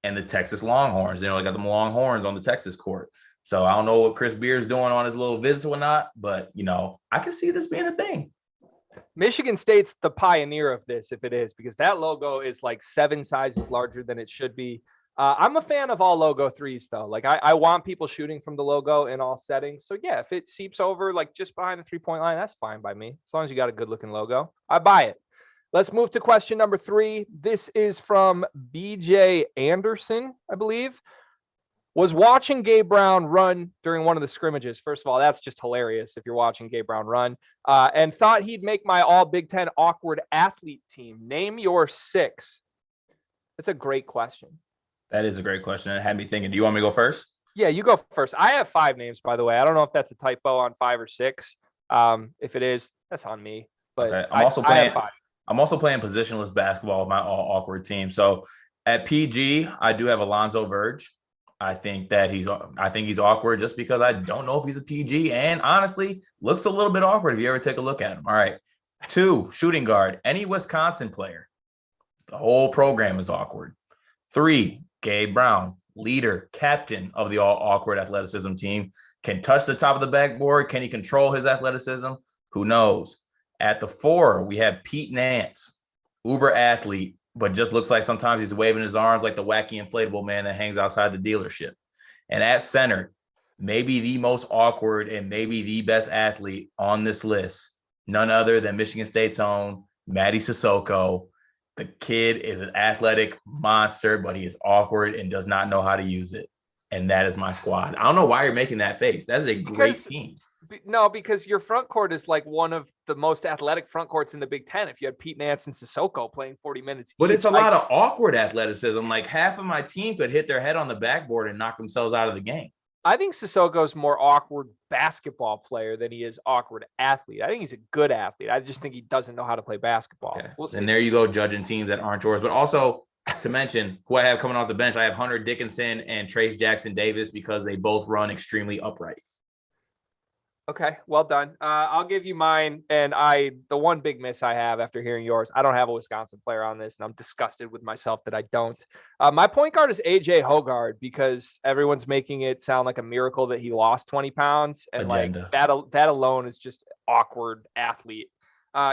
and the Texas Longhorns. They got them Longhorns on the Texas court. So I don't know what Chris Beard's doing on his little visits or not, but I can see this being a thing.
Michigan State's the pioneer of this, if it is, because that logo is like 7 sizes larger than it should be. I'm a fan of all logo threes, though. Like I want people shooting from the logo in all settings. So yeah, if it seeps over like just behind the 3-point line, that's fine by me. As long as you got a good looking logo, I buy it. Let's move to question number 3. This is from BJ Anderson, I believe. Was watching Gabe Brown run during one of the scrimmages. First of all, that's just hilarious if you're watching Gabe Brown run. And thought he'd make my all Big Ten awkward athlete team. Name your 6. That's a great question.
That is a great question. It had me thinking, do you want me to go first?
Yeah, you go first. I have 5 names, by the way. I don't know if that's a typo on 5 or 6. If it is, that's on me. But
okay.
I'm also playing 5.
I'm also playing positionless basketball with my all awkward team. So at PG, I do have Alonzo Verge. I think he's awkward just because I don't know if he's a PG, and honestly looks a little bit awkward if you ever take a look at him. All right. 2, shooting guard, any Wisconsin player. The whole program is awkward. 3, Gabe Brown, leader, captain of the all awkward athleticism team, can touch the top of the backboard. Can he control his athleticism? Who knows? At the 4, we have Pete Nance, uber athlete, but just looks like sometimes he's waving his arms like the wacky inflatable man that hangs outside the dealership. And at center, maybe the most awkward and maybe the best athlete on this list, none other than Michigan State's own Matty Sissoko. The kid is an athletic monster, but he is awkward and does not know how to use it. And that is my squad. I don't know why you're making that face. That is a great team.
No, because your front court is like one of the most athletic front courts in the Big Ten. If you had Pete Nance and Sissoko playing 40 minutes.
But it's a lot of awkward athleticism. Like half of my team could hit their head on the backboard and knock themselves out of the game.
I think Sissoko's more awkward basketball player than he is awkward athlete. I think he's a good athlete. I just think he doesn't know how to play basketball.
Okay.
We'll see.
And there you go, judging teams that aren't yours. But also to mention who I have coming off the bench, I have Hunter Dickinson and Trace Jackson Davis because they both run extremely upright.
Okay, well done. I'll give you mine. And the one big miss I have after hearing yours, I don't have a Wisconsin player on this, and I'm disgusted with myself that I don't. My point guard is AJ Hoggard because everyone's making it sound like a miracle that he lost 20 pounds. And
Agenda.
like that alone is just awkward athlete.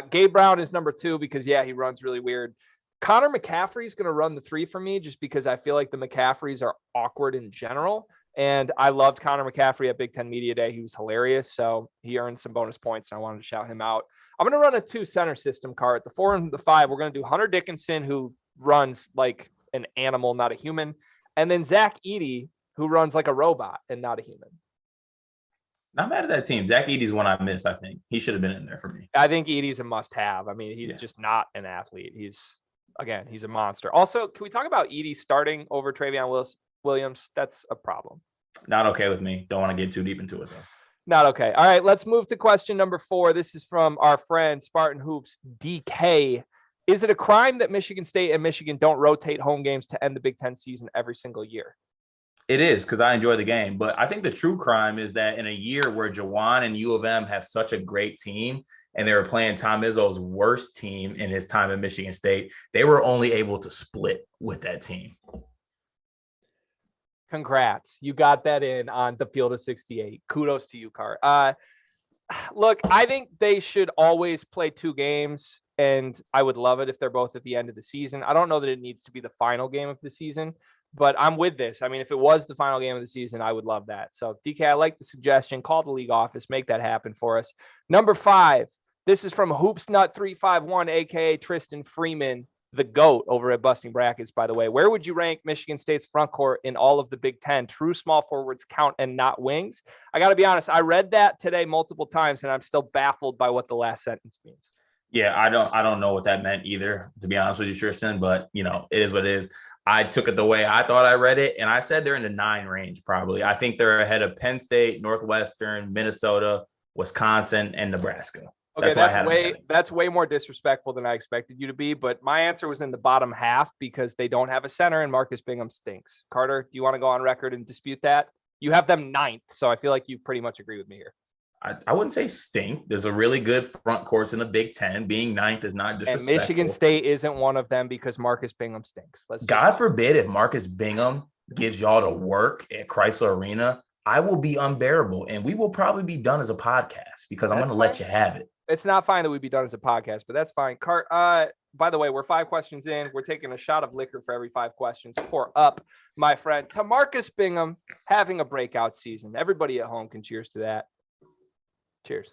Gabe Brown is number 2 because, yeah, he runs really weird. Connor McCaffrey is going to run the 3 for me just because I feel like the McCaffreys are awkward in general. And I loved Connor McCaffrey at Big Ten Media Day. He was hilarious. So he earned some bonus points, and I wanted to shout him out. I'm going to run a 2 center system, Cart. The 4 and the 5, we're going to do Hunter Dickinson, who runs like an animal, not a human. And then Zach Edey, who runs like a robot and not a human.
Not mad at that team. Zach Edey's one I missed, I think. He should have been in there for me.
I think Edey's a must-have. I mean, he's just not an athlete. He's a monster. Also, can we talk about Edey starting over Travion Williams? That's a problem.
Not okay with me. Don't want to get too deep into it, though.
Not okay. All right, let's move to question number 4. This is from our friend Spartan Hoops DK. Is it a crime that Michigan State and Michigan don't rotate home games to end the Big Ten season every single year?
It is, because I enjoy the game. But I think the true crime is that in a year where Jawan and U of M have such a great team, and they were playing Tom Izzo's worst team in his time at Michigan State, they were only able to split with that team.
Congrats. You got that in on the field of 68. Kudos to you, Cart. Look, I think they should always play 2 games, and I would love it if they're both at the end of the season. I don't know that it needs to be the final game of the season, but I'm with this. I mean, if it was the final game of the season, I would love that. So, DK, I like the suggestion. Call the league office. Make that happen for us. Number 5, this is from HoopsNut351, a.k.a. Tristan Freeman, the GOAT over at Busting Brackets, by the way. Where would you rank Michigan State's front court in all of the Big Ten? True small forwards count and not wings? I got to be honest. I read that today multiple times, and I'm still baffled by what the last sentence means.
Yeah, I don't know what that meant either, to be honest with you, Tristan, but, it is what it is. I took it the way I thought I read it, and I said they're in the 9 range probably. I think they're ahead of Penn State, Northwestern, Minnesota, Wisconsin, and Nebraska.
Okay, that's way more disrespectful than I expected you to be, but my answer was in the bottom half because they don't have a center and Marcus Bingham stinks. Carter, do you want to go on record and dispute that? You have them 9th, so I feel like you pretty much agree with me here.
I wouldn't say stink. There's a really good front courts in the Big Ten. Being 9th is not disrespectful.
And Michigan State isn't one of them because Marcus Bingham stinks.
God forbid if Marcus Bingham gives y'all to work at Chrysler Arena, I will be unbearable, and we will probably be done as a podcast because I'm going to let you have it.
It's not fine that we be done as a podcast, but that's fine. Cart, by the way, we're 5 questions in. We're taking a shot of liquor for every 5 questions. Pour up, my friend. To Marcus Bingham having a breakout season. Everybody at home can cheers to that. Cheers.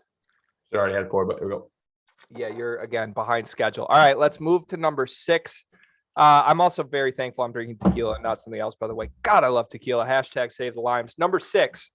She already had a pour, but here we go.
Yeah, you're, again, behind schedule. All right, let's move to number 6. I'm also very thankful I'm drinking tequila and not something else, by the way. God, I love tequila. Hashtag save the limes. Number 6.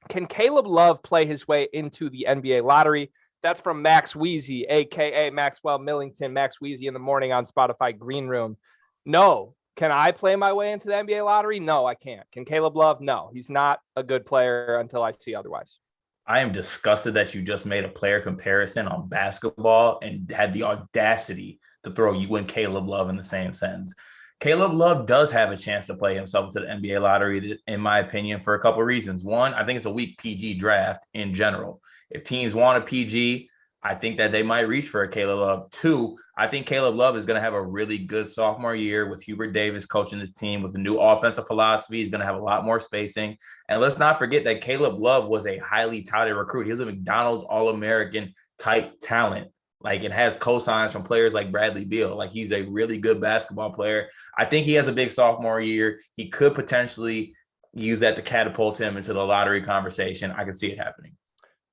Can Caleb Love play his way into the NBA lottery? That's from Max Weezy, a.k.a. Maxwell Millington. Max Weezy in the morning on Spotify Green Room. No. Can I play my way into the NBA lottery? No, I can't. Can Caleb Love? No. He's not a good player until I see otherwise.
I am disgusted that you just made a player comparison on basketball and had the audacity to throw you and Caleb Love in the same sentence. Caleb Love does have a chance to play himself into the NBA lottery, in my opinion, for a couple of reasons. One, I think it's a weak PG draft in general. If teams want a PG, I think that they might reach for a Caleb Love. 2, I think Caleb Love is going to have a really good sophomore year with Hubert Davis coaching his team with the new offensive philosophy. He's going to have a lot more spacing. And let's not forget that Caleb Love was a highly touted recruit. He's a McDonald's All-American type talent. Like, it has cosigns from players like Bradley Beal. Like, he's a really good basketball player. I think he has a big sophomore year. He could potentially use that to catapult him into the lottery conversation. I can see it happening.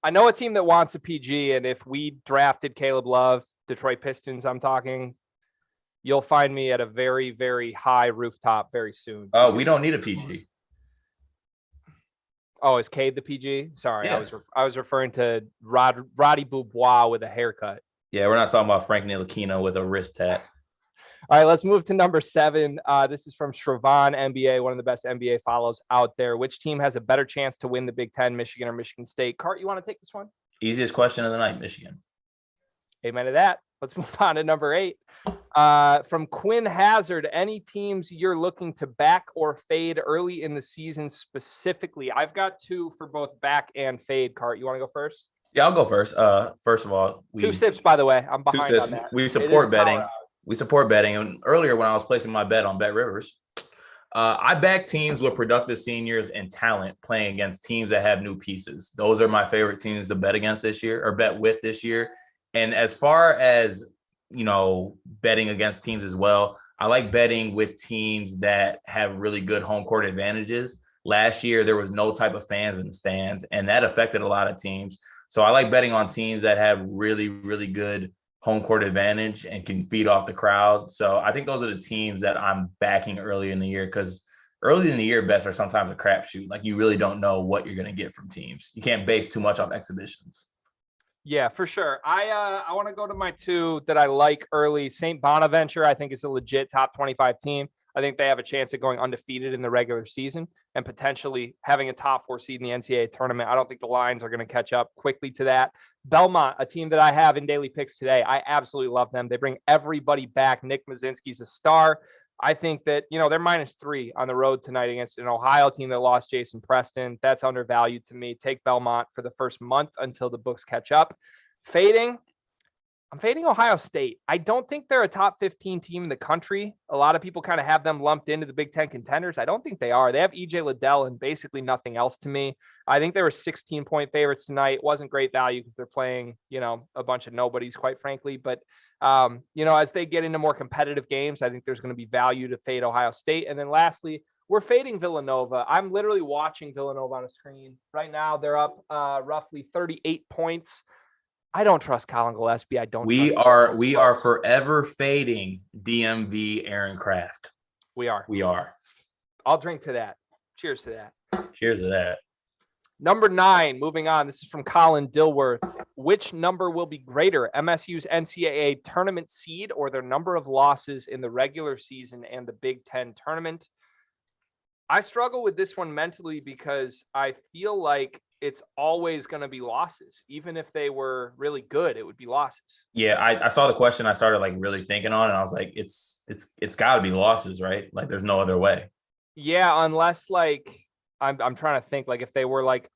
I know a team that wants a PG, and if we drafted Caleb Love, Detroit Pistons, I'm talking, you'll find me at a very, very high rooftop very soon.
Oh, we don't need a PG.
Oh, is Cade the PG? Sorry,
Yeah.
I was referring to Roddy Boubois with a haircut.
Yeah, we're not talking about Frank Ntilikina with a wrist tat.
All right, let's move to number 7. This is from Shravan NBA, one of the best NBA follows out there. Which team has a better chance to win the Big Ten, Michigan or Michigan State? Cart, you want to take this one?
Easiest question of the night, Michigan.
Amen to that. Let's move on to number 8. From Quinn Hazard, any teams you're looking to back or fade early in the season specifically? I've got 2 for both back and fade. Cart, you want to go first?
Yeah, I'll go first. First of all,
2 sips, by the way. I'm behind on that.
We support betting. We support betting. And earlier when I was placing my bet on Bet Rivers, I back teams with productive seniors and talent playing against teams that have new pieces. Those are my favorite teams to bet against this year or bet with this year. And as far as, betting against teams as well. I like betting with teams that have really good home court advantages. Last year, there was no type of fans in the stands, and that affected a lot of teams. So I like betting on teams that have really, really good home court advantage and can feed off the crowd. So I think those are the teams that I'm backing early in the year, because early in the year bets are sometimes a crapshoot. Like, you really don't know what you're going to get from teams. You can't base too much on exhibitions.
Yeah, for sure. I want to go to my two that I like early. St. Bonaventure, I think, is a legit top 25 team. I think they have a chance at going undefeated in the regular season and potentially having a top 4 seed in the NCAA tournament. I don't think the lines are going to catch up quickly to that. Belmont, a team that I have in daily picks today, I absolutely love them. They bring everybody back. Nick Mazinski's a star. I think that, they're -3 on the road tonight against an Ohio team that lost Jason Preston. That's undervalued to me. Take Belmont for the first month until the books catch up. I'm fading Ohio State. I don't think they're a top 15 team in the country. A lot of people kind of have them lumped into the Big Ten contenders. I don't think they are. They have EJ Liddell and basically nothing else to me. I think they were 16-point favorites tonight. It wasn't great value because they're playing, a bunch of nobodies, quite frankly. But, as they get into more competitive games, I think there's going to be value to fade Ohio State. And then lastly, we're fading Villanova. I'm literally watching Villanova on a screen right now. They're up roughly 38 points. I don't trust Colin Gillespie.
We are forever fading DMV Aaron Craft.
We are. I'll drink to that. Cheers to that.
Cheers to that.
Number 9, moving on. This is from Colin Dilworth. Which number will be greater, MSU's NCAA tournament seed or their number of losses in the regular season and the Big Ten tournament? I struggle with this one mentally because I feel like it's always going to be losses. Even if they were really good, it would be losses.
Yeah, I saw the question. I started really thinking on it. And I was like, it's got to be losses, right? Like, there's no other way.
Yeah, unless I'm trying to think if they were if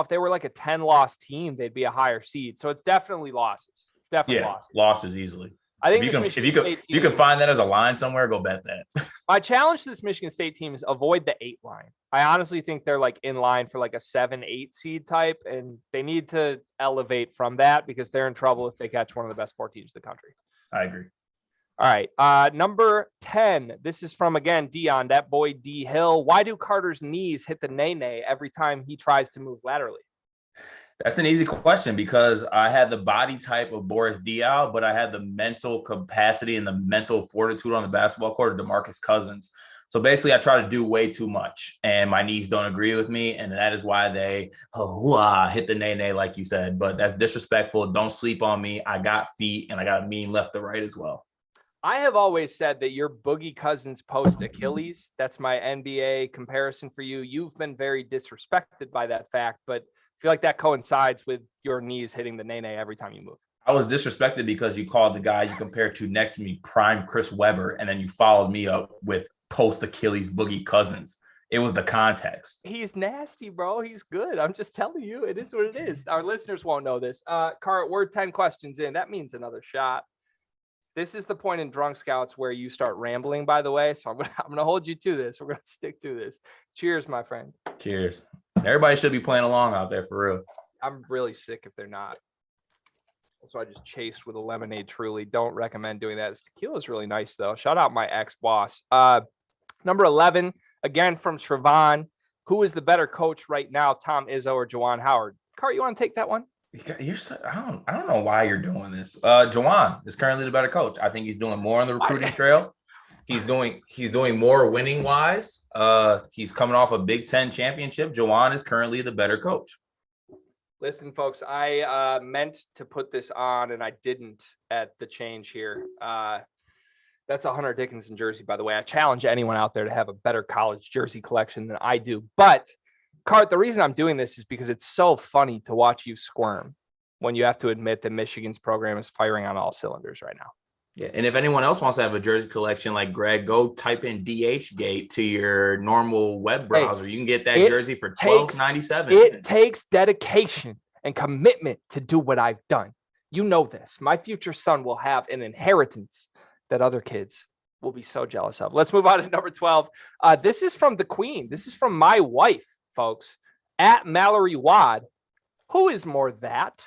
they were a 10-loss team, they'd be a higher seed. So it's definitely losses. It's definitely
losses easily.
I think
if you can find that as a line somewhere, go bet that.
My challenge to this Michigan State team is avoid the 8 line. I honestly think they're in line for a 7-8 seed type, and they need to elevate from that because they're in trouble if they catch one of the best 4 teams in the country.
I agree.
All right. Number 10. This is from, again, Dion, that boy D Hill. Why do Carter's knees hit the nay-nay every time he tries to move laterally?
That's an easy question because I had the body type of Boris Diaw, but I had the mental capacity and the mental fortitude on the basketball court of DeMarcus Cousins. So basically, I try to do way too much, and my knees don't agree with me, and that is why they hit the nay-nay, like you said. But that's disrespectful. Don't sleep on me. I got feet, and I got a mean left to right as well.
I have always said that you're Boogie Cousins post Achilles. That's my NBA comparison for you. You've been very disrespected by that fact, but I feel like that coincides with your knees hitting the nay-nay every time you move.
I was disrespected because you called the guy you compared to next to me prime Chris Webber, and then you followed me up with post Achilles Boogie Cousins. It was the context.
He's nasty, bro. He's good. I'm just telling you, it is what it is. Our listeners won't know this. Cart, we're 10 questions in. That means another shot. This is the point in Drunk Scouts where you start rambling, by the way. So I'm gonna hold you to this. We're gonna stick to this. Cheers, my friend.
Cheers. Everybody should be playing along out there for real.
I'm really sick if they're not. So I just chased with a lemonade. Truly, don't recommend doing that. This tequila is really nice, though. Shout out my ex-boss. Number 11, again from Shravan. Who is the better coach right now, Tom Izzo or Juwan Howard? Cart, you want to take that one?
I don't know why you're doing this. Juwan is currently the better coach. I think he's doing more on the recruiting trail. He's doing more winning wise. He's coming off a Big Ten championship. Juwan is currently the better coach.
Listen, folks, I meant to put this on and I didn't at the change here. That's a Hunter Dickinson jersey, by the way. I challenge anyone out there to have a better college jersey collection than I do. But Cart, the reason I'm doing this is because it's so funny to watch you squirm when you have to admit that Michigan's program is firing on all cylinders right now.
Yeah, and if anyone else wants to have a jersey collection like Greg, go type in DHgate to your normal web browser. You can get that jersey for $12.97.
It takes dedication and commitment to do what I've done. You know this. My future son will have an inheritance that other kids will be so jealous of. Let's move on to number 12. This is from the Queen. This is from my wife, folks, at Mallory Wad. Who is more that?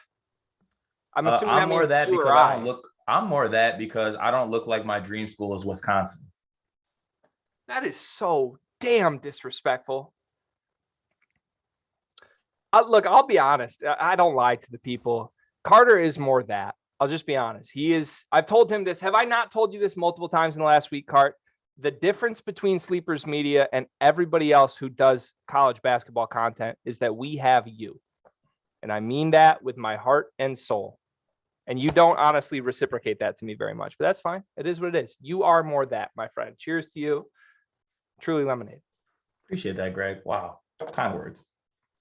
I'm assuming
I'm more of that because I don't
I.
look. I'm more of that because I don't look like my dream school is Wisconsin.
That is so damn disrespectful. Look, I'll be honest. I don't lie to the people. Carter is more that. I'll just be honest. He is. I've told him this. Have I not told you this multiple times in the last week, Cart? The difference between Sleepers Media and everybody else who does college basketball content is that we have you. And I mean that with my heart and soul. And you don't honestly reciprocate that to me very much, but that's fine. It is what it is. You are more that, my friend. Cheers to you. Truly lemonade.
Appreciate that, Greg. Wow. Kind words.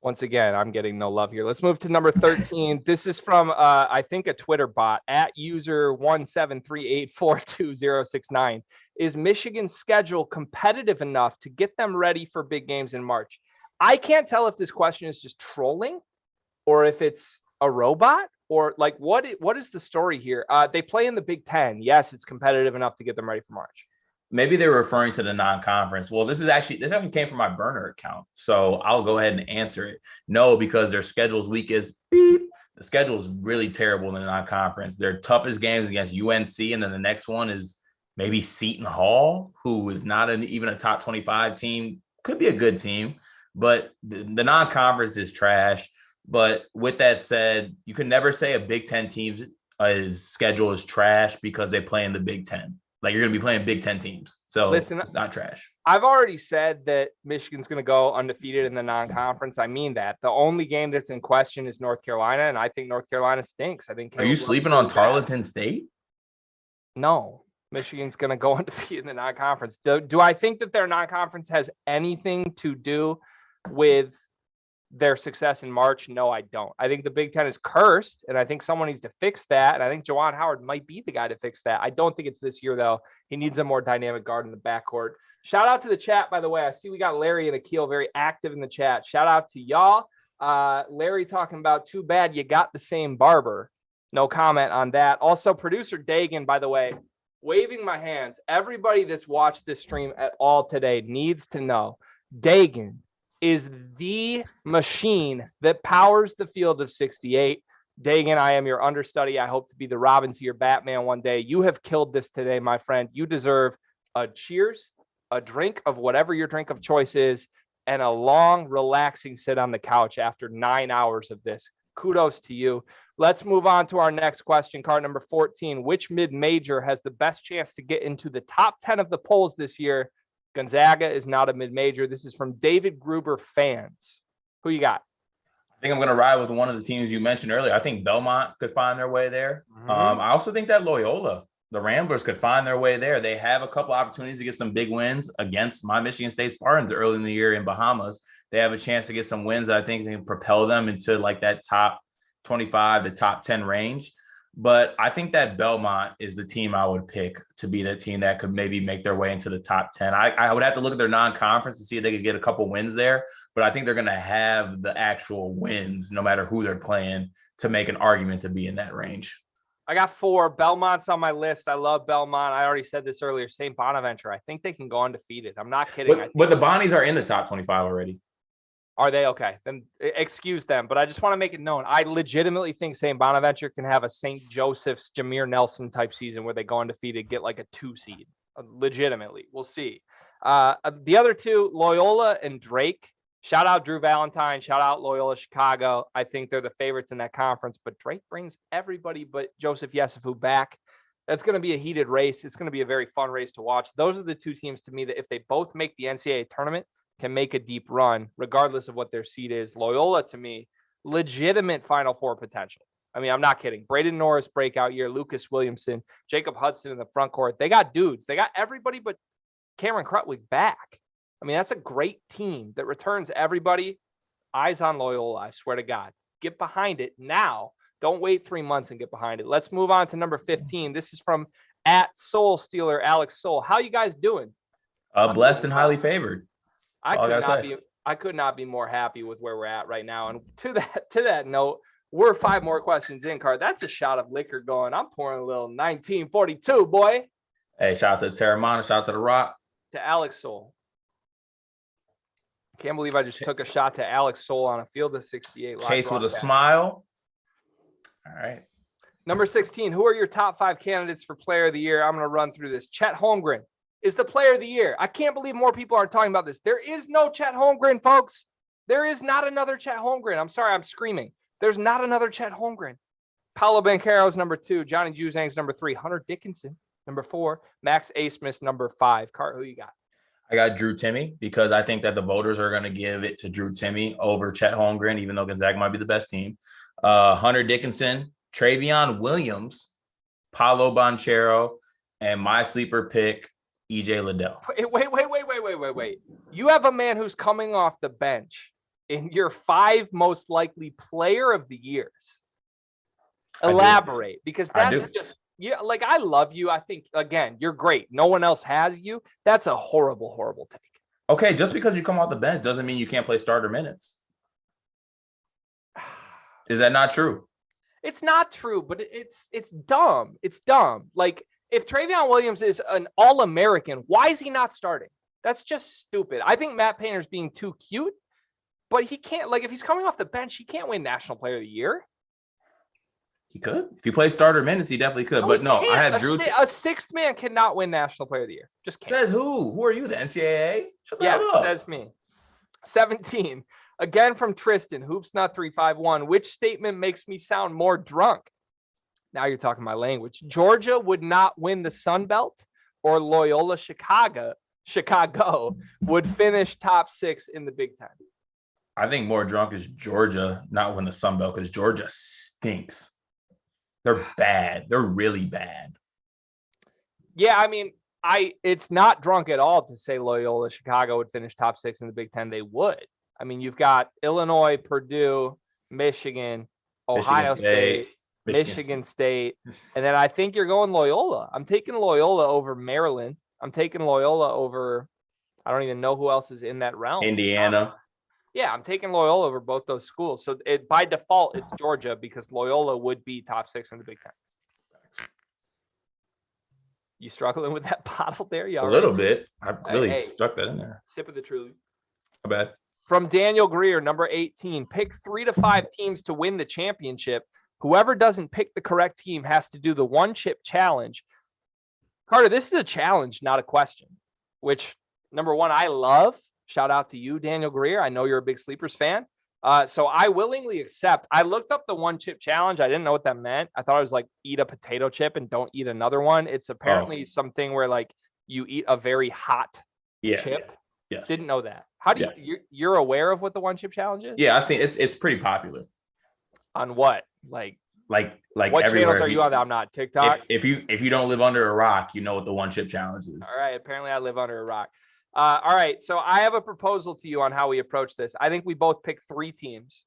Once again, I'm getting no love here. Let's move to number 13. This is from, I think, a Twitter bot at user 173842069. Is Michigan's schedule competitive enough to get them ready for big games in March? I can't tell if this question is just trolling or if it's a robot or like what is the story here? They play in the Big Ten. Yes, it's competitive enough to get them ready for March.
Maybe they were referring to the non-conference. Well, this actually came from my burner account. So I'll go ahead and answer it. No, because their schedule's weak as beep. The schedule is really terrible in the non-conference. Their toughest games against UNC, and then the next one is maybe Seton Hall, who is not even a top 25 team. Could be a good team, but the non-conference is trash. But with that said, you can never say a Big Ten team's schedule is trash because they play in the Big Ten. Like you're going to be playing Big Ten teams. So listen, it's not trash.
I've already said that Michigan's going to go undefeated in the non-conference. I mean that. The only game that's in question is North Carolina, and I think North Carolina stinks. I think.
Are you sleeping on Tarleton State?
No. Michigan's going to go undefeated in the non-conference. Do I think that their non-conference has anything to do with their success in March? No, I don't. I think the Big Ten is cursed, and I think someone needs to fix that. And I think Juwan Howard might be the guy to fix that. I don't think it's this year, though. He needs a more dynamic guard in the backcourt. Shout out to the chat, by the way. I see we got Larry and Akil very active in the chat. Shout out to y'all. Larry talking about too bad you got the same barber. No comment on that. Also, producer Dagan, by the way, waving my hands. Everybody that's watched this stream at all today needs to know Dagan is the machine that powers the field of 68. Dagan, I am your understudy. I hope to be the Robin to your Batman one day. You have killed this today, my friend. You deserve a cheers, a drink of whatever your drink of choice is, and a long, relaxing sit on the couch after 9 hours of this. Kudos to you. Let's move on to our next question. Card number 14. Which mid-major has the best chance to get into the top 10 of the polls this year? Gonzaga is not a mid-major. This is from David Gruber fans. Who you got?
I think I'm going to ride with one of the teams you mentioned earlier. I think Belmont could find their way there. I also think that Loyola, the Ramblers, could find their way there. They have a couple opportunities to get some big wins against my Michigan State Spartans early in the year in Bahamas. They have a chance to get some wins that I think can propel them into like that top 25 to top 10 range. But I think that Belmont is the team I would pick to be the team that could maybe make their way into the top 10. I would have to look at their non-conference to see if they could get a couple wins there, but I think they're going to have the actual wins no matter who they're playing to make an argument to be in that range.
I got 4. Belmont's on my list. I love Belmont. I already said this earlier. St. Bonaventure. I think they can go undefeated. I'm not kidding.
But the Bonnies are in the top 25 already.
Are they? Okay. Then excuse them. But I just want to make it known. I legitimately think St. Bonaventure can have a St. Joseph's Jameer Nelson type season where they go undefeated, get like a 2 seed. Legitimately. We'll see. The other two, Loyola and Drake. Shout out Drew Valentine. Shout out Loyola Chicago. I think they're the favorites in that conference. But Drake brings everybody but Joseph Yesufu back. That's going to be a heated race. It's going to be a very fun race to watch. Those are the two teams to me that if they both make the NCAA tournament, can make a deep run, regardless of what their seed is. Loyola, to me, legitimate Final Four potential. I mean, I'm not kidding. Braden Norris breakout year, Lucas Williamson, Jacob Hudson in the front court. They got dudes. They got everybody but Cameron Krutwig back. I mean, that's a great team that returns everybody. Eyes on Loyola, I swear to God. Get behind it now. Don't wait 3 months and get behind it. Let's move on to number 15. This is from @SoulStealer Alex Soul. How you guys doing?
Blessed and highly favored.
I could not be more happy with where we're at right now. And to that note, we're 5 more questions in, Card. That's a shot of liquor going. I'm pouring a little 1942, boy.
Hey, shout out to Terramana, shout out to The Rock.
To Alex Soul. Can't believe I just took a shot to Alex Soul on a field of 68.
Chase with a smile. All right.
Number 16, who are your top 5 candidates for player of the year? I'm going to run through this. Chet Holmgren is the player of the year. I can't believe more people are talking about this. There is no Chet Holmgren, folks. There is not another Chet Holmgren. I'm sorry, I'm screaming. There's not another Chet Holmgren. Paolo Banchero's number 2. Johnny Juzang's number 3. Hunter Dickinson, number 4. Max A-Smith's number 5. Cart, who you got?
I got Drew Timme because I think that the voters are going to give it to Drew Timme over Chet Holmgren, even though Gonzaga might be the best team. Hunter Dickinson, Travion Williams, Paolo Banchero, and my sleeper pick, EJ Liddell.
Wait. You have a man who's coming off the bench in your 5 most likely player of the years. Elaborate, because that's just, yeah, like, I love you. I think, again, you're great. No one else has you. That's a horrible, horrible take.
Okay, just because you come off the bench doesn't mean you can't play starter minutes. Is that not true?
It's not true, but it's dumb. It's dumb. Like, if Travion Williams is an All-American, why is he not starting? That's just stupid. I think Matt Painter's being too cute, but he can't, like, if he's coming off the bench, he can't win National Player of the Year.
He could. If he plays starter minutes, he definitely could. But no, I had Drew.
A sixth man cannot win National Player of the Year. Just can't.
Says who? Who are you, the NCAA?
Yes, says me. 17. Again from Tristan, Hoopsnut351. Which statement makes me sound more drunk? Now you're talking my language. Georgia would not win the Sun Belt, or Loyola Chicago would finish top 6 in the Big Ten.
I think more drunk is Georgia not win the Sun Belt because Georgia stinks. They're bad. They're really bad.
Yeah, I mean, it's not drunk at all to say Loyola Chicago would finish top 6 in the Big Ten. They would. I mean, you've got Illinois, Purdue, Michigan, Ohio State, Michigan State, and then I think you're going Loyola. I'm taking Loyola over Maryland. I'm taking Loyola over, I don't even know who else is in that realm.
Indiana.
Yeah, I'm taking Loyola over both those schools. So by default, it's Georgia because Loyola would be top 6 in the Big Ten. You struggling with that bottle there?
A little bit. I really stuck that in there.
Sip of the Truly.
My bad.
From Daniel Greer, number 18. Pick 3 to 5 teams to win the championship. Whoever doesn't pick the correct team has to do the one chip challenge. Carter, this is a challenge, not a question, which, number one, I love. Shout out to you, Daniel Greer. I know you're a big Sleepers fan. So I willingly accept. I looked up the one chip challenge. I didn't know what that meant. I thought it was like eat a potato chip and don't eat another one. It's apparently something where like you eat a very hot chip.
Yes.
Didn't know that. How do you're aware of what the one chip challenge is?
Yeah, I see. It's pretty popular.
On what? Like
what
everywhere. Channels are you on? I'm not TikTok.
If you don't live under a rock, you know what the one chip challenge is.
All right. Apparently I live under a rock. All right. So I have a proposal to you on how we approach this. I think we both pick 3 teams.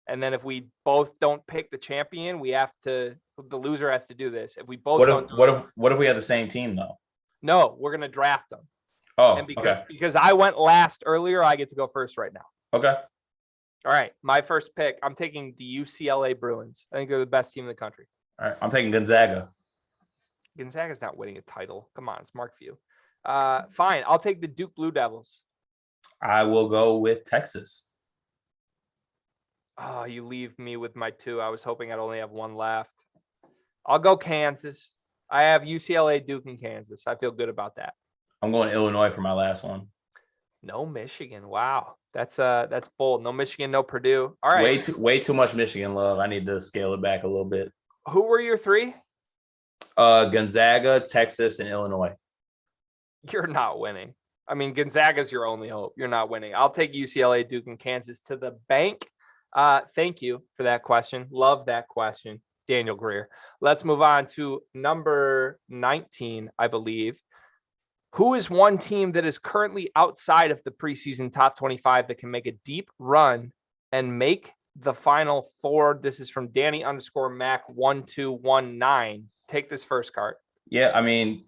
And then if we both don't pick the champion, the loser has to do this. If we both
what if we have the same team though?
No, we're gonna draft them.
Oh,
and because I went last earlier, I get to go first right now.
Okay.
All right. My first pick, I'm taking the UCLA Bruins. I think they're the best team in the country.
All right. I'm taking Gonzaga.
Gonzaga's not winning a title. Come on, it's Mark Few. Fine. I'll take the Duke Blue Devils.
I will go with Texas.
Oh, you leave me with my 2. I was hoping I'd only have 1 left. I'll go Kansas. I have UCLA, Duke, and Kansas. I feel good about that.
I'm going Illinois for my last one.
No Michigan. Wow. That's bold. No Michigan, no Purdue. All right.
Way too much Michigan love. I need to scale it back a little bit.
Who were your 3?
Gonzaga, Texas, and Illinois.
You're not winning. I mean, Gonzaga's your only hope. You're not winning. I'll take UCLA, Duke, and Kansas to the bank. Thank you for that question. Love that question, Daniel Greer. Let's move on to number 19, I believe. Who is one team that is currently outside of the preseason top 25 that can make a deep run and make the Final Four? This is from Danny_Mack1219. Take this first card.
Yeah, I mean,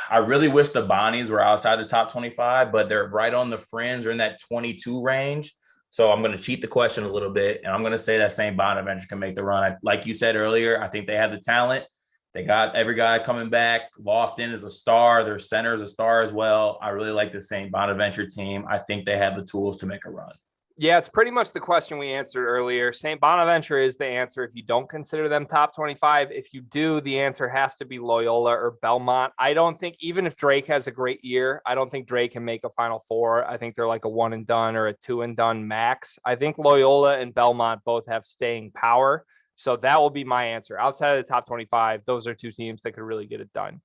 I really wish the Bonnies were outside the top 25, but they're right on the fringe or in that 22 range. So I'm going to cheat the question a little bit, and I'm going to say that St. Bonaventure can make the run. Like you said earlier, I think they have the talent. They got every guy coming back. Lofton is a star. Their center is a star as well. I really like the St. Bonaventure team. I think they have the tools to make a run.
Yeah, it's pretty much the question we answered earlier. St. Bonaventure is the answer if you don't consider them top 25. If you do, the answer has to be Loyola or Belmont. I don't think, even if Drake has a great year, I don't think Drake can make a Final Four. I think they're like a 1 and done or a 2 and done max. I think Loyola and Belmont both have staying power. So that will be my answer. Outside of the top 25, those are two teams that could really get it done.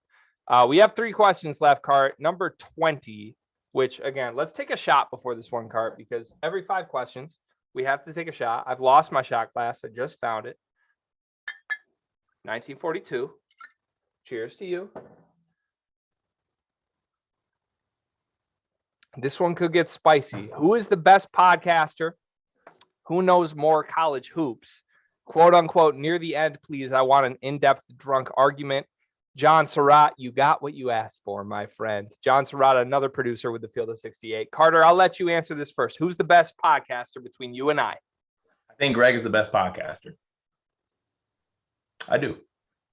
We have 3 questions left, Cart. Number 20. Which, again, let's take a shot before this one, Cart, because every 5 questions, we have to take a shot. I've lost my shot glass. I just found it. 1942. Cheers to you. This one could get spicy. Who is the best podcaster? Who knows more college hoops? Quote, unquote, near the end, please. I want an in-depth drunk argument. John Surratt, you got what you asked for, my friend. John Surratt, another producer with the Field of 68. Carter, I'll let you answer this first. Who's the best podcaster between you and I?
I think Greg is the best podcaster. I do.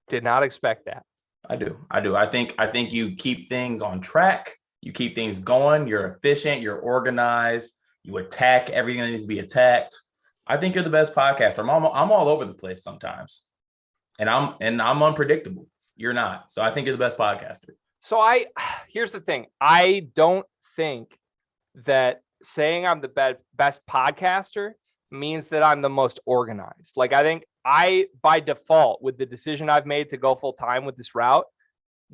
Did not expect that.
I do. I think you keep things on track. You keep things going. You're efficient. You're organized. You attack everything that needs to be attacked. I think you're the best podcaster. I'm all over the place sometimes, and I'm unpredictable. You're not. So I think you're the best podcaster.
So here's the thing. I don't think that saying I'm the best podcaster means that I'm the most organized. Like, I think by default, with the decision I've made to go full time with this route,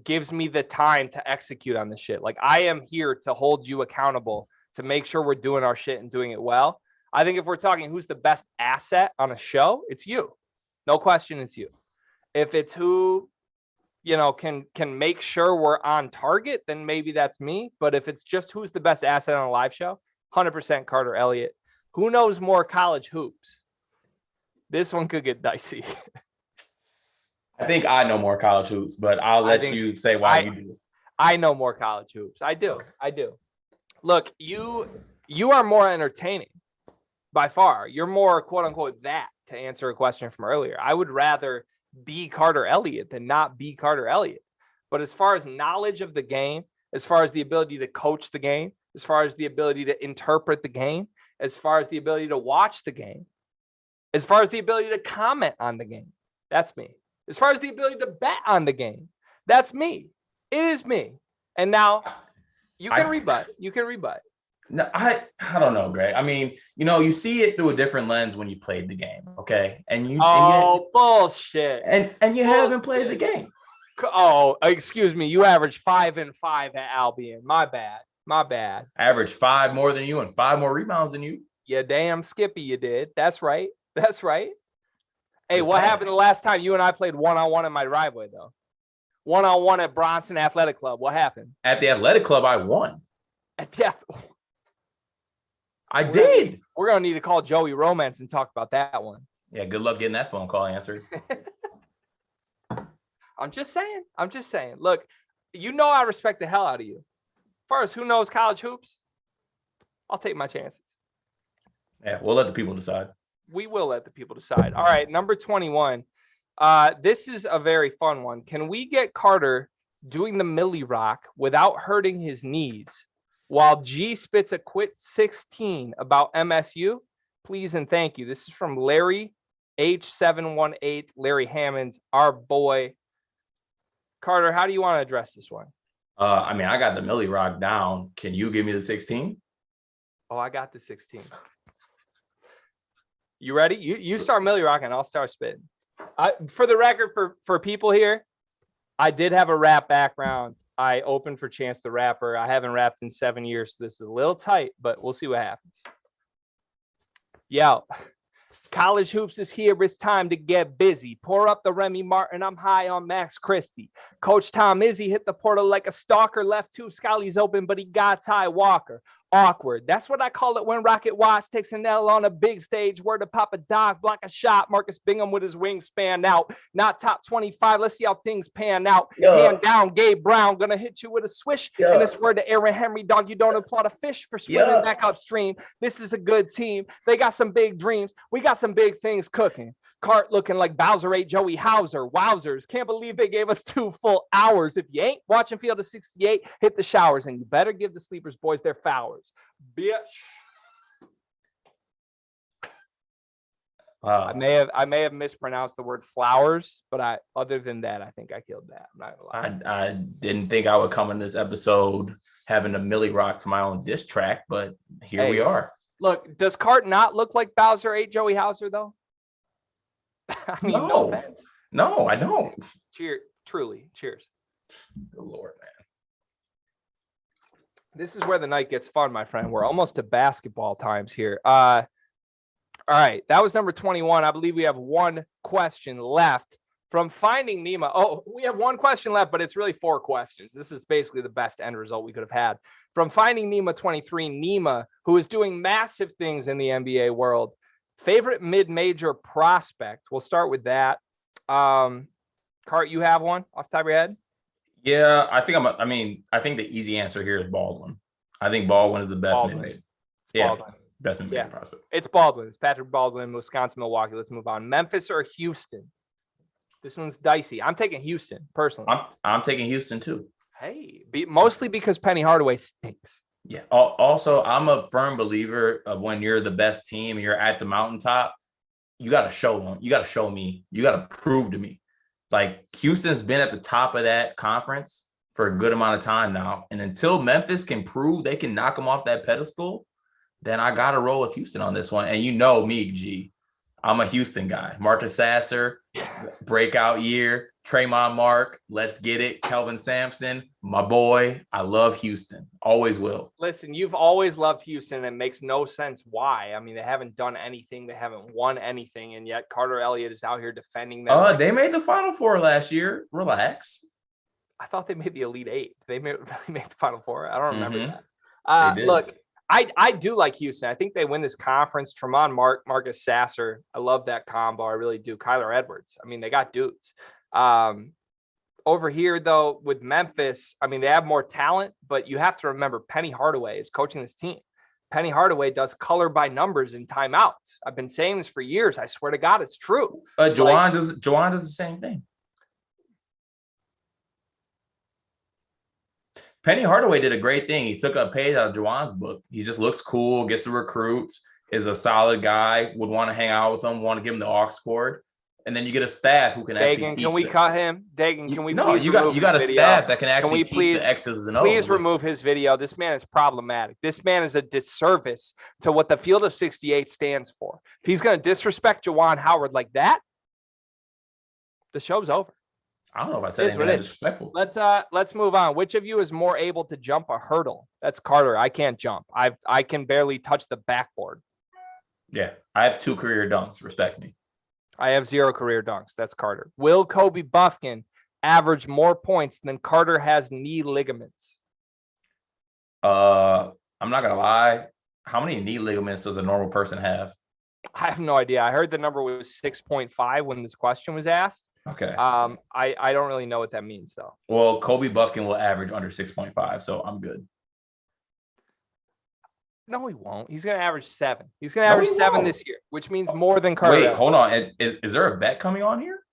gives me the time to execute on this shit. Like, I am here to hold you accountable, to make sure we're doing our shit and doing it well. I think if we're talking who's the best asset on a show, it's you. No question, it's you. If it's who, can make sure we're on target, then maybe that's me. But if it's just who's the best asset on a live show, 100% Carter Elliott. Who knows more college hoops? This one could get dicey.
I think I know more college hoops, but I'll let you say why you do.
I know more college hoops. I do. I do. Look, you are more entertaining by far. You're more quote unquote that, to answer a question from earlier. I would rather be Carter Elliott than not be Carter Elliott. But as far as knowledge of the game, as far as the ability to coach the game, as far as the ability to interpret the game, as far as the ability to watch the game, as far as the ability to comment on the game, that's me. As far as the ability to bet on the game, that's me. It is me. And now you can rebut. You can rebut.
No, I don't know, Greg. I mean, you see it through a different lens when you played the game, okay?
Bullshit.
And you haven't played the game.
Oh, excuse me. You averaged 5 and 5 at Albion. My bad.
Averaged 5 more than you and 5 more rebounds than you.
Yeah, damn Skippy, you did. That's right. Hey, what happened the last time you and I played one-on-one in my driveway, though? One-on-one at Bronson Athletic Club. What happened?
At the Athletic Club, I won.
I did. We're going to need to call Joey Romance and talk about that one.
Yeah, good luck getting that phone call answered.
I'm just saying. Look, I respect the hell out of you. As far as who knows college hoops, I'll take my chances.
Yeah, we'll let the people decide.
We will let the people decide. All right, number 21. This is a very fun one. Can we get Carter doing the Millie Rock without hurting his knees while G spits a quick 16 about MSU? Please and thank you. This is from Larry H718, Larry Hammonds, our boy. Carter, how do you want to address this one?
I got the Millie Rock down. Can you give me the 16?
Oh, I got the 16. You ready? You start Millie Rock and I'll start spitting. For the record, for people here, I did have a rap background. I opened for Chance the Rapper. I haven't rapped in 7 years, so this is a little tight, but we'll see what happens. Yo, college hoops is here. It's time to get busy. Pour up the Remy Martin. I'm high on Max Christie. Coach Tom Izzy hit the portal like a stalker. Left 2 Scallies open, but he got Ty Walker. Awkward. That's what I call it when Rocket Watts takes an L on a big stage. Word to Papa Doc, block a shot. Marcus Bingham with his wings spanned out. Not top 25. Let's see how things pan out. Hand down, Gabe Brown. Gonna hit you with a swish. And it's word to Aaron Henry, dog. You don't applaud a fish for swimming back upstream. This is a good team. They got some big dreams. We got some big things cooking. Cart looking like Bowser ate Joey Hauser. Wowzers. Can't believe they gave us 2 full hours. If you ain't watching Field of 68, hit the showers, and you better give the Sleepers boys their flowers. Bitch. I may have mispronounced the word flowers, but other than that, I think I killed that. I'm not gonna lie.
I didn't think I would come in this episode having a Millie Rock to my own diss track, but here we are.
Look, does Cart not look like Bowser ate Joey Hauser though? I mean, no offense.
No, I don't.
Truly. Cheers.
Good Lord, man.
This is where the night gets fun, my friend. We're almost to basketball times here. All right, that was number 21. I believe we have one question left from Finding Nemo. Oh, we have one question left, but it's really 4 questions. This is basically the best end result we could have had. From Finding Nemo 23, Nemo, who is doing massive things in the NBA world. Favorite mid-major prospect? We'll start with that. Cart, you have one off the top of your head?
Yeah, I think I think the easy answer here is Baldwin. I think Baldwin is the best mid-major.
Baldwin.
Best mid-major prospect.
It's Baldwin. It's Patrick Baldwin, Wisconsin, Milwaukee. Let's move on. Memphis or Houston? This one's dicey. I'm taking Houston, personally.
I'm taking Houston, too.
Hey, mostly because Penny Hardaway stinks.
Yeah. Also, I'm a firm believer of when you're the best team and you're at the mountaintop, you got to show them. You got to show me. You got to prove to me. Like, Houston's been at the top of that conference for a good amount of time now. And until Memphis can prove they can knock them off that pedestal, then I got to roll with Houston on this one. And you know me, G. I'm a Houston guy. Marcus Sasser, breakout year. Tremont Mark, let's get it. Kelvin Sampson, my boy. I love Houston. Always will.
Listen, you've always loved Houston. And it makes no sense why. I mean, they haven't done anything. They haven't won anything. And yet Carter Elliott is out here defending them.
They made the Final Four last year. Relax.
I thought they made the Elite Eight. They made the Final Four. I don't remember that. Look, I do like Houston. I think they win this conference. Tremont Mark, Marcus Sasser. I love that combo. I really do. Kyler Edwards. I mean, they got dudes. Over here, though, with Memphis, I mean, they have more talent, but you have to remember Penny Hardaway is coaching this team. Penny Hardaway does color by numbers in timeouts. I've been saying this for years. I swear to God, it's true.
Juwan does the same thing. Penny Hardaway did a great thing. He took a page out of Juwan's book. He just looks cool, gets the recruits, is a solid guy, would want to hang out with them, want to give him the aux cord. And then you get a staff who can actually teach
can we cut him? Dagan, can we please
you got a staff that can actually teach the X's and O's.
Please remove his video. This man is problematic. This man is a disservice to what the Field of 68 stands for. If he's going to disrespect Juwan Howard like that, the show's over.
I don't know if I said anything disrespectful.
Let's move on. Which of you is more able to jump a hurdle? That's Carter. I can't jump. I can barely touch the backboard.
Yeah, I have 2 career dunks. Respect me.
I have 0 career dunks. That's Carter. Will Kobe Buffkin average more points than Carter has knee ligaments?
I'm not gonna lie. How many knee ligaments does a normal person have?
I have no idea. I heard the number was 6.5 when this question was asked.
Okay.
I don't really know what that means though.
Well, Kobe Buffkin will average under 6.5, so I'm good.
No, he won't. He's going to average 7. He's going to average 7 this year, which means more than Carter.
Wait, hold on. Is there a bet coming on here?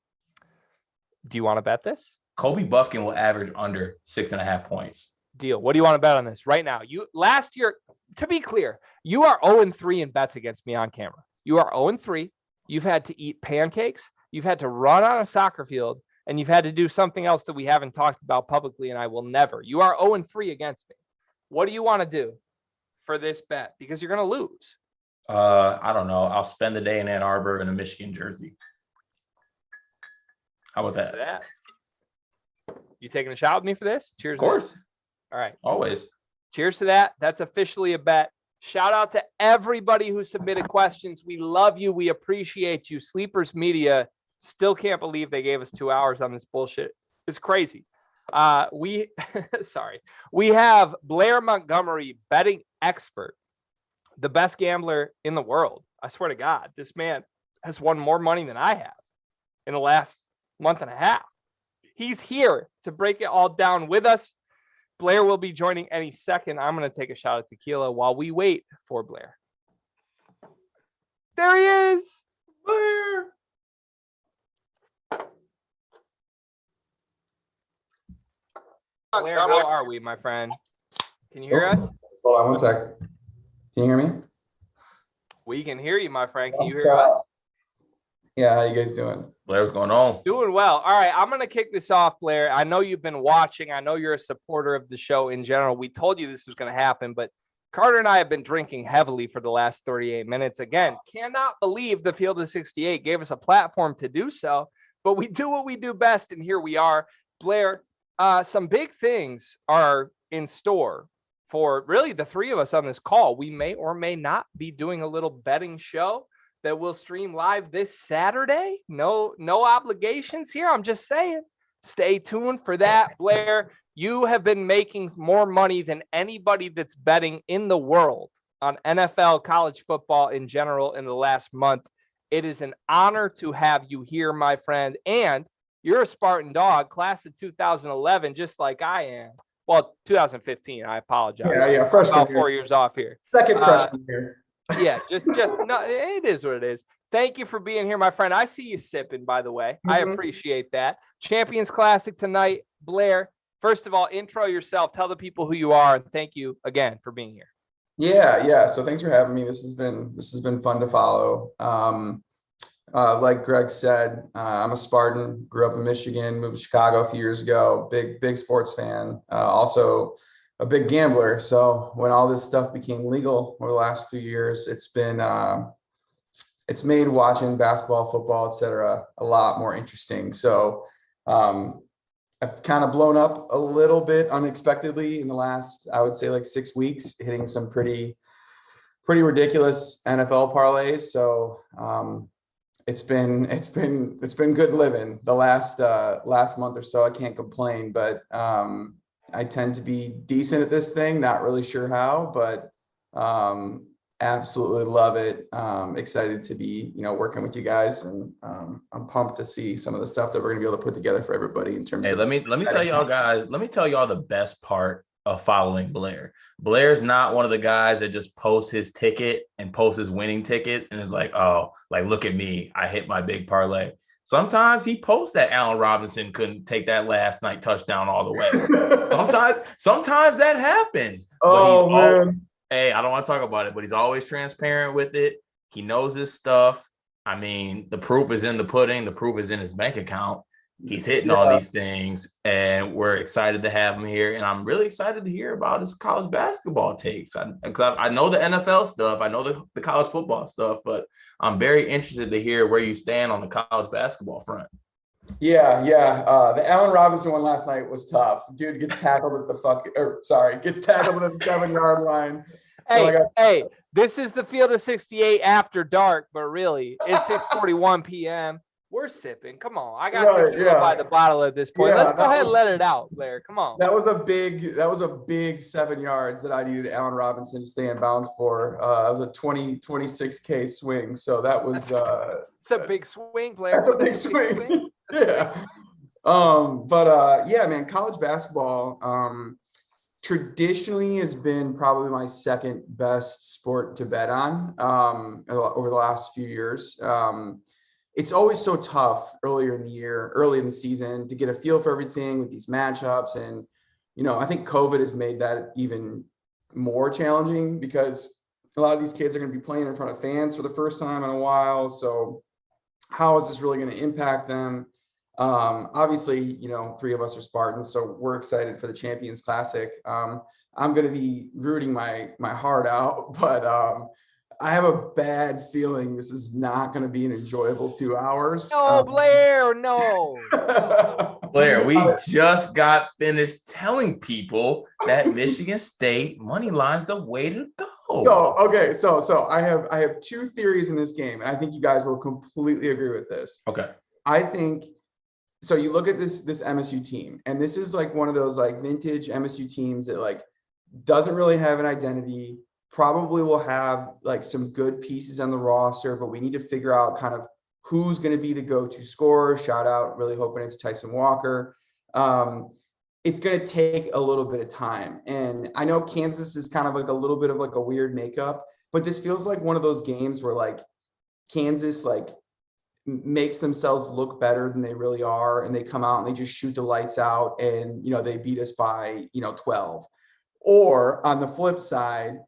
Do you want to bet this?
Kobe Buffkin will average under 6.5 points.
Deal. What do you want to bet on this right now? Last year, to be clear, you are 0-3 in bets against me on camera. You are 0-3. You've had to eat pancakes. You've had to run on a soccer field, and you've had to do something else that we haven't talked about publicly, and I will never. You are 0-3 against me. What do you want to do for this bet? Because you're going to lose.
I don't know. I'll spend the day in Ann Arbor in a Michigan jersey. How about that?
You taking a shot with me for this? Cheers.
Of course.
All right.
Always.
Cheers to that. That's officially a bet. Shout out to everybody who submitted questions. We love you. We appreciate you. Sleepers Media still can't believe they gave us 2 hours on this bullshit. It's crazy. We have Blair Montgomery, betting expert, the best gambler in the world. I swear to God, this man has won more money than I have in the last month and a half. He's here to break it all down with us. Blair will be joining any second. I'm going to take a shot at tequila while we wait for Blair. There he is. Blair. Blair, how are we, my friend? Can you hear us?
Hold on one sec. Can you hear me?
We can hear you, my friend. Can you hear us?
Yeah, how you guys doing?
Blair, what's going on?
Doing well. All right, I'm going to kick this off, Blair. I know you've been watching. I know you're a supporter of the show in general. We told you this was going to happen, but Carter and I have been drinking heavily for the last 38 minutes. Again, cannot believe the Field of 68 gave us a platform to do so, but we do what we do best, and here we are. Blair, some big things are in store for really the three of us on this call. We may or may not be doing a little betting show that will stream live this Saturday. No obligations here. I'm just saying, stay tuned for that. Blair, you have been making more money than anybody that's betting in the world on NFL, college football in general in the last month. It is an honor to have you here, my friend. And you're a Spartan dog, class of 2011, just like I am. Well, 2015. I apologize.
Yeah, freshman.
About 4 years off here.
Second freshman year.
Yeah, just no, it is what it is. Thank you for being here, my friend. I see you sipping, by the way. I appreciate that. Champions Classic tonight. Blair, first of all, intro yourself. Tell the people who you are, and thank you again for being here.
Yeah. So thanks for having me. This has been fun to follow. Like Greg said, I'm a Spartan, grew up in Michigan, moved to Chicago a few years ago, big sports fan, also a big gambler. So when all this stuff became legal over the last few years, it's made watching basketball, football, etc. a lot more interesting. So I've kind of blown up a little bit unexpectedly in the last, I would say, like 6 weeks, hitting some pretty ridiculous NFL parlays. So it's been good living the last month or so. I can't complain, but I tend to be decent at this thing. Not really sure how, but absolutely love it. Excited to be, working with you guys, and I'm pumped to see some of the stuff that we're gonna be able to put together for everybody in terms of.
Let me tell y'all guys. Let me tell y'all the best part of following Blair. Blair's not one of the guys that just posts his ticket and posts his winning ticket and is like, oh, like, look at me, I hit my big parlay. Sometimes he posts that Allen Robinson couldn't take that last night touchdown all the way. sometimes that happens.
Oh, man.
Hey, I don't want to talk about it, but he's always transparent with it. He knows his stuff. I mean, the proof is in the pudding. The proof is in his bank account. He's hitting all these things, and we're excited to have him here. And I'm really excited to hear about his college basketball takes. I know the NFL stuff. I know the college football stuff, but I'm very interested to hear where you stand on the college basketball front.
Yeah. The Allen Robinson one last night was tough. Dude gets tackled at the 7-yard line.
Hey, this is the Field of 68 after dark, but really it's 6:41 p.m. We're sipping. Come on. I got to by the bottle at this point. Let's go ahead and let it out, Blair. Come on.
That was a big 7 yards that I needed Allen Robinson to stay in bounds for. It was a 26K swing. So that was
it's a big swing, Blair.
That's a big swing. Yeah. Man, college basketball traditionally has been probably my second best sport to bet on over the last few years. It's always so tough early in the season to get a feel for everything with these matchups. And, I think COVID has made that even more challenging because a lot of these kids are going to be playing in front of fans for the first time in a while. So how is this really going to impact them? Obviously, three of us are Spartans, so we're excited for the Champions Classic. I'm going to be rooting my heart out, but I have a bad feeling this is not going to be an enjoyable 2 hours.
No, Blair, no.
Blair, we just got finished telling people that Michigan State money line's the way to go.
So I have two theories in this game, and I think you guys will completely agree with this.
Okay.
I think so. You look at this MSU team, and this is like one of those like vintage MSU teams that like doesn't really have an identity. Probably will have like some good pieces on the roster, but we need to figure out kind of who's going to be the go-to scorer. Shout out, really hoping it's Tyson Walker. It's going to take a little bit of time. And I know Kansas is kind of like a little bit of like a weird makeup, but this feels like one of those games where like Kansas like makes themselves look better than they really are. And they come out and they just shoot the lights out and, they beat us by, 12. Or on the flip side,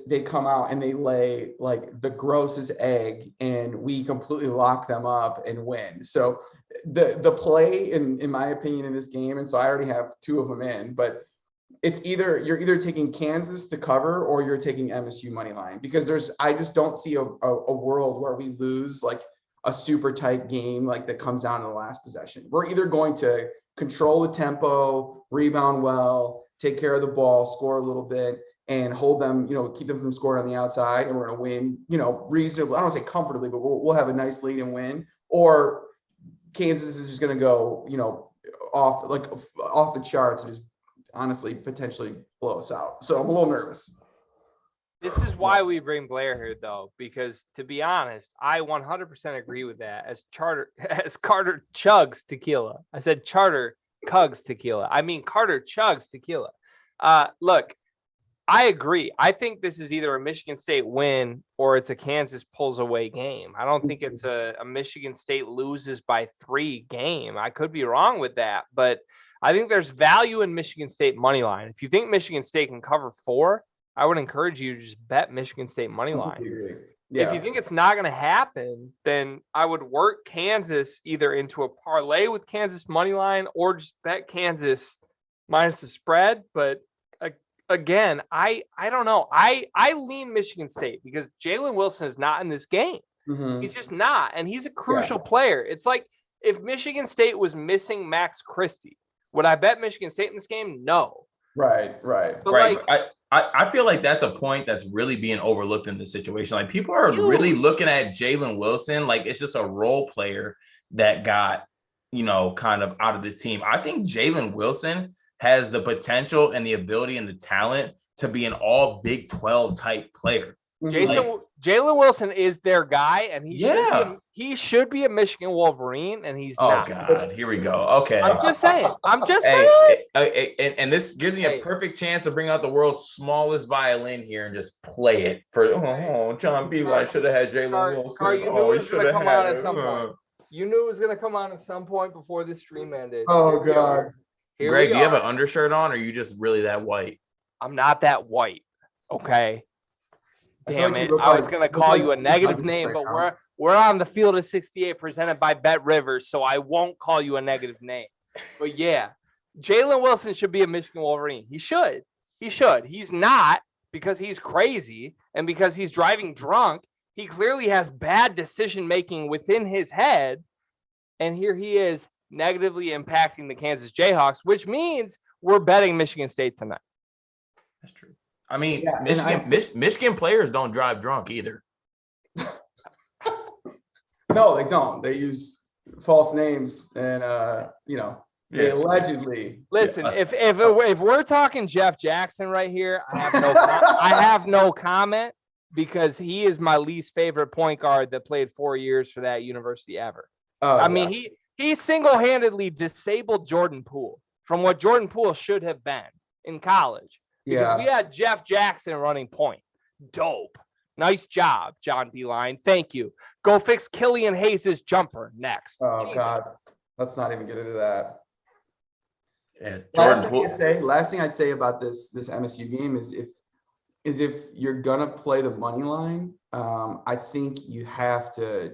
they come out and they lay like the grossest egg and we completely lock them up and win. So the play in my opinion in this game, and so I already have 2 of them in, but it's you're either taking Kansas to cover or you're taking MSU money line, because I just don't see a world where we lose like a super tight game like that comes down to the last possession. We're either going to control the tempo, rebound well, take care of the ball, score a little bit, and hold them, keep them from scoring on the outside, and we're going to win, reasonably. I don't want to say comfortably, but we'll have a nice lead and win. Or Kansas is just going to go, off the charts and just honestly potentially blow us out. So I'm a little nervous.
This is why we bring Blair here, though, because to be honest, I 100% agree with that. As Carter chugs tequila, I said Charter cugs tequila. I mean Carter chugs tequila. Look, I agree. I think this is either a Michigan State win or it's a Kansas pulls away game. I don't think it's a Michigan State loses by 3 game. I could be wrong with that, but I think there's value in Michigan State money line. If you think Michigan State can cover 4, I would encourage you to just bet Michigan State money line.
Yeah.
If you think it's not going to happen, then I would work Kansas either into a parlay with Kansas money line or just bet Kansas minus the spread. But again, I don't know. I lean Michigan State because Jalen Wilson is not in this game.
Mm-hmm.
He's just not, and he's a crucial player. It's like if Michigan State was missing Max Christie, would I bet Michigan State in this game? No.
Right.
But
right. I feel like that's a point that's really being overlooked in this situation. Like people are really looking at Jalen Wilson like it's just a role player that got, kind of out of the team. I think Jalen Wilson has the potential and the ability and the talent to be an all Big 12 type player.
Jalen Wilson is their guy, and he should be a Michigan Wolverine, and he's not. Oh
God, here we go. Okay,
I'm just saying.
And this gives me a perfect chance to bring out the world's smallest violin here and just play it for. John B. White should have had Jalen Wilson.
You knew it was going to come on at some point. You knew it was going to come on at some point before the stream ended.
Oh God,
Greg, do you have an undershirt on, or are you just really that white?
I'm not that white. Okay. Damn it. I was going to call you a negative name, but we're on the field of 68 presented by Bet Rivers, so I won't call you a negative name. But yeah, Jalen Wilson should be a Michigan Wolverine. He should. He's not because he's crazy and because he's driving drunk. He clearly has bad decision-making within his head, and here he is negatively impacting the Kansas Jayhawks, which means we're betting Michigan State tonight.
That's true. I mean, Michigan players don't drive drunk either.
No, they don't. They use false names and, they allegedly.
Listen, if we're talking Jeff Jackson right here, I have no comment because he is my least favorite point guard that played 4 years for that university ever. I mean, he single-handedly disabled Jordan Poole from what Jordan Poole should have been in college. Because we had Jeff Jackson running point. Dope. Nice job, John B. Line. Thank you. Go fix Killian Hayes' jumper next.
Oh, God. Let's not even get into that.
Yeah,
last thing I'd say about this MSU game is if you're going to play the money line, I think you have to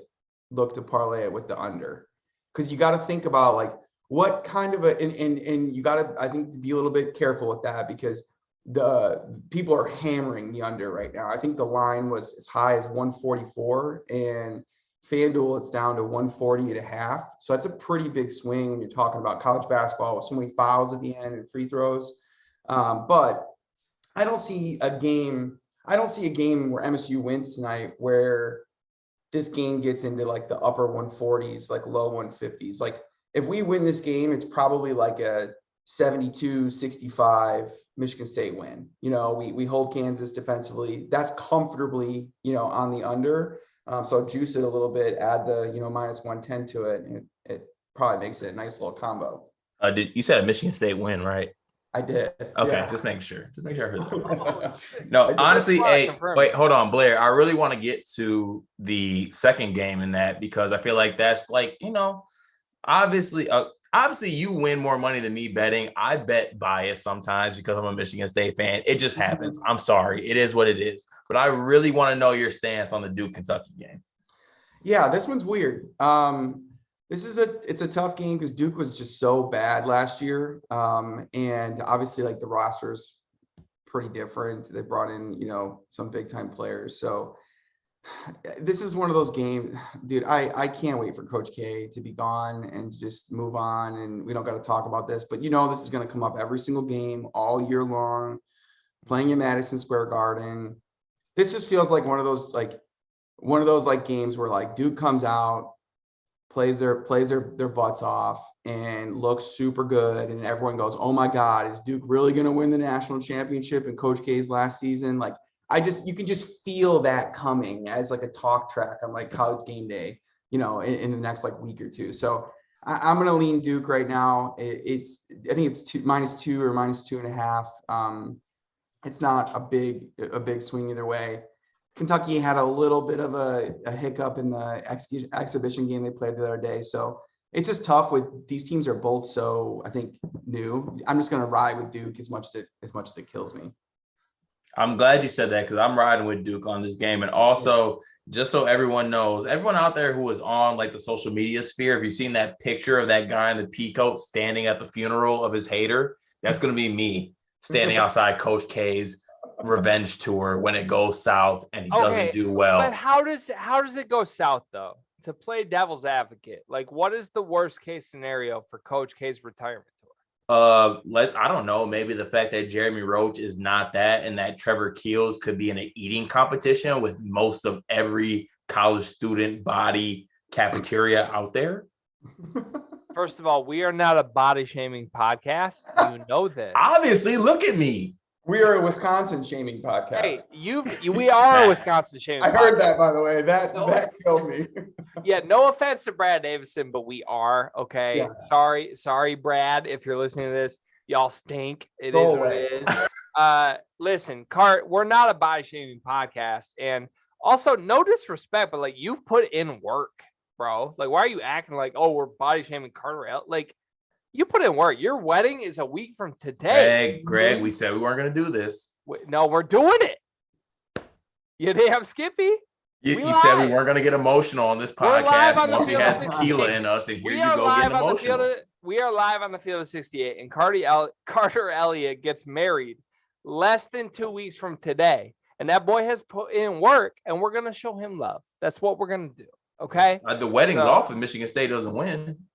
look to parlay it with the under. Because you got to think about, like, what kind of and you got to, I think, to be a little bit careful with that because the people are hammering the under right now. I think the line was as high as 144 and FanDuel it's down to 140.5. So that's a pretty big swing when you're talking about college basketball with so many fouls at the end and free throws. But I don't see a game where MSU wins tonight where this game gets into like the upper 140s, like low 150s. Like if we win this game, it's probably like a 72-65 Michigan State win. We hold Kansas defensively. That's comfortably, on the under. So juice it a little bit, add the, minus 110 to it. And it probably makes it a nice little combo.
You said a Michigan State win, right?
I did.
Okay,
yeah.
Just making sure. I heard that. No, honestly, wait, hold on, Blair. I really want to get to the second game in that because I feel like that's like, obviously obviously you win more money than me betting. I bet bias sometimes because I'm a Michigan State fan. It just happens. I'm sorry. It is what it is. But I really want to know your stance on the Duke-Kentucky game.
Yeah, this one's weird. It's a tough game because Duke was just so bad last year. And obviously like the roster is pretty different. They brought in, some big time players. So this is one of those games, dude. I can't wait for Coach K to be gone and just move on. And we don't got to talk about this, but this is going to come up every single game all year long, playing in Madison Square Garden. This just feels like one of those games where like Duke comes out, plays their butts off and looks super good. And everyone goes, oh my God, is Duke really going to win the national championship in Coach K's last season? Like, you can just feel that coming as like a talk track on like College Game Day, in the next like week or two. So I'm going to lean Duke right now. I think it's -2 or -2.5. It's not a big swing either way. Kentucky had a little bit of a hiccup in the exhibition game they played the other day. So it's just tough with these teams are both so, I think, new. I'm just going to ride with Duke as much as it kills me.
I'm glad you said that because I'm riding with Duke on this game. And also, just so everyone knows, everyone out there who is on like the social media sphere, if you've seen that picture of that guy in the peacoat standing at the funeral of his hater, that's going to be me standing outside Coach K's revenge tour when it goes south and he doesn't do well.
But how does it go south though? To play devil's advocate, like what is the worst case scenario for Coach K's retirement tour?
I don't know. Maybe the fact that Jeremy Roach is not that, and that Trevor Keels could be in an eating competition with most of every college student body cafeteria out there.
First of all, we are not a body shaming podcast. You know this.
Obviously, look at me.
We are a Wisconsin shaming podcast.
Hey, we are a Wisconsin shaming.
I heard that, by the way. That killed me.
Yeah, no offense to Brad Davison, but we are okay. Yeah. Sorry, Brad, if you're listening to this, y'all stink. It is what it is. Listen, Cart, we're not a body shaming podcast, and also no disrespect, but like you've put in work, bro. Like, why are you acting like, oh, we're body shaming Carter? Like, you put in work. Your wedding is a week from today.
Greg, we said we weren't going to do this.
No, we're doing it. You damn Skippy.
You said we weren't going to get emotional on this podcast once we had tequila in us, and here you go getting emotional.
We are live on the field of 68, and Carter Elliott gets married less than 2 weeks from today. And that boy has put in work, and we're going to show him love. That's what we're going to do, okay?
The wedding's off if Michigan State doesn't win.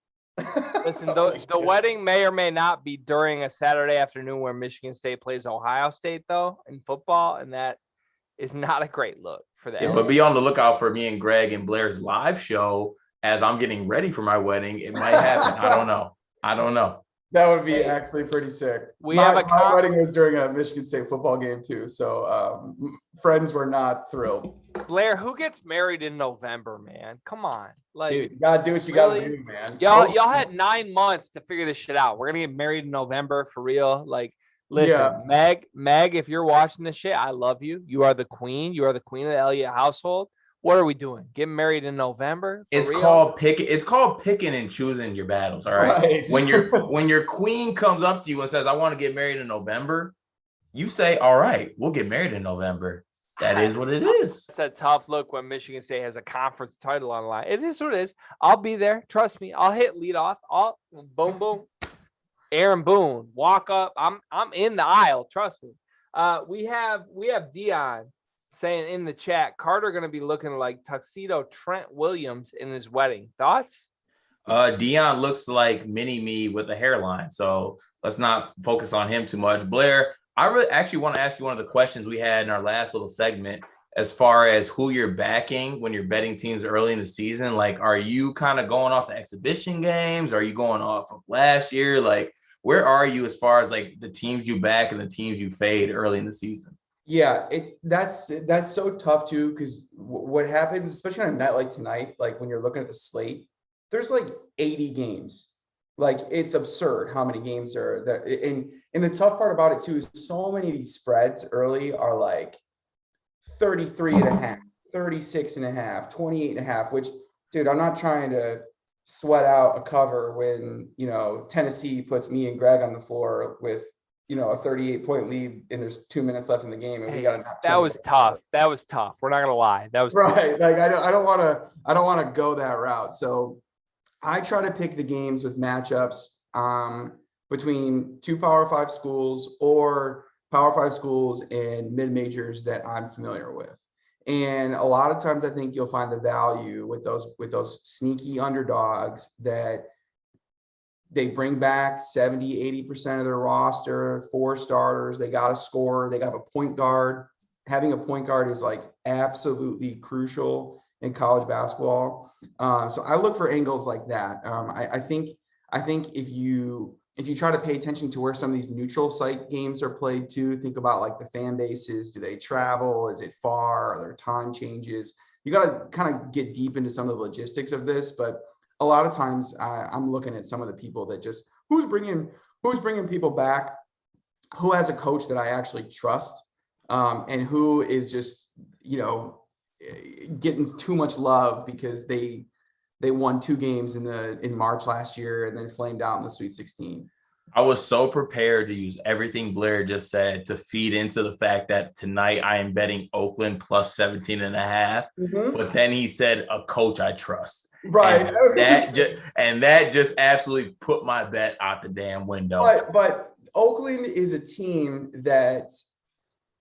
Listen, the wedding may or may not be during a Saturday afternoon where Michigan State plays Ohio State, though, in football, and that is not a great look for that.
Yeah, but be on the lookout for me and Greg and Blair's live show as I'm getting ready for my wedding. It might happen. I don't know.
That would be actually pretty sick. My wedding was during a Michigan State football game too, so friends were not thrilled.
Blair, who gets married in November, man? Come on, like,
dude, you gotta do what you gotta do, man.
Y'all had 9 months to figure this shit out. We're gonna get married in November for real. Like, listen, Meg, if you're watching this shit, I love you. You are the queen. You are the queen of the Elliott household. What are we doing? Getting married in November?
It's called picking and choosing your battles. All right. When your queen comes up to you and says, I want to get married in November, you say, all right, we'll get married in November. That is what it is.
It's a tough look when Michigan State has a conference title on the line. It is what it is. I'll be there. Trust me. I'll hit lead off. I'll boom, boom. Aaron Boone, walk up. I'm in the aisle. Trust me. We have Dion saying in the chat, Carter going to be looking like tuxedo Trent Williams in his wedding. Thoughts?
Dion looks like mini me with a hairline, so let's not focus on him too much. Blair, I really actually want to ask you one of the questions we had in our last little segment as far as who you're backing when you're betting teams early in the season. Like, are you kind of going off the exhibition games? Are you going off of last year? Like, where are you as far as like the teams you back and the teams you fade early in the season?
Yeah, that's so tough too, because what happens, especially on a night like tonight, like when you're looking at the slate, there's like 80 games. Like, it's absurd how many games are there. And the tough part about it too is so many of these spreads early are like 33.5, 36.5, 28.5, which, dude, I'm not trying to sweat out a cover when, Tennessee puts me and Greg on the floor with, a 38-point lead and there's 2 minutes left in the game and we got to.
That was tough. That was tough. We're not gonna lie. That was
right.
tough.
Like I don't want to go that route. So I try to pick the games with matchups between 2 Power 5 schools or Power 5 schools and mid majors that I'm familiar with. And a lot of times I think you'll find the value with those sneaky underdogs that they bring back 70, 80% of their roster, 4 starters. They got a scorer. They got a point guard. Having a point guard is like absolutely crucial in college basketball. So I look for angles like that. I think if you try to pay attention to where some of these neutral site games are played too, think about like the fan bases. Do they travel? Is it far? Are there time changes? You got to kind of get deep into some of the logistics of this, but a lot of times I'm looking at some of the people that just who's bringing people back, who has a coach that I actually trust, and who is just getting too much love because they won 2 games in March last year and then flamed out in the Sweet 16.
I was so prepared to use everything Blair just said to feed into the fact that tonight I am betting Oakland plus 17.5. But then he said a coach I trust.
Right.
And that just absolutely put my bet out the damn window.
But Oakland is a team that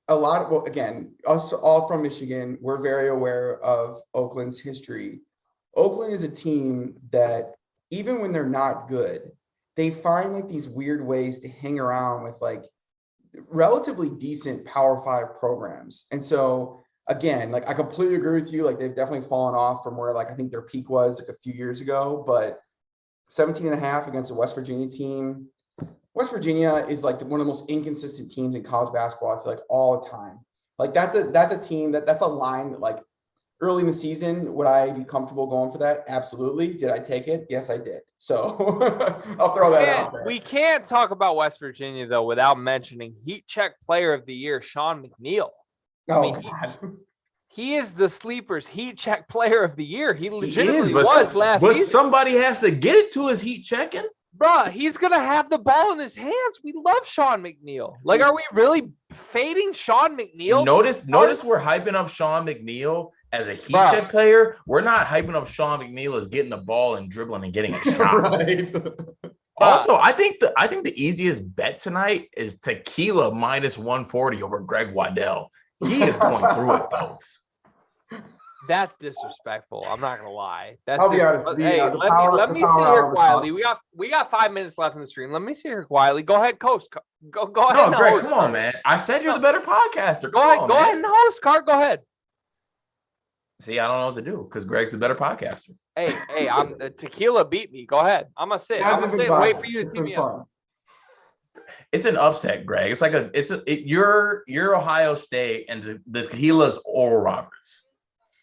again, us all from Michigan, we're very aware of Oakland's history. Oakland is a team that even when they're not good, they find like these weird ways to hang around with like relatively decent Power 5 programs. And so again, like I completely agree with you. Like they've definitely fallen off from where like I think their peak was like a few years ago, but 17.5 against a West Virginia team. West Virginia is like one of the most inconsistent teams in college basketball, I feel like, all the time. Like that's a team that's a line that like early in the season, would I be comfortable going for that? Absolutely. Did I take it? Yes, I did. So I'll throw that out there.
We can't talk about West Virginia though without mentioning Heat Check Player of the Year, Sean McNeil.
God.
He is the Sleepers Heat Check Player of the Year. He legitimately was last
season. But somebody has to get it to his heat checking.
Bruh, he's going to have the ball in his hands. We love Sean McNeil. Like, are we really fading Sean McNeil?
Notice we're hyping up Sean McNeil as a heat check player. We're not hyping up Sean McNeil as getting the ball and dribbling and getting a shot.
Right.
Also, I think the easiest bet tonight is tequila minus 140 over Greg Waddell. He is going through it, folks.
That's disrespectful. I'm not gonna lie.
I'll be honest.
Hey, let me sit here quietly. We got 5 minutes left in the stream. Let me sit here quietly. Go ahead, coach. Go ahead.
No, Greg, come on, man. I said you're the better podcaster.
Go ahead and host, Cart. Go ahead.
See, I don't know what to do because Greg's the better podcaster.
Hey, I'm tequila beat me. Go ahead. I'm gonna sit. I'm gonna sit and wait for you to tee me up.
It's an upset, Greg. It's like you're Ohio State and the tequila's Oral Roberts.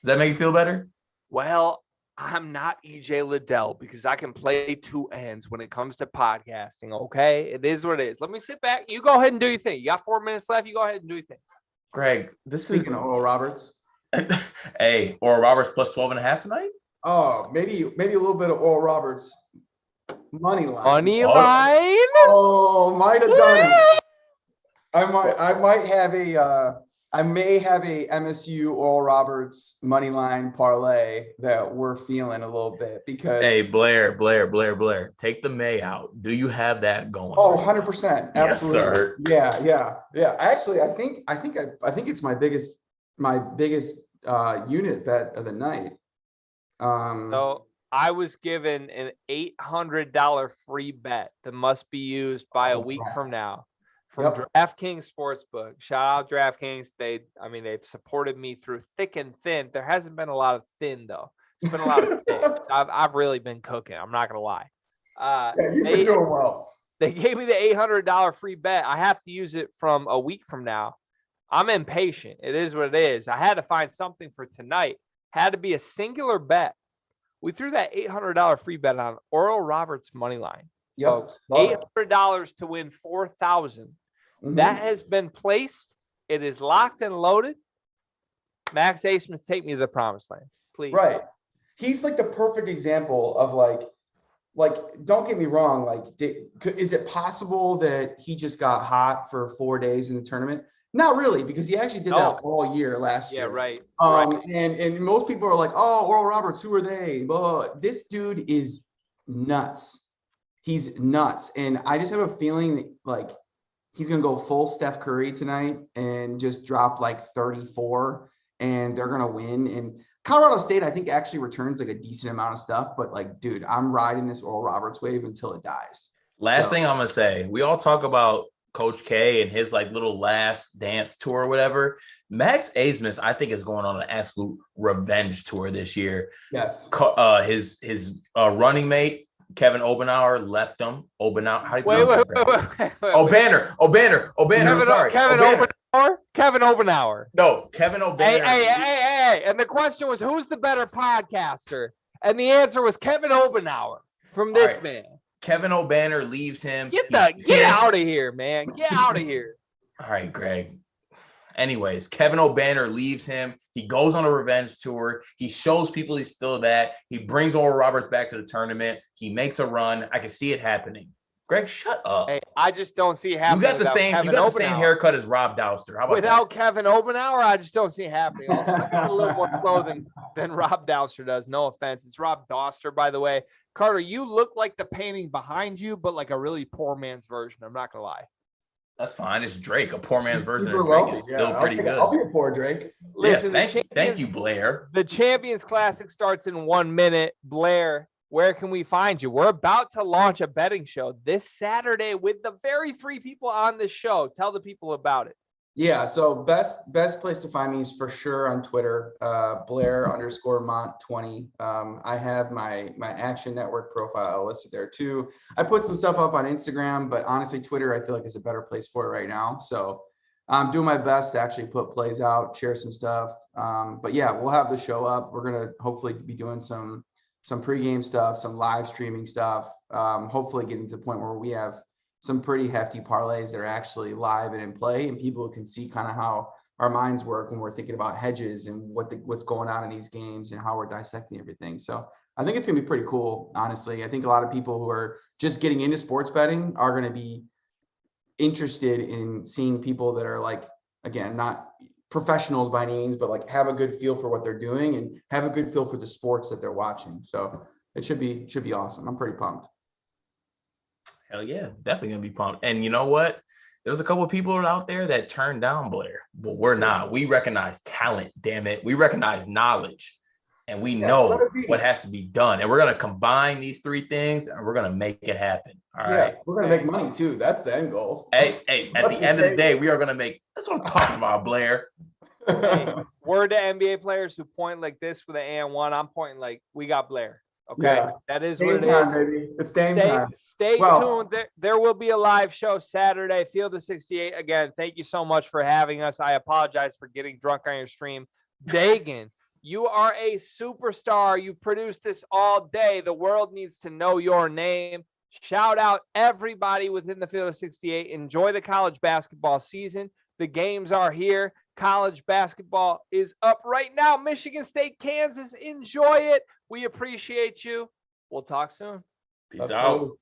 Does that make you feel better?
Well, I'm not EJ Liddell because I can play 2 ends when it comes to podcasting. Okay, it is what it is. Let me sit back. You go ahead and do your thing. You got 4 minutes left. You go ahead and do your thing.
Greg,
Speaking of Oral Roberts.
Hey, Oral Roberts plus 12.5 tonight?
Oh, maybe a little bit of Oral Roberts money line.
Money line?
Oh, might have done it. I may have a MSU Oral Roberts money line parlay that we're feeling a little bit because.
Hey, Blair, take the May out. Do you have that going?
Oh, 100%. Absolutely.
Yes, sir.
Yeah. Actually, I think it's my biggest unit bet of the night.
So I was given an $800 free bet that must be used by a week from now. From DraftKings Sportsbook. Shout out DraftKings. They've supported me through thick and thin. There hasn't been a lot of thin though. It's been a lot of thick. So I've really been cooking. I'm not gonna lie.
You've been doing well.
They gave me the $800 free bet. I have to use it from a week from now. I'm impatient. It is what it is. I had to find something for tonight. Had to be a singular bet. We threw that $800 free bet on Oral Roberts money line. Folks, $800 to win $4,000. That has been placed. It is locked and loaded. Max Aceman, take me to the promised land, please.
Right. He's like the perfect example of like like, don't get me wrong. Like, is it possible that he just got hot for 4 days in the tournament? Not really, because he actually did that all year last year.
Yeah, right.
And most people are like, oh, Oral Roberts, who are they? But this dude is nuts. He's nuts. And I just have a feeling like he's going to go full Steph Curry tonight and just drop like 34 and they're going to win. And Colorado State, I think, actually returns like a decent amount of stuff. But like, dude, I'm riding this Oral Roberts wave until it dies.
Last thing I'm going to say, we all talk about Coach K and his like little last dance tour or whatever. Max Asmus, I think, is going on an absolute revenge tour this year.
Yes.
His running mate, Kevin Obenauer, left him. Obenauer. How do you pronounce it? Obanor.
Kevin Obenauer.
No, Kevin Obanor.
Hey. And the question was, who's the better podcaster? And the answer was Kevin Obenauer from this man.
Kevin Obanor leaves him.
Get out of here, man. Get out of here.
All right, Greg. Anyways, Kevin Obanor leaves him. He goes on a revenge tour. He shows people he's still that. He brings Oral Roberts back to the tournament. He makes a run. I can see it happening. Greg, shut up.
Hey, I just don't see it happening.
You got the same haircut as Rob Dauster. How about
without Kevin Obenauer, I just don't see it happening. Also, I got a little more clothing than Rob Dauster does. No offense. It's Rob Dauster, by the way. Carter, you look like the painting behind you, but like a really poor man's version. I'm not gonna lie.
That's fine. It's Drake. A poor man's version of Drake is still pretty good.
I'll be a poor Drake.
Listen,
thank you, Blair.
The Champions Classic starts in 1 minute. Blair, where can we find you? We're about to launch a betting show this Saturday with the very 3 people on the show. Tell the people about it.
Yeah, so best place to find me is for sure on Twitter, Blair_Mont20. I have my Action Network profile listed there too. I put some stuff up on Instagram, but honestly, Twitter I feel like is a better place for it right now. So I'm doing my best to actually put plays out, share some stuff. But yeah, we'll have the show up. We're gonna hopefully be doing some pregame stuff, some live streaming stuff. Hopefully getting to the point where we have some pretty hefty parlays that are actually live and in play, and people can see kind of how our minds work when we're thinking about hedges and what's going on in these games and how we're dissecting everything. So I think it's gonna be pretty cool, honestly. I think a lot of people who are just getting into sports betting are gonna be interested in seeing people that are like, again, not professionals by any means, but like have a good feel for what they're doing and have a good feel for the sports that they're watching. So it should be awesome. I'm pretty pumped.
Hell yeah, definitely gonna be pumped. And you know what? There's a couple of people out there that turned down Blair, but we're not. We recognize talent, damn it. We recognize knowledge, and we know what has to be done. And we're gonna combine these 3 things, and we're gonna make it happen. All right.
We're gonna make money too. That's the end goal.
Hey, at the end of the day, we are gonna make. That's what I'm talking about, Blair.
Hey, word to NBA players who point like this with an and1. I'm pointing like we got Blair. Okay,
yeah.
That is
Stay
what it
time,
is.
Baby. It's game time.
Stay tuned. There will be a live show Saturday, Field of 68. Again, thank you so much for having us. I apologize for getting drunk on your stream. Dagan, you are a superstar. You've produced this all day. The world needs to know your name. Shout out everybody within the Field of 68. Enjoy the college basketball season. The games are here. College basketball is up right now. Michigan State, Kansas. Enjoy it. We appreciate you. We'll talk soon.
Peace out.